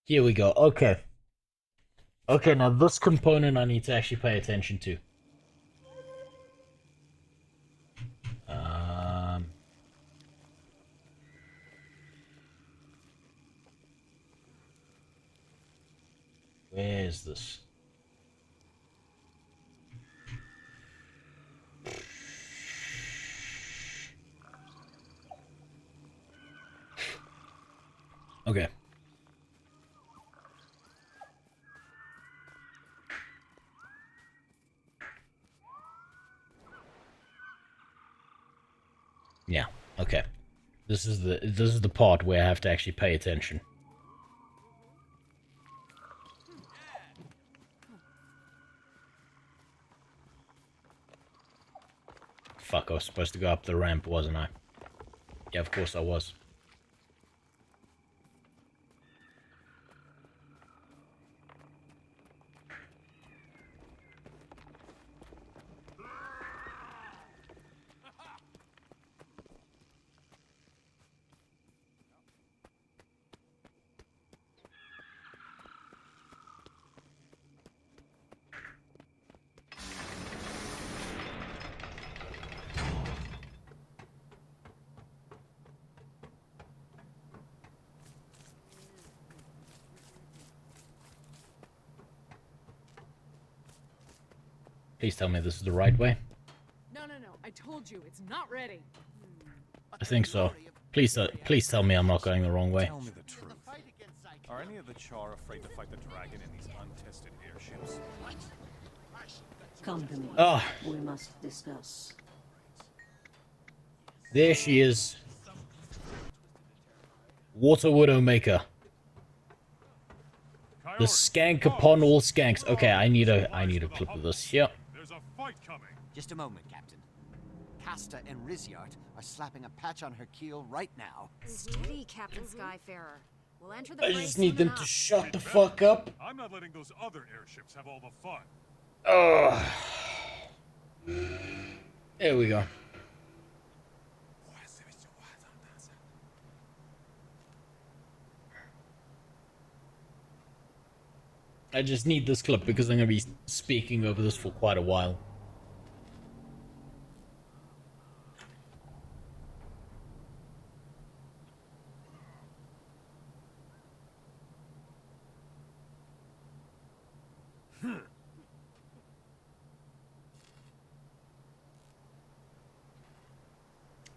Here we go. Okay. Okay, now this component I need to actually pay attention to. Where is this? Okay. Yeah, okay. This is the part where I have to actually pay attention. Fuck, I was supposed to go up the ramp, wasn't I? Yeah, of course I was. Please tell me this is the right way. No. I told you, it's not ready. I think so. Please tell me I'm not going the wrong way. Tell me the truth. Are any of the Char afraid to fight the dragon in these untested airships? Come to me. Ah. We must discuss. There she is. Water Widowmaker. The skank upon all skanks. Okay, I need a clip of this here. There's a fight coming. Just a moment, Captain. Casta and Rizyart are slapping a patch on her keel right now. Steady, Captain Skyfarer. We'll enter the I fray just need soon them to enough. shut the fuck up. I'm not letting those other airships have all the fun. Ugh. There we go. I just need this clip because I'm going to be speaking over this for quite a while.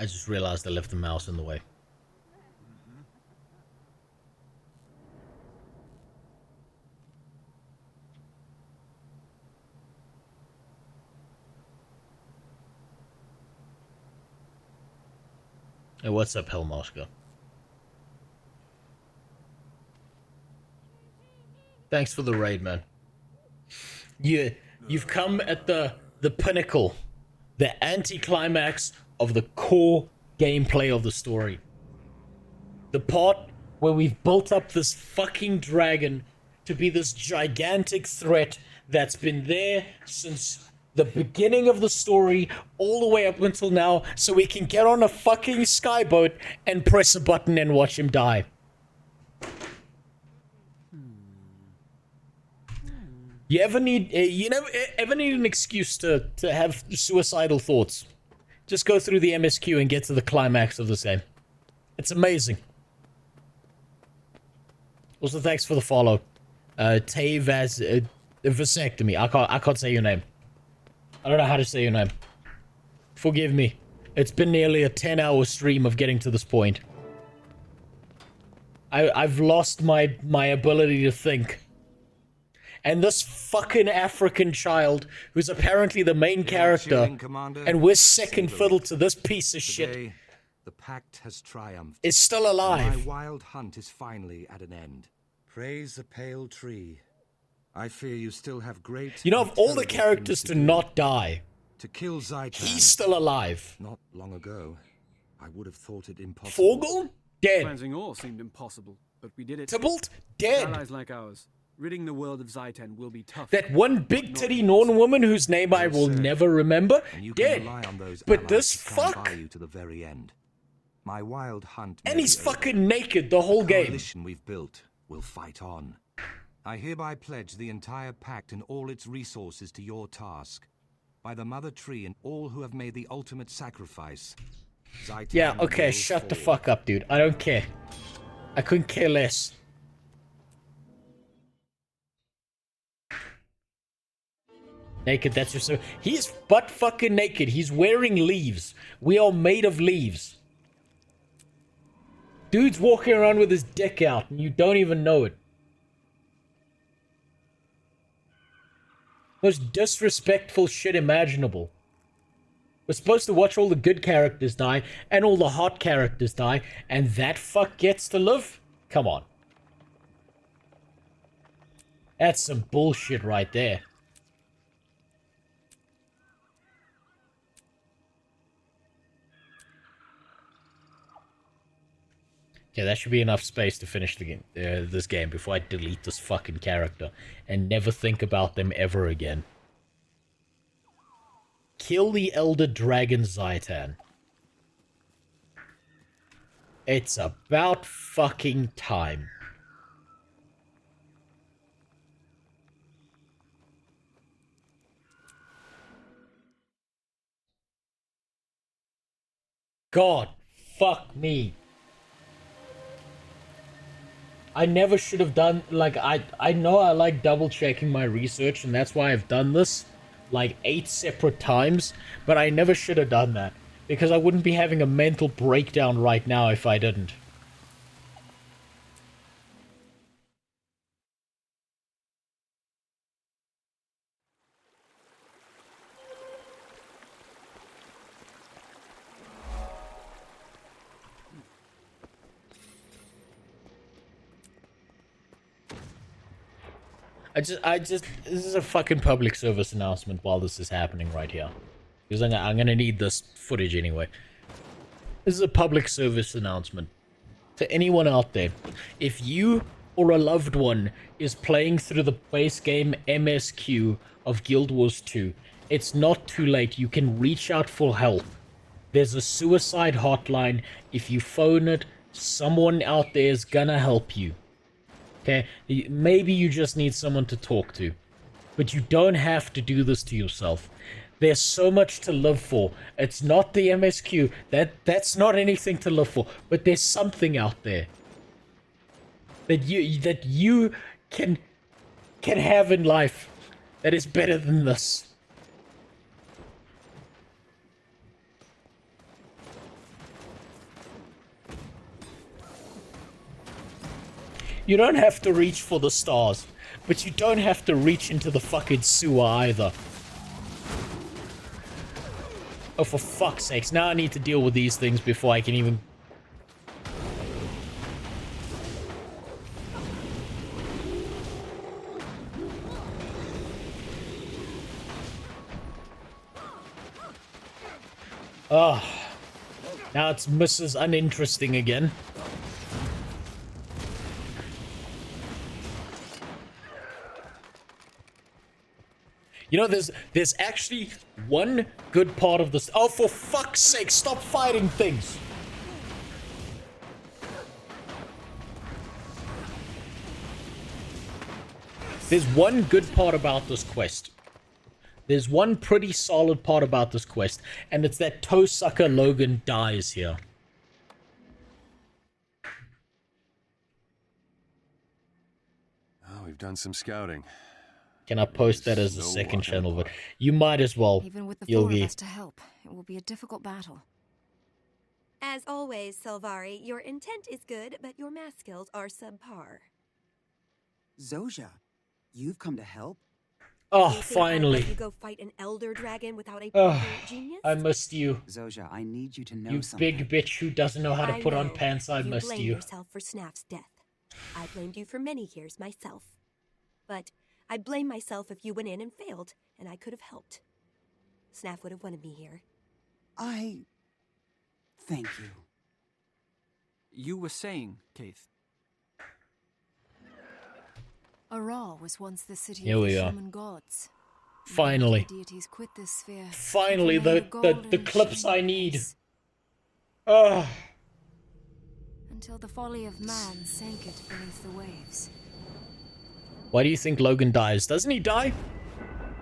I just realized I left the mouse in the way. Hey, what's up, Hellmasker? Thanks for the raid, man. You've come at the pinnacle, the anticlimax of the core gameplay of the story. The part where we've built up this fucking dragon to be this gigantic threat that's been there since the beginning of the story all the way up until now, so we can get on a fucking skyboat and press a button and watch him die. You ever need an excuse to have suicidal thoughts? Just go through the MSQ and get to the climax of this game. It's amazing. Also, thanks for the follow. Vasectomy. I can't say your name. I don't know how to say your name. Forgive me. It's been nearly a 10-hour stream of getting to this point. I've lost my ability to think. And this fucking African child, who's apparently the main character, and we're second fiddle to this piece of shit, the pact has triumphed. Is still alive. My wild hunt is finally at an end. Praise the pale tree. I fear you still have great... You know, of all the characters to not die, to kill Zitan, he's still alive. Not long ago, I would have thought it impossible. Forgel? Dead. Cleansing ore seemed impossible, but we did it. Tybalt? Dead. Allies like ours. Ridding the world of Zitan will be tough. That one big titty Norn woman whose name I will never remember? Dead. But this fuck? You to the very end. My wild hunt, and he's fucking naked the whole game. The coalition we've built will fight on. I hereby pledge the entire pact and all its resources to your task. By the Mother Tree and all who have made the ultimate sacrifice. Zitan, yeah, okay, shut the fuck up, dude. I don't care. I couldn't care less. Naked, that's just so... He's butt fucking naked. He's wearing leaves. We are made of leaves. Dude's walking around with his dick out, and you don't even know it. Most disrespectful shit imaginable. We're supposed to watch all the good characters die, and all the hot characters die, and that fuck gets to live? Come on. That's some bullshit right there. Yeah, that should be enough space to finish the game, this game before I delete this fucking character and never think about them ever again. Kill the Elder Dragon Zitan. It's about fucking time. God, fuck me. I never should have done, like, I know I like double checking my research, and that's why I've done this, like, 8 separate times, but I never should have done that, because I wouldn't be having a mental breakdown right now if I didn't. this is a fucking public service announcement while this is happening right here. Because I'm gonna need this footage anyway. This is a public service announcement. To anyone out there, if you or a loved one is playing through the base game MSQ of Guild Wars 2, it's not too late. You can reach out for help. There's a suicide hotline. If you phone it, someone out there is gonna help you. Okay? Maybe you just need someone to talk to. But you don't have to do this to yourself. There's so much to live for. It's not the MSQ. That's not anything to live for. But there's something out there that you can have in life that is better than this. You don't have to reach for the stars, but you don't have to reach into the fucking sewer either. Oh, for fuck's sakes. Now I need to deal with these things before I can even... Oh. Now it's Mrs. Uninteresting again. You know, there's actually one good part of this. Oh, for fuck's sake, stop fighting things. There's one good part about this quest. There's one pretty solid part about this quest, and it's that toe sucker Logan dies here. Oh, we've done some scouting. Can I post that as a second channel? But you might as well. Even with the four of us to help, it will be a difficult battle. As always, Selvari, your intent is good, but your math skills are subpar. Zojja, you've come to help? Oh, You think finally. I'd let you go fight an elder dragon without a proper genius? I missed you. Zojja, I need you to know You something. big bitch who doesn't know how to put on pants. I missed blame you. yourself for Snaf's death. I blamed you for many years myself. But I'd blame myself if you went in and failed, and I could have helped. Snaf would have wanted me here. Thank you. You were saying, Keith. Aral was once the city Here of we the are. human gods. Finally. The deities quit this sphere. Finally, and remain the golden clips I shining need. place Ugh. Until the folly of man sank it beneath the waves. Why do you think Logan dies? Doesn't he die?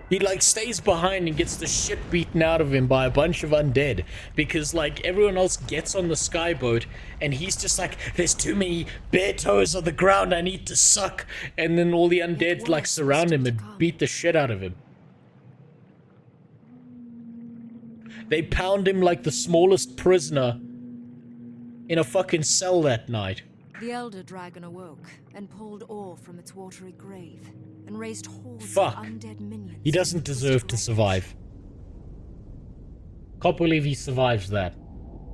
He, like, stays behind and gets the shit beaten out of him by a bunch of undead. Because, like, everyone else gets on the skyboat, and he's just like, there's too many bare toes on the ground, I need to suck. And then all the undead, like, surround him and beat the shit out of him. They pound him like the smallest prisoner in a fucking cell that night. The elder dragon awoke and pulled ore from its watery grave and raised hordes Fuck. of undead minions. He doesn't deserve to survive. Can't believe he survives that.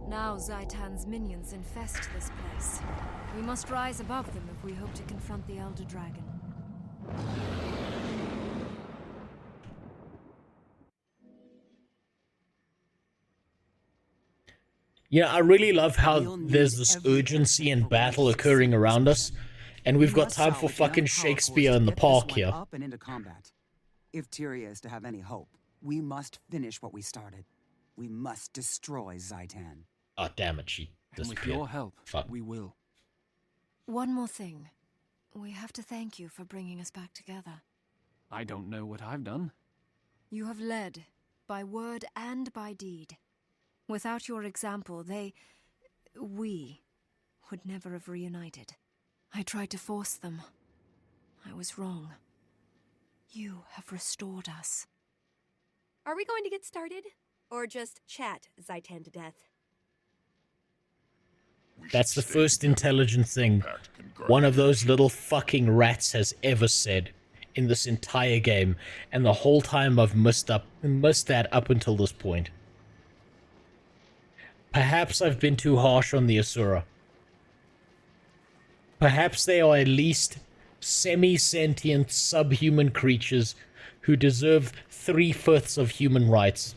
Now Zitan's minions infest this place. We must rise above them if we hope to confront the elder dragon. Yeah, I really love how there's this urgency and battle occurring around us, and we've got time for fucking Shakespeare in the park here. Up and into combat. If Tyria is to have any hope, we must finish what we started. We must destroy Zitan. Oh, damn it, she And with disappeared. your help, Fuck. we will. One more thing. We have to thank you for bringing us back together. I don't know what I've done. You have led, by word and by deed. Without your example, we would never have reunited. I tried to force them. I was wrong. You have restored us. Are we going to get started? Or just chat Zitan to death? That's the first intelligent thing one of those little fucking rats has ever said in this entire game, and the whole time I've missed that up until this point. Perhaps I've been too harsh on the Asura. Perhaps they are at least semi-sentient subhuman creatures who deserve 3/5 of human rights.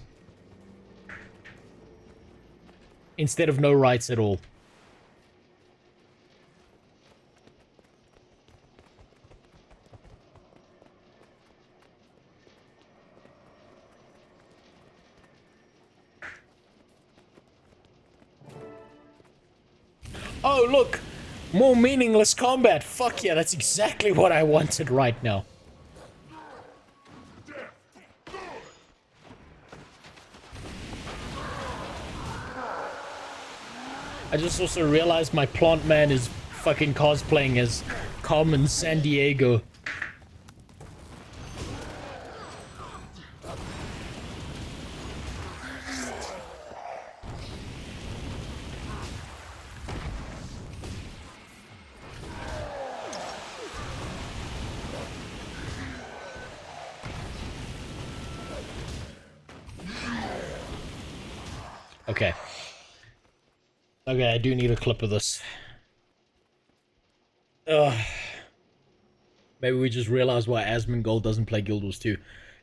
Instead of no rights at all. Oh, look! More meaningless combat. Fuck yeah, that's exactly what I wanted right now. I just also realized my plant man is fucking cosplaying as Carmen San Diego. Okay. Okay, I do need a clip of this. Ugh. Maybe we just realized why Asmongold doesn't play Guild Wars 2.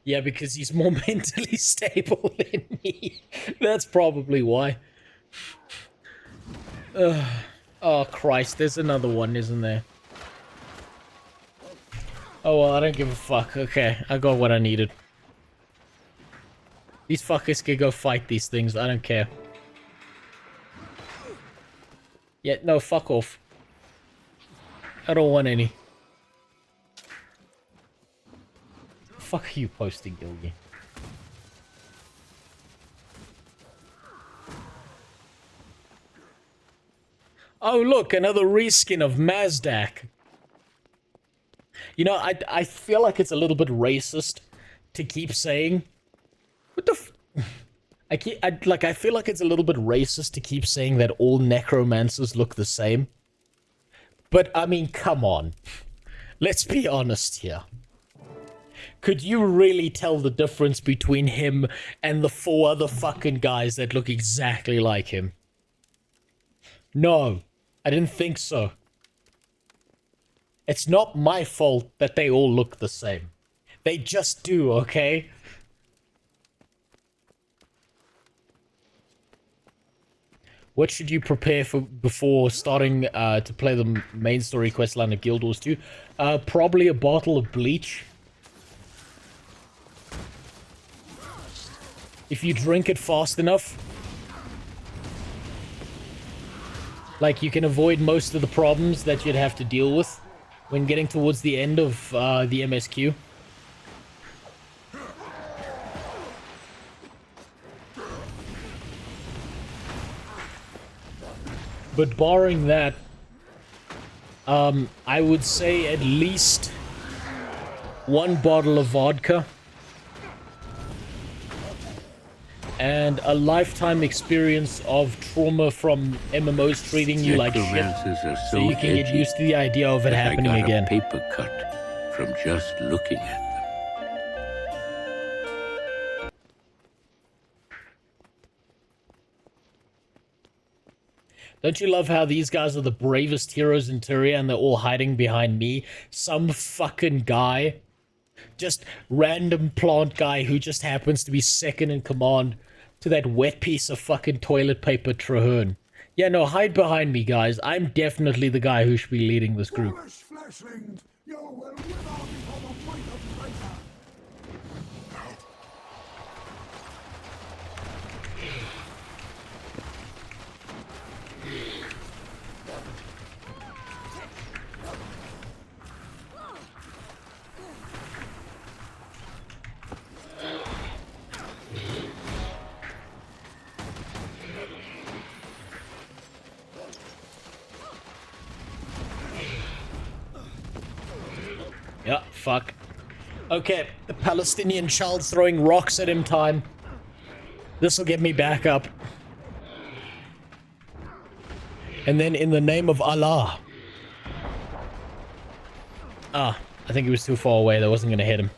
Yeah, because he's more mentally stable than me. That's probably why. Oh, Christ, there's another one, isn't there? Oh, well, I don't give a fuck. Okay, I got what I needed. These fuckers can go fight these things. I don't care. Yeah, no, fuck off. I don't want any. Fuck you posting, Gilgy. Oh, look, another reskin of Mazdak. You know, I feel like it's a little bit racist to keep saying... What the f... I feel like it's a little bit racist to keep saying that all necromancers look the same. But, I mean, come on. Let's be honest here. Could you really tell the difference between him and the 4 other fucking guys that look exactly like him? No, I didn't think so. It's not my fault that they all look the same. They just do, okay? What should you prepare for before starting to play the main story quest line of Guild Wars 2? Probably a bottle of bleach. If you drink it fast enough, like, you can avoid most of the problems that you'd have to deal with when getting towards the end of the MSQ. But barring that, I would say at least 1 bottle of vodka and a lifetime experience of trauma from MMOs treating you like shit, so you can get used to the idea of it happening again. I got a paper cut from just looking at them. Don't you love how these guys are the bravest heroes in Tyria and they're all hiding behind me? Some fucking guy. Just random plant guy who just happens to be second in command to that wet piece of fucking toilet paper Traherne. Yeah, no, hide behind me, guys. I'm definitely the guy who should be leading this group. Yeah, fuck. Okay, the Palestinian child's throwing rocks at him time. This'll get me back up. And then in the name of Allah. Ah, I think he was too far away. That wasn't gonna hit him.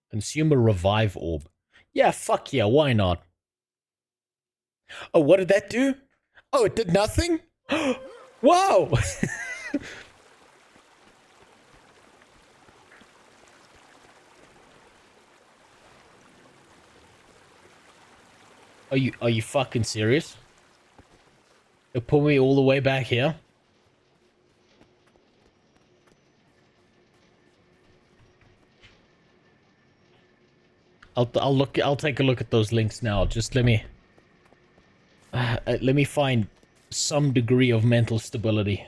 Consumer revive orb. Yeah, fuck yeah, why not? Oh, what did that do? Oh, it did nothing? Wow! Are you fucking serious? You'll pull me all the way back here? I'll take a look at those links now. Just let me find some degree of mental stability.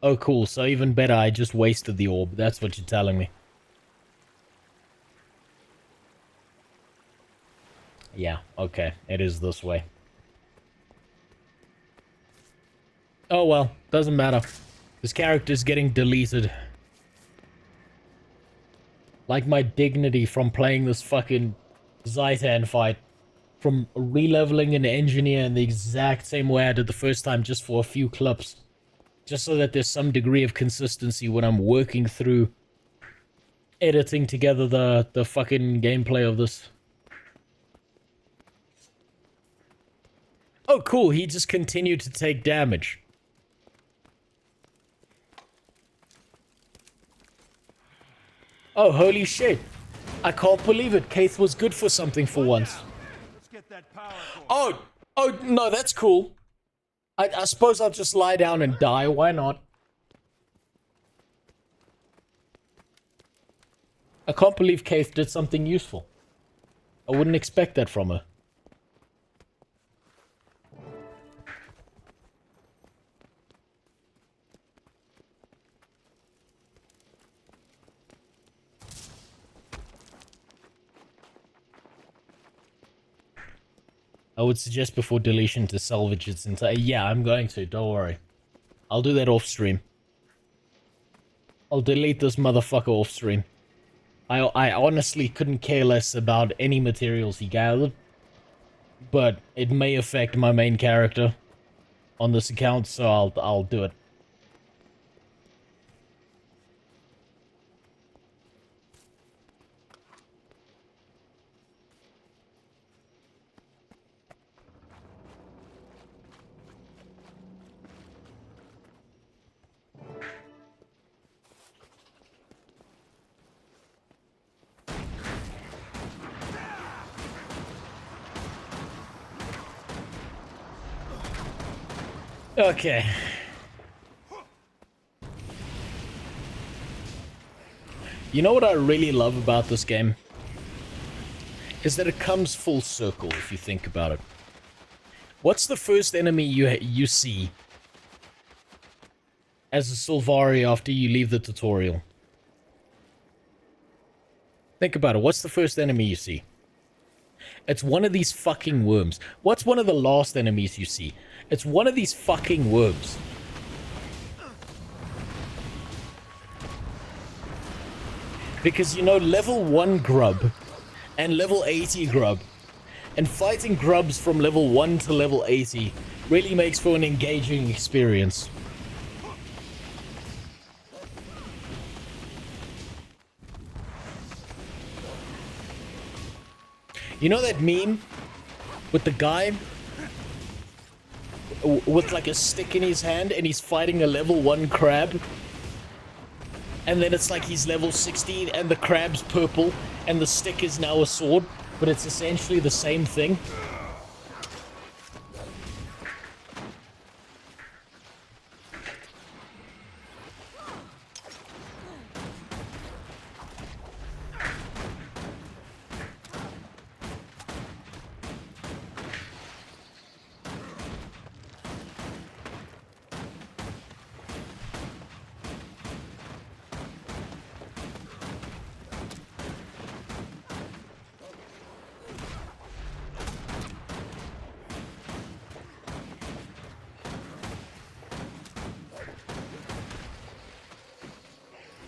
Oh, cool. So even better, I just wasted the orb. That's what you're telling me. Yeah, okay. It is this way. Oh, well. Doesn't matter. This character's getting deleted. Like my dignity from playing this fucking Zitan fight. From re-leveling an engineer in the exact same way I did the first time, just for a few clips. Just so that there's some degree of consistency when I'm working through editing together the fucking gameplay of this. Oh, cool. He just continued to take damage. Oh, holy shit. I can't believe it. Kaith was good for something for once. Oh, no, that's cool. I suppose I'll just lie down and die. Why not? I can't believe Kaith did something useful. I wouldn't expect that from her. I would suggest before deletion to salvage its entire... Yeah, I'm going to. Don't worry. I'll do that off stream. I'll delete this motherfucker off stream. I honestly couldn't care less about any materials he gathered. But it may affect my main character on this account, so I'll do it. Okay. You know what I really love about this game? Is that it comes full circle, if you think about it. What's the first enemy you see as a Sylvari after you leave the tutorial? Think about it. What's the first enemy you see? It's one of these fucking worms. What's one of the last enemies you see? It's one of these fucking worms. Because, you know, level 1 grub and level 80 grub and fighting grubs from level 1 to level 80 really makes for an engaging experience. You know that meme with the guy with like a stick in his hand and he's fighting a level 1 crab? And then it's like he's level 16 and the crab's purple and the stick is now a sword, but it's essentially the same thing.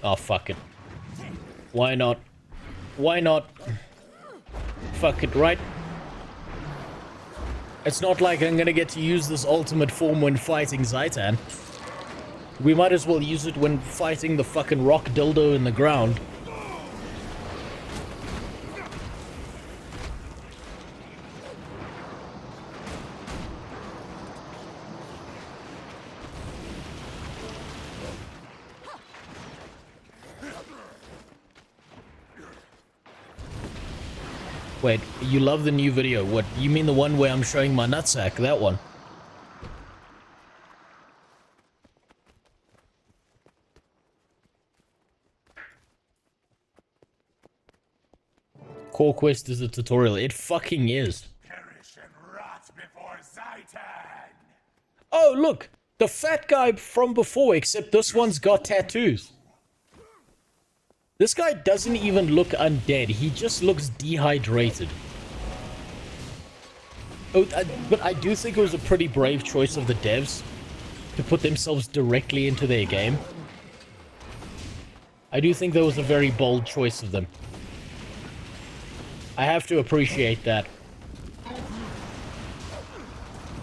Oh, fuck it. Why not? Why not? Fuck it, right? It's not like I'm gonna get to use this ultimate form when fighting Zitan. We might as well use it when fighting the fucking rock dildo in the ground. Wait, you love the new video? What, you mean the one where I'm showing my nutsack? That one? Core Quest is a tutorial. It fucking is. Oh, look! The fat guy from before, except this one's got tattoos. This guy doesn't even look undead. He just looks dehydrated. Oh, but I do think it was a pretty brave choice of the devs to put themselves directly into their game. I do think that was a very bold choice of them. I have to appreciate that.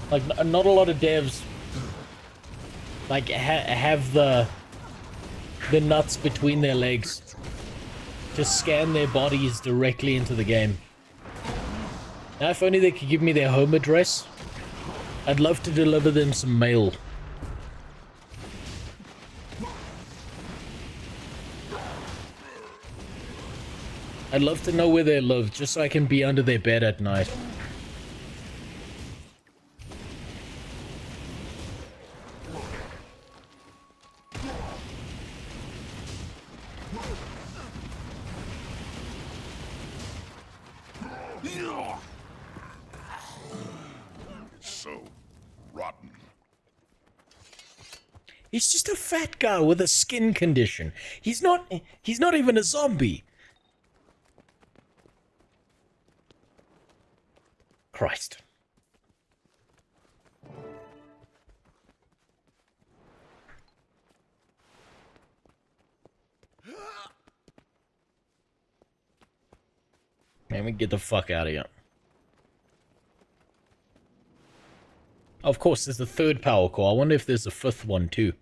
Like, not a lot of devs like have the nuts between their legs to scan their bodies directly into the game. Now, if only they could give me their home address, I'd love to deliver them some mail. I'd love to know where they live, just so I can be under their bed at night. So rotten. He's just a fat guy with a skin condition. He's not even a zombie. Christ. Man, we get the fuck out of here. Of course, there's the third power core. I wonder if there's a fifth one, too.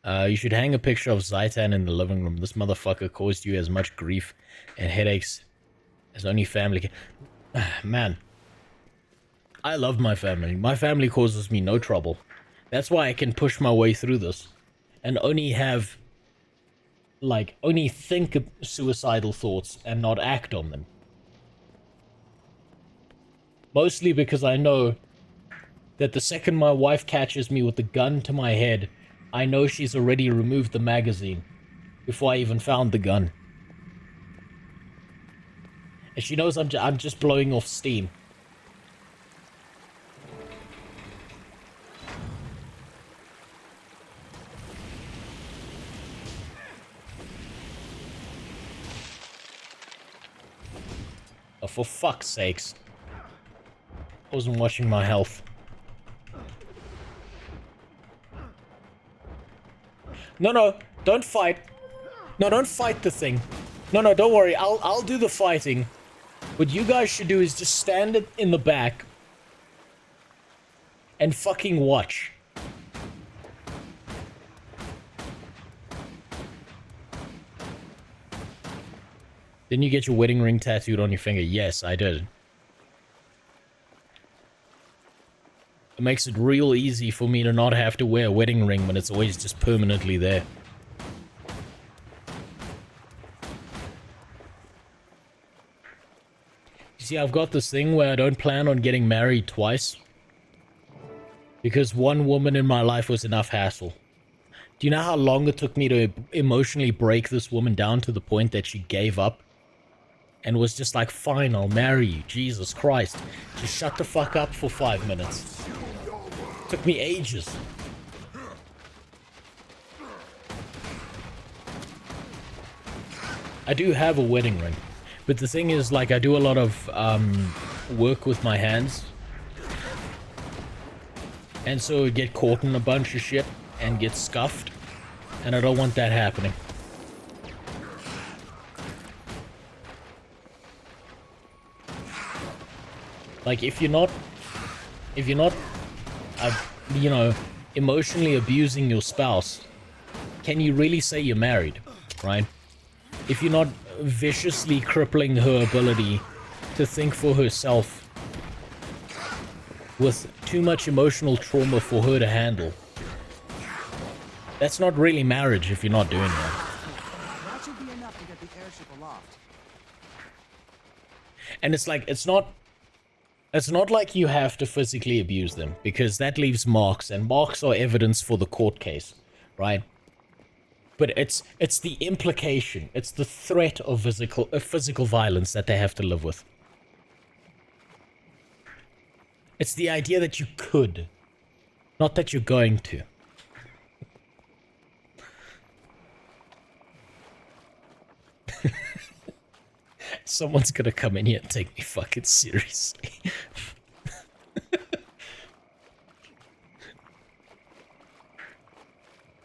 You should hang a picture of Zitan in the living room. This motherfucker caused you as much grief and headaches as only family can. Man, I love my family. My family causes me no trouble. That's why I can push my way through this and only think of suicidal thoughts and not act on them. Mostly because I know that the second my wife catches me with the gun to my head, I know she's already removed the magazine before I even found the gun. And she knows I'm just blowing off steam. Oh, for fuck's sakes. I wasn't watching my health. No, don't fight. No, don't fight the thing. No, don't worry. I'll do the fighting. What you guys should do is just stand in the back and fucking watch. Didn't you get your wedding ring tattooed on your finger? Yes, I did. It makes it real easy for me to not have to wear a wedding ring when it's always just permanently there. You see, I've got this thing where I don't plan on getting married twice. Because one woman in my life was enough hassle. Do you know how long it took me to emotionally break this woman down to the point that she gave up? And was just like, fine, I'll marry you. Jesus Christ. Just shut the fuck up for 5 minutes. Took me ages. I do have a wedding ring. But the thing is, like, I do a lot of work with my hands. And so I get caught in a bunch of shit and get scuffed. And I don't want that happening. Like, if you're not, you know, emotionally abusing your spouse, can you really say you're married, right? If you're not viciously crippling her ability to think for herself with too much emotional trauma for her to handle, that's not really marriage if you're not doing that. That should be enough to get the airship aloft. And it's like, it's not like you have to physically abuse them, because that leaves marks, and marks are evidence for the court case, right? But it's the implication, it's the threat of physical violence that they have to live with. It's the idea that you could Not that you're going to. Someone's gonna come in here and take me fucking seriously.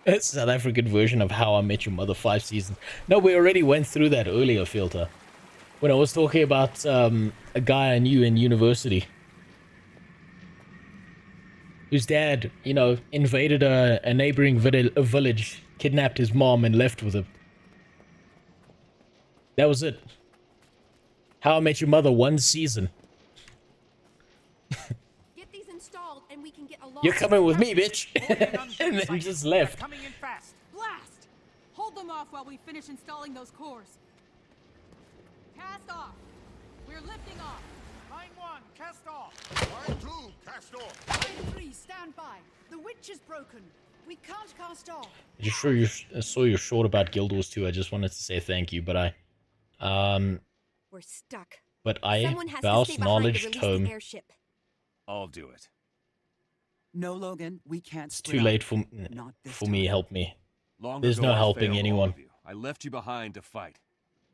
It's South African version of How I Met Your Mother 5 seasons. No, we already went through that earlier, Filter. When I was talking about a guy I knew in university. Whose dad, you know, invaded a neighboring village, kidnapped his mom, and left with him. That was it. How I Met Your Mother 1 season. Get these installed and we can get along. You're coming with me, bitch. And then just left. Coming in fast. Blast! Hold them off while we finish installing those cores. Cast off. We're lifting off. Line 1, cast off. Line 2, cast off. Line 3, stand by. The witch is broken. We can't cast off. I saw you're short about Guild Wars 2. I just wanted to say thank you, but we're stuck. But I Someone has to Baus stay behind to knowledge release tome. the airship. I'll do it. No, Logan, we can't. It's too late for me. Help me. There's no helping anyone. I left you behind to fight.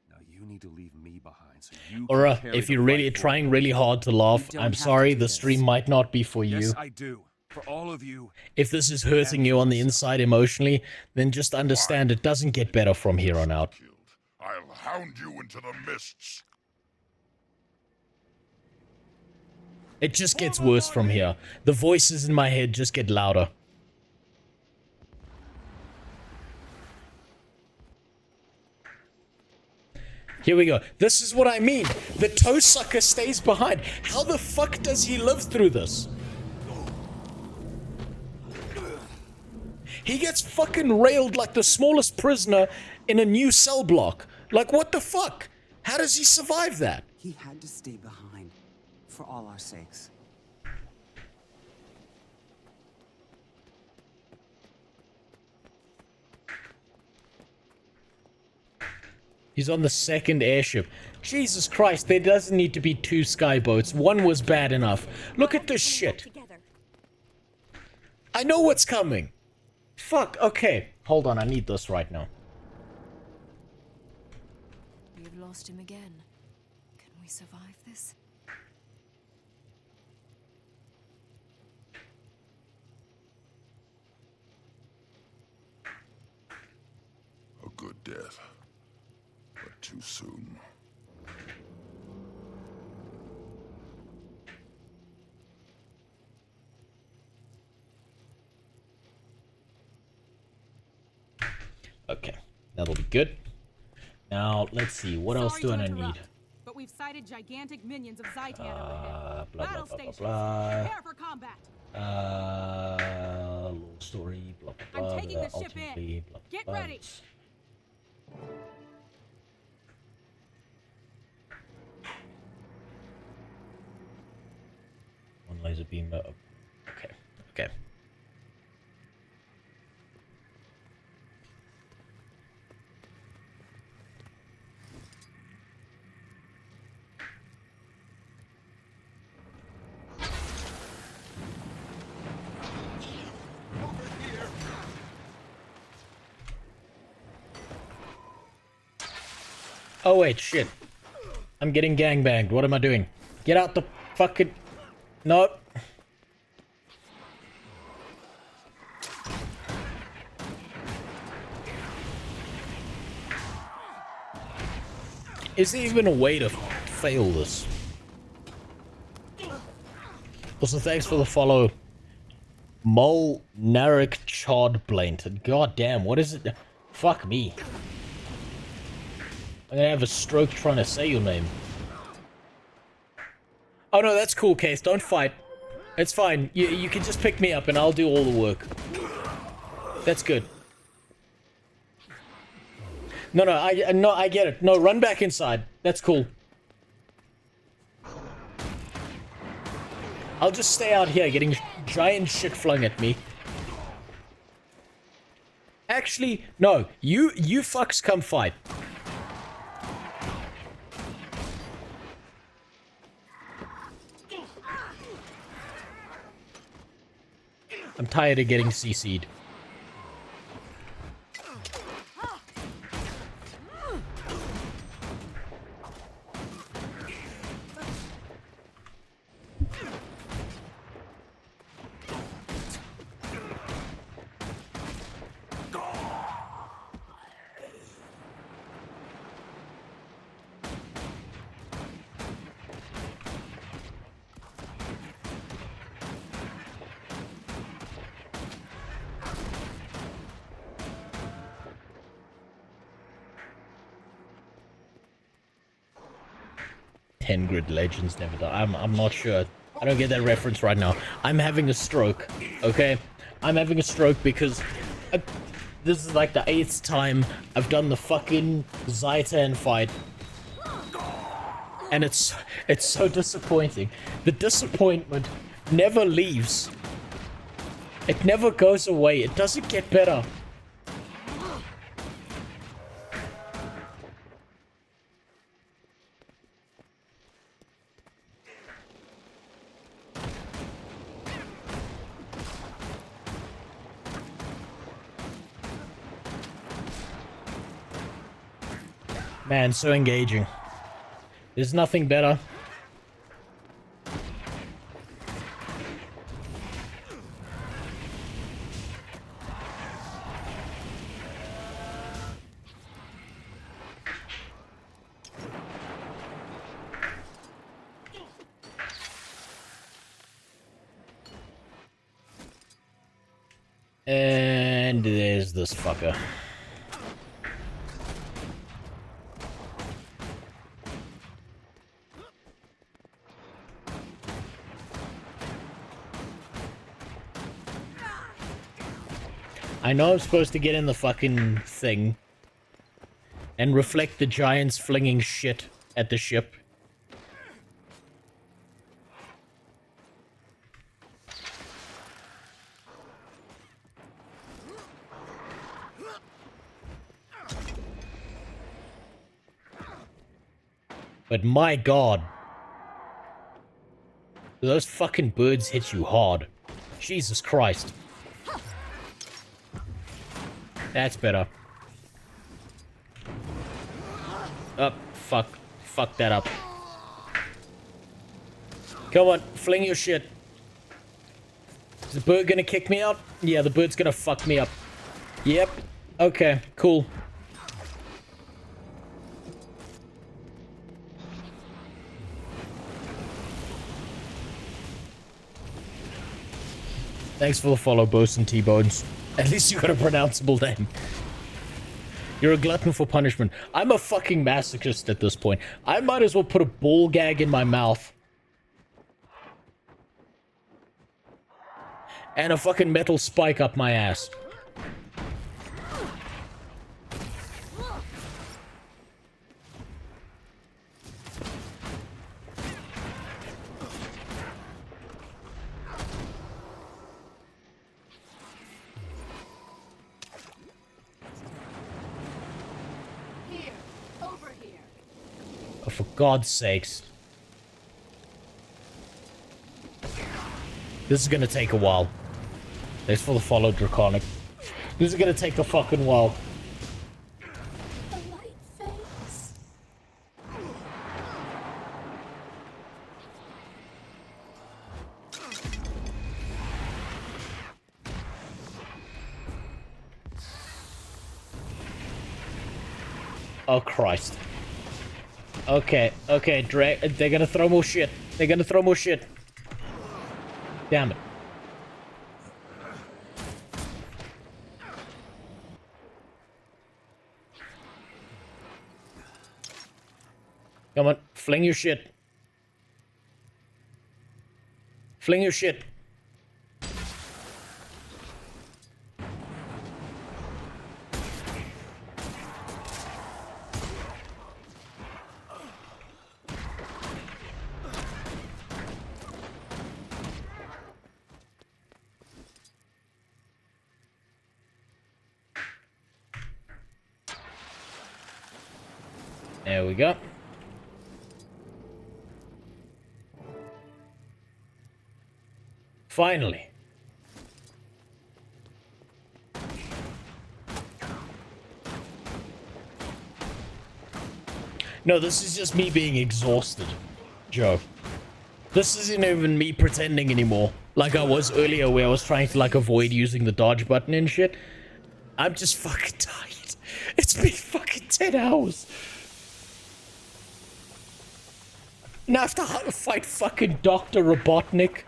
Now you need to leave me behind so you Aura, can carry if the you're really fight trying forward. really hard to laugh, don't I'm have to sorry, do the this. stream might not be for you. Yes, I do. For all of you. If this is hurting you on the inside emotionally, then just understand it doesn't get better from here on out. I'll hound you into the mists. It just gets worse from here. The voices in my head just get louder. Here we go. This is what I mean. The toe sucker stays behind. How the fuck does he live through this? He gets fucking railed like the smallest prisoner in a new cell block. Like, what the fuck? How does he survive that? He had to stay behind, for all our sakes. He's on the second airship. Jesus Christ, there doesn't need to be 2 skyboats. One was bad enough. Look at this shit. I know what's coming. Fuck, okay. Hold on, I need this right now. We've lost him again. Can we survive this? A good death, but too soon. Okay, that'll be good. Now, let's see. What else do I need? But we've sighted gigantic minions of Zitan Blah, overhead. blah, Battle blah, blah, stations. blah. Prepare for combat. Little story, blah, blah, blah. I'm taking the ship ultimately, in. blah, Get blah. ready. One laser beam. Okay, okay. Oh wait, shit. I'm getting gangbanged. What am I doing? Get out the fucking... No. Is there even a way to fail this? Also, thanks for the follow. Mol Narek Chardblaint. God damn, what is it? Fuck me. I'm gonna have a stroke trying to say your name. Oh no, that's cool, Case. Don't fight. It's fine. You can just pick me up and I'll do all the work. That's good. No, I get it. No, run back inside. That's cool. I'll just stay out here getting giant shit flung at me. Actually, no. You fucks come fight. I'm tired of getting CC'd. Grid legends never die. I'm not sure. I don't get that reference right now. I'm having a stroke. Okay, I'm having a stroke because this is like the 8th time I've done the fucking Zitan fight, and it's so disappointing. The disappointment never leaves. It never goes away. It doesn't get better. Man, so engaging. There's nothing better. And there's this fucker. I know I'm supposed to get in the fucking thing and reflect the giants flinging shit at the ship. But my god. Those fucking birds hit you hard. Jesus Christ. That's better. Oh, fuck. Fuck that up. Come on, fling your shit. Is the bird gonna kick me out? Yeah, the bird's gonna fuck me up. Yep. Okay, cool. Thanks for the follow, Bosun T-Bones. At least you got a pronounceable name. You're a glutton for punishment. I'm a fucking masochist at this point. I might as well put a ball gag in my mouth. And a fucking metal spike up my ass. Oh, for God's sakes. This is gonna take a while. Thanks for the follow, Draconic. This is gonna take a fucking while. Oh, Christ. Okay, okay, they're gonna throw more shit. They're gonna throw more shit. Damn it. Come on, fling your shit. Fling your shit. There we go. Finally. No, this is just me being exhausted, Joe. This isn't even me pretending anymore, like I was earlier where I was trying to like avoid using the dodge button and shit. I'm just fucking tired. It's been fucking 10 hours. Now I have to fight fucking Dr. Robotnik.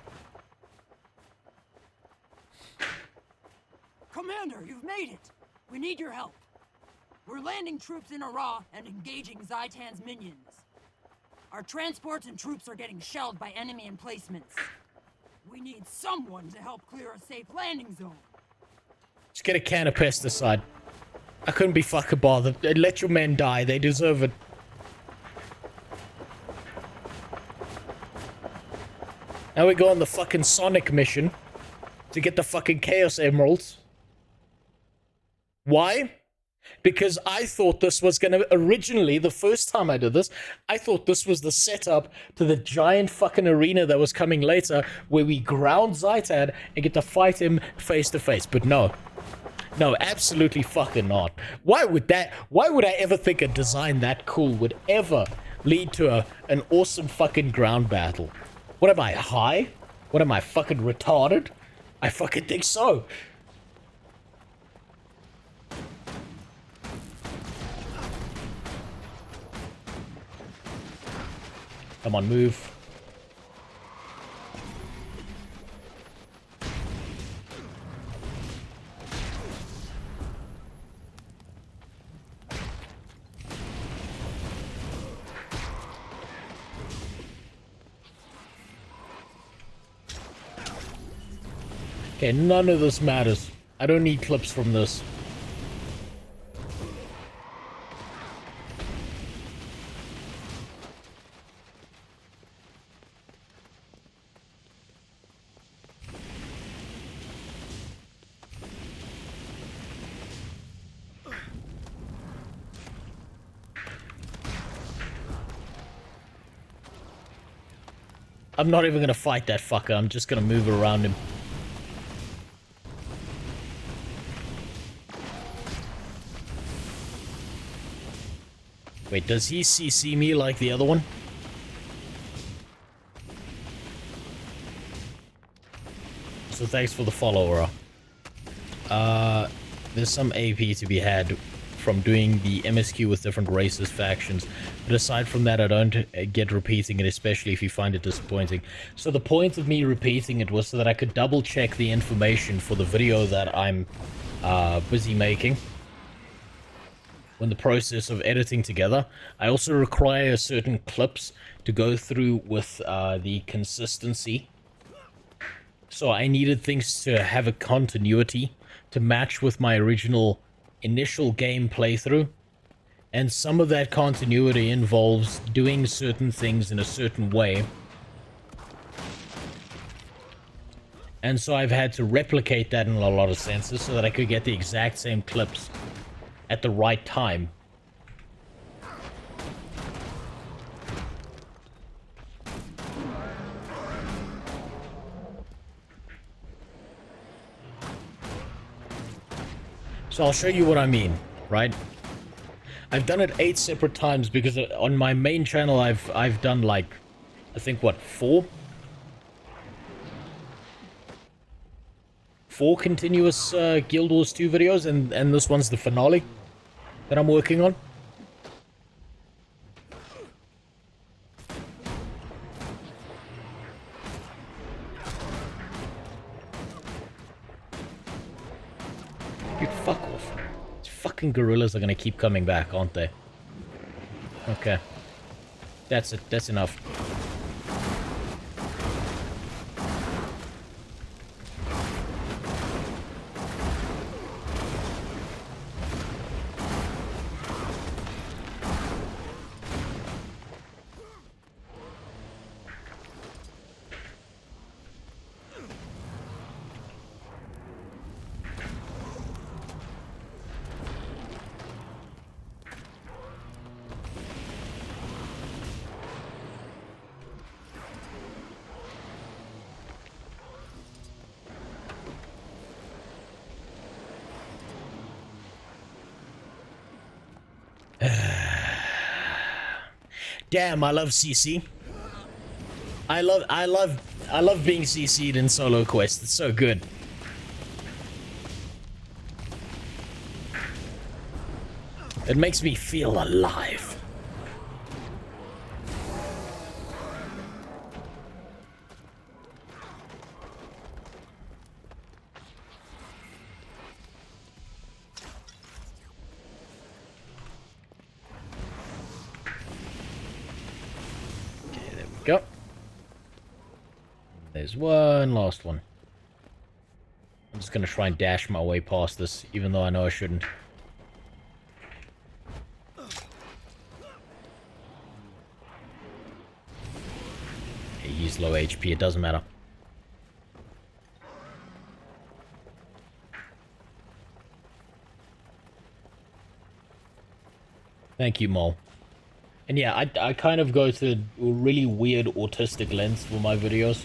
Commander, you've made it! We need your help. We're landing troops in Ara and engaging Zitan's minions. Our transports and troops are getting shelled by enemy emplacements. We need someone to help clear a safe landing zone. Just get a can of pesticide. I couldn't be fucking bothered. Let your men die. They deserve it. Now we go on the fucking Sonic mission to get the fucking Chaos Emeralds. Why? Because I thought this was gonna, originally, the first time I did this, I thought this was the setup to the giant fucking arena that was coming later, where we ground Zitan and get to fight him face to face. But no. No, absolutely fucking not. Why would I ever think a design that cool would ever lead to an awesome fucking ground battle? What am I, high? What am I, fucking retarded? I fucking think so. Come on, move. Okay, none of this matters. I don't need clips from this. I'm not even gonna fight that fucker. I'm just gonna move around him. Wait, does he CC me like the other one? So thanks for the follower. There's some AP to be had from doing the MSQ with different races, factions. But aside from that, I don't get repeating it, especially if you find it disappointing. So the point of me repeating it was so that I could double check the information for the video that I'm busy making. When the process of editing together, I also require certain clips to go through with the consistency. So I needed things to have a continuity to match with my original initial game playthrough. And some of that continuity involves doing certain things in a certain way. And so I've had to replicate that in a lot of senses so that I could get the exact same clips at the right time. So I'll show you what I mean, right? I've done it 8 separate times because on my main channel I've done like, I think what, 4 continuous Guild Wars 2 videos, and this one's the finale that I'm working on. Dude, fuck off. These fucking gorillas are gonna keep coming back, aren't they? Okay. That's it. That's enough. Damn, I love CC. I love being CC'd in solo quest. It's so good. It makes me feel alive. Okay, there we go. There's one last one. I'm just gonna try and dash my way past this, even though I know I shouldn't. He's low HP, it doesn't matter. Thank you, Mole. And yeah, I kind of go to a really weird autistic lens for my videos.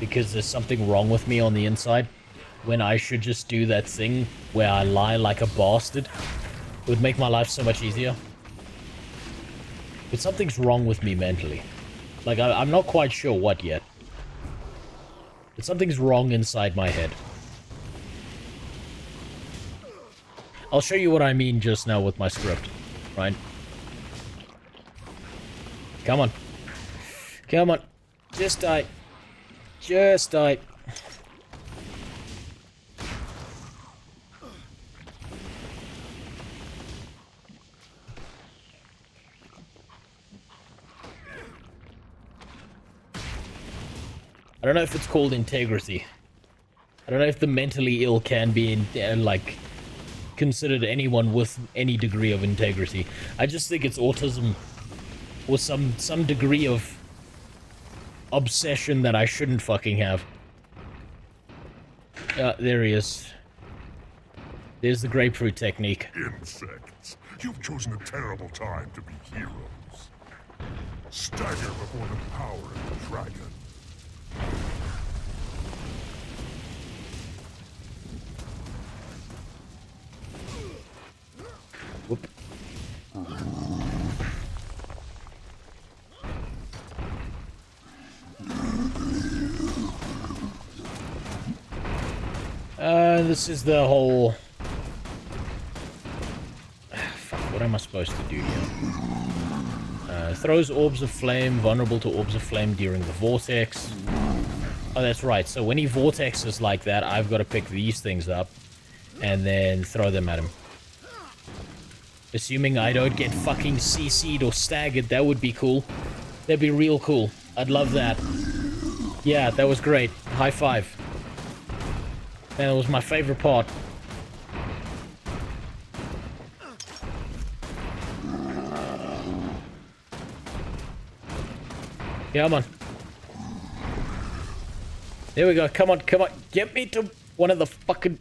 Because there's something wrong with me on the inside. When I should just do that thing where I lie like a bastard. It would make my life so much easier. But something's wrong with me mentally. Like, I'm not quite sure what yet. But something's wrong inside my head. I'll show you what I mean just now with my script, right? Come on. Come on. Just die. Just die. I don't know if it's called integrity. I don't know if the mentally ill can be like considered anyone with any degree of integrity. I just think it's autism or some degree of obsession that I shouldn't fucking have. There he is. There's the grapefruit technique. Insects. You've chosen a terrible time to be heroes. Stagger before the power of the dragon. Whoop. This is the whole... Fuck, what am I supposed to do here? Throws orbs of flame, vulnerable to orbs of flame during the vortex. Oh, that's right. So when he vortexes like that, I've got to pick these things up and then throw them at him. Assuming I don't get fucking CC'd or staggered, that would be cool. That'd be real cool. I'd love that. Yeah, that was great. High five. That was my favorite part. Come on. There we go. Come on, come on. Get me to one of the fucking...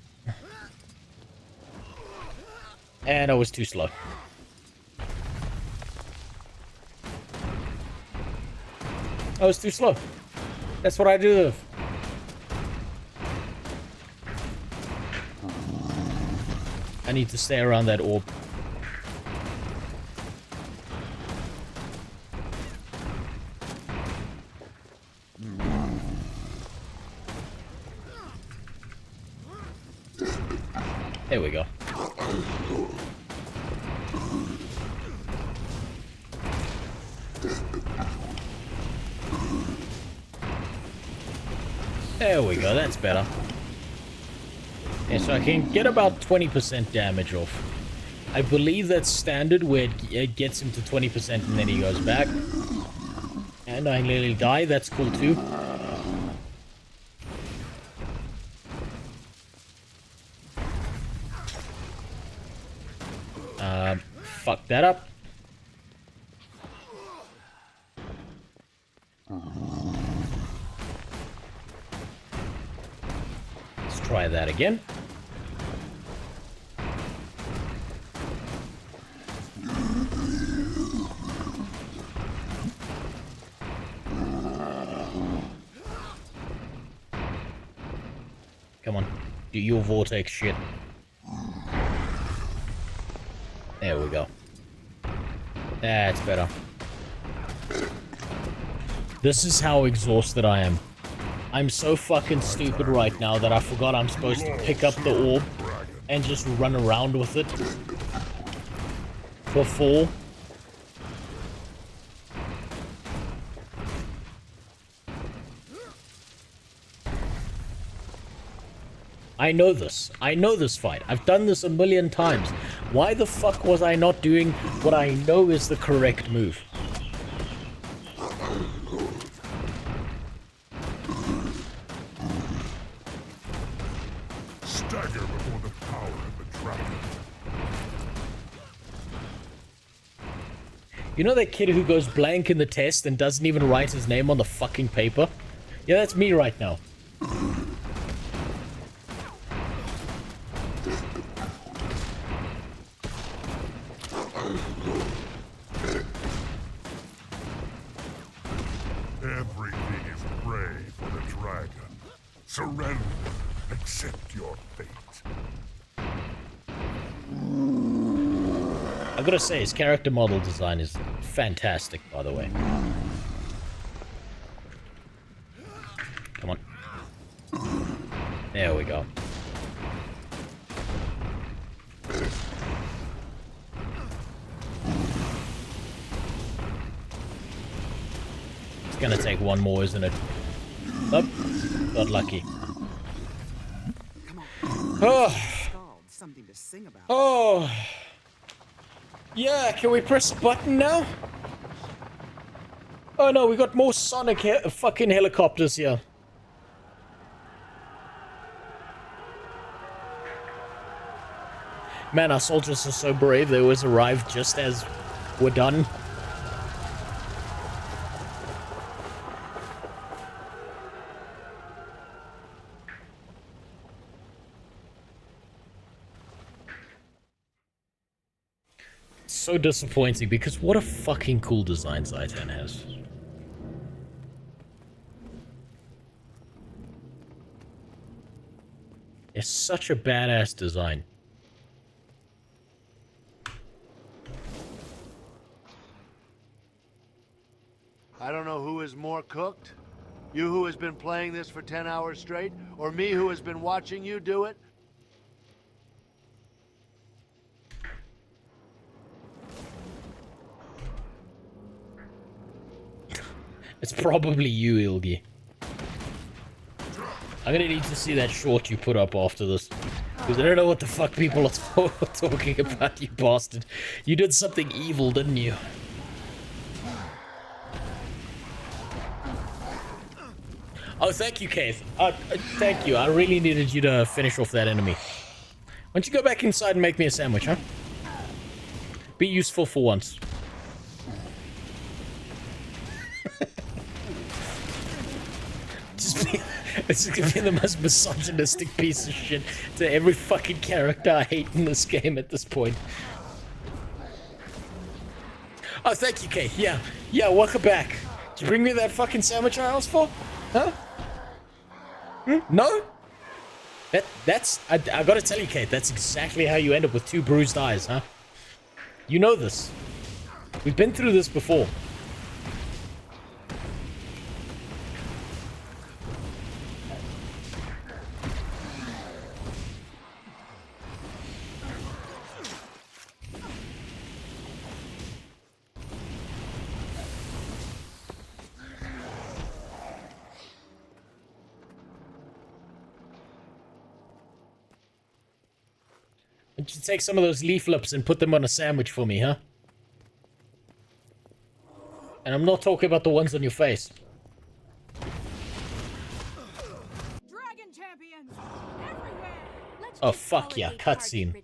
And I was too slow. I was too slow. That's what I do. I need to stay around that orb. There we go. There we go, that's better. Yeah, so I can get about 20% damage off. I believe that's standard, where it gets him to 20% and then he goes back. And I nearly die, that's cool too. Fuck that up. Let's try that again. Come on, do your vortex shit. There we go. That's better. This is how exhausted I am. I'm so fucking stupid right now that I forgot I'm supposed to pick up the orb and just run around with it before. I know this. I know this fight. I've done this a million times. Why the fuck was I not doing what I know is the correct move? Stagger before the power of the dragon. You know that kid who goes blank in the test and doesn't even write his name on the fucking paper? Yeah, that's me right now. Everything is prey for the dragon. Surrender. Accept your fate. I gotta say, his character model design is fantastic, by the way. Come on. There we go. It's gonna take one more, isn't it? Nope. Got lucky. Oh. Something to sing about. Oh. Yeah, can we press a button now? Oh no, we got more Sonic fucking helicopters here. Man, our soldiers are so brave. They always arrive just as we're done. So disappointing because what a fucking cool design Zitan has. It's such a badass design. I don't know who is more cooked. You who has been playing this for 10 hours straight, or me who has been watching you do it. It's probably you, Ilgi. I'm gonna need to see that short you put up after this. Because I don't know what the fuck people are talking about, you bastard. You did something evil, didn't you? Oh, thank you, Keith. Thank you. I really needed you to finish off that enemy. Why don't you go back inside and make me a sandwich, huh? Be useful for once. This is gonna be the most misogynistic piece of shit to every fucking character I hate in this game at this point. Oh, thank you, Kate. Yeah, welcome back. Did you bring me that fucking sandwich I asked for? Huh? No? I gotta tell you, Kate, that's exactly how you end up with 2 bruised eyes, huh? You know this. We've been through this before. Why don't you take some of those leaf lips and put them on a sandwich for me, huh? And I'm not talking about the ones on your face. Dragon champions everywhere. Oh, fuck yeah, cutscene.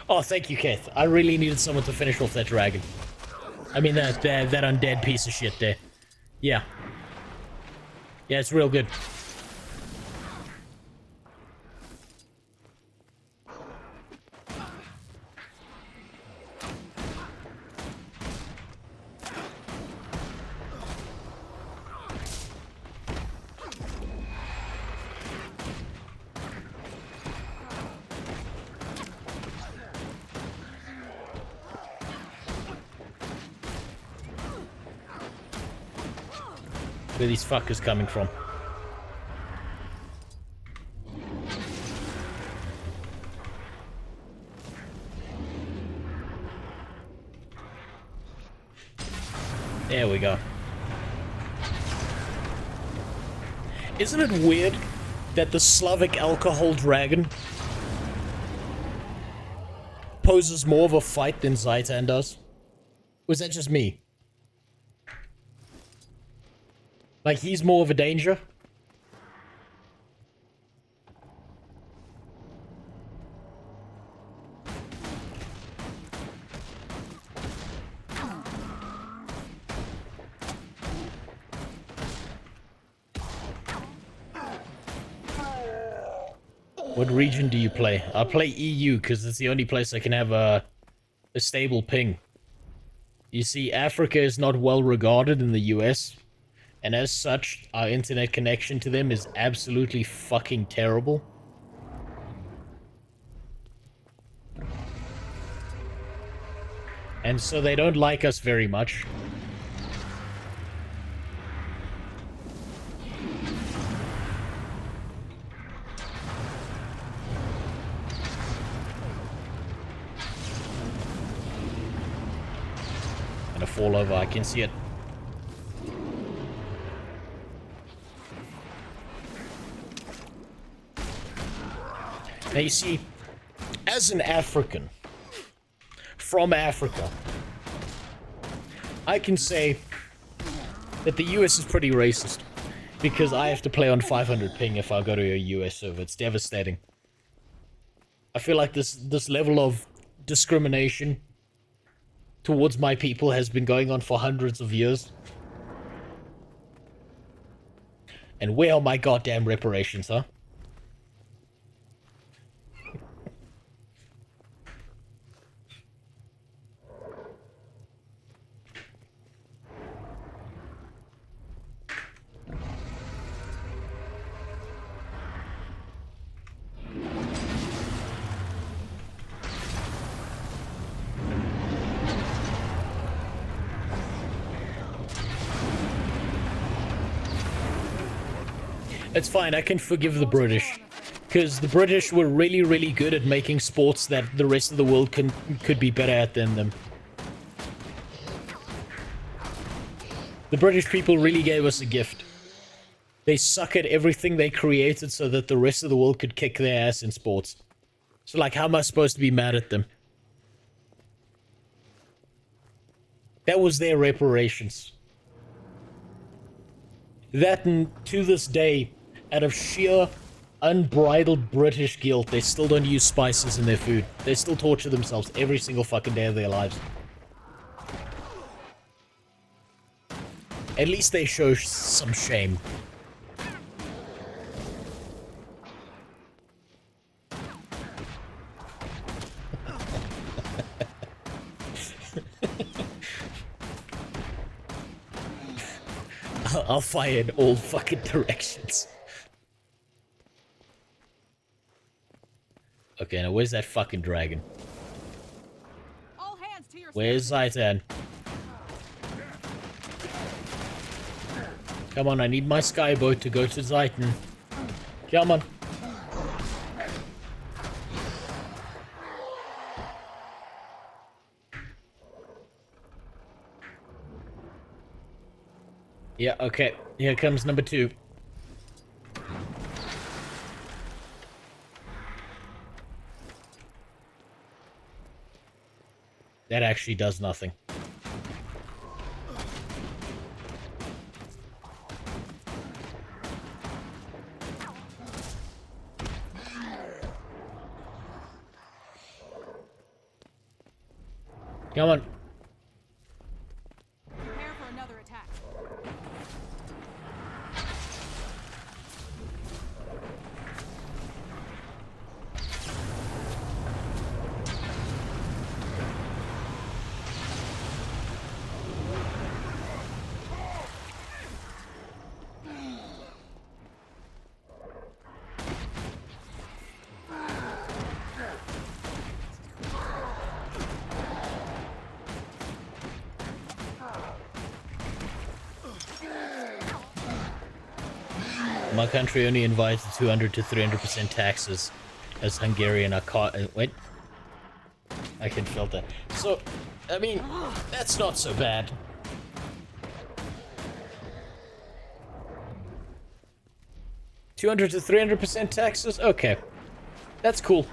Oh, thank you, Keith. I really needed someone to finish off that dragon. I mean, that undead piece of shit there. Yeah. Yeah, it's real good. Where these fuckers coming from? There we go. Isn't it weird that the Slavic alcohol dragon poses more of a fight than Zitan does? Was that just me? Like, he's more of a danger? What region do you play? I play EU because it's the only place I can have a stable ping. You see, Africa is not well regarded in the US, and as such, our internet connection to them is absolutely fucking terrible. And so they don't like us very much. Gonna fall over, I can see it. Now you see, as an African, from Africa, I can say that the US is pretty racist, because I have to play on 500 ping if I go to a US server. It's devastating. I feel like this level of discrimination towards my people has been going on for hundreds of years. And where are my goddamn reparations, huh? It's fine, I can forgive the British. Because the British were really, really good at making sports that the rest of the world could be better at than them. The British people really gave us a gift. They suck at everything they created so that the rest of the world could kick their ass in sports. So, like, how am I supposed to be mad at them? That was their reparations. That, and to this day, out of sheer unbridled British guilt, they still don't use spices in their food. They still torture themselves every single fucking day of their lives. At least they show some shame. I'll fire in all fucking directions. Okay, now where's that fucking dragon? All hands to your Where's Zitan? Come on, I need my skyboat to go to Zitan. Come on. Yeah, okay. Here comes number 2. That actually does nothing. Come on. Prepare for another attack. My country only invites 200 to 300% taxes as Hungarian. I can't... wait. I can feel that. So, I mean, that's not so bad. $200 to 300% taxes? Okay. That's cool.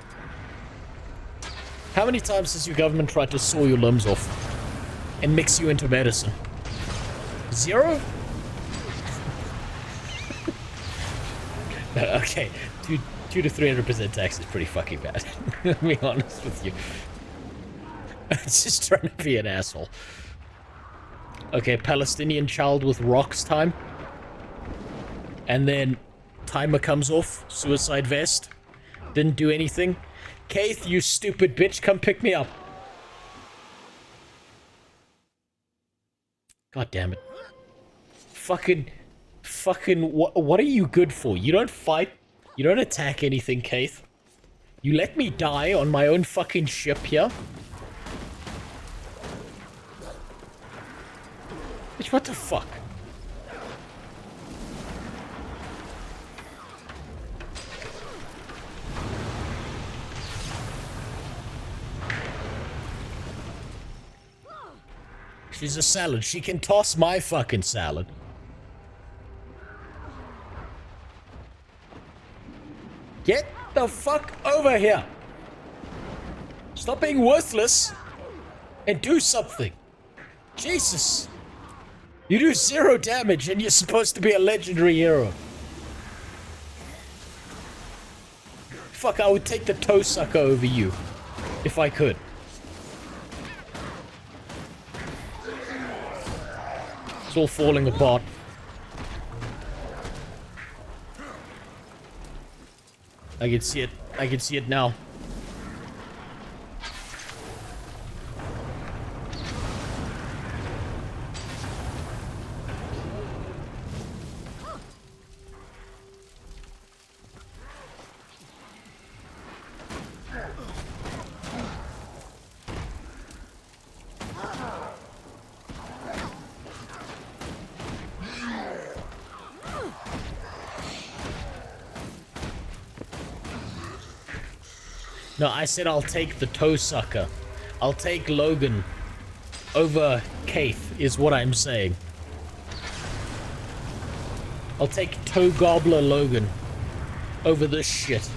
How many times has your government tried to saw your limbs off and mix you into medicine? 0? Okay, 2 to 300% tax is pretty fucking bad. To be honest with you. I'm just trying to be an asshole. Okay, Palestinian child with rocks time. And then timer comes off. Suicide vest. Didn't do anything. Keith, you stupid bitch, come pick me up. God damn it. Fucking, what are you good for? You don't fight. You don't attack anything, Keith. You let me die on my own fucking ship here. Bitch, what the fuck? She's a salad. She can toss my fucking salad. Get the fuck over here. Stop being worthless and do something. Jesus. You do 0 damage and you're supposed to be a legendary hero. Fuck, I would take the toe sucker over you if I could. It's all falling apart. I can see it. I can see it now. No, I said I'll take the toe sucker. I'll take Logan over Keith, is what I'm saying. I'll take toe gobbler Logan over this shit.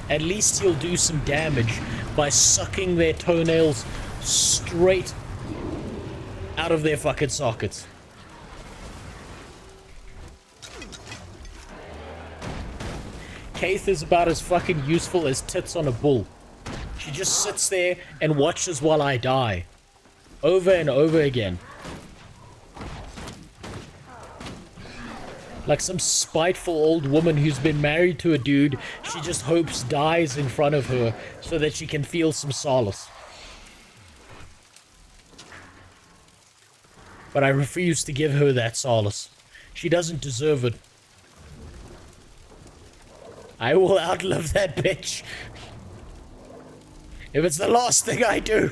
At least he'll do some damage by sucking their toenails straight out of their fucking sockets. Keith is about as fucking useful as tits on a bull. She just sits there and watches while I die. Over and over again. Like some spiteful old woman who's been married to a dude she just hopes dies in front of her so that she can feel some solace. But I refuse to give her that solace. She doesn't deserve it. I will outlive that bitch. If it's the last thing I do.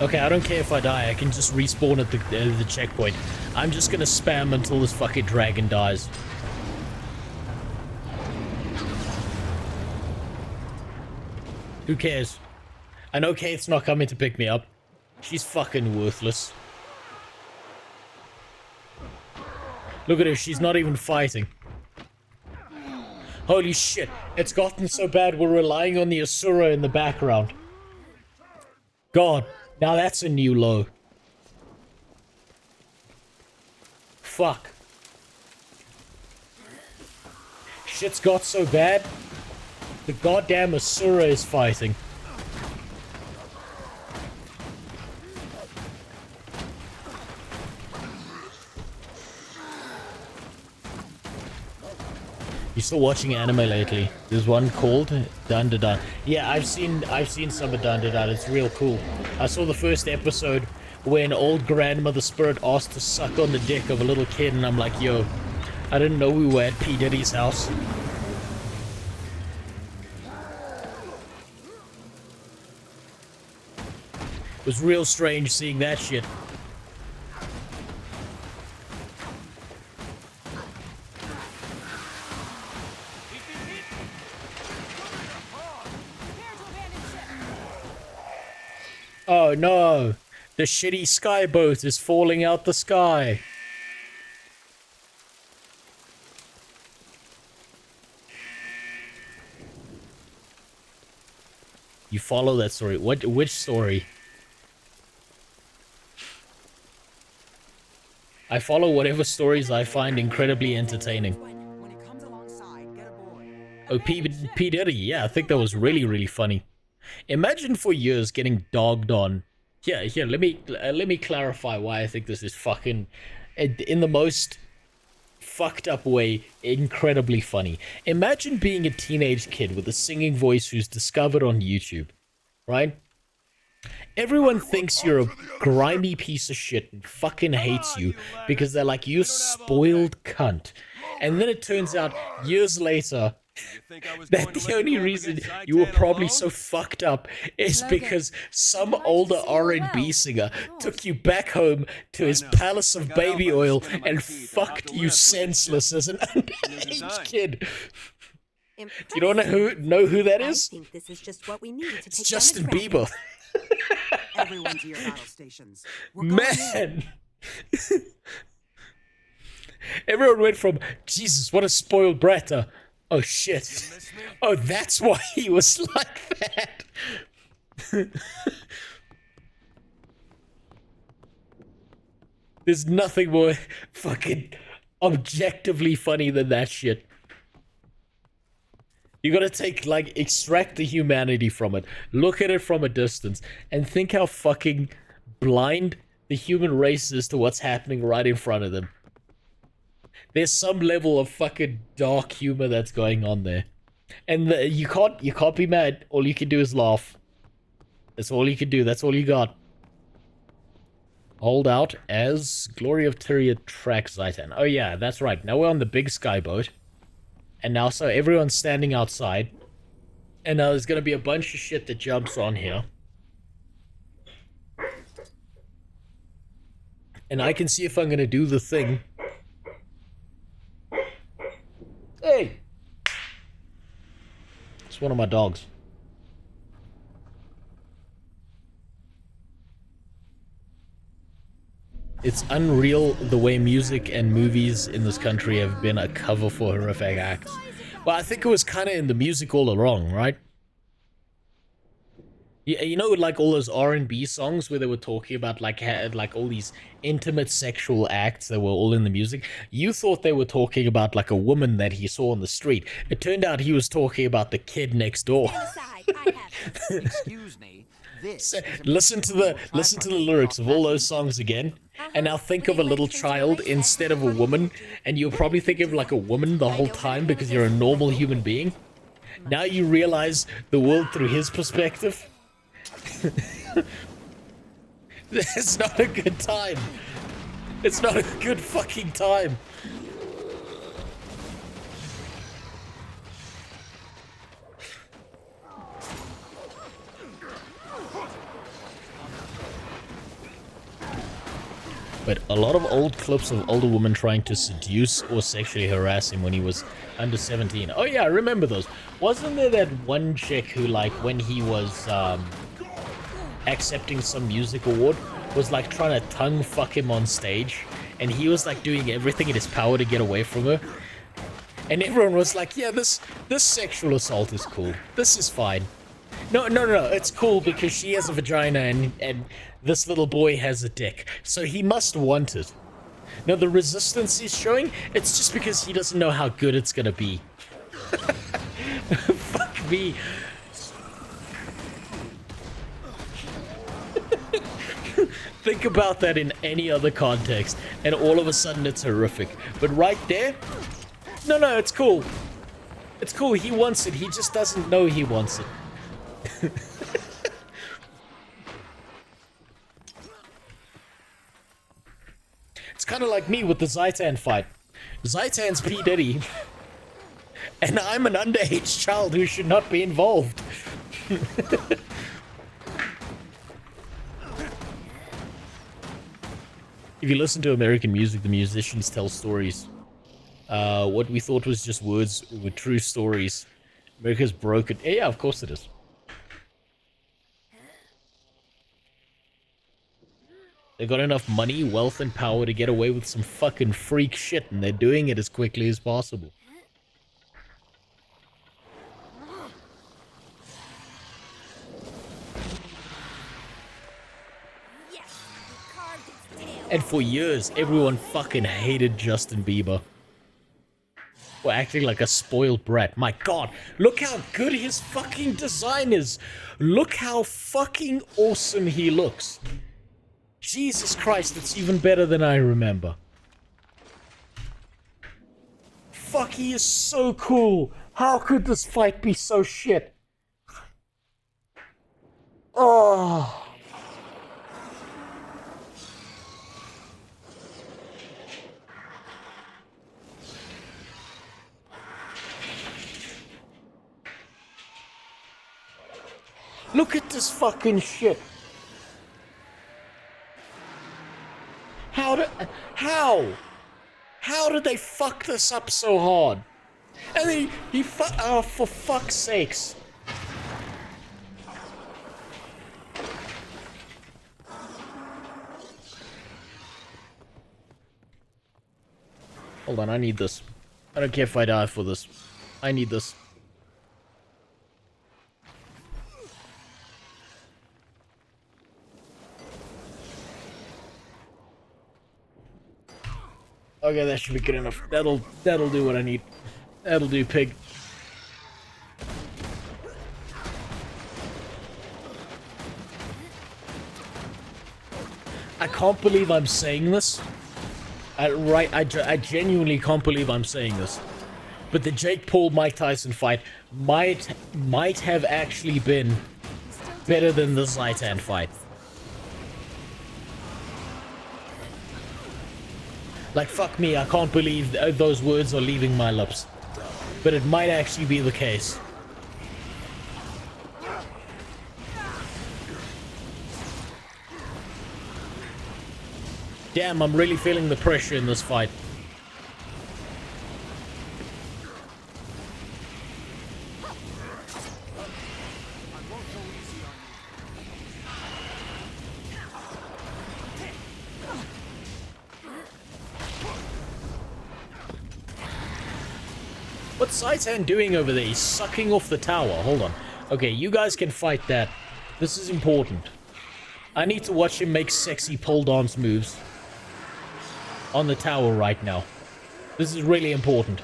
Okay, I don't care if I die. I can just respawn at the checkpoint. I'm just gonna spam until this fucking dragon dies. Who cares? I know Kate's not coming to pick me up. She's fucking worthless. Look at her, she's not even fighting. Holy shit, it's gotten so bad we're relying on the Asura in the background. God, now that's a new low. Fuck. Shit's got so bad. The goddamn Asura is fighting. You still watching anime lately? There's one called Dun Dun Dun. Yeah, I've seen some of Dun Dun Dun. It's real cool. I saw the first episode when old grandmother spirit asked to suck on the dick of a little kid, and I'm like, yo, I didn't know we were at P. Diddy's house. It was real strange seeing that shit. Oh no! The shitty skyboat is falling out the sky. You follow that story. Which story? I follow whatever stories I find incredibly entertaining. Oh, P. Diddy. Yeah, I think that was really, really funny. Imagine for years getting dogged on. Here, let me clarify why I think this is fucking, in the most fucked up way, incredibly funny. Imagine being a teenage kid with a singing voice who's discovered on YouTube, right? Everyone thinks you're a grimy piece of shit and fucking hates you because they're like, you spoiled cunt. And then it turns out, years later, that the only reason you were probably so fucked up is because some older R&B singer took you back home to his palace of baby oil and fucked you senseless as an underage kid. Do you know who that is? I think this is just what we need to It's take Justin down the dragon. Bieber. Everyone to your battle stations. Man! Everyone went from, Jesus, what a spoiled brat, to, oh shit. Oh, that's why he was like that. There's nothing more fucking objectively funny than that shit. You gotta take, like, extract the humanity from it, look at it from a distance, and think how fucking blind the human race is to what's happening right in front of them. There's some level of fucking dark humor that's going on there. And you can't be mad. All you can do is laugh. That's all you can do. That's all you got. Hold out as Glory of Tyria tracks Zitan. Oh yeah, that's right. Now we're on the big skyboat. And now so everyone's standing outside. And now there's gonna be a bunch of shit that jumps on here. And I can see if I'm gonna do the thing. Hey! It's one of my dogs. It's unreal the way music and movies in this country have been a cover for horrific acts. Well, I think it was kind of in the music all along, right? You know, like all those R&B songs where they were talking about like all these intimate sexual acts that were all in the music. You thought they were talking about like a woman that he saw on the street. It turned out he was talking about the kid next door. Excuse me. Listen to the lyrics of all those songs again, and now think of a little child instead of a woman, and you'll probably think of like a woman the whole time because you're a normal human being. Now you realize the world through his perspective. It's not a good time. It's not a good fucking time. But a lot of old clips of older women trying to seduce or sexually harass him when he was under 17. Oh yeah, I remember those. Wasn't there that one chick who, like, when he was accepting some music award, was like trying to tongue fuck him on stage, and he was like doing everything in his power to get away from her? And everyone was like, yeah, this sexual assault is cool. This is fine. No, it's cool because she has a vagina and this little boy has a dick. So he must want it. Now, the resistance he's showing, it's just because he doesn't know how good it's gonna be. Fuck me. Think about that in any other context, and all of a sudden it's horrific. But right there, no, it's cool. It's cool, he wants it, he just doesn't know he wants it. kind of like me with the Zitan fight. Zitan's P. Diddy. And I'm an underage child who should not be involved. If you listen to American music, the musicians tell stories. What we thought was just words were true stories. America's broken. Yeah, of course it is. They got enough money, wealth, and power to get away with some fucking freak shit, and they're doing it as quickly as possible. And for years, everyone fucking hated Justin Bieber. For acting like a spoiled brat. My god, look how good his fucking design is. Look how fucking awesome he looks. Jesus Christ, it's even better than I remember. Fuck, he is so cool. How could this fight be so shit? Oh. Look at this fucking shit. How did they fuck this up so hard? And then oh, for fuck's sakes. Hold on, I need this. I don't care if I die for this. I need this. Okay, that should be good enough. That'll do what I need. That'll do, pig. I can't believe I'm saying this. I genuinely can't believe I'm saying this. But the Jake Paul Mike Tyson fight might have actually been better than the Zitan fight. Like, fuck me, I can't believe those words are leaving my lips. But it might actually be the case. Damn, I'm really feeling the pressure in this fight. What's Zitan doing over there? He's sucking off the tower. Hold on. Okay, you guys can fight that. This is important. I need to watch him make sexy pole dance moves on the tower right now. This is really important.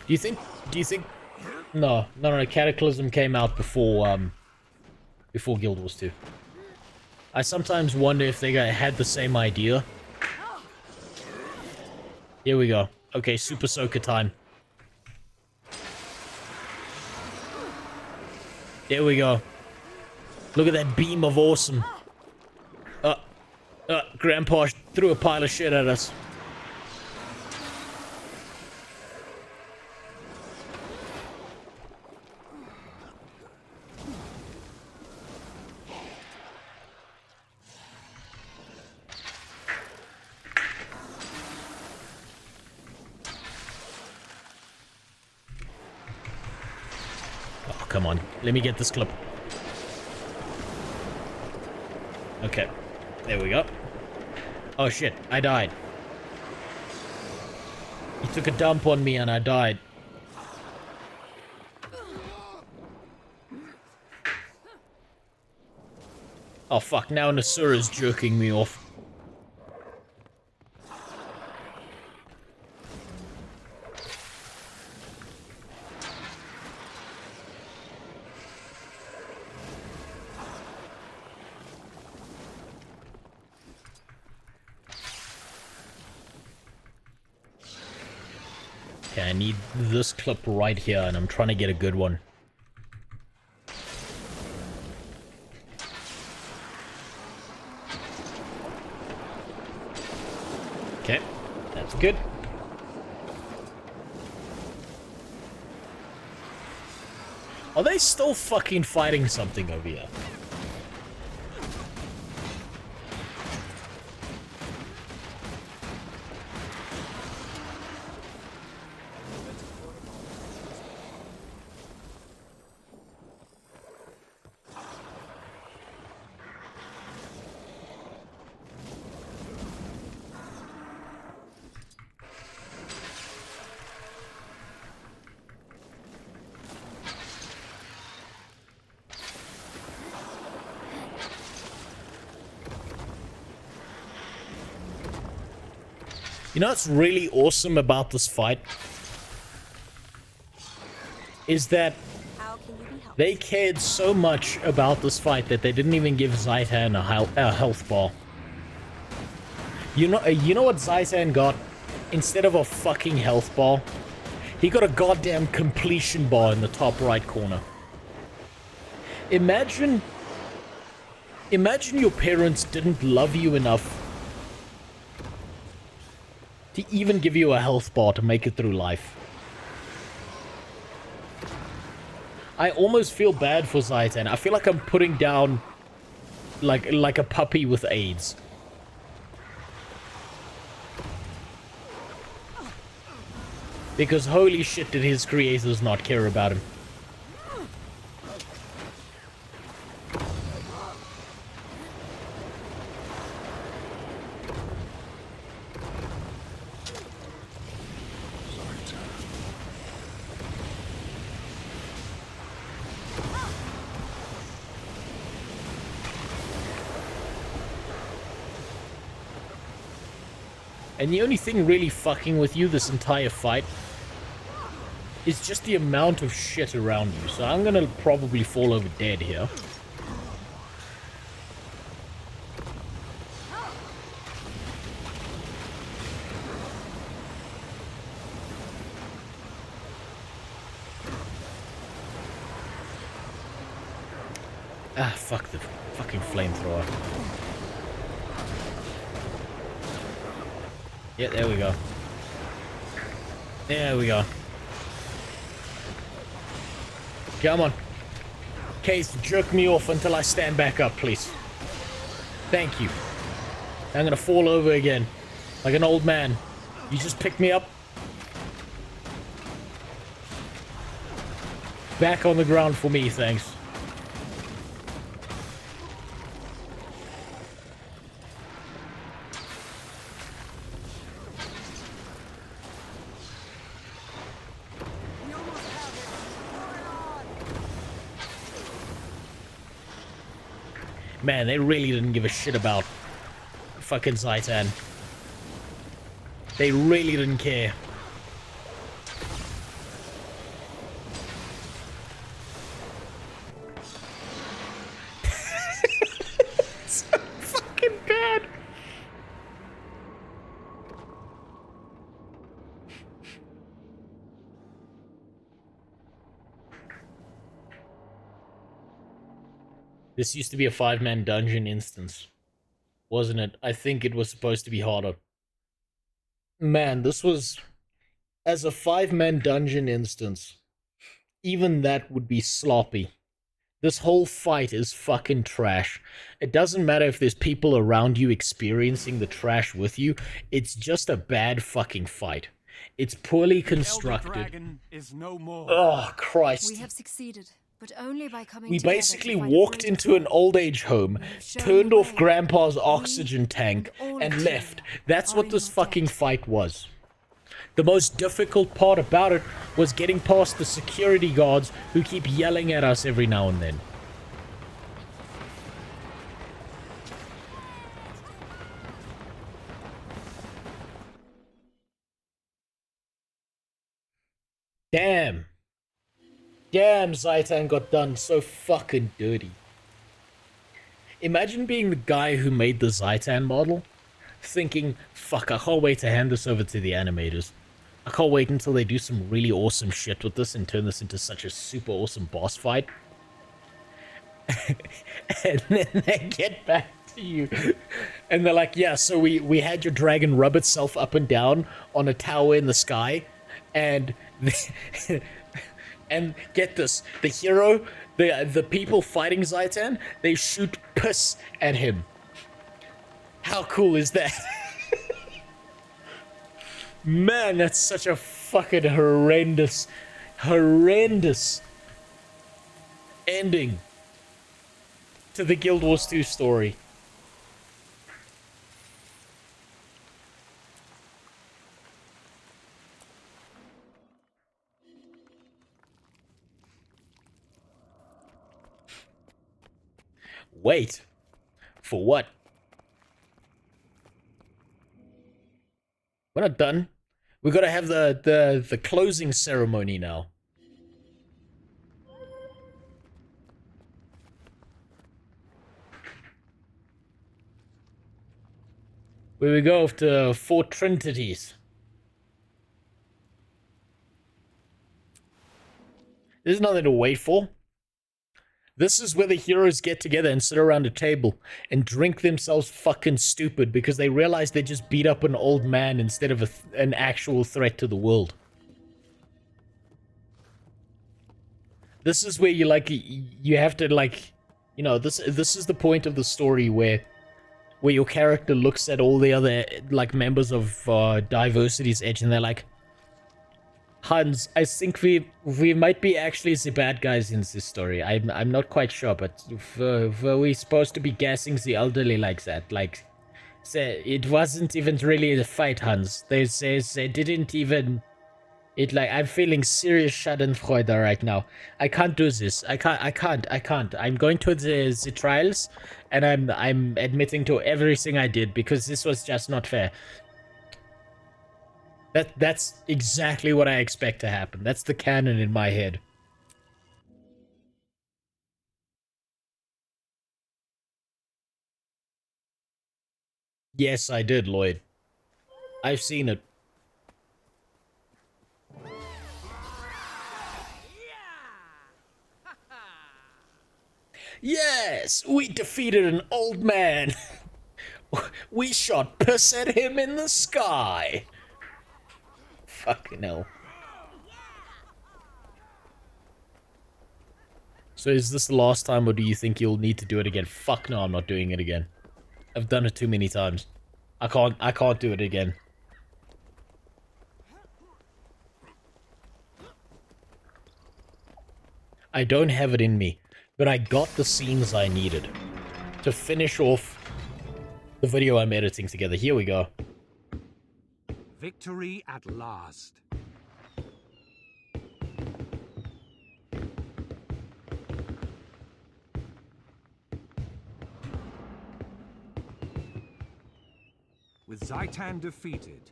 Do you think no, Cataclysm came out before Guild Wars 2. I sometimes wonder if they had the same idea. Here we go. Okay, Super Soaker time. There we go. Look at that beam of awesome. Grandpa threw a pile of shit at us. Come on, let me get this clip. Okay, there we go. Oh shit, I died. He took a dump on me and I died. Oh fuck, now Nasura's jerking me off. Okay, I need this clip right here, and I'm trying to get a good one. Okay, that's good. Are they still fucking fighting something over here? You know what's really awesome about this fight? Is that they cared so much about this fight that they didn't even give Zitan a health bar. You know what Zitan got? Instead of a fucking health bar, he got a goddamn completion bar in the top right corner. Imagine your parents didn't love you enough to even give you a health bar to make it through life. I almost feel bad for Zitan. I feel like I'm putting down like a puppy with AIDS. Because holy shit did his creators not care about him. And the only thing really fucking with you this entire fight is just the amount of shit around you. So I'm gonna probably fall over dead here. Ah, fuck the fucking flamethrower. Yeah, there we go. There we go. Come on. Case, jerk me off until I stand back up, please. Thank you. I'm gonna fall over again. Like an old man. You just pick me up. Back on the ground for me, thanks. Man, they really didn't give a shit about fucking Zitan. They really didn't care. So fucking bad. This used to be a 5-man dungeon instance, wasn't it? I think it was supposed to be harder. Man, this was... As a 5-man dungeon instance, even that would be sloppy. This whole fight is fucking trash. It doesn't matter if there's people around you experiencing the trash with you. It's just a bad fucking fight. It's poorly constructed. The Elder Dragon is no more. Oh, Christ. We have succeeded. But only by coming We together basically to fight walked a into an old age home, turned off Grandpa's oxygen tank, and left. That's what this fucking fight was. The most difficult part about it was getting past the security guards who keep yelling at us every now and then. Damn. Damn, Zitan got done so fucking dirty. Imagine being the guy who made the Zitan model, thinking, fuck, I can't wait to hand this over to the animators. I can't wait until they do some really awesome shit with this and turn this into such a super awesome boss fight. And then they get back to you. And they're like, yeah, so we had your dragon rub itself up and down on a tower in the sky. And and get this, the hero, the people fighting Zitan, they shoot piss at him. How cool is that? Man, that's such a fucking horrendous ending to the Guild Wars 2 story. Wait. For what? We're not done. We gotta have the closing ceremony now. Where we go to Fort Trinities. There's nothing to wait for. This is where the heroes get together and sit around a table and drink themselves fucking stupid because they realize they just beat up an old man instead of an actual threat to the world. This is where you you have to this is the point of the story where your character looks at all the other members of Diversity's Edge and they're like, Hans, I think we might be actually the bad guys in this story. I'm not quite sure, but were we supposed to be gassing the elderly like that? It wasn't even really a fight, Hans. They didn't even. I'm feeling serious Schadenfreude right now. I can't do this. I can't. I'm going to the trials, and I'm admitting to everything I did because this was just not fair. That's exactly what I expect to happen. That's the canon in my head. Yes, I did, Lloyd. I've seen it. Yes, we defeated an old man. We shot piss at him in the sky. Fucking hell. So is this the last time, or do you think you'll need to do it again? Fuck no, I'm not doing it again. I've done it too many times. I can't do it again. I don't have it in me, but I got the scenes I needed to finish off the video I'm editing together. Here we go. Victory at last. With Zitan defeated,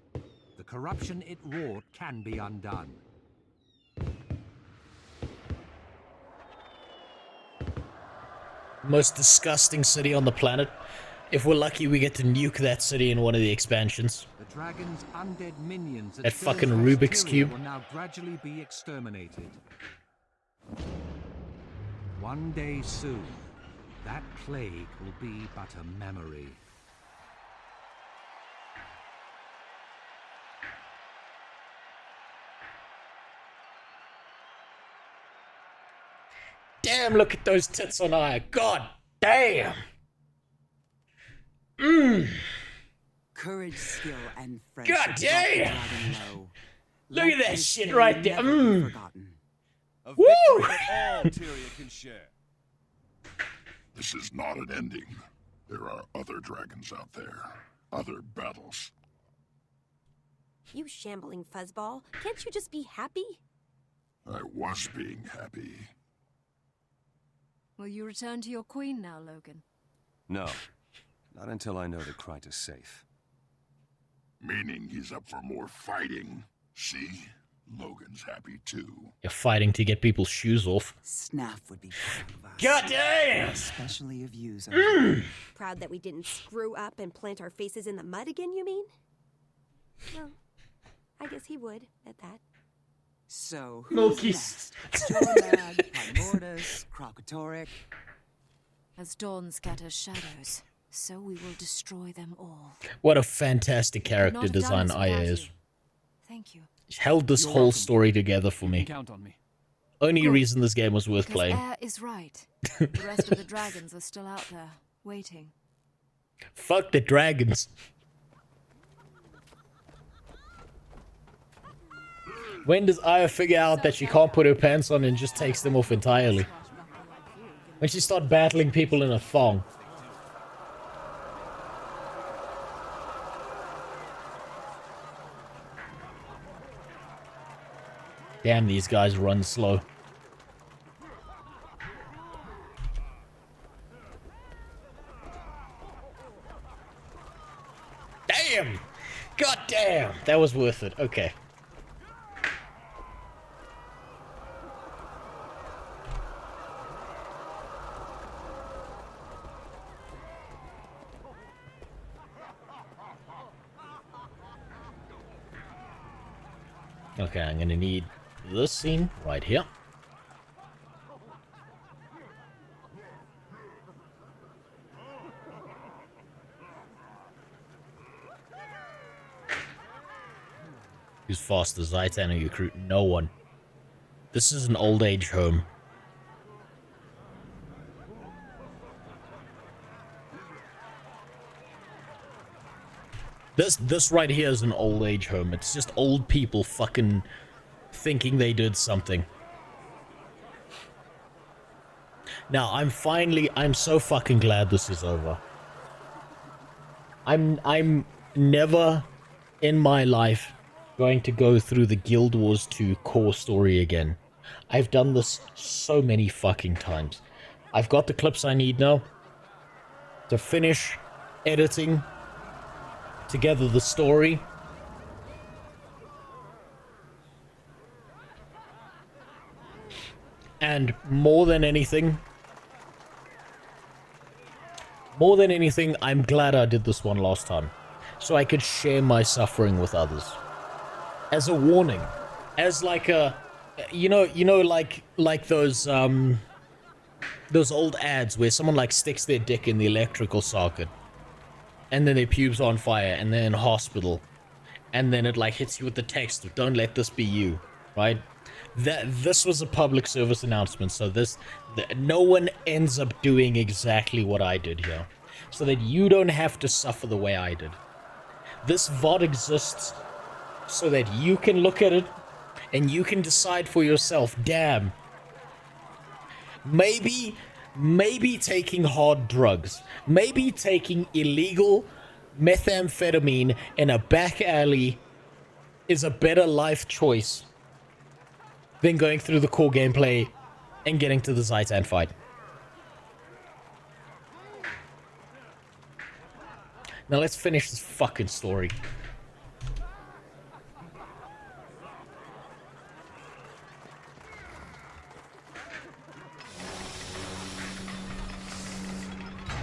the corruption it wrought can be undone. Most disgusting city on the planet. If we're lucky, we get to nuke that city in one of the expansions. The dragon's undead minions that fucking Rubik's Cube will now gradually be exterminated. One day soon, that plague will be but a memory. Damn, look at those tits on Aya. God damn. Mmm. Courage, skill, and friendship. God damn. Look at that shit right there. Mmm. A Woo! victory that all Tyria can share. This is not an ending. There are other dragons out there. Other battles. You shambling fuzzball. Can't you just be happy? I was being happy. Will you return to your queen now, Logan? No. Not until I know that Kryta's safe. Meaning he's up for more fighting. See? Logan's happy too. You're fighting to get people's shoes off. Snaff would be proud of us. God damn! Especially of you, Proud that we didn't screw up and plant our faces in the mud again, you mean? Well, I guess he would, at that. So, Milky. who's next? Stormad, Primordus, Krokatoric. As dawn scatters shadows, so we will destroy them all. What a fantastic Could character not have design done this Aya without is. you. Thank you. Held this You're whole welcome. story together for You me. can count on me. Only Good. reason this game was worth Because playing. Air is right. The rest of the dragons are still out there, waiting. Fuck the dragons. When does Aya figure out that she can't put her pants on and just takes them off entirely? When she starts battling people in a thong. Damn, these guys run slow. Damn! God damn! That was worth it. Okay. Okay, I'm gonna need this scene right here. Who's faster, Zitan or you recruit? No one. This is an old age home. This right here is an old age home. It's just old people fucking thinking they did something. Now, I'm so fucking glad this is over. I'm never in my life going to go through the Guild Wars 2 core story again. I've done this so many fucking times. I've got the clips I need now to finish editing together the story. And more than anything, I'm glad I did this one last time. So I could share my suffering with others. As a warning. As like a, you know, like those old ads where someone like sticks their dick in the electrical socket. And then their pubes are on fire, and they're in hospital. And then it like hits you with the text, don't let this be you, right? This was a public service announcement, so no one ends up doing exactly what I did here. So that you don't have to suffer the way I did. This VOD exists so that you can look at it, and you can decide for yourself, damn, maybe taking hard drugs, maybe taking illegal methamphetamine in a back alley is a better life choice than going through the core gameplay and getting to the Zitan fight. Now let's finish this fucking story.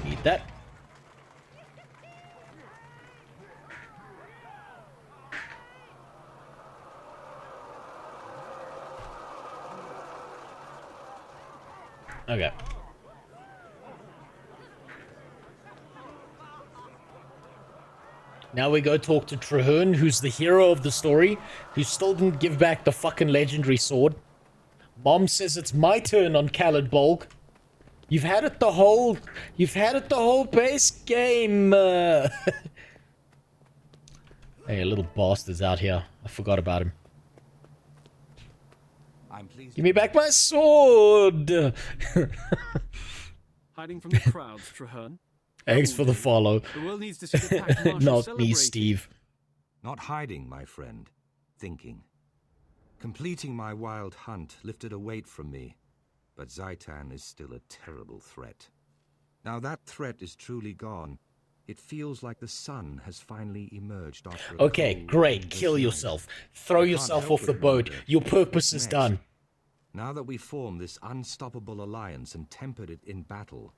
Need that. Okay. Now we go talk to Traherne, who's the hero of the story, who still didn't give back the fucking legendary sword. Mom says it's my turn on Khalid Bolg. You've had it the whole base game. Hey, a little bastard's out here. I forgot about him. I'm pleased. Give me back my sword. Hiding from the crowds, Traherne. Thanks for the follow. The world needs to see the Pact Marshal Not me, celebrating. Steve. Not hiding, my friend. Thinking. Completing my wild hunt lifted a weight from me, but Zitan is still a terrible threat. Now that threat is truly gone. It feels like the sun has finally emerged after a Okay, cold, great. endless Kill night. yourself. Throw I can't yourself help off the but boat. wonder Your purpose what's is next. done. Now that we formed this unstoppable alliance and tempered it in battle,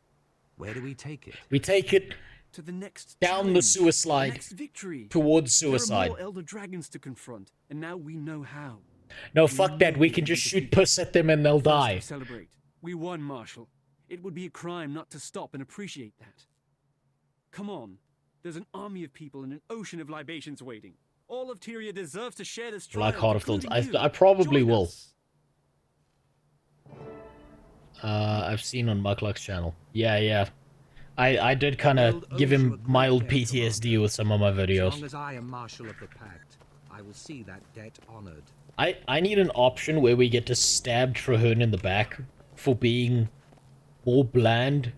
where do we take it? We take it To the next down the challenge, suicide, the next victory. towards There are suicide. more elder dragons to confront, and now we know how. No, fuck that. We can just shoot piss at them and they'll First, die. we celebrate. We won, Marshal. It would be a crime not to stop and appreciate that. Come on. There's an army of people and an ocean of libations waiting. All of Tyria deserves to share this triumph. Like Heart of Thorns. including you. I probably Join will. us. I've seen on Muckluck's channel. Yeah. I did kind of give him mild PTSD with some of my As videos. long as I am Marshal of the Pact, I will see that debt honored. I need an option where we get to stab Traherne in the back for being more bland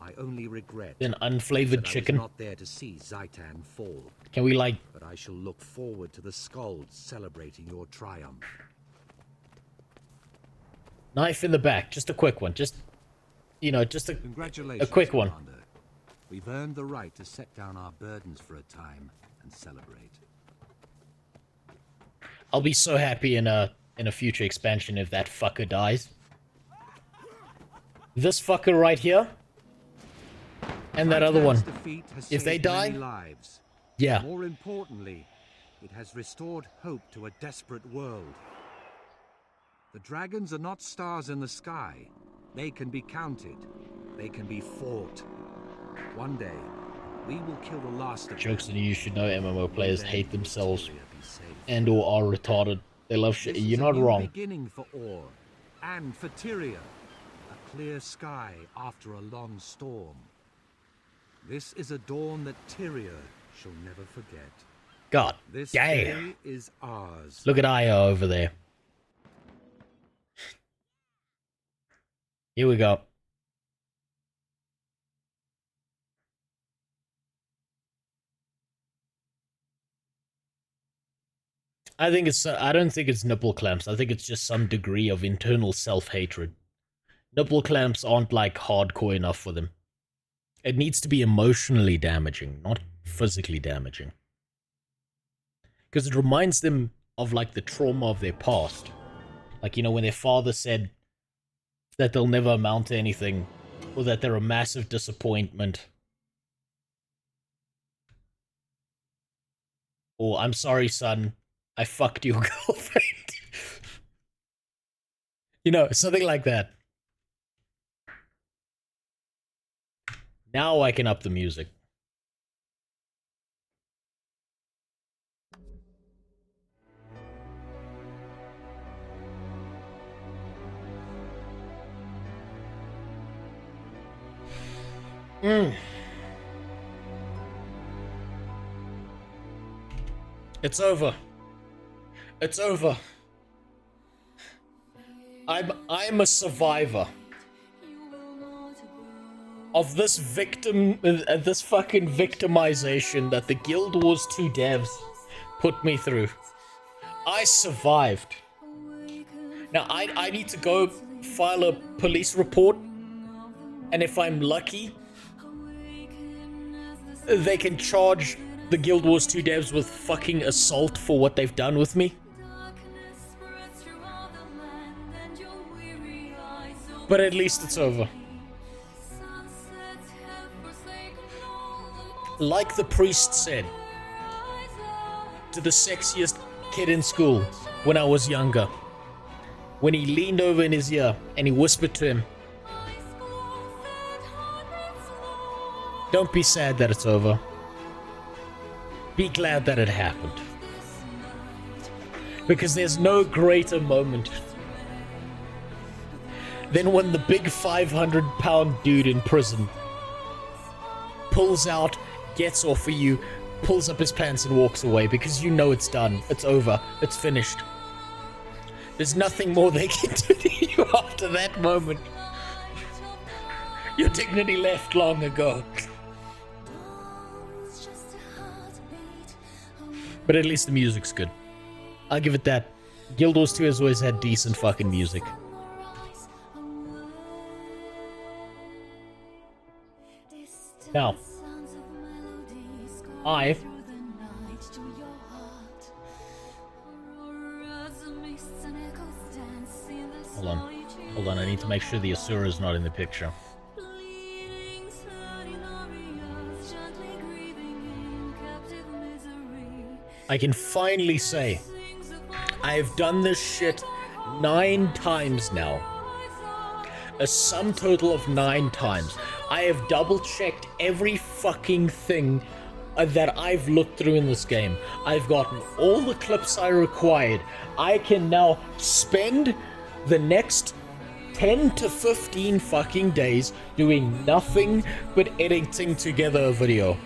My only regret than is unflavored that I was chicken. not there to see Zitan fall. Can we, like... But I shall look forward to the skulls celebrating your triumph. Knife in the back. Just a quick one. Just, you know, just a quick one. Commander. We've earned the right to set down our burdens for a time and celebrate. I'll be so happy in a future expansion if that fucker dies. This fucker right here. And that other one. Zitan's defeat has If they saved die, many lives. yeah. More importantly, it has restored hope to a desperate world. The dragons are not stars in the sky. They can be counted. They can be fought. One day, we will kill the last of Jokes them. on you, should know MMO players Then hate themselves Tyria be safe. and or are retarded. They love shit. This You're is a not new wrong. beginning for Orr and for Tyria. A clear sky after a long storm. This is a dawn that Tyria shall never forget. God This damn. day is ours. Look at Io over there. Here we go. I don't think it's nipple clamps. I think it's just some degree of internal self-hatred. Nipple clamps aren't like hardcore enough for them. It needs to be emotionally damaging, not physically damaging. Because it reminds them of like the trauma of their past. Like, you know, when their father said that they'll never amount to anything, or that they're a massive disappointment. Or, I'm sorry, son, I fucked your girlfriend. You know, something like that. Now I can up the music. It's over. It's over. I'm a survivor of this this fucking victimization that the Guild Wars 2 devs put me through. I survived. Now I need to go file a police report, and if I'm lucky, they can charge the Guild Wars 2 devs with fucking assault for what they've done with me. But at least it's over. Like the priest said to the sexiest kid in school when I was younger, when he leaned over in his ear and he whispered to him, "Don't be sad that it's over. Be glad that it happened." Because there's no greater moment than when the big 500-pound dude in prison pulls out, gets off of you, pulls up his pants and walks away, because you know it's done, it's over, it's finished. There's nothing more they can do to you after that moment. Your dignity left long ago. But at least the music's good. I'll give it that. Guild Wars 2 has always had decent fucking music. Now, Hold on, I need to make sure the Asura is not in the picture. I can finally say I have done this shit 9 times now. A sum total of 9 times. I have double checked every fucking thing that I've looked through in this game. I've gotten all the clips I required. I can now spend the next 10 to 15 fucking days doing nothing but editing together a video.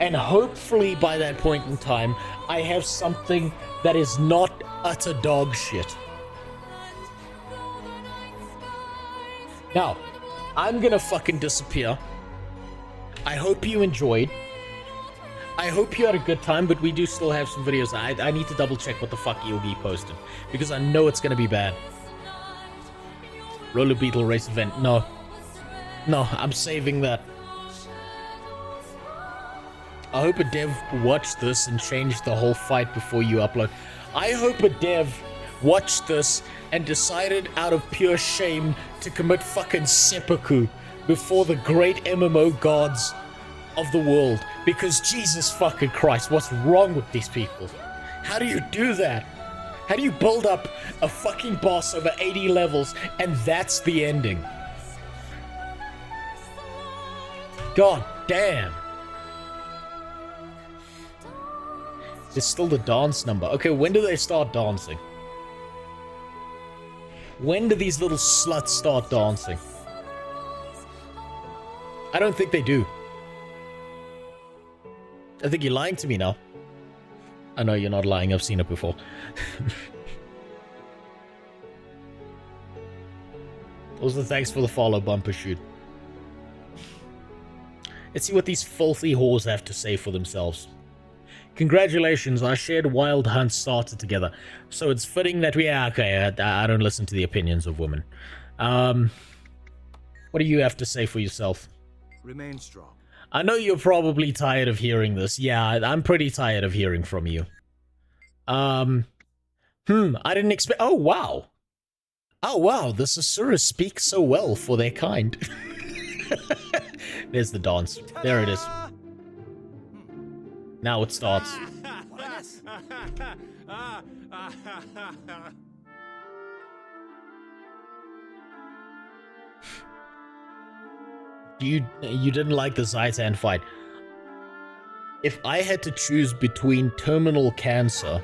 And hopefully by that point in time, I have something that is not utter dog shit. Now, I'm gonna fucking disappear. I hope you enjoyed. I hope you had a good time, but we do still have some videos. I need to double check what the fuck Yogi posted, because I know it's gonna be bad. Roller Beetle race event. No. No, I'm saving that. I hope a dev watched this and changed the whole fight before you upload. I hope a dev watched this and decided out of pure shame to commit fucking seppuku before the great MMO gods of the world. Because Jesus fucking Christ, what's wrong with these people? How do you do that? How do you build up a fucking boss over 80 levels and that's the ending? God damn. It's still the dance number. Okay, when do they start dancing? When do these little sluts start dancing? I don't think they do. I think you're lying to me now. I know you're not lying, I've seen it before. Also, thanks for the follow, Bumper Shoot. Let's see what these filthy whores have to say for themselves. Congratulations, our shared wild hunt started together. So it's fitting that we... Yeah, okay, I don't listen to the opinions of women. What do you have to say for yourself? Remain strong. I know you're probably tired of hearing this. Yeah, I'm pretty tired of hearing from you. I didn't expect... Oh, wow. Oh, wow, the Susurrus speak so well for their kind. There's the dance. There it is. Now it starts. You didn't like the Zitan fight. If I had to choose between terminal cancer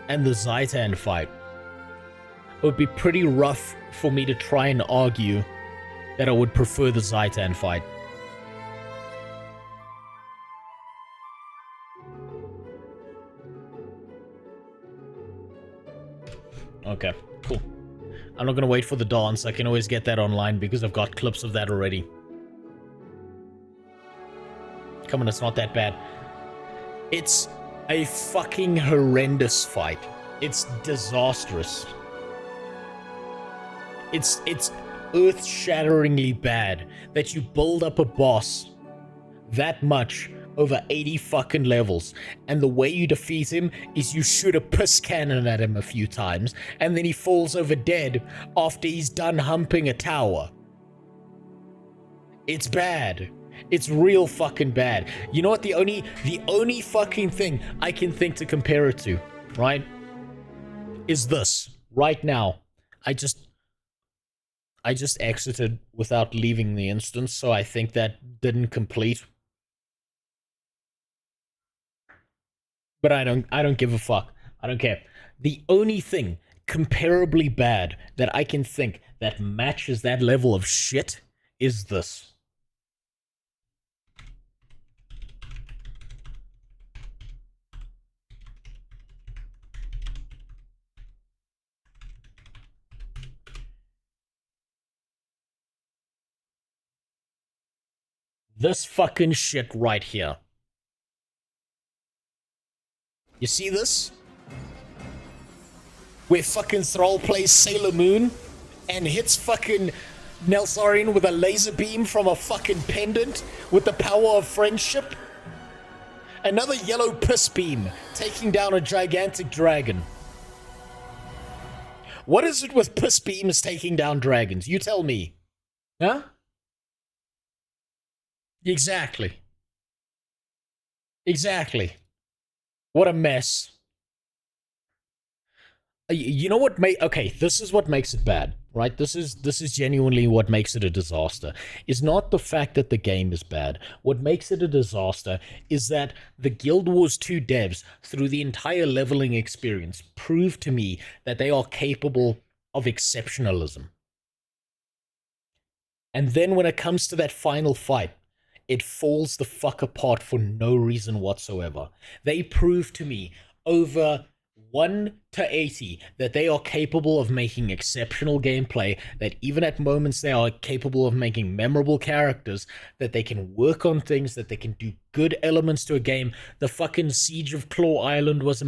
and the Zitan fight, it would be pretty rough for me to try and argue that I would prefer the Zitan fight. Okay, cool. I'm not gonna wait for the dance. I can always get that online because I've got clips of that already. Come on, it's not that bad. It's a fucking horrendous fight. It's disastrous. It's earth-shatteringly bad that you build up a boss that much over 80 fucking levels, and the way you defeat him is you shoot a piss cannon at him a few times, and then he falls over dead after he's done humping a tower. It's bad. It's real fucking bad. You know what? The only fucking thing I can think to compare it to, right, is this. Right now. I just exited without leaving the instance, so I think that didn't complete. But I don't give a fuck. I don't care. The only thing comparably bad that I can think that matches that level of shit is this. This fucking shit right here. You see this? Where fucking Thrall plays Sailor Moon and hits fucking Nelsarian with a laser beam from a fucking pendant with the power of friendship? Another yellow piss beam taking down a gigantic dragon. What is it with piss beams taking down dragons? You tell me. Huh? Exactly. Exactly. What a mess. You know what okay, this is what makes it bad, right? This is genuinely what makes it a disaster. Is not the fact that the game is bad. What makes it a disaster is that the Guild Wars 2 devs, through the entire leveling experience, proved to me that they are capable of exceptionalism. And then when it comes to that final fight, it falls the fuck apart for no reason whatsoever. They prove to me over 1 to 80 that they are capable of making exceptional gameplay, that even at moments they are capable of making memorable characters, that they can work on things, that they can do good elements to a game. The fucking Siege of Claw Island was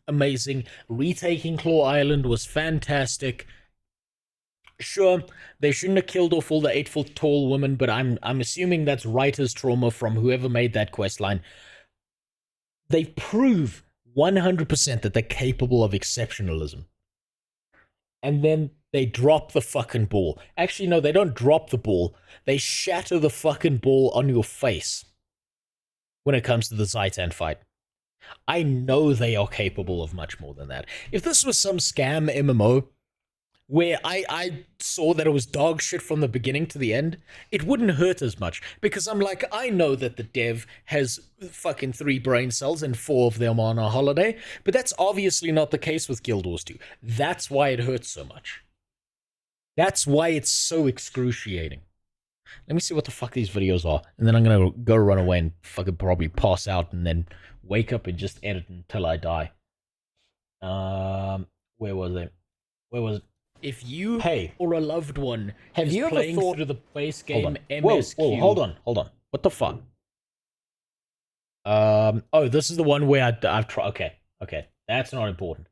amazing. Retaking Claw Island was fantastic. Sure, they shouldn't have killed off all the 8-foot tall women, but I'm assuming that's writer's trauma from whoever made that questline. They prove 100% that they're capable of exceptionalism. And then they drop the fucking ball. Actually, no, they don't drop the ball. They shatter the fucking ball on your face when it comes to the Zitan fight. I know they are capable of much more than that. If this was some scam MMO, where I saw that it was dog shit from the beginning to the end, it wouldn't hurt as much, because I'm like, I know that the dev has fucking 3 brain cells and 4 of them on a holiday, but that's obviously not the case with Guild Wars 2. That's why it hurts so much. That's why it's so excruciating. Let me see what the fuck these videos are, and then I'm gonna go run away and fucking probably pass out and then wake up and just edit until I die. Where was it? If you or a loved one have you ever thought through the base game MSQ? Whoa, hold on. What the fuck? Oh, this is the one where I've tried. Okay, that's not important.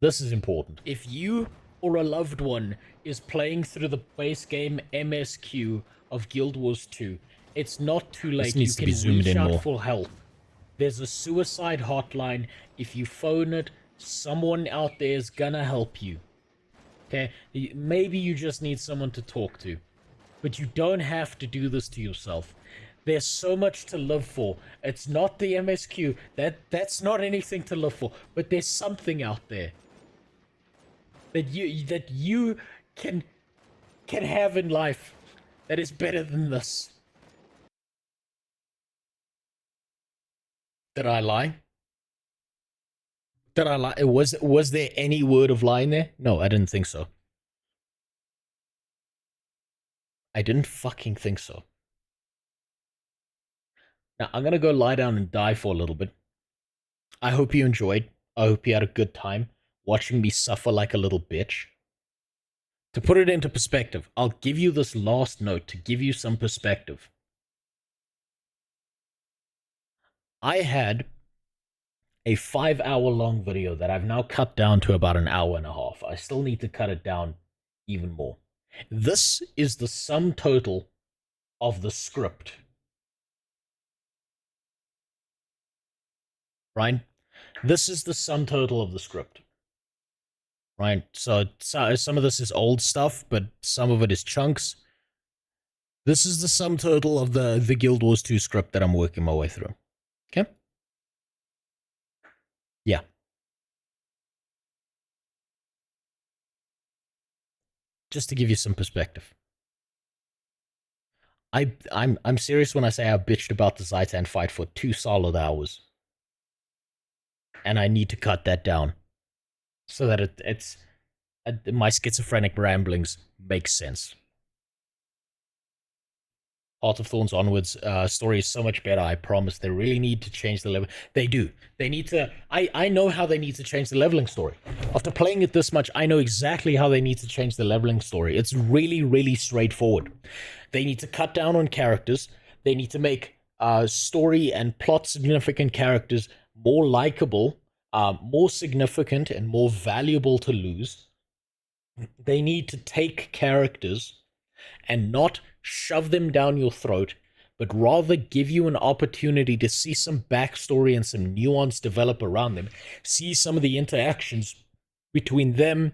This is important. If you or a loved one is playing through the base game MSQ of Guild Wars 2, it's not too late. This needs to be zoomed in more. For help. There's a suicide hotline. If you phone it, someone out there is gonna help you. Okay? Maybe you just need someone to talk to. But you don't have to do this to yourself. There's so much to live for. It's not the MSQ. That's not anything to live for. But there's something out there that you can have in life that is better than this. Did I lie? Did I lie? Was there any word of lying there? No, I didn't think so. I didn't fucking think so. Now, I'm gonna go lie down and die for a little bit. I hope you enjoyed. I hope you had a good time watching me suffer like a little bitch. To put it into perspective, I'll give you this last note to give you some perspective. I had a 5-hour-long video that I've now cut down to about an hour and a half. I still need to cut it down even more. This is the sum total of the script. Right? This is the sum total of the script. Right? So some of this is old stuff, but some of it is chunks. This is the sum total of the Guild Wars 2 script that I'm working my way through. Okay? Yeah. Just to give you some perspective. I'm serious when I say I bitched about the Zitan fight for 2 solid hours. And I need to cut that down so that my schizophrenic ramblings make sense. Heart of Thorns onwards, story is so much better, I promise. They really need to change the level. They do. They need to... I know how they need to change the leveling story. After playing it this much, I know exactly how they need to change the leveling story. It's really, really straightforward. They need to cut down on characters. They need to make story and plot significant characters more likable, more significant, and more valuable to lose. They need to take characters and not shove them down your throat, but rather give you an opportunity to see some backstory and some nuance develop around them. See some of the interactions between them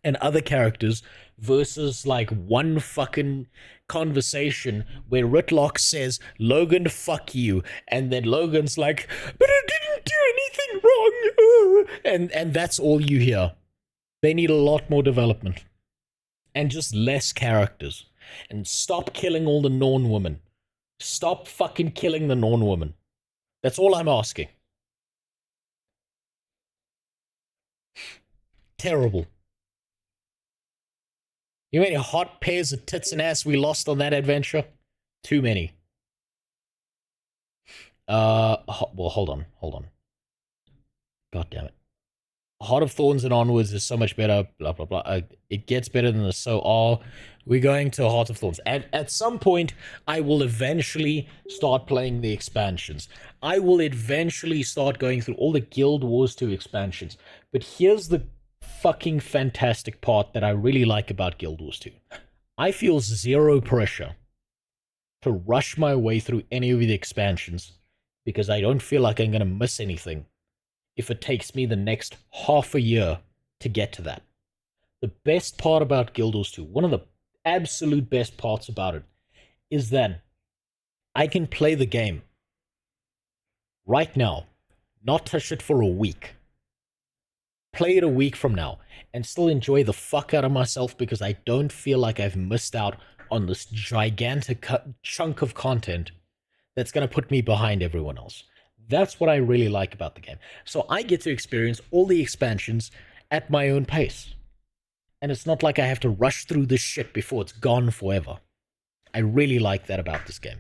and other characters versus like one fucking conversation where Ritlock says, Logan, fuck you, and then Logan's like, but I didn't do anything wrong, and that's all you hear. They need a lot more development and just less characters, and stop killing all the Norn women. Stop fucking killing the Norn woman. That's all I'm asking. Terrible. You know how many hot pairs of tits and ass we lost on that adventure? Too many. Well, hold on. God damn it. Heart of Thorns and onwards is so much better, blah, blah, blah. It gets better than this, so are we going to Heart of Thorns? At some point, I will eventually start playing the expansions. I will eventually start going through all the Guild Wars 2 expansions. But here's the fucking fantastic part that I really like about Guild Wars 2. I feel zero pressure to rush my way through any of the expansions because I don't feel like I'm going to miss anything if it takes me the next half a year to get to that. The best part about Guild Wars 2, one of the absolute best parts about it, is that I can play the game right now, not touch it for a week, play it a week from now, and still enjoy the fuck out of myself because I don't feel like I've missed out on this gigantic chunk of content that's going to put me behind everyone else. That's what I really like about the game. So I get to experience all the expansions at my own pace. And it's not like I have to rush through this shit before it's gone forever. I really like that about this game.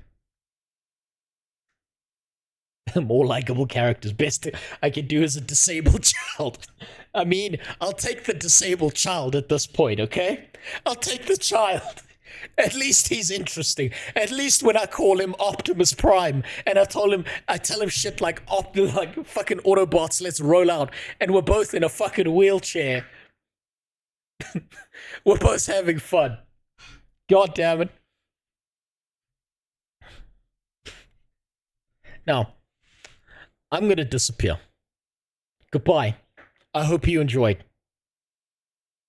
More likable characters. Best I can do is a disabled child. I mean, I'll take the disabled child at this point, okay? I'll take the child. At least he's interesting. At least when I call him Optimus Prime and I tell him shit like fucking Autobots, let's roll out, and we're both in a fucking wheelchair. We're both having fun. God damn it. Now, I'm going to disappear. Goodbye. I hope you enjoyed.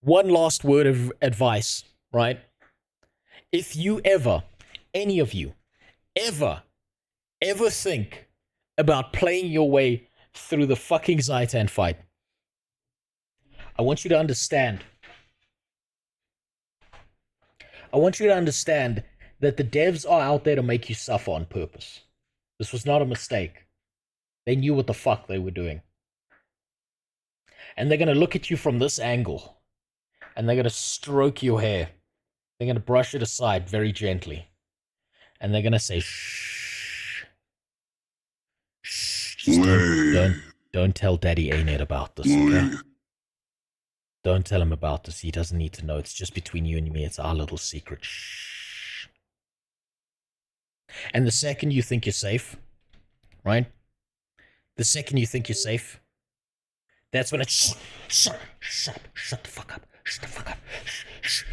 One last word of advice, right? If you ever, any of you, ever think about playing your way through the fucking Zitan fight, I want you to understand. I want you to understand that the devs are out there to make you suffer on purpose. This was not a mistake. They knew what the fuck they were doing. And they're going to look at you from this angle. And they're going to stroke your hair. They're going to brush it aside very gently. And they're going to say, shh. Shh. Just don't tell Daddy A-Net about this, okay? Don't tell him about this. He doesn't need to know. It's just between you and me. It's our little secret. Shh. And the second you think you're safe, right? The second you think you're safe, that's when it's shut the fuck up. Shut the fuck up. Shh.